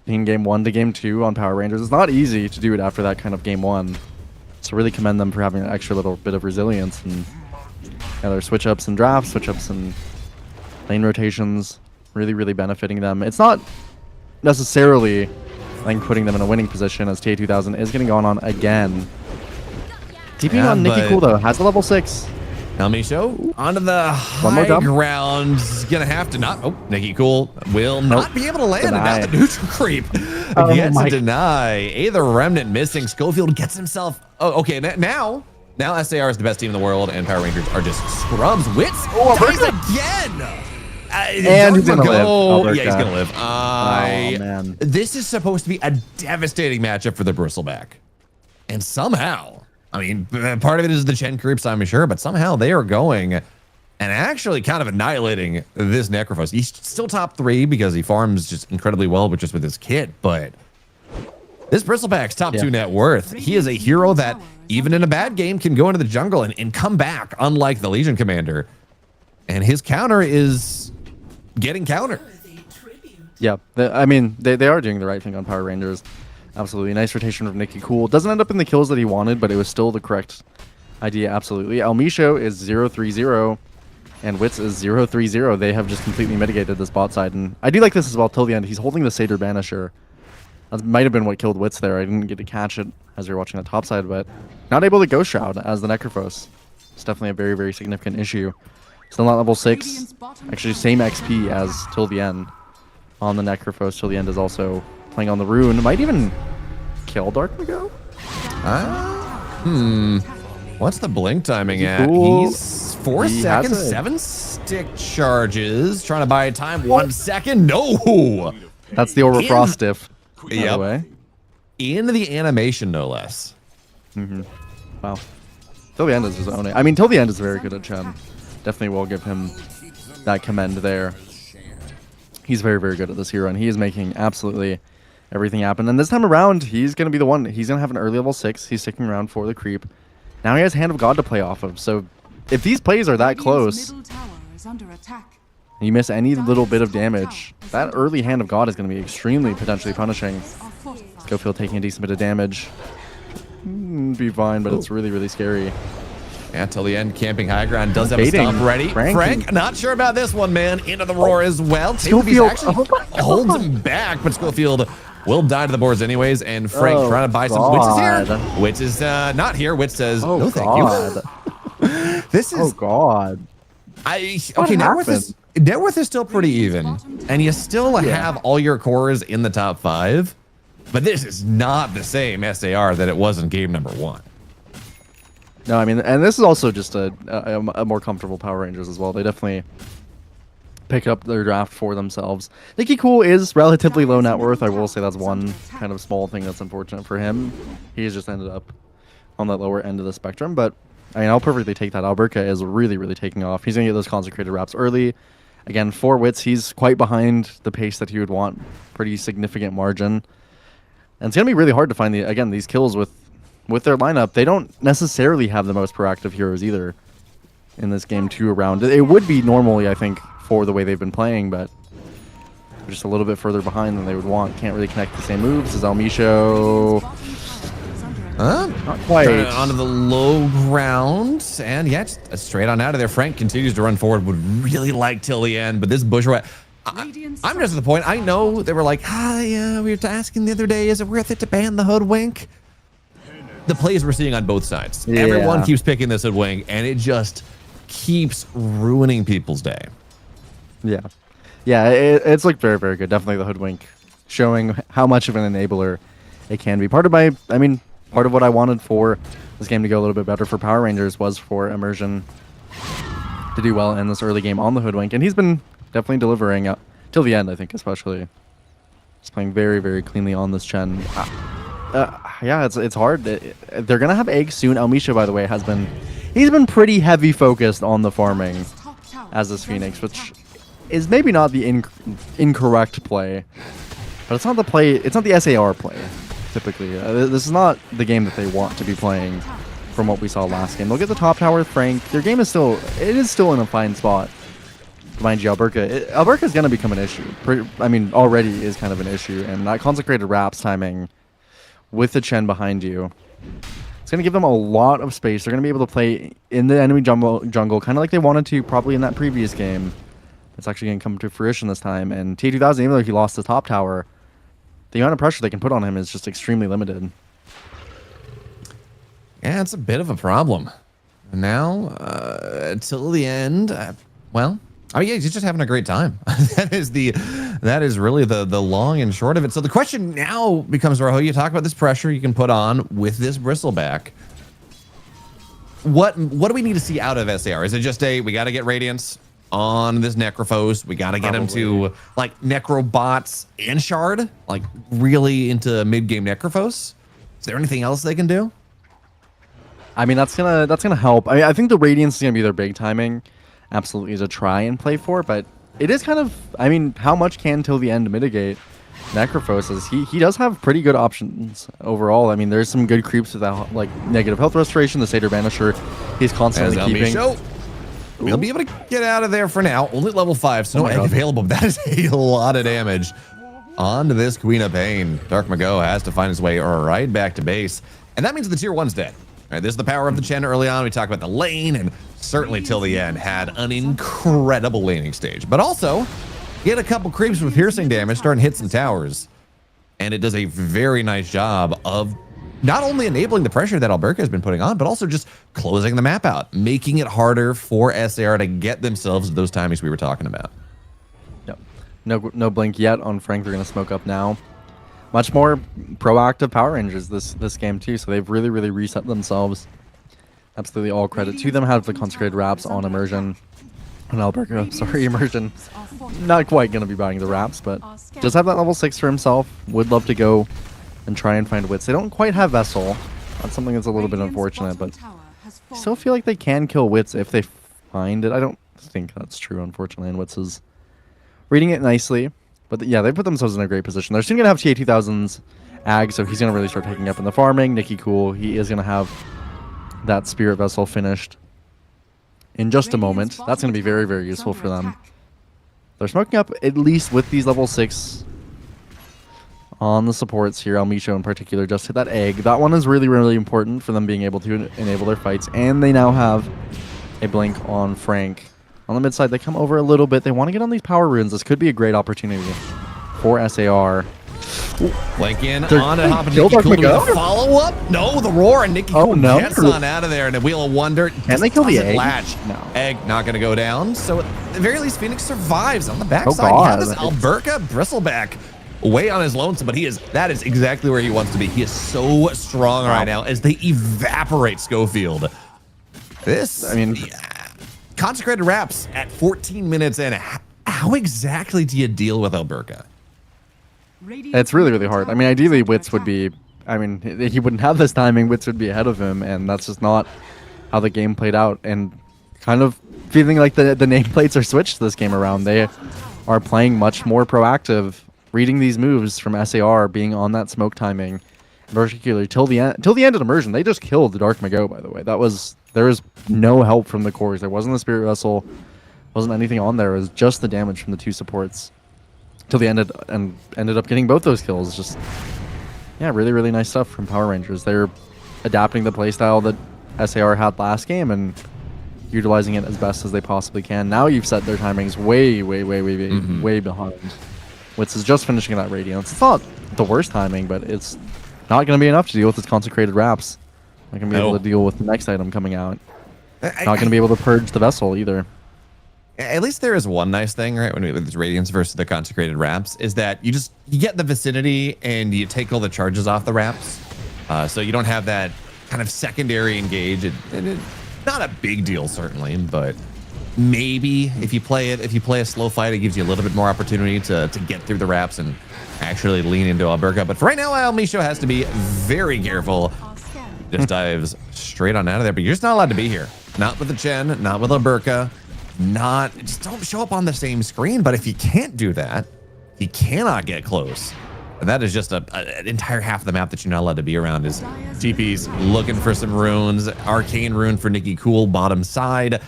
in game 1 to game 2 on Power Rangers. It's not easy to do it after that kind of game 1, so really commend them for having an extra little bit of resilience and. Yeah, their switch ups and drafts, switch ups and lane rotations, really, really benefiting them. It's not necessarily like putting them in a winning position, as TA2000 is getting on again. TPing on Nikki Cool though, has a level 6. Elmisho onto the high ground. Gonna have to not. Oh, Nikki Cool will not be able to land. And now the neutral creep gets a deny. The Remnant missing. Schofield gets himself. Oh, okay. Now SAR is the best team in the world, and Power Rangers are just scrubs. Wits dies again. And he's gonna live. Yeah, he's gonna live. Oh man, this is supposed to be a devastating matchup for the Bristleback, and somehow, I mean, part of it is the Chen creeps, I'm sure, but somehow they are going and actually kind of annihilating this Necrophos. He's still top 3 because he farms just incredibly well, but just with his kit, but. This Bristleback's top 2 net worth. He is a hero that, even in a bad game, can go into the jungle and come back, unlike the Legion Commander. And his counter is getting counter. Yeah, I mean, they are doing the right thing on Power Rangers. Absolutely. Nice rotation from Nikki Cool. Doesn't end up in the kills that he wanted, but it was still the correct idea, absolutely. Elmisho is 0-3-0, and Wits is 0-3-0. They have just completely mitigated this bot side. And I do like this as well till the end. He's holding the Satyr Banisher. That might have been what killed Wits there. I didn't get to catch it as we were watching the top side, but not able to Ghost Shroud as the Necrophos. It's definitely a very, very significant issue. Still not level 6. Actually, same XP as till the end on the Necrophos. Till the end is also playing on the rune. Might even kill Dark Mago. What's the blink timing at? Cool. He's 4 He seconds, has it. 7 stick charges. Trying to buy time 1 second. No! That's the overfrost diff, by Yep. the way. In the animation, no less. Wow. Till the end is his own. I mean, Till the End is very good at Chen. Definitely will give him that commend there. He's very, very good at this hero, and he is making absolutely everything happen. And this time around, he's going to be the one. He's going to have an early level 6. He's sticking around for the creep. Now he has Hand of God to play off of. So if these plays are that close, Middle tower is under attack. and you miss any little bit of damage, that early Hand of God is going to be extremely potentially punishing. Schofield taking a decent bit of damage. Be fine, but it's really, really scary. Yeah, Till the End, camping high ground, does have a Baiting. stomp ready. Frank. Not sure about this one, man. Into the roar as well. Schofield, Actually holds him back, but Schofield will die to the boards anyways, and Frank Oh, trying to buy some. Witch is here. God. Witch is not here. Witch says, Oh, no, thank God. you. This is... Oh, God. Okay, net worth is still pretty even, and you still have all your cores in the top 5, but this is not the same SAR that it was in game number 1. No, I mean, and this is also just a more comfortable Power Rangers as well. They definitely pick up their draft for themselves. Nicky Cool is relatively low net worth. I will say that's one kind of small thing that's unfortunate for him. He's just ended up on that lower end of the spectrum, but I mean, I'll perfectly take that. Alberca is really, really taking off. He's going to get those consecrated wraps early. Again, 4 wits, he's quite behind the pace that he would want. Pretty significant margin. And it's going to be really hard to find, these kills with their lineup. They don't necessarily have the most proactive heroes either in this game 2 around. It would be normally, I think, for the way they've been playing, but they're just a little bit further behind than they would want. Can't really connect the same moves as Almisho. Not quite. Onto the low ground, and yeah, just straight on out of there. Frank continues to run forward. Would really like Till the End, but this bushwhack. I'm just at the point. I know they were like, yeah, we were asking the other day, is it worth it to ban the hoodwink? The plays we're seeing on both sides. Yeah. Everyone keeps picking this hoodwink, and it just keeps ruining people's day. Yeah. Yeah, it's looked very, very good. Definitely the hoodwink showing how much of an enabler it can be. Part of what I wanted for this game to go a little bit better for Power Rangers was for Immersion to do well in this early game on the hoodwink, and he's been definitely delivering till the end, I think, especially. Just playing very, very cleanly on this Chen. Yeah, it's hard. They're gonna have eggs soon. Almisha, by the way, he's been pretty heavy focused on the farming as this Phoenix, which is maybe not the incorrect play, but it's not the play. It's not the SAR play. Typically, this is not the game that they want to be playing. From what we saw last game, they'll get the top tower with Frank. Their game is still in a fine spot. Mind you, Alberca is gonna become an issue. Already is kind of an issue, and that consecrated wraps timing with the Chen behind you, it's going to give them a lot of space. They're going to be able to play in the enemy jungle kind of like they wanted to probably in that previous game. It's actually going to come to fruition this time. And T2000, even though he lost the top tower, the amount of pressure they can put on him is just extremely limited. Yeah, it's a bit of a problem. Now, till the end, he's just having a great time. that is really the long and short of it. So the question now becomes, Rojo, you talk about this pressure you can put on with this bristleback. What do we need to see out of SAR? Is it just we got to get Radiance on this Necrophos? We got to get him to like Necrobots and Shard, like really into mid-game Necrophos? Is there anything else they can do? I mean, that's gonna help. I think the Radiance is gonna be their big timing. Absolutely to try and play for, but it is kind of, how much can Till the End mitigate Necrophos? He does have pretty good options overall. There's some good creeps without like negative health restoration. The Satyr Banisher, he's constantly keeping. We'll be able to get out of there for now. Only level 5, so no egg available. But that is a lot of damage onto this Queen of Pain. Dark Mago has to find his way right back to base, and that means the tier 1's dead. All right, this is the power of the Chen early on. We talked about the lane, and certainly Till the End had an incredible laning stage. But also, he had a couple creeps with piercing damage starting to hit some towers. And it does a very nice job of not only enabling the pressure that Alberca has been putting on, but also just closing the map out, making it harder for SAR to get themselves those timings we were talking about. Yep. No blink yet on Frank. They're going to smoke up now. much more proactive Power Rangers this game too. So they've really reset themselves. Absolutely all credit to them. Have the consecrated wraps on immersion. On Alberca, sorry, immersion. Not quite gonna be buying the wraps, but does have that level 6 for himself. Would love to go and try and find Wits. They don't quite have Vessel. That's something that's a little bit unfortunate, but I still feel like they can kill Wits if they find it. I don't think that's true, unfortunately, and Wits is reading it nicely. But yeah, they put themselves in a great position. They're soon going to have TA2000's Ag, so he's going to really start taking up in the farming. Nicky Cool, he is going to have that Spirit Vessel finished in just a moment. That's going to be very useful for them. They're smoking up, at least with these level 6 on the supports here. Almisho in particular just hit that egg. That one is really important for them being able to enable their fights. And they now have a blink on Frank. On the mid side, they come over a little bit. They want to get on these power runes. This could be a great opportunity for SAR. Blink in on and hop and Nicky Cool with a follow-up. No, the roar and Nicky Cool gets on out of there. And a Wheel of Wonder. Can they kill the egg? Latch. No. Egg not going to go down. So at the very least, Phoenix survives on the backside. He has this Alberca Bristleback way on his lonesome, but that is exactly where he wants to be. He is so strong right now as they evaporate Schofield. This, I mean, consecrated wraps at 14 minutes in. How exactly do you deal with Alberca? It's really hard. I mean, ideally, Wits would be, I mean, he wouldn't have this timing. Wits would be ahead of him, and that's just not how the game played out. And kind of feeling like the nameplates are switched this game around. They are playing much more proactive, reading these moves from SAR, being on that smoke timing, particularly till the end of immersion. They just killed the Dark Mago, by the way. There was no help from the cores. There wasn't the Spirit Vessel, wasn't anything on there. It was just the damage from the two supports. Till the ended up getting both those kills. Just really nice stuff from Power Rangers. They're adapting the playstyle that SAR had last game and utilizing it as best as they possibly can. Now you've set their timings way behind. Wits is just finishing that Radiance. It's not the worst timing, but it's not going to be enough to deal with its consecrated wraps. Not going to be able to deal with the next item coming out. Not going to be able to purge the vessel either. At least there is one nice thing, right? When with this Radiance versus the consecrated wraps, is that you get the vicinity and you take all the charges off the wraps, so you don't have that kind of secondary engage. Not a big deal certainly, but maybe if you play a slow fight, it gives you a little bit more opportunity to get through the wraps and actually lean into Alberca. But for right now, Almisho has to be very careful. Just dives straight on out of there, but you're just not allowed to be here. Not with the Chen, not with Alberca. Just don't show up on the same screen. But if you can't do that, you cannot get close. And that is just an entire half of the map that you're not allowed to be around. Is GP's looking for some runes. Arcane rune for Nicky Cool, bottom side.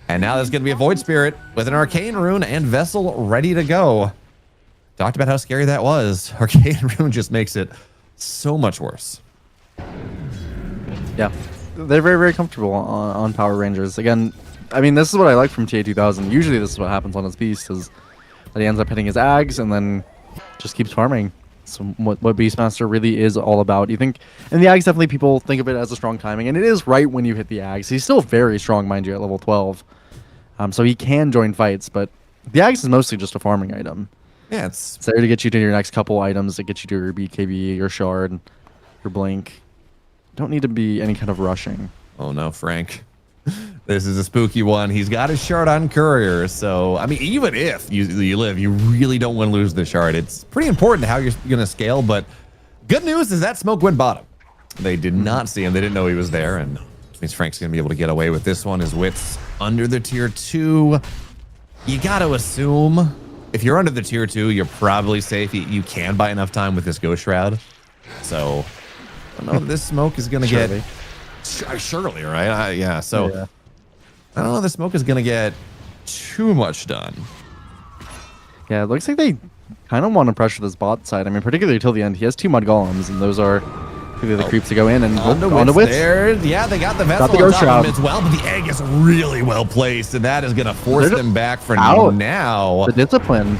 And now there's going to be a Void Spirit with an Arcane rune and Vessel ready to go. Talked about how scary that was. Arcane rune just makes it so much worse. Yeah, they're very comfortable on Power Rangers. Again, I mean, this is what I like from TA2000. Usually this is what happens on his beast, is that he ends up hitting his Ags and then just keeps farming. So what Beastmaster really is all about. You think, and the Ags, definitely people think of it as a strong timing, and it is right when you hit the Ags. He's still very strong, mind you, at level 12. So he can join fights, but the Ags is mostly just a farming item. Yeah, it's there to get you to your next couple items, to get you to your BKB, your Shard, your Blink. Don't need to be any kind of rushing. Oh no, Frank. This is a spooky one. He's got his Shard on Courier, so I mean, even if you live, you really don't want to lose the Shard. It's pretty important how you're going to scale, but good news is that smoke went bottom. They did not see him. They didn't know he was there, and means Frank's going to be able to get away with this one. His Wits under the tier 2. You got to assume if you're under the tier 2, you're probably safe. You can buy enough time with this Ghost Shroud. So I don't know if this smoke is going to get... Surely, right? Yeah, so... Yeah. I don't know if the smoke is going to get too much done. Yeah, it looks like they kind of want to pressure this bot side. I mean, particularly till the end. He has 2 Mud Golems, and those are the creeps to go in and on the Wits. There. Yeah, they got the Vessel on top of him as well, but the egg is really well placed, and that is going to force them back for now. The discipline.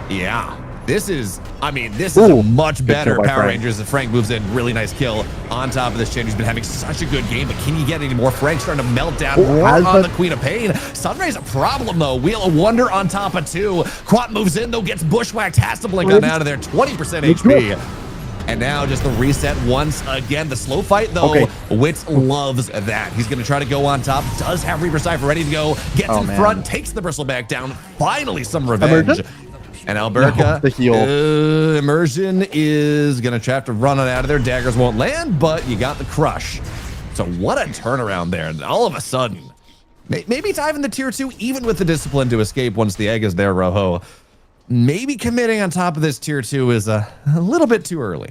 Yeah. This is a much better Power Rangers. And Frank moves in, really nice kill on top of this Chen. He's been having such a good game, but can you get any more? Frank's starting to melt down on the Queen of Pain. Sunray's a problem though. Wheel of Wonder on top of 2. Quat moves in though, gets bushwhacked, has to blink on out of there. 20% HP. And now just the reset once again. The slow fight, though, Okay. Witz loves that. He's going to try to go on top. Does have Reaper Cypher ready to go. Gets in front, takes the Bristleback down. Finally, some revenge. Immersion? And Alberca, the heal. Immersion is going to have to run it out of there. Daggers won't land, but you got the crush. So what a turnaround there. And all of a sudden, maybe dive in the tier 2, even with the discipline to escape once the egg is there, Rojo. Maybe committing on top of this tier 2 is a little bit too early.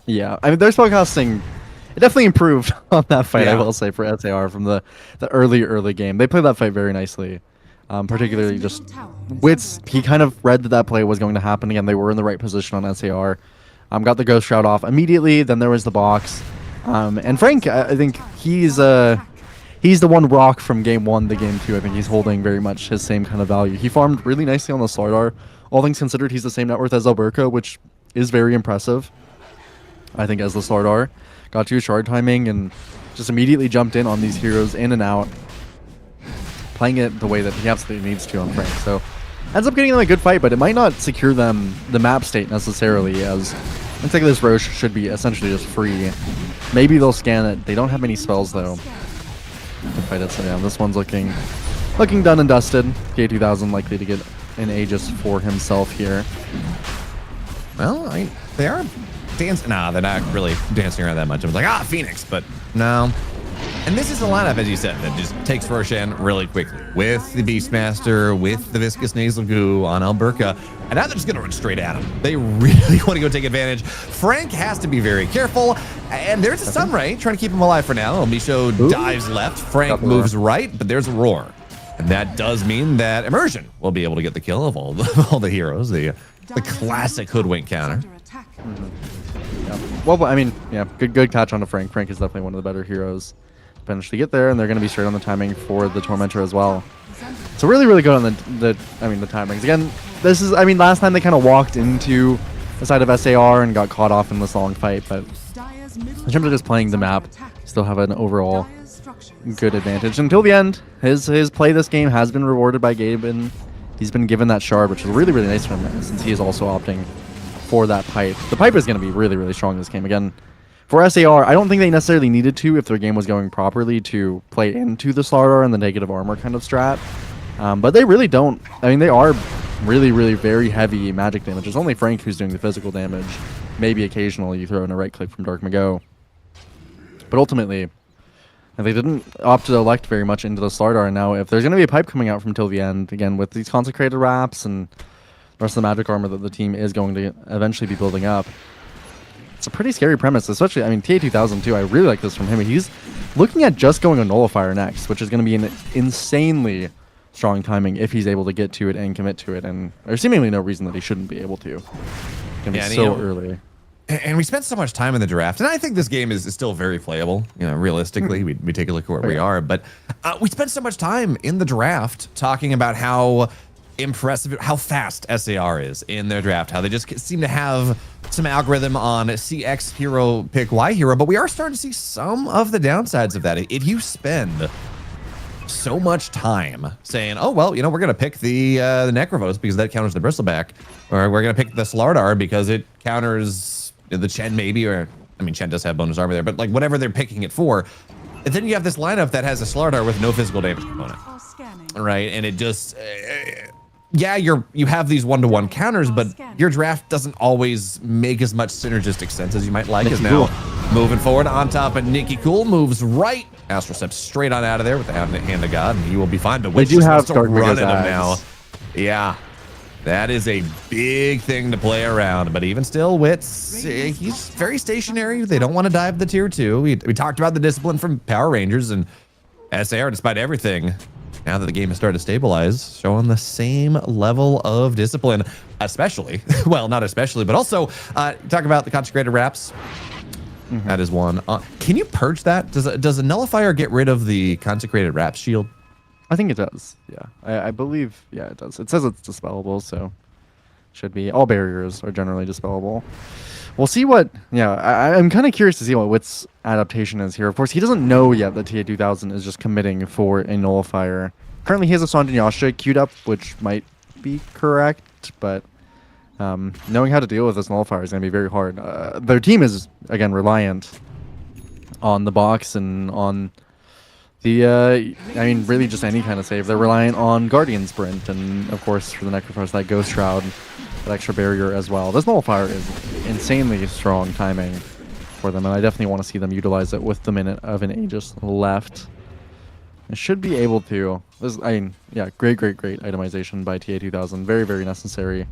Yeah, I mean, their spellcasting, it definitely improved on that fight, I Yeah. will say, for SAR from the early game. They played that fight very nicely. Particularly just Witz, he kind of read that play was going to happen again. They were in the right position on SAR. Got the Ghost Shroud off immediately. Then there was the box. And Frank, I think he's the one rock from game 1 to game 2. I think he's holding very much his same kind of value. He farmed really nicely on the Slardar. All things considered, he's the same net worth as Alberca, which is very impressive. I think as the Slardar. Got 2 shard timing and just immediately jumped in on these heroes in and out. Playing it the way that he absolutely needs to on Frank. So ends up getting them a good fight, but it might not secure them the map state necessarily, as looks like this Roche should be essentially just free. Maybe they'll scan it. They don't have any spells though to fight it. So yeah, this one's looking done and dusted. K2000 likely to get an Aegis for himself here. Well, they are dancing. Nah, they're not really dancing around that much. I was like, Phoenix, but no. And this is a lineup, as you said, that just takes Roshan really quickly. With the Beastmaster, with the Viscous Nasal Goo on Alberca, and now they're just going to run straight at him. They really want to go take advantage. Frank has to be very careful, and there's a Sunray trying to keep him alive for now. Misho dives left, Frank moves right, but there's a Roar. And that does mean that Immersion will be able to get the kill of all the heroes, the classic Hoodwink counter. Well, I mean, yeah, good catch on to Frank. Frank is definitely one of the better heroes to finish to get there, and they're going to be straight on the timing for the Tormentor as well. So really good on the timings. Again, this is, I mean, last time they kind of walked into the side of SAR and got caught off in this long fight, but in terms of just playing the map, still have an overall good advantage. Until the end, his play this game has been rewarded by Gabe, and he's been given that shard, which is really nice for him, since he is also opting for that pipe. The pipe is going to be really strong this game. Again, for SAR, I don't think they necessarily needed to, if their game was going properly, to play into the Slardar and the negative armor kind of strat. But they really don't. I mean, they are really very heavy magic damage. It's only Frank who's doing the physical damage. Maybe occasionally you throw in a right click from Dark Mago. But ultimately, they didn't opt to elect very much into the Slardar. And now, if there's going to be a pipe coming out from till the end, again, with these consecrated wraps and the rest of the magic armor that the team is going to eventually be building up, it's a pretty scary premise, especially, I mean, TA2000 too, I really like this from him. He's looking at just going a Nullifier next, which is going to be an insanely strong timing if he's able to get to it and commit to it, and there's seemingly no reason that he shouldn't be able to. It's going to be so early. And we spent so much time in the draft, and I think this game is still very playable. You know, realistically, we take a look at where we are, but we spent so much time in the draft talking about how impressive, how fast SAR is in their draft, how they just seem to have some algorithm on CX hero, pick Y hero, but we are starting to see some of the downsides of that. If you spend so much time saying, oh, well, you know, we're going to pick the Necrovos because that counters the Bristleback, or we're going to pick the Slardar because it counters the Chen maybe, or, I mean, Chen does have bonus armor there, but like whatever they're picking it for, and then you have this lineup that has a Slardar with no physical damage component, right? And it just... yeah, you have these one-to-one counters, but your draft doesn't always make as much synergistic sense as you might like. Is now moving forward on top, and Nikki Cool moves right. Astral steps straight on out of there with the hand of God, and he will be fine. But they do have to run at him now. Yeah, that is a big thing to play around. But even still, Witz, he's very stationary. They don't want to dive the tier 2. We talked about the discipline from Power Rangers, and SAR, despite everything, now that the game has started to stabilize, showing the same level of discipline, especially, well, not especially, but also talk about the consecrated wraps. That is one. Can you purge that? Does a nullifier get rid of the consecrated wrap shield? I think it does. Yeah, I believe. Yeah, it does. It says it's dispellable, so should be. All barriers are generally dispellable. We'll see what. Yeah, I'm kind of curious to see what Witt's adaptation is here. Of course, he doesn't know yet that TA2000 is just committing for a nullifier. Currently, he has a Sanjin Yasha queued up, which might be correct, but knowing how to deal with this nullifier is going to be very hard. Their team is, again, reliant on the box and on the, I mean, really just any kind of save. They're reliant on Guardian Sprint, and of course, for the Necrophos, that Ghost Shroud, that extra barrier as well. This nullifier is insanely strong timing for them, and I definitely want to see them utilize it with the minute of an Aegis left. It should be able to. I mean, yeah, great itemization by TA2000. Very, very necessary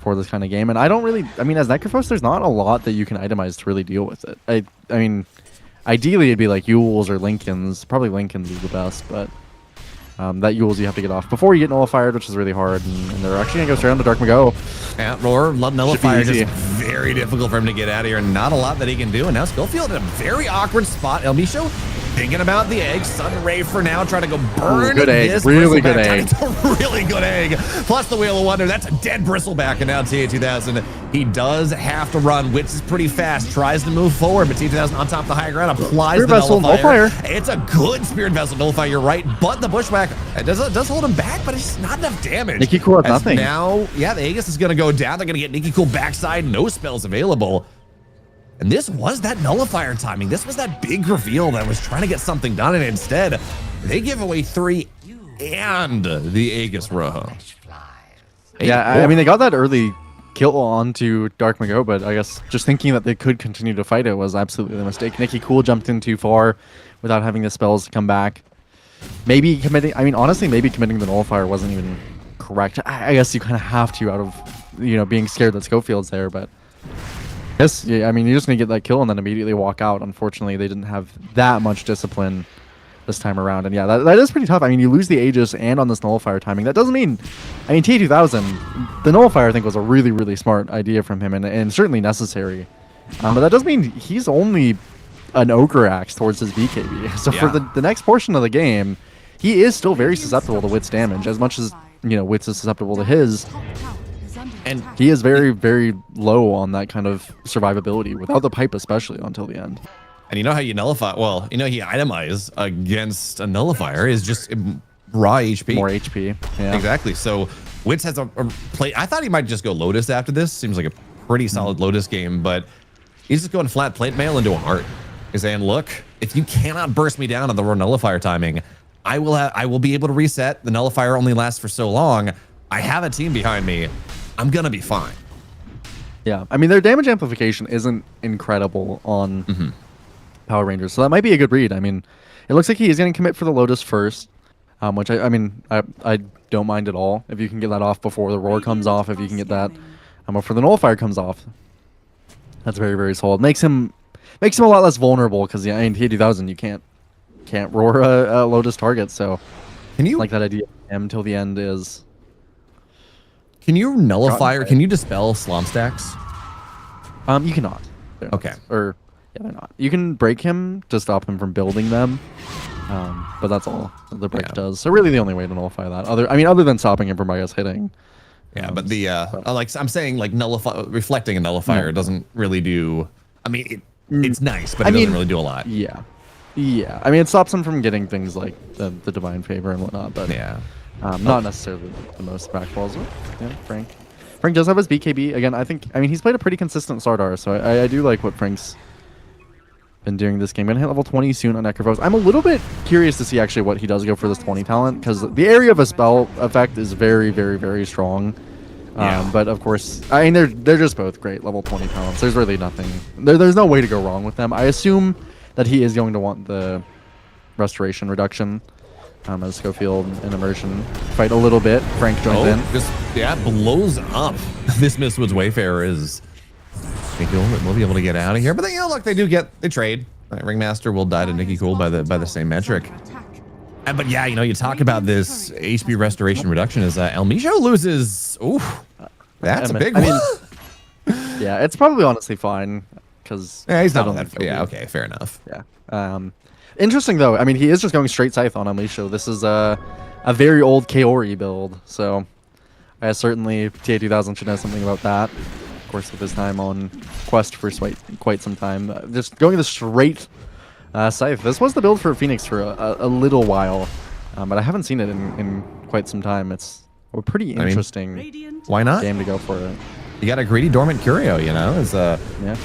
for this kind of game. And I don't really, I mean, as Necrophos, there's not a lot that you can itemize to really deal with it. I mean, ideally it'd be like Yules or Lincolns. Probably Lincolns is the best, but that Yules you have to get off before you get nullified, which is really hard. And they're actually going to go straight on to Dark Mago. Yeah, Roar, nullifier, just very difficult for him to get out of here. Not a lot that he can do. And now Schofield in a very awkward spot. El Micho thinking about the egg. Sun Ray for now, trying to go burn good egg. this Really good egg. It's a really good egg. Plus the Wheel of Wonder. That's a dead Bristleback. And now TA2000, he does have to run. Wits is pretty fast. Tries to move forward, but TA2000 on top of the high ground applies Spirit the Vessel nullifier. nullifier. It's a good Spirit Vessel nullifier, you're right. But the Bushwhack, it does hold him back, but it's not enough damage. Nikki Cool has nothing. Now, yeah, the Aegis is going to go down. They're going to get Nikki Cool backside. No spells available. And this was that nullifier timing. This was that big reveal that was trying to get something done, and instead, they give away 3 and the Aegis Rojo. Yeah, I mean, they got that early kill onto Dark Mago, but I guess just thinking that they could continue to fight it was absolutely a mistake. Nikki Cool jumped in too far without having the spells to come back. Maybe committing, I mean, honestly, maybe committing the nullifier wasn't even correct. I guess you kind of have to out of, you know, being scared that Schofield's there, but yes, yeah, I mean, you're just going to get that kill and then immediately walk out. Unfortunately, they didn't have that much discipline this time around. And yeah, that is pretty tough. I mean, you lose the Aegis and on this nullifier timing. That doesn't mean, I mean, T2000, the nullifier I think was a really, really smart idea from him and certainly necessary. But that doesn't mean he's only an Ogre Axe towards his BKB. So for the next portion of the game, he is still very susceptible to Wit's damage, as much as, you know, Wit's is susceptible to his. And he is very, very low on that kind of survivability, without the pipe especially, until the end. And you know how you nullify, well, you know, you itemize against a nullifier is just raw HP. More HP, yeah. Exactly. So Witz has a play. I thought he might just go Lotus after this. Seems like a pretty solid Lotus game, but he's just going flat plate mail into a heart. He's saying, look, if you cannot burst me down on the raw nullifier timing, I will be able to reset. The nullifier only lasts for so long. I have a team behind me. I'm going to be fine. Yeah. I mean, their damage amplification isn't incredible on Power Rangers, so that might be a good read. I mean, it looks like he is going to commit for the Lotus first, which I mean, I don't mind at all. If you can get that off before the Roar comes off, if you can get that before the nullifier comes off, that's very, very solid. Makes him a lot less vulnerable because, yeah, in T2000 you can't roar a Lotus target. So can you like that idea until the end is? Can you nullifier? Can you dispel Slom stacks? You cannot. Okay. Or yeah, they're not. You can break him to stop him from building them, but that's all the break does. So really, the only way to nullify that, other than stopping him from, I guess, hitting. Yeah, but the like I'm saying, like reflecting a nullifier doesn't really do. I mean, it's nice, but it doesn't really do a lot. Yeah, yeah. I mean, it stops him from getting things like the divine favor and whatnot, but yeah, not necessarily the most impactful. Yeah, Frank does have his BKB again. I mean, he's played a pretty consistent Sardar, so I do like what Frank's been doing this game. Gonna hit level 20 soon on Necrophos. I'm a little bit curious to see actually what he does go for this 20 talent, because the area of a spell effect is very, very, very strong. But of course, I mean, they're just both great level 20 talents. There's really nothing. There's no way to go wrong with them. I assume that he is going to want the restoration reduction. As Schofield and Immersion fight a little bit. Frank joins in. Just blows up. This Mistwood's Wayfarer is. I think we'll be able to get out of here. But then, look, they trade. Ringmaster will die to Nikki Cool by the same metric. But yeah, you talk about this HP restoration reduction as El Micho loses. Ooh, that's a big one. Yeah, it's probably honestly fine because he's not on that. Yeah, okay, fair enough. Yeah. Interesting though. I mean, he is just going straight Scythe on El Micho. This is a very old Kaori build, so certainly TA2000 should know something about that. Of course, with his time on Quest for quite some time, just going the straight Scythe. This was the build for Phoenix for a little while, but I haven't seen it in quite some time. It's a pretty interesting why not? game to go for it. You got a greedy Dormant Curio, you know, as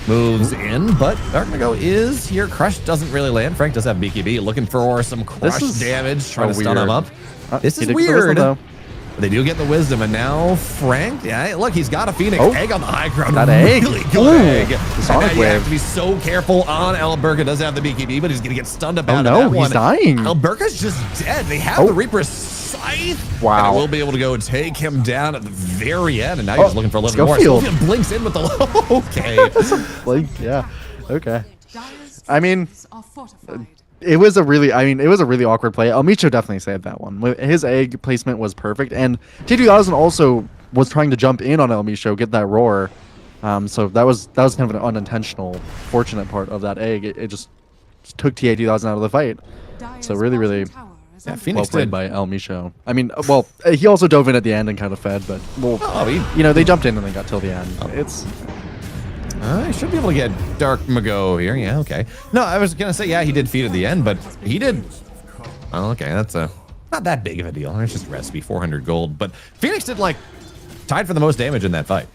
moves in, but Dark Mago is here. Crush doesn't really land. Frank does have BKB, looking for some crush damage, trying to stun him up. This is weird. They do get the wisdom, and now Frank, look, he's got a Phoenix egg on the high ground. That egg. Really good egg. The Sonic You Wave. have to be so careful on Alberca. Does have the BKB, but he's going to get stunned about no, that he's one. dying. Alberca's just dead. They have the Reaper's Scythe. Wow. And it will be able to go take him down at the very end, and now he's looking for a little more. Schofield. Schofield blinks in with the low. Okay. Blink, yeah. Okay. I mean, Are fortified. it was a really awkward play. Micho definitely saved that one. His egg placement was perfect, and T2000 also was trying to jump in on Micho, get that roar. So that was kind of an unintentional, fortunate part of that egg. It just took TA2000 out of the fight. So really, well played by Micho. I mean, well, he also dove in at the end and kind of fed, but they jumped in and they got till the end. It's. I should be able to get Dark Mago here. Yeah, okay. No, I was going to say, he did feed at the end, but he did. Oh, okay. That's not that big of a deal. It's just recipe, 400 gold. But Phoenix did tied for the most damage in that fight.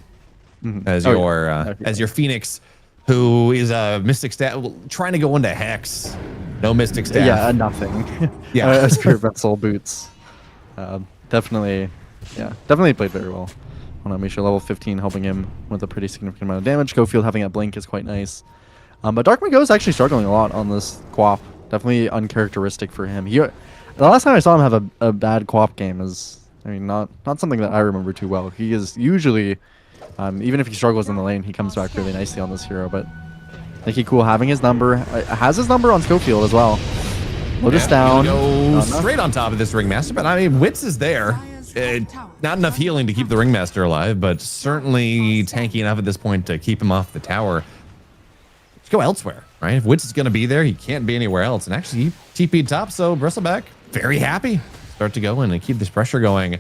As your Phoenix, who is a Mystic Staff, trying to go into Hex. No Mystic Staff. Yeah, nothing. Yeah. Spirit Vessel boots. Definitely played very well. On Misha, level 15, helping him with a pretty significant amount of damage. Schofield having that blink is quite nice. But Dark Mago is actually struggling a lot on this Quap. Definitely uncharacteristic for him. The last time I saw him have a bad Quap game is, not something that I remember too well. He is usually, even if he struggles in the lane, he comes back really nicely on this hero. But Nicky Cool having his number, has his number on Schofield as well. Lotus down. Go straight on top of this Ringmaster, but Wits is there. Not enough healing to keep the Ringmaster alive, but certainly tanky enough at this point to keep him off the tower. Let's go elsewhere, right? If Wits is going to be there, he can't be anywhere else. And actually, he TP'd top, so Bristleback, very happy. Start to go in and keep this pressure going.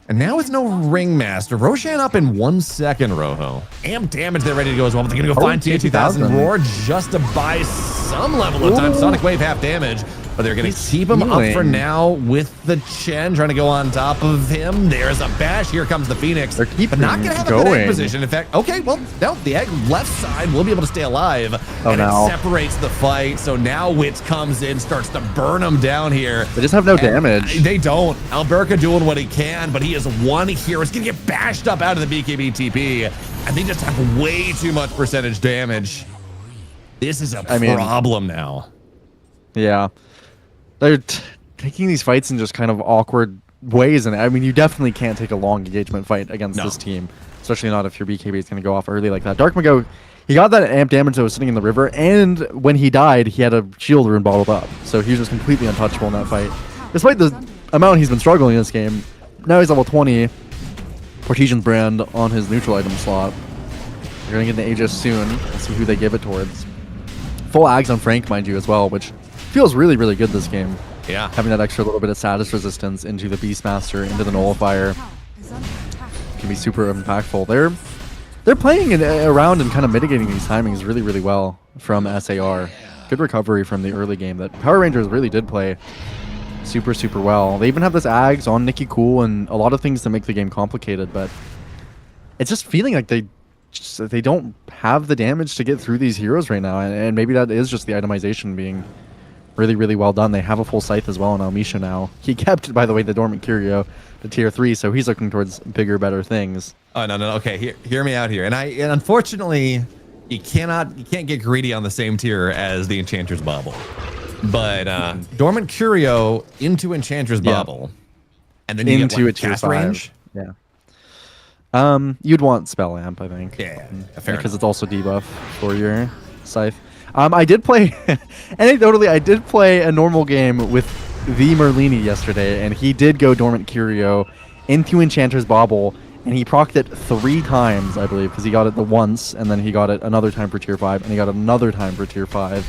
And now with no Ringmaster, Roshan up in 1 second, Rojo. Amp damage, they're ready to go as well, but they're going to go find TA2000 Roar just to buy some level of time. Sonic Wave half damage. But they're going to keep him up for now with the Chen trying to go on top of him. There's a bash. Here comes the Phoenix. They're keeping but not going to have a good egg position. In fact, okay, well, no, the egg left side will be able to stay alive. It separates the fight. So now Wits comes in, starts to burn him down here. They just have no damage. They don't. Alberca doing what he can, but he is one hero. He's going to get bashed up out of the BKB TP. And they just have way too much percentage damage. This is a problem now. Yeah. They're taking these fights in just kind of awkward ways, and you definitely can't take a long engagement fight against this team, especially not if your BKB is going to go off early like that. Dark Mago, he got that amp damage that was sitting in the river, and when he died, he had a shield rune bottled up, so he was just completely untouchable in that fight. Despite the amount he's been struggling in this game, now he's level 20, Partition's brand on his neutral item slot. They're going to get an Aegis soon. Let's see who they give it towards. Full Ags on Frank, mind you, as well, which feels really, really good this game. Yeah. Having that extra little bit of status resistance into the Beastmaster, into the Nullifier can be super impactful. They're playing around and kind of mitigating these timings really, really well from SAR. Good recovery from the early game that Power Rangers really did play super, super well. They even have this Ags on Nicky Cool and a lot of things to make the game complicated, but it's just feeling like they don't have the damage to get through these heroes right now, and maybe that is just the itemization being really, really well done. They have a full Scythe as well on Almisha now. He kept, by the way, the Dormant Curio to tier 3, so he's looking towards bigger, better things. Oh, no. Okay, hear me out here. And unfortunately, you can't get greedy on the same tier as the Enchanter's Bauble. But Dormant Curio into Enchanter's Bauble, and then you into get cast range. Yeah. You'd want Spell Amp, I think. Yeah, because it's also debuff for your Scythe. I did play, anecdotally, I did play a normal game with the Merlini yesterday, and he did go Dormant Curio into Enchanter's Bauble, and he procced it 3 times, I believe, because he got it the once, and then he got it another time for tier 5, and he got it another time for tier 5.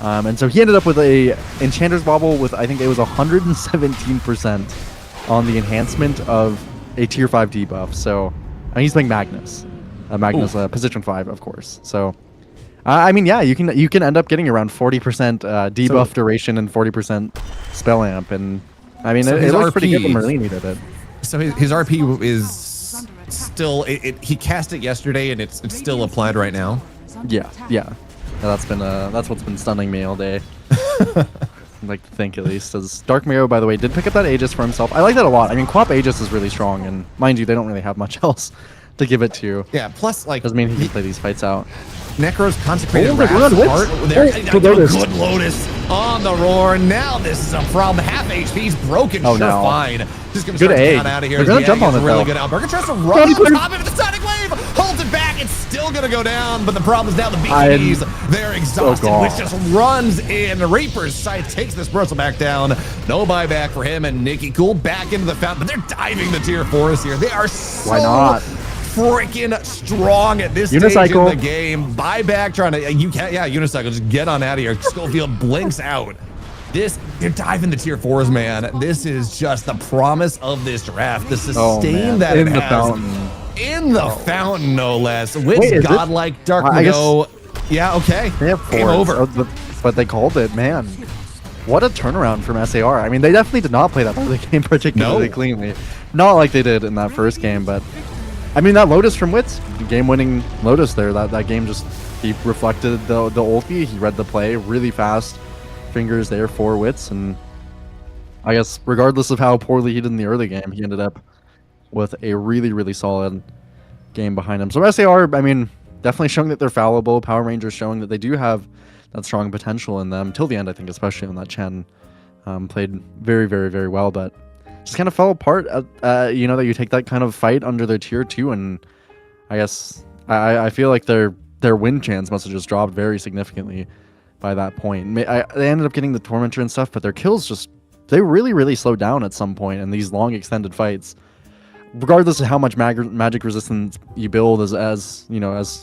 And so he ended up with a Enchanter's Bauble with, I think it was 117% on the enhancement of a tier 5 debuff. So, and he's playing Magnus. Magnus, position 5, of course. So, yeah, you can end up getting around 40% debuff duration and 40% spell amp, and it looks pretty good when Merlini did it. So his RP is still he cast it yesterday, and it's still applied right now. Yeah. That's what's been stunning me all day. I'd like to think, at least, as Dark Mirror, by the way, did pick up that Aegis for himself. I like that a lot. I mean, Quap Aegis is really strong, and mind you, they don't really have much else to give it to. Yeah, plus, like, doesn't mean he can play these fights out. Necro's consecrated Good Lotus on the roar. Now this is a problem. Half HP's broken. Oh, sure, no. fine. Just gonna Good start A. down out of here. They're gonna jump on it, really though. good. Alberga tries to run on top of it. The Sonic Wave holds it back. It's still gonna go down, but the problem is now the BKBs, they're exhausted, which just runs in. Reaper's Scythe takes this Bristle back down. No buyback for him, and Nikki Cool back into the fountain, but they're diving the tier 4s here. They are so Why not? freaking strong at this Unicycle. stage in the game. Buyback trying to, Unicycle, just get on out of here. Schofield blinks out. They're diving the tier 4s, man. This is just the promise of this draft. The sustain that in it the has. fountain. In the fountain, no less. With Wait, is it? godlike Dark I guess- Widow. Yeah, okay. They have 4s. Game over. But they called it, man. What a turnaround from SAR. I mean, they definitely did not play that part of the game particularly cleanly. Not like they did in that first game, but I mean, that Lotus from Wits, game-winning Lotus there, that game just, he reflected the ulti, he read the play really fast, fingers there for Wits, and I guess regardless of how poorly he did in the early game, he ended up with a really, really solid game behind him. So SAR, I mean, definitely showing that they're fallible. Power Rangers showing that they do have that strong potential in them till the end, I think, especially on that Chen. Played very, very, very well, but just kind of fell apart. That you take that kind of fight under their tier 2, and I guess I feel like their win chance must have just dropped very significantly by that point. They ended up getting the Tormentor and stuff, but their kills they really, really slowed down at some point in these long extended fights. Regardless of how much magic resistance you build as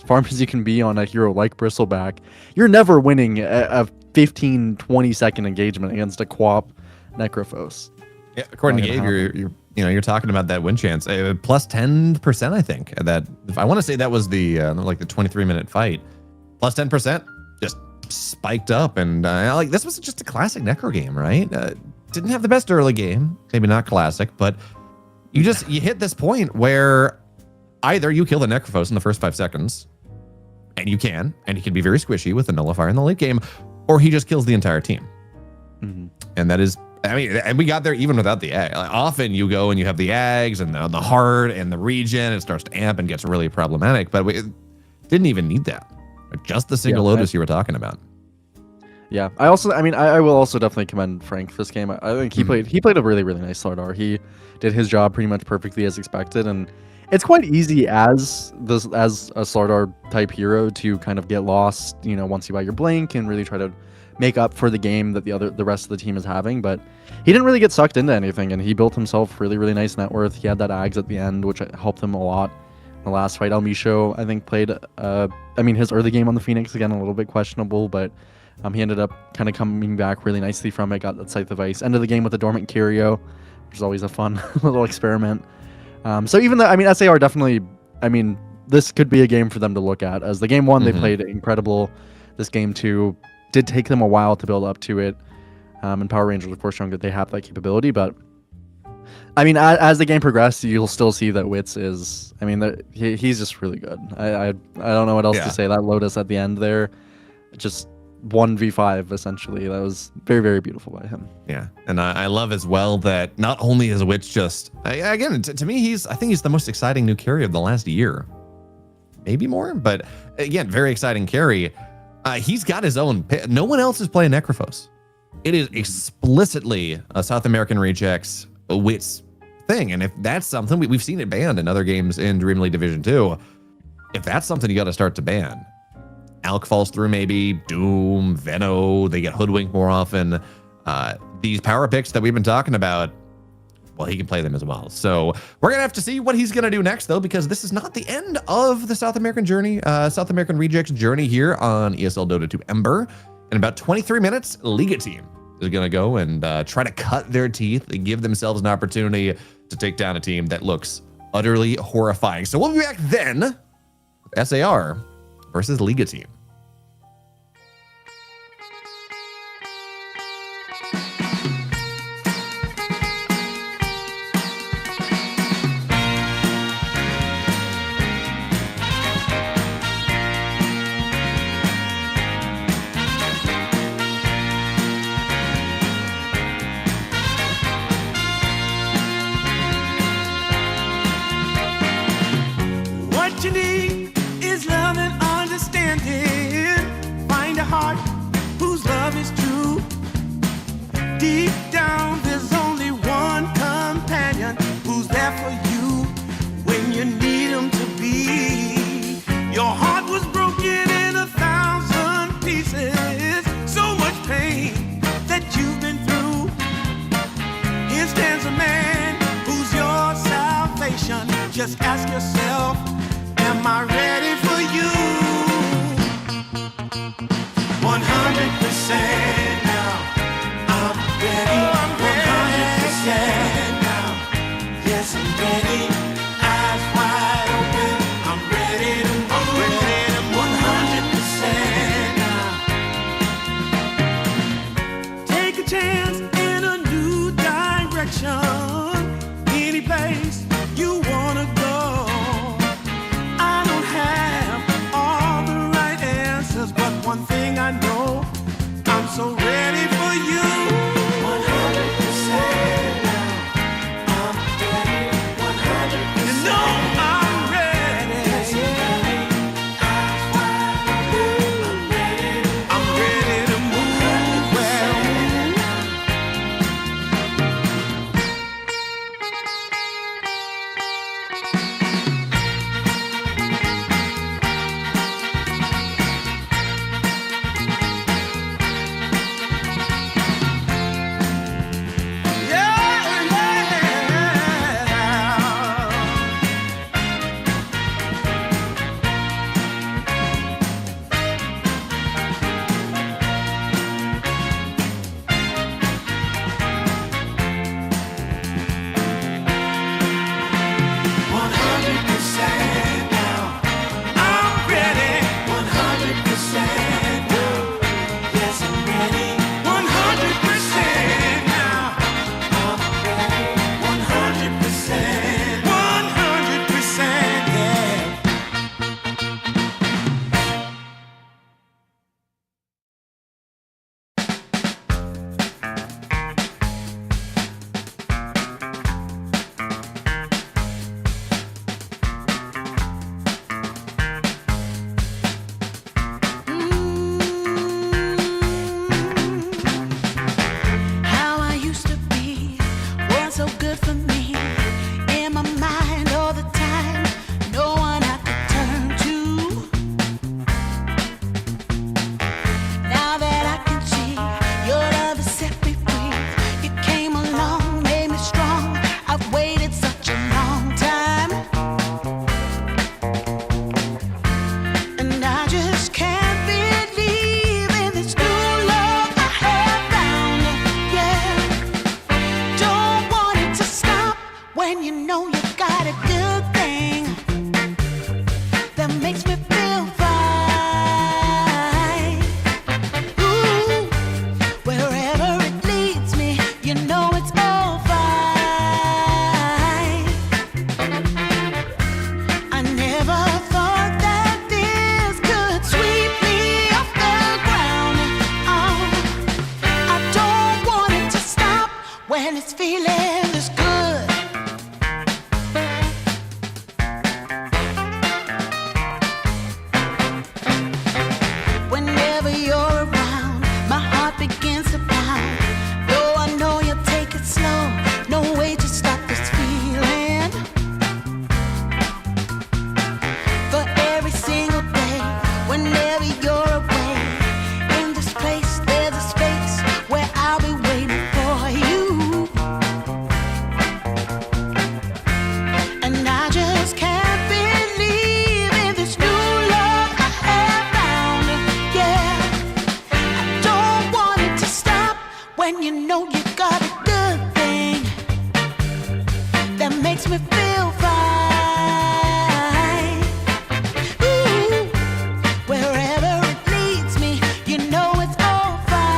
farm as you can be on a hero like Bristleback, you're never winning a 15-20 second engagement against a Quap Necrophos. Yeah, according to Gabe, you're talking about that win chance, plus 10%, I think. That if I want to say that was the 23-minute fight, plus 10%, just spiked up, and this was just a classic Necro game, right? Didn't have the best early game, maybe not classic, but you hit this point where either you kill the Necrophos in the first 5 seconds, and he can be very squishy with the Nullifier in the late game, or he just kills the entire team. Mm-hmm. And that is, and we got there even without the egg. Like, often you go and you have the eggs and the heart and the regen, it starts to amp and gets really problematic, but we didn't even need that. Just the single Lotus you were talking about. Yeah, I will also definitely commend Frank this game. I think he played a really, really nice Slardar. He did his job pretty much perfectly as expected, and it's quite easy as a Slardar type hero to kind of get lost, once you buy your blink and really try to make up for the game that the rest of the team is having. But he didn't really get sucked into anything, and he built himself really, really nice net worth. He had that Ags at the end, which helped him a lot. The last fight, Elmisho, I think, played his early game on the Phoenix, again, a little bit questionable, but he ended up kind of coming back really nicely from it, got that Scythe of Ice. End of the game with the Dormant Curio, which is always a fun little experiment. So even though, SAR definitely, this could be a game for them to look at. As the game 1, they played incredible. This game 2 did take them a while to build up to it. And Power Rangers, of course, showing that they have that capability, but as the game progressed, you'll still see that Wits is, he's just really good. I don't know what else to say. That Lotus at the end there, just 1v5 essentially. That was very, very beautiful by him. Yeah, and I love as well that not only is Witch just, again, to me, I think he's the most exciting new carry of the last year. Maybe more, but again, very exciting carry. He's got his own, no one else is playing Necrophos. It is explicitly a South American Rejects Wits thing, and if that's something, we've seen it banned in other games in DreamLeague Division 2. If that's something you got to start to ban, Alk falls through maybe, Doom, Veno, they get hoodwinked more often. These power picks that we've been talking about, well, he can play them as well. So we're going to have to see what he's going to do next, though, because this is not the end of the South American journey, South American Rejects journey here on ESL Dota 2 Ember. In about 23 minutes, Liga team is going to go and try to cut their teeth and give themselves an opportunity to take down a team that looks utterly horrifying. So we'll be back then with SAR versus Liga team. deep down, there's only one companion who's there for you when you need him to be. Your heart was broken in 1,000 pieces, so much pain that you've been through. Here stands a man who's your salvation. Just ask yourself, am I ready for you? 100% now. I'm ready. 100% now. Yes, I'm ready. Eyes wide open. I'm ready to move. 100% now. Take a chance in a new direction. Any place you wanna go. I don't have all the right answers, but one thing I know, I'm so ready for you. 100% now. I'm ready. 100%. You know I'm ready. Yes, I'm ready. Eyes wide open. I'm ready to move. Well, how I used to be was so good for me. In my mind all the time, no one I could turn to. Now that I can see your love has set me free. You came along, made me strong. I've waited such a long time, and I just can't believe in this new love I have found. Yeah, don't want it to stop when you know you got a good thing that makes me feel fine. Ooh, wherever it leads me, you know it's all fine. I never thought that this could sweep me off the ground. Oh, I don't want it to stop when it's feeling this good. Whenever you're around, my heart begins to pound. Though I know you'll take it slow, no way to stop this feeling. For every single day, whenever you're away, in this place there's a space where I'll be waiting for you. And I just can't believe in this new love I have found. Yeah, I don't want it to stop when you know you got a good thing that makes me feel fine. Ooh, wherever it leads me, you know it's all fine.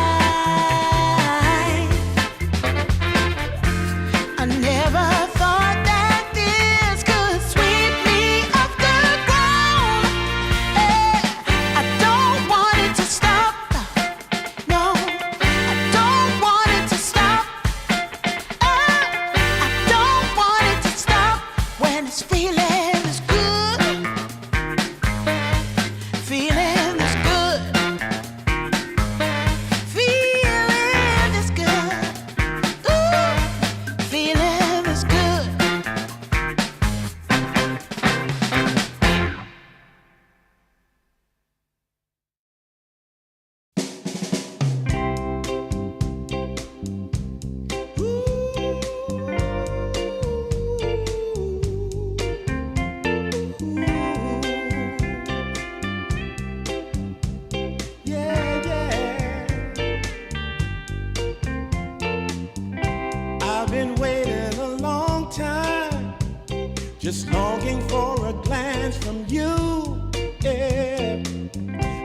I never thought that this could sweep me off the ground. I don't want it to stop. No, I don't want it to stop. I don't want it to stop I've been waiting a long time, just longing for a glance from you. Yeah.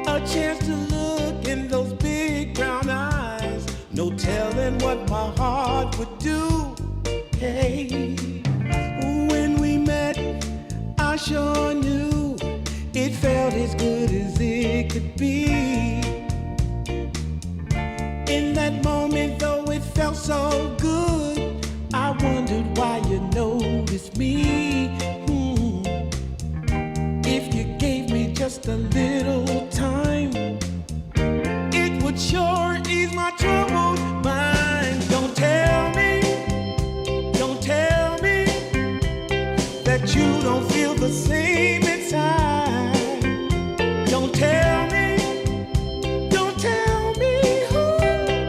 A chance to look in those big brown eyes. No telling what my heart would do. Hey, when we met, I sure knew it felt as good as it could be. In that moment, though it felt so good, I wondered why you noticed me. If you gave me just a little time, it would sure ease my troubled mind. Don't tell me that you don't feel the same inside. Don't tell me who.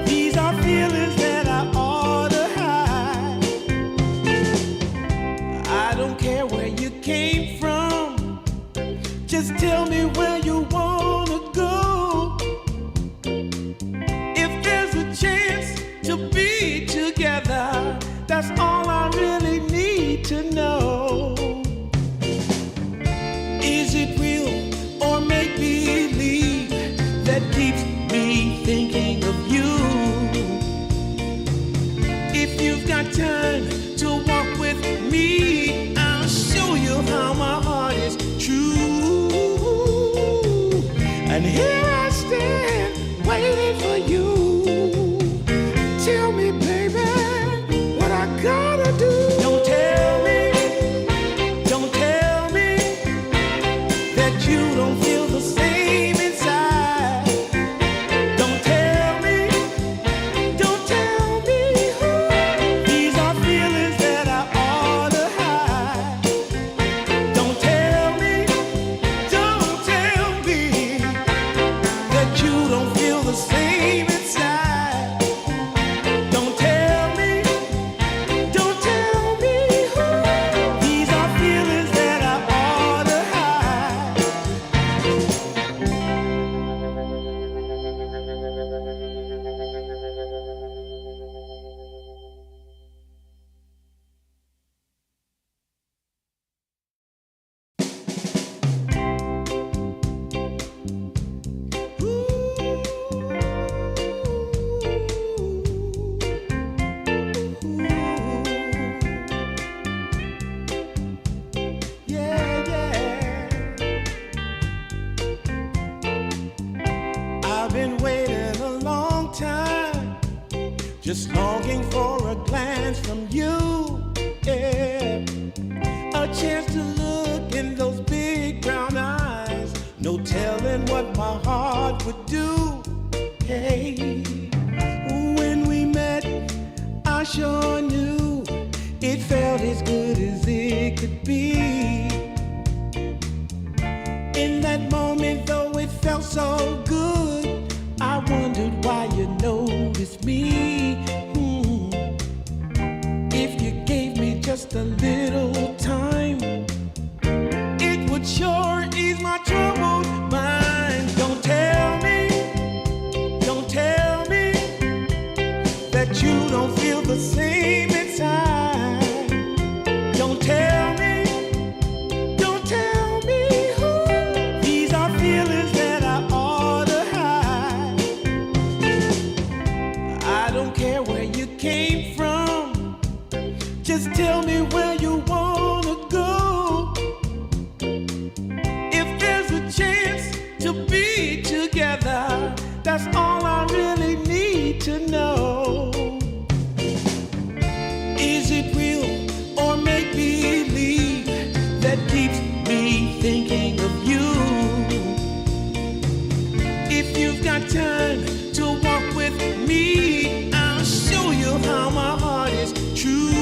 These are feelings that I ought to hide. I don't care where you came from, just tell me where you wanna go. If there's a chance to be together, that's all I really need to know. Is it real or make believe that keeps me thinking of you? If you've got time to walk with me, I'll show you how my heart is true. And here I stand waiting for you. Tell me, baby, what I gotta do. Don't tell me that you don't feel the same inside. Don't tell me who. These are feelings that I ought to hide. Don't tell me that you don't feel the same inside. Don't tell me who. These are feelings that I ought to hide. Yeah, yeah. I've been waiting a long time, just longing for a glance from you. Yeah. A chance to look in those big brown eyes. No telling what my heart would do. Hey, when we met, I sure knew it felt as good as it could be. In that moment, though it felt so good, I wondered why you noticed me. If you gave me just a little time, it would sure ease my troubled mind. Don't tell me that you don't feel the same inside. Don't tell me who. These are feelings that I ought to hide. I don't care where you came from, just tell me where you wanna go. If there's a chance to be together, that's all I really need to know. Is it real or make believe that keeps me thinking of you? If you've got time to walk with me, I'll show you how my heart is true.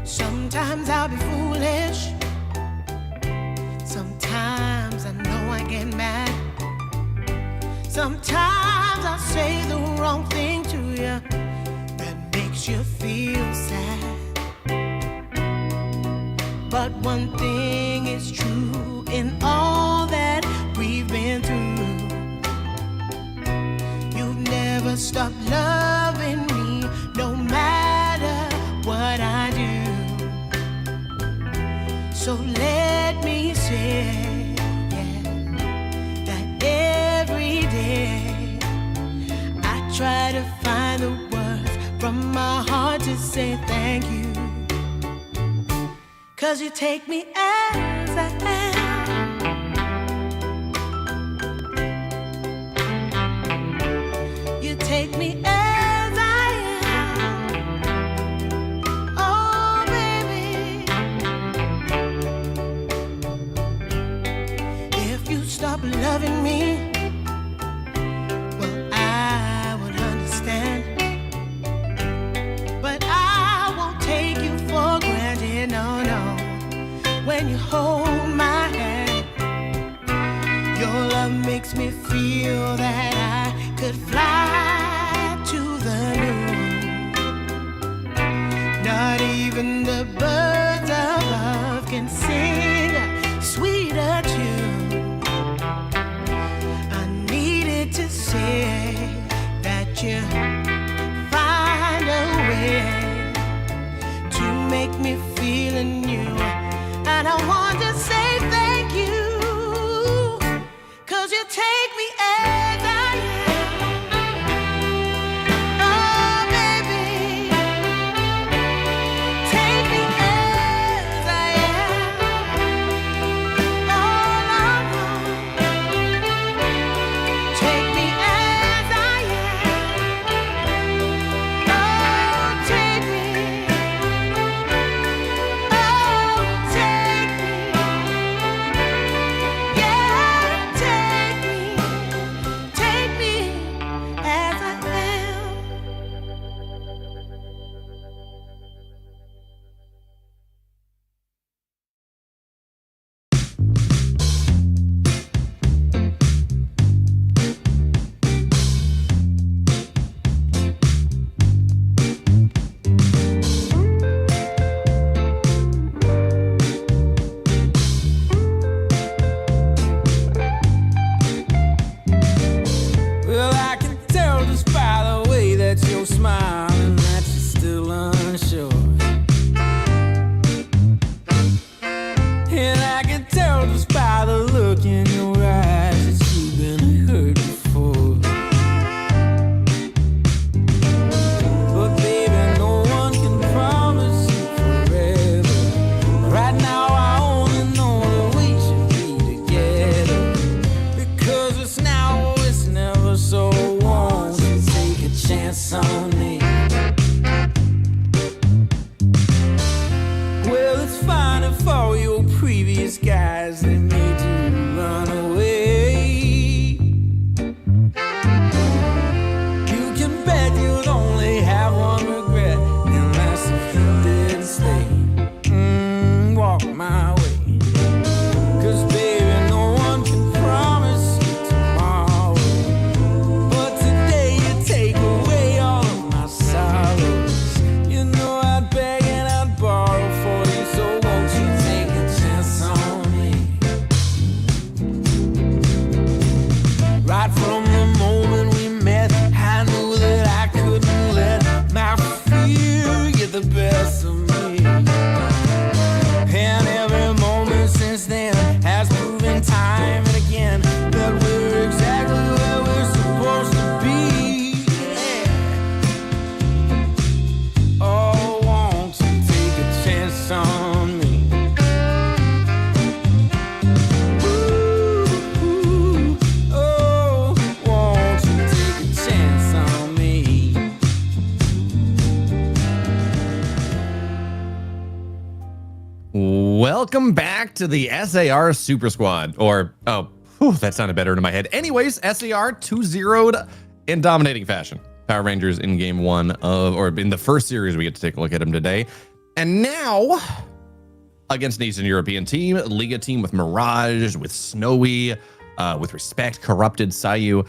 Sometimes I'll be foolish. Sometimes I know I get mad. Sometimes I say the wrong thing to you that makes you feel sad. But one thing is true in all that we've been through. You've never stopped loving me, no matter what I do. So let me say, yeah, that every day I try to find the words from my heart to say thank you. 'Cause you take me as I am. You take me as I am. Oh, baby. If you stop loving me, well, I would understand. But I won't take you for granted, no, no. When you hold my hand, your love makes me feel that I could fly to the moon. Not even the birds above can sing a sweeter tune. I needed to say that you find a way to make me feel anew. And I want to say thank you, 'cause you take me as I am. Oh, baby, take me as I am. Oh, no, no. Take me as I am. Oh, take me. Well, I can tell just by the way that you're smiling that you're still unsure. And I can tell just by the look in your eyes that you've been hurt before. But baby, no one can promise you forever. Right now I only know that we should be together. Because it's now or it's never, so won't you take a chance on me? Well, it's fine if all your previous guys, they made you run away. You can bet you'd only have one regret, and that's if you didn't stay. Walk my way. 'Cause baby, no one can promise you tomorrow. But today you take away all of my sorrows. You know I'd beg and I'd borrow for you, so won't you take a chance on me? Right from the moment we met, I knew that I couldn't let my fear get the best of me. And every moment since then has proven time and again that we're exactly where we're supposed to be. Yeah. Oh, won't you take a chance on me? Ooh, oh, welcome back to the SAR Super Squad. Or, oh, whew, that sounded better in my head. Anyways, SAR 2-0'd in dominating fashion. Power Rangers in game one of, or in the first series, we get to take a look at them today. And now, against an Eastern European team, Liga team with Mirage, with Snowy, with Respect, Corrupted, Sayu.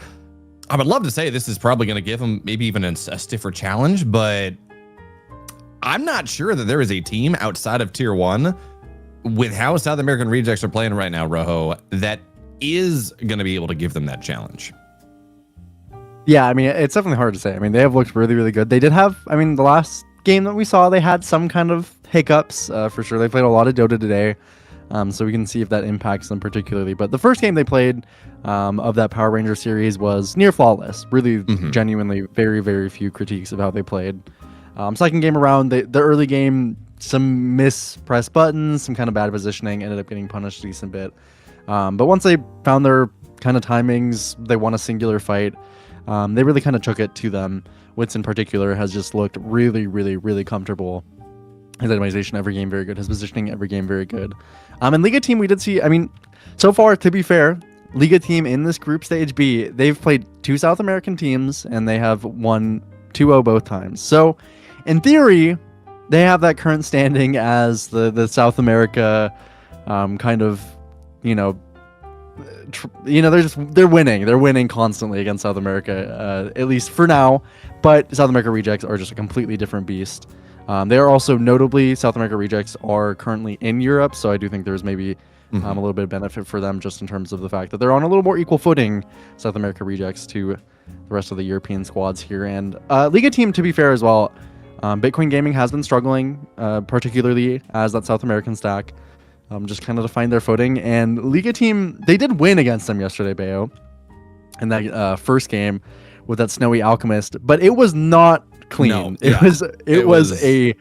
I would love to say this is probably going to give them maybe even a stiffer challenge, but I'm not sure that there is a team outside of Tier 1 with how South American Rejects are playing right now, Rojo, that is going to be able to give them that challenge. Yeah, I mean, it's definitely hard to say. I mean, they have looked really, really good. They did have, I mean, the last game that we saw, they had some kind of hiccups, for sure. They played a lot of Dota today, so we can see if that impacts them particularly. But the first game they played of that Power Ranger series was near flawless. Really, genuinely, very, very few critiques of how they played. Second game around, the early game, some mispressed buttons, some kind of bad positioning, ended up getting punished a decent bit. But once they found their kind of timings, they won a singular fight. They really kind of took it to them. Wits in particular has just looked really, really, really comfortable. His itemization every game very good. His positioning every game very good. And Liga team, we did see, I mean, so far, to be fair, Liga team in this group stage B, they've played 2 South American teams and they have won 2-0 both times. So in theory, they have that current standing as the South America kind of, they're winning constantly against South America, at least for now. But South America Rejects are just a completely different beast. They are also notably, South America Rejects are currently in Europe, so I do think there's maybe a little bit of benefit for them just in terms of the fact that they're on a little more equal footing, South America Rejects, to the rest of the European squads here. And Liga team, to be fair as well, Bitcoin Gaming has been struggling, particularly as that South American stack, just kind of to find their footing. And Liga team, they did win against them yesterday, Bayo, in that first game with that Snowy Alchemist, but it was not clean. No, it was a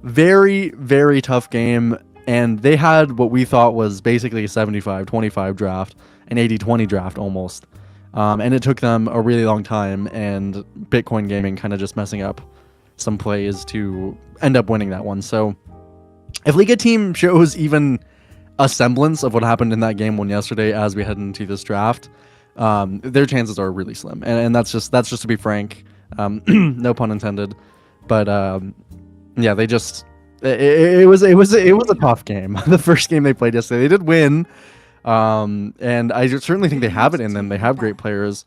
very, very tough game, and they had what we thought was basically a 75-25 draft, an 80-20 draft almost. And it took them a really long time, and Bitcoin Gaming kind of just messing up some plays to end up winning that one. So if Liga team shows even a semblance of what happened in that game one yesterday as we head into this draft, their chances are really slim. And that's just to be frank, no pun intended. But yeah, they just it was a tough game. The first game they played yesterday, they did win. And I certainly think they have it in them. They have great players.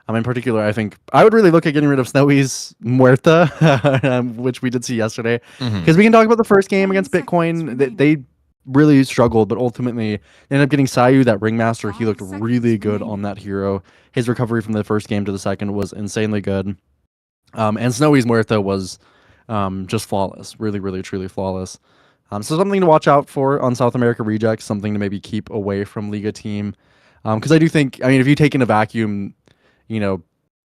In particular, I think I would really look at getting rid of Snowy's Muerta, which we did see yesterday. Because we can talk about the first game against Bitcoin. They really struggled, but ultimately ended up getting Sayu, that Ringmaster. He looked really good on that hero. His recovery from the first game to the second was insanely good. And Snowy's Muerta was just flawless. Really, really, truly flawless. So something to watch out for on South America Rejects, something to maybe keep away from Liga team. Because I do think, I mean, if you take in a vacuum,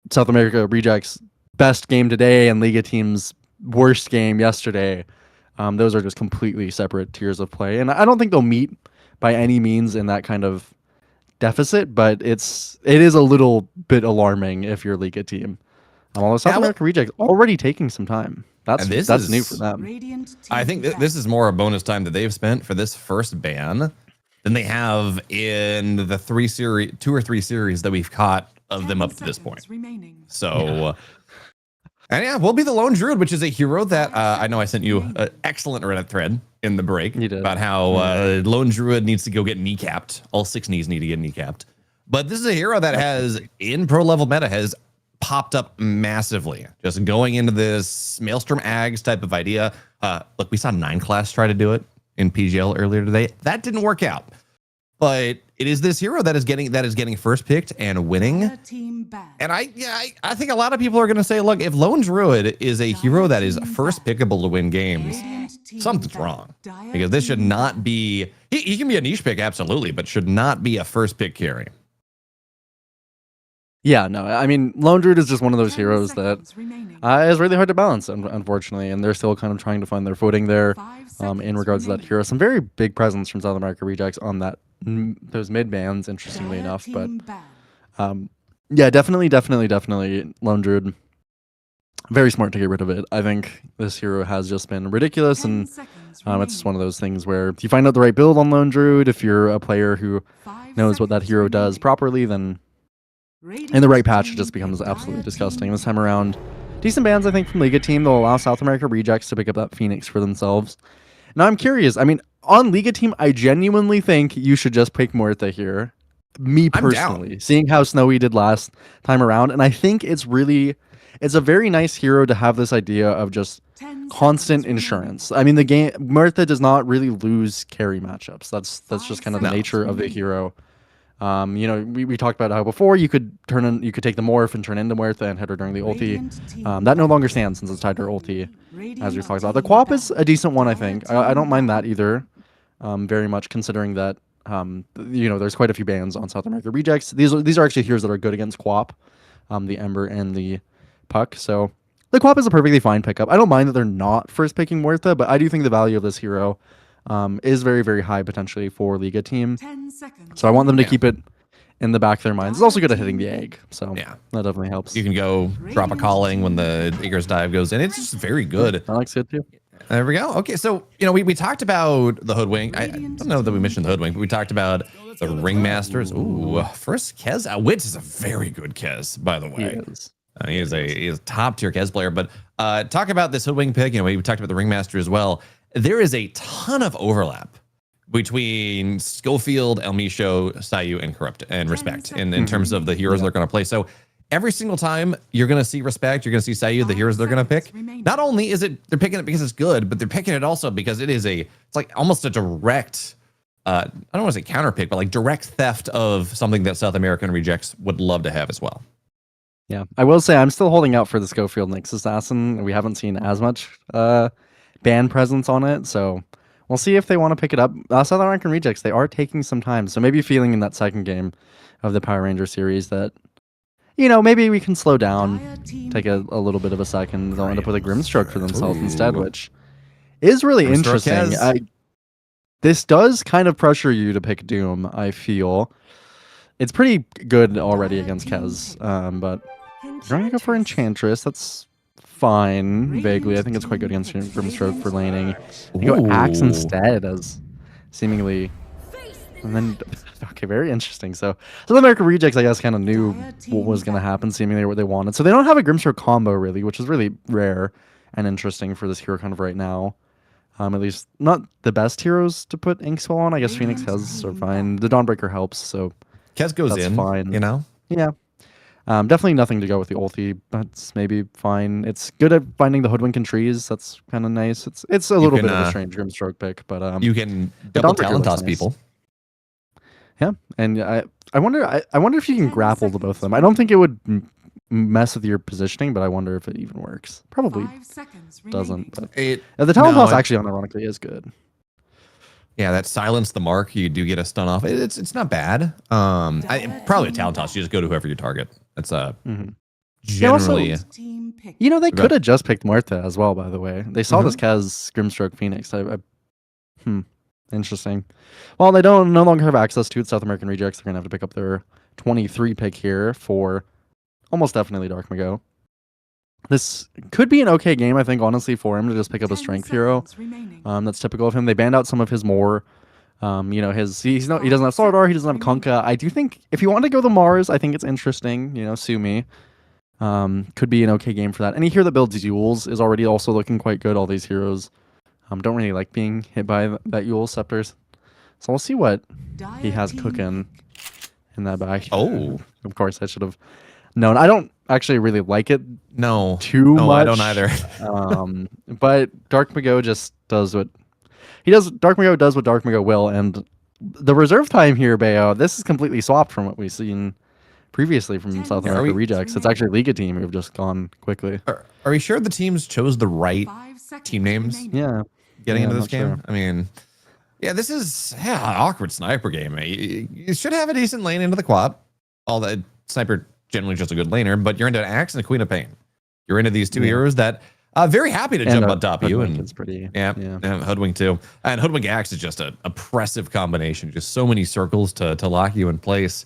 South America Rejects best game today and Liga team's worst game yesterday, those are just completely separate tiers of play. And I don't think they'll meet by any means in that kind of deficit, but it is a little bit alarming if you're a Liga team. Although South America Rejects already taking some time. That's new for them. I think this is more a bonus time that they've spent for this first ban than they have in the 2 or 3 series that we've caught of them up to this point. So, and yeah, we'll be the Lone Druid, which is a hero that I know I sent you an excellent Reddit thread in the break about how Lone Druid needs to go get kneecapped. All 6 knees need to get kneecapped. But this is a hero that has, in pro level meta, has popped up massively. Just going into this Maelstrom Ags type of idea. Look, we saw 9 class try to do it in PGL earlier today. That didn't work out. But it is this hero that is getting first picked and winning. And I think a lot of people are going to say, look, if Lone Druid is a hero that is first pickable to win games, something's wrong. Because this should not be, he can be a niche pick, absolutely, but should not be a first pick carry. Yeah, no, I mean, Lone Druid is just one of those heroes that is really hard to balance, unfortunately, and they're still kind of trying to find their footing there in regards to that hero. Some very big presence from South America Rejects on those mid bans, interestingly enough, but yeah, definitely Lone Druid very smart to get rid of it. I think this hero has just been ridiculous, and it's one of those things where if you find out the right build on Lone Druid, if you're a player who knows what that hero does properly, then in the right patch it just becomes absolutely disgusting. This time around, decent bans I think from Liga team. They'll allow South America rejects to pick up that Phoenix for themselves. Now I'm curious. I mean, on Liga team, I genuinely think you should just pick Muerta here. Me personally, seeing how Snowy did last time around, and I think it's a very nice hero to have this idea of just constant insurance. I mean, the game Muerta does not really lose carry matchups. That's just kind of the nature of the hero. You know, we talked about how before you could take the morph and turn into Muerta and hit her during the ulti. That no longer stands since it's tied to her ulti, as we talked about. The Quap is a decent one, I think. I don't mind that either, very much considering that. You know, there's quite a few bans on South America rejects. These are actually heroes that are good against Quap, the Ember and the Puck. So the Quap is a perfectly fine pickup. I don't mind that they're not first picking Muerta, but I do think the value of this hero is very, very high potentially for Liga team. So I want them to keep it in the back of their minds. It's also good at hitting the egg, so that definitely helps. You can go drop a calling when the Eager's Dive goes in. It's just very good. I like it too. There we go. Okay, so you know we talked about the Hoodwink. I don't know that we mentioned the Hoodwink, but we talked about the Ringmasters. Ooh, first Kez. Witz is a very good Kez, by the way. He is a top tier Kez player. But talk about this Hoodwink pick. You know, we talked about the Ringmaster as well. There is a ton of overlap between Schofield, Elmisho, Sayu, and Corrupt and Respect in terms of the heroes they're going to play. So every single time you're going to see Respect, you're going to see Sayu, the heroes they're going to pick. Not only is it they're picking it because it's good, but they're picking it also because it's like almost a direct, I don't want to say counter pick, but like direct theft of something that South American rejects would love to have as well. Yeah, I will say I'm still holding out for the Schofield Nyx Assassin. We haven't seen as much ban presence on it, so we'll see if they want to pick it up. South American rejects, they are taking some time, so maybe feeling in that second game of the Power Ranger series that, you know, maybe we can slow down, take a little bit of a second. They'll end up with a Grimstroke for themselves instead, which is really interesting. This does kind of pressure you to pick Doom, I feel. It's pretty good already against Kez, but you're going to go for Enchantress. That's fine, vaguely. I think it's quite good against Grimstroke for laning. You go Axe instead as seemingly... And then, okay, very interesting. So South American rejects, I guess, kind of knew what was going to happen, seemingly what they wanted. So they don't have a Grimstroke combo, really, which is really rare and interesting for this hero kind of right now. At least not the best heroes to put Inkswell on. I guess Phoenix has are fine. The Dawnbreaker helps, so Kez goes in, fine. You know? Yeah. Definitely nothing to go with the ulti. That's maybe fine. It's good at finding the Hoodwink in trees. That's kind of nice. It's a little bit of a strange Grimstroke pick, but you can double talent toss people. Yeah, and I wonder if you can grapple to both of them. I don't think it would mess with your positioning, but I wonder if it even works. Probably doesn't. But the talent toss actually unironically is good. Yeah, that silence the mark. You do get a stun off. It's not bad. Probably a talent toss. You just go to whoever you target. That's generally. You know, they could have just picked Muerta as well. By the way, they saw this Kez Grimstroke Phoenix. Interesting. Well, they no longer have access to it. South American rejects. They're gonna have to pick up their 23 pick here for almost definitely Dark Mago. This could be an okay game, I think, honestly, for him to just pick up a strength hero. That's typical of him. They banned out some of his more, you know, he doesn't have Slardar, he doesn't have Kunkka. I do think if you want to go the Mars, I think it's interesting. You know, sue me. Could be an okay game for that. Any hero that builds Yules is already also looking quite good. All these heroes don't really like being hit by that Yule Scepters. So we'll see what he has cooking in that bag. Oh, of course, I should have known. I don't actually really like it too much. I don't either. But Dark Mago just does what he does. Dark Mago does what Dark Mago will, and the reserve time here, Bayo, this is completely swapped from what we've seen previously from South America rejects. It's actually Liga team who've just gone quickly. Are we sure the teams chose the right team names? Yeah. Getting into this game? Sure. I mean, yeah, this is an awkward sniper game. You should have a decent lane into the quad. All that sniper generally just a good laner, but you're into an Axe and a Queen of Pain. You're into these two heroes that very happy to jump on top of you. And it's pretty Hoodwink too. And Hoodwink Axe is just an oppressive combination. Just so many circles to lock you in place.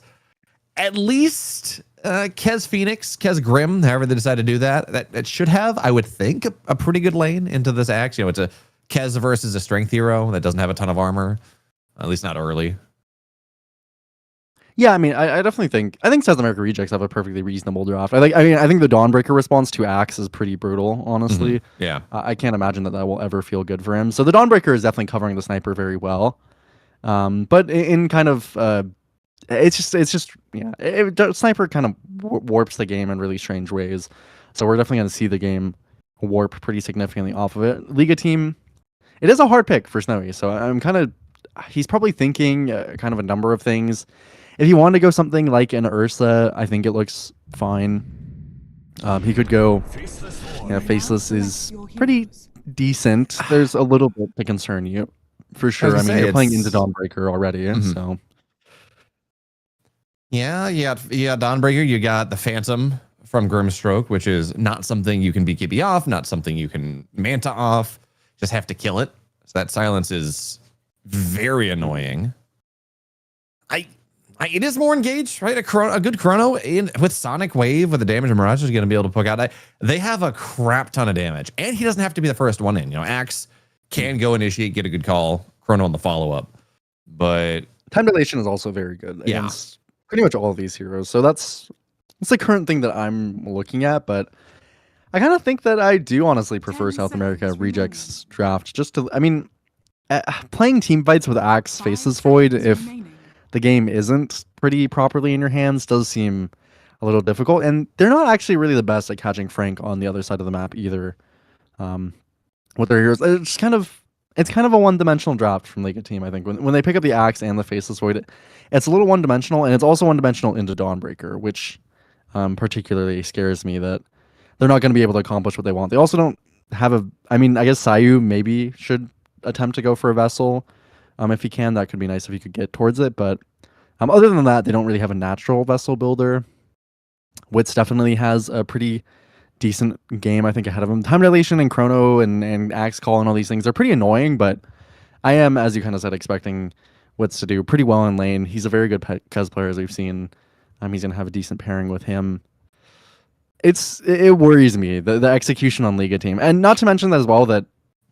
At least Kez Phoenix, Kez Grim, however they decide to do that, that should have, I would think, a pretty good lane into this Axe. You know, it's a Kez versus a strength hero that doesn't have a ton of armor, at least not early. Yeah, I mean, I definitely think South America Rejects have a perfectly reasonable draft. I think the Dawnbreaker response to Axe is pretty brutal, honestly. Yeah. I can't imagine that will ever feel good for him. So the Dawnbreaker is definitely covering the sniper very well. But in kind of sniper kind of warps the game in really strange ways. So we're definitely going to see the game warp pretty significantly off of it. Liga team, it is a hard pick for Snowy. So he's probably thinking kind of a number of things. If he wanted to go something like an Ursa, I think it looks fine. He could go. Faceless is pretty decent. There's a little bit to concern you, for sure. I mean, you're playing into Dawnbreaker already, so. Yeah, Dawnbreaker. You got the Phantom from Grimstroke, which is not something you can BKB off, not something you can Manta off. Just have to kill it. So that silence is very annoying. It is more engaged, right? A good chrono with Sonic Wave with the damage and Mirage is going to be able to poke out. They have a crap ton of damage, and he doesn't have to be the first one in. You know, Axe can go initiate, get a good call, chrono on the follow up, but time dilation is also very good against pretty much all of these heroes. So that's the current thing that I'm looking at, but I kind of think that I do honestly prefer South America Rejects draft. Playing team fights with Axe Faceless Void, if the game isn't pretty properly in your hands, does seem a little difficult, and they're not actually really the best at catching Frank on the other side of the map either. With their heroes, it's kind of a one-dimensional draft from Liga team. I think when they pick up the Axe and the Faceless Void, it's a little one-dimensional, and it's also one-dimensional into Dawnbreaker, which particularly scares me that they're not going to be able to accomplish what they want. They also don't have I guess Sayu maybe should attempt to go for a Vessel. If he can, that could be nice if he could get towards it. But other than that, they don't really have a natural Vessel builder. Wits definitely has a pretty decent game, I think, ahead of him. Time dilation and chrono and Axe Call and all these things are pretty annoying, but I am, as you kind of said, expecting Wits to do pretty well in lane. He's a very good Kez player, as we've seen. He's going to have a decent pairing with him. It worries me, the execution on Liga team. And not to mention that as well, that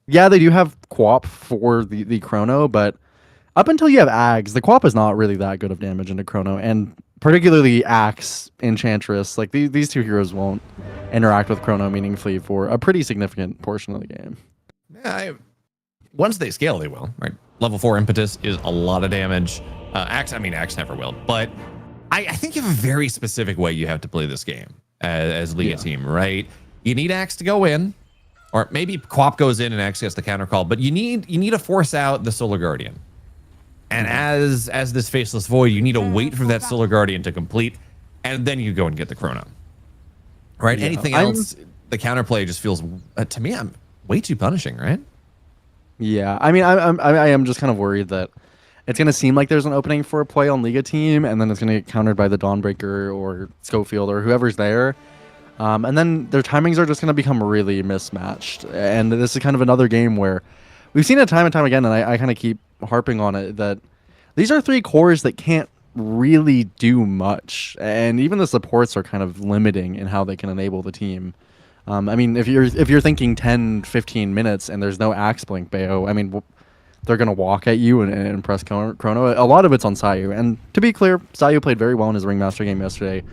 yeah, they do have Quap for the chrono, but up until you have Ags, the Quap is not really that good of damage into chrono, and particularly Axe, Enchantress, like these two heroes won't interact with chrono meaningfully for a pretty significant portion of the game. Yeah, once they scale, they will, right? Level 4 impetus is a lot of damage. Axe never will, but I think you have a very specific way you have to play this game as Liga team, right? You need Axe to go in. Or maybe Quap goes in and Axe gets the counter call, but you need to force out the Solar Guardian. And as this Faceless Void, you need to wait for that Solar Guardian to complete, and then you go and get the chrono. Right? Yeah. Anything else, the counterplay just feels to me, I'm way too punishing, right? Yeah, I am just kind of worried that it's going to seem like there's an opening for a play on Liga team, and then it's going to get countered by the Dawnbreaker or Schofield or whoever's there. And then their timings are just going to become really mismatched. And this is kind of another game where we've seen it time and time again, and I kind of keep harping on it, that these are three cores that can't really do much. And even the supports are kind of limiting in how they can enable the team. If you're thinking 10, 15 minutes and there's no Axe Blink Bayo, they're going to walk at you and press chrono. A lot of it's on Sayu. And to be clear, Sayu played very well in his Ringmaster game yesterday.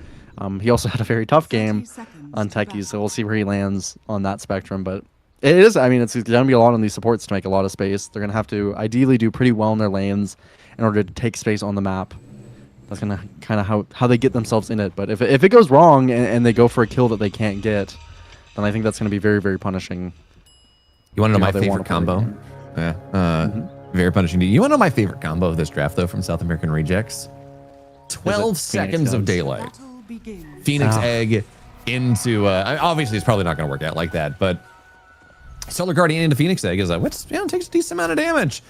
He also had a very tough game on Techies, so we'll see where he lands on that spectrum. But it is, it's going to be a lot on these supports to make a lot of space. They're going to have to ideally do pretty well in their lanes in order to take space on the map. That's going to kind of how they get themselves in it. But if it goes wrong and they go for a kill that they can't get, then I think that's going to be very, very punishing. You want to know my favorite combo? Yeah. Very punishing. You want to know my favorite combo of this draft, though, from South American Rejects? 12 seconds of daylight. Phoenix Egg into obviously it's probably not going to work out like that, but Solar Guardian into Phoenix Egg is takes a decent amount of damage.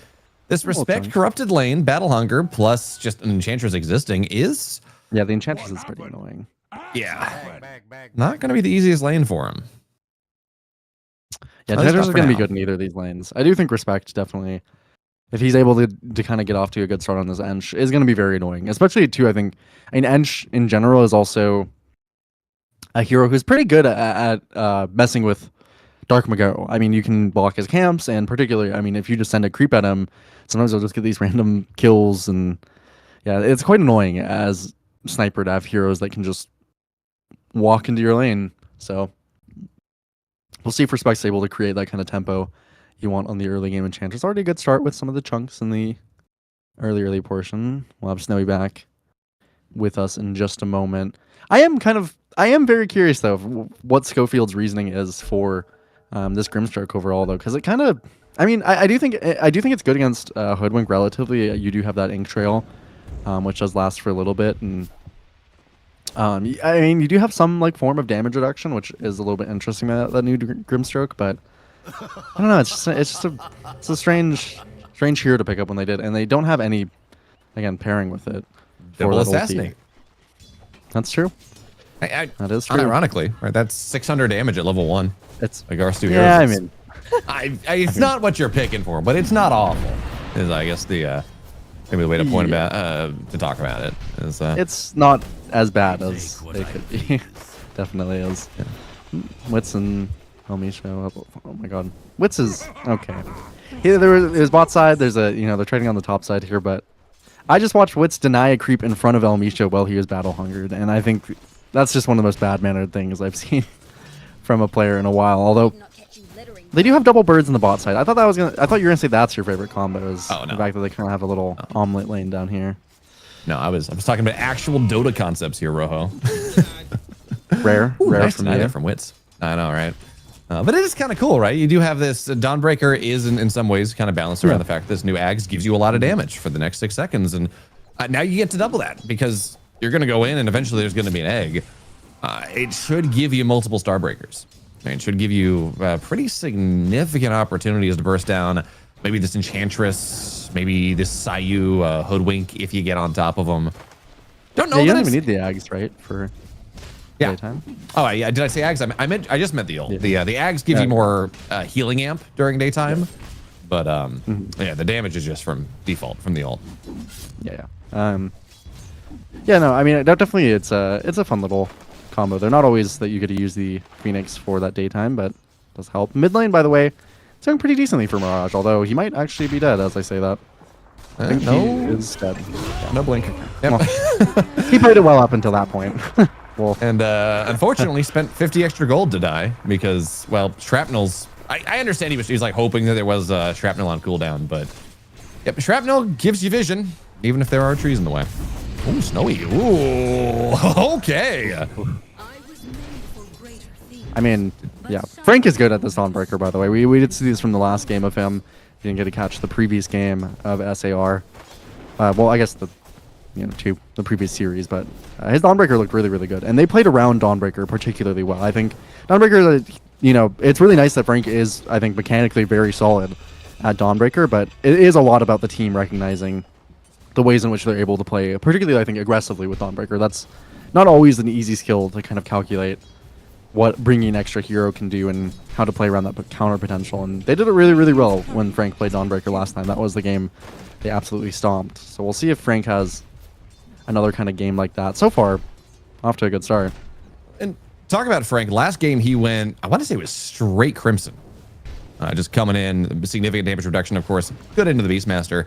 This Respect Corrupted Lane, Battle Hunger, plus just an Enchantress existing is the Enchantress is pretty annoying. Yeah, not going to be the easiest lane for him. Yeah, Enchantresses are going to be good in either of these lanes. I do think Respect definitely if he's able to kind of get off to a good start on this Ench, is going to be very annoying. Especially too, I think. I mean, Ench in general is also a hero who's pretty good at messing with Dark Mago. I mean, you can block his camps, and particularly, I mean, if you just send a creep at him, sometimes he'll just get these random kills, and yeah, it's quite annoying as sniper to have heroes that can just walk into your lane. So we'll see if Respect's able to create that kind of tempo you want on the early game Enchantress. Already a good start with some of the chunks in the early portion. We'll have Snowy back with us in just a moment. I am very curious though of what Schofield's reasoning is for this Grimstroke overall though, because it kind of, I mean, I do think it's good against Hoodwink relatively. You do have that Ink Trail, which does last for a little bit, and I mean, you do have some like form of damage reduction, which is a little bit interesting, that new Grimstroke, but I don't know. It's a strange hero to pick up when they did, and they don't have any, again, pairing with it. Double assassinate. That's true. That is true. Ironically, right? That's 600 damage at level 1. It's like Arstu. Yeah, I mean, it's not what you're picking for, but it's not awful. Is I guess the maybe the way to point about to talk about it is. It's not as bad as it could be. Definitely is. Yeah. Wits and Elmisho. Oh my god. Wits is okay. There's bot side. There's they're trading on the top side here, but I just watched Wits deny a creep in front of Elmisho while he was battle hungered, and I think that's just one of the most bad-mannered things I've seen from a player in a while. Although they do have double birds in the bot side. I thought you were gonna say that's your favorite combo. Is the fact that they kind of have a little omelet lane down here. No, I was talking about actual Dota concepts here, Rojo. Rare nice from you. From Wits. I know, right? But it is kind of cool, right? You do have this Dawnbreaker is in some ways kind of balanced around the fact this new Ags gives you a lot of damage for the next 6 seconds, and now you get to double that because you're going to go in and eventually there's going to be an egg. It should give you multiple Starbreakers. It should give you pretty significant opportunities to burst down maybe this Enchantress, maybe this Sayu Hoodwink if you get on top of them. Don't know. Yeah, you don't even need the Ags, right? For daytime. Oh yeah, did I say Ags? I just meant the ult. Yeah. The Ags give you more healing amp during daytime, but yeah, the damage is just from default from the ult. Yeah. Yeah, no, I mean, definitely it's a fun little combo. They're not always that you get to use the Phoenix for that daytime, but it does help. Mid lane, by the way, it's doing pretty decently for Mirage, although he might actually be dead as I say that. I think he is dead. Yeah. No blink. Yep. Well, he played it well up until that point. Well, and unfortunately spent 50 extra gold to die because, well, shrapnel's. I understand he was like hoping that there was shrapnel on cooldown, but yep, shrapnel gives you vision even if there are trees in the way. Ooh, Snowy. Ooh, okay. I mean, yeah, Frank is good at this Dawnbreaker, by the way. We did see this from the last game of him. He didn't get to catch the previous game of SAR. Well, I guess the previous series, but his Dawnbreaker looked really, really good. And they played around Dawnbreaker particularly well. I think Dawnbreaker, it's really nice that Frank is, I think, mechanically very solid at Dawnbreaker, but it is a lot about the team recognizing the ways in which they're able to play, particularly, I think, aggressively with Dawnbreaker. That's not always an easy skill to kind of calculate what bringing an extra hero can do and how to play around that counter potential. And they did it really, really well when Frank played Dawnbreaker last time. That was the game they absolutely stomped. So we'll see if Frank has another kind of game like that. So far, off to a good start. And talk about Frank. Last game he went, I want to say it was straight Crimson. Just coming in, significant damage reduction, of course. Good into the Beastmaster.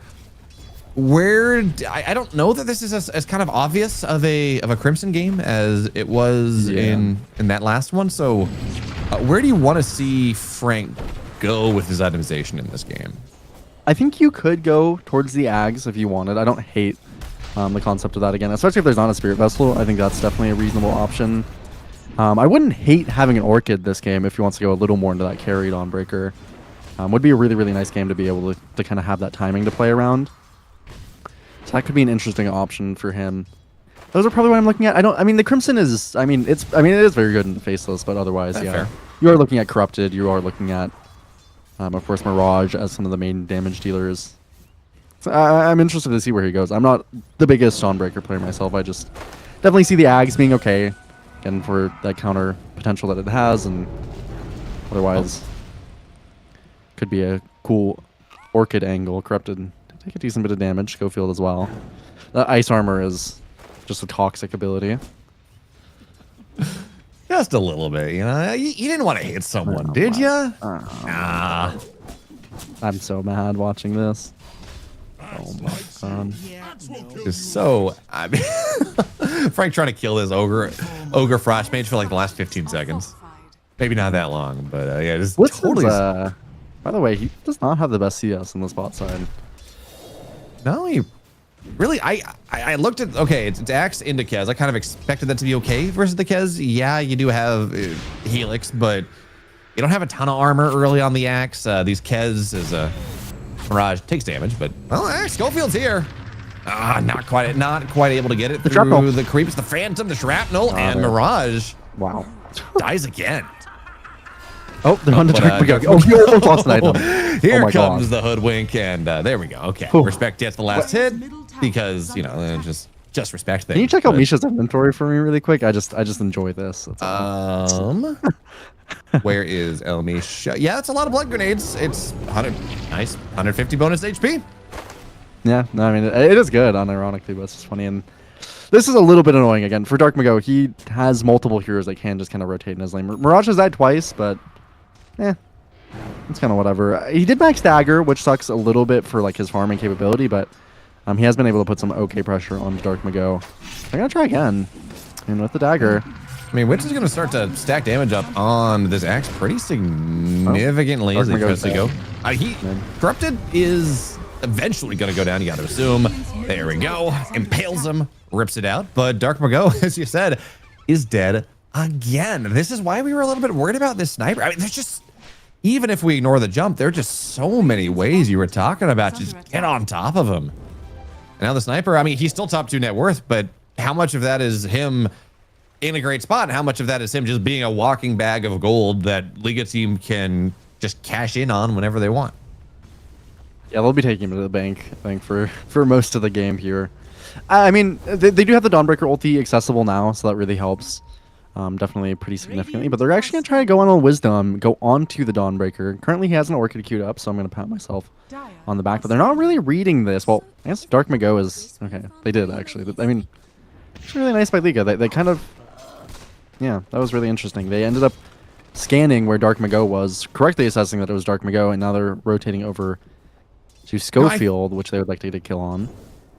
I don't know that this is as kind of obvious of a Crimson game as it was in that last one. So where do you want to see Frank go with his itemization in this game? I think you could go towards the Ags if you wanted. I don't hate the concept of that again, especially if there's not a Spirit Vessel. I think that's definitely a reasonable option. I wouldn't hate having an Orchid this game if he wants to go a little more into that carry Dawnbreaker. Would be a really, really nice game to be able to kind of have that timing to play around. So that could be an interesting option for him. Those are probably what I'm looking at. I mean, the Crimson is, it is very good in the Faceless, but otherwise, That's yeah. fair. You are looking at Corrupted. You are looking at, of course, Mirage as some of the main damage dealers. So I'm interested to see where he goes. I'm not the biggest Dawnbreaker player myself. I just definitely see the Ags being okay, again, for that counter potential that it has, and otherwise could be a cool Orchid angle. Corrupted take a decent bit of damage. Schofield as well. The ice armor is just a toxic ability. Just a little bit, you know. You didn't want to hit someone, did you? Nah. I'm so mad watching this. Oh my god. Just so, I mean, Frank trying to kill his ogre frost mage for like the last 15 seconds. Maybe not that long, but yeah, just What's totally. his, by the way, he does not have the best CS on the spot side. No, he really. I looked at, okay, it's Axe into Kez. I kind of expected that to be okay versus the Kez. Yeah, you do have Helix, but you don't have a ton of armor early on the Axe. These Kez is a Mirage takes damage, but well, Schofield's here. Not quite able to get it through the creeps, the Phantom, the Shrapnel, and Mirage. Wow, dies again. Oh, they're on the Dark McGo. Oh, you almost lost an item. Here oh comes the hoodwink, and there we go. Okay, respect gets the last hit because you know just respect things. Can you check out Misha's inventory for me really quick? I just enjoy this. Where is El Misha? Yeah, it's a lot of blood grenades. It's 150 bonus HP. Yeah, no, I mean it is good, unironically, but it's just funny. And this is a little bit annoying again for Dark McGo. He has multiple heroes that can just kind of rotate in his lane. Mirage has died twice, but it's kind of whatever. He did max dagger, which sucks a little bit for like his farming capability, but he has been able to put some okay pressure on Dark McGo. I'm gonna try again, and with the dagger. I mean, Witch is gonna start to stack damage up on this Axe pretty significantly as he tries to go. Corrupted is eventually gonna go down. You got to assume. There we go. Impales him, rips it out. But Dark McGo, as you said, is dead again. This is why we were a little bit worried about this sniper. I mean, there's just, even if we ignore the jump, there are just so many ways you were talking about. Just get on top of him. And now the sniper, I mean, he's still top 2 net worth, but how much of that is him in a great spot? And how much of that is him just being a walking bag of gold that Liga team can just cash in on whenever they want? Yeah, they'll be taking him to the bank, I think, for most of the game here. I mean, they do have the Dawnbreaker ulti accessible now, so that really helps. Definitely pretty significantly. But they're actually going to try to go on Wisdom, go on to the Dawnbreaker. Currently, he has an Orchid queued up, so I'm going to pat myself on the back. But they're not really reading this. Well, I guess Dark McGo is... Okay, they did, actually. I mean, it's really nice by Liga. They kind of... Yeah, that was really interesting. They ended up scanning where Dark McGo was, correctly assessing that it was Dark McGo, and now they're rotating over to Schofield, which they would like to get a kill on.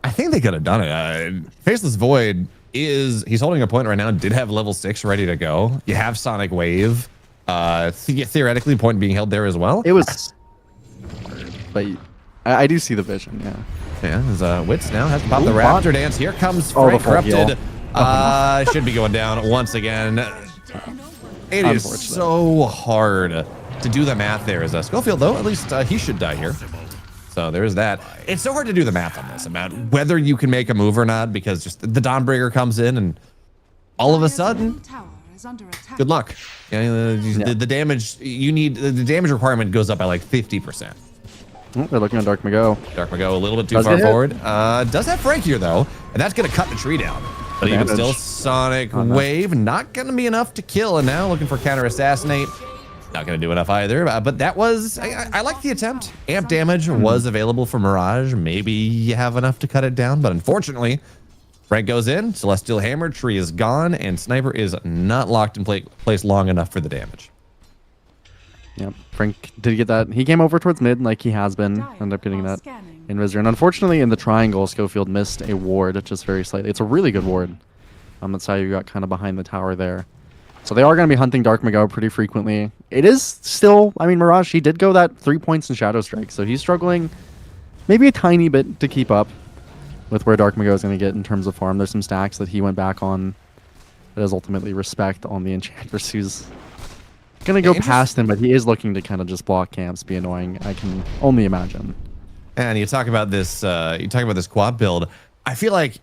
I think they could have done it. Faceless Void he's holding a point right now, did have level 6 ready to go. You have Sonic Wave. Theoretically, point being held there as well. It was... But I do see the vision, yeah. Yeah, his Wits now has to pop the Raptor dance. Here comes Frank Corrupted. Should be going down once again. It is so hard to do the math there. As Schofield, though, at least he should die here. So there's that. It's so hard to do the math on this about whether you can make a move or not, because just the Dawnbreaker comes in and all of a sudden, good luck. The damage you need, the damage requirement goes up by like 50%. They're looking at Dark McGo. Dark McGo a little bit too far forward. Does have Frank here though, and that's gonna cut the tree down. But even still, Sonic Wave not gonna be enough to kill. And now looking for counter assassinate. Not going to do enough either, but that was, I like the attempt. Amp damage was available for Mirage. Maybe you have enough to cut it down, but unfortunately, Frank goes in, Celestial Hammer, tree is gone, and Sniper is not locked in place long enough for the damage. Yep, Frank did get that. He came over towards mid like he has been, ended up getting that in Visor. And unfortunately, in the triangle, Schofield missed a ward just very slightly. It's a really good ward. That's how you got kind of behind the tower there. So they are going to be hunting Dark McGo pretty frequently. It is still, I mean, Mirage, he did go that 3 points in Shadow Strike, so he's struggling maybe a tiny bit to keep up with where Dark McGo is going to get in terms of farm. There's some stacks that he went back on that is ultimately respect on the Enchantress, who's going to go past him, but he is looking to kind of just block camps, be annoying. I can only imagine. And you talk about this quad build. I feel like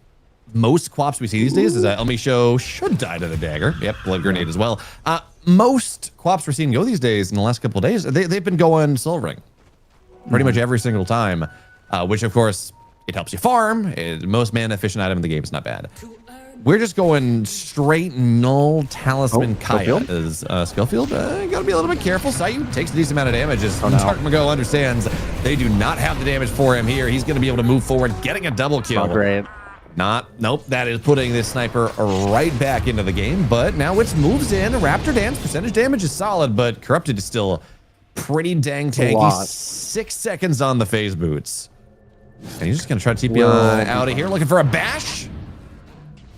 most quaps we see these days is Elmi should die to the dagger. Yep, blood grenade as well. Most quaps we're seeing go these days in the last couple of days, they've been going Soul Ring pretty much every single time, which of course it helps you farm. Most mana efficient item in the game is not bad. we're just going straight null talisman Kaya Skillfield? as Skillfield. Gotta be a little bit careful. Sayu takes a decent amount of damage as no. Dark Mago understands they do not have the damage for him here. He's gonna be able to move forward, getting a double kill. Not great. Nope, that is putting this sniper right back into the game, but now Wits moves in. Raptor Dance, percentage damage is solid, but Corrupted is still pretty dang tanky. 6 seconds on the phase boots. And he's just gonna try to TP out of here, looking for a bash.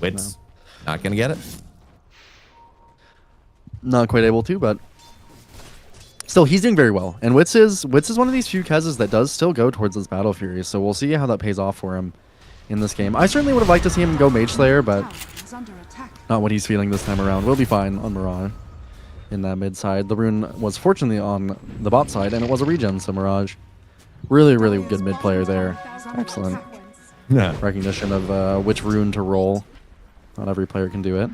Wits, not gonna get it. Not quite able to, but still, he's doing very well. And Wits is one of these few Kezes that does still go towards this Battle Fury, so we'll see how that pays off for him in this game. I certainly would have liked to see him go Mage Slayer, but not what he's feeling this time around. We'll be fine on Mirage in that mid side. The rune was fortunately on the bot side, and it was a regen, so Mirage, really, really good mid player there. Excellent. Yeah. Recognition of which rune to roll. Not every player can do it.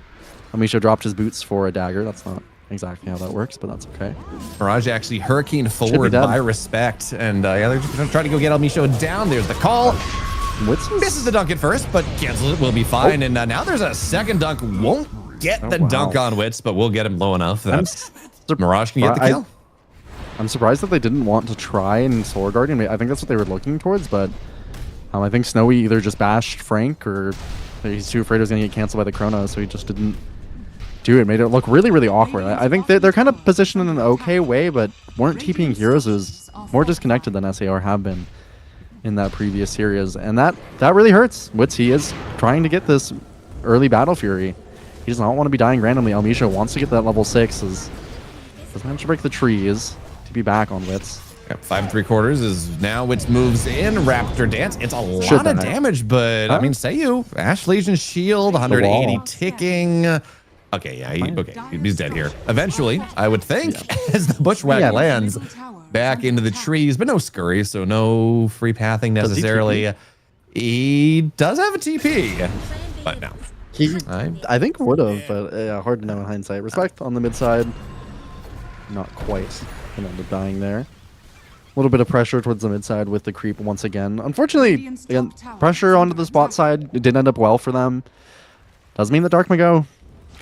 Amisha dropped his boots for a dagger. That's not exactly how that works, but that's okay. Mirage actually hurricane forward by respect, and yeah, they're just gonna try to go get Amisha down. There's the call. Misses the dunk at first, but cancels it. Will be fine. And now there's a second dunk. Won't get the dunk on Wits, but we'll get him low enough that Mirage can get the kill. I'm surprised that they didn't want to try and Solar Guardian. I think that's what they were looking towards, but I think Snowy either just bashed Frank or he's too afraid it was going to get canceled by the Chrono, so he just didn't do it. Made it look really, really awkward. I think they're kind of positioned in an okay way, but weren't TPing heroes who's more disconnected than SAR have been in that previous series, and that really hurts. Wits, he is trying to get this early Battle Fury. He does not want to be dying randomly. Almisha wants to get that level 6. Doesn't have to break the trees to be back on Wits. 5 3/4 is now Wits moves in. Raptor Dance. It's a lot of damage, but I mean, Sayu, Ash Legion Shield, 180 ticking. Okay, yeah, he's dead here. Eventually, I would think, as the Bushwhack lands back into the trees, but no scurry, so no free pathing necessarily. He does have a TP, but no. I think would have, but hard to know in hindsight. Respect on the mid side. Not quite. Gonna end up dying there. A little bit of pressure towards the mid side with the creep once again. Unfortunately, again, pressure onto the spot side. It didn't end up well for them. Doesn't mean that Dark Mago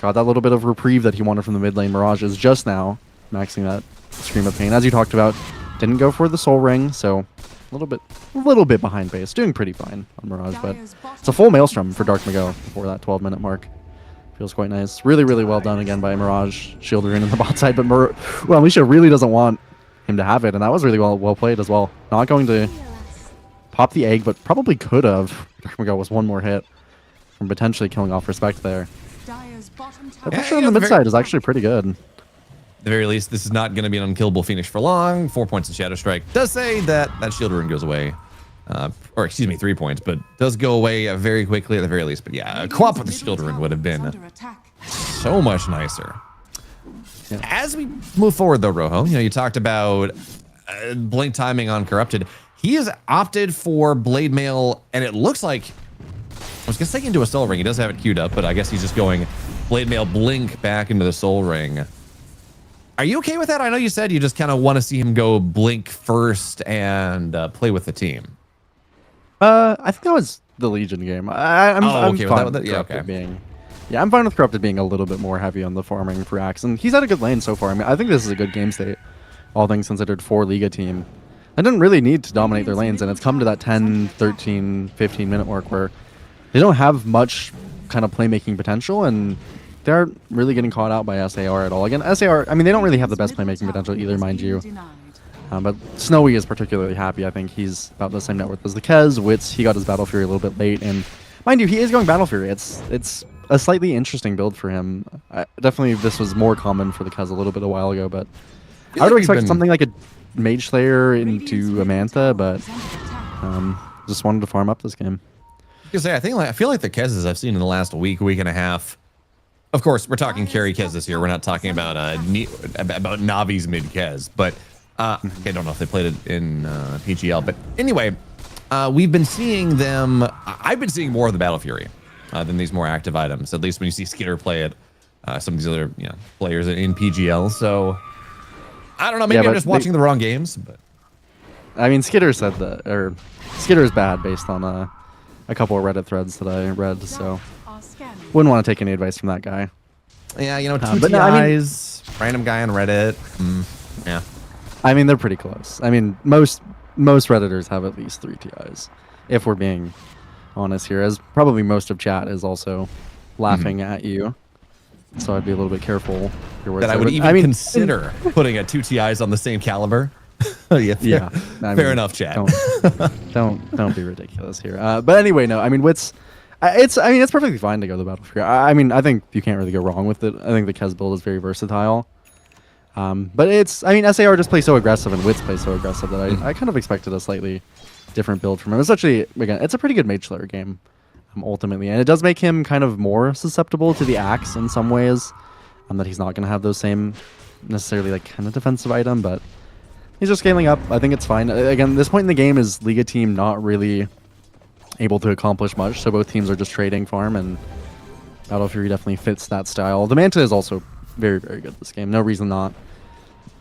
got that little bit of reprieve that he wanted from the mid lane. Mirage is just now maxing that Scream of Pain, as you talked about. Didn't go for the Soul Ring, so a little bit behind base. Doing pretty fine on Mirage, but it's a full Maelstrom for Dark Mago before that 12-minute mark. Feels quite nice. Really, really well done again by Mirage. Shield Rune in the bot side, but Alicia really doesn't want him to have it, and that was really well played as well. Not going to pop the egg, but probably could have. Dark Mago was one more hit from potentially killing off Respect there. The pressure on the mid side is actually pretty good. At the very least, this is not going to be an unkillable Phoenix for long. 4 points in Shadow Strike. Does say that Shield Rune goes away. Or excuse me, 3 points, but does go away very quickly at the very least. But yeah, a co-op with the Shield Rune would have been so much nicer. Yeah. As we move forward though, Rojo, you talked about blink timing on Corrupted. He has opted for Blade Mail, and it looks like, I was going to say into a Soul Ring. He does have it queued up, but I guess he's just going Blade Mail Blink back into the Soul Ring. Are you okay with that? I know you said you just kind of want to see him go Blink first and play with the team. I think that was the Legion game. I'm okay fine with that? Yeah, okay. I'm fine with Corrupted being a little bit more heavy on the farming for Axe, and he's had a good lane so far. I mean, I think this is a good game state, all things considered, for Liga team. I didn't really need to dominate their lanes, and it's come to that 10, 13, 15 minute mark where they don't have much kind of playmaking potential, and they aren't really getting caught out by SAR at all. Again, SAR, I mean, they don't really have the best playmaking potential either, mind you. But Snowy is particularly happy. I think he's about the same net worth as the Kez. Wits, he got his Battle Fury a little bit late, and mind you, he is going Battle Fury. It's a slightly interesting build for him. Definitely, this was more common for the Kez a little bit a while ago, but I would have expected something like a Mage Slayer into Amantha, but just wanted to farm up this game. I feel like the Kezes I've seen in the last week and a half. Of course, we're talking carry Kez here. We're not talking about Navi's mid Kez, but I don't know if they played it in PGL. But anyway, we've been seeing them. I've been seeing more of the Battle Fury than these more active items. At least when you see Skitter play it, some of these other players in PGL. So I don't know. Maybe I'm just watching the wrong games. But I mean, Skitter said that, or Skitter is bad based on a couple of Reddit threads that I read. So wouldn't want to take any advice from that guy. Yeah, you know, two but TIs, no, I mean, random guy on Reddit. Yeah. I mean, they're pretty close. I mean, most Redditors have at least 3 TIs, if we're being honest here, as probably most of chat is also laughing at you. So I'd be a little bit careful. That I would even consider putting a 2 TIs on the same caliber. Yeah. Fair enough, chat. Don't be ridiculous here. But anyway, no. I mean, it's perfectly fine to go the Battlefield. I mean, I think you can't really go wrong with it. I think the Kez build is very versatile. But SAR just plays so aggressive and Wits plays so aggressive that I kind of expected a slightly different build from him. Especially, again, it's a pretty good Mage Slayer game, ultimately. And it does make him kind of more susceptible to the Axe in some ways. That he's not going to have those same, necessarily, like, kind of defensive item, but he's just scaling up. I think it's fine. Again, this point in the game is Liga team not really able to accomplish much, so both teams are just trading farm, and Battle Fury definitely fits that style. The Manta is also very, very good this game. No reason not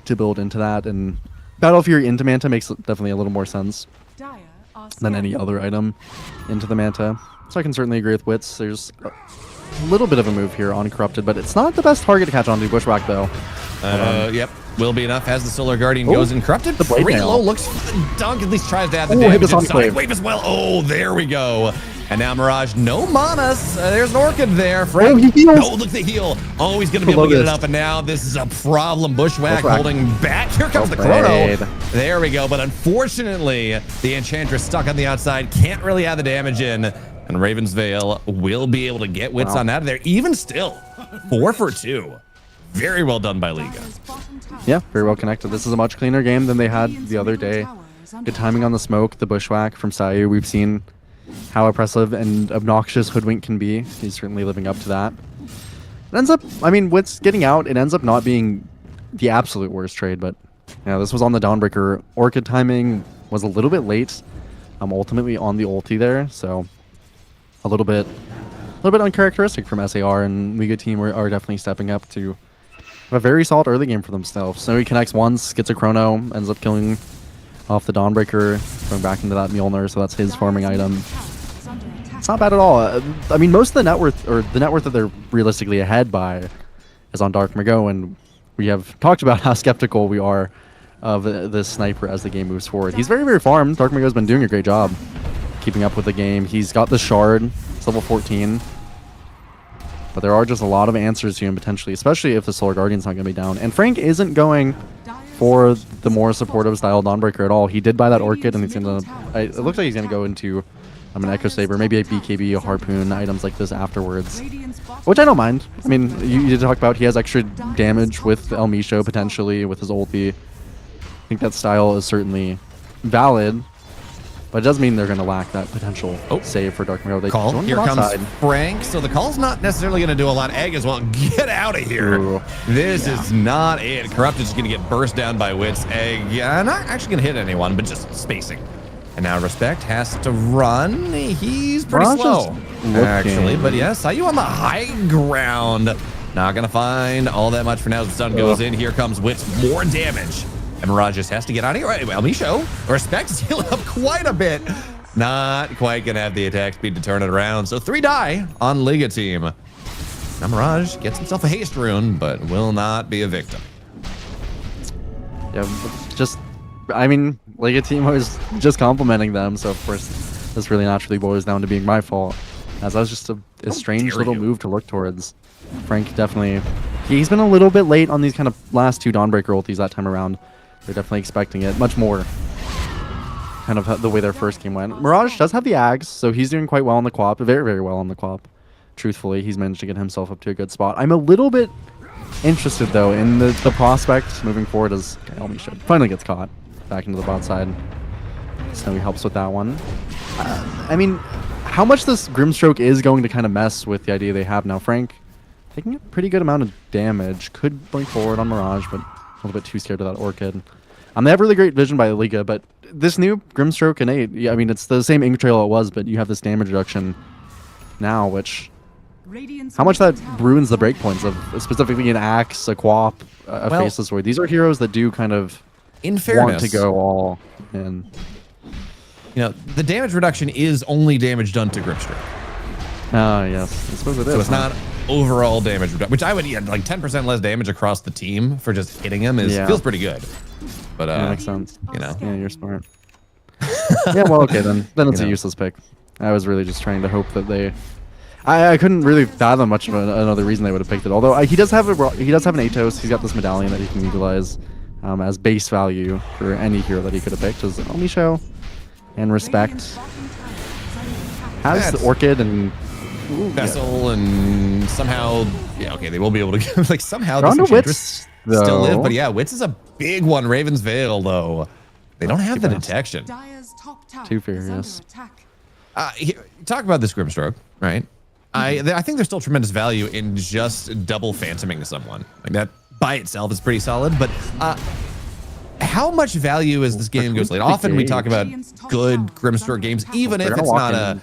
to build into that, and Battle Fury into Manta makes definitely a little more sense than any other item into the Manta. So I can certainly agree with Wits. There's a little bit of a move here on Corrupted, but it's not the best target to catch onto Bushwhack, though. Yep, will be enough as the Solar Guardian goes in. Corrupted pretty low, looks for the dunk, at least tries to add the damage. Sonic Wave as well. Oh, there we go. And now Mirage, no manas. There's an Orchid there. Frank, he heals. Oh, look at the heal. Oh, he's going to be able to get it up, and now this is a problem. Bushwhack holding back. Here comes the Chrono. There we go, but unfortunately, the Enchantress stuck on the outside. Can't really add the damage in. And Raven's Veil will be able to get Wits on out of there. Even still, 4 for 2. Very well done by Liga. Yeah, very well connected. This is a much cleaner game than they had the other day. Good timing on the smoke, the Bushwhack from Sayu. We've seen how oppressive and obnoxious Hoodwink can be. He's certainly living up to that. It ends up, I mean, Wits getting out, it ends up not being the absolute worst trade, but yeah, this was on the Dawnbreaker. Orchid timing was a little bit late, ultimately on the ulti there, so a little bit uncharacteristic from SAR, and Liga team are definitely stepping up to have a very solid early game for themselves. So he connects once, gets a Chrono, ends up killing off the Dawnbreaker, going back into that Mjolnir, so that's his farming item. It's not bad at all. I mean, most of the net worth, or the net worth that they're realistically ahead by, is on Dark Margot, and we have talked about how skeptical we are of this sniper as the game moves forward. He's very, very farmed. Dark Margot's been doing a great job keeping up with the game. He's got the Shard. It's level 14. But there are just a lot of answers to him potentially, especially if the Solar Guardian's not going to be down. And Frank isn't going for the more supportive style Dawnbreaker at all. He did buy that Orchid, and he's going to... It looks like he's going to go into an Echo Saber, maybe a BKB, a Harpoon, items like this afterwards. Which I don't mind. I mean, you did talk about he has extra damage with El Misho potentially, with his ulti. I think that style is certainly valid. But it does mean they're going to lack that potential save for Dark Margot. Call. Here comes Frank. So the call's not necessarily going to do a lot. Egg as well. Get out of here. Ooh. This is not it. Corrupted is going to get burst down by Wits. Egg, not actually going to hit anyone, but just spacing. And now Respect has to run. He's pretty slow, actually. But yes, Sayu on the high ground. Not going to find all that much for now. The stun goes in. Here comes Wits. More damage. And Mirage just has to get out of here. Right, well, Misho, Respect is healing up quite a bit. Not quite going to have the attack speed to turn it around. So 3 die on Liga team. Now Mirage gets himself a haste rune, but will not be a victim. Yeah, just, I mean, Liga team was just complimenting them. So, of course, this really naturally boils down to being my fault. As that was just a strange little move to look towards. Frank definitely, he's been a little bit late on these kind of last 2 Dawnbreaker ultis that time around. They're definitely expecting it much more kind of the way their first game went. Mirage does have the Ags, so he's doing quite well on the Quap, very, very well on the Quap. Truthfully, he's managed to get himself up to a good spot. I'm a little bit interested, though, in the prospect moving forward as Elmi should finally gets caught back into the bot side. Snowy helps with that one. I mean, how much this Grimstroke is going to kind of mess with the idea they have now. Frank taking a pretty good amount of damage. Could blink forward on Mirage, but a little bit too scared of that Orchid. They have really great vision by the Liga, but this new Grimstroke innate, I mean, it's the same Ink Trail it was, but you have this damage reduction now, which... How much that ruins the breakpoints of specifically an Axe, a Quap, a Faceless Void. These are heroes that do kind of want to go all in. You know, the damage reduction is only damage done to Grimstroke. Oh, yes. I suppose it is. So it's not overall damage, which I would like 10% less damage across the team for just hitting him feels pretty good. But that makes sense. You know. Yeah, you're smart. Yeah, well, okay then. Then it's a useless pick. I was really just trying to hope that they. I couldn't really fathom much of another reason they would have picked it. Although he does have an Atos. He's got this medallion that he can utilize as base value for any hero that he could have picked. As Elmisho and Respect has the Orchid and Vessel and somehow they will be able to like somehow They're this under Enchantress Wits, still live, though. but yeah, Wits is a big one. Raven's Veil though, they don't have the detection. Too furious. Talk about this Grimstroke, right? I think there's still tremendous value in just double phantoming someone. Like that by itself is pretty solid, but how much value is this game goes late? Often we talk about good Grimstroke games, even if it's not a.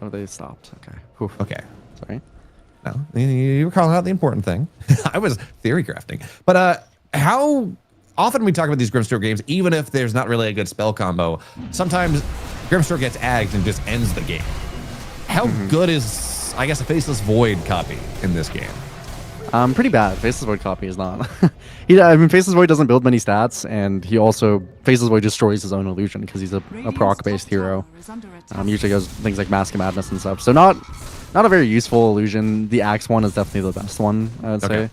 Oh, they stopped. Okay. Oof. Okay. Sorry. No, you were calling out the important thing. I was theory crafting. But how often we talk about these Grimstroke games, even if there's not really a good spell combo, sometimes Grimstroke gets agged and just ends the game. How good is, I guess, a Faceless Void copy in this game? Pretty bad. Faceless Void copy is not. I mean, Faceless Void doesn't build many stats, and he also Faceless Void destroys his own illusion because he's a proc-based hero. Usually goes things like Mask of Madness and stuff. So not a very useful illusion. The Axe one is definitely the best one, I would say,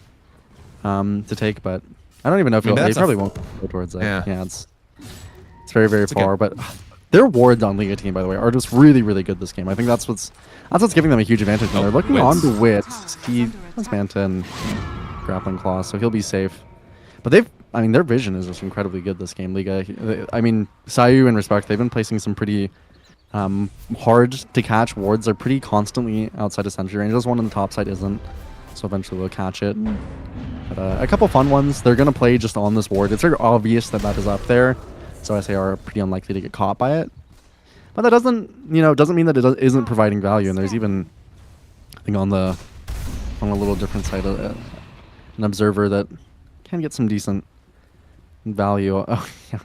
to take. But I don't even know if they probably won't go towards that. Yeah, it's very very far. But their wards on Liga team, by the way, are just really really good this game. I think that's what's giving them a huge advantage. They're looking on to Wits. He has Manta and Grappling Claw, so he'll be safe. But their vision is just incredibly good this game. Liga, I mean, Sayu and Respect, they've been placing some pretty hard to catch wards. They're pretty constantly outside of sentry range. There's one on the top side isn't, so eventually we'll catch it. But a couple fun ones. They're gonna play just on this ward. It's very obvious that is up there, so SAR are pretty unlikely to get caught by it. But that doesn't mean that it isn't providing value. And there's even, I think on a little different side, an observer that can get some decent value. Oh, yeah.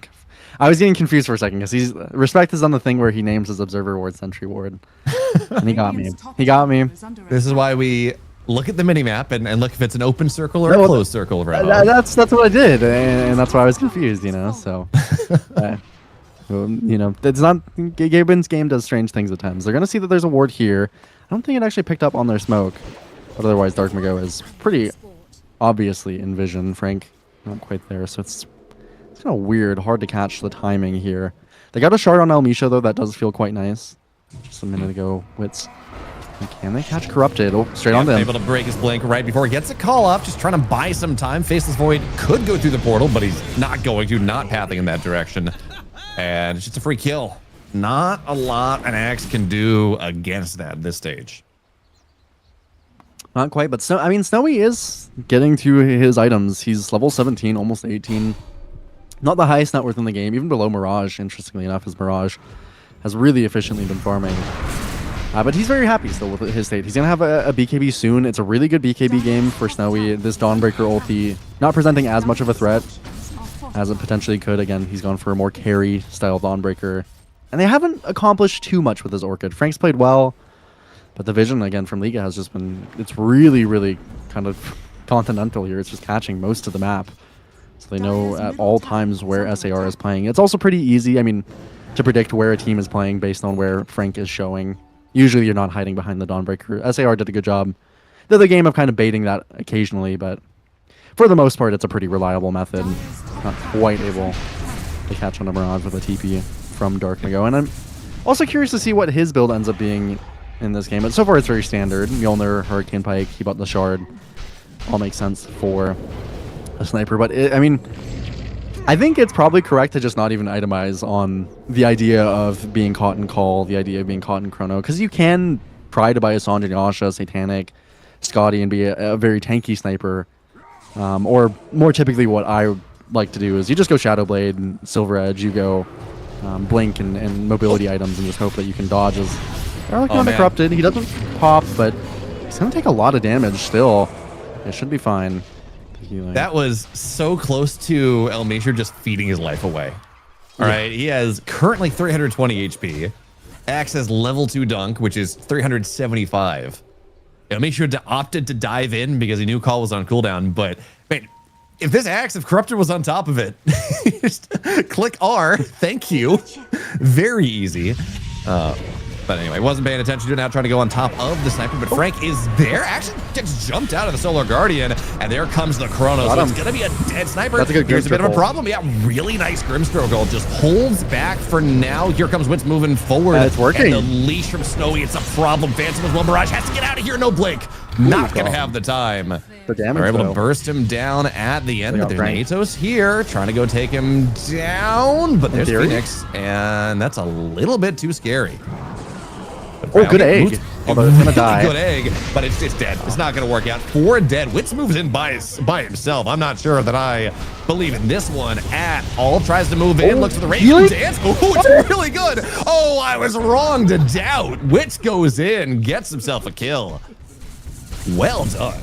I was getting confused for a second because Respect has done the thing where he names his observer ward sentry ward, and he got me. He got me. This is why we look at the minimap and look if it's an open circle or a closed circle. That's what I did, and that's why I was confused. So. It's not. Gaben's game does strange things at times. They're gonna see that there's a ward here. I don't think it actually picked up on their smoke, but otherwise DreamLeague is pretty obviously in vision. Frank not quite there, so it's kind of weird, hard to catch the timing here. They got a shard on Elmisho though, that does feel quite nice. Just a minute ago, Wits. Can they catch Corrupted? Oh, straight on them. Able to break his blink right before he gets a call off, just trying to buy some time. Faceless Void could go through the portal, but he's not going to, not pathing in that direction. And it's just a free kill. Not a lot an Axe can do against that at this stage. Not quite, but Snowy is getting to his items. He's level 17, almost 18. Not the highest net worth in the game, even below Mirage, interestingly enough, as Mirage has really efficiently been farming. But he's very happy still with his state. He's going to have a BKB soon. It's a really good BKB game for Snowy. This Dawnbreaker ulti not presenting as much of a threat as it potentially could. Again, he's gone for a more carry-style Dawnbreaker. And they haven't accomplished too much with his Orchid. Frank's played well, but the vision, again, from Liga has just been... It's really, really kind of continental here. It's just catching most of the map. So they know at all times where SAR is playing. It's also pretty easy, to predict where a team is playing based on where Frank is showing. Usually you're not hiding behind the Dawnbreaker. SAR did a good job the other game of kind of baiting that occasionally, but for the most part, it's a pretty reliable method. Not quite able to catch on a Mirage with a TP from DreamLeague. And I'm also curious to see what his build ends up being in this game. But so far, it's very standard. Mjolnir, Hurricane Pike, he bought the Shard. All makes sense for a sniper. But I think it's probably correct to just not even itemize on the idea of being caught in Call, the idea of being caught in Chrono. Because you can try to buy a Sanjay Yasha, Satanic, Scotty, and be a very tanky sniper. Or more typically what I like to do is you just go Shadowblade and Silver Edge, you go Blink and mobility items and just hope that you can dodge as they're kind of corrupted. He doesn't pop, but he's going to take a lot of damage still. It should be fine. That was so close to Elmisho just feeding his life away. All right, he has currently 320 HP. Axe has level 2 dunk, which is 375. He'll make sure to opted to dive in because he knew call was on cooldown. But man, if this Axe, if Corruptor was on top of it, just click R. Thank you. Very easy. But anyway, wasn't paying attention to it, now trying to go on top of the sniper, but Frank is there. Actually gets jumped out of the Solar Guardian, and there comes the Chrono. So it's going to be a dead sniper. That's a good Here's a bit of a problem. Yeah, really nice Grimstroke goal. Just holds back for now. Here comes Witz moving forward. It's working. And the leash from Snowy, it's a problem. Phantom as well. Mirage has to get out of here. No blink. Not going to have the time. The damage, They're able though. to burst him down at the end. But there's Natos here trying to go take him down. But there's Phoenix, and that's a little bit too scary. Oh, good egg. Although it's gonna die. Good egg, but it's dead. It's not gonna work out. 4 dead. Witz moves in by himself. I'm not sure that I believe in this one at all. Tries to move in, looks for the range dance. Oh, it's really good. Oh, I was wrong to doubt. Witz goes in, gets himself a kill. Well done.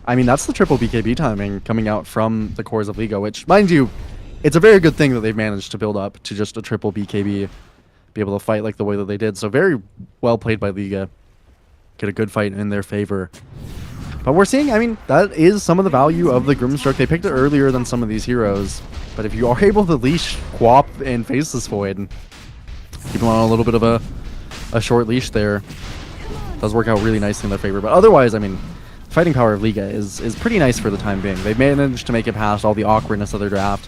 I mean, that's the triple BKB timing coming out from the cores of Liga, which, mind you, it's a very good thing that they've managed to build up to just a triple BKB. Be able to fight like the way that they did. So very well played by Liga. Get a good fight in their favor. But we're seeing, I mean, that is some of the value of the Grimstroke. They picked it earlier than some of these heroes. But if you are able to leash Quap and Faceless Void, keep them on a little bit of a short leash there, it does work out really nicely in their favor. But otherwise, I mean, fighting power of Liga is pretty nice for the time being. They've managed to make it past all the awkwardness of their draft.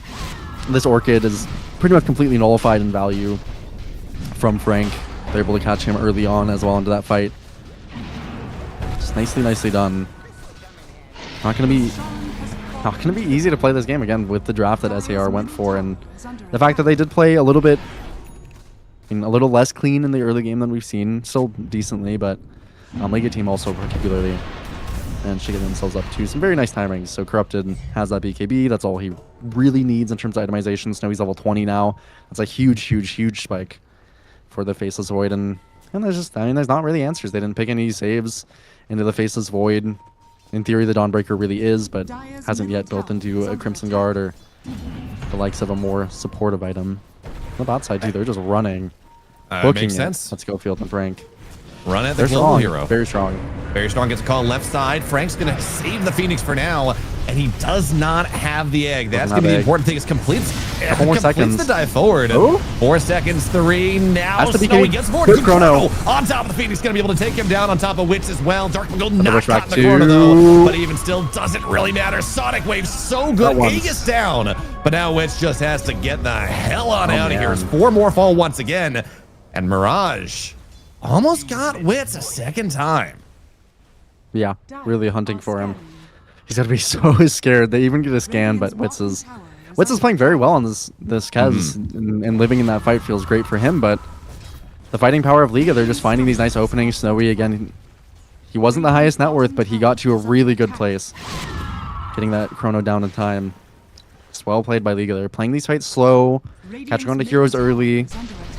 This Orchid is pretty much completely nullified in value from Frank. They're able to catch him early on as well into that fight. Just nicely done. Not gonna be easy to play this game again with the draft that SAR went for, and the fact that they did play a little bit, I mean, a little less clean in the early game than we've seen. Still decently, but Liga team also particularly managed to get themselves up to some very nice timings. So Corrupted has that BKB. That's all he really needs in terms of itemization. Snowy's level 20 now. That's a huge spike for the Faceless Void, and there's just, I mean, there's not really answers. They didn't pick any saves into the Faceless Void. In theory, the Dawnbreaker really is, but hasn't yet built into a Crimson Guard or the likes of a more supportive item. On the bot side, too, they're just running. Makes sense. Let's go, Field and Frank. Run at the global strong. hero. Very strong. Very strong. Gets a call left side. Frank's going to save the Phoenix for now, and he does not have the egg. That's going to be the important thing. Is completes the dive forward. Oh. 4 seconds, 3. Now Snowy gets forward. Good Chrono. On top of the Phoenix. Going to be able to take him down on top of Witz as well. Dark will not caught in the too. corner, though. But even still, doesn't really matter. Sonic Wave so good. Aegis down. But now Witz just has to get the hell on out of here. 4 more fall once again. And Mirage almost got Witz a second time. Yeah, really hunting for him. He's got to be so scared. They even get a scan, but Witz is playing very well on this Kez, and living in that fight feels great for him. But the fighting power of Liga, they're just finding these nice openings. Snowy, again, he wasn't the highest net worth, but he got to a really good place. Getting that Chrono down in time. It's well played by Liga. They're playing these fights slow, catching on to heroes early.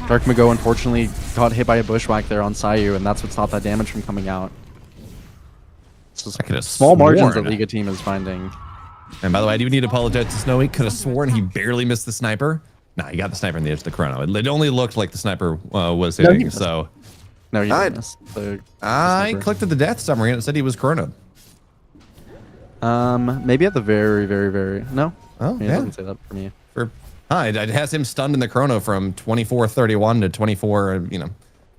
Dark Mago, unfortunately, got hit by a bushwhack there on Sayu, and that's what stopped that damage from coming out. It's just small margins that Liga team is finding. And by the way, I do need to apologize to Snowy. Could have sworn he barely missed the sniper. Nah, he got the sniper on the edge of the Chrono. It only looked like the sniper was hitting, so... No, he didn't miss I clicked at the death summary and it said he was chronoed. Maybe at the very... No? Oh, It doesn't say that for me. It has him stunned in the Chrono from 24-31 to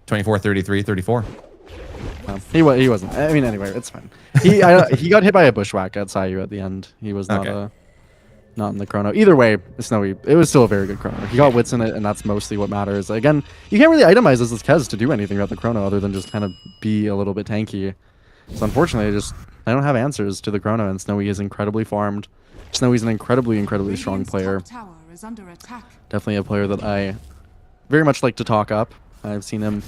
24-33, 34. He wasn't. I mean, anyway, it's fine. He got hit by a bushwhack at Sayu at the end. He was not not in the Chrono. Either way, Snowy, it was still a very good Chrono. He got Wits in it, and that's mostly what matters. Again, you can't really itemize as this Kez to do anything about the Chrono other than just kind of be a little bit tanky. So unfortunately, I don't have answers to the Chrono, and Snowy is incredibly farmed. Snowy's an incredibly strong player. Definitely a player that I very much like to talk up. I've seen him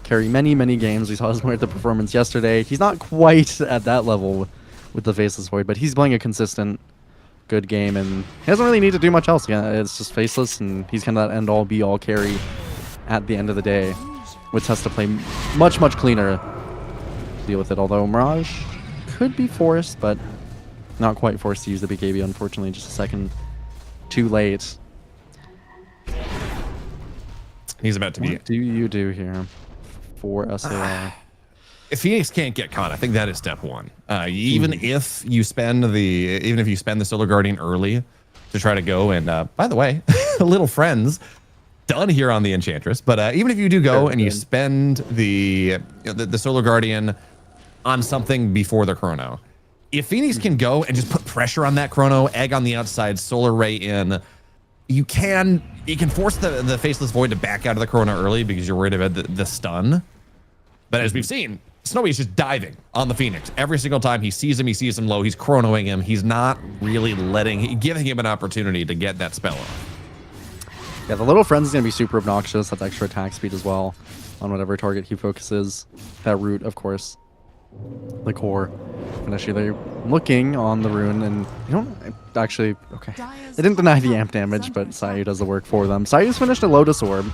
carry many games. We saw his at the performance yesterday. He's not quite at that level with the Faceless Void, but he's playing a consistent, good game, and he doesn't really need to do much else. Yeah, it's just Faceless, and he's kind of that end-all, be-all carry at the end of the day, which has to play much cleaner to deal with it. Although Mirage could be forced, but not quite forced to use the BKB, unfortunately, just a second too late. He's about to be. What do you do here for SAR? If Phoenix can't get caught, I think that is step one. Even if you spend the Solar Guardian early to try to go and by the way, Little Friends done here on the Enchantress. But even if you do go and you spend the Solar Guardian on something before the Chrono, if Phoenix can go and just put pressure on that Chrono, egg on the outside, Solar Ray in, you can force the Faceless Void to back out of the Chrono early because you're worried about the stun. But as we've seen, Snowy's just diving on the Phoenix every single time he sees him low, he's chronoing him. He's not really giving him an opportunity to get that spell off. Yeah, the Little Friends is going to be super obnoxious. That's extra attack speed as well on whatever target he focuses. That root, of course. The core. Initially, they're looking on the rune, and you don't actually... Okay. They didn't deny the amp damage, but Sayu does the work for them. Sayu's finished a Lotus Orb,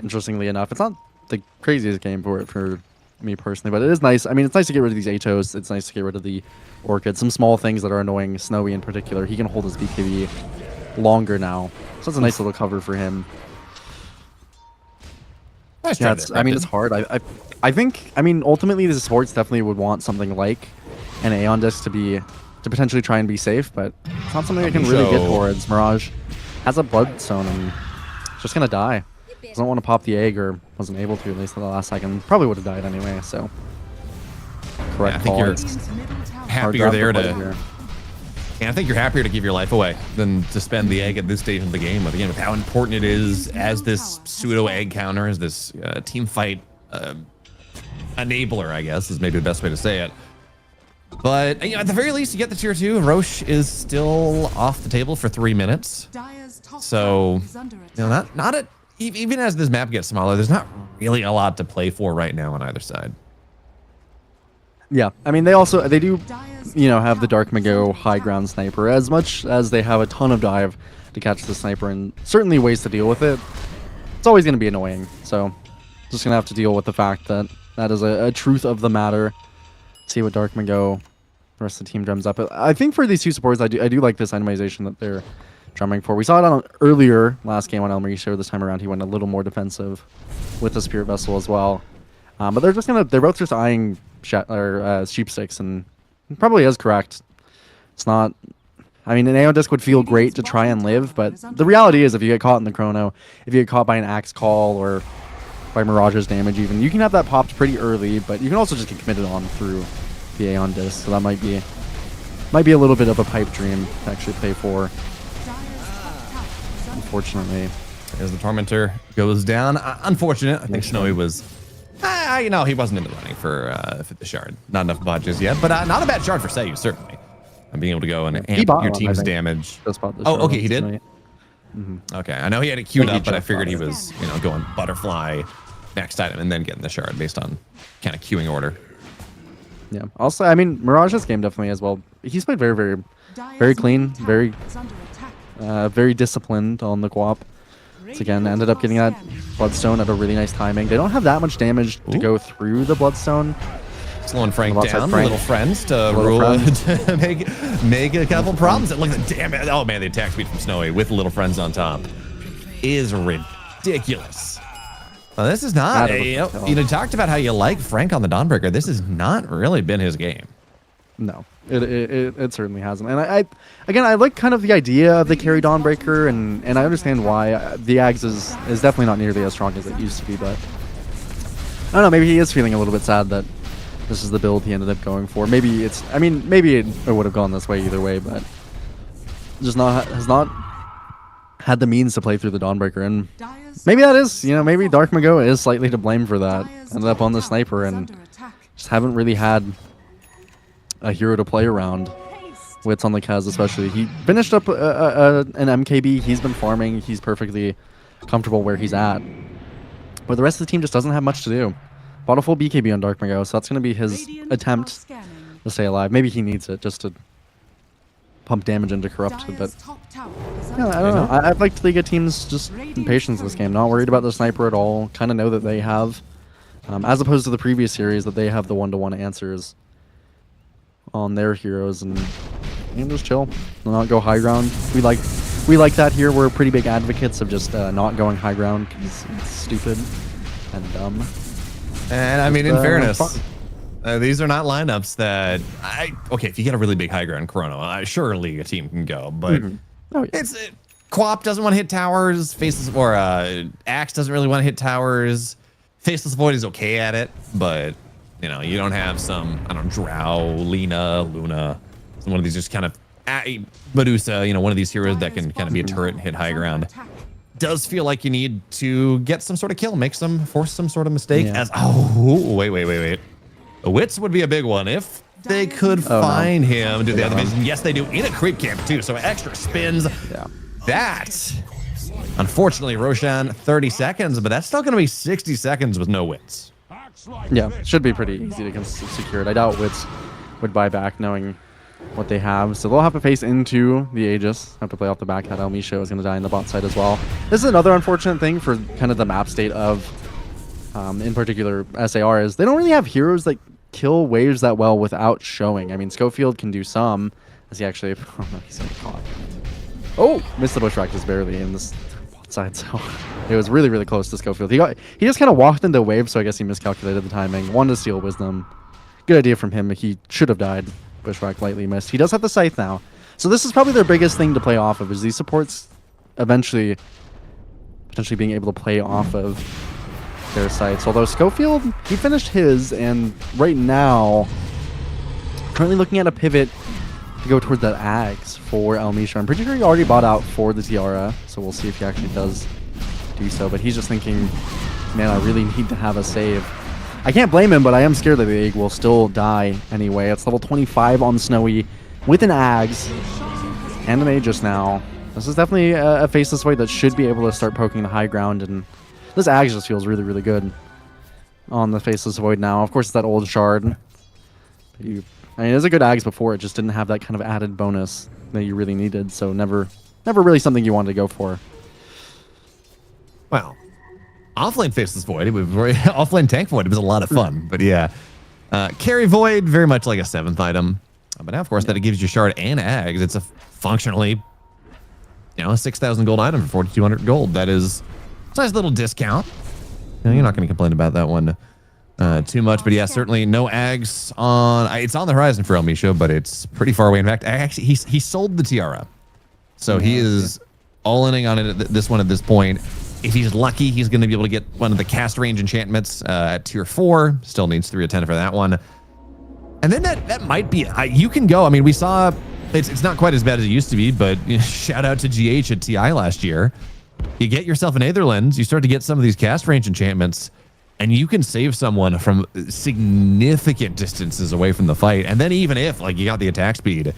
interestingly enough. It's not the craziest game for me personally, but it is nice. I mean, it's nice to get rid of these Atos. It's nice to get rid of the Orchid. Some small things that are annoying. Snowy in particular. He can hold his BKB longer now. So it's a nice little cover for him. Nice yeah, I mean, it's hard. I think, I mean, ultimately the supports definitely would want something like an Aeon Disc to potentially try and be safe, but it's not something I can really get towards. Mirage has a Bloodstone and just gonna die. Doesn't want to pop the egg, or wasn't able to, at least at the last second. Probably would have died anyway, so. Correct I think call. you're happier there to... And I think you're happier to give your life away than to spend the egg at this stage of the game. Again, with how important it is as this pseudo egg counter, as this team fight enabler, I guess, is maybe the best way to say it. But you know, at the very least, you get the tier 2. Roche is still off the table for 3 minutes. So, you know, even as this map gets smaller, there's not really a lot to play for right now on either side. Yeah, I mean, they do, you know, have the Dark Mago high ground sniper, as much as they have a ton of dive to catch the sniper, and certainly ways to deal with it. It's always going to be annoying, so just going to have to deal with the fact that that is a truth of the matter. See what Dark Mago, the rest of the team drums up. I think for these two supports, I do like this itemization that they're drumming for. We saw it on earlier last game on L1GA. This time around, he went a little more defensive with the Spirit Vessel as well. But they're both just eyeing sheep sticks, and probably is correct. It's not, I mean, an Aeon Disc would feel great to try and live, but the reality is if you get caught in the Chrono, if you get caught by an Axe Call or by Mirage's damage even, you can have that popped pretty early, but you can also just get committed on through the Aeon Disc, so that might be a little bit of a pipe dream to actually play for, unfortunately. As the Tormentor goes down, unfortunate. I think Snowy was... you know, he wasn't in the running for the shard. Not enough budges yet, but not a bad shard for Sayu, certainly. And being able to go and amp your team's damage. Oh, okay, he did? Okay, I know he had it queued up, but I figured he was, you know, going Butterfly, next item, and then getting the shard based on kind of queuing order. Yeah, also, I mean, Mirage's game definitely as well. He's played very, very, very clean, very disciplined on the Guap. Again, ended up getting that Bloodstone at a really nice timing. They don't have that much damage to go through the Bloodstone. Slowing Frank down, Little Friends to make a couple problems. And look at the damn it. Oh man, the attack speed from Snowy with Little Friends on top is ridiculous. Well, this is not, you talked about how you like Frank on the Dawnbreaker. This has not really been his game. No, it certainly hasn't. And I like kind of the idea of the carry Dawnbreaker, and I understand why. The Ags is definitely not nearly as strong as it used to be, but I don't know, maybe he is feeling a little bit sad that this is the build he ended up going for. Maybe it would have gone this way either way, but just has not had the means to play through the Dawnbreaker, and maybe that is, you know, maybe Dark Mago is slightly to blame for that. Ended up on the sniper and just haven't really had a hero to play around with on the Kaz, especially. He finished up an MKB. He's been farming. He's perfectly comfortable where he's at. But the rest of the team just doesn't have much to do. Bought a full BKB on Dark Mago, so that's going to be his attempt to stay alive. Maybe he needs it just to pump damage into Corrupted, but yeah, I don't know. I'd like to get teams just in patience in this game, not worried about the sniper at all. Kind of know that they have, as opposed to the previous series, that they have the one-to-one answers on their heroes, and you can just chill, not go high ground. We like we like that here. We're pretty big advocates of just not going high ground because it's stupid and dumb. And I mean, in fairness, fun. these are not lineups that okay, if you get a really big high ground chrono, surely a team can go, but it's Quap doesn't want to hit towers, Faceless or Axe doesn't really want to hit towers. Faceless Void is okay at it, but you know, you don't have some, I don't know, Drow, Luna, some one of these just kind of Medusa, you know, one of these heroes that can kind of be a turret and hit high ground. Does feel like you need to get some sort of kill, force some sort of mistake. Yeah. Wait. The Wits would be a big one if they could find him. Do the other vision? Yes, they do. In a creep camp too, so extra spins. Yeah. That, unfortunately, Roshan 30 seconds, but that's still going to be 60 seconds with no Wits. Yeah, should be pretty easy to secure it. I doubt Wits would buy back knowing what they have. So they'll have to face into the Aegis, have to play off the back that Elmisho is going to die in the bot side as well. This is another unfortunate thing for kind of the map state of, in particular, SAR, is they don't really have heroes that kill waves that well without showing. I mean, Schofield can do some, as he actually, oh no, he's getting caught. Oh, missed the bushwhack just barely in this bot side, so it was really, really close to Schofield. He just kind of walked into a wave, so I guess he miscalculated the timing. Wanted to steal Wisdom. Good idea from him. He should have died. Bushwhack lightly missed. He does have the Scythe now. So this is probably their biggest thing to play off of, is these supports eventually potentially being able to play off of their Scythes. Although Schofield, he finished his, and right now, currently looking at a pivot to go towards that Axe for Elmisho. I'm pretty sure he already bought out for the Tiara, so we'll see if he actually does do so. But he's just thinking, man, I really need to have a save. I can't blame him, but I am scared that the egg will still die anyway. It's level 25 on Snowy with an Ags and an Aegis now. This is definitely a Faceless Void that should be able to start poking the high ground, and this Ags just feels really, really good on the Faceless Void now. Of course, it's that old shard. I mean, it was a good Ags before, it just didn't have that kind of added bonus that you really needed, so never really something you wanted to go for. Well, offlane Faceless Void, offlane Tank Void, it was a lot of fun, but yeah. Carry Void, very much like a 7th item. But now, of course, that it gives you Shard and Ags, it's a functionally, you know, a 6,000 gold item for 4,200 gold. That is a nice little discount. You know, you're not going to complain about that one too much, but yeah, certainly no Ags on. It's on the horizon for Elmisho, but it's pretty far away. In fact, actually, he sold the Tiara, so he is all inning on it. This one at this point. If he's lucky, he's going to be able to get one of the cast range enchantments at tier 4. Still needs 3 of 10 for that one. And then that might be you can go. I mean, we saw it's not quite as bad as it used to be, but you know, shout out to GH at TI last year. You get yourself an Aetherlands, you start to get some of these cast range enchantments, and you can save someone from significant distances away from the fight. And then even if like you got the attack speed,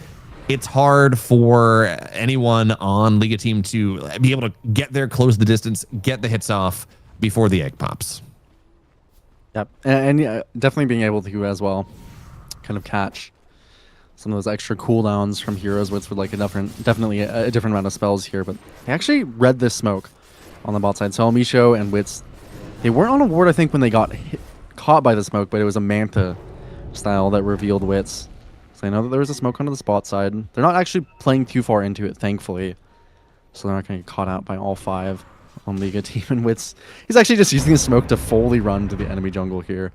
it's hard for anyone on Liga team to be able to get there, close the distance, get the hits off before the egg pops. Yep, and yeah, definitely being able to as well kind of catch some of those extra cooldowns from heroes with like definitely a different amount of spells here. But they actually read this smoke on the bot side. So Elmisho and Wits, they weren't on a ward, I think, when they got caught by the smoke, but it was a Manta style that revealed Wits. So I know that there was a smoke onto the spot side. They're not actually playing too far into it, thankfully. So they're not going to get caught out by all 5 on Liga team. And Wits, he's actually just using the smoke to fully run to the enemy jungle here.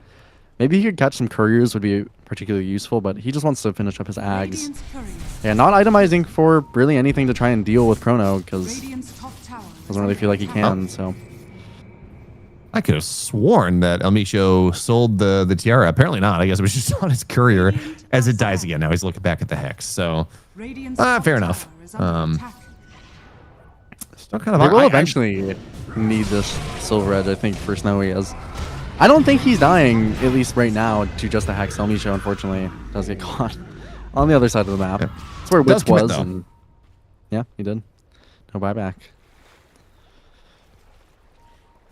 Maybe he could catch some couriers would be particularly useful, but he just wants to finish up his Ags. Yeah, not itemizing for really anything to try and deal with Chrono, because doesn't really feel like he can, so. I could have sworn that Elmisho sold the Tiara. Apparently not. I guess it was just on his courier as it dies again. Now he's looking back at the Hex. So, fair enough. Still kind of. They will eventually need this Silver Edge, I think, for Snowy. As I don't think he's dying, at least right now, to just a Hex. Elmisho, unfortunately, does get caught on the other side of the map. Yeah. That's where Wits was. And yeah, he did. No buyback.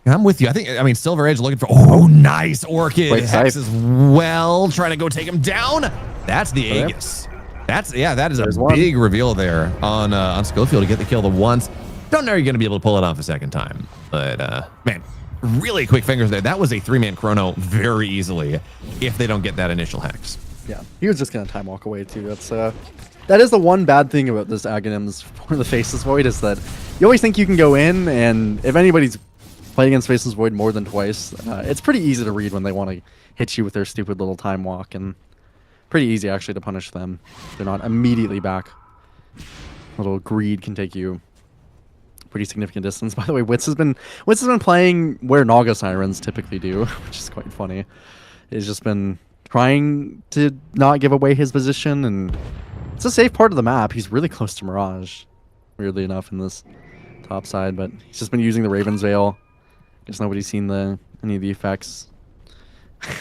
I'm with you. I mean, Silver Edge looking for. Oh, nice Orchid Hex as well. Trying to go take him down. That's the Aegis. That is a big reveal there on Schofield to get the kill the once. Don't know you're going to be able to pull it off a second time, but man, really quick fingers there. That was a 3-man chrono very easily if they don't get that initial Hex. Yeah, he was just going to time walk away too. That's that is the one bad thing about this Aghanims for the Faceless Void is that you always think you can go in, and if anybody's playing against Faceless Void more than twice, it's pretty easy to read when they want to hit you with their stupid little time walk, and pretty easy actually to punish them. They're not immediately back. Little greed can take you pretty significant distance. By the way, Wits has been playing where Naga Sirens typically do, which is quite funny. He's just been trying to not give away his position, and it's a safe part of the map. He's really close to Mirage, weirdly enough, in this top side, but he's just been using the Raven's Veil. Guess nobody's seen any of the effects.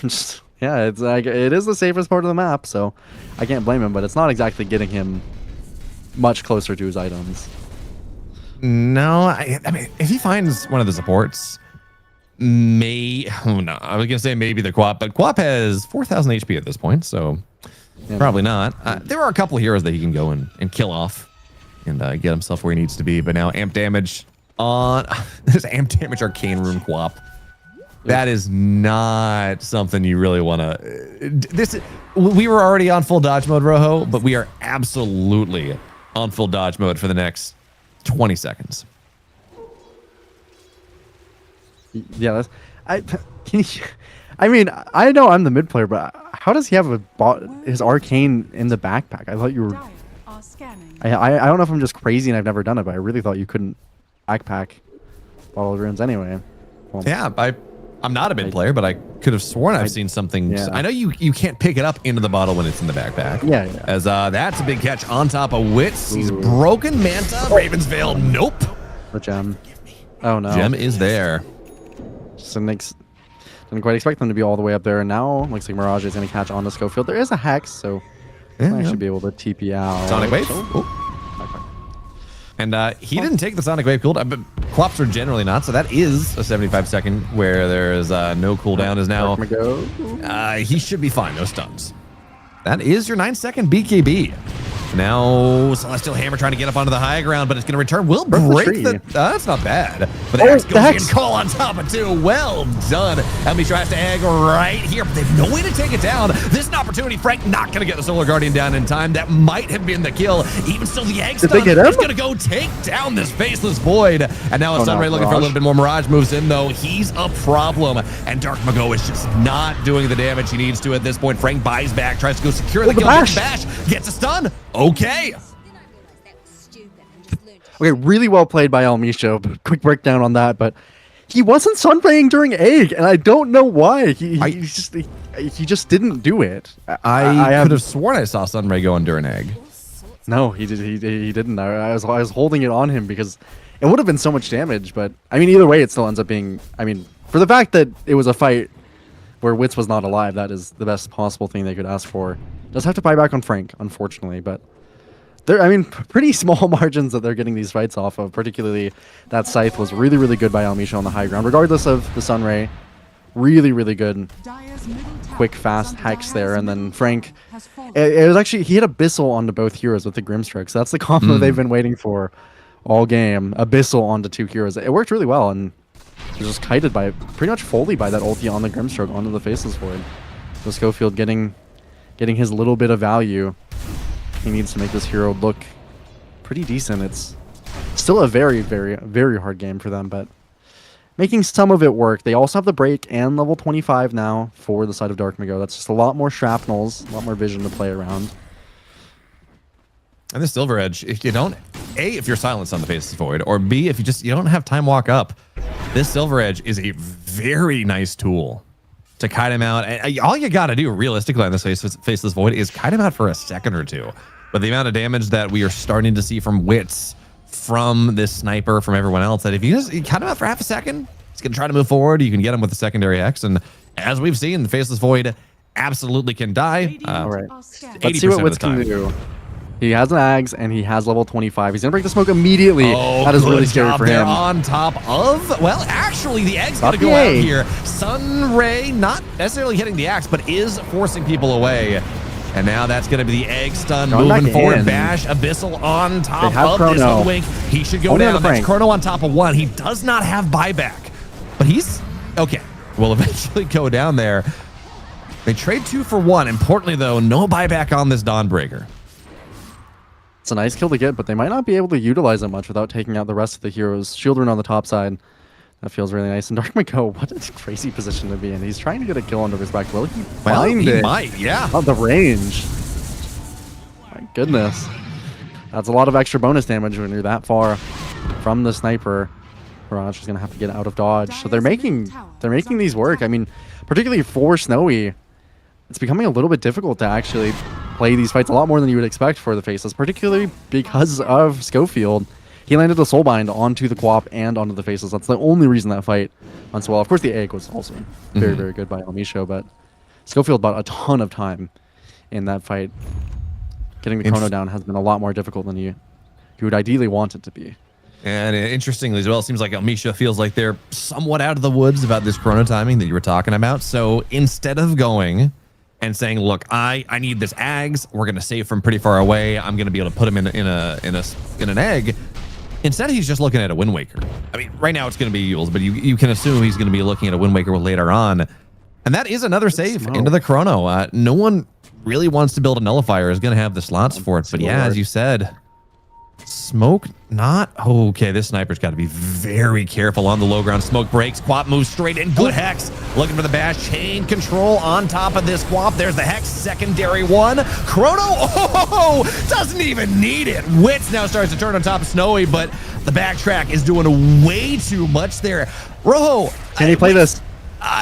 Just, yeah, it's like it is the safest part of the map, so I can't blame him, but it's not exactly getting him much closer to his items. No, I mean, if he finds one of the supports, I was gonna say maybe the Quap, but Quap has 4,000 HP at this point, so probably not. There are a couple of heroes that he can go and kill off and get himself where he needs to be, but now amp damage on this amp damage arcane rune Quap. That is not something you really want to. We were already on full dodge mode, Rojo, but we are absolutely on full dodge mode for the next 20 seconds. Yeah, I mean, I know I'm the mid player, but how does he have his arcane in the backpack? I thought you were. I don't know if I'm just crazy and I've never done it, but I really thght you couldn't backpack bottle of runes anyway. Well, yeah, I'm not a mid player, but I could have sworn I've seen something. Yeah. I know you can't pick it up into the bottle when it's in the backpack. Yeah. As that's a big catch on top of Wits. He's broken Manta. Raven's Veil. Nope. The gem. Oh no. Gem is there. So didn't quite expect them to be all the way up there, and now looks like Mirage is going to catch on the Schofield. There is a Hex, so might actually be able to TP out. Sonic Wave. And he didn't take the Sonic Wave cooldown, but Quaps are generally not, so that is a 75-second where there is no cooldown is now. He should be fine, no stuns. That is your 9-second BKB. Now Celestial Hammer trying to get up onto the high ground, but it's going to return. Will break the... that's not bad. But the Axe goes in, call on top of two. Well done. Elmi tries to egg right here, but they have no way to take it down. This is an opportunity. Frank not going to get the Solar Guardian down in time. That might have been the kill. Even still, the egg stun is going to go take down this Faceless Void. And now Sunray looking for a little bit more. Mirage moves in, though. He's a problem. And Dark Mago is just not doing the damage he needs to at this point. Frank buys back, tries to go secure the kill. Bash gets a stun. Okay. Okay, really well played by Almisho. Quick breakdown on that, but he wasn't sunraying during egg, and I don't know why. He just didn't do it. I could have sworn I saw Sunray going during egg. No, he didn't. I was holding it on him because it would have been so much damage. But I mean, either way, it still ends up being. I mean, for the fact that it was a fight where Wits was not alive, that is the best possible thing they could ask for. Does have to buy back on Frank, unfortunately, but I mean, pretty small margins that they're getting these fights off of. Particularly, that Scythe was really, really good by Almisha on the high ground, regardless of the Sunray. Really, really good. Quick, fast Hex there, and then Frank. It was actually, he hit Abyssal onto both heroes with the Grimstroke, so that's the combo they've been waiting for all game. Abyssal onto two heroes. It worked really well, and he was just kited by, pretty much fully by that ulti on the Grimstroke onto the Faceless Void. So Schofield getting his little bit of value. He needs to make this hero look pretty decent. It's still a very, very, very hard game for them, but making some of it work. They also have the break and level 25 now for the side of Dark Mago. That's just a lot more shrapnels, a lot more vision to play around. And the Silver Edge, if you don't, A, if you're silenced on the Faceless Void, or B, if you don't have time walk up, this Silver Edge is a very nice tool to kite him out. And all you got to do realistically on this Faceless Void is kite him out for a second or two. But the amount of damage that we are starting to see from Wits, from this sniper, from everyone else, that if you just kite him out for half a second, he's going to try to move forward. You can get him with the secondary X. And as we've seen, the Faceless Void absolutely can die. All right. Let's see what Wits can do. He has an Ags, and he has level 25. He's going to break the smoke immediately. Oh, that is really scary for him. On top of, well, actually, the Axe going to go out here. Sunray not necessarily hitting the Axe, but is forcing people away. And now that's going to be the egg stun moving forward. Bash, Abyssal on top of this little wink. He should go down. That's Chrono on top of one. He does not have buyback, but he's okay. Will eventually go down there. They trade 2 for 1. Importantly, though, no buyback on this Dawnbreaker. It's a nice kill to get, but they might not be able to utilize it much without taking out the rest of the heroes. Shield rune on the top side. That feels really nice. And DreamLeague, what a crazy position to be in. He's trying to get a kill under his back. Will he find he it? might, yeah. On the range. My goodness. That's a lot of extra bonus damage when you're that far from the sniper. Mirage is going to have to get out of dodge. So they're making these work. I mean, particularly for Snowy, it's becoming a little bit difficult to actually play these fights a lot more than you would expect for the Faceless, particularly because of Schofield. He landed the Soulbind onto the Quap and onto the Faceless. That's the only reason that fight went so well. Of course, the egg was also very, very good by Elmisho, but Schofield bought a ton of time in that fight. Getting the chrono down has been a lot more difficult than you would ideally want it to be. And interestingly as well, it seems like Elmisha feels like they're somewhat out of the woods about this chrono timing that you were talking about. So instead of going and saying, look, I need this Ags, we're going to save from pretty far away, I'm going to be able to put him in an egg. Instead, he's just looking at a Wind Waker. I mean, right now it's going to be Yules, but you can assume he's going to be looking at a Wind Waker later on. And that is another save into the chrono. No one really wants to build a nullifier, is going to have the slots for it. But yeah, as you said, Smoke not okay. This sniper's got to be very careful on the low ground. Smoke breaks. Quap moves straight in. Good Hex. Looking for the bash. Chain control on top of this Quap. There's the Hex. Secondary one. Chrono. Oh, doesn't even need it. Wits now starts to turn on top of Snowy, but the backtrack is doing way too much there. Rojo. Can he play this?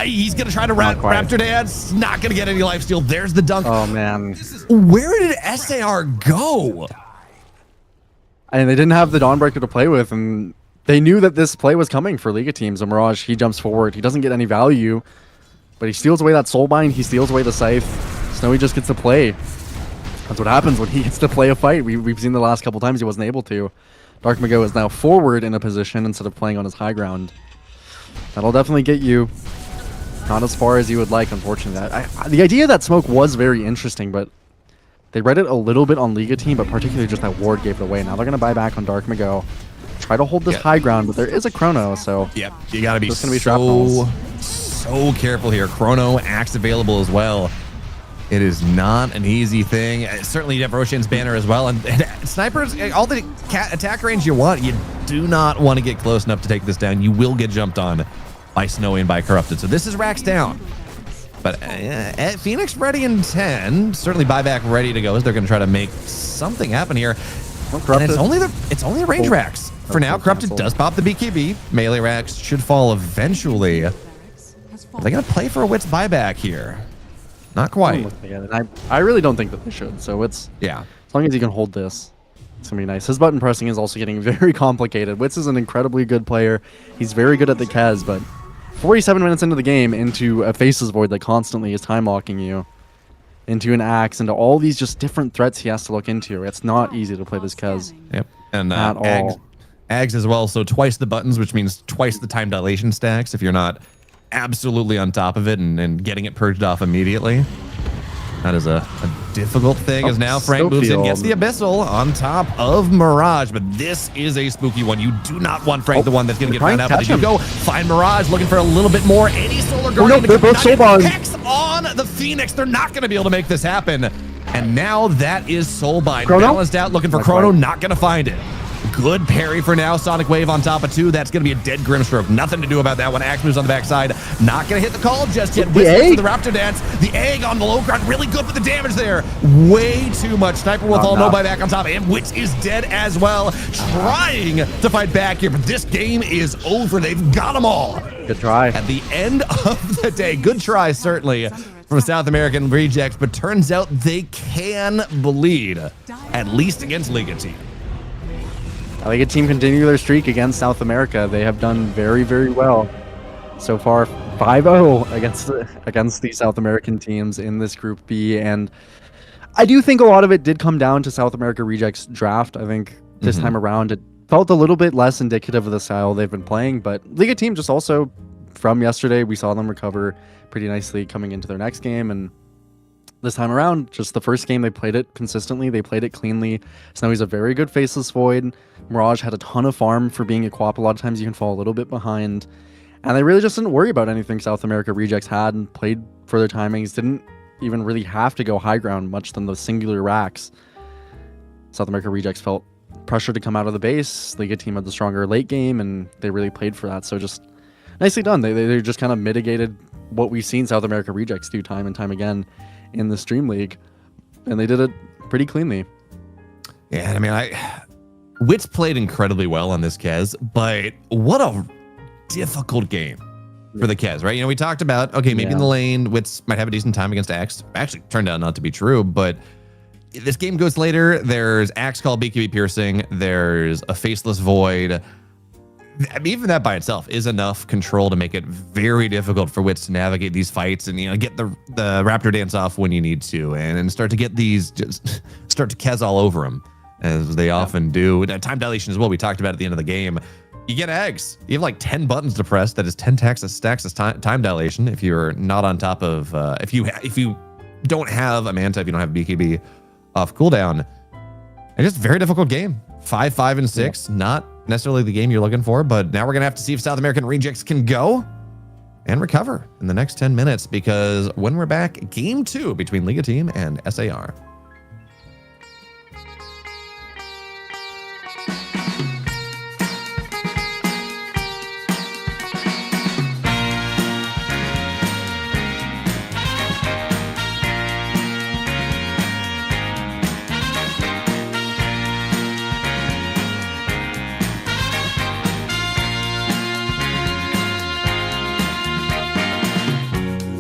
He's going to try to Raptor dance. Not going to get any lifesteal. There's the dunk. Oh, man. Where did SAR go? And they didn't have the Dawnbreaker to play with, and they knew that this play was coming for Liga teams. And Mirage, he jumps forward. He doesn't get any value, but he steals away that Soulbind. He steals away the Scythe. Snowy just gets to play. That's what happens when he gets to play a fight. We've seen the last couple times he wasn't able to. DreamLeague is now forward in a position instead of playing on his high ground. That'll definitely get you not as far as you would like, unfortunately. The idea that Smoke was very interesting, but they read it a little bit on Liga team, but particularly just that ward gave it away. Now they're going to buy back on DreamLeague. Try to hold this high ground, but there is a chrono, so yep, you got to be so careful here. Chrono axe available as well. It is not an easy thing. Certainly you have Roshan's banner as well, and snipers, all the attack range you want. You do not want to get close enough to take this down. You will get jumped on by Snowy and by Corrupted. So this is Rax down. But Phoenix ready in 10. Certainly buyback ready to go as they're going to try to make something happen here. And it's only the range racks. For now, Corrupted does pop the BKB. Melee racks should fall eventually. Are they going to play for a Wits buyback here? Not quite. I really don't think that they should. So it's as long as you can hold this, it's going to be nice. His button pressing is also getting very complicated. Wits is an incredibly good player. He's very good at the Kez, but 47 minutes into the game, into a Faceless Void that constantly is time locking you, into an Axe, into all these just different threats he has to look into. It's not easy to play this Kez. Yep. And Ags as well, so twice the buttons, which means twice the time dilation stacks if you're not absolutely on top of it and getting it purged off immediately. That is a difficult thing, as now Frank moves in, gets the Abyssal on top of Mirage, but this is a spooky one. You do not want Frank, the one that's going to get found out, but you go find Mirage, looking for a little bit more. 80 Solar Guardian. They're both Soulbound. Hex on the Phoenix. They're not going to be able to make this happen. And now that is Soulbind. Balanced out, looking for Chrono, not going to find it. Good parry for now. Sonic Wave on top of 2. That's going to be a dead Grimstroke. Nothing to do about that one. Axe moves on the backside. Not going to hit the call just yet. Whistle for the Raptor dance. The egg on the low ground. Really good with the damage there. Way too much. Sniper will fall. No buyback on top of him. Witch is dead as well. Trying to fight back here, but this game is over. They've got them all. Good try. At the end of the day. Good try, certainly, from South American Rejects, but turns out they can bleed, at least against Liga team. Liga team continue their streak against South America. They have done very, very well so far. 5-0 against the South American teams in this Group B, and I do think a lot of it did come down to South America Rejects draft. I think this time around it felt a little bit less indicative of the style they've been playing, but Liga team just also from yesterday, we saw them recover pretty nicely coming into their next game, and this time around, just the first game, they played it consistently. They played it cleanly. Snowy's a very good Faceless Void. Mirage had a ton of farm for being a Quap. A lot of times you can fall a little bit behind. And they really just didn't worry about anything South America Rejects had and played for their timings. Didn't even really have to go high ground much than those singular racks. South America Rejects felt pressure to come out of the base. Liga team had the stronger late game, and they really played for that. So just nicely done. They just kind of mitigated what we've seen South America Rejects do time and time again in the DreamLeague, and they did it pretty cleanly. Yeah, I mean, Wits played incredibly well on this Kez, but what a difficult game for the Kez, right? You know, we talked about, okay, maybe in the lane, Wits might have a decent time against Axe. Actually, turned out not to be true, but this game goes later. There's Axe Call, BKB Piercing. There's a Faceless Void. I mean, even that by itself is enough control to make it very difficult for Wits to navigate these fights and, you know, get the Raptor dance off when you need to, and start to get these, just start to Kez all over them, as they often do. Time dilation as well. We talked about at the end of the game. You get eggs. You have like 10 buttons to press. That is 10 stacks of time dilation. If you're not on top of, if you don't have a Manta, if you don't have BKB off cooldown, it's just a very difficult game. 5, 5, and 6. Not necessarily the game you're looking for, but now we're gonna have to see if South American Rejects can go and recover in the next 10 minutes, because when we're back, game 2 between Liga team and SAR.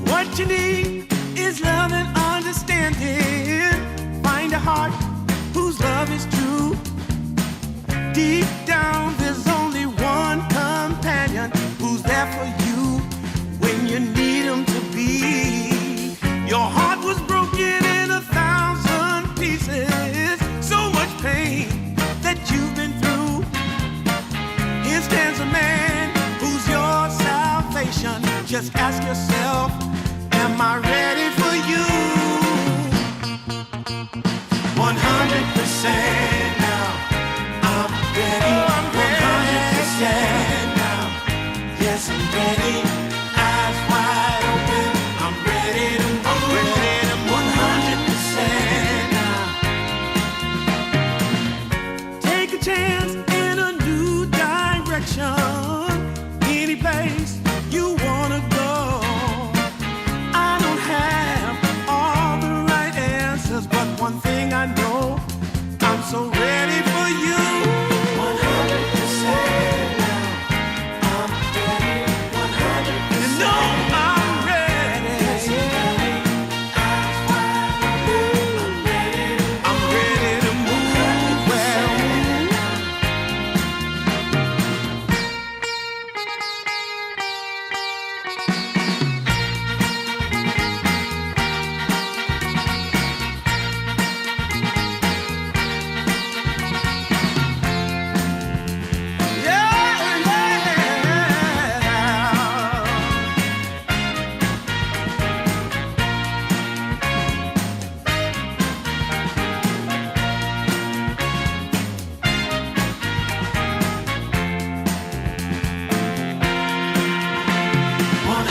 What you need is love and understanding. Find a heart whose love is true. Deep down, there's only one companion who's there for you when you need him to be. Your heart was broken in 1,000 pieces. So much pain that you've been through. Here stands a man who's your salvation. Just ask yourself, am I ready for you? 100% now. I'm ready. 100% now. Yes, I'm ready. Eyes wide open. I'm ready to move. 100% now. Take a chance in a new direction. Any place you wanna go. I don't have all the right answers, but one thing I know, I'm so ready for you. 100% now. I'm ready. 100%. You know I'm ready. Yes, I'm ready. Eyes wide open. I'm ready to move. Well,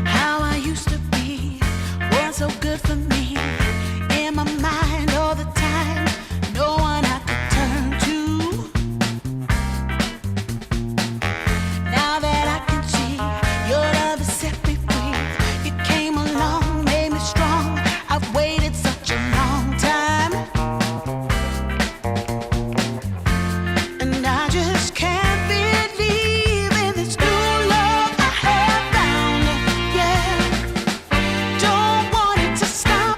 how I used to be was so good for me. In my mind all the time, no one I could turn to. Now that I can see your love has set me free. You came along, made me strong. I've waited such a long time, and I just can't believe in this new love I have found. Yeah, don't want it to stop.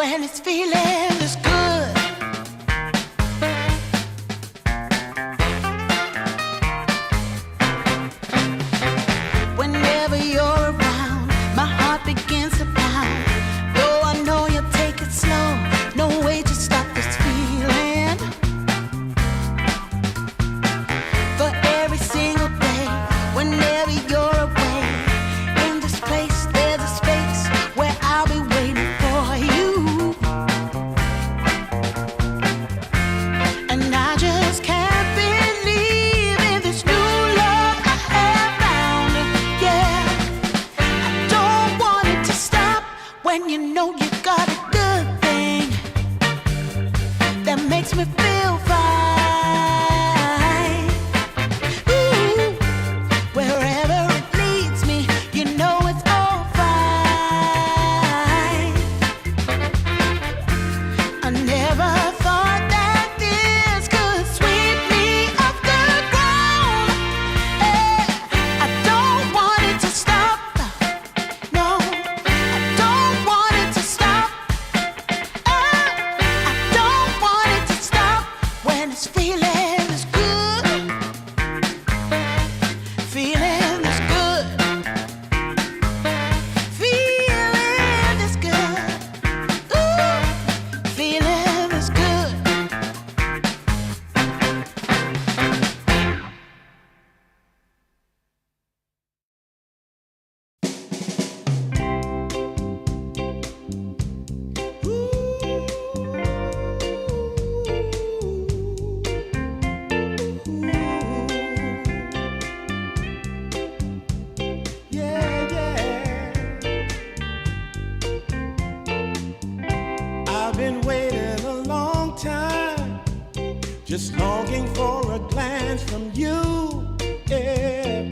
when it's feeling this good. Whenever you're around, my heart begins to pound. Though I know you'll take it slow, no way to stop this feeling. For every single day, whenever you're away, in this place there's a space where I'll be waiting for you. And I just can't believe in this new love I have found. Yeah, I don't want it to stop when you know you got a good thing that makes me feel fine. Ooh, wherever it leads me, you know it's all fine. I never thought that this could sweep me off the ground. I don't want it to stop. No, I don't want it to stop. I don't want it to stop when it's feeling this good. Feeling this good. Feeling this good. Ooh, feeling this good. Yeah, yeah. I've been waiting a long time, just longing for a glance from you. Yeah,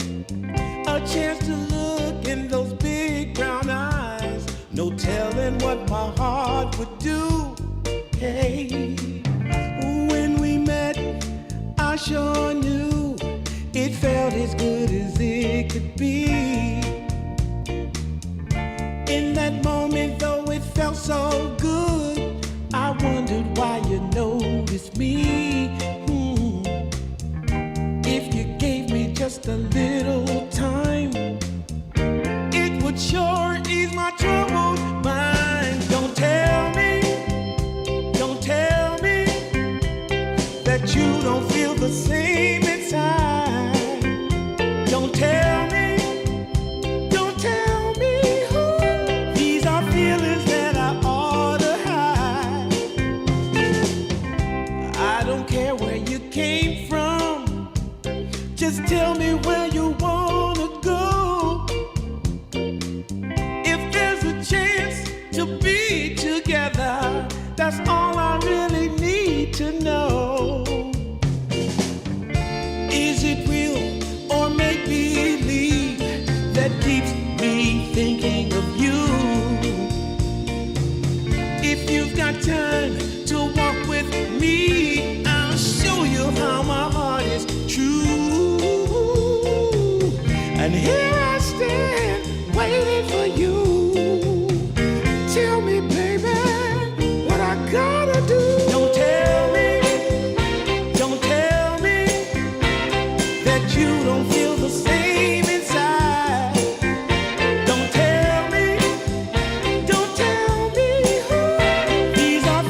a chance to look in those big brown eyes. No telling what my heart would do. Hey, when we met, I sure knew it felt as good as it could be. In that moment, though it felt so good, I wondered why you noticed me. If you gave me just a little time, it would sure ease my troubled mind. Don't tell me that you don't feel the same inside. Don't tell me who. These are feelings that I ought to hide. I don't care where you came from, just tell me where you wanna go. If there's a chance to be together, that's all I really need to know. Is it real or make believe that keeps me thinking of you? If you've got time to walk with me, I'll show you how my heart is true. And here I stand waiting for you. Tell me, baby, what I gotta do. Don't tell me that you don't feel the same inside. Don't tell me who. These are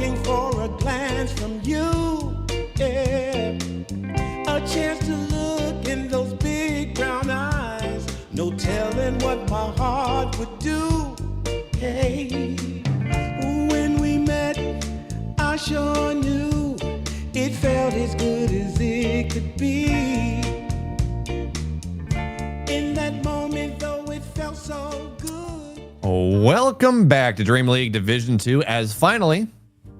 longing for a glance from you. Yeah. A chance to look in those big brown eyes. No telling what my heart would do. Hey, when we met, I sure knew it felt as good as it could be. In that moment, though, it felt so good. Welcome back to Dream League Division 2. As finally,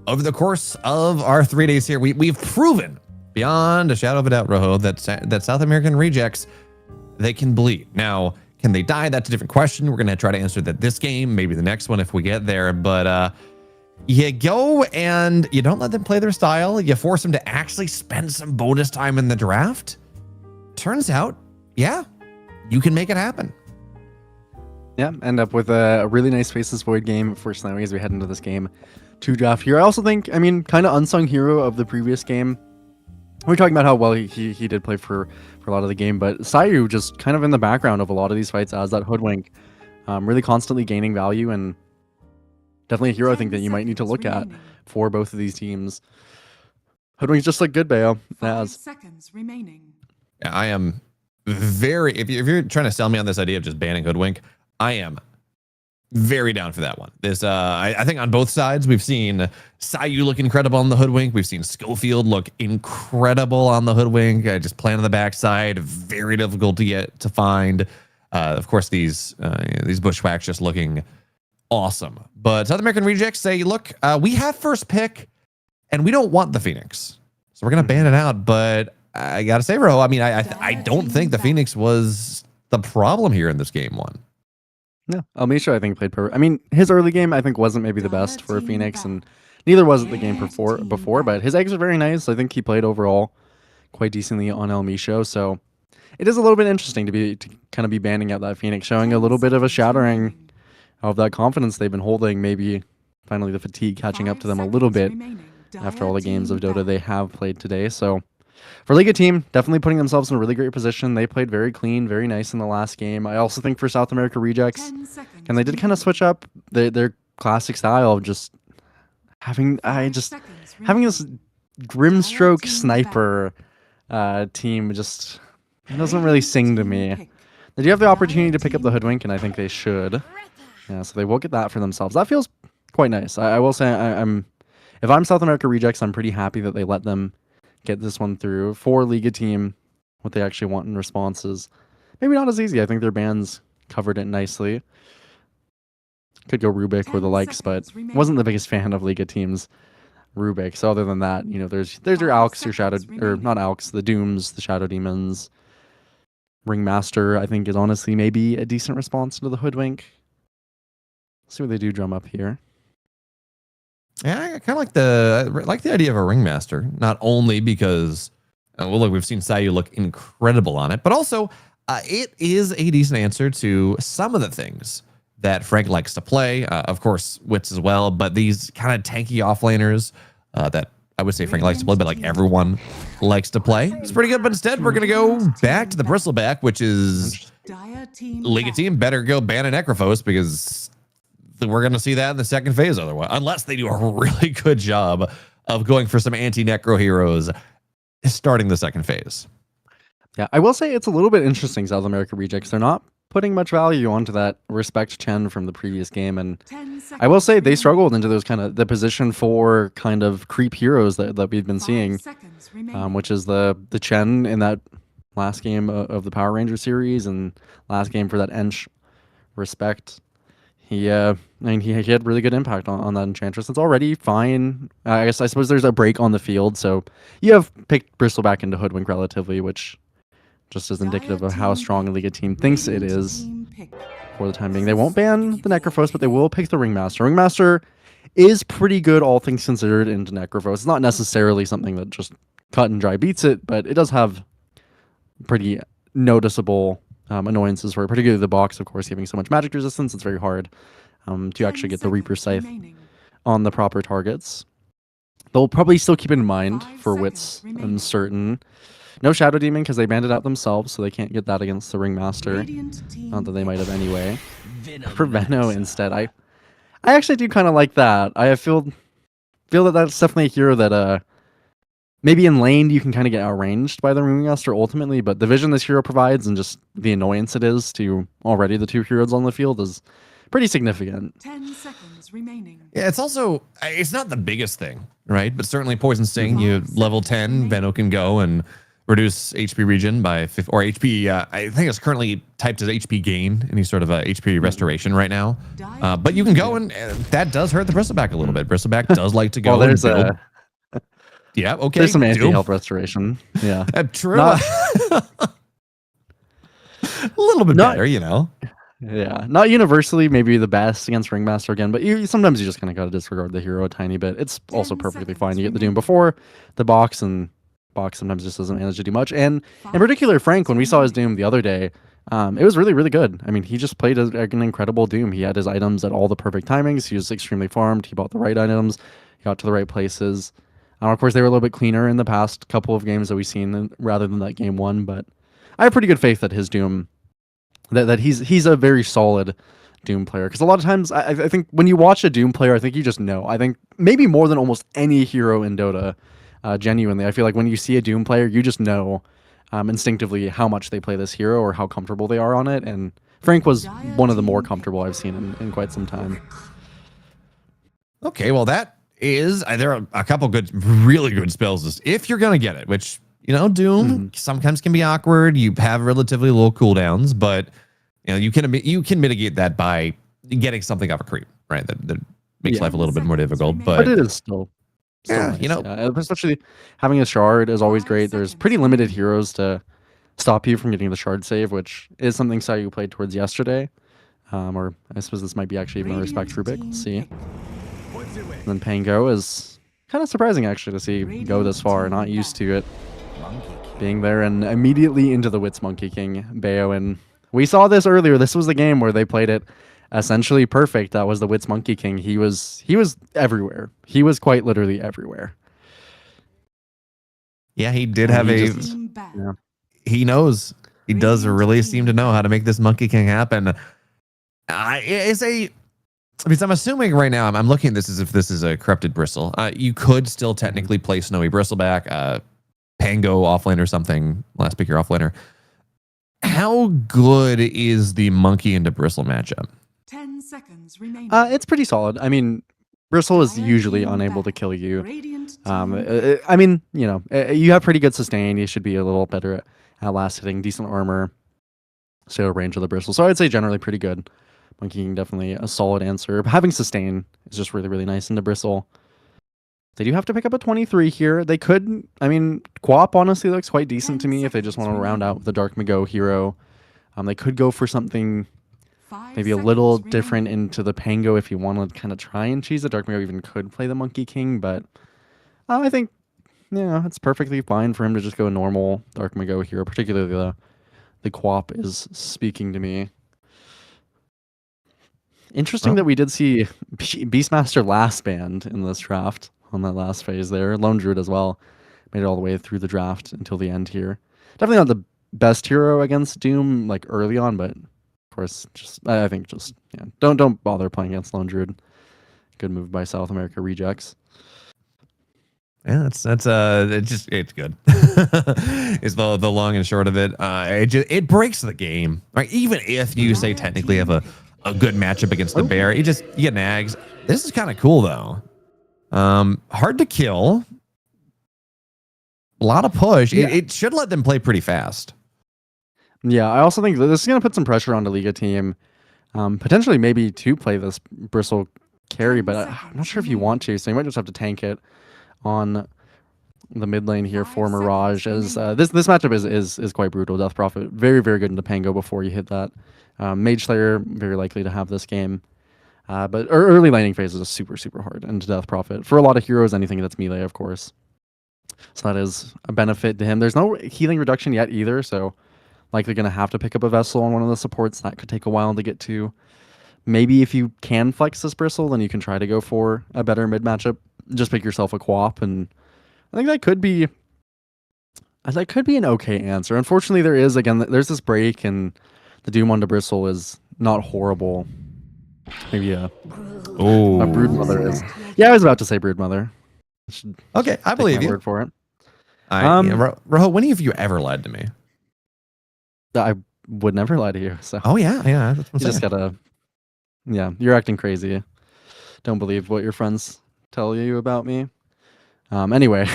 over the course of our 3 days here, we've proven beyond a shadow of a doubt, Rojo, that South American rejects, they can bleed. Now, can they die? That's a different question. We're going to try to answer that this game, maybe the next one if we get there. But you go and you don't let them play their style. You force them to actually spend some bonus time in the draft. Turns out, yeah, you can make it happen. Yeah, end up with a really nice Faceless Void game first now as we head into this game to draft here. I also think, I mean, kind of unsung hero of the previous game. We're talking about how well he did play for a lot of the game, but Sayu just kind of in the background of a lot of these fights as that hoodwink, really constantly gaining value, and definitely a hero I think that you might need to look at for both of these teams. Hoodwink's just like good, Bayo. 5 seconds remaining. I am very, if you're trying to sell me on this idea of just banning hoodwink, I am very down for that one. This, I think on both sides, we've seen Sayu look incredible on the hoodwink. We've seen Schofield look incredible on the hoodwink. Just playing on the backside, very difficult to get to find. Of course, these bushwhacks just looking awesome. But South American rejects say, look, we have first pick, and we don't want the Phoenix, so we're gonna ban it out. But I gotta say, Ro, I mean, I don't think the Phoenix was the problem here in this game one. No, Almisha, I think, played perfect. I mean, his early game, I think, wasn't maybe the best for Phoenix, and neither was it the game before, but his eggs are very nice. I think he played overall quite decently on Almisha, so it is a little bit interesting to kind of be banning out that Phoenix, showing a little bit of a shattering of that confidence they've been holding, maybe finally the fatigue catching up to them a little bit after all the games of Dota they have played today. So for Liga team, definitely putting themselves in a really great position. They played very clean, very nice in the last game. I also think for South America rejects, and they did kind of switch up their classic style of just having this Grimstroke sniper team. Just doesn't really sing to me. They do have the opportunity to pick up the hoodwink, and I think they should. Yeah, so they will get that for themselves. That feels quite nice. I will say, if I'm South America rejects, I'm pretty happy that they let them get this one through. For Liga team, what they actually want in responses, maybe not as easy. I think their bans covered it nicely. Could go Rubik or the likes, but wasn't the biggest fan of Liga team's Rubik. So other than that, you know, there's your Alks, your Shadow, or not Alks, the Dooms, the Shadow Demons. Ringmaster, I think, is honestly maybe a decent response to the hoodwink. Let's see what they do drum up here. Yeah, I kind of like the idea of a ringmaster, not only because, well, look, we've seen Sayu look incredible on it, but also it is a decent answer to some of the things that Frank likes to play. Of course, Wits as well, but these kind of tanky offlaners that I would say Frank likes to play, but like everyone likes to play. It's pretty good, but instead we're going to go back to the Bristleback, which is Liga team better go ban a Necrophos, because we're going to see that in the second phase otherwise, unless they do a really good job of going for some anti-necro heroes starting the second phase. Yeah, I will say it's a little bit interesting, South America rejects. They're not putting much value onto that Respect Chen from the previous game, and I will say they struggled into those kind of the position 4 kind of creep heroes that we've been seeing, which is the Chen in that last game of the Power Ranger series and last game for that Ench Respect. He had really good impact on that Enchantress. It's already fine. I suppose there's a break on the field, so you have picked Bristleback into Hoodwink relatively, which just is indicative of how strong a Liga team thinks it is for the time being. They won't ban the Necrophos, but they will pick the Ringmaster. Ringmaster is pretty good, all things considered, into Necrophos. It's not necessarily something that just cut and dry beats it, but it does have pretty noticeable annoyances for it, particularly the box, of course, giving so much magic resistance. It's very hard to actually get the Reaper Scythe on the proper targets. They'll probably still keep it in mind for Wits and certain. No Shadow Demon because they banned it out themselves, so they can't get that against the Ringmaster. Not that they might have anyway. For Veno instead, I actually do kind of like that. I feel feel that that's definitely a hero that maybe in lane you can kind of get outranged by the Ringmaster ultimately, but the vision this hero provides and just the annoyance it is to already the two heroes on the field is pretty significant. 10 seconds remaining. Yeah, it's also, it's not the biggest thing, right? But certainly Poison Sting, you level 10, Venno can go and reduce HP regen by 50, or HP, I think it's currently typed as HP gain, any sort of a HP restoration right now. But you can go and that does hurt the Bristleback a little bit. Bristleback does like to go Well, there's and build. Yeah, okay. There's some anti-health restoration. Yeah. True. A little bit better, you know. Yeah, not universally maybe the best against Ringmaster again, but sometimes you just kind of got to disregard the hero a tiny bit. It's also perfectly fine. You get the Doom before the box, and box sometimes just doesn't manage to do much. And in particular, Frank, when we saw his Doom the other day, it was really, really good. I mean, he just played an incredible Doom. He had his items at all the perfect timings. He was extremely farmed. He bought the right items. He got to the right places. Of course, they were a little bit cleaner in the past couple of games that we've seen rather than that game one, but I have pretty good faith that his Doom... That he's a very solid Doom player, because a lot of times I think when you watch a Doom player, I think you just know. I think maybe more than almost any hero in Dota, genuinely, I feel like when you see a Doom player, you just know instinctively how much they play this hero or how comfortable they are on it. And Frank was one of the more comfortable I've seen in quite some time. Okay, well that is there are a couple good, really good spells if you're gonna get it, which. You know, Doom sometimes can be awkward. You have relatively low cooldowns, but you know you can mitigate that by getting something off a creep, right? That makes life a little bit more difficult, but it is still yeah, nice. you know, especially having a shard is always great. There's pretty limited heroes to stop you from getting the shard save, which is something Sayu played towards yesterday, or I suppose this might be actually even a respect Rubik. We'll see. And then Pango is kind of surprising actually to see go this far. Not used to it. Being there and immediately into the Wits Monkey King, Bayo. And we saw this earlier. This was the game where they played it essentially perfect. That was the Wits Monkey King. He was everywhere. He was quite literally everywhere. Yeah, he did have he knows. He does really seem to know how to make this Monkey King happen. Because I'm assuming right now, I'm looking at this as if this is a corrupted Bristle. You could still technically play Snowy Bristleback, Pango offlane or something, last pick your offlaner. How good is the Monkey into Bristle matchup? 10 seconds remaining. It's pretty solid. I mean, Bristle is usually unable to kill you. I mean, you know, you have pretty good sustain. You should be a little better at last hitting, decent armor, so range of the Bristle. So I'd say generally pretty good. Monkey King definitely a solid answer. But having sustain is just really, really nice into Bristle. They do have to pick up a 23 here. They could, I mean, Quap honestly looks quite decent to me if they just want to round out with the Dark Mago hero. They could go for something maybe a little different into the Pango if you want to kind of try and cheese. The Dark Mago even could play the Monkey King, but I think, yeah, it's perfectly fine for him to just go normal Dark Mago hero, particularly the Quap is speaking to me. Interesting that we did see Beastmaster last banned in this draft. On that last phase there. Lone Druid as well. Made it all the way through the draft until the end here. Definitely not the best hero against Doom, like early on, but of course, I think yeah. Don't bother playing against Lone Druid. Good move by South America rejects. Yeah, it's good. Is the long and short of it. It breaks the game. Right? Even if you say technically have a good matchup against the bear, you get nags. This is kind of cool though. Hard to kill. A lot of push. Yeah. It should let them play pretty fast. Yeah, I also think this is going to put some pressure on the Liga team. Potentially maybe to play this Bristle carry, but I'm not sure if you want to, so you might just have to tank it on the mid lane here for Mirage. As this matchup is quite brutal. Death Prophet, very, very good into Pango before you hit that. Mage Slayer, very likely to have this game. But early laning phase is super, super hard into Death Prophet. For a lot of heroes, anything that's melee, of course. So that is a benefit to him. There's no healing reduction yet either, so likely going to have to pick up a Vessel on one of the supports. That could take a while to get to. Maybe if you can flex this Bristle, then you can try to go for a better mid matchup. Just pick yourself a Quap, and I think that could be an okay answer. Unfortunately, there's this break, and the Doom onto Bristle is not horrible. Maybe a Broodmother is. Yeah, I was about to say Broodmother. Okay, I believe my you. word for it. Roho, when have you ever lied to me? I would never lie to you. So Oh yeah. That's what I'm you just saying. gotta. Yeah, you're acting crazy. Don't believe what your friends tell you about me. Anyway.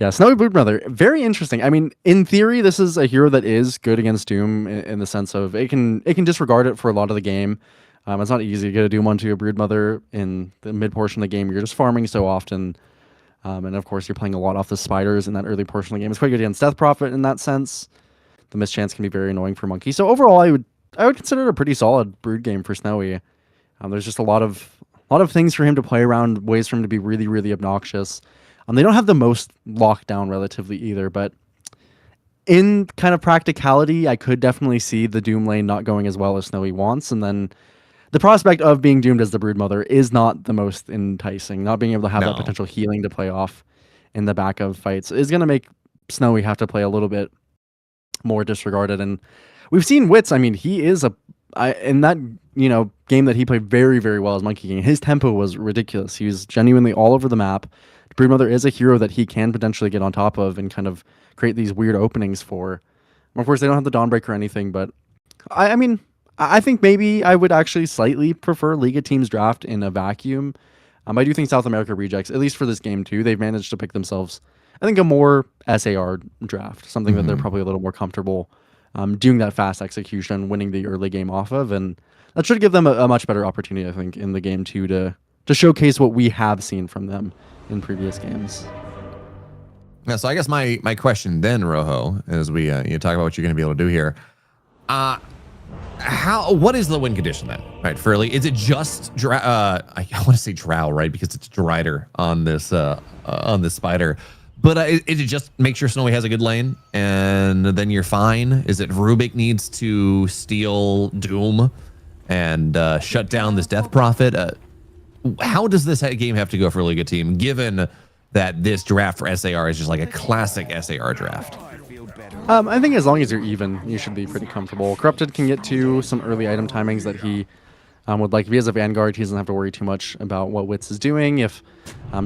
Yeah, Snowy Broodmother, very interesting. I mean, in theory, this is a hero that is good against Doom in the sense of it can disregard it for a lot of the game. It's not easy to get a Doom onto a Broodmother in the mid portion of the game. You're just farming so often, and of course, you're playing a lot off the spiders in that early portion of the game. It's quite good against Death Prophet in that sense. The mischance can be very annoying for Monkey. So overall, I would consider it a pretty solid Brood game for Snowy. There's just a lot of things for him to play around, ways for him to be really, really obnoxious. They don't have the most lockdown relatively either, but in kind of practicality, I could definitely see the Doom lane not going as well as Snowy wants, and then the prospect of being doomed as the Broodmother is not the most enticing. Not being able to have that potential healing to play off in the back of fights is going to make Snowy have to play a little bit more disregarded, and we've seen Wits. I mean, he is in that game that he played very, very well as Monkey King. His tempo was ridiculous. He was genuinely all over the map. Broodmother is a hero that he can potentially get on top of and kind of create these weird openings for. Of course, they don't have the Dawnbreaker or anything, but I mean, I think maybe I would actually slightly prefer Liga teams draft in a vacuum. I do think South America Rejects, at least for this game too, they've managed to pick themselves, I think, a more SAR draft, something that they're probably a little more comfortable doing that fast execution, winning the early game off of, and that should give them a much better opportunity, I think, in the game too, to showcase what we have seen from them in previous games. Yeah, so I guess my question then, Rojo, as we you talk about what you're going to be able to do here, what is the win condition then, right? For is it just I want to say Drow, right? Because it's Drider on this spider, but is it just make sure Snowy has a good lane and then you're fine? Is it Rubik needs to steal Doom and shut down this Death Prophet? How does this game have to go for a Liga team, given that this draft for SAR is just like a classic SAR draft? I think as long as you're even, you should be pretty comfortable. Corrupted can get to some early item timings that he would like. If he has a Vanguard, he doesn't have to worry too much about what Wits is doing. If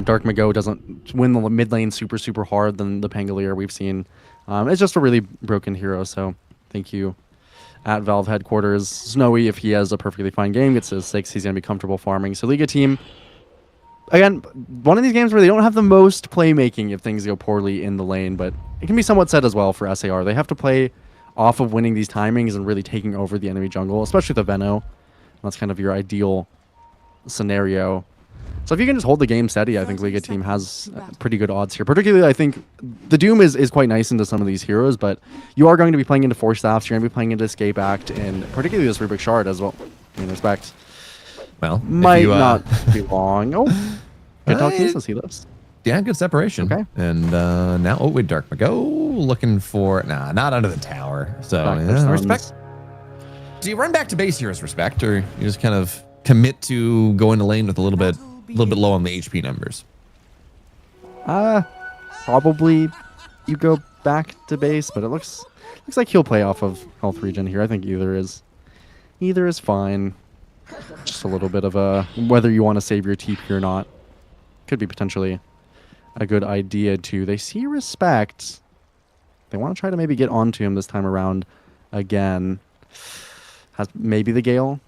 Dark Mago doesn't win the mid lane super, super hard, then the Pangolier we've seen. It's just a really broken hero, so thank you. At Valve headquarters, Snowy, if he has a perfectly fine game, gets his 6, he's going to be comfortable farming. So Liga team, again, one of these games where they don't have the most playmaking if things go poorly in the lane, but it can be somewhat said as well for SAR. They have to play off of winning these timings and really taking over the enemy jungle, especially the Venno. That's kind of your ideal scenario. So if you can just hold the game steady, I think Liga team has pretty good odds here. Particularly, I think the Doom is quite nice into some of these heroes, but you are going to be playing into Force Staffs, you're going to be playing into Escape Act, and particularly this Rubik Shard as well, in respect. Well, might not be long. Oh, good talk to he lives. Yeah, good separation. Okay. And now, Dark Mago looking for, not under the tower. So, respect. Do you run back to base here as respect, or you just kind of commit to going to lane with a little bit low on the HP numbers? Probably you go back to base, but it looks like he'll play off of health regen here. I think either is fine. Just a little bit of a whether you want to save your TP or not could be potentially a good idea too. They see respect. They want to try to maybe get onto him this time around again. Has maybe the Gale.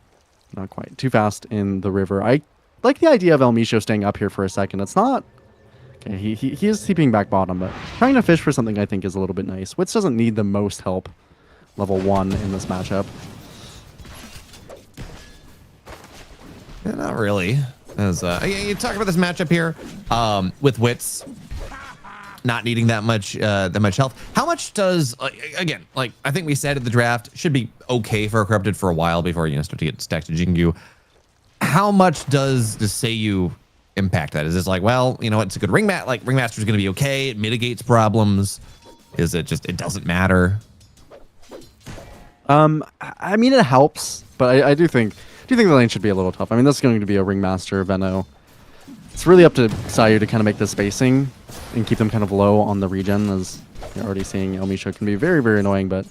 Not quite. Too fast in the river. I like the idea of El Micho staying up here for a second. It's not... Okay, he is keeping back bottom, but trying to fish for something I think is a little bit nice. Wits doesn't need the most help. Level 1 in this matchup. Yeah, not really. As you talk about this matchup here with Wits not needing that much health. How much does again? Like I think we said at the draft, should be okay for a Corrupted for a while before start to get stacked to Jingu. How much does the Seiyu impact that? Is this like, well, it's a good ringmaster. Like ringmaster's going to be okay. It mitigates problems. Is it just it doesn't matter? I mean it helps, but I do think the lane should be a little tough. I mean this is going to be a ringmaster Venno. It's really up to Seiyu to kind of make the spacing and keep them kind of low on the regen, as you're already seeing. El Micho can be very, very annoying, but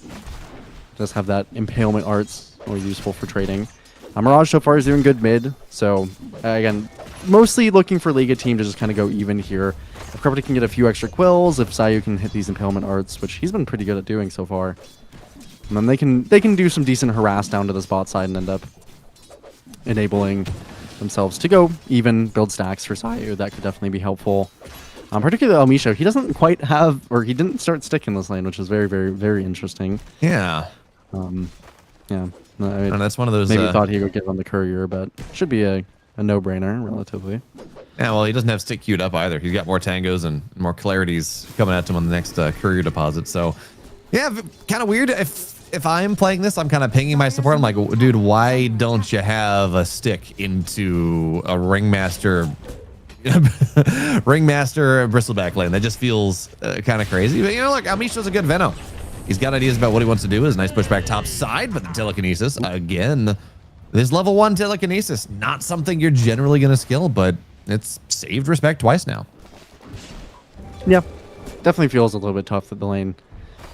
does have that impalement arts, always useful for trading. Mirage so far is doing good mid, so again, mostly looking for Liga team to just kind of go even here. If Corrupted can get a few extra quills, if Zayu can hit these impalement arts, which he's been pretty good at doing so far, and then they can do some decent harass down to this bot side and end up enabling themselves to go even, build stacks for Zayu. That could definitely be helpful. Particularly L1GA, he doesn't quite have, or he didn't start sticking this lane, which is very, very, very interesting. Yeah. Yeah. And that's one of those. Maybe thought he would get on the courier, but should be a no-brainer relatively. Yeah, well, he doesn't have stick queued up either. He's got more tangos and more clarities coming at him on the next courier deposit. So, yeah, kind of weird. If I'm playing this, I'm kind of pinging my support. I'm like, dude, why don't you have a stick into a ringmaster bristleback lane? That just feels kind of crazy. But, you know, look, Amisha's a good Veno. He's got ideas about what he wants to do. His nice pushback top side, but the telekinesis, again, this level 1 telekinesis, not something you're generally going to skill, but it's saved respect twice now. Yeah, definitely feels a little bit tough that the lane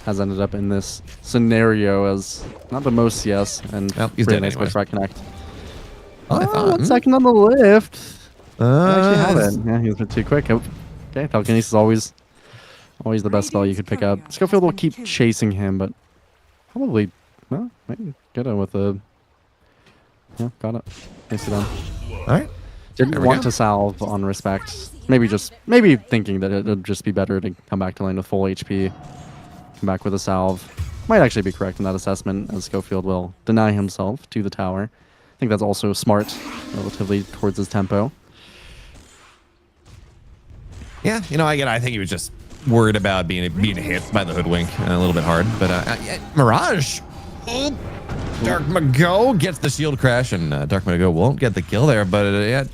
has ended up in this scenario as not the most CS and he's really dead nice anyway. pushback connect. Oh, I thought, 1 second on the lift. Actually have it. Yeah, he was a bit too quick. Okay, telekinesis is always the best spell you could pick up. Schofield will keep chasing him, but probably, well, maybe get it with a... Yeah, got it. Nicely done. All right. Didn't want to salve on respect. Maybe thinking that it would just be better to come back to lane with full HP. Come back with a salve. Might actually be correct in that assessment, as Schofield will deny himself to the tower. I think that's also smart, relatively towards his tempo. Yeah, you know, I think he was just worried about being hit by the hoodwink a little bit hard. But Mirage, Dark Mago gets the shield crash, and Dark Mago won't get the kill there. But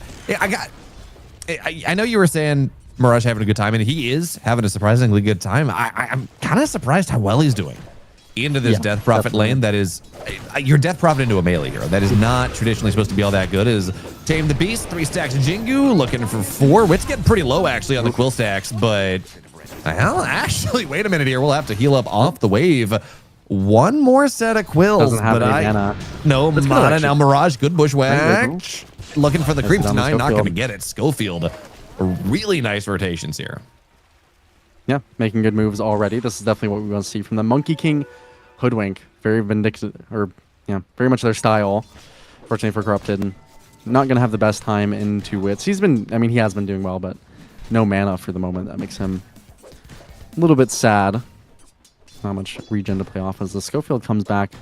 I know you were saying Mirage having a good time, and he is having a surprisingly good time. I'm kind of surprised how well he's doing into this Death Prophet lane. That is, your Death Prophet into a melee hero. That is not traditionally supposed to be all that good. Is Tame the Beast, 3 stacks of Jingu, looking for 4. Wit's getting pretty low actually on the quill stacks, but well, actually, wait a minute here. We'll have to heal up off the wave. 1 more set of quills, Doesn't have but any mana. No mana now. Mirage, good bushwhack. Looking for the creep down tonight, not Schofield. going to get it. Schofield, really nice rotations here. Yeah, making good moves already. This is definitely what we want to see from the Monkey King Hoodwink. Very vindictive, or yeah, very much their style. Fortunately for Corrupted, not going to have the best time into Wits. He has been doing well, but no mana for the moment. That makes him a little bit sad. Not much regen to play off as the Schofield comes back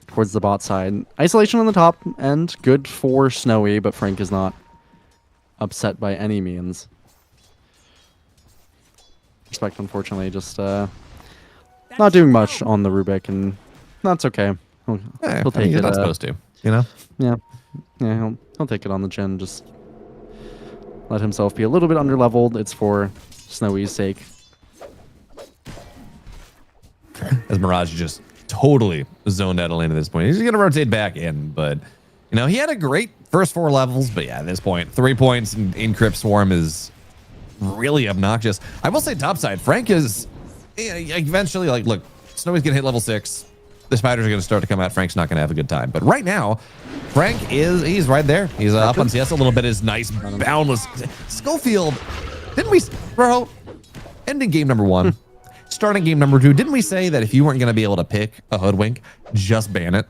towards the bot side. Isolation on the top end, good for Snowy, but Frank is not upset by any means. Respect, unfortunately, just not doing much on the Rubik, and that's okay. He'll take He's it. not supposed to, you know? Yeah, he'll take it on the chin. Just let himself be a little bit underleveled. It's for Snowy's sake. As Mirage just totally zoned out of lane at this point. He's going to rotate back in, but, you know, he had a great first 4 levels, but yeah, at this point, 3 points in Crypt Swarm is really obnoxious. I will say topside, Frank is eventually, like, look, Snowy's going to hit level 6. The spiders are going to start to come out. Frank's not going to have a good time. But right now, he's right there. He's up on CS a little bit. His nice, boundless. Schofield, didn't we, bro, ending game number 1. Starting game number 2, didn't we say that if you weren't going to be able to pick a hoodwink, just ban it?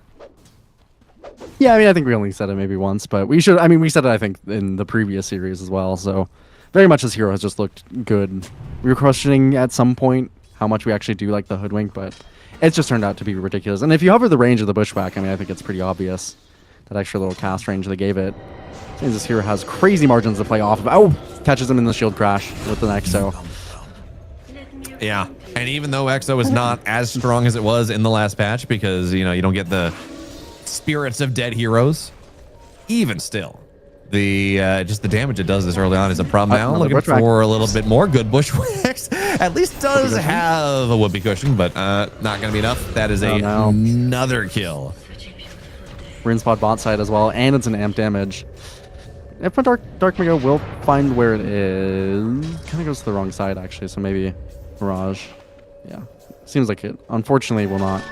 Yeah, I mean, I think we only said it maybe once, but we should. I mean, we said it, I think, in the previous series as well. So very much this hero has just looked good. We were questioning at some point how much we actually do like the hoodwink, but it's just turned out to be ridiculous. And if you hover the range of the bushwhack, I mean, I think it's pretty obvious that extra little cast range they gave it. Means this hero has crazy margins to play off of. Oh, catches him in the shield crash with an EXO. Yeah, and even though EXO is not as strong as it was in the last patch, because, you know, you don't get the spirits of dead heroes, even still, the just the damage it does this early on is a problem now. Looking for a little bit more good bushwhacks. At least does have a whoopee cushion, but not going to be enough. That is another kill. We're in spot bot side as well, and it's an amp damage. If my Dark Mago will find where it is, kind of goes to the wrong side actually, so maybe Mirage. Yeah, seems like it. Unfortunately, will not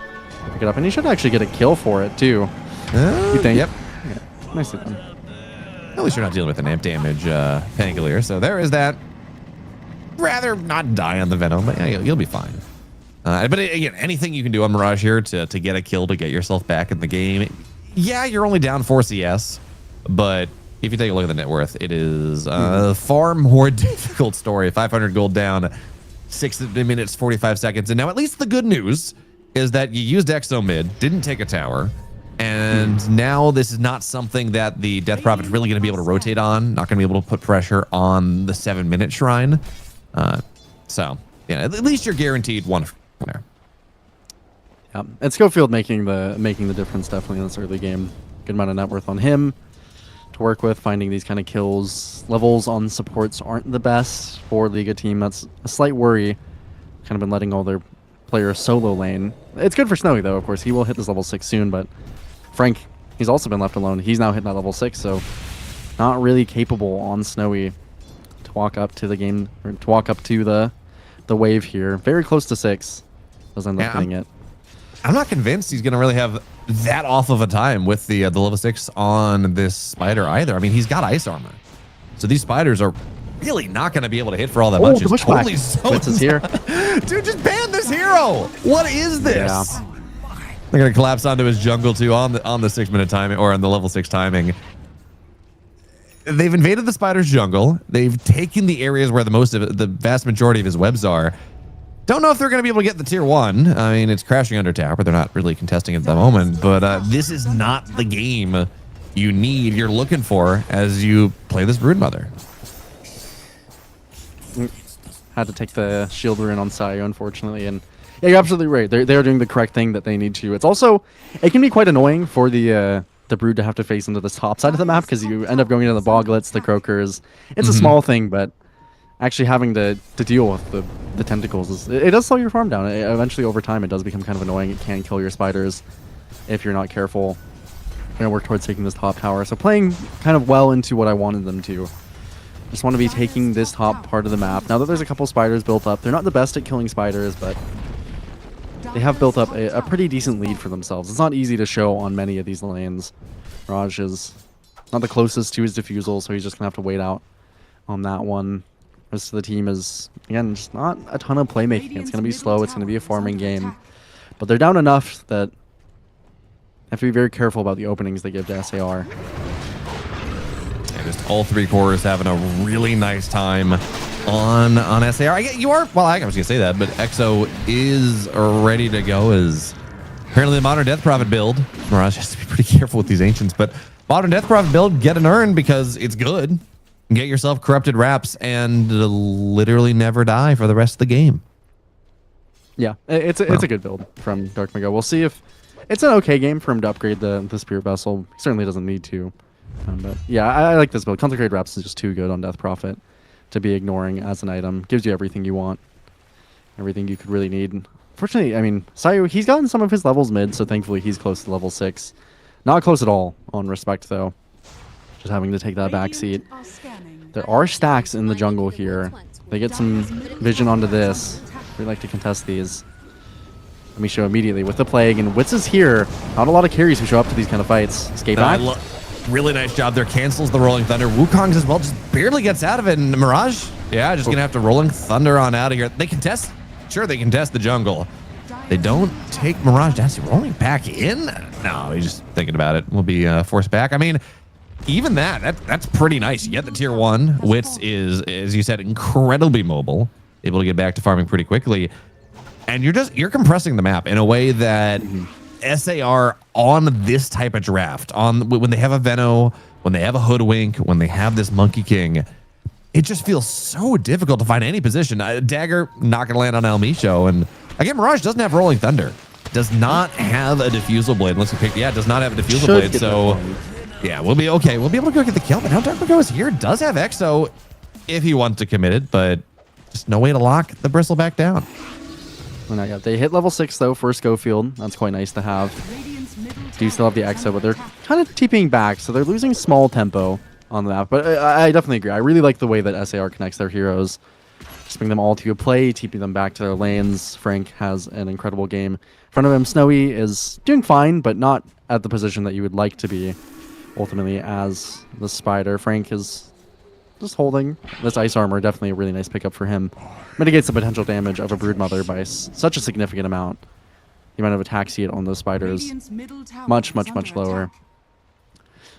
pick it up, and he should actually get a kill for it too. You think? Yep. Yeah. Nicely done. At least you're not dealing with an amp damage Pangolier. So there is that. Rather not die on the Venom, but yeah, you'll be fine. But again, anything you can do on Mirage here to get a kill to get yourself back in the game. Yeah, you're only down 4 CS, but if you take a look at the net worth, it is a far more difficult story. 500 gold down, 6 minutes, 45 seconds. And now at least the good news is that you used Exo mid, didn't take a tower, and now this is not something that the Death Prophet's really going to be able to rotate on, not going to be able to put pressure on the 7-minute shrine. So yeah, at least you're guaranteed one there. Yeah, and Schofield making the difference definitely in this early game. Good amount of net worth on him to work with. Finding these kind of kills. Levels on supports aren't the best for Liga team. That's a slight worry. Kind of been letting all their players solo lane. It's good for Snowy though. Of course, he will hit this level 6 soon. But Frank, he's also been left alone. He's now hitting that level 6, so not really capable on Snowy to walk up to the game or to walk up to the wave here. Very close to 6. Doesn't end up hitting it. I'm not convinced he's going to really have that off of a time with the level 6 on this spider either. I mean, he's got ice armor, so these spiders are really not going to be able to hit for all that much. It's totally Blitz is here. Dude, just ban this hero. What is this? Yeah. They're going to collapse onto his jungle too on the 6-minute timing or on the level 6 timing. They've invaded the spider's jungle. They've taken the areas where the vast majority of his webs are. Don't know if they're going to be able to get the tier 1. I mean, it's crashing under tower, but they're not really contesting at the moment. But this is not the game you're looking for as you play this Broodmother. Had to take the shield rune on Sayo, unfortunately. And yeah, you're absolutely right. They're doing the correct thing that they need to. It's also, it can be quite annoying for the Brood to have to face into this top side of the map because you end up going into the Boglets, the Croakers. It's a small thing, but actually having to deal with the tentacles, it does slow your farm down. Eventually, over time, it does become kind of annoying. It can kill your spiders if you're not careful. I'm going to work towards taking this top tower. So playing kind of well into what I wanted them to. Just want to be taking this top part of the map. Now that there's a couple spiders built up, they're not the best at killing spiders, but they have built up a pretty decent lead for themselves. It's not easy to show on many of these lanes. Raj is not the closest to his defusal, so he's just going to have to wait out on that one. The rest of the team is, again, just not a ton of playmaking. It's going to be slow. It's going to be a farming game. But they're down enough that I have to be very careful about the openings they give to SAR. And just all 3 cores having a really nice time on SAR. You are, well, I was going to say that, but Exo is ready to go as apparently the Modern Death Prophet build. Mirage has to be pretty careful with these Ancients, but Modern Death Prophet build, get an urn because it's good. Get yourself corrupted wraps and literally never die for the rest of the game. Yeah, it's a good build from Dark Mega. We'll see if it's an okay game for him to upgrade the Spirit Vessel. He certainly doesn't need to. But yeah, I like this build. Consecrated Wraps is just too good on Death Prophet to be ignoring as an item. Gives you everything you want, everything you could really need. Fortunately, I mean, Sayu, he's gotten some of his levels mid, so thankfully he's close to level 6. Not close at all on Respect, though. Just having to take that back seat. There are stacks in the jungle here. They get some vision onto this. We like to contest these. Let me show immediately with the Plague, and Wits is here. Not a lot of carries who show up to these kind of fights. Escape back. Really nice job there. Cancels the Rolling Thunder. Wukong's as well, just barely gets out of it. And Mirage, yeah, just gonna have to Rolling Thunder on out of here. They contest, sure, they contest the jungle. They don't take Mirage down. Is he rolling back in? No, he's just thinking about it. We'll be forced back. I mean, even that's pretty nice. You get the tier 1. Wits is, as you said, incredibly mobile, able to get back to farming pretty quickly. And you're compressing the map in a way that SAR on this type of draft, when they have a Veno, when they have a Hoodwink, when they have this Monkey King, it just feels so difficult to find any position. Dagger not going to land on El Micho. And again, Mirage doesn't have Rolling Thunder. Does not have a Diffusal Blade. Unless you pick, yeah, does not have a Diffusal Blade. So yeah, we'll be okay. We'll be able to go get the kill. But now Dark Mago is here. Does have Exo if he wants to commit it, but just no way to lock the Bristle back down. Well, not yet. They hit level 6 though for Schofield. That's quite nice to have. Do still have the Exo, but they're kind of TPing back, so they're losing small tempo on the map. But I definitely agree. I really like the way that SAR connects their heroes. Just bring them all to a play, TP them back to their lanes. Frank has an incredible game. In front of him, Snowy is doing fine, but not at the position that you would like to be. ultimately as the Spider. Frank is just holding this ice armor. Definitely a really nice pickup for him. Mitigates the potential damage of a Broodmother by such a significant amount. The amount of attack seed on those Spiders much lower.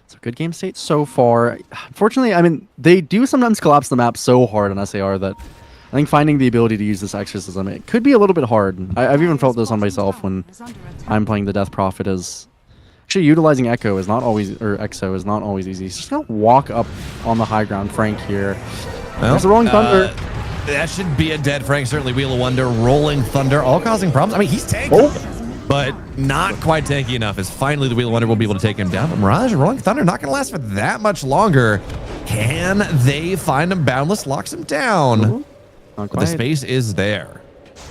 So good game state so far. Unfortunately, I mean, they do sometimes collapse the map so hard on SAR that I think finding the ability to use this exorcism, it could be a little bit hard. I've even felt this on myself when I'm playing the Death Prophet. Is actually utilizing Echo is not always, or Exo is not always easy. He's just gonna walk up on the high ground. Frank here. Well, there's the Rolling Thunder. That should be a dead Frank. Certainly, Wheel of Wonder, Rolling Thunder, all causing problems. I mean, he's tanky, but not quite tanky enough. As finally the Wheel of Wonder will be able to take him down. But Mirage and Rolling Thunder not gonna last for that much longer. Can they find him? Boundless locks him down. But the space is there.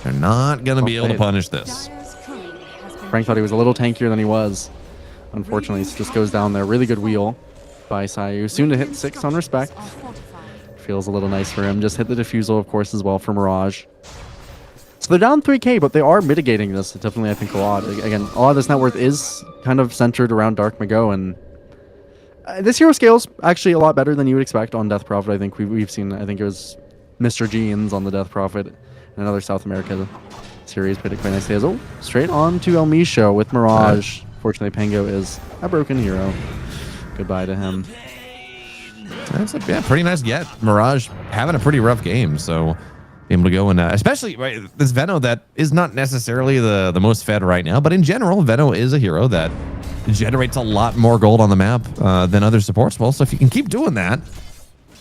They're not going to be able to punish this. Frank thought he was a little tankier than he was. Unfortunately, it just goes down there. Really good wheel by Sayu. Soon to hit 6 on Respect. Feels a little nice for him. Just hit the Diffusal, of course, as well for Mirage. So they're down 3k, but they are mitigating this. Definitely, I think, a lot. Again, a lot of this net worth is kind of centered around Dark Mago, and this hero scales actually a lot better than you would expect on Death Prophet. I think we've seen, I think it was Mr. Jeans on the Death Prophet and another South America series played it quite nicely as straight on to El Misho with Mirage. Fortunately, Pango is a broken hero. Goodbye to him. That's a pretty nice get. Mirage having a pretty rough game, so able to go and especially this Veno that is not necessarily the most fed right now, but in general, Veno is a hero that generates a lot more gold on the map than other supports will. So if you can keep doing that,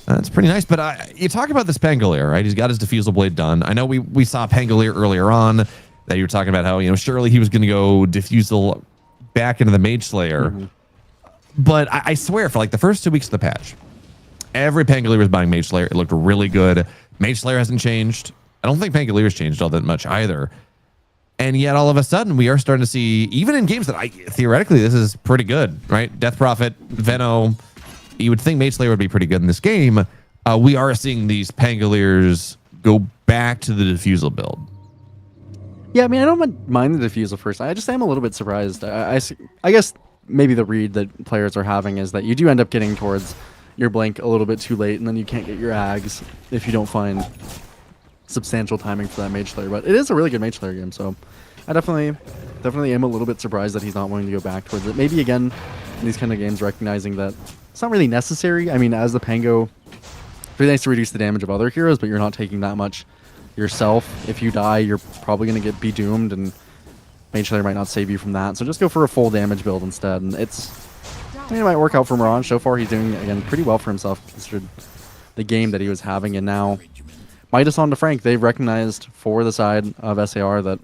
that's pretty nice. But you talk about this Pangolier, right? He's got his Diffusal Blade done. I know we saw Pangolier earlier on that you were talking about how, surely he was going to go Diffusal back into the Mage Slayer. But I swear, for like the first 2 weeks of the patch, every Pangolier was buying Mage Slayer. It looked really good. Mage Slayer hasn't changed. I don't think Pangolier's changed all that much either. And yet all of a sudden we are starting to see, even in games that theoretically this is pretty good, right? Death Prophet, Veno, you would think Mage Slayer would be pretty good in this game. We are seeing these Pangoliers go back to the Diffusal build. Yeah, I mean, I don't mind the Diffusal first. I just am a little bit surprised. I guess maybe the read that players are having is that you do end up getting towards your blink a little bit too late, and then you can't get your Ags if you don't find substantial timing for that Mage Slayer. But it is a really good Mage Slayer game, so I definitely am a little bit surprised that he's not willing to go back towards it. Maybe, again, in these kind of games, recognizing that it's not really necessary. I mean, as the Pango, it's really nice to reduce the damage of other heroes, but you're not taking that much yourself. If you die, you're probably going to be doomed, and Mage Slayer might not save you from that. So just go for a full damage build instead. And I mean, it might work out for Mirage. So far, he's doing, again, pretty well for himself, considered the game that he was having. And now, Midas on to Frank. They've recognized for the side of SAR that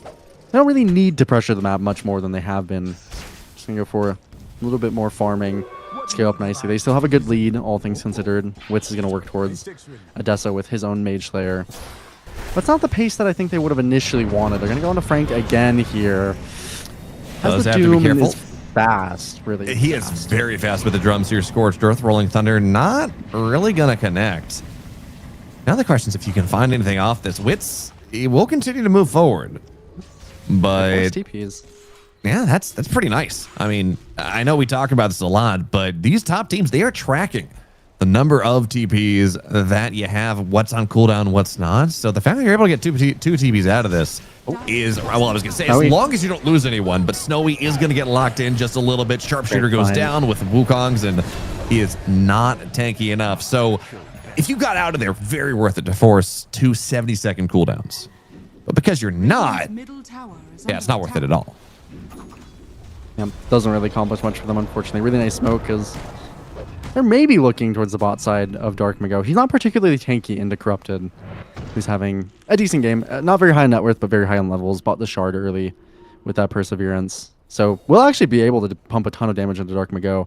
they don't really need to pressure the map much more than they have been. Just going to go for a little bit more farming. Scale up nicely. They still have a good lead, all things considered. Wits is going to work towards Odessa with his own Mage Slayer. But it's not the pace that I think they would have initially wanted. They're going to go into Frank again here. Does have to be careful. Is fast, really. He is very fast with the drums here. Scorched Earth, Rolling Thunder, not really going to connect. Now the question is if you can find anything off this. Wits, he will continue to move forward. But TPs. Yeah, that's pretty nice. I mean, I know we talk about this a lot, but these top teams, they are tracking the number of TPs that you have, what's on cooldown, what's not. So the fact that you're able to get two TPs out of this is, well, I was going to say, as long as you don't lose anyone, but Snowy is going to get locked in just a little bit. Sharpshooter goes down with Wukongs, and he is not tanky enough. So if you got out of there, very worth it to force 2 70-second cooldowns. But because you're not, yeah, it's not worth it at all. Yeah, doesn't really accomplish much for them, unfortunately. Really nice smoke, because they're maybe looking towards the bot side of Dark Mago. He's not particularly tanky into Corrupted. He's having a decent game. Not very high net worth, but very high on levels. Bought the shard early with that Perseverance. So we'll actually be able to pump a ton of damage into Dark Mago.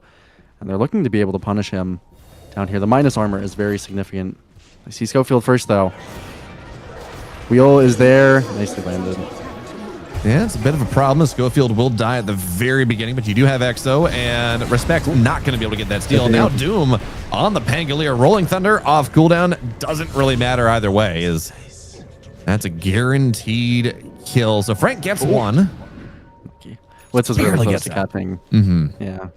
And they're looking to be able to punish him down here. The minus armor is very significant. I see Schofield first, though. Wheel is there. Nicely landed. Yeah, it's a bit of a problem. Schofield will die at the very beginning, but you do have Exo, and Respect not going to be able to get that steal. Now Doom on the Pangolier. Rolling Thunder off cooldown. Doesn't really matter either way. That's a guaranteed kill. So Frank gets one. What's his really close to catching. Mm-hmm. Yeah.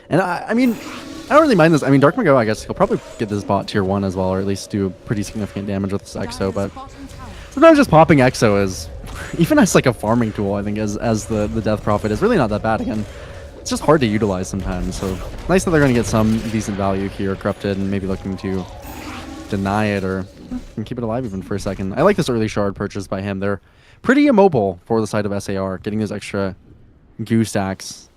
And I mean, I don't really mind this. I mean, Dark Mago, I guess he'll probably get this bot tier 1 as well, or at least do pretty significant damage with this Exo. But sometimes just popping Exo is, even as like a farming tool, I think, as the Death Prophet is really not that bad. Again, it's just hard to utilize sometimes. So nice that they're going to get some decent value here, Corrupted, and maybe looking to deny it or keep it alive even for a second. I like this early shard purchase by him. They're pretty immobile for the side of SAR. Getting those extra goo stacks,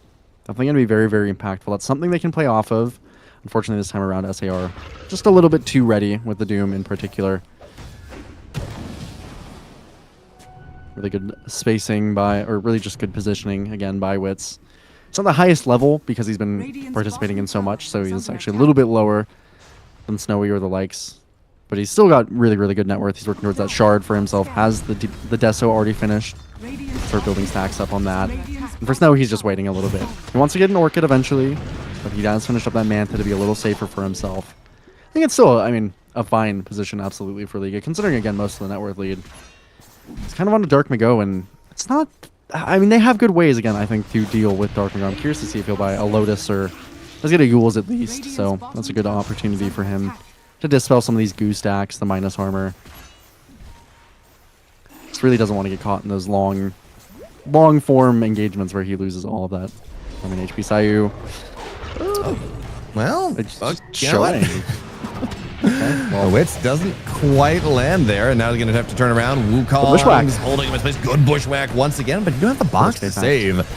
definitely going to be very, very impactful. That's something they can play off of. Unfortunately, this time around, SAR just a little bit too ready with the Doom in particular. Really good spacing by, or really just good positioning, again, by Wits. It's not the highest level because he's been participating in so much, so he's actually a little bit lower than Snowy or the likes. But he's still got really, really good net worth. He's working towards that shard for himself, has the Deso already finished. Start building stacks up on that. And for Snow, he's just waiting a little bit. He wants to get an Orchid eventually, but he does finish up that Mantha to be a little safer for himself. I think it's still, I mean, a fine position absolutely for Liga, considering, again, most of the net worth lead. It's kind of on a Dark Mago, and it's not... I mean, they have good ways, again, I think, to deal with Dark Mago. I'm curious to see if he'll buy a Lotus or... Let's get a Yules at least, so that's a good opportunity for him to dispel some of these goo stacks, the minus armor. Just really doesn't want to get caught in those long form engagements where he loses all of that. I mean, HP Sayu. Well, showing. Okay, well, Wits doesn't quite land there, and now he's going to have to turn around. Wukong's holding him in place. Good bushwhack once again, but you don't have the box to save.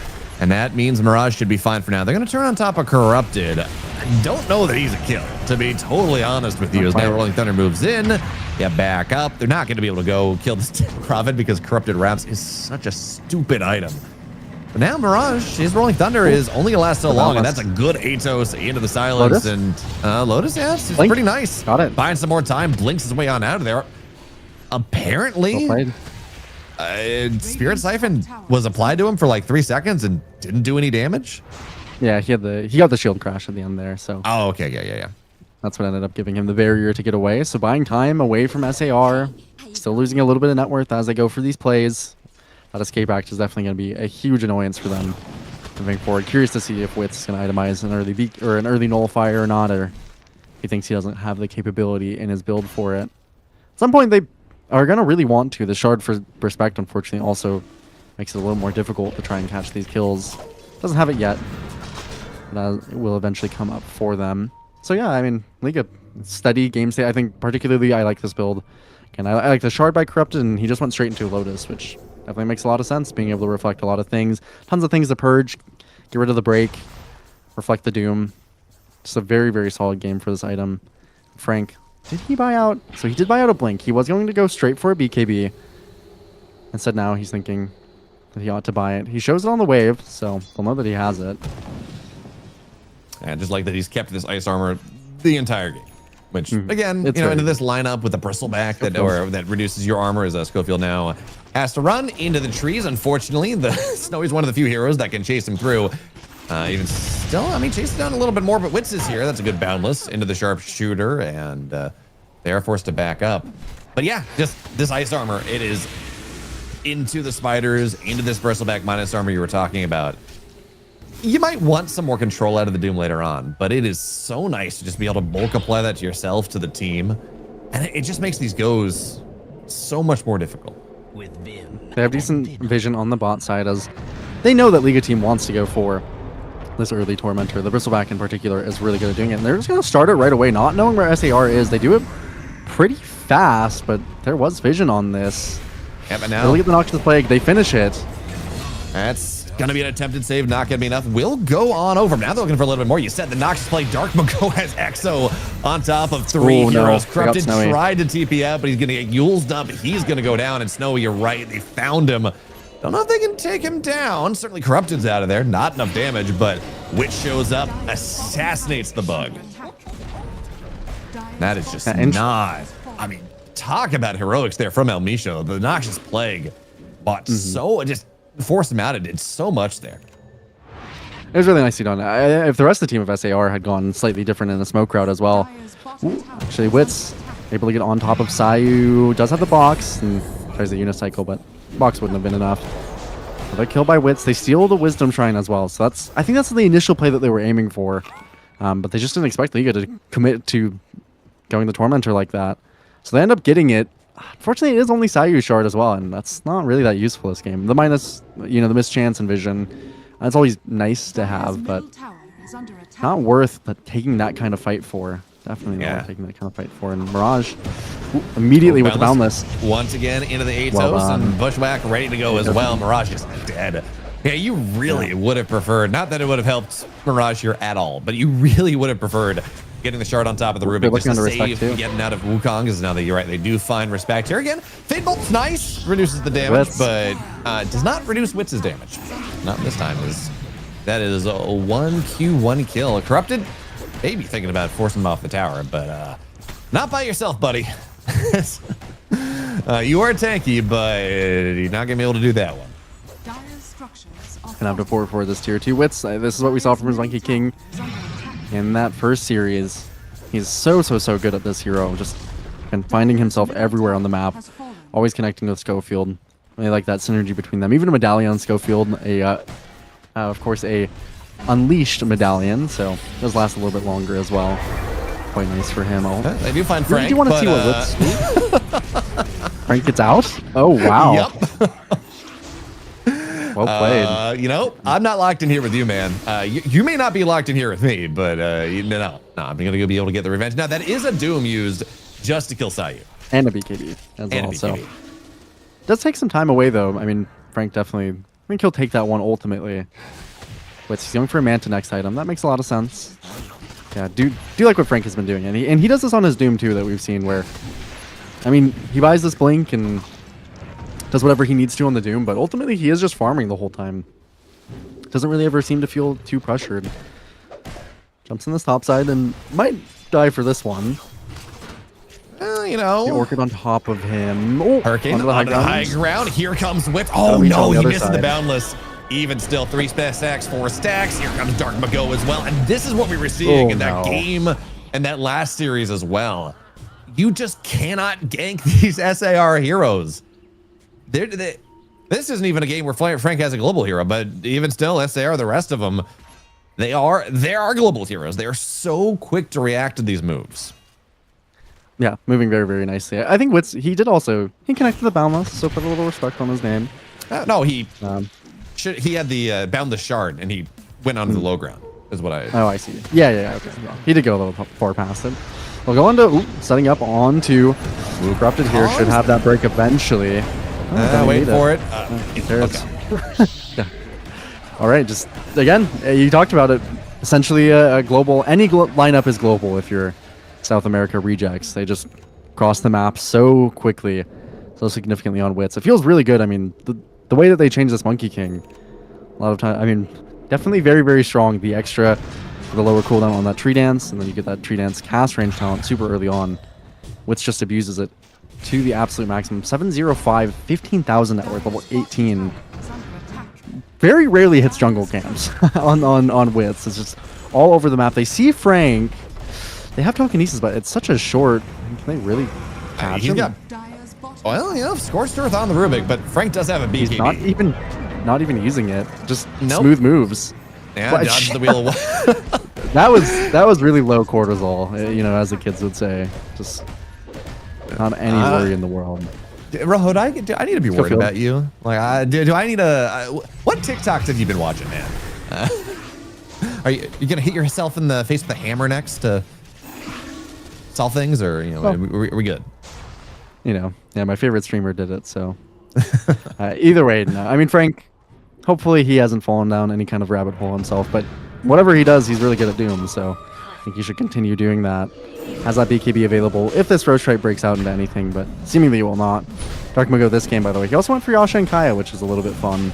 And that means Mirage should be fine for now. They're going to turn on top of Corrupted. I don't know that he's a kill, to be totally honest with you. As now Rolling Thunder moves in, yeah, back up. They're not going to be able to go kill this Prophet because Corrupted Wraps is such a stupid item. But now Mirage, his Rolling Thunder is only going to last so long, and that's a good Atos into the silence. Lotus? And Lotus, yeah, it's pretty nice. Got it. Buying some more time, blinks his way on out of there. Apparently, Spirit Siphon was applied to him for like 3 seconds and didn't do any damage. Yeah, he got the shield crash at the end there, so. Oh, okay, yeah. That's what ended up giving him the barrier to get away. So buying time away from SAR, still losing a little bit of net worth as they go for these plays. That escape act is definitely going to be a huge annoyance for them moving forward. Curious to see if Wits is going to itemize an early or an early nullifier or not, or he thinks he doesn't have the capability in his build for it. At some point, they are going to really want to. The shard for Respect, unfortunately, also makes it a little more difficult to try and catch these kills. Doesn't have it yet, but it will eventually come up for them. So yeah, I mean, Liga, steady game state. I think particularly I like this build. Again, I like the shard by Corrupted, and he just went straight into Lotus, which definitely makes a lot of sense, being able to reflect a lot of things. Tons of things to purge, get rid of the break, reflect the Doom. Just a very, very solid game for this item. Frank, did he buy out? So he did buy out a Blink. He was going to go straight for a BKB. Instead now he's thinking that he ought to buy it. He shows it on the wave, so they'll know that he has it. And just like that, he's kept this ice armor the entire game. Which, again, you know, into this lineup with the bristleback that reduces your armor, as Schofield now has to run into the trees. Unfortunately, the Snowy's one of the few heroes that can chase him through. Even still, I mean, chase it down a little bit more, but Wits is here. That's a good boundless into the sharpshooter, and they are forced to back up. But yeah, just this ice armor, it is into the spiders, into this bristleback minus armor you were talking about. You might want some more control out of the Doom later on, but it is so nice to just be able to bulk apply that to yourself, to the team. And it just makes these goes so much more difficult. They have decent vision on the bot side, as they know that Liga team wants to go for this early Tormentor. The Bristleback in particular is really good at doing it, and they're just going to start it right away, not knowing where SAR is. They do it pretty fast, but there was vision on this. Yeah, but now they get the Noxus Plague, they finish it. That's gonna be an attempted save, not gonna be enough. We'll go on over. Now they're looking for a little bit more. You said the Noxus Plague. Dark Mago has Exo on top of three heroes. Corrupted tried to TP out, but he's gonna get Yule's up. He's gonna go down, and Snowy, you're right, they found him. Don't know if they can take him down. Certainly Corrupted's out of there. Not enough damage, but Witch shows up, assassinates the bug. That is just not... I mean, talk about heroics there from El Misho. The Noxious Plague bought so... just forced him out. It did so much there. It was really nicely done. If the rest of the team of SAR had gone slightly different in the smoke crowd as well. Ooh, actually, Wits able to get on top of Sayu. Does have the box and tries the unicycle, but box wouldn't have been enough. The kill by Wits. They steal the Wisdom Shrine as well. So I think that's the initial play that they were aiming for. But they just didn't expect Liga to commit to going the Tormentor like that. So they end up getting it. Unfortunately, it is only Sayu Shard as well, and that's not really that useful this game. The minus, the mischance and vision, that's always nice to have, but not worth taking that kind of fight for. Definitely not taking that kind of fight for. And Mirage immediately with the Boundless. Once again into the Atos, and Bushwhack ready to go as well. Mirage is dead. Yeah, you really would have preferred, not that it would have helped Mirage here at all, but you really would have preferred getting the shard on top of the Rubik just to save getting out of Wukong, because now that you're right, they do find respect here. Again, Fade Bolt's nice, reduces the damage, but does not reduce Wits' damage. Not this time. That is a 1Q, 1 kill. Corrupted, maybe thinking about forcing him off the tower, but not by yourself, buddy. You are tanky, but you're not going to be able to do that one. Gonna have to pour this tier 2 Wits. This is what we saw from his Monkey King in that first series. He's so good at this hero, just finding himself everywhere on the map, always connecting with Schofield. Really like that synergy between them. Even a medallion Schofield, of course a unleashed medallion, so those last a little bit longer as well. Quite nice for him. They do find Frank. Do you want to see what Wits? Frank gets out? Oh wow. Yep. Well played. I'm not locked in here with you, man. You may not be locked in here with me, but no, I'm going to be able to get the revenge. Now, that is a Doom used just to kill Sayu. And a BKB as well. So it does take some time away, though. I mean, Frank definitely, I think he'll take that one ultimately. But he's going for a Manta next item. That makes a lot of sense. Yeah, do like what Frank has been doing. And he does this on his Doom, too, that we've seen where, I mean, he buys this Blink and does whatever he needs to on the Doom, but ultimately he is just farming the whole time. Doesn't really ever seem to feel too pressured. Jumps in this top side and might die for this one. The Orchid on top of him. Oh, Hurricane onto the high ground. Here comes Wits. Oh no, he misses the Boundless. Even still, 3 stacks, 4 stacks. Here comes Dark Mago as well. And this is what we were seeing in that game and that last series as well. You just cannot gank these SAR heroes. This isn't even a game where Frank has a global hero, but even still, SAR, the rest of them, they are global heroes. They are so quick to react to these moves. Yeah, moving very nicely. I think Wits, he connected the Boundless, so put a little respect on his name. No, he had the Boundless Shard, and he went onto the low ground, is what I... Oh, I see. Yeah, okay. Yeah. He did go a little far past it. We'll go into, setting up onto Corrupted here. Should have that break eventually. Wait for it. Yeah. All right, just again, you talked about it. Essentially, a global. Any lineup is global if you're South America rejects. They just cross the map so quickly, so significantly on Wits. It feels really good. I mean, the way that they changed this Monkey King, a lot of time. I mean, definitely very strong. The extra for the lower cooldown on that tree dance, and then you get that tree dance cast range talent super early on. Wits just abuses it to the absolute maximum. 705, 15,000 net worth, level 18. Very rarely hits jungle camps on Wits. It's just all over the map. They see Frank. They have telekinesis, but it's such a short. Can they really catch him? Well, Scorched Earth on the Rubik, but Frank does have a BKB. He's not even using it. Just smooth moves. Yeah, dodge the wheel. that was really low cortisol, as the kids would say. Just not any worry in the world. Rojo, do I need to be worried about you? Like, do I need what TikToks have you been watching, man? Are you gonna hit yourself in the face with a hammer next to solve things, or are we good? Yeah, my favorite streamer did it. So either way, no. I mean, Frank. Hopefully, he hasn't fallen down any kind of rabbit hole himself. But whatever he does, he's really good at Doom. So I think he should continue doing that. Has that BKB available if this Roach Stripe breaks out into anything, but seemingly it will not. Dark Mago this game, by the way. He also went for Yasha and Kaya, which is a little bit fun.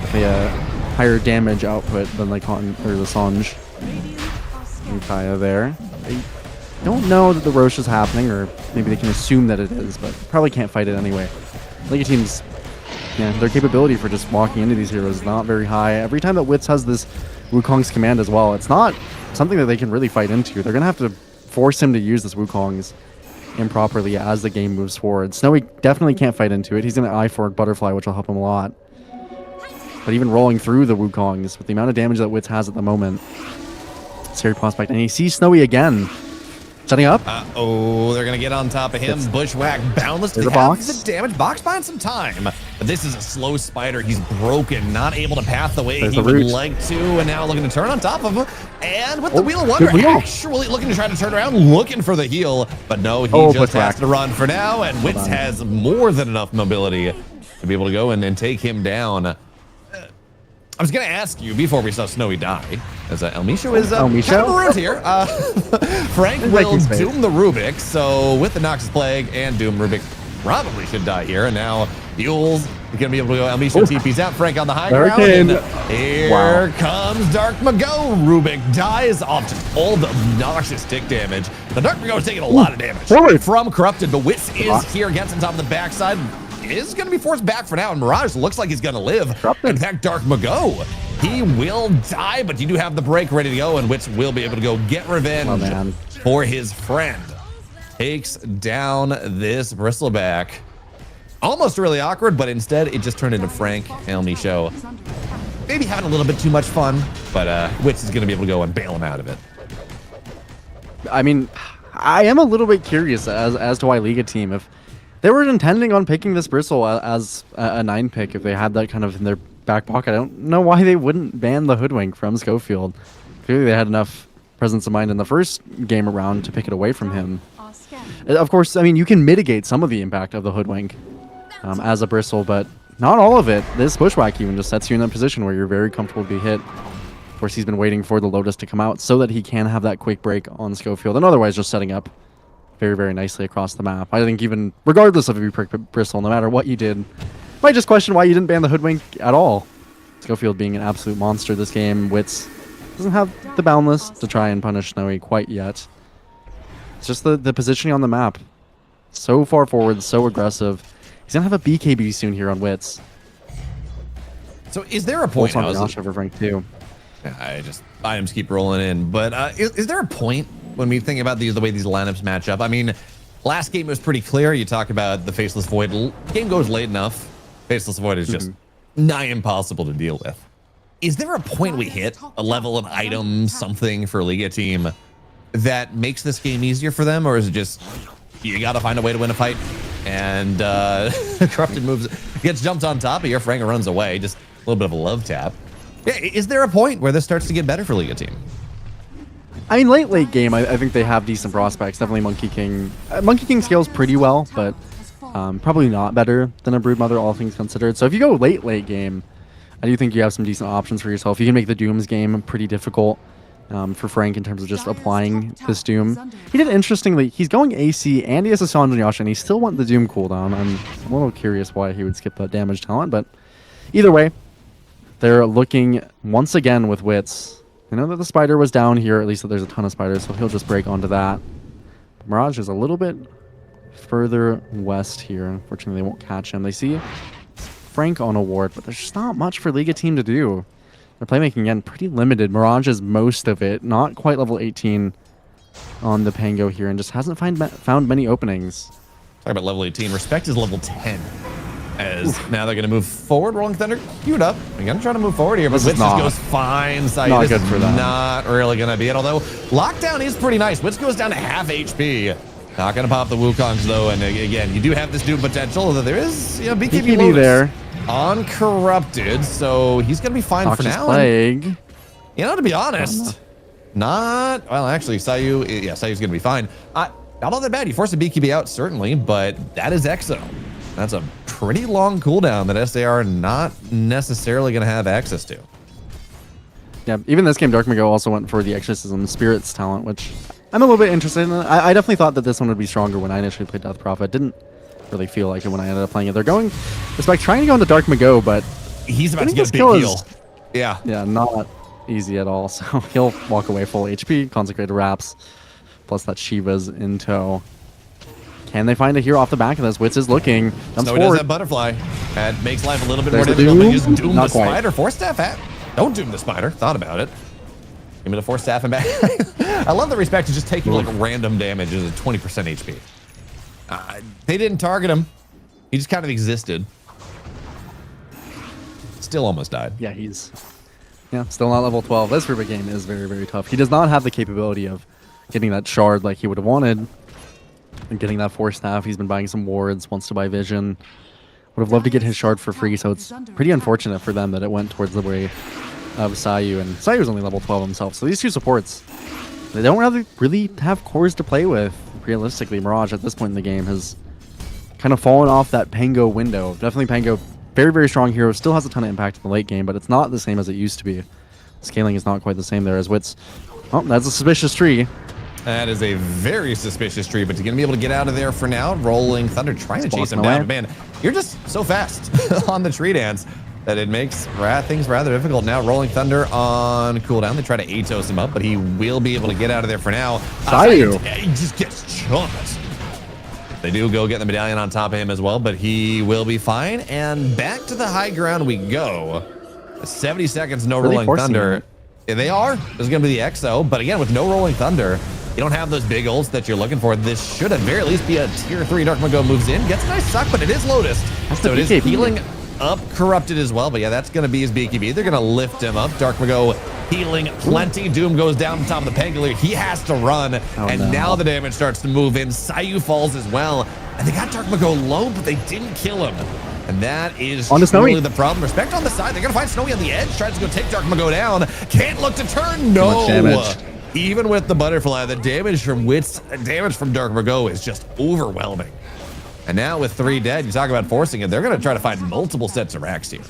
With a higher damage output than the Sange. And Kaya there. They don't know that the Roche is happening, or maybe they can assume that it is, but probably can't fight it anyway. Liga teams, their capability for just walking into these heroes is not very high. Every time that Wits has this Wukong's command as well, it's not something that they can really fight into. They're going to have to force him to use this Wukong's improperly as the game moves forward. Snowy definitely can't fight into it. He's going to eye forward Butterfly, which will help him a lot. But even rolling through the Wukongs with the amount of damage that Wits has at the moment, scary prospect. And he sees Snowy again. Setting up. Oh, they're going to get on top of him. Bushwhack, Boundless to There's a have box. the damage. Box buying some time. But this is a slow spider. He's broken, not able to path the way There's he the would root. like to. And now looking to turn on top of him. And with the Wheel of good Wonder, wheel. actually looking to try to turn around, looking for the heal. But no, he just Bushwhack. has to run for now. And Wits on. has more than enough mobility to be able to go in and take him down. I was going to ask you before we saw Snowy die, as El Misho is kind of marooned here. Frank will doom the Rubik, so with the Noxus Plague and Doom, Rubik probably should die here. And now Yule's going to be able to go. El Misho TP's out, Frank on the high ground. And here comes Dark Mago. Rubik dies off just all the obnoxious tick damage. The Dark Mago is taking a lot of damage from Corrupted, but Wits is here, gets on top of the backside. Is going to be forced back for now, and Mirage looks like he's going to live. In fact, Dark Mago, he will die, but you do have the break ready to go, and Wits will be able to go get revenge for his friend. Takes down this Bristleback. Almost really awkward, but instead it just turned into Frank El Misho. Maybe having a little bit too much fun, but Wits is going to be able to go and bail him out of it. I mean, I am a little bit curious as to why Liga team, if they were intending on picking this Bristle as a 9 pick, if they had that kind of in their back pocket, I don't know why they wouldn't ban the Hoodwink from Schofield. Clearly they had enough presence of mind in the first game around to pick it away from him. Of course, I mean, you can mitigate some of the impact of the Hoodwink as a Bristle, but not all of it. This Bushwhack even just sets you in a position where you're very comfortable to be hit. Of course, he's been waiting for the Lotus to come out so that he can have that quick break on Schofield, and otherwise just setting up very, very nicely across the map. I think even regardless of if you pick Bristle, no matter what you did, might just question why you didn't ban the Hoodwink at all. Schofield being an absolute monster this game. Wits doesn't have the Boundless to try and punish Snowy quite yet. It's just the positioning on the map. So far forward, so aggressive. He's going to have a BKB soon here on Wits. So is there a point now? Over Frank too. Items keep rolling in, but is there a point when we think about the way these lineups match up? I mean, last game was pretty clear. You talk about the Faceless Void. Game goes late enough. Faceless Void is just nigh impossible to deal with. Is there a point we hit a level of item something for Liga team that makes this game easier for them, or is it just you got to find a way to win a fight? And Corrupted moves, gets jumped on top of your Frank and runs away. Just a little bit of a love tap. Yeah, is there a point where this starts to get better for Liga team? I mean, late game, I think they have decent prospects. Definitely Monkey King. Monkey King scales pretty well, but probably not better than a Broodmother, all things considered. So if you go late game, I do think you have some decent options for yourself. You can make the Dooms game pretty difficult for Frank in terms of just applying this Doom. He did interestingly, he's going AC and he has a Sanjin Yasha, and he still wants the Doom cooldown. I'm a little curious why he would skip that damage talent, but either way, they're looking once again with Wits. I know that the spider was down here, at least that there's a ton of spiders, so he'll just break onto that. Mirage is a little bit further west here. Unfortunately, they won't catch him. They see Frank on a ward, but there's just not much for Liga team to do. Their playmaking, again, pretty limited. Mirage is most of it, not quite level 18 on the Pango here, and just hasn't found many openings. Talk about level 18. Respect is level 10. As now they're going to move forward. Rolling Thunder queued up. They're going to try to move forward here, but Wits just goes fine. So not this good for them. Not really going to be it. Although Lockdown is pretty nice. Wits goes down to half HP. Not going to pop the Wukongs though. And again, you do have this Doom potential. Although there is, BKB there. Uncorrupted. So he's going to be fine Noxious for now. Plague. To be honest, actually, Sayu, Sayu's going to be fine. Not all that bad. You force a BKB out, certainly, but that is Exo. That's a pretty long cooldown that SAR not necessarily going to have access to. Yeah, even this game, Dark Mago also went for the Exorcism Spirits talent, which I'm a little bit interested in. I definitely thought that this one would be stronger when I initially played Death Prophet. Didn't really feel like it when I ended up playing it. They're going, it's like trying to go into Dark Mago, but he's about to get a big heal. Yeah, not easy at all. So he'll walk away full HP, Consecrated Wraps, plus that Shiva's in tow. Can they find a hero off the back of this? Wits is looking. Snow does that butterfly. That makes life a little bit more difficult. But just Doom the Spider. Force Staff at. Don't Doom the Spider. Thought about it. Give me the Force Staff and back. I love the Respect is just taking like random damage as a 20% HP. They didn't target him. He just kind of existed. Still almost died. Yeah, he's still not level 12. This Rubik game is very, very tough. He does not have the capability of getting that shard like he would have wanted. And getting that force staff. He's been buying some wards, wants to buy vision. Would have loved to get his shard for free, so it's pretty unfortunate for them that it went towards the way of Sayu. And Sayu's only level 12 himself, so these two supports, they don't really have cores to play with. Realistically, Mirage at this point in the game has kind of fallen off that Pango window. Definitely Pango, very, very strong hero, still has a ton of impact in the late game, but it's not the same as it used to be. Scaling is not quite the same there as Wits. Oh, that's a suspicious tree. That is a very suspicious tree, but you're going to be able to get out of there for now. Rolling Thunder trying to chase him down. But man, you're just so fast on the tree dance that it makes things rather difficult. Now Rolling Thunder on cooldown. They try to Atos him up, but he will be able to get out of there for now. Sayu. He just gets chunked. They do go get the medallion on top of him as well, but he will be fine. And back to the high ground we go. 70 seconds, no Really Rolling Thunder. it. Yeah, they are. This is going to be the EXO, but again, with no Rolling Thunder, you don't have those big ults that you're looking for. This should at very least be a tier 3. Dark Mago moves in, gets a nice suck, but it is Lotus. So it is healing up Corrupted as well, but yeah, that's going to be his BKB. They're going to lift him up. Dark Mago healing plenty. Doom goes down on top of the Pangolier. He has to run, and now the damage starts to move in. Sayu falls as well, and they got Dark Mago low, but they didn't kill him. And that is truly the problem. Respect on the side. They're going to find Snowy on the edge. Tries to go take Dark Mago down. Can't look to turn. No. Even with the butterfly, the damage from Wits, damage from Dark Mago is just overwhelming. And now with 3 dead, you talk about forcing it. They're going to try to find multiple sets of racks here.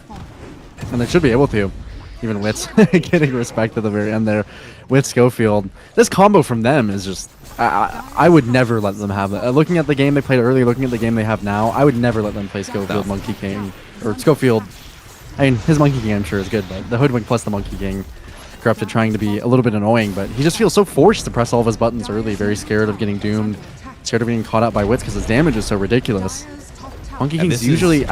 And they should be able to. Even Wits getting respect at the very end there with Schofield. This combo from them is just... I would never let them have that. Looking at the game they played earlier, looking at the game they have now, I would never let them play Schofield, Monkey King, or Schofield. I mean, his Monkey King I'm sure is good, but the Hoodwink plus the Monkey King, Corrupted trying to be a little bit annoying, but he just feels so forced to press all of his buttons early, very scared of getting doomed, scared of being caught out by Wits because his damage is so ridiculous. Monkey Kings usually,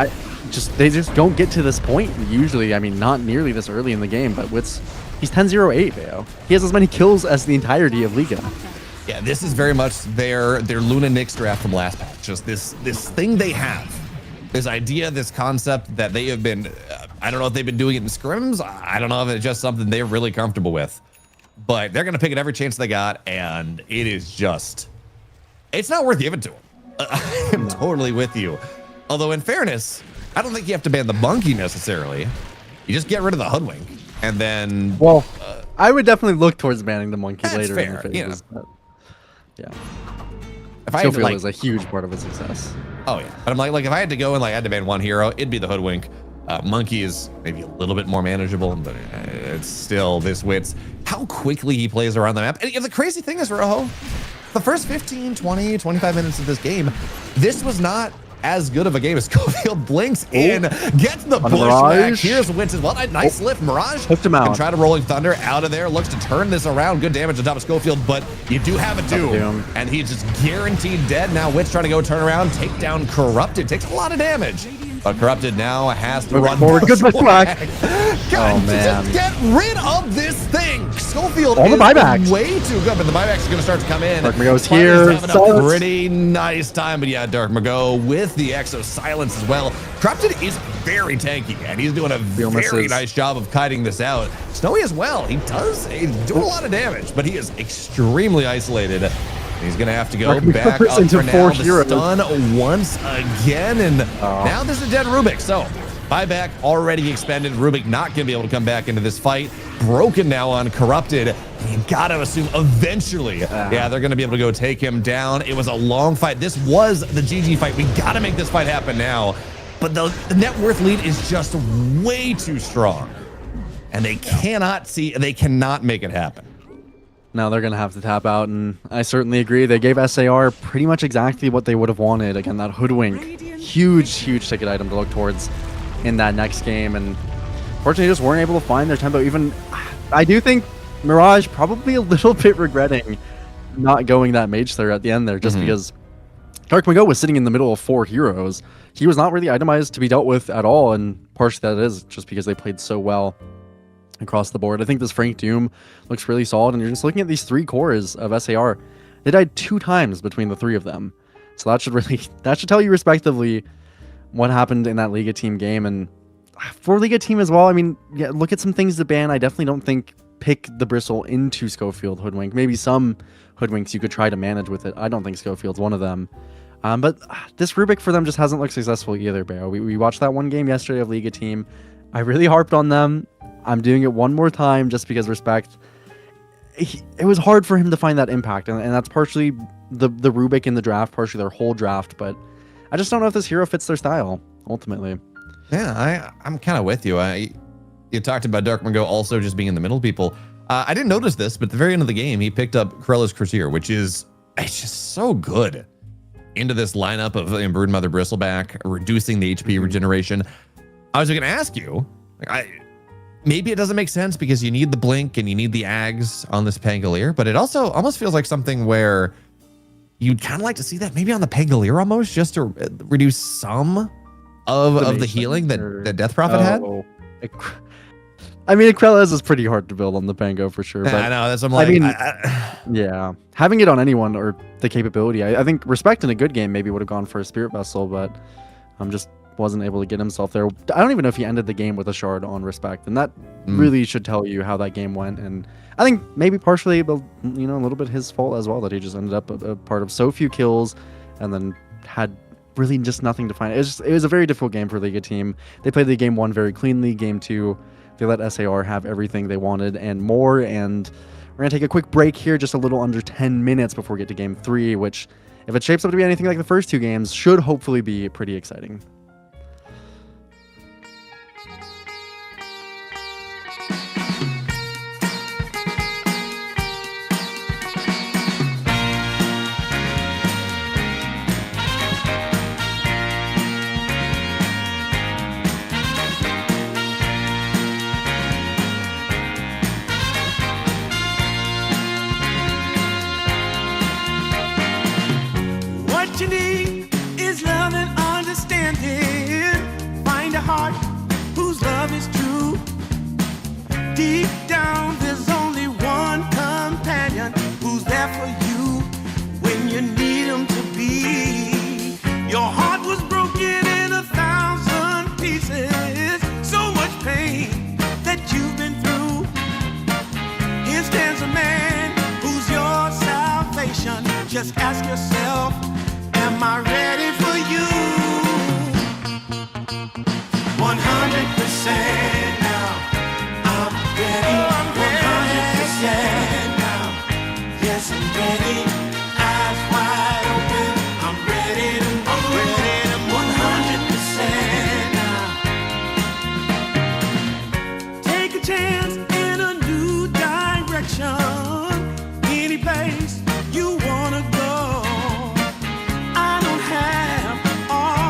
they just don't get to this point usually. I mean, not nearly this early in the game, but Wits, he's 10-0-8, Bayo. He has as many kills as the entirety of Liga. Yeah, this is very much their Luna Nyx draft from last patch. Just this thing they have, this idea, this concept that they have been, I don't know if they've been doing it in scrims. I don't know if it's just something they're really comfortable with. But they're going to pick it every chance they got, and it is just, it's not worth giving to them. I am totally with you. Although in fairness, I don't think you have to ban the Monkey necessarily. You just get rid of the Hoodwink, and then... Well, I would definitely look towards banning the Monkey later fair, in the phases. Yeah. If I feel is a huge part of his success. Oh yeah, but I'm like if I had to go and I had to ban one hero, it'd be the Hoodwink. Monkey is maybe a little bit more manageable, but it's still this Wits. How quickly he plays around the map. And the crazy thing is, Rojo, the first 15, 20, 25 minutes of this game, this was not as good of a game as Schofield blinks in, gets the pushback. Here's Wits as well. Nice lift. Mirage hooked him out. Can try to Rolling Thunder out of there. Looks to turn this around. Good damage on top of Schofield, but you do have a Doom. And he's just guaranteed dead. Now Wits trying to go turn around, take down Corrupted. Takes a lot of damage. But Corrupted now has to run forward. Good swag. God, just get rid of this thing. Schofield all the buybacks. Way too good, but the buybacks are going to start to come in. Dark Mago's here. Having a pretty nice time, but yeah, Dark Mago with the Exo silence as well. Corrupted is very tanky, and he's doing a very nice job of kiting this out. Snowy as well. He's doing a lot of damage, but he is extremely isolated. He's going to have to go back up for now. The stun once again, and now this is a dead Rubik. So buyback already expended. Rubik not going to be able to come back into this fight. Broken now on Corrupted. And you got to assume eventually, yeah, they're going to be able to go take him down. It was a long fight. This was the GG fight. We got to make this fight happen now. But the net worth lead is just way too strong. And they cannot make it happen. Now they're going to have to tap out, and I certainly agree. They gave SAR pretty much exactly what they would have wanted. Again, that Hoodwink, huge ticket item to look towards in that next game, and fortunately just weren't able to find their tempo. Even, I do think Mirage probably a little bit regretting not going that Mage Slayer at the end there, just because Dark Mago was sitting in the middle of 4 heroes. He was not really itemized to be dealt with at all, and partially that is just because they played so well across the board. I think this Frank Doom looks really solid, and you're just looking at these 3 cores of SAR. They died 2 times between the 3 of them. So that should tell you respectively what happened in that Liga team game, and for Liga team as well, I mean, yeah, look at some things to ban. I definitely don't think pick the Bristle into Schofield Hoodwink. Maybe some Hoodwinks you could try to manage with it. I don't think Schofield's one of them. But this Rubik for them just hasn't looked successful either, Barrow. We watched that one game yesterday of Liga team. I really harped on them. I'm doing it one more time just because respect. It was hard for him to find that impact, and that's partially the Rubik in the draft, partially their whole draft, but I just don't know if this hero fits their style, ultimately. Yeah, I'm kind of with you. You talked about Darkman also just being in the middle people. I didn't notice this, but at the very end of the game, he picked up Corellia's Courtier, which is it's just so good into this lineup of Broodmother Bristleback, reducing the HP regeneration. I was going to ask you, maybe it doesn't make sense because you need the blink and you need the Ags on this Pangolier, but it also almost feels like something where you'd kind of like to see that maybe on the Pangolier almost, just to reduce some of the healing that Death Prophet had. I mean, Krelez is pretty hard to build on the Pango for sure. But I know, that's what I'm like. I mean, yeah, having it on anyone or the capability, I think Respect in a good game maybe would have gone for a Spirit Vessel, but just wasn't able to get himself there. I don't even know if he ended the game with a shard on Respect, and that really should tell you how that game went. And I think maybe partially, but a little bit his fault as well that he just ended up a part of so few kills, and then had really just nothing to find. It was a very difficult game for Liga team. They played the game 1 very cleanly. Game 2, they let SAR have everything they wanted and more. And we're going to take a quick break here, just a little under 10 minutes before we get to game 3, which, if it shapes up to be anything like the first 2 games, should hopefully be pretty exciting. What you need is love and understanding. Find a heart whose love is true. Deep down, there's only one companion who's there for you when you need him to be. Your heart was broken in 1,000 pieces. So much pain that you've been through. Here stands a man who's your salvation. Just ask yourself, am I ready for you? 100% now. I'm ready. 100% now. Yes, I'm ready. Eyes wide open. I'm ready to move. 100% now. Take a chance in a new direction. Any place you wanna go. I don't have all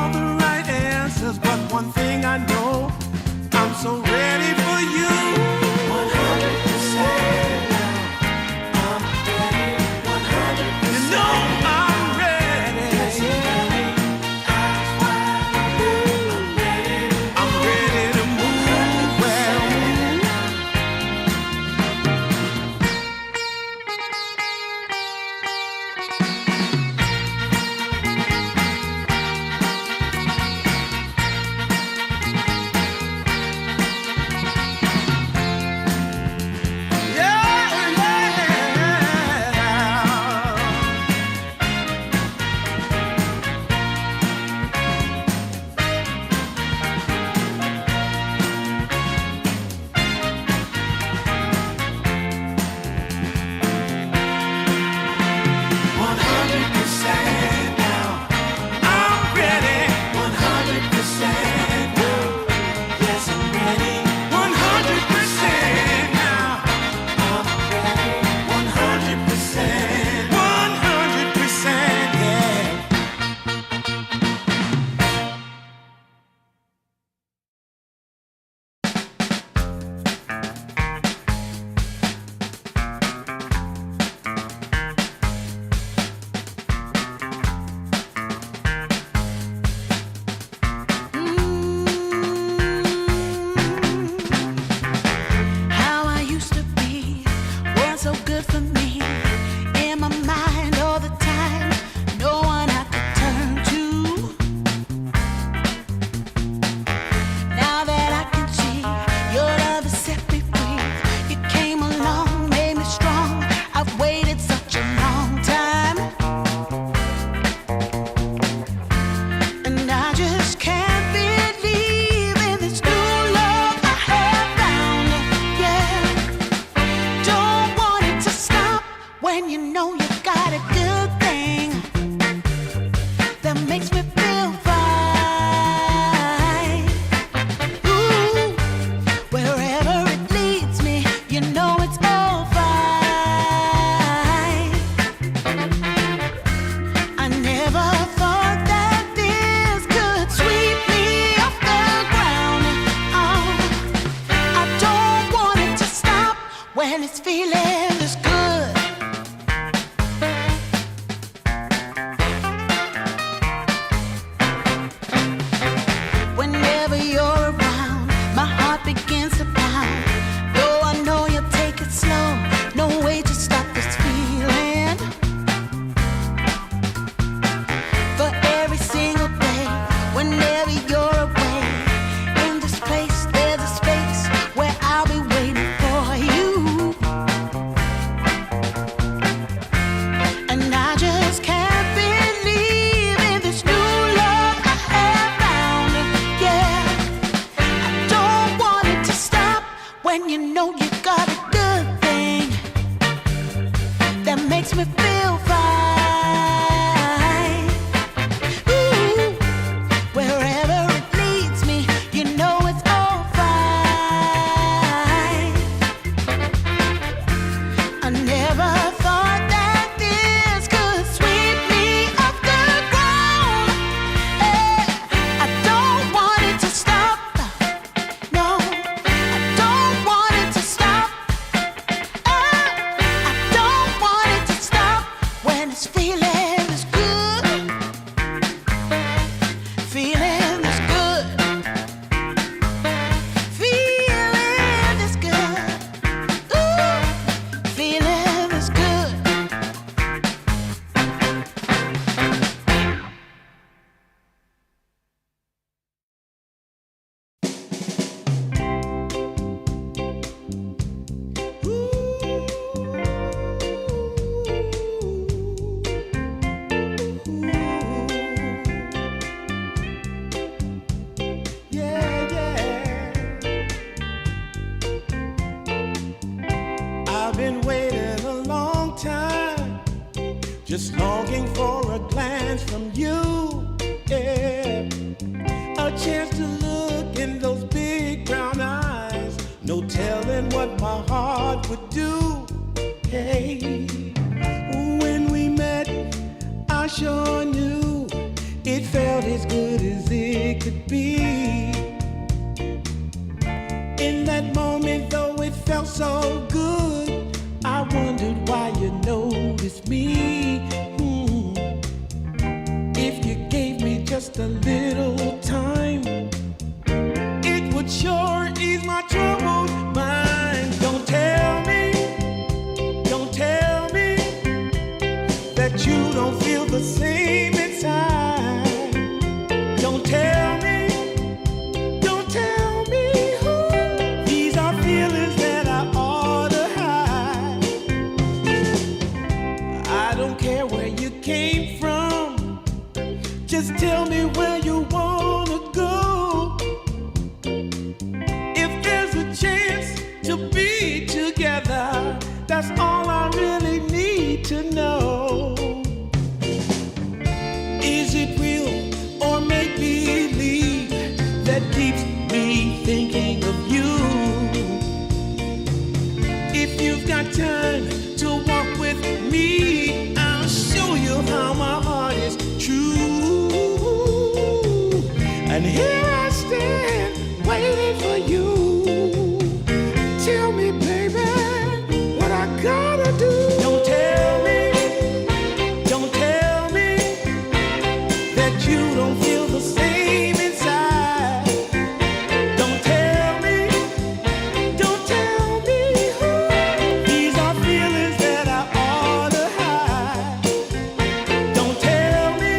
whenever you're away. In this place, there's a space where I'll be waiting for you. And I just can't believe in this new love I have found. Yeah, I don't want it to stop when you know you got a good thing that makes me feel fine. Ooh, wherever it leads me, you know it's all fine. I never thought that this could sweep me off the ground. I don't want it to stop. No, I don't want it to stop. I don't want it to stop when it's feeling is good. Feeling is good. Feeling is good. Ooh, feeling is good. Yeah, yeah. I've been waiting a long time, just longing for a glance from you. Yeah, a chance to look in those big brown eyes. No telling what my heart would do. Hey, when we met, I sure knew it felt as good as it could be. In that moment, though it felt so good, I wondered why you noticed me. If you gave me just a little time, it would sure ease my troubled mind. Don't tell me that you don't feel the same inside. Don't tell me. These are feelings that I ought to hide. I don't care where you came from, just tell me where you wanna go. If there's a chance to be together, that's all I really need to know. Is it real or make believe that keeps me thinking of you? If you've got time to walk with me, I'll show you how my heart is true. And here I stand waiting for you. Tell me, baby, what I gotta do. Don't tell me that you don't feel the same inside. Don't tell me. These are feelings that I ought to hide. Don't tell me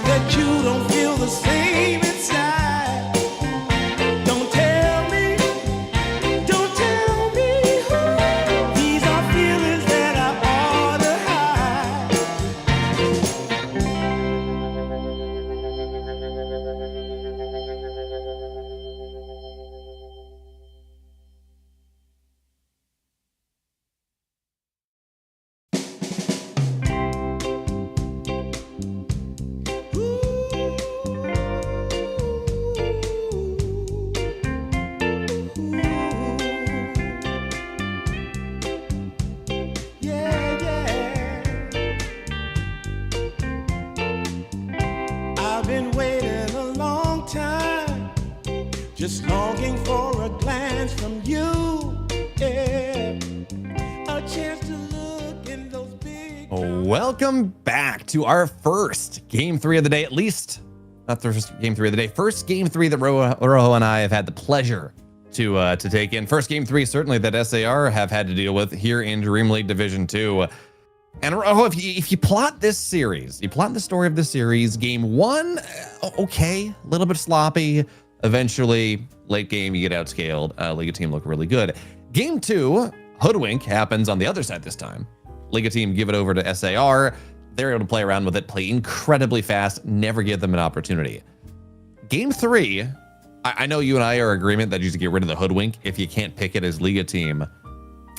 that you don't feel the same inside. Don't tell me. These are feelings that I ought to hide. Yeah, yeah. I've been waiting a long time, just longing for a glance from you. Yeah, a chance to look in those big. Welcome back to our first game 3 of the day, at least not the first game 3 of the day, first game 3 that Rojo and I have had the pleasure to take in. First game 3 certainly that SAR have had to deal with here in DreamLeague Division 2. And if you plot this series, you plot the story of this series, game 1, okay, a little bit sloppy. Eventually, late game, you get outscaled. Liga team look really good. Game 2, hoodwink happens on the other side this time. Liga team give it over to SAR. They're able to play around with it, play incredibly fast, never give them an opportunity. Game 3, I know you and I are in agreement that you should get rid of the hoodwink if you can't pick it as Liga team.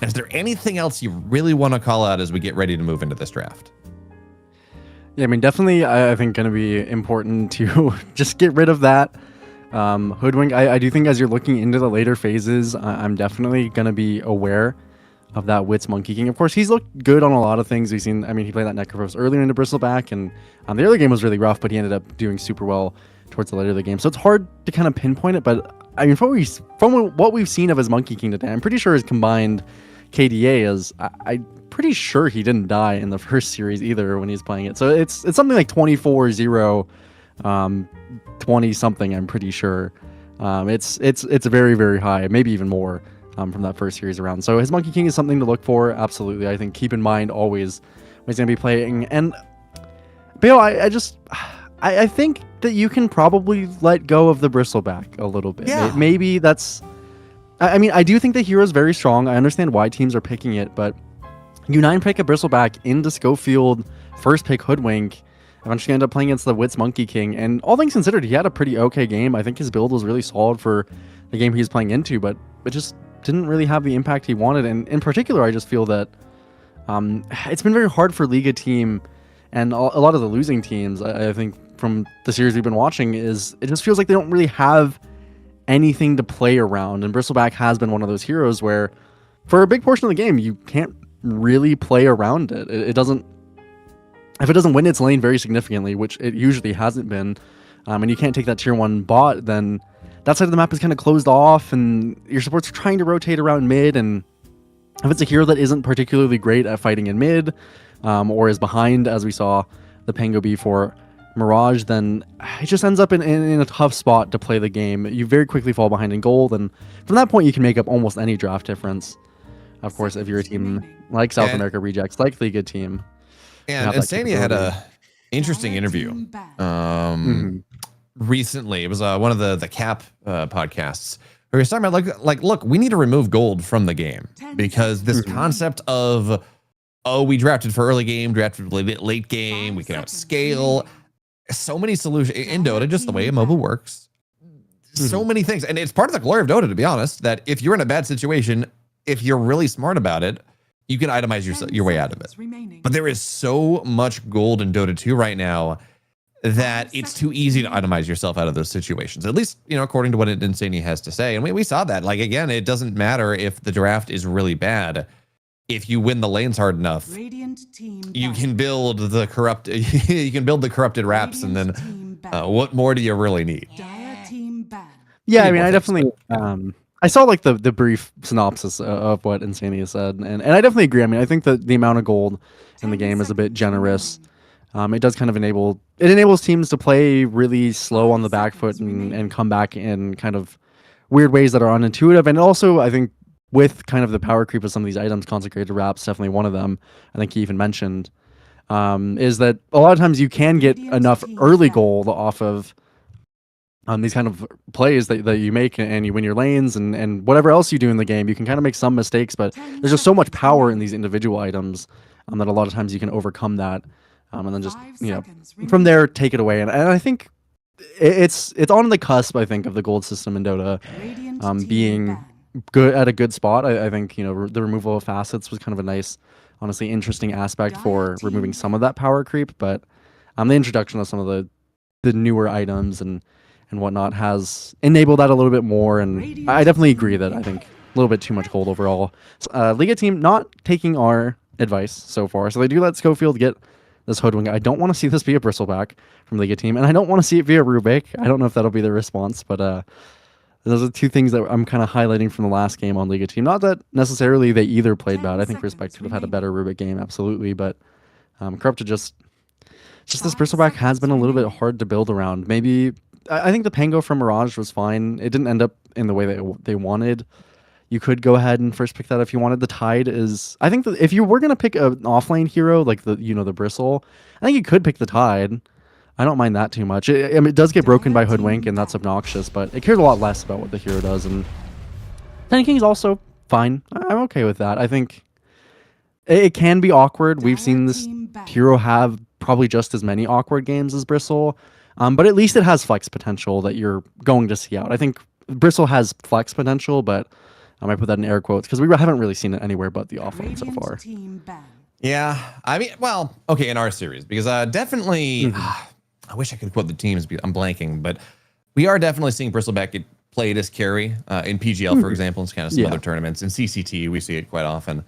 Is there anything else you really want to call out as we get ready to move into this draft? Yeah, I mean, definitely, I think going to be important to just get rid of that hoodwink. I do think as you're looking into the later phases, I'm definitely going to be aware of that Wits Monkey King. Of course, he's looked good on a lot of things. We've seen, I mean, he played that Necrophos earlier into Bristleback, and the early game was really rough, but he ended up doing super well towards the later of the game. So it's hard to kind of pinpoint it, but I mean, from what we've seen of his Monkey King today, I'm pretty sure his combined KDA is, I'm pretty sure he didn't die in the first series either when he's playing it. So it's something like 24-0, 20 something, I'm pretty sure. It's very, very high, maybe even more from that first series around. So his Monkey King is something to look for. Absolutely. I think keep in mind always when he's going to be playing. And Bale, I think that you can probably let go of the Bristleback a little bit. Yeah. Maybe that's, I mean, I do think the hero is very strong. I understand why teams are picking it, but you 9-pick a Bristleback into Schofield, first pick Hoodwink, eventually end up playing against the Wits Monkey King. And all things considered, he had a pretty okay game. I think his build was really solid for the game he was playing into, but it just didn't really have the impact he wanted. And in particular, I just feel that it's been very hard for Liga team and a lot of the losing teams, I think, from the series we've been watching, is it just feels like they don't really have anything to play around. And Bristleback has been one of those heroes where for a big portion of the game, you can't really play around it. It doesn't, if it doesn't win its lane very significantly, which it usually hasn't been, and you can't take that tier 1 bot, then that side of the map is kind of closed off and your supports are trying to rotate around mid. And if it's a hero that isn't particularly great at fighting in mid, or is behind, as we saw the Pango be for Mirage, then it just ends up in a tough spot to play the game. You very quickly fall behind in gold, and from that point you can make up almost any draft difference. Of course, if you're a team like South America Rejects, like Liga team. And Insania had a interesting interview recently. It was one of the Cap podcasts where he was talking about like, look, we need to remove gold from the game because this concept of, oh, we drafted for early game, drafted late game, we can outscale. So many solutions in Dota, just the way MOBA works. So many things. And it's part of the glory of Dota, to be honest, that if you're in a bad situation, if you're really smart about it, you can itemize your way out of it. But there is so much gold in Dota 2 right now that it's too easy to itemize yourself out of those situations. At least, you know, according to what Insania has to say. And we saw that. Like, again, it doesn't matter if the draft is really bad. If you win the lanes hard enough, you can build the corrupted wraps, and then what more do you really need? Yeah, I mean, I definitely I saw like the brief synopsis of what Insania said, and I definitely agree. I mean, I think that the amount of gold in the game is a bit generous. It does kind of enables teams to play really slow on the back foot and come back in kind of weird ways that are unintuitive. And also, I think with kind of the power creep of some of these items, Consecrated Wraps, definitely one of them, I think he even mentioned, is that a lot of times you can get enough early gold off of these kind of plays that you make, and you win your lanes and whatever else you do in the game. You can kind of make some mistakes, but there's just so much power in these individual items that a lot of times you can overcome that, and then just, you know, from there take it away. And I think it's on the cusp, I think, of the gold system in Dota being good at a good spot. I think, you know, the removal of facets was kind of a nice, honestly interesting aspect for removing some of that power creep, but the introduction of some of the newer items and whatnot has enabled that a little bit more. And I definitely agree that I think a little bit too much gold overall. Liga team not taking our advice so far, so they do let Schofield get this hoodwink. I don't want to see this be a Bristleback from Liga team, and I don't want to see it be a Rubik. I don't know if that'll be the response, but those are two things that I'm kind of highlighting from the last game on Liga team. Not that necessarily they either played bad. I think Respect could have had a better Rubik game, absolutely, but Corrupted just this Bristleback has been a little bit hard to build around. Maybe I think the Pango from Mirage was fine. It didn't end up in the way that they wanted. you could go ahead and first pick that if you wanted. The Tide is, I think that if you were gonna pick an offlane hero like the the Bristle, I think you could pick the Tide. I don't mind that too much. I mean, it does get broken by Hoodwink, and that's obnoxious, but it cares a lot less about what the hero does. And Sand King's also fine. I'm okay with that. I think it can be awkward. We've seen this hero have probably just as many awkward games as Bristle, but at least it has flex potential that you're going to see out. I think Bristle has flex potential, but I might put that in air quotes because we haven't really seen it anywhere but the offlane so far. Yeah, I mean, well, okay, in our series, because definitely, I wish I could quote the teams, but I'm blanking, but we are definitely seeing Bristleback get played as carry in PGL, for example, and kind of some other tournaments. In CCT, we see it quite often.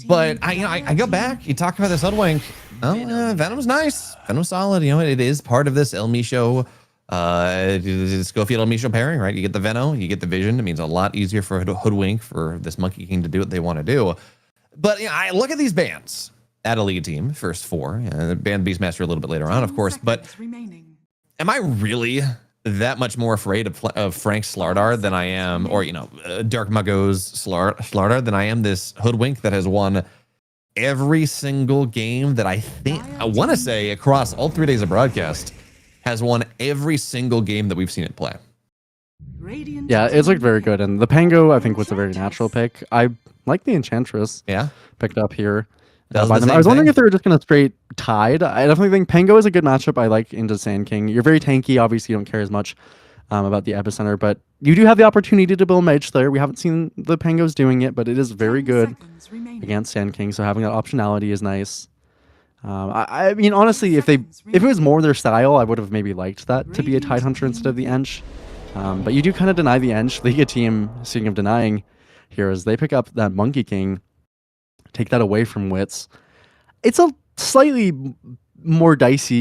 But I go back. You talk about this Hoodwink. Oh, Venom's nice. Venom's solid. It is part of this Elmisho, Schofield Elmisho pairing, right? You get the Veno, you get the Vision. It means a lot easier for Hoodwink for this Monkey King to do what they want to do. But I look at these bans at a league team, first 4, ban Beastmaster a little bit later on, of course. But am I really that much more afraid of Frank Slardar than I am, or Dark Mago's Slardar than I am this Hoodwink that has won every single game that I want to say across all 3 days of broadcast has won every single game that we've seen it play. Yeah, it's looked very good, and the Pango I think was a very natural pick. I like the Enchantress. Yeah, picked up here. I was wondering if they were just going to straight Tide. I definitely think Pango is a good matchup. I like into Sand King. You're very tanky. Obviously, you don't care as much about the Epicenter, but you do have the opportunity to build Mage Slayer. We haven't seen the Pangos doing it, but it is very good against Sand King, so having that optionality is nice. I mean, honestly, if it was more their style, I would have maybe liked that to be a Tide Hunter instead of the Ench. But you do kind of deny the Ench. Liga team, speaking of denying heroes, they pick up that Monkey King, take that away from Wits. It's a slightly more dicey